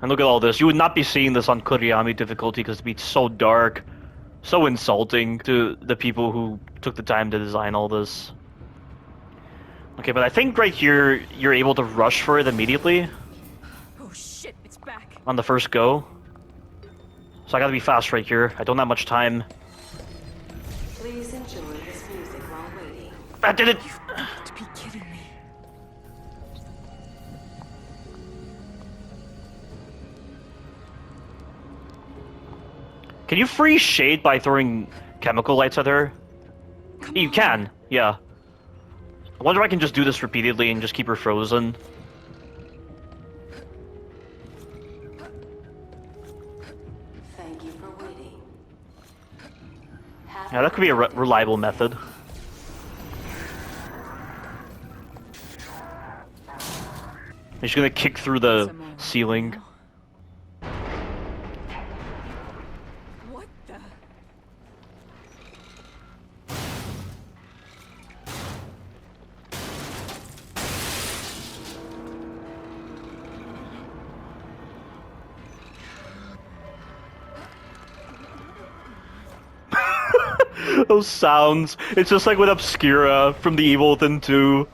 And look at all this. You would not be seeing this on Kuriyami difficulty because it'd be so dark, so insulting to the people who took the time to design all this. Okay, but I think right here you're able to rush for it immediately. Oh shit, it's back. On the first go. So I gotta be fast right here. I don't have much time. Please enjoy this music while waiting. That did it! You've got to be kidding me. Can you freeze shade by throwing chemical lights at her? You can, yeah. I wonder if I can just do this repeatedly and just keep her frozen. Thank you for waiting. Yeah, that could be a reliable method. She's gonna kick through the ceiling. What the? Those sounds. It's just like with Obscura from the Evil Within 2.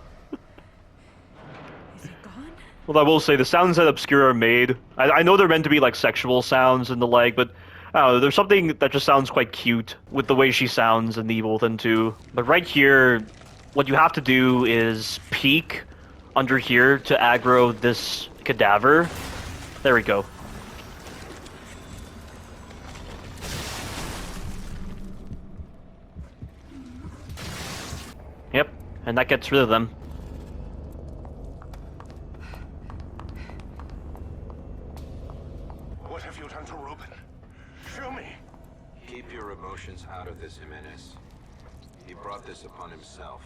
Is it gone? Well, I will say, the sounds that Obscura made, I know they're meant to be like sexual sounds and the like, but I don't know, there's something that just sounds quite cute with the way she sounds in the Evil Within 2. But right here, what you have to do is peek under here to aggro this cadaver. There we go. Yep, and that gets rid of them. What have you done to Ruben? Show me. Keep your emotions out of this, Jimenez. He brought this upon himself.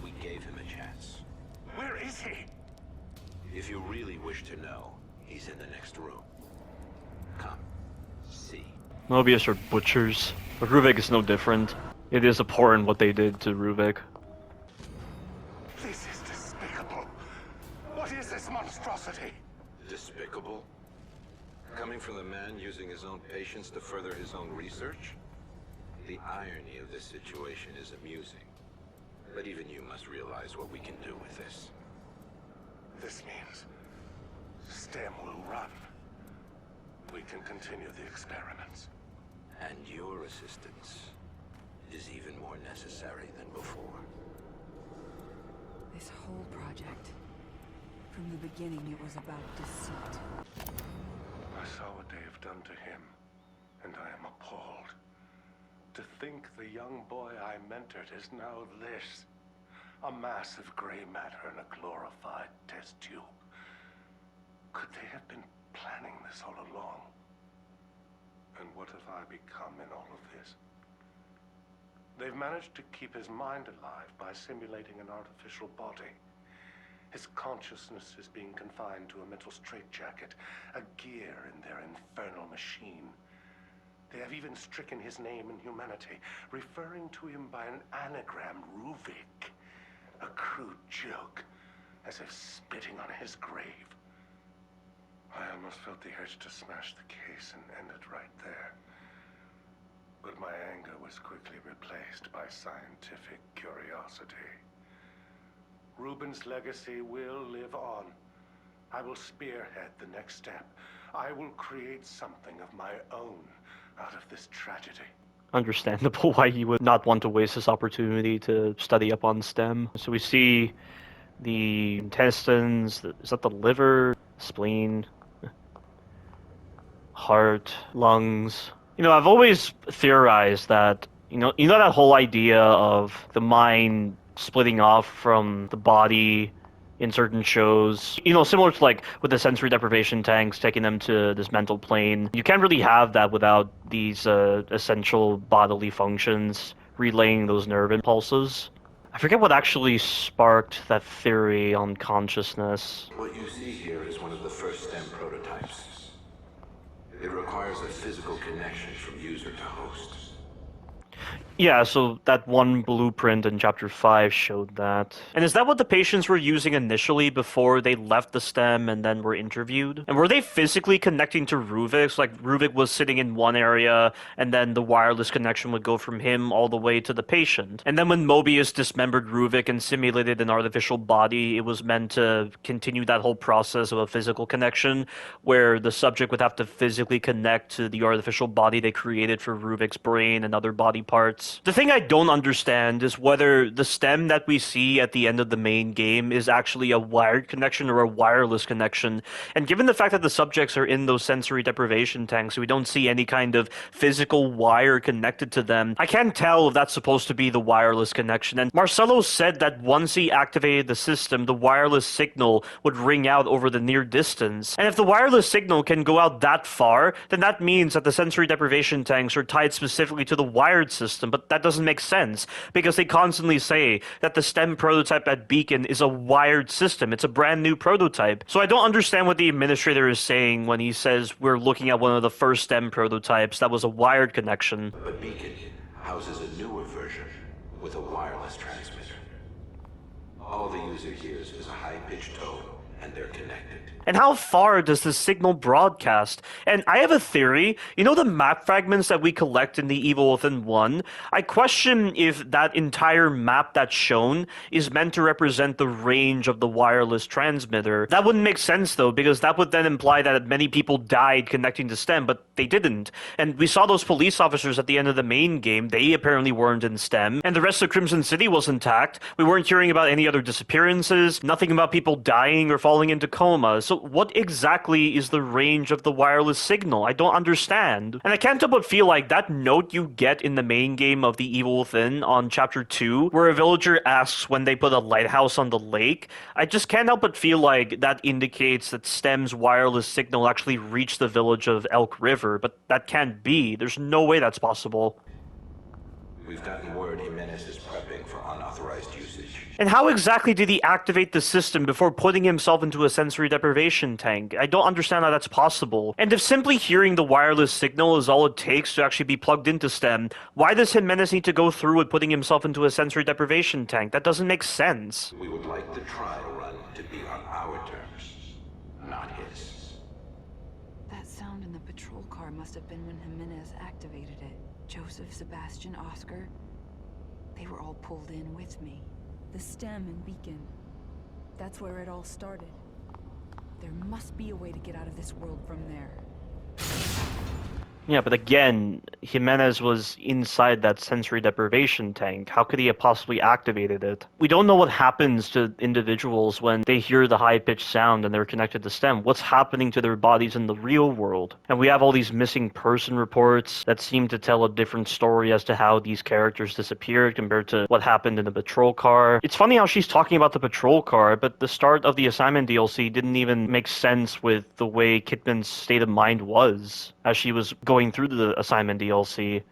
We gave him a chance. Where is he? If you really wish to know, he's in the next room. Come, see. Mobius are butchers, but Ruvik is no different. It is abhorrent what they did to Ruvik. This is despicable. What is this monstrosity? Despicable? Coming from the man using his own patients to further his own research? The irony of this situation is amusing. But even you must realize what we can do with this. This means STEM will run. We can continue the experiments. And your assistance is even more necessary than before. This whole project. From the beginning, it was about deceit. I saw what they have done to him, and I am appalled. To think the young boy I mentored is now this. A mass of gray matter in a glorified test tube. Could they have been planning this all along? And what have I become in all of this? They've managed to keep his mind alive by simulating an artificial body. His consciousness is being confined to a mental straitjacket, a gear in their infernal machine. They have even stricken his name and humanity, referring to him by an anagram, Ruvik. A crude joke, as if spitting on his grave. I almost felt the urge to smash the case and end it right there. But my anger was quickly replaced by scientific curiosity. Ruben's legacy will live on. I will spearhead the next step. I will create something of my own out of this tragedy. Understandable why he would not want to waste this opportunity to study up on STEM. So we see the intestines, is that the liver, spleen, heart, lungs. You know, I've always theorized that, you know that whole idea of the mind splitting off from the body in certain shows, you know, similar to like with the sensory deprivation tanks taking them to this mental plane. You can't really have that without these essential bodily functions relaying those nerve impulses. I forget what actually sparked that theory on consciousness. What you see here is one of the first STEM prototypes. It requires a physical connection from user to host. Yeah, so that one blueprint in Chapter 5 showed that. And is that what the patients were using initially before they left the stem and then were interviewed? And were they physically connecting to Ruvik? So, like, Ruvik was sitting in one area, and then the wireless connection would go from him all the way to the patient. And then when Mobius dismembered Ruvik and simulated an artificial body, it was meant to continue that whole process of a physical connection, where the subject would have to physically connect to the artificial body they created for Ruvik's brain and other body parts. The thing I don't understand is whether the stem that we see at the end of the main game is actually a wired connection or a wireless connection. And given the fact that the subjects are in those sensory deprivation tanks, we don't see any kind of physical wire connected to them, I can't tell if that's supposed to be the wireless connection. And Marcelo said that once he activated the system, the wireless signal would ring out over the near distance. And if the wireless signal can go out that far, then that means that the sensory deprivation tanks are tied specifically to the wired system. But that doesn't make sense, because they constantly say that the STEM prototype at Beacon is a wired system. It's a brand new prototype. So I don't understand what the administrator is saying when he says we're looking at one of the first STEM prototypes that was a wired connection. But Beacon houses a newer version with a wireless transmitter. All the user hears is a high-pitched tone, and they're connected. And how far does the signal broadcast? And I have a theory. You know the map fragments that we collect in the Evil Within 1? I question if that entire map that's shown is meant to represent the range of the wireless transmitter. That wouldn't make sense though, because that would then imply that many people died connecting to STEM, but they didn't. And we saw those police officers at the end of the main game. They apparently weren't in STEM. And the rest of Crimson City was intact. We weren't hearing about any other disappearances, nothing about people dying or falling into comas. So what exactly is the range of the wireless signal? I don't understand. And I can't help but feel like that note you get in the main game of The Evil Within on Chapter 2, where a villager asks when they put a lighthouse on the lake, I just can't help but feel like that indicates that STEM's wireless signal actually reached the village of Elk River, but that can't be. There's no way that's possible. We've gotten word Jimenez is prepping for unauthorized usage. And how exactly did he activate the system before putting himself into a sensory deprivation tank? I don't understand how that's possible. And if simply hearing the wireless signal is all it takes to actually be plugged into STEM, why does Jimenez need to go through with putting himself into a sensory deprivation tank? That doesn't make sense. We would like the trial run to be on our terms, not his. That sound in the patrol car must have been when Jimenez activated it. Joseph, Sebastian, Oscar, they were all pulled in with me. The STEM and Beacon. That's where it all started. There must be a way to get out of this world from there. Yeah, but again, Jimenez was inside that sensory deprivation tank. How could he have possibly activated it? We don't know what happens to individuals when they hear the high-pitched sound and they're connected to STEM. What's happening to their bodies in the real world? And we have all these missing person reports that seem to tell a different story as to how these characters disappeared compared to what happened in the patrol car. It's funny how she's talking about the patrol car, but the start of the assignment DLC didn't even make sense with the way Kidman's state of mind was as she was going through the assignment DLC.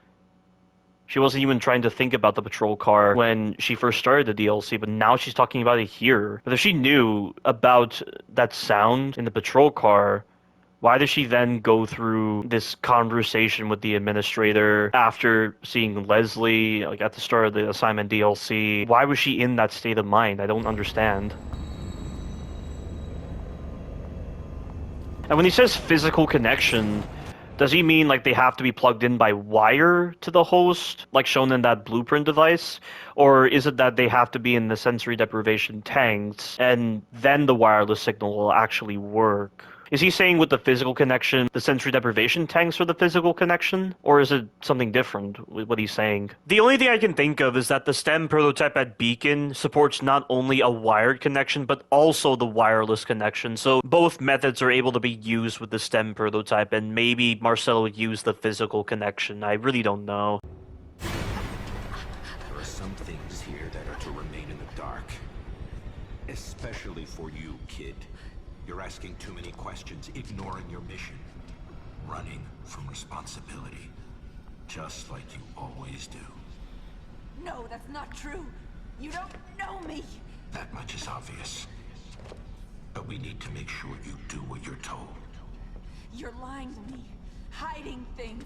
She wasn't even trying to think about the patrol car when she first started the DLC, but now she's talking about it here. But if she knew about that sound in the patrol car, why does she then go through this conversation with the administrator after seeing Leslie, like at the start of the assignment DLC? Why was she in that state of mind? I don't understand. And when he says physical connection, does he mean like they have to be plugged in by wire to the host, like shown in that blueprint device? Or is it that they have to be in the sensory deprivation tanks and then the wireless signal will actually work? Is he saying with the physical connection, the sensory deprivation tanks are the physical connection? Or is it something different with what he's saying? The only thing I can think of is that the STEM prototype at Beacon supports not only a wired connection, but also the wireless connection. So both methods are able to be used with the STEM prototype, and maybe Marcelo used the physical connection. I really don't know. There are some things here that are to remain in the dark. Especially for you, kid. You're asking too many questions, ignoring your mission. Running from responsibility. Just like you always do. No, that's not true. You don't know me. That much is obvious. But we need to make sure you do what you're told. You're lying to me. Hiding things.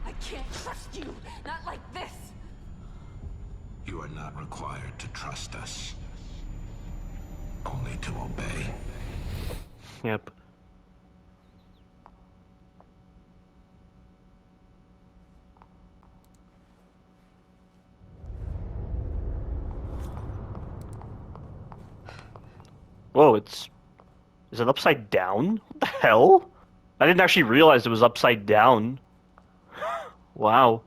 I can't trust you. Not like this. You are not required to trust us. Only to obey. Yep. Whoa, is it upside down? What the hell? I didn't actually realize it was upside down. Wow.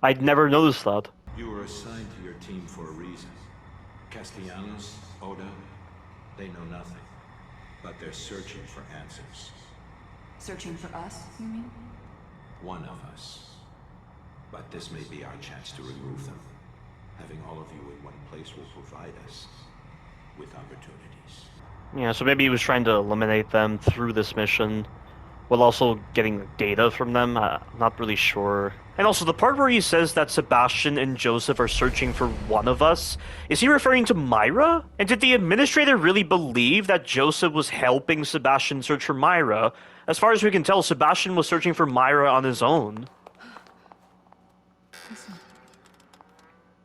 I'd never noticed that. You were assigned to your team for a reason. Castellanos, Oda, they know nothing. But they're searching for answers. Searching for us, you mean? One of us. But this may be our chance to remove them. Having all of you in one place will provide us with opportunities. Yeah, so maybe he was trying to eliminate them through this mission, while also getting data from them. I'm not really sure. And also, the part where he says that Sebastian and Joseph are searching for one of us, is he referring to Myra? And did the administrator really believe that Joseph was helping Sebastian search for Myra? As far as we can tell, Sebastian was searching for Myra on his own. Listen.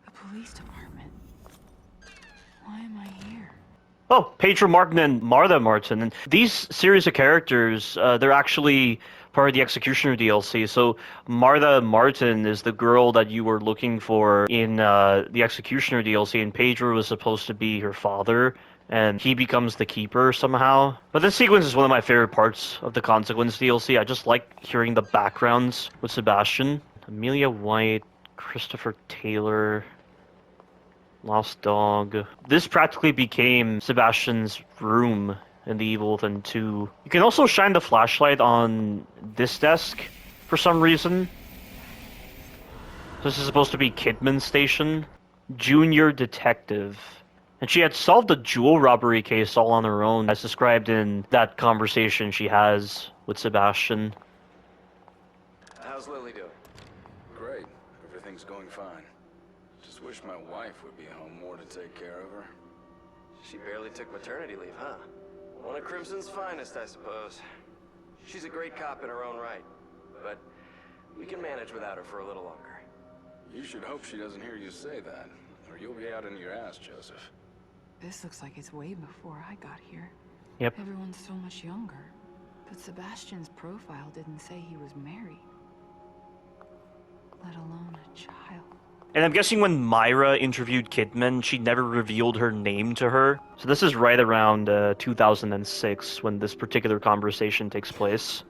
The police department. Why am I here? Oh, Pedro Martin and Martha Martin. And these series of characters, they're actually part of the Executioner DLC. So Martha Martin is the girl that you were looking for in the Executioner DLC, and Pedro was supposed to be her father, and he becomes the Keeper somehow. But this sequence is one of my favorite parts of the Consequence DLC. I just like hearing the backgrounds with Sebastian. Amelia White, Christopher Taylor... Lost Dog. This practically became Sebastian's room in the Evil Within 2. You can also shine the flashlight on this desk for some reason. This is supposed to be Kidman's station. Junior Detective. And she had solved a jewel robbery case all on her own, as described in that conversation she has with Sebastian. How's Lily doing? Great. Everything's going fine. Just wish my wife would be home more to take care of her. She barely took maternity leave, huh? One of Crimson's finest, I suppose. She's a great cop in her own right, but we can manage without her for a little longer. You should hope she doesn't hear you say that, or you'll be out in your ass, Joseph. This looks like it's way before I got here. Yep. Everyone's so much younger. But Sebastian's profile didn't say he was married. Let alone a child. And I'm guessing when Myra interviewed Kidman, she never revealed her name to her. So this is right around 2006 when this particular conversation takes place.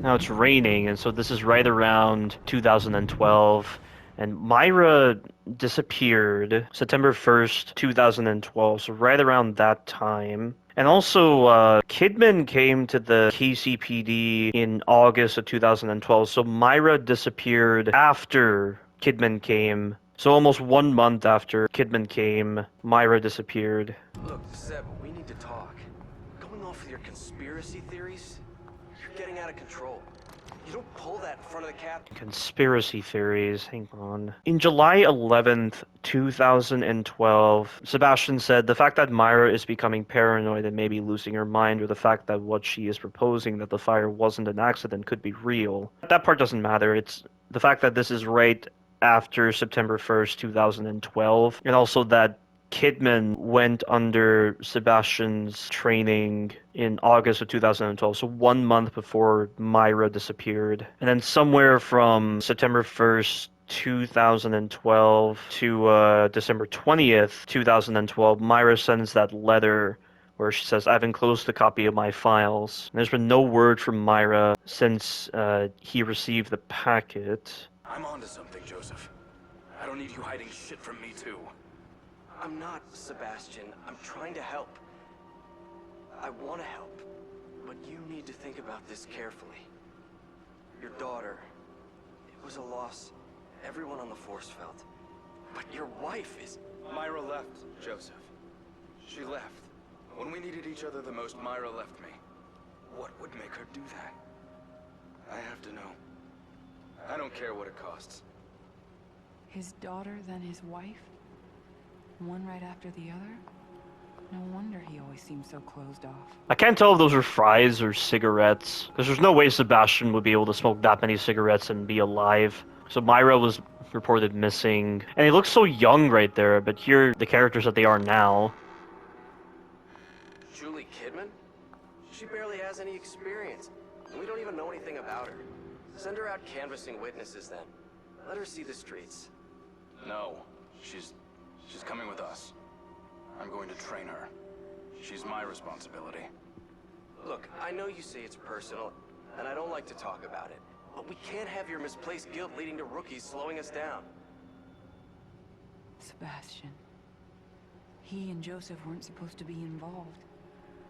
Now it's raining, and so this is right around 2012. And Myra disappeared September 1st, 2012, so right around that time. And also, Kidman came to the KCPD in August of 2012, so Myra disappeared after Kidman came. So almost 1 month after Kidman came, Myra disappeared. Look, Seb, we need to talk. Going off with your conspiracy theories, you're getting out of control. You don't pull that in front of the cap. Conspiracy theories, hang on. In July 11th, 2012, Sebastian said the fact that Myra is becoming paranoid and maybe losing her mind, or the fact that what she is proposing, that the fire wasn't an accident, could be real. That part doesn't matter. It's the fact that this is right after September 1st, 2012, and also that Kidman went under Sebastian's training in August of 2012, so 1 month before Myra disappeared. And then somewhere from September 1st, 2012 to December 20th, 2012, Myra sends that letter where she says, "I've enclosed a copy of my files." And there's been no word from Myra since he received the packet. I'm onto something, Joseph. I don't need you hiding shit from me, too. I'm not, Sebastian. I'm trying to help. I want to help. But you need to think about this carefully. Your daughter, it was a loss everyone on the Force felt. But your wife is... Myra left, Joseph. She left. When we needed each other the most, Myra left me. What would make her do that? I have to know. I don't care what it costs. His daughter, then his wife? One right after the other? No wonder he always seems so closed off. I can't tell if those are fries or cigarettes, because there's no way Sebastian would be able to smoke that many cigarettes and be alive. So Myra was reported missing. And they look so young right there, but here the characters that they are now. Julie Kidman? She barely has any experience, and we don't even know anything about her. Send her out canvassing witnesses then. Let her see the streets. No, she's coming with us. I'm going to train her. She's my responsibility. Look, I know you say it's personal, and I don't like to talk about it, but we can't have your misplaced guilt leading to rookies slowing us down. Sebastian. He and Joseph weren't supposed to be involved.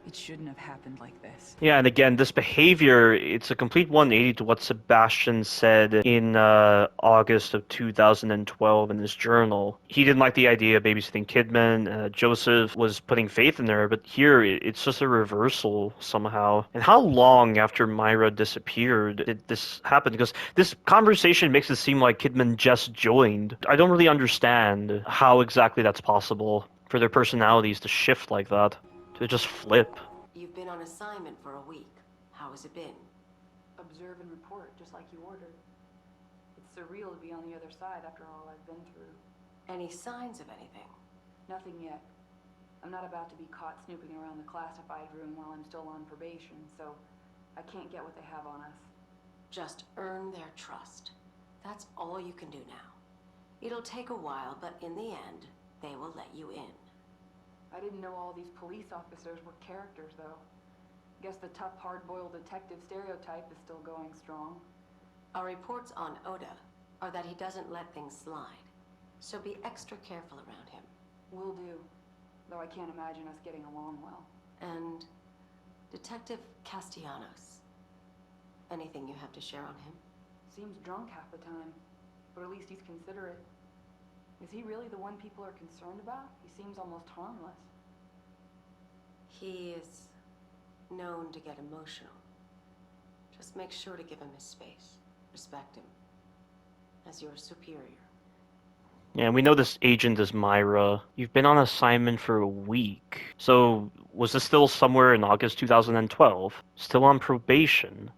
It shouldn't have happened like this. Yeah, and again, this behavior, it's a complete 180 to what Sebastian said in August of 2012 in his journal. He didn't like the idea of babysitting Kidman. Joseph was putting faith in her, but here it's just a reversal somehow. And how long after Myra disappeared did this happen? Because this conversation makes it seem like Kidman just joined. I don't really understand how exactly that's possible for their personalities to shift like that. To just flip. You've been on assignment for a week. How has it been? Observe and report, just like you ordered. It's surreal to be on the other side after all I've been through. Any signs of anything? Nothing yet. I'm not about to be caught snooping around the classified room while I'm still on probation, so I can't get what they have on us. Just earn their trust. That's all you can do now. It'll take a while, but in the end, they will let you in. I didn't know all these police officers were characters, though. Guess the tough, hard-boiled detective stereotype is still going strong. Our reports on Oda are that he doesn't let things slide, so be extra careful around him. Will do, though I can't imagine us getting along well. And Detective Castellanos. Anything you have to share on him? Seems drunk half the time, but at least he's considerate. Is he really the one people are concerned about? He seems almost harmless. He is known to get emotional. Just make sure to give him his space. Respect him. As your superior. Yeah, we know this agent is Myra. You've been on assignment for a week. So, was this still somewhere in August 2012? Still on probation?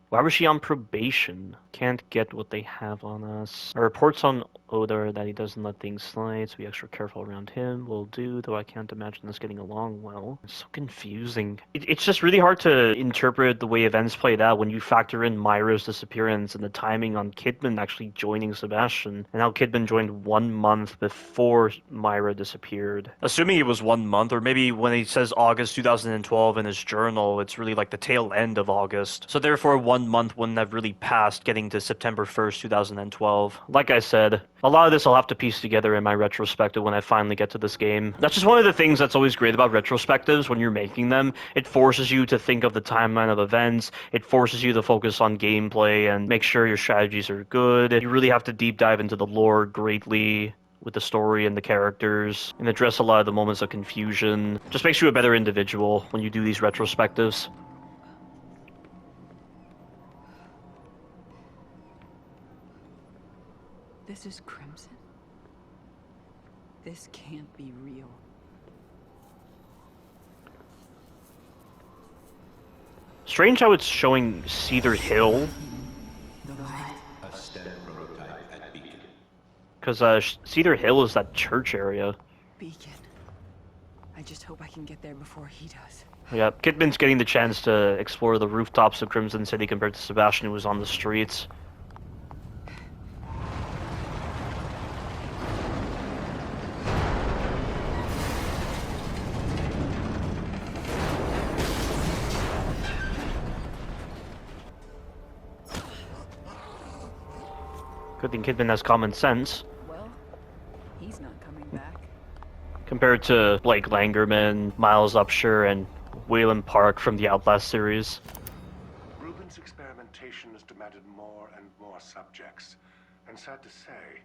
Why was she on probation? Can't get what they have on us. Our reports on Oda are that he doesn't let things slide, so be extra careful around him. Will do, though I can't imagine this getting along well. It's so confusing. It's just really hard to interpret the way events played out when you factor in Myra's disappearance and the timing on Kidman actually joining Sebastian, and how Kidman joined 1 month before Myra disappeared. Assuming it was 1 month, or maybe when he says August 2012 in his journal, it's really like the tail end of August. So therefore 1 month wouldn't have really passed getting to September 1st, 2012. Like I said, a lot of this I'll have to piece together in my retrospective when I finally get to this game. That's just one of the things that's always great about retrospectives when you're making them. It forces you to think of the timeline of events, it forces you to focus on gameplay and make sure your strategies are good. You really have to deep dive into the lore greatly with the story and the characters, and address a lot of the moments of confusion. Just makes you a better individual when you do these retrospectives. This is Crimson? This can't be real. Strange how it's showing Cedar Hill. A STEM prototype at Beacon. Because Cedar Hill is that church area. Beacon. I just hope I can get there before he does. Yeah, Kidman's getting the chance to explore the rooftops of Crimson City compared to Sebastian, who was on the streets. Good thing Kidman has common sense. Well, he's not coming back. Compared to Blake Langerman, Miles Upshur, and Wayland Park from the Outlast series. Rubin's experimentation has demanded more and more subjects. And sad to say,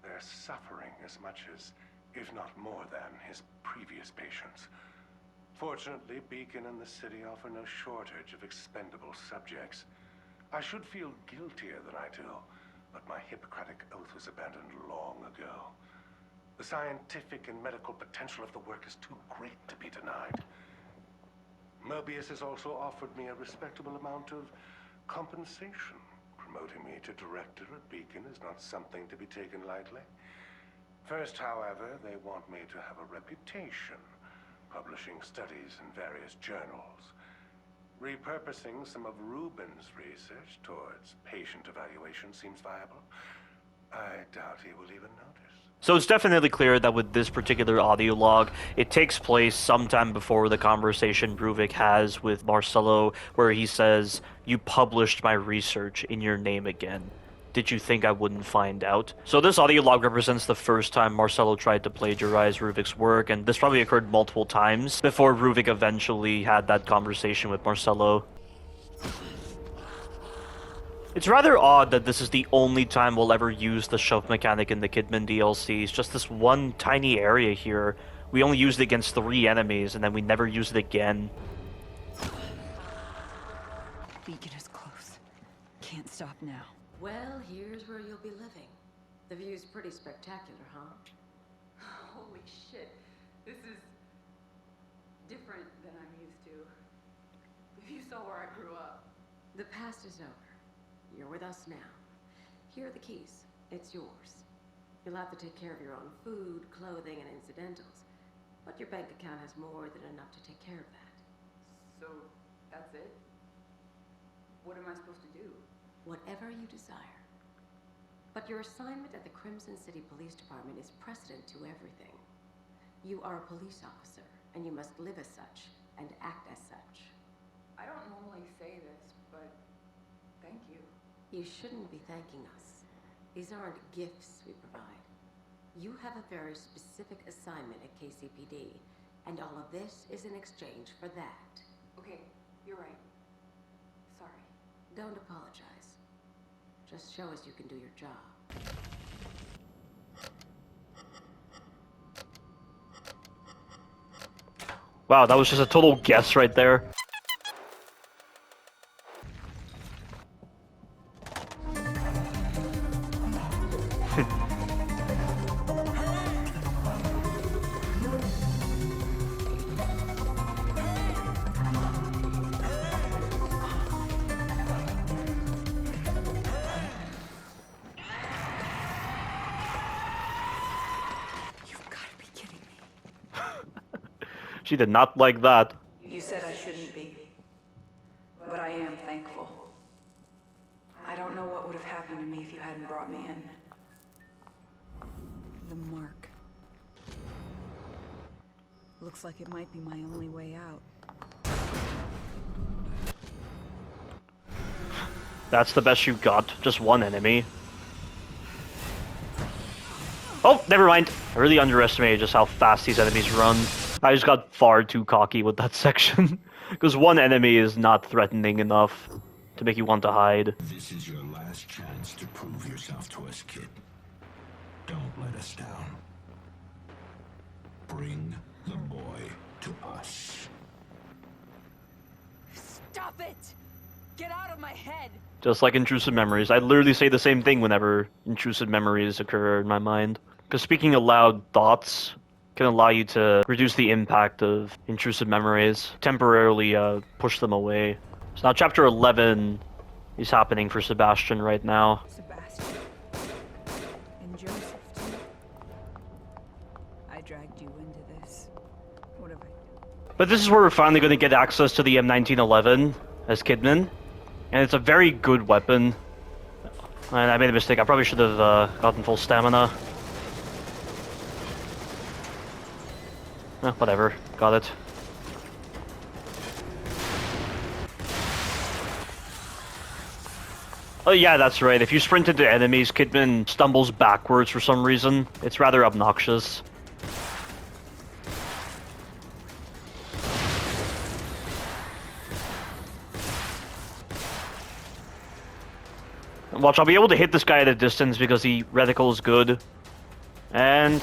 they're suffering as much as, if not more than, his previous patients. Fortunately, Beacon and the city offer no shortage of expendable subjects. I should feel guiltier than I do, but my Hippocratic oath was abandoned long ago. The scientific and medical potential of the work is too great to be denied. Mobius has also offered me a respectable amount of compensation, promoting me to director at Beacon is not something to be taken lightly. First, however, they want me to have a reputation, publishing studies in various journals. Repurposing some of Rubin's research towards patient evaluation seems viable. I doubt he will even notice. So it's definitely clear that with this particular audio log, it takes place sometime before the conversation Ruvik has with Marcelo, where he says, "You published my research in your name again. Did you think I wouldn't find out?" So this audio log represents the first time Marcelo tried to plagiarize Ruvik's work, and this probably occurred multiple times before Ruvik eventually had that conversation with Marcelo. It's rather odd that this is the only time we'll ever use the shove mechanic in the Kidman DLC. It's just this one tiny area here. We only used it against 3 enemies, and then we never used it again. Beacon is close. Can't stop now. Well, here's where you'll be living. The view's pretty spectacular, huh? Holy shit. This is different than I'm used to. If you saw where I grew up. The past is over. You're with us now. Here are the keys. It's yours. You'll have to take care of your own food, clothing, and incidentals. But your bank account has more than enough to take care of that. So, that's it? What am I supposed to do? Whatever you desire. But your assignment at the Crimson City Police Department is precedent to everything. You are a police officer, and you must live as such, and act as such. I don't normally say this, but thank you. You shouldn't be thanking us. These aren't gifts we provide. You have a very specific assignment at KCPD, and all of this is in exchange for that. Okay, you're right. Sorry. Don't apologize. Just show us you can do your job. Wow, that was just a total guess right there. She did not like that. You said I shouldn't be, but I am thankful. I don't know what would have happened to me if you hadn't brought me in. The mark. Looks like it might be my only way out. That's the best you got. Just one enemy. Oh, never mind. I really underestimated just how fast these enemies run. I just got far too cocky with that section. Because one enemy is not threatening enough to make you want to hide. This is your last chance to prove yourself to us, kid. Don't let us down. Bring the boy to us. Stop it! Get out of my head! Just like intrusive memories. I literally say the same thing whenever intrusive memories occur in my mind. Because speaking aloud thoughts can allow you to reduce the impact of intrusive memories, temporarily push them away. So now chapter 11 is happening for Sebastian right now. Sebastian. And Joseph, too. I dragged you into this. What have I done? But this is where we're finally going to get access to the M1911 as Kidman. And it's a very good weapon. And I made a mistake. I probably should have gotten full stamina. Whatever. Got it. Oh yeah, that's right. If you sprint into enemies, Kidman stumbles backwards for some reason. It's rather obnoxious. Watch, I'll be able to hit this guy at a distance because the reticle is good. And...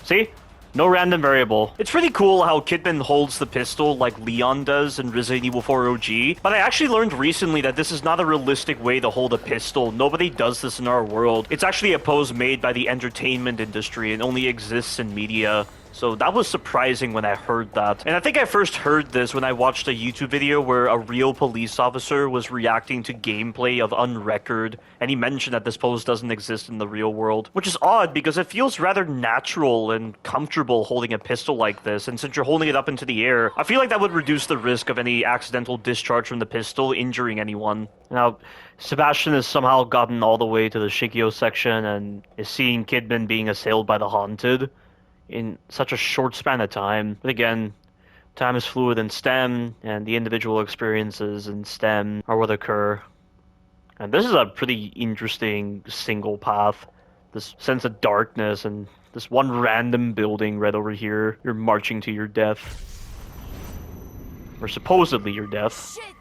see? No random variable. It's pretty cool how Kidman holds the pistol like Leon does in Resident Evil 4 OG, but I actually learned recently that this is not a realistic way to hold a pistol. Nobody does this in our world. It's actually a pose made by the entertainment industry and only exists in media. So that was surprising when I heard that. And I think I first heard this when I watched a YouTube video where a real police officer was reacting to gameplay of Unrecord, and he mentioned that this pose doesn't exist in the real world. Which is odd, because it feels rather natural and comfortable holding a pistol like this, and since you're holding it up into the air, I feel like that would reduce the risk of any accidental discharge from the pistol injuring anyone. Now, Sebastian has somehow gotten all the way to the Shikio section and is seeing Kidman being assailed by the Haunted in such a short span of time. But again, time is fluid in STEM, and the individual experiences in STEM are what occur. And this is a pretty interesting single path. This sense of darkness and this one random building right over here. You're marching to your death. Or supposedly your death. Shit!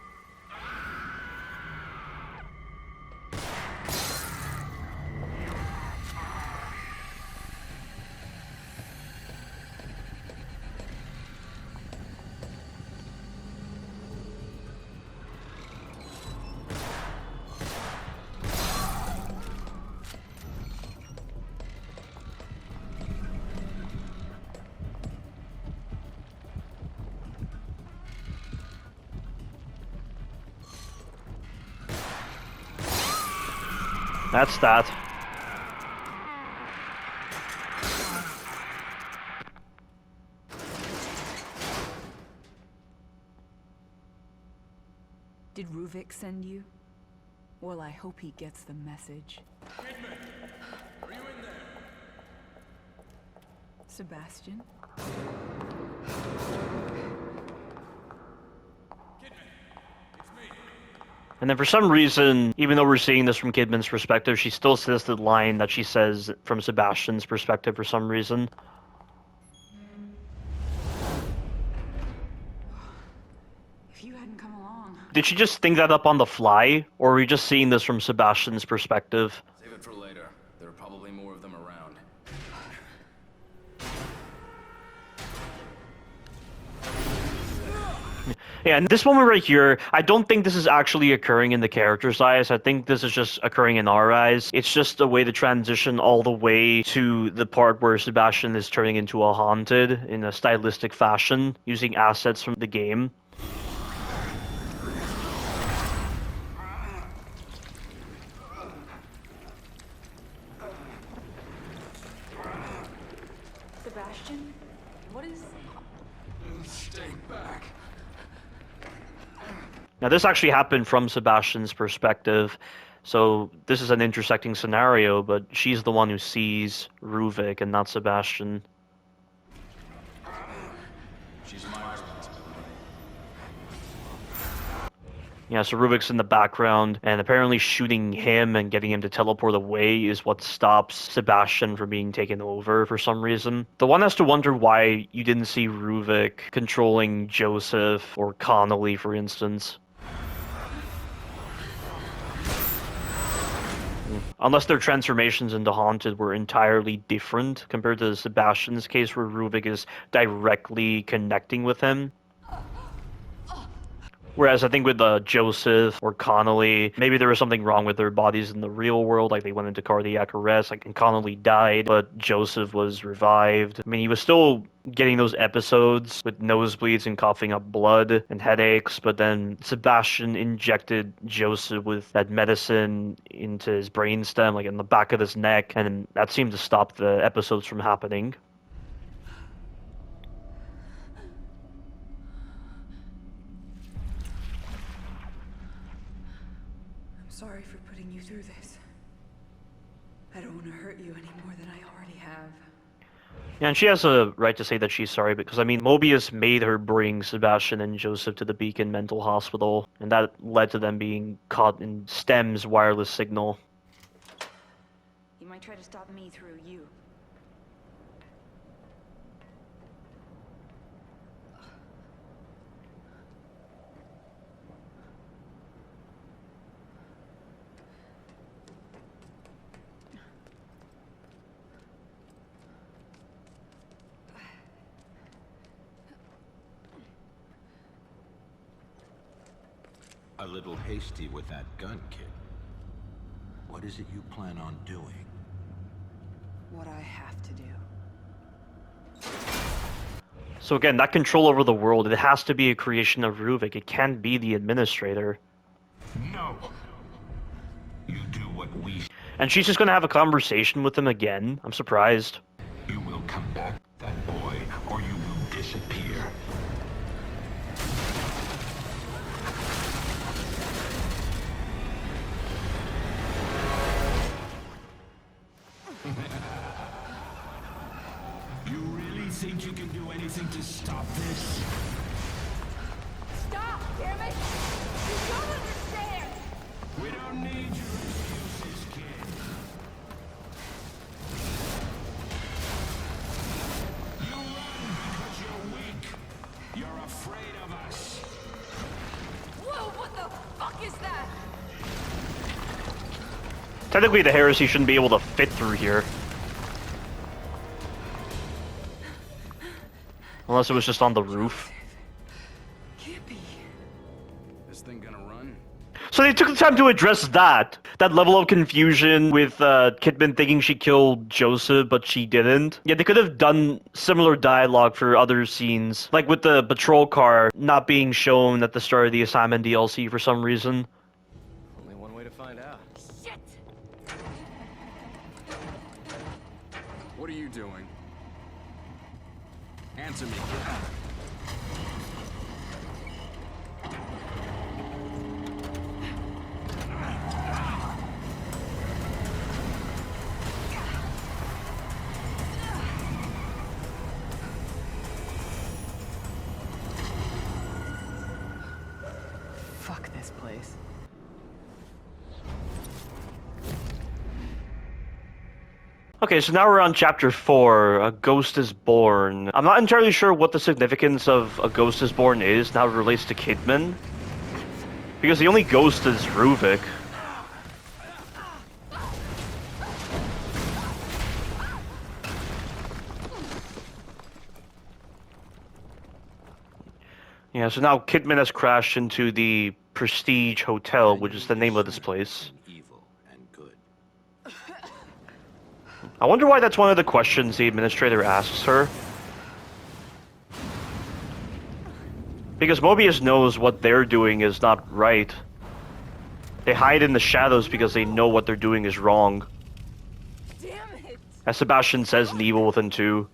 That's that. Did Ruvik send you? Well, I hope he gets the message. Kidman, are you in there? Sebastian? And then for some reason, even though we're seeing this from Kidman's perspective, she still says the line that she says from Sebastian's perspective for some reason. If you hadn't come along... Did she just think that up on the fly? Or are we just seeing this from Sebastian's perspective? Save it for later. There are probably more of them around. Yeah, and this moment right here, I don't think this is actually occurring in the character's eyes. I think this is just occurring in our eyes. It's just a way to transition all the way to the part where Sebastian is turning into a Haunted in a stylistic fashion, using assets from the game. Sebastian? What is... Stay back. Now, this actually happened from Sebastian's perspective, so this is an intersecting scenario, but she's the one who sees Ruvik and not Sebastian. She's my responsibility. Yeah, so Ruvik's in the background, and apparently shooting him and getting him to teleport away is what stops Sebastian from being taken over for some reason. The one has to wonder why you didn't see Ruvik controlling Joseph or Connolly, for instance. Unless their transformations into Haunted were entirely different compared to Sebastian's case where Ruvik is directly connecting with him. Whereas I think with Joseph or Connolly, maybe there was something wrong with their bodies in the real world, like they went into cardiac arrest, like and Connolly died, but Joseph was revived. I mean, he was still getting those episodes with nosebleeds and coughing up blood and headaches, but then Sebastian injected Joseph with that medicine into his brainstem, like in the back of his neck, and that seemed to stop the episodes from happening. Sorry for putting you through this. I don't want to hurt you any more than I already have. Yeah, and she has a right to say that she's sorry because, I mean, Mobius made her bring Sebastian and Joseph to the Beacon Mental Hospital, and that led to them being caught in STEM's wireless signal. He might try to stop me through you. A little hasty with that gun, kid. What is it you plan on doing? What I have to do. So again, that control over the world, it has to be a creation of Ruvik. It can't be the administrator. No. You do what we... And she's just gonna have a conversation with him again. I'm surprised. You will come back, that boy, or you will disappear. You really think you can do anything to stop this? Stop, damn it! You don't understand! We don't need your excuses, kid. You run because you're weak. You're afraid of us. Whoa, what the fuck is that? Technically, the heresy shouldn't be able to fit through here. Unless it was just on the roof. This thing gonna run? So they took the time to address that. That level of confusion with Kidman thinking she killed Joseph, but she didn't. Yeah, they could have done similar dialogue for other scenes. Like with the patrol car not being shown at the start of the assignment DLC for some reason. Only one way to find out. Shit! What are you doing? Answer me. Fuck this place. Okay, so now we're on chapter 4, A Ghost is Born. I'm not entirely sure what the significance of A Ghost is Born is and how it relates to Kidman. Because the only ghost is Ruvik. Yeah, so now Kidman has crashed into the Prestige Hotel, which is the name of this place. I wonder why that's one of the questions the administrator asks her. Because Mobius knows what they're doing is not right. They hide in the shadows because they know what they're doing is wrong. Damn it! As Sebastian says in Evil Within 2.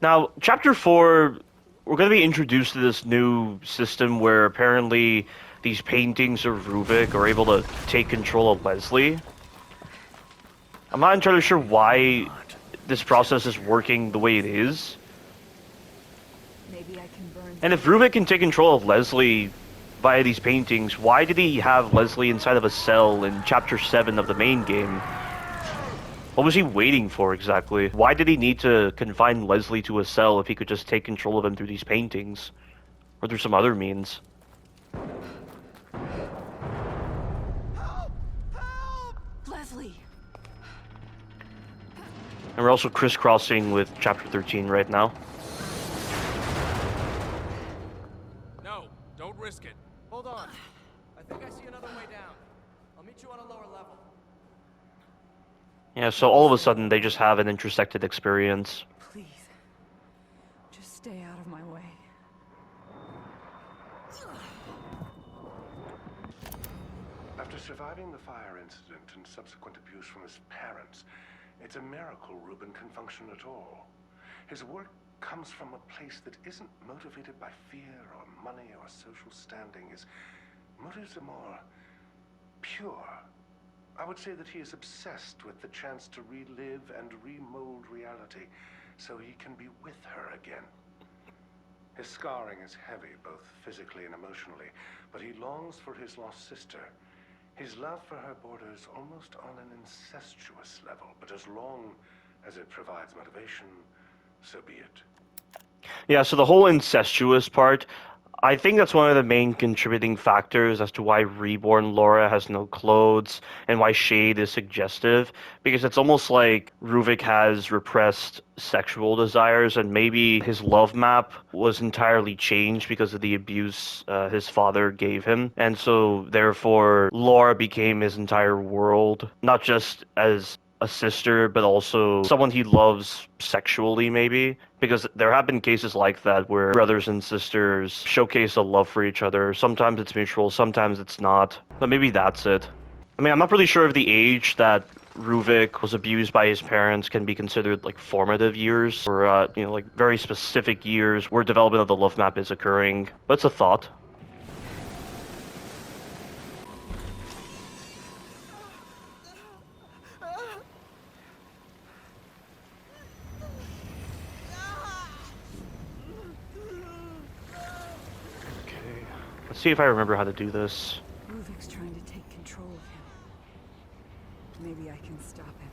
Now, Chapter 4, we're going to be introduced to this new system where apparently these paintings of Ruvik are able to take control of Leslie. I'm not entirely sure why this process is working the way it is. Maybe I can burn. And if Ruvik can take control of Leslie via these paintings, why did he have Leslie inside of a cell in Chapter 7 of the main game? What was he waiting for exactly? Why did he need to confine Leslie to a cell if he could just take control of him through these paintings? Or through some other means? Leslie! And we're also crisscrossing with Chapter 13 right now. No, don't risk it. Hold on. I think I see another way down. I'll meet you on a lower level. Yeah, so all of a sudden they just have an intersected experience. Please. Just stay out of my way. After surviving the fire incident and subsequent abuse from his parents, it's a miracle Reuben can function at all. His work comes from a place that isn't motivated by fear or money or social standing. His motives are more pure. I would say that he is obsessed with the chance to relive and remold reality so he can be with her again. His scarring is heavy, both physically and emotionally, but he longs for his lost sister. His love for her borders almost on an incestuous level, but as long as it provides motivation, so be it. Yeah, so the whole incestuous part, I think that's one of the main contributing factors as to why Reborn Laura has no clothes and why Shade is suggestive, because it's almost like Ruvik has repressed sexual desires and maybe his love map was entirely changed because of the abuse his father gave him. And so therefore Laura became his entire world, not just as a sister, but also someone he loves sexually, maybe. Because there have been cases like that where brothers and sisters showcase a love for each other. Sometimes it's mutual, sometimes it's not. But maybe that's it. I mean, I'm not really sure if the age that Ruvik was abused by his parents can be considered like formative years or, like very specific years where development of the love map is occurring. But it's a thought. Let's see if I remember how to do this. Ruvik's trying to take control of him. Maybe I can stop him.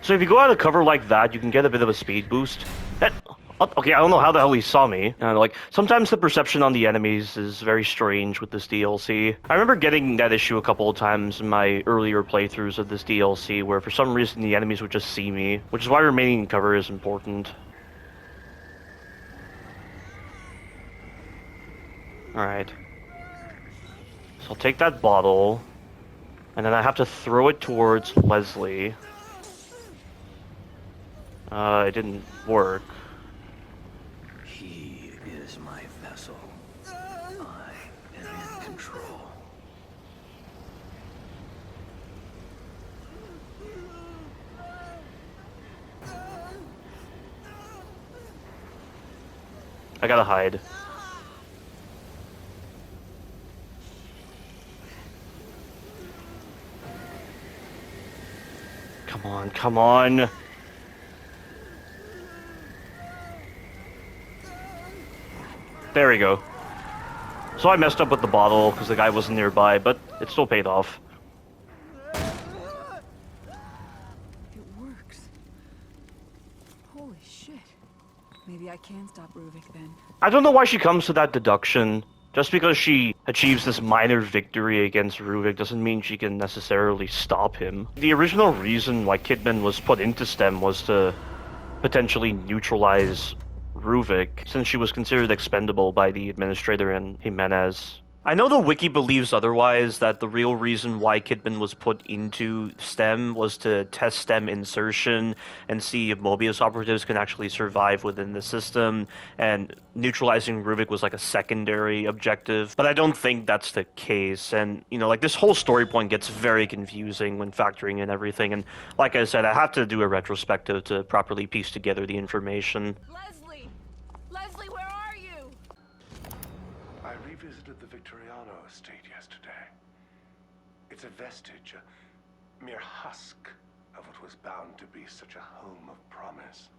So if you go out of cover like that, you can get a bit of a speed boost. Okay, I don't know how the hell he saw me. Like, sometimes the perception on the enemies is very strange with this DLC. I remember getting that issue a couple of times in my earlier playthroughs of this DLC, where for some reason the enemies would just see me, which is why remaining in cover is important. Alright. So I'll take that bottle, and then I have to throw it towards Leslie. It didn't work. He is my vessel. I am in control. I gotta hide. Come on, come on. There we go. So I messed up with the bottle because the guy wasn't nearby, but it still paid off. It works. Holy shit. Maybe I can stop Ruvik then. I don't know why she comes to that deduction. Just because she achieves this minor victory against Ruvik doesn't mean she can necessarily stop him. The original reason why Kidman was put into STEM was to potentially neutralize Ruvik, since she was considered expendable by the administrator and Jimenez. I know the wiki believes otherwise, that the real reason why Kidman was put into STEM was to test STEM insertion and see if Mobius operatives can actually survive within the system, and neutralizing Ruvik was like a secondary objective, but I don't think that's the case. And like, this whole story point gets very confusing when factoring in everything, and like I said, I have to do a retrospective to properly piece together the information. Leslie, where are you? I revisited the Victoriano estate yesterday. It's a vestige, a mere husk of what was bound to be such a home of promise.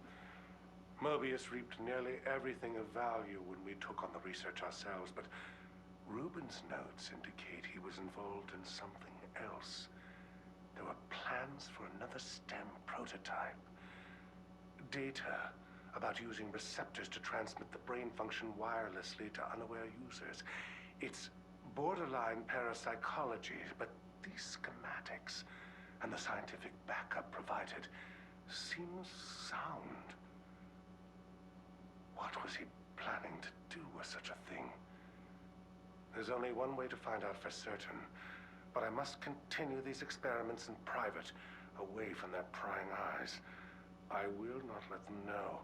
Mobius reaped nearly everything of value when we took on the research ourselves, but Rubin's notes indicate he was involved in something else. There were plans for another STEM prototype. Data about using receptors to transmit the brain function wirelessly to unaware users. It's borderline parapsychology, but these schematics and the scientific backup provided seems sound. What was he planning to do with such a thing? There's only one way to find out for certain, but I must continue these experiments in private, away from their prying eyes. I will not let them know,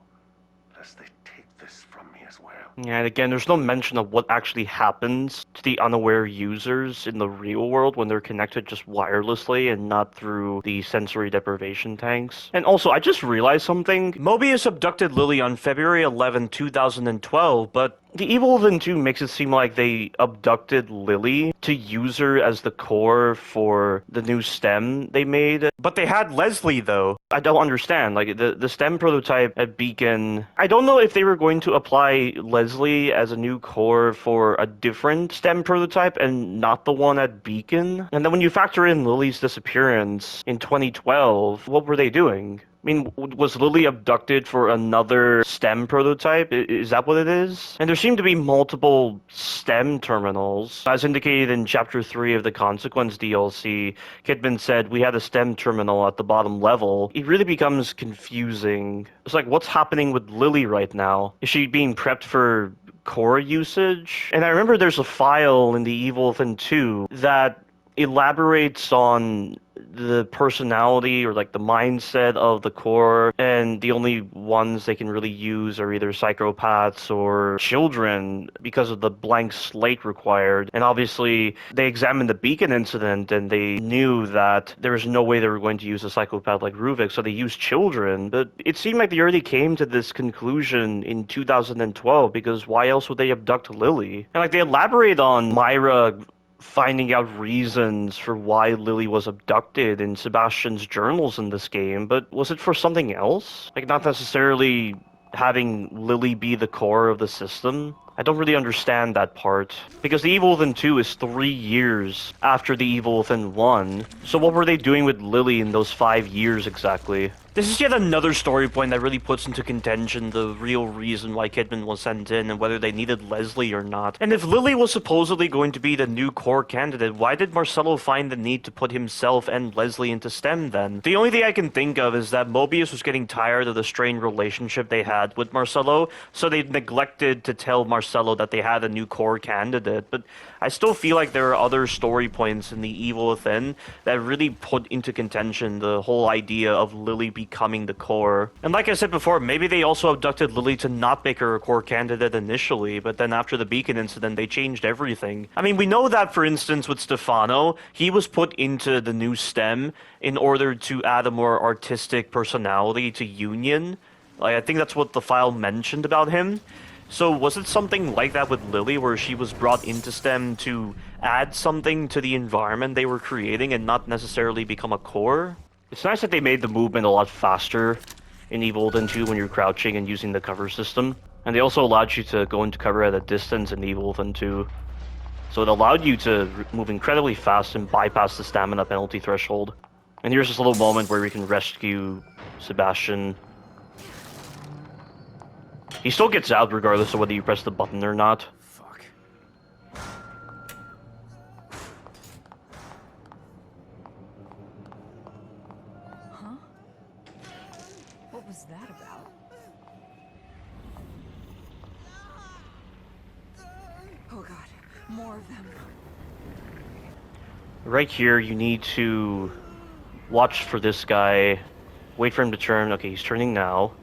lest they take this from me as well. Yeah, and again, there's no mention of what actually happens to the unaware users in the real world when they're connected just wirelessly and not through the sensory deprivation tanks. And also, I just realized something. Mobius abducted Lily on February 11, 2012, but the Evil Within 2 makes it seem like they abducted Lily to use her as the core for the new STEM they made. But they had Leslie, though. I don't understand. Like, the STEM prototype at Beacon, I don't know if they were going to apply Leslie as a new core for a different STEM prototype and not the one at Beacon. And then when you factor in Lily's disappearance in 2012, what were they doing? mean, was Lily abducted for another STEM prototype? Is that what it is? And there seem to be multiple STEM terminals. As indicated in Chapter 3 of the Consequence DLC, Kidman said we had a STEM terminal at the bottom level. It really becomes confusing. It's like, what's happening with Lily right now? Is she being prepped for core usage? And I remember there's a file in the Evil Within 2 that elaborates on the personality or like the mindset of the core, and the only ones they can really use are either psychopaths or children because of the blank slate required. And obviously they examined the Beacon incident and they knew that there was no way they were going to use a psychopath like Ruvik, so they used children. But it seemed like they already came to this conclusion in 2012, because why else would they abduct Lily? And like they elaborate on Myra finding out reasons for why Lily was abducted in Sebastian's journals in this game, but was it for something else? Like, not necessarily having Lily be the core of the system? I don't really understand that part. Because the Evil Within 2 is 3 years after the Evil Within 1, so what were they doing with Lily in those 5 years exactly? This is yet another story point that really puts into contention the real reason why Kidman was sent in and whether they needed Leslie or not. And if Lily was supposedly going to be the new core candidate, why did Marcello find the need to put himself and Leslie into STEM then? The only thing I can think of is that Mobius was getting tired of the strained relationship they had with Marcello, so they neglected to tell Marcello that they had a new core candidate. But I still feel like there are other story points in the Evil Within that really put into contention the whole idea of Lily becoming the core. And like I said before, maybe they also abducted Lily to not make her a core candidate initially, but then after the Beacon incident, they changed everything. I mean, we know that, for instance, with Stefano, he was put into the new STEM in order to add a more artistic personality to Union. Like, I think that's what the file mentioned about him. So was it something like that with Lily, where she was brought into STEM to add something to the environment they were creating and not necessarily become a core? It's nice that they made the movement a lot faster in Evil Within 2 when you're crouching and using the cover system. And they also allowed you to go into cover at a distance in Evil Within 2. So it allowed you to move incredibly fast and bypass the stamina penalty threshold. And here's this little moment where we can rescue Sebastian. He still gets out regardless of whether you press the button or not. Fuck. Huh? What was that about? Oh god, more of them. Right here, you need to watch for this guy. Wait for him to turn. Okay, he's turning now.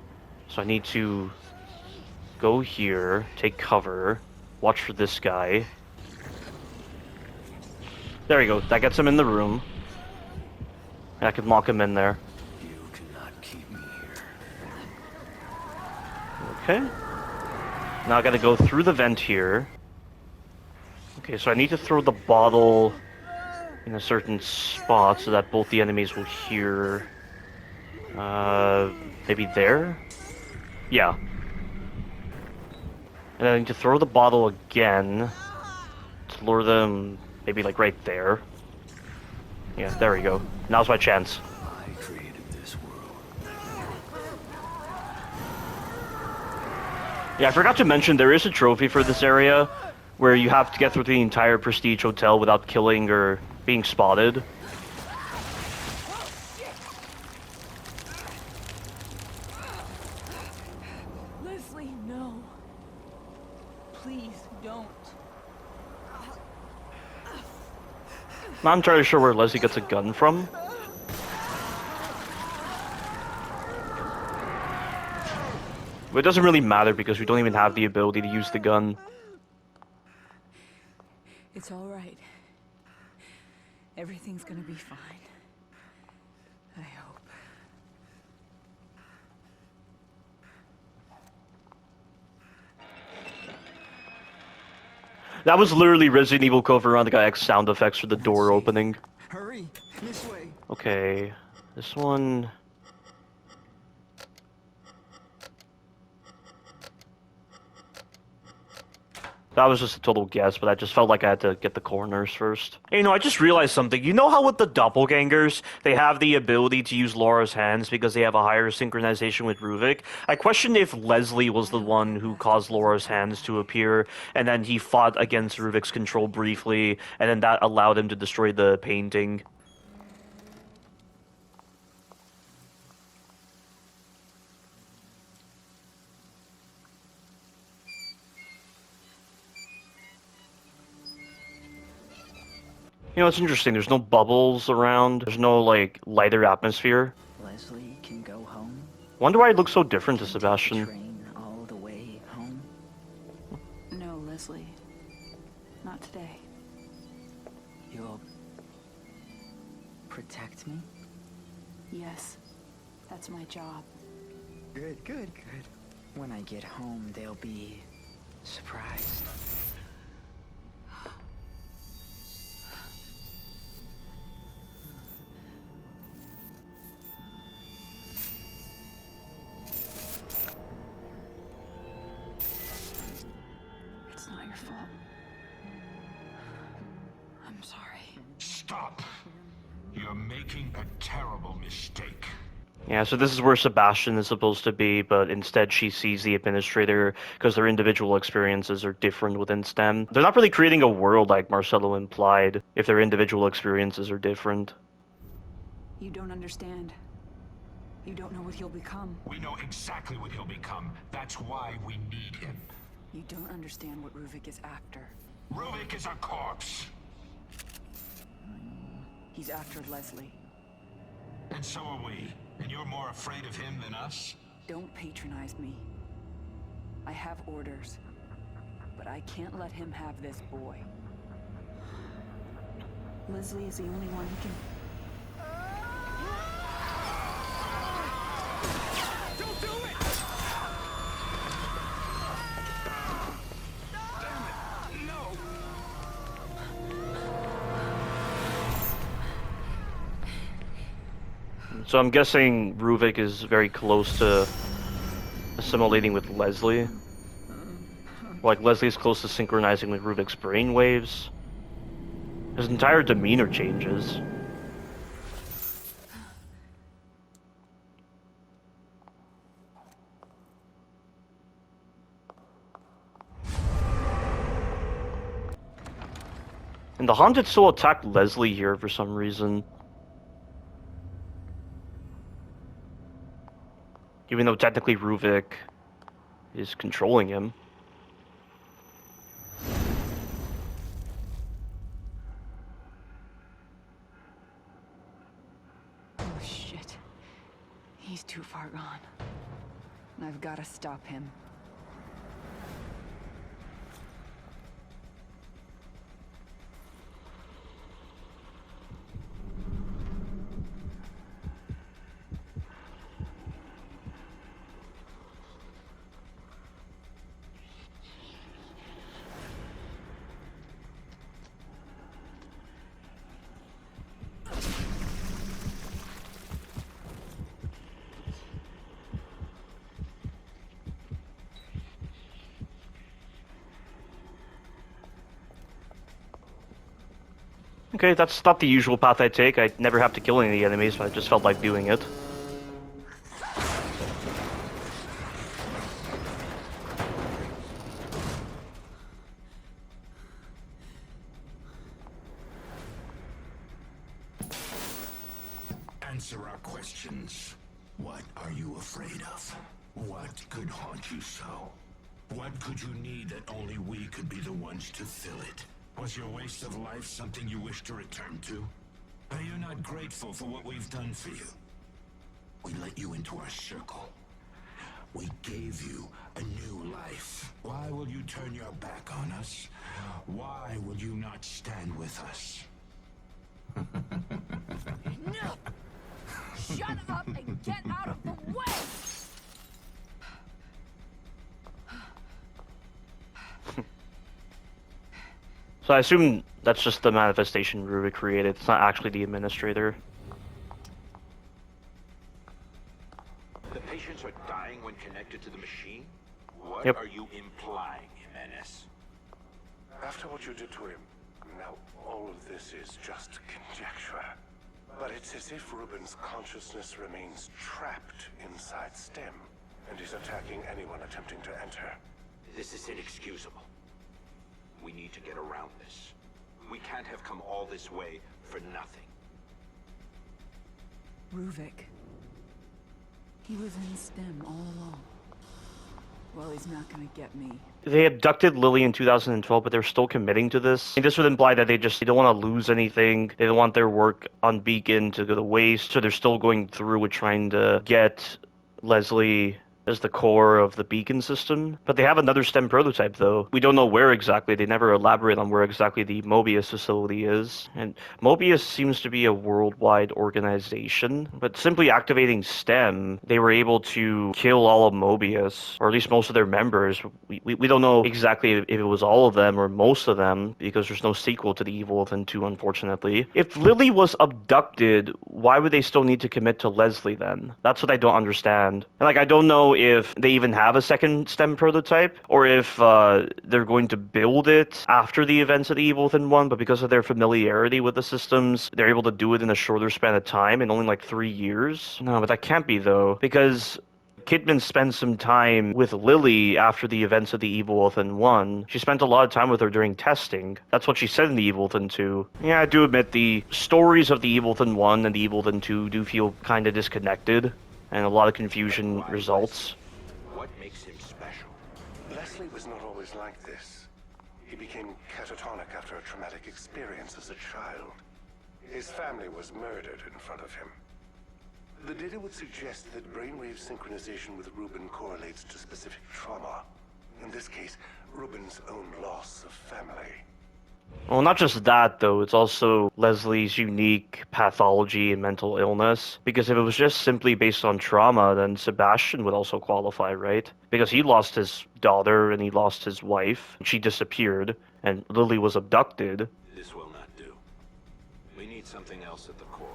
So I need to go here, take cover, watch for this guy. There you go. That gets him in the room. And I can lock him in there. You cannot keep me here. Okay. Now I gotta go through the vent here. Okay, so I need to throw the bottle in a certain spot so that both the enemies will hear. Maybe there? Yeah. And I need to throw the bottle again to lure them, maybe like right there. Yeah, there we go. Now's my chance. I created this world. Yeah, I forgot to mention there is a trophy for this area where you have to get through the entire Prestige Hotel without killing or being spotted. Leslie, no. Please don't. Not entirely sure where Leslie gets a gun from. But it doesn't really matter because we don't even have the ability to use the gun. It's all right. Everything's gonna be fine. I hope. That was literally Resident Evil Code Veronica X sound effects for the door opening. Hurry, this way. Okay, this one... That was just a total guess, but I just felt like I had to get the coroners first. Hey, I just realized something. You know how with the doppelgangers, they have the ability to use Laura's hands because they have a higher synchronization with Ruvik? I questioned if Leslie was the one who caused Laura's hands to appear, and then he fought against Ruvik's control briefly, and then that allowed him to destroy the painting. It's interesting. There's no bubbles around. There's no, like, lighter atmosphere. Leslie can go home. Wonder why it looks so different to Sebastian. Train all the way home. No, Leslie. Not today. You'll protect me? Yes. That's my job. Good, good, good. When I get home, they'll be surprised. It's not your fault. I'm sorry. Stop! You're making a terrible mistake. Yeah, so this is where Sebastian is supposed to be, but instead she sees the administrator because their individual experiences are different within STEM. They're not really creating a world like Marcelo implied if their individual experiences are different. You don't understand. You don't know what he'll become. We know exactly what he'll become. That's why we need him. You don't understand what Ruvik is after. Ruvik is a corpse. He's after Leslie. And so are we. And you're more afraid of him than us? Don't patronize me. I have orders. But I can't let him have this boy. Leslie is the only one who can... Don't do it! Damn it! No! So I'm guessing Ruvik is very close to assimilating with Leslie. Like Leslie's close to synchronizing with Ruvik's brainwaves. His entire demeanor changes. And the Haunted still attacked Leslie here for some reason. Even though technically Ruvik is controlling him. Oh shit. He's too far gone. I've got to stop him. Okay, that's not the usual path I take. I never have to kill any of the enemies, but I just felt like doing it. Answer our questions. What are you afraid of? What could haunt you so? What could you need that only we could be the ones to fill it? Was your waste of life something you wish to return to? Are you not grateful for what we've done for you? We let you into our circle. We gave you a new life. Why will you turn your back on us? Why will you not stand with us? No! Shut up and get out of the way! So I assume that's just the manifestation Ruvik created. It's not actually the administrator. The patients are dying when connected to the machine? What Yep. are you implying, Jimenez? After what you did to him, now all of this is just conjecture. But it's as if Ruben's consciousness remains trapped inside STEM, and he's attacking anyone attempting to enter. This is inexcusable. We need to get around this. We can't have come all this way for nothing. Ruvik. He was in STEM all along. Well, he's not gonna get me. They abducted Lily in 2012, but they're still committing to this. And this would imply that they don't want to lose anything. They don't want their work on Beacon to go to waste, so they're still going through with trying to get Leslie as the core of the Beacon system. But they have another STEM prototype, though. We don't know where exactly. They never elaborate on where exactly the Mobius facility is. And Mobius seems to be a worldwide organization. But simply activating STEM, they were able to kill all of Mobius, or at least most of their members. We don't know exactly if it was all of them or most of them, because there's no sequel to The Evil Within 2, unfortunately. If Lily was abducted, why would they still need to commit to Leslie then? That's what I don't understand. And I don't know if they even have a second STEM prototype, or if they're going to build it after the events of The Evil Within 1, but because of their familiarity with the systems, they're able to do it in a shorter span of time, in only 3 years. No, but that can't be, though, because Kidman spent some time with Lily after the events of The Evil Within 1. She spent a lot of time with her during testing. That's what she said in The Evil Within 2. Yeah, I do admit the stories of The Evil Within 1 and The Evil Within 2 do feel kind of disconnected, and a lot of confusion results. What makes him special? Leslie was not always like this. He became catatonic after a traumatic experience as a child. His family was murdered in front of him. The data would suggest that brainwave synchronization with Ruben correlates to specific trauma. In this case, Ruben's own loss of family. Well, not just that, though. It's also Leslie's unique pathology and mental illness. Because if it was just simply based on trauma, then Sebastian would also qualify, right? Because he lost his daughter and he lost his wife. She disappeared, and Lily was abducted. This will not do. We need something else at the core.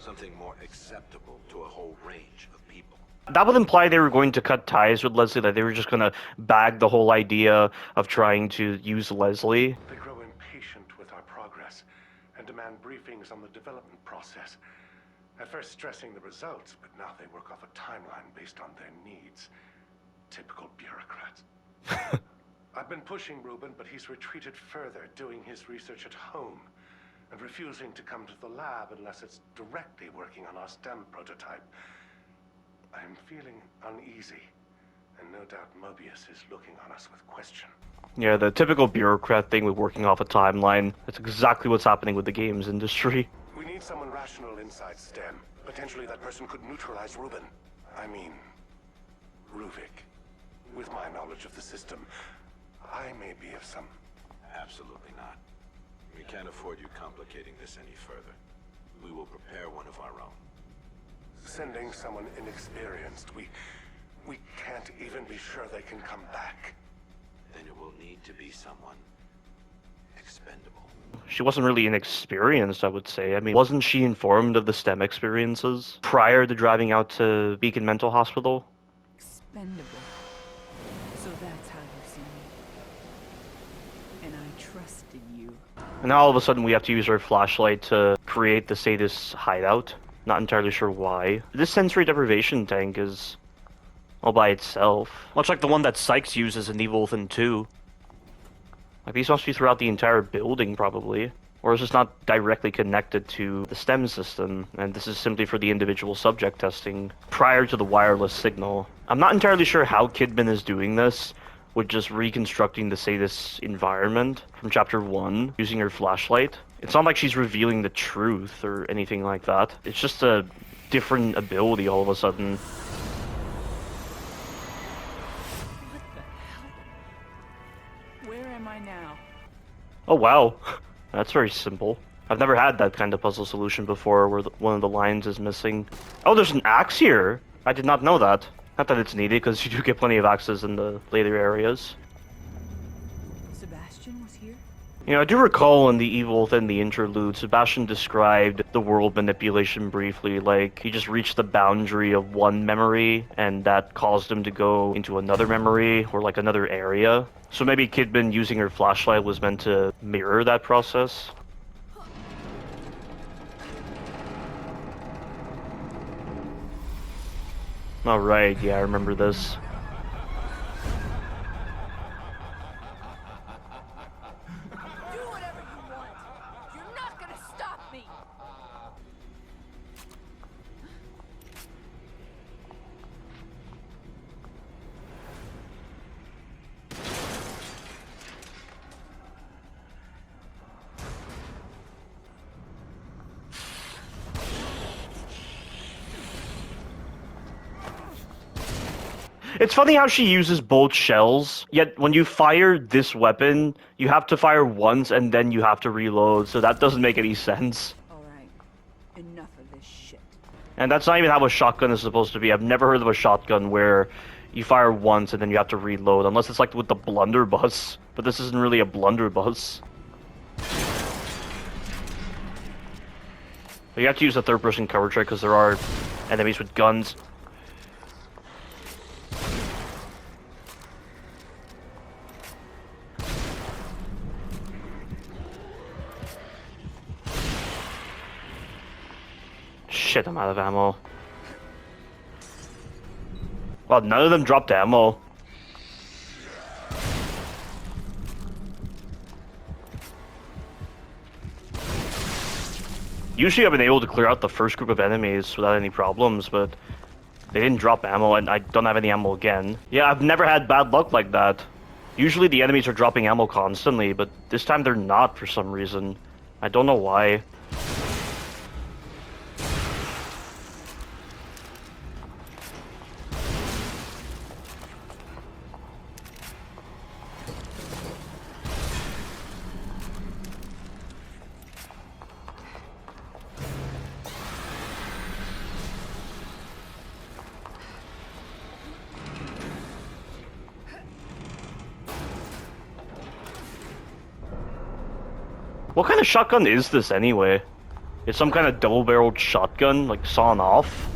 Something more acceptable to a whole range of people. That would imply they were going to cut ties with Leslie, that they were just going to bag the whole idea of trying to use Leslie. They grow impatient with our progress and demand briefings on the development process. At first stressing the results, but now they work off a timeline based on their needs. Typical bureaucrats. I've been pushing Ruben, but he's retreated further, doing his research at home and refusing to come to the lab unless it's directly working on our STEM prototype. I'm feeling uneasy, and no doubt Mobius is looking on us with question. Yeah, the typical bureaucrat thing with working off a timeline. That's exactly what's happening with the games industry. We need someone rational inside STEM. Potentially that person could neutralize Ruben. I mean, Ruvik. With my knowledge of the system, I may be of some... Absolutely not. We can't afford you complicating this any further. We will prepare one of our own. Sending someone inexperienced, we can't even be sure they can come back. Then it will need to be someone expendable. She wasn't really inexperienced, I would say. I mean, wasn't she informed of the STEM experiences prior to driving out to Beacon Mental Hospital? Expendable. So that's how you see me. And I trusted you. And now all of a sudden we have to use our flashlight to create the Sadist hideout. Not entirely sure why. This sensory deprivation tank is all by itself. Much like the one that Sykes uses in Evil Within 2. These must be throughout the entire building, probably. Or is this not directly connected to the STEM system, and this is simply for the individual subject testing prior to the wireless signal? I'm not entirely sure how Kidman is doing this, with just reconstructing the Sadist environment from Chapter 1, using her flashlight. It's not like she's revealing the truth or anything like that. It's just a different ability all of a sudden. What the hell? Where am I now? Oh wow, that's very simple. I've never had that kind of puzzle solution before where one of the lines is missing. Oh, there's an axe here! I did not know that. Not that it's needed, because you do get plenty of axes in the later areas. Sebastian was here? You know, I do recall in The Evil Within the interlude, Sebastian described the world manipulation briefly, like he just reached the boundary of one memory, and that caused him to go into another memory, or like another area. So maybe Kidman using her flashlight was meant to mirror that process. Alright, yeah, I remember this. It's funny how she uses both shells, yet when you fire this weapon, you have to fire once and then you have to reload, so that doesn't make any sense. Alright, enough of this shit. And that's not even how a shotgun is supposed to be. I've never heard of a shotgun where you fire once and then you have to reload, unless it's like with the blunderbuss. But this isn't really a blunderbuss. But you have to use the third-person cover trick because there are enemies with guns. Shit, I'm out of ammo. Well, none of them dropped ammo. Usually I've been able to clear out the first group of enemies without any problems, but they didn't drop ammo and I don't have any ammo again. Yeah, I've never had bad luck like that. Usually the enemies are dropping ammo constantly, but this time they're not for some reason. I don't know why. What kind of shotgun is this anyway? It's some kind of double-barreled shotgun, like sawn off.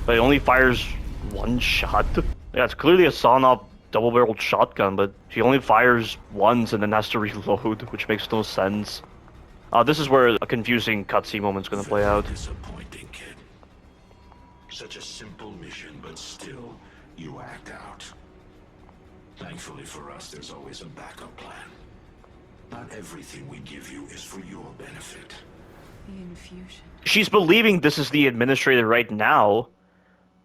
But it only fires one shot. Yeah, it's clearly a sawn off double-barreled shotgun, but she only fires once and then has to reload, which makes no sense. This is where a confusing cutscene moment's gonna play out. Disappointing, kid. Such a simple mission, but still, you act out. Thankfully for us, there's always a backup plan. Not everything we give you is for your benefit. The infusion. She's believing this is the administrator right now,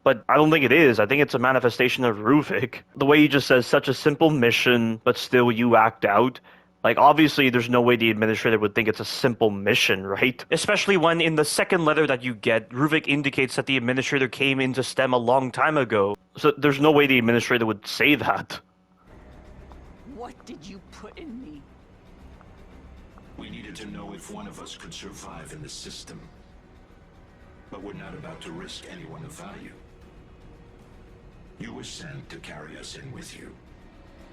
but I don't think it is. I think it's a manifestation of Ruvik. The way he just says, such a simple mission, but still you act out. Like, obviously, there's no way the administrator would think it's a simple mission, right? Especially when in the second letter that you get, Ruvik indicates that the administrator came into STEM a long time ago. So there's no way the administrator would say that. What did you put in me? We needed to know if one of us could survive in the system. But we're not about to risk anyone of value. You were sent to carry us in with you.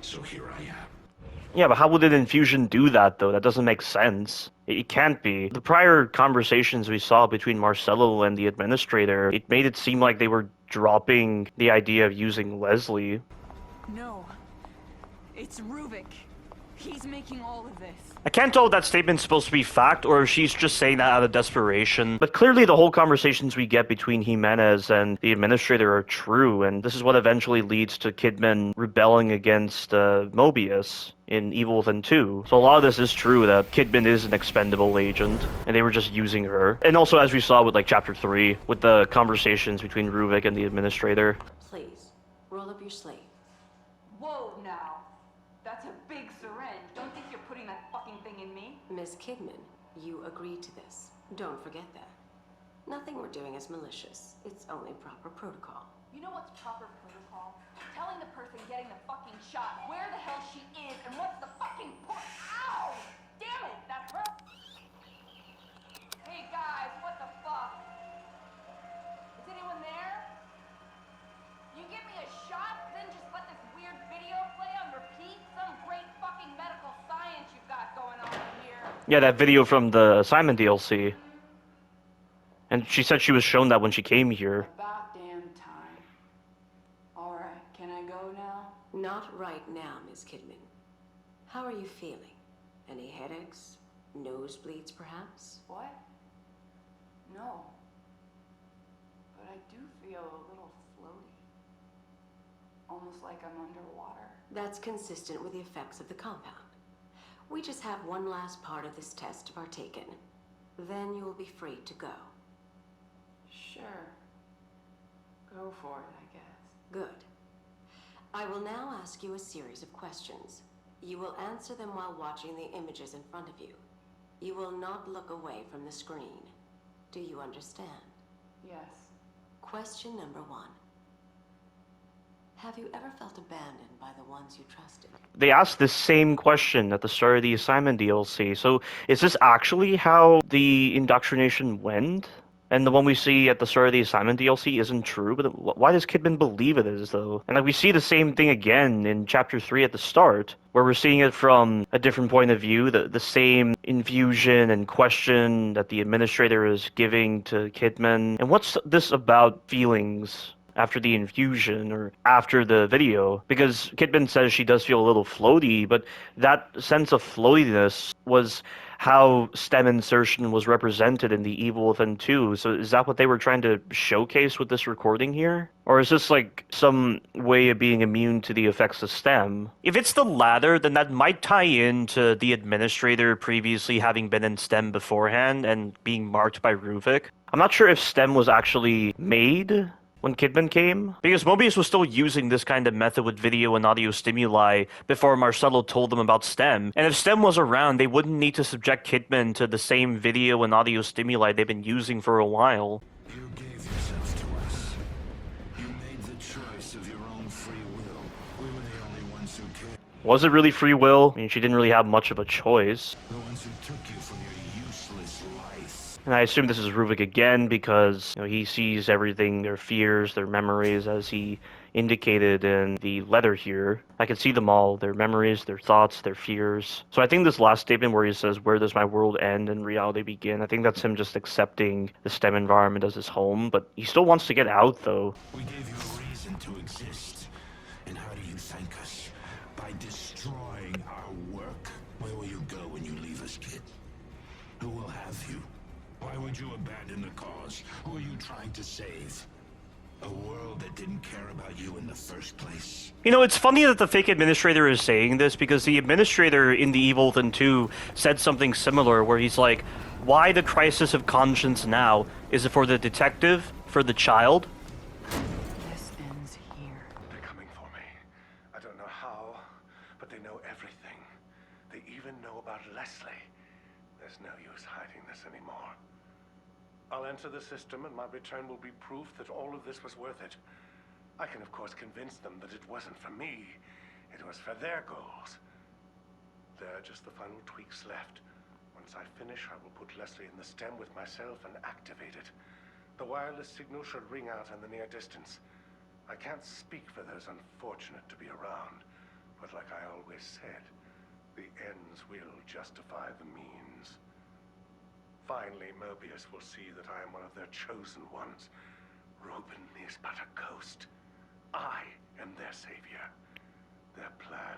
So here I am. Yeah, but how would an infusion do that, though? That doesn't make sense. It can't be. The prior conversations we saw between Marcelo and the administrator, it made it seem like they were dropping the idea of using Leslie. No. It's Ruvik. He's making all of this. I can't tell if that statement's supposed to be fact or if she's just saying that out of desperation. But clearly the whole conversations we get between Jimenez and the administrator are true, and this is what eventually leads to Kidman rebelling against Mobius in Evil Within 2. So a lot of this is true, that Kidman is an expendable agent, and they were just using her. And also, as we saw with like Chapter 3, with the conversations between Ruvik and the administrator. Please, roll up your sleeve. Whoa, now. That's a big syringe. Don't think you're putting that fucking thing in me. Miss Kidman, you agreed to this. Don't forget that. Nothing we're doing is malicious. It's only proper protocol. You know what's proper protocol? Telling the person getting the fucking shot where the hell she is and what's the fucking point. Ow! Damn it, that hurt. Hey guys, what the fuck? Is anyone there? You give me a shot, then just let this weird video play on repeat? Some great fucking medical science Yeah, that video from the Simon DLC. And she said she was shown that when she came here. About damn time. Alright, can I go now? Not right now, Miss Kidman. How are you feeling? Any headaches? Nosebleeds, perhaps? What? No. But I do feel a little floaty. Almost like I'm underwater. That's consistent with the effects of the compound. We just have one last part of this test to partake in. Then you will be free to go. Sure. Go for it, I guess. Good. I will now ask you a series of questions. You will answer them while watching the images in front of you. You will not look away from the screen. Do you understand? Yes. Question number 1. Have you ever felt abandoned by the ones you trusted? They asked the same question at the start of the assignment DLC. So is this actually how the indoctrination went? And the one we see at the start of the assignment DLC isn't true, but why does Kidman believe it is, though? And like we see the same thing again in Chapter 3 at the start, where we're seeing it from a different point of view, the same infusion and question that the administrator is giving to Kidman. And what's this about feelings after the infusion or after the video? Because Kidman says she does feel a little floaty, but that sense of floatiness was how STEM insertion was represented in The Evil Within 2. So is that what they were trying to showcase with this recording here? Or is this like some way of being immune to the effects of STEM? If it's the latter, then that might tie into the administrator previously having been in STEM beforehand and being marked by Ruvik. I'm not sure if STEM was actually made when Kidman came, because Mobius was still using this kind of method with video and audio stimuli before Marcelo told them about STEM. And if STEM was around, they wouldn't need to subject Kidman to the same video and audio stimuli they've been using for a while. You gave yourselves to us. You made the choice of your own free will. We were the only ones who cared. Was it really free will? I mean, she didn't really have much of a choice. The ones who took you from your useless life. And I assume this is Ruvik again because he sees everything, their fears, their memories, as he indicated in the letter here. I can see them all, their memories, their thoughts, their fears. So I think this last statement where he says, "Where does my world end and reality begin?" I think that's him just accepting the STEM environment as his home, but he still wants to get out, though. We gave you a reason to exist. And how do you thank us? By destroying our work. Where will you go when you leave us, kid? Who will have you? Why would you abandon the cause? Who are you trying to save? A world that didn't care about you in the first place. It's funny that the fake administrator is saying this because the administrator in The Evil Within 2 said something similar where he's like, why the crisis of conscience now? Is it for the detective? For the child? This ends here. They're coming for me. I don't know how, but they know everything. They even know about Leslie. There's no use hiding this anymore. I'll enter the system and my return will be proof that all of this was worth it. I can of course convince them that it wasn't for me. It was for their goals. There are just the final tweaks left. Once I finish, I will put Leslie in the stem with myself and activate it. The wireless signal should ring out in the near distance. I can't speak for those unfortunate to be around, but like I always said, the ends will justify the means. Finally, Mobius will see that I am one of their chosen ones. Reuben is but a ghost. I am their savior. Their plan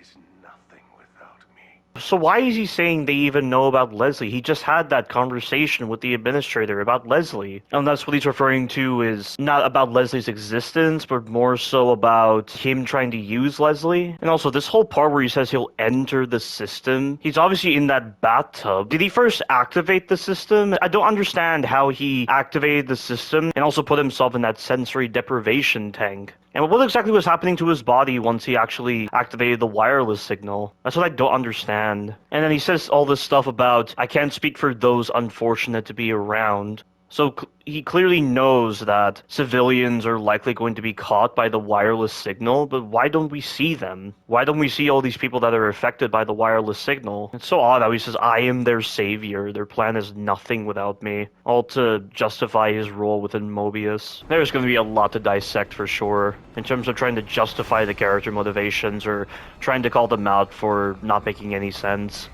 is nothing without me. So why is he saying they even know about Leslie? He just had that conversation with the administrator about Leslie. And that's what he's referring to is not about Leslie's existence, but more so about him trying to use Leslie. And also this whole part where he says he'll enter the system. He's obviously in that bathtub. Did he first activate the system? I don't understand how he activated the system and also put himself in that sensory deprivation tank. And what exactly was happening to his body once he actually activated the wireless signal? That's what I don't understand. And then he says all this stuff about, I can't speak for those unfortunate to be around. So he clearly knows that civilians are likely going to be caught by the wireless signal, but why don't we see them? Why don't we see all these people that are affected by the wireless signal? It's so odd how he says, I am their savior, their plan is nothing without me, all to justify his role within Mobius. There's going to be a lot to dissect for sure, in terms of trying to justify the character motivations or trying to call them out for not making any sense.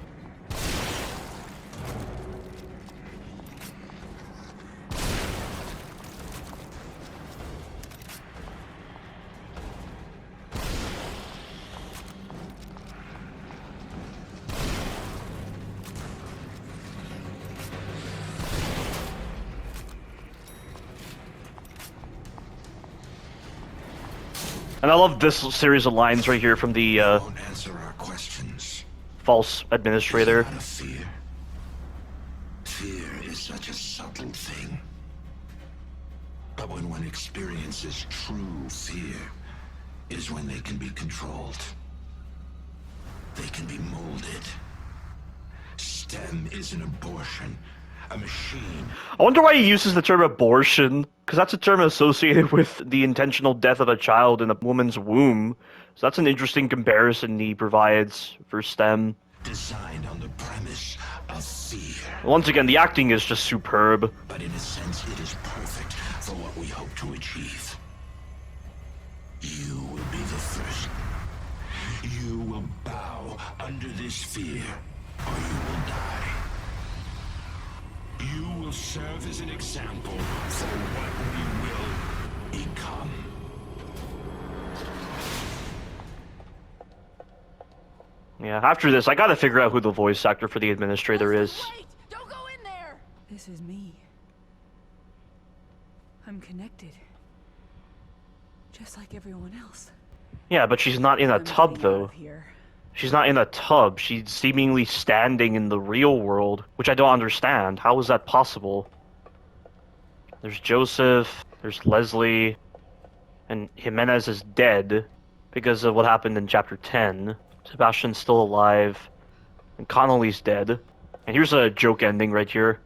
And I love this series of lines right here from the Won't answer our questions. false administrator. It's not a fear. Fear is such a subtle thing. But when one experiences true fear, is when they can be controlled. They can be molded. STEM is an abortion. A machine. I wonder why he uses the term abortion, because that's a term associated with the intentional death of a child in a woman's womb. So that's an interesting comparison he provides for STEM. Designed on the premise of fear. Once again, the acting is just superb. But in a sense, it is perfect for what we hope to achieve. You will be the first. You will bow under this fear, or you will die. You will serve as an example for what we will become. Yeah, after this, I gotta figure out who the voice actor for the administrator is. Don't go in there! This is me. I'm connected. Just like everyone else. Yeah, but she's not in a tub, though. She's not in a tub. She's seemingly standing in the real world, which I don't understand. How is that possible? There's Joseph, there's Leslie, and Jimenez is dead because of what happened in Chapter 10. Sebastian's still alive, and Connolly's dead. And here's a joke ending right here.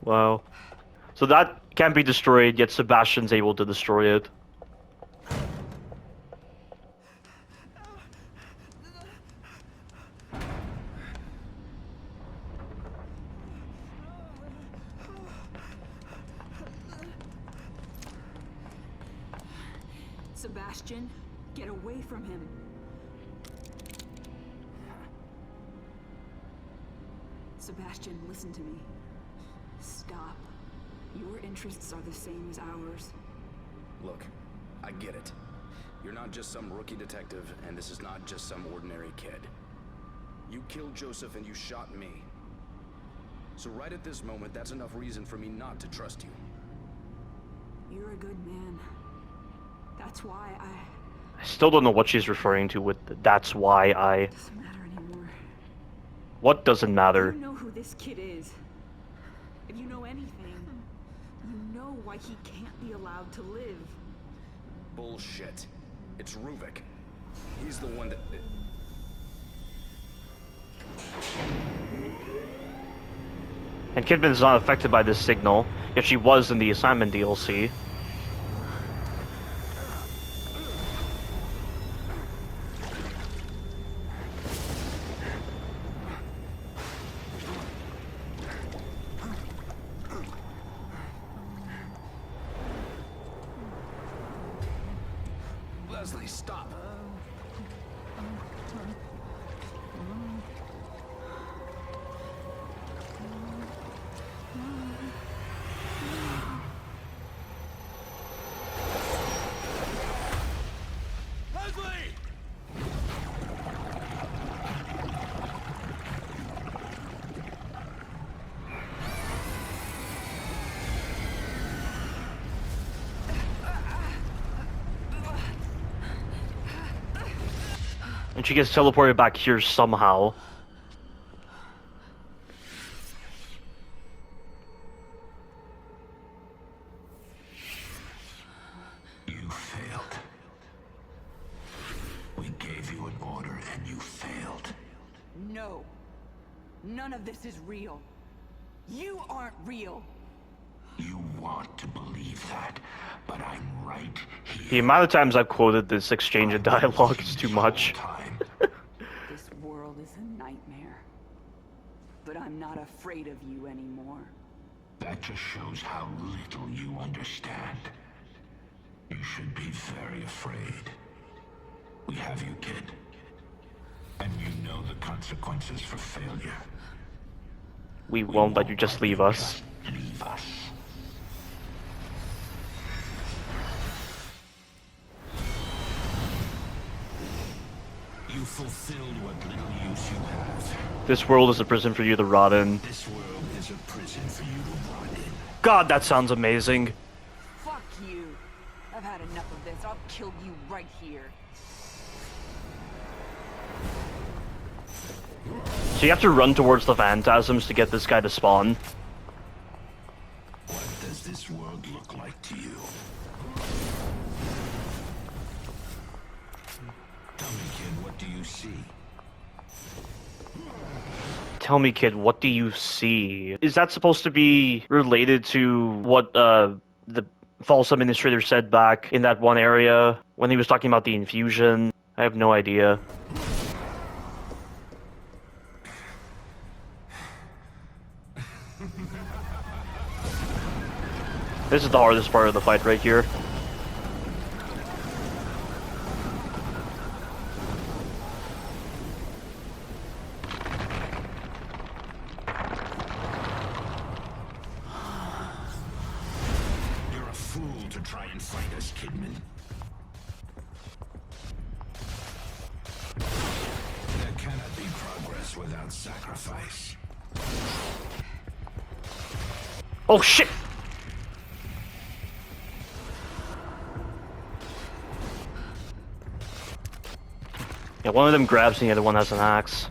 Wow. So that can't be destroyed, yet Sebastian's able to destroy it. Sebastian, get away from him. Sebastian, listen to me. Stop. Your interests are the same as ours. Look, I get it. You're not just some rookie detective, and this is not just some ordinary kid. You killed Joseph and you shot me. So right at this moment, that's enough reason for me not to trust you. You're a good man. That's why I still don't know what she's referring to with the, that's why I... Doesn't matter anymore. What doesn't matter? You know who this kid is. If you know anything, you know why he can't be allowed to live. Bullshit. It's Ruvik. He's the one that... And Kidman is not affected by this signal, yet she was in the assignment DLC. Leslie, stop! And she gets teleported back here somehow. You failed. We gave you an order and you failed. No. None of this is real. You aren't real. You want to believe that, but I'm right here. The amount of times I've quoted this exchange of dialogue is too much. This world is a nightmare. But I'm not afraid of you anymore. That just shows how little you understand. You should be very afraid. We have you, kid. And you know the consequences for failure. We won't let you just leave us. Leave us. You fulfilled what little use you have. This world is a prison for you to rot in. This world is a prison for you to rot in. God, that sounds amazing. Fuck you. I've had enough of this. I'll kill you right here. So you have to run towards the phantasms to get this guy to spawn. What does this world look like to you? Tell me, kid, what do you see? Tell me, kid, what do you see? Is that supposed to be related to what the false administrator said back in that one area when he was talking about the infusion? I have no idea. This is the hardest part of the fight right here. You're a fool to try and fight us, Kidman. There cannot be progress without sacrifice. Oh shit! Yeah, one of them grabs and the other one has an axe.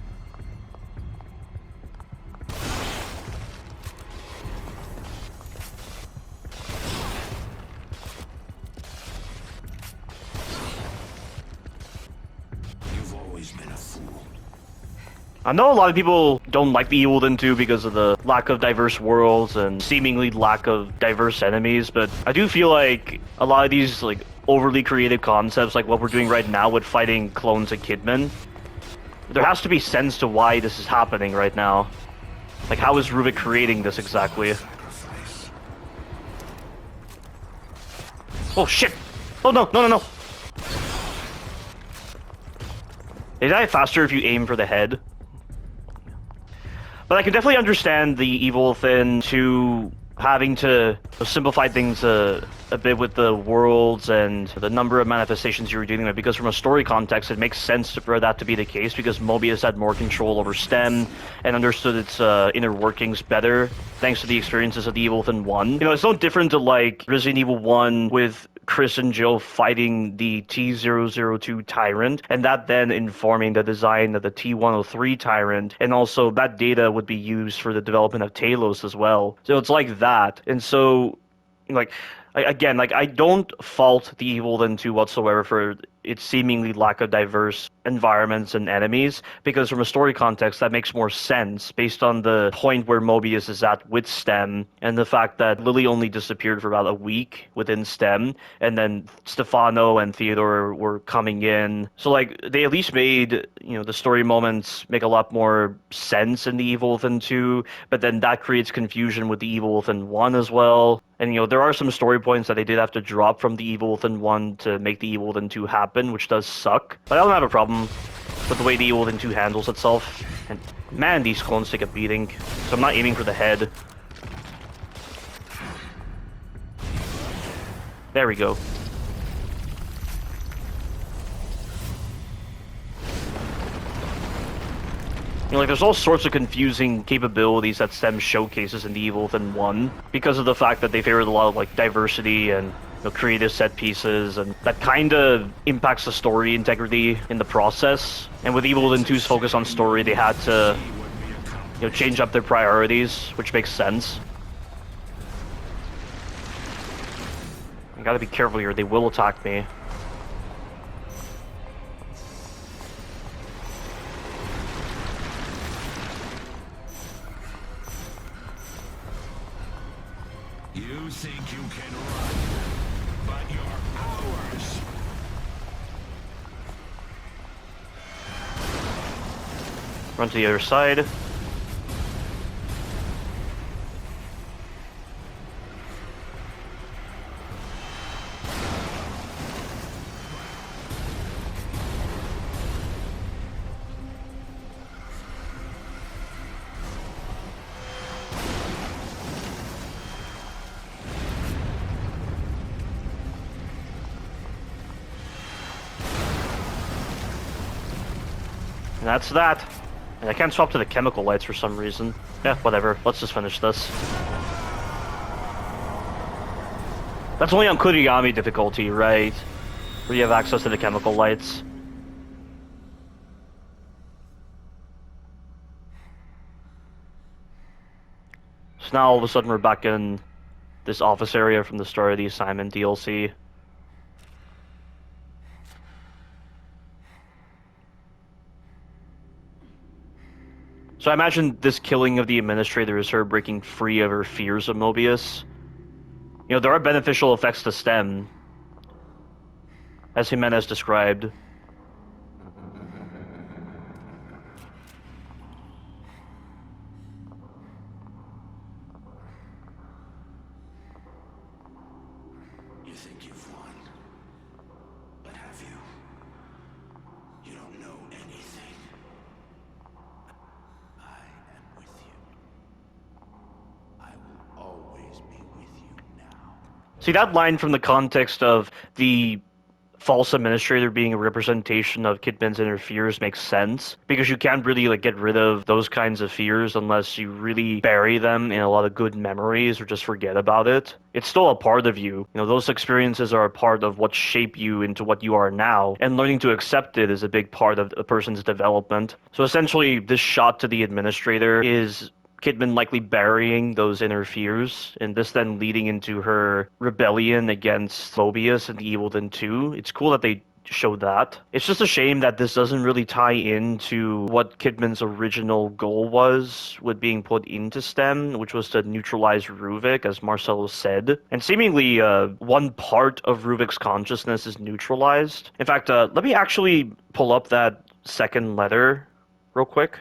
You've always been a fool. I know a lot of people don't like the Evil Within 2 because of the lack of diverse worlds and seemingly lack of diverse enemies, but I do feel like a lot of these like overly creative concepts, like what we're doing right now with fighting clones of Kidman, there has to be sense to why this is happening right now. Like, how is Rubik creating this exactly? Oh shit! Oh no, no, no, no! They die faster if you aim for the head. But I can definitely understand the Evil Within 2 having to simplify things a bit with the worlds and the number of manifestations you were dealing with, because from a story context it makes sense for that to be the case, because Mobius had more control over STEM and understood its inner workings better thanks to the experiences of the Evil Within 1. You know, it's no different to like Resident Evil 1 with Chris and Jill fighting the T-002 Tyrant, and that then informing the design of the T-103 Tyrant, and also that data would be used for the development of Talos as well. So it's like that, and so, like, again, like, I don't fault the Evil Within 2 whatsoever for its seemingly lack of diverse environments and enemies, because from a story context that makes more sense based on the point where Mobius is at with STEM and the fact that Lily only disappeared for about a week within STEM, and then Stefano and Theodore were coming in. So like, they at least made, you know, the story moments make a lot more sense in the Evil Within 2, but then that creates confusion with the Evil Within 1 as well. And, you know, there are some story points that they did have to drop from the Evil Within 1 to make the Evil Within 2 happen, which does suck. But I don't have a problem with the way the Evil Within 2 handles itself. And man, these clones take a beating. So I'm not aiming for the head. There we go. You know, like, there's all sorts of confusing capabilities that STEM showcases in the Evil Within 1 because of the fact that they favored a lot of, like, diversity and, you know, creative set pieces, and that kind of impacts the story integrity in the process. And with Evil Within 2's focus on story, they had to, you know, change up their priorities, which makes sense. I gotta be careful here, they will attack me. You think you can run, but you're ours. Run to the other side. And that's that. And I can't swap to the chemical lights for some reason. Yeah, whatever. Let's just finish this. That's only on Kurigami difficulty, right? Where you have access to the chemical lights. So now all of a sudden we're back in this office area from the start of the assignment DLC. So I imagine this killing of the administrator is her breaking free of her fears of Mobius. You know, there are beneficial effects to STEM, as Jimenez described. You think you've won, but have you? You don't know anything. I am with you. I will always be with you now. See, that line from the context of the false administrator being a representation of Kidman's inner fears makes sense, because you can't really like get rid of those kinds of fears unless you really bury them in a lot of good memories or just forget about it. It's still a part of you. You know, those experiences are a part of what shape you into what you are now, and learning to accept it is a big part of a person's development. So essentially, this shot to the administrator is Kidman likely burying those inner fears, and this then leading into her rebellion against Mobius and the Evil Within 2. It's cool that they showed that. It's just a shame that this doesn't really tie into what Kidman's original goal was with being put into STEM, which was to neutralize Ruvik, as Marcelo said. And seemingly, one part of Ruvik's consciousness is neutralized. In fact, let me actually pull up that second letter real quick,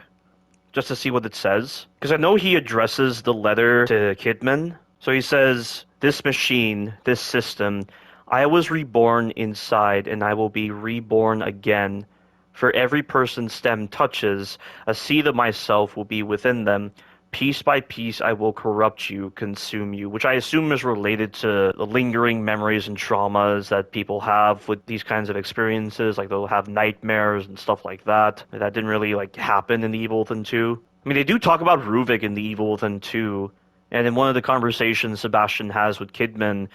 just to see what it says. Because I know he addresses the letter to Kidman. So he says, "This machine, this system, I was reborn inside and I will be reborn again. For every person STEM touches, a seed of myself will be within them. Piece by piece I will corrupt you, consume you," which I assume is related to the lingering memories and traumas that people have with these kinds of experiences. Like they'll have nightmares and stuff like that. That didn't really like happen in the Evil Within 2. I mean, they do talk about Ruvik in the Evil Within 2, and in one of the conversations Sebastian has with Kidman,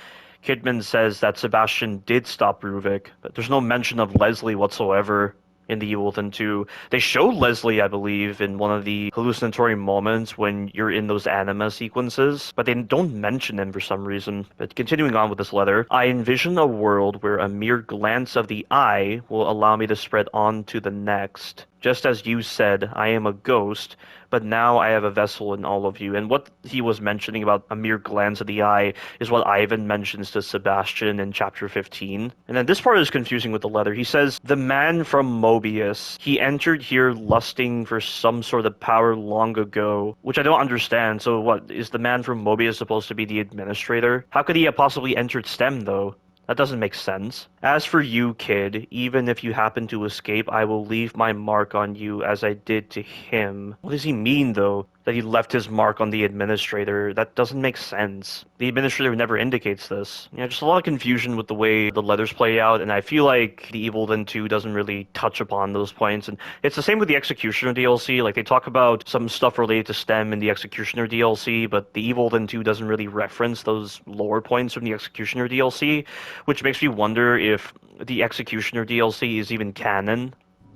Kidman says that Sebastian did stop Ruvik, but there's no mention of Leslie whatsoever in the Evil Within 2. They show Leslie, I believe, in one of the hallucinatory moments when you're in those anima sequences, but they don't mention him for some reason. But continuing on with this letter, "I envision a world where a mere glance of the eye will allow me to spread on to the next. Just as you said, I am a ghost, but now I have a vessel in all of you." And what he was mentioning about a mere glance of the eye is what Ivan mentions to Sebastian in chapter 15. And then this part is confusing with the letter. He says, "The man from Mobius, he entered here lusting for some sort of power long ago," which I don't understand. So what, is the man from Mobius supposed to be the administrator? How could he have possibly entered STEM, though? That doesn't make sense. "As for you, kid, even if you happen to escape, I will leave my mark on you as I did to him." What does he mean, though? That he left his mark on the administrator? That doesn't make sense. The administrator never indicates this. You know, just a lot of confusion with the way the letters play out, and I feel like the Evil Within 2 doesn't really touch upon those points. And it's the same with the Executioner DLC. Like, they talk about some stuff related to STEM in the Executioner DLC, but the Evil Within 2 doesn't really reference those lower points from the Executioner DLC, which makes me wonder if the Executioner DLC is even canon.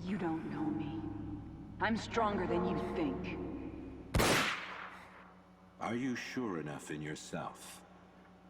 You don't know me. I'm stronger than you think. Are you sure enough in yourself?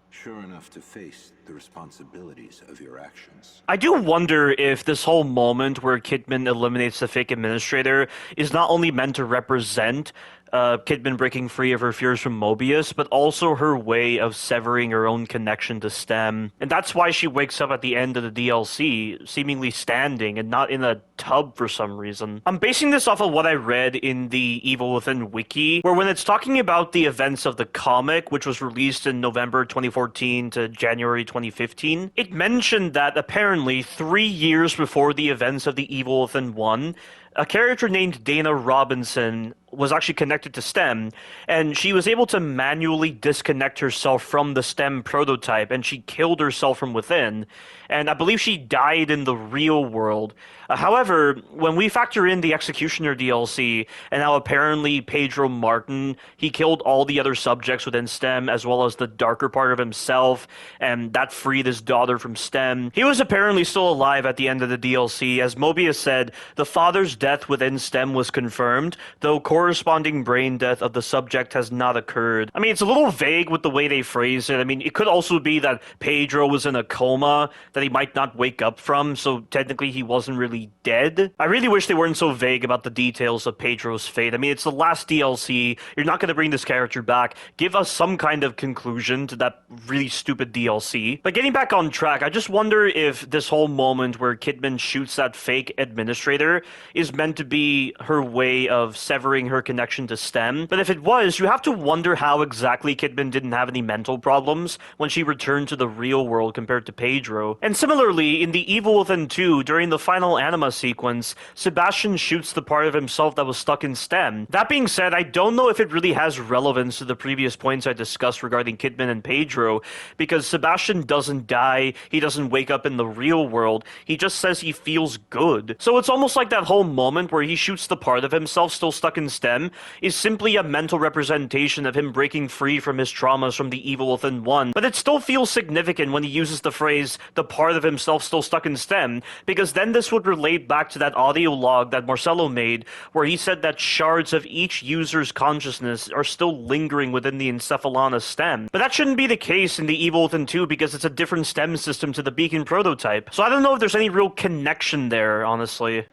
Sure enough to face the responsibilities of your actions? I do wonder if this whole moment where Kidman eliminates the fake administrator is not only meant to represent Kidman breaking free of her fears from Mobius, but also her way of severing her own connection to STEM. And that's why she wakes up at the end of the DLC, seemingly standing and not in a tub for some reason. I'm basing this off of what I read in the Evil Within wiki, where when it's talking about the events of the comic, which was released in November 2014 to January 2015, it mentioned that apparently 3 years before the events of the Evil Within 1, a character named Dana Robinson was actually connected to STEM, and she was able to manually disconnect herself from the STEM prototype, and she killed herself from within. And I believe she died in the real world. However, when we factor in the Executioner DLC, and how apparently Pedro Martin, he killed all the other subjects within STEM, as well as the darker part of himself, and that freed his daughter from STEM. He was apparently still alive at the end of the DLC. As Mobius said, the father's death within STEM was confirmed, though corresponding brain death of the subject has not occurred. I mean, it's a little vague with the way they phrase it. I mean, it could also be that Pedro was in a coma that he might not wake up from, so technically he wasn't really dead. I really wish they weren't so vague about the details of Pedro's fate. I mean, it's the last DLC. You're not going to bring this character back. Give us some kind of conclusion to that really stupid DLC. But getting back on track, I just wonder if this whole moment where Kidman shoots that fake administrator is meant to be her way of severing her connection to STEM. But if it was, you have to wonder how exactly Kidman didn't have any mental problems when she returned to the real world compared to Pedro. And similarly, in The Evil Within 2, during the final anima sequence, Sebastian shoots the part of himself that was stuck in STEM. That being said, I don't know if it really has relevance to the previous points I discussed regarding Kidman and Pedro, because Sebastian doesn't die, he doesn't wake up in the real world, he just says he feels good. So it's almost like that whole moment where he shoots the part of himself still stuck in STEM is simply a mental representation of him breaking free from his traumas from The Evil Within 1, but it still feels significant when he uses the phrase, the part of himself still stuck in STEM, because then this would relate back to that audio log that Marcelo made, where he said that shards of each user's consciousness are still lingering within the Encephalana stem. But that shouldn't be the case in The Evil Within 2 because it's a different stem system to the Beacon prototype. So I don't know if there's any real connection there, honestly.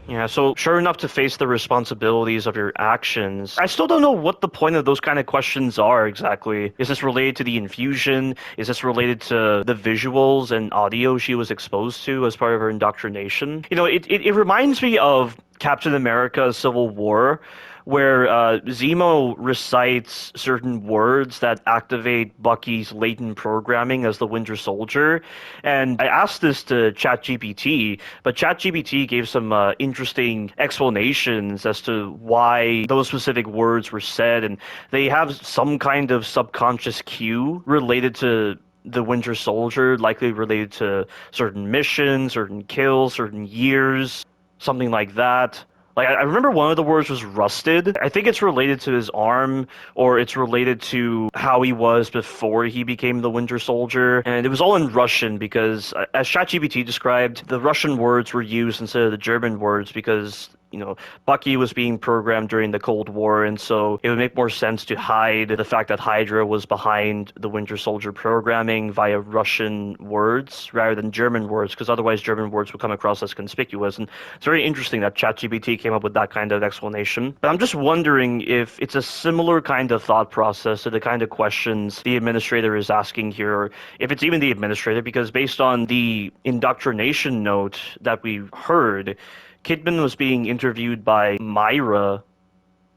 Yeah, so sure enough to face the responsibilities of your actions. I still don't know what the point of those kind of questions are exactly. Is this related to the infusion? Is this related to the visuals and audio she was exposed to as part of her indoctrination? You know, it reminds me of Captain America Civil War, where Zemo recites certain words that activate Bucky's latent programming as the Winter Soldier. And I asked this to ChatGPT, but ChatGPT gave some interesting explanations as to why those specific words were said, and they have some kind of subconscious cue related to the Winter Soldier, likely related to certain missions, certain kills, certain years, something like that. Like, I remember one of the words was rusted. I think it's related to his arm, or it's related to how he was before he became the Winter Soldier. And it was all in Russian because, as ChatGPT described, the Russian words were used instead of the German words because, you know, Bucky was being programmed during the Cold War, and so it would make more sense to hide the fact that Hydra was behind the Winter Soldier programming via Russian words rather than German words, because otherwise German words would come across as conspicuous. And it's very interesting that ChatGPT came up with that kind of explanation. But I'm just wondering if it's a similar kind of thought process to the kind of questions the administrator is asking here, or if it's even the administrator, because based on the indoctrination note that we heard, Kidman was being interviewed by Myra,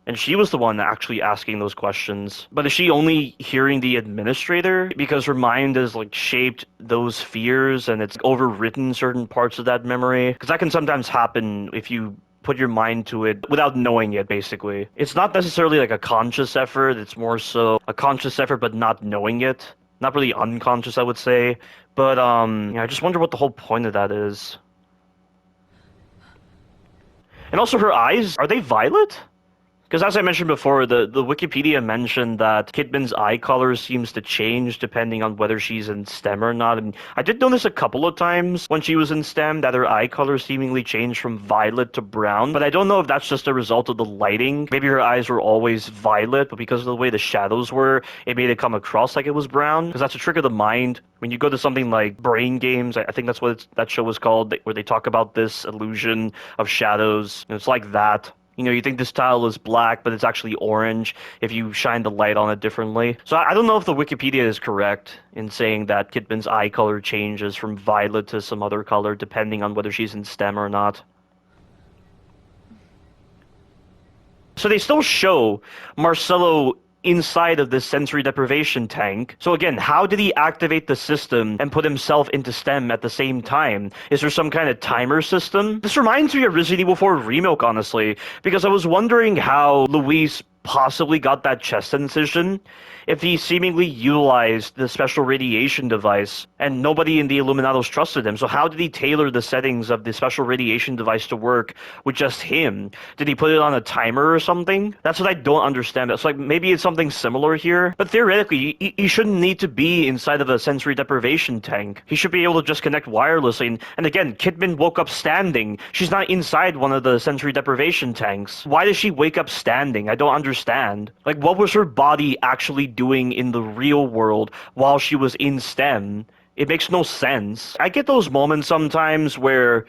and she was the one actually asking those questions. But is she only hearing the administrator because her mind has like shaped those fears and it's overwritten certain parts of that memory? Because that can sometimes happen if you put your mind to it without knowing it, basically. It's not necessarily like a conscious effort, it's more so a conscious effort but not knowing it. Not really unconscious, I would say. But yeah, I just wonder what the whole point of that is. And also, her eyes, are they violet? Because as I mentioned before, the Wikipedia mentioned that Kidman's eye color seems to change depending on whether she's in STEM or not. And I did notice a couple of times when she was in STEM that her eye color seemingly changed from violet to brown. But I don't know if that's just a result of the lighting. Maybe her eyes were always violet, but because of the way the shadows were, it made it come across like it was brown. Because that's a trick of the mind. When you go to something like Brain Games, I think that's what that show was called, where they talk about this illusion of shadows. And it's like that. You know, you think this tile is black, but it's actually orange if you shine the light on it differently. So I don't know if the Wikipedia is correct in saying that Kidman's eye color changes from violet to some other color depending on whether she's in STEM or not. So they still show Marcelo inside of this sensory deprivation tank. So again, how did he activate the system and put himself into STEM at the same time? Is there some kind of timer system? This reminds me of Resident Evil 4 Remake, honestly, because I was wondering how Luis possibly got that chest incision if he seemingly utilized the special radiation device and nobody in the Illuminados trusted him. So how did he tailor the settings of the special radiation device to work with just him? Did he put it on a timer or something? That's what I don't understand. It's like maybe it's something similar here, but theoretically he shouldn't need to be inside of a sensory deprivation tank. He should be able to just connect wirelessly. And again, Kidman woke up standing. She's not inside one of the sensory deprivation tanks. Why does she wake up standing? I don't understand. Like, what was her body actually doing in the real world while she was in STEM? It makes no sense. I get those moments sometimes where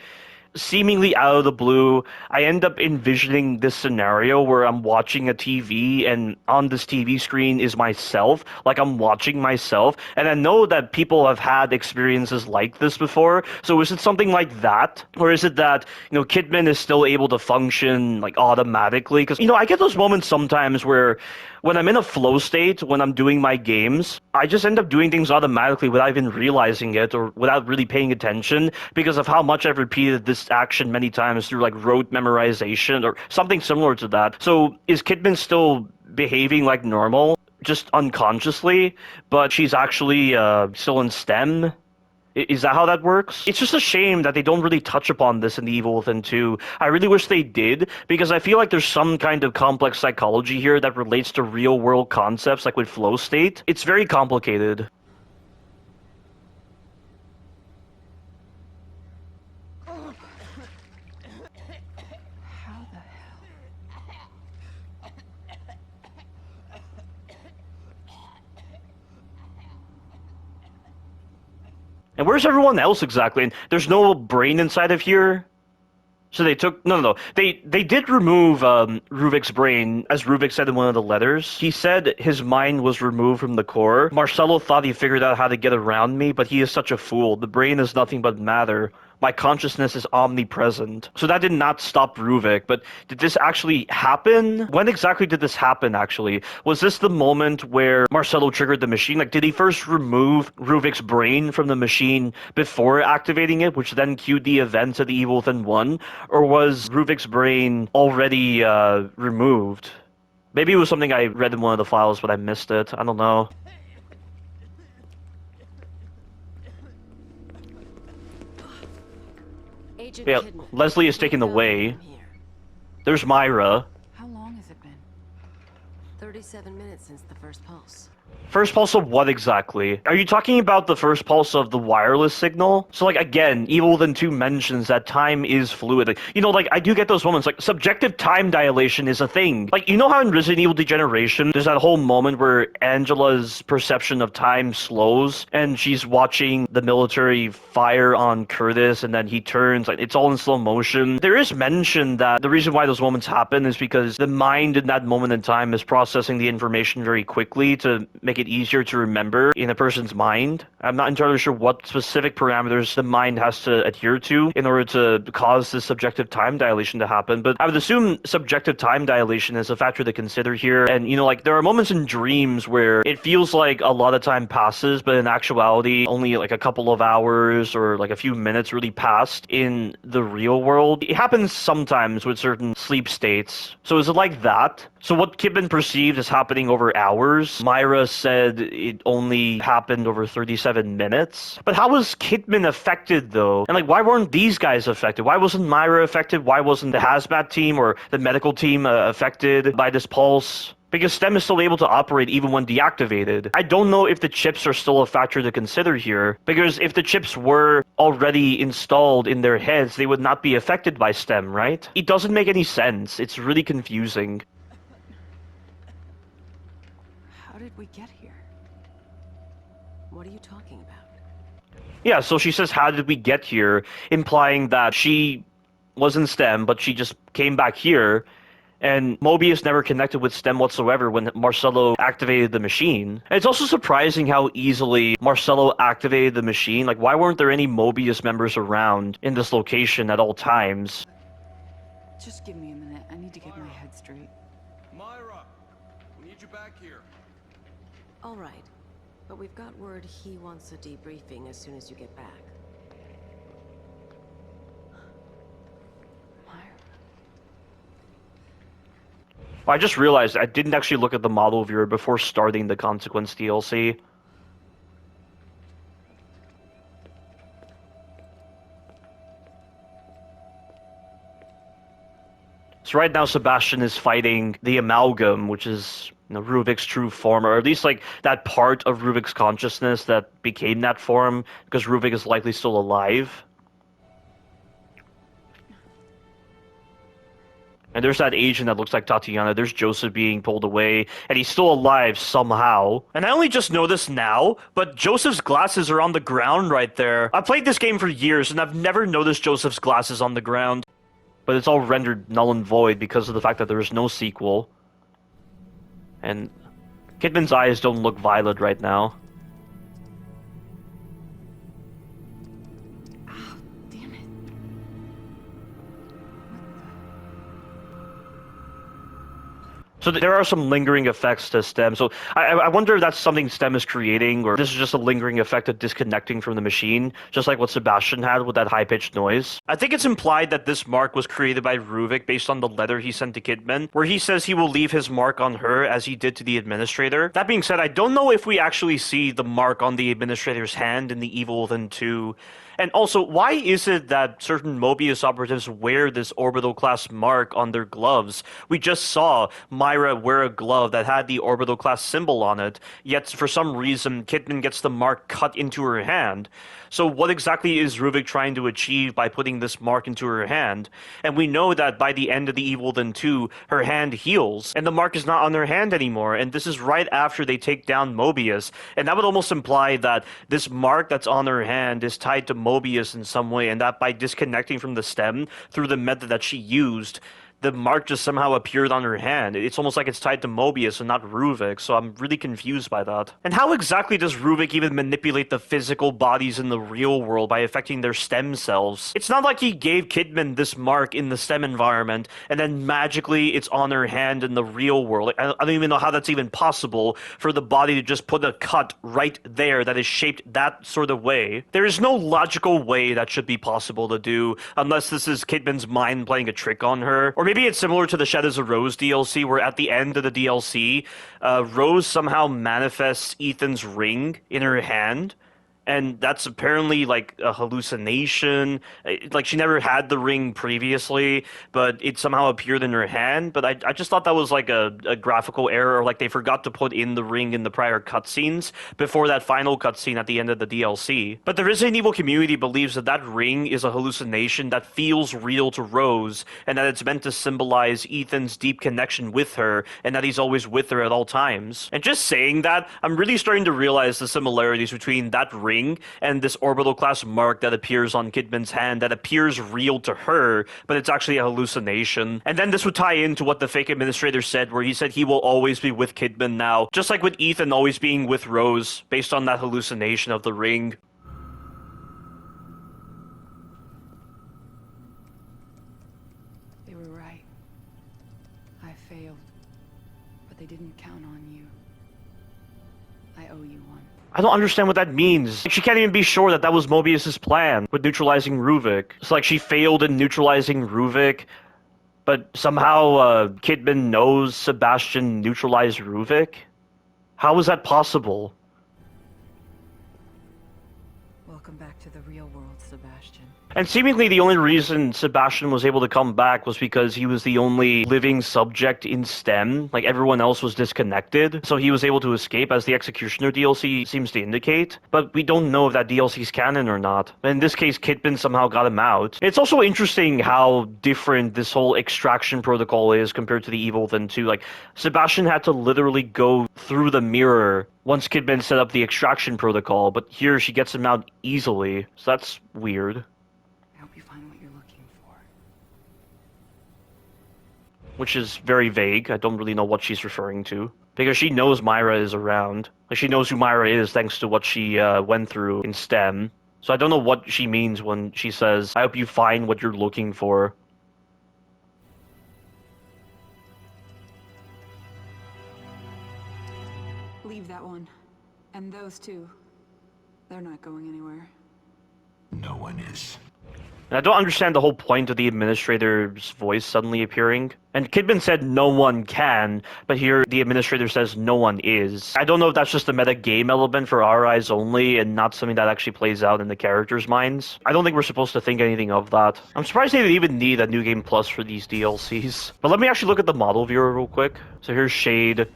seemingly out of the blue, I end up envisioning this scenario where I'm watching a TV and on this TV screen is myself, like I'm watching myself. And I know that people have had experiences like this before. So is it something like that? Or is it that, Kidman is still able to function like automatically? Because, I get those moments sometimes where when I'm in a flow state, when I'm doing my games, I just end up doing things automatically without even realizing it or without really paying attention because of how much I've repeated this action many times through like rote memorization or something similar to that. So is Kidman still behaving like normal, just unconsciously, but she's actually still in STEM? Is that how that works? It's just a shame that they don't really touch upon this in the Evil Within 2. I really wish they did, because I feel like there's some kind of complex psychology here that relates to real-world concepts, like with flow state. It's very complicated. And where's everyone else exactly? And there's no brain inside of here? So they took... No. They did remove Ruvik's brain, as Ruvik said in one of the letters. He said his mind was removed from the core. Marcelo thought he figured out how to get around me, but he is such a fool. The brain is nothing but matter. My consciousness is omnipresent. So that did not stop Ruvik, but did this actually happen? When exactly did this happen, actually? Was this the moment where Marcelo triggered the machine? Like, did he first remove Ruvik's brain from the machine before activating it, which then cued the events of the Evil Within 1? Or was Ruvik's brain already removed? Maybe it was something I read in one of the files, but I missed it. I don't know. Yeah, Leslie is taken away. There's Myra. How long has it been? 37 minutes since the first pulse. First pulse of what exactly? Are you talking about the first pulse of the wireless signal? So, like, again, Evil Within 2 mentions that time is fluid. Like, I do get those moments. Like, subjective time dilation is a thing. Like, you know how in Resident Evil Degeneration, there's that whole moment where Angela's perception of time slows, and she's watching the military fire on Curtis, and then he turns, like, it's all in slow motion. There is mention that the reason why those moments happen is because the mind in that moment in time is processing the information very quickly to make it easier to remember in a person's mind. I'm not entirely sure what specific parameters the mind has to adhere to in order to cause this subjective time dilation to happen, but I would assume subjective time dilation is a factor to consider here. And, like, there are moments in dreams where it feels like a lot of time passes, but in actuality, only like a couple of hours or like a few minutes really passed in the real world. It happens sometimes with certain sleep states. So is it like that? So what Kidman perceived as happening over hours, Myra said it only happened over 37 minutes. But how was Kidman affected, though? And, like, why weren't these guys affected? Why wasn't Myra affected? Why wasn't the hazmat team or the medical team affected by this pulse? Because STEM is still able to operate even when deactivated. I don't know if the chips are still a factor to consider here, because if the chips were already installed in their heads, they would not be affected by STEM, right? It doesn't make any sense. It's really confusing. How did we get here? What are you talking about? Yeah, so she says, how did we get here? Implying that she was in STEM, but she just came back here, and Mobius never connected with STEM whatsoever when Marcelo activated the machine. And it's also surprising how easily Marcelo activated the machine. Like, why weren't there any Mobius members around in this location at all times? Just give me a minute. I need to get my head straight. Myra, we need need you back here. All right. But we've got word he wants a debriefing as soon as you get back. I just realized I didn't actually look at the model viewer before starting the Consequence DLC. So right now Sebastian is fighting the Amalgam, which is Ruvik's true form, or at least like that part of Ruvik's consciousness that became that form, because Ruvik is likely still alive. And there's that agent that looks like Tatiana. There's Joseph being pulled away, and he's still alive somehow. And I only just noticed now, but Joseph's glasses are on the ground right there. I've played this game for years, and I've never noticed Joseph's glasses on the ground. But it's all rendered null and void because of the fact that there is no sequel. And Kidman's eyes don't look violet right now. So there are some lingering effects to STEM. So I wonder if that's something STEM is creating, or this is just a lingering effect of disconnecting from the machine, just like what Sebastian had with that high-pitched noise. I think it's implied that this mark was created by Ruvik based on the letter he sent to Kidman, where he says he will leave his mark on her as he did to the administrator. That being said, I don't know if we actually see the mark on the administrator's hand in The Evil Within 2. And also, why is it that certain Mobius operatives wear this orbital class mark on their gloves? We just saw Myra wear a glove that had the orbital class symbol on it, yet for some reason Kidman gets the mark cut into her hand. So what exactly is Ruvik trying to achieve by putting this mark into her hand? And we know that by the end of The Evil Within 2, her hand heals, and the mark is not on her hand anymore, and this is right after they take down Mobius. And that would almost imply that this mark that's on her hand is tied to Mobius in some way, and that by disconnecting from the stem through the method that she used, the mark just somehow appeared on her hand. It's almost like it's tied to Mobius and not Ruvik, so I'm really confused by that. And how exactly does Ruvik even manipulate the physical bodies in the real world by affecting their stem cells? It's not like he gave Kidman this mark in the stem environment, and then magically it's on her hand in the real world. Like, I don't even know how that's even possible for the body to just put a cut right there that is shaped that sort of way. There is no logical way that should be possible to do, unless this is Kidman's mind playing a trick on her. Or maybe it's similar to the Shadows of Rose DLC, where at the end of the DLC, Rose somehow manifests Ethan's ring in her hand, and that's apparently like a hallucination. Like, she never had the ring previously, but it somehow appeared in her hand. But I just thought that was like a graphical error, or like they forgot to put in the ring in the prior cutscenes before that final cutscene at the end of the DLC. But the Resident Evil community believes that that ring is a hallucination that feels real to Rose, and that it's meant to symbolize Ethan's deep connection with her, and that he's always with her at all times. And just saying that, I'm really starting to realize the similarities between that ring and this orbital class mark that appears on Kidman's hand that appears real to her, but it's actually a hallucination. And then this would tie into what the fake administrator said, where he said he will always be with Kidman now, just like with Ethan always being with Rose, based on that hallucination of the ring. They were right. I failed, but they didn't count on you. I owe you one. I don't understand what that means. She can't even be sure that that was Mobius's plan with neutralizing Ruvik. It's like she failed in neutralizing Ruvik, but somehow Kidman knows Sebastian neutralized Ruvik? How is that possible? Welcome back to the real world, Sebastian. And seemingly the only reason Sebastian was able to come back was because he was the only living subject in STEM. Like, everyone else was disconnected, so he was able to escape, as the Executioner DLC seems to indicate. But we don't know if that DLC's canon or not. In this case, Kidman somehow got him out. It's also interesting how different this whole extraction protocol is compared to the Evil Within 2. Like, Sebastian had to literally go through the mirror once Kidman set up the extraction protocol, but here she gets him out easily. So that's weird. Which is very vague. I don't really know what she's referring to. Because she knows Myra is around. Like, she knows who Myra is thanks to what she went through in STEM. So I don't know what she means when she says, I hope you find what you're looking for. Leave that one. And those two. They're not going anywhere. No one is. And I don't understand the whole point of the administrator's voice suddenly appearing. And Kidman said no one can, but here the administrator says no one is. I don't know if that's just a meta game element for our eyes only and not something that actually plays out in the characters' minds. I don't think we're supposed to think anything of that. I'm surprised they even need a New Game Plus for these DLCs. But let me actually look at the model viewer real quick. So here's Shade.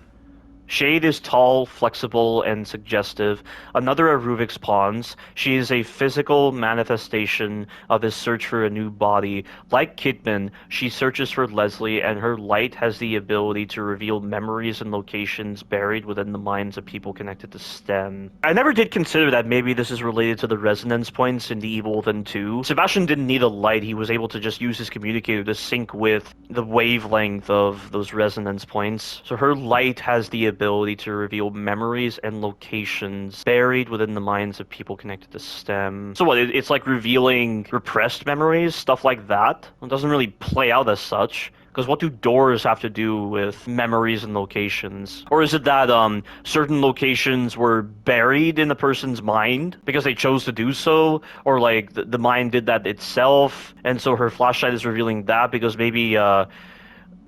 Shade is tall, flexible, and suggestive. Another of Ruvik's pawns. She is a physical manifestation of his search for a new body. Like Kidman, she searches for Leslie, and her light has the ability to reveal memories and locations buried within the minds of people connected to STEM. I never did consider that maybe this is related to the resonance points in The Evil Within 2. Sebastian didn't need a light, he was able to just use his communicator to sync with the wavelength of those resonance points. So her light has the ability to reveal memories and locations buried within the minds of people connected to STEM. So what, it's like revealing repressed memories, stuff like that? It doesn't really play out as such. Because what do doors have to do with memories and locations? Or is it that certain locations were buried in the person's mind because they chose to do so? Or like the mind did that itself, and so her flashlight is revealing that because maybe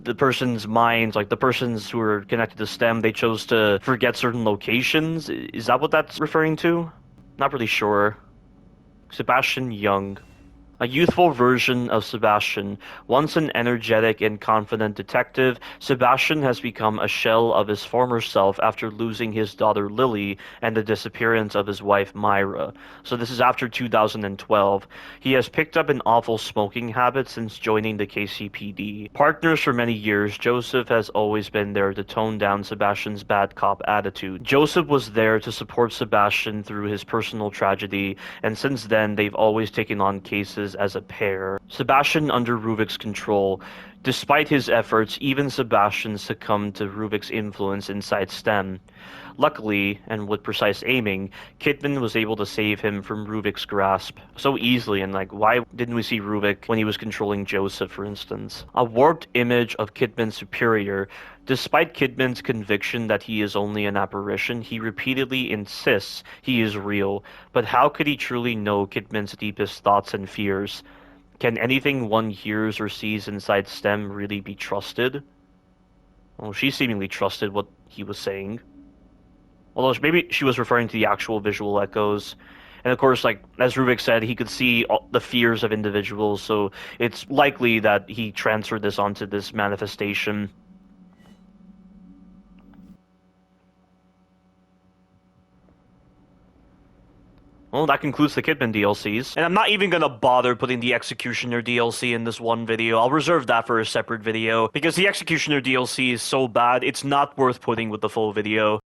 the person's minds, like the persons who are connected to STEM, they chose to forget certain locations? Is that what that's referring to? Not really sure. Sebastian Young. A youthful version of Sebastian. Once an energetic and confident detective, Sebastian has become a shell of his former self after losing his daughter Lily and the disappearance of his wife Myra. So this is after 2012. He has picked up an awful smoking habit since joining the KCPD. Partners for many years, Joseph has always been there to tone down Sebastian's bad cop attitude. Joseph was there to support Sebastian through his personal tragedy, and since then they've always taken on cases as a pair. Sebastian under Ruvik's control. Despite his efforts, even Sebastian succumbed to Ruvik's influence inside STEM. Luckily, and with precise aiming, Kidman was able to save him from Ruvik's grasp so easily, and like, why didn't we see Ruvik when he was controlling Joseph, for instance? A warped image of Kidman's superior. Despite Kidman's conviction that he is only an apparition, he repeatedly insists he is real. But how could he truly know Kidman's deepest thoughts and fears? Can anything one hears or sees inside STEM really be trusted? Well, she seemingly trusted what he was saying. Although maybe she was referring to the actual visual echoes. And of course, like, as Ruvik said, he could see all the fears of individuals, so it's likely that he transferred this onto this manifestation. Well, that concludes the Kidman DLCs. And I'm not even gonna bother putting the Executioner DLC in this one video. I'll reserve that for a separate video, because the Executioner DLC is so bad, it's not worth putting with the full video.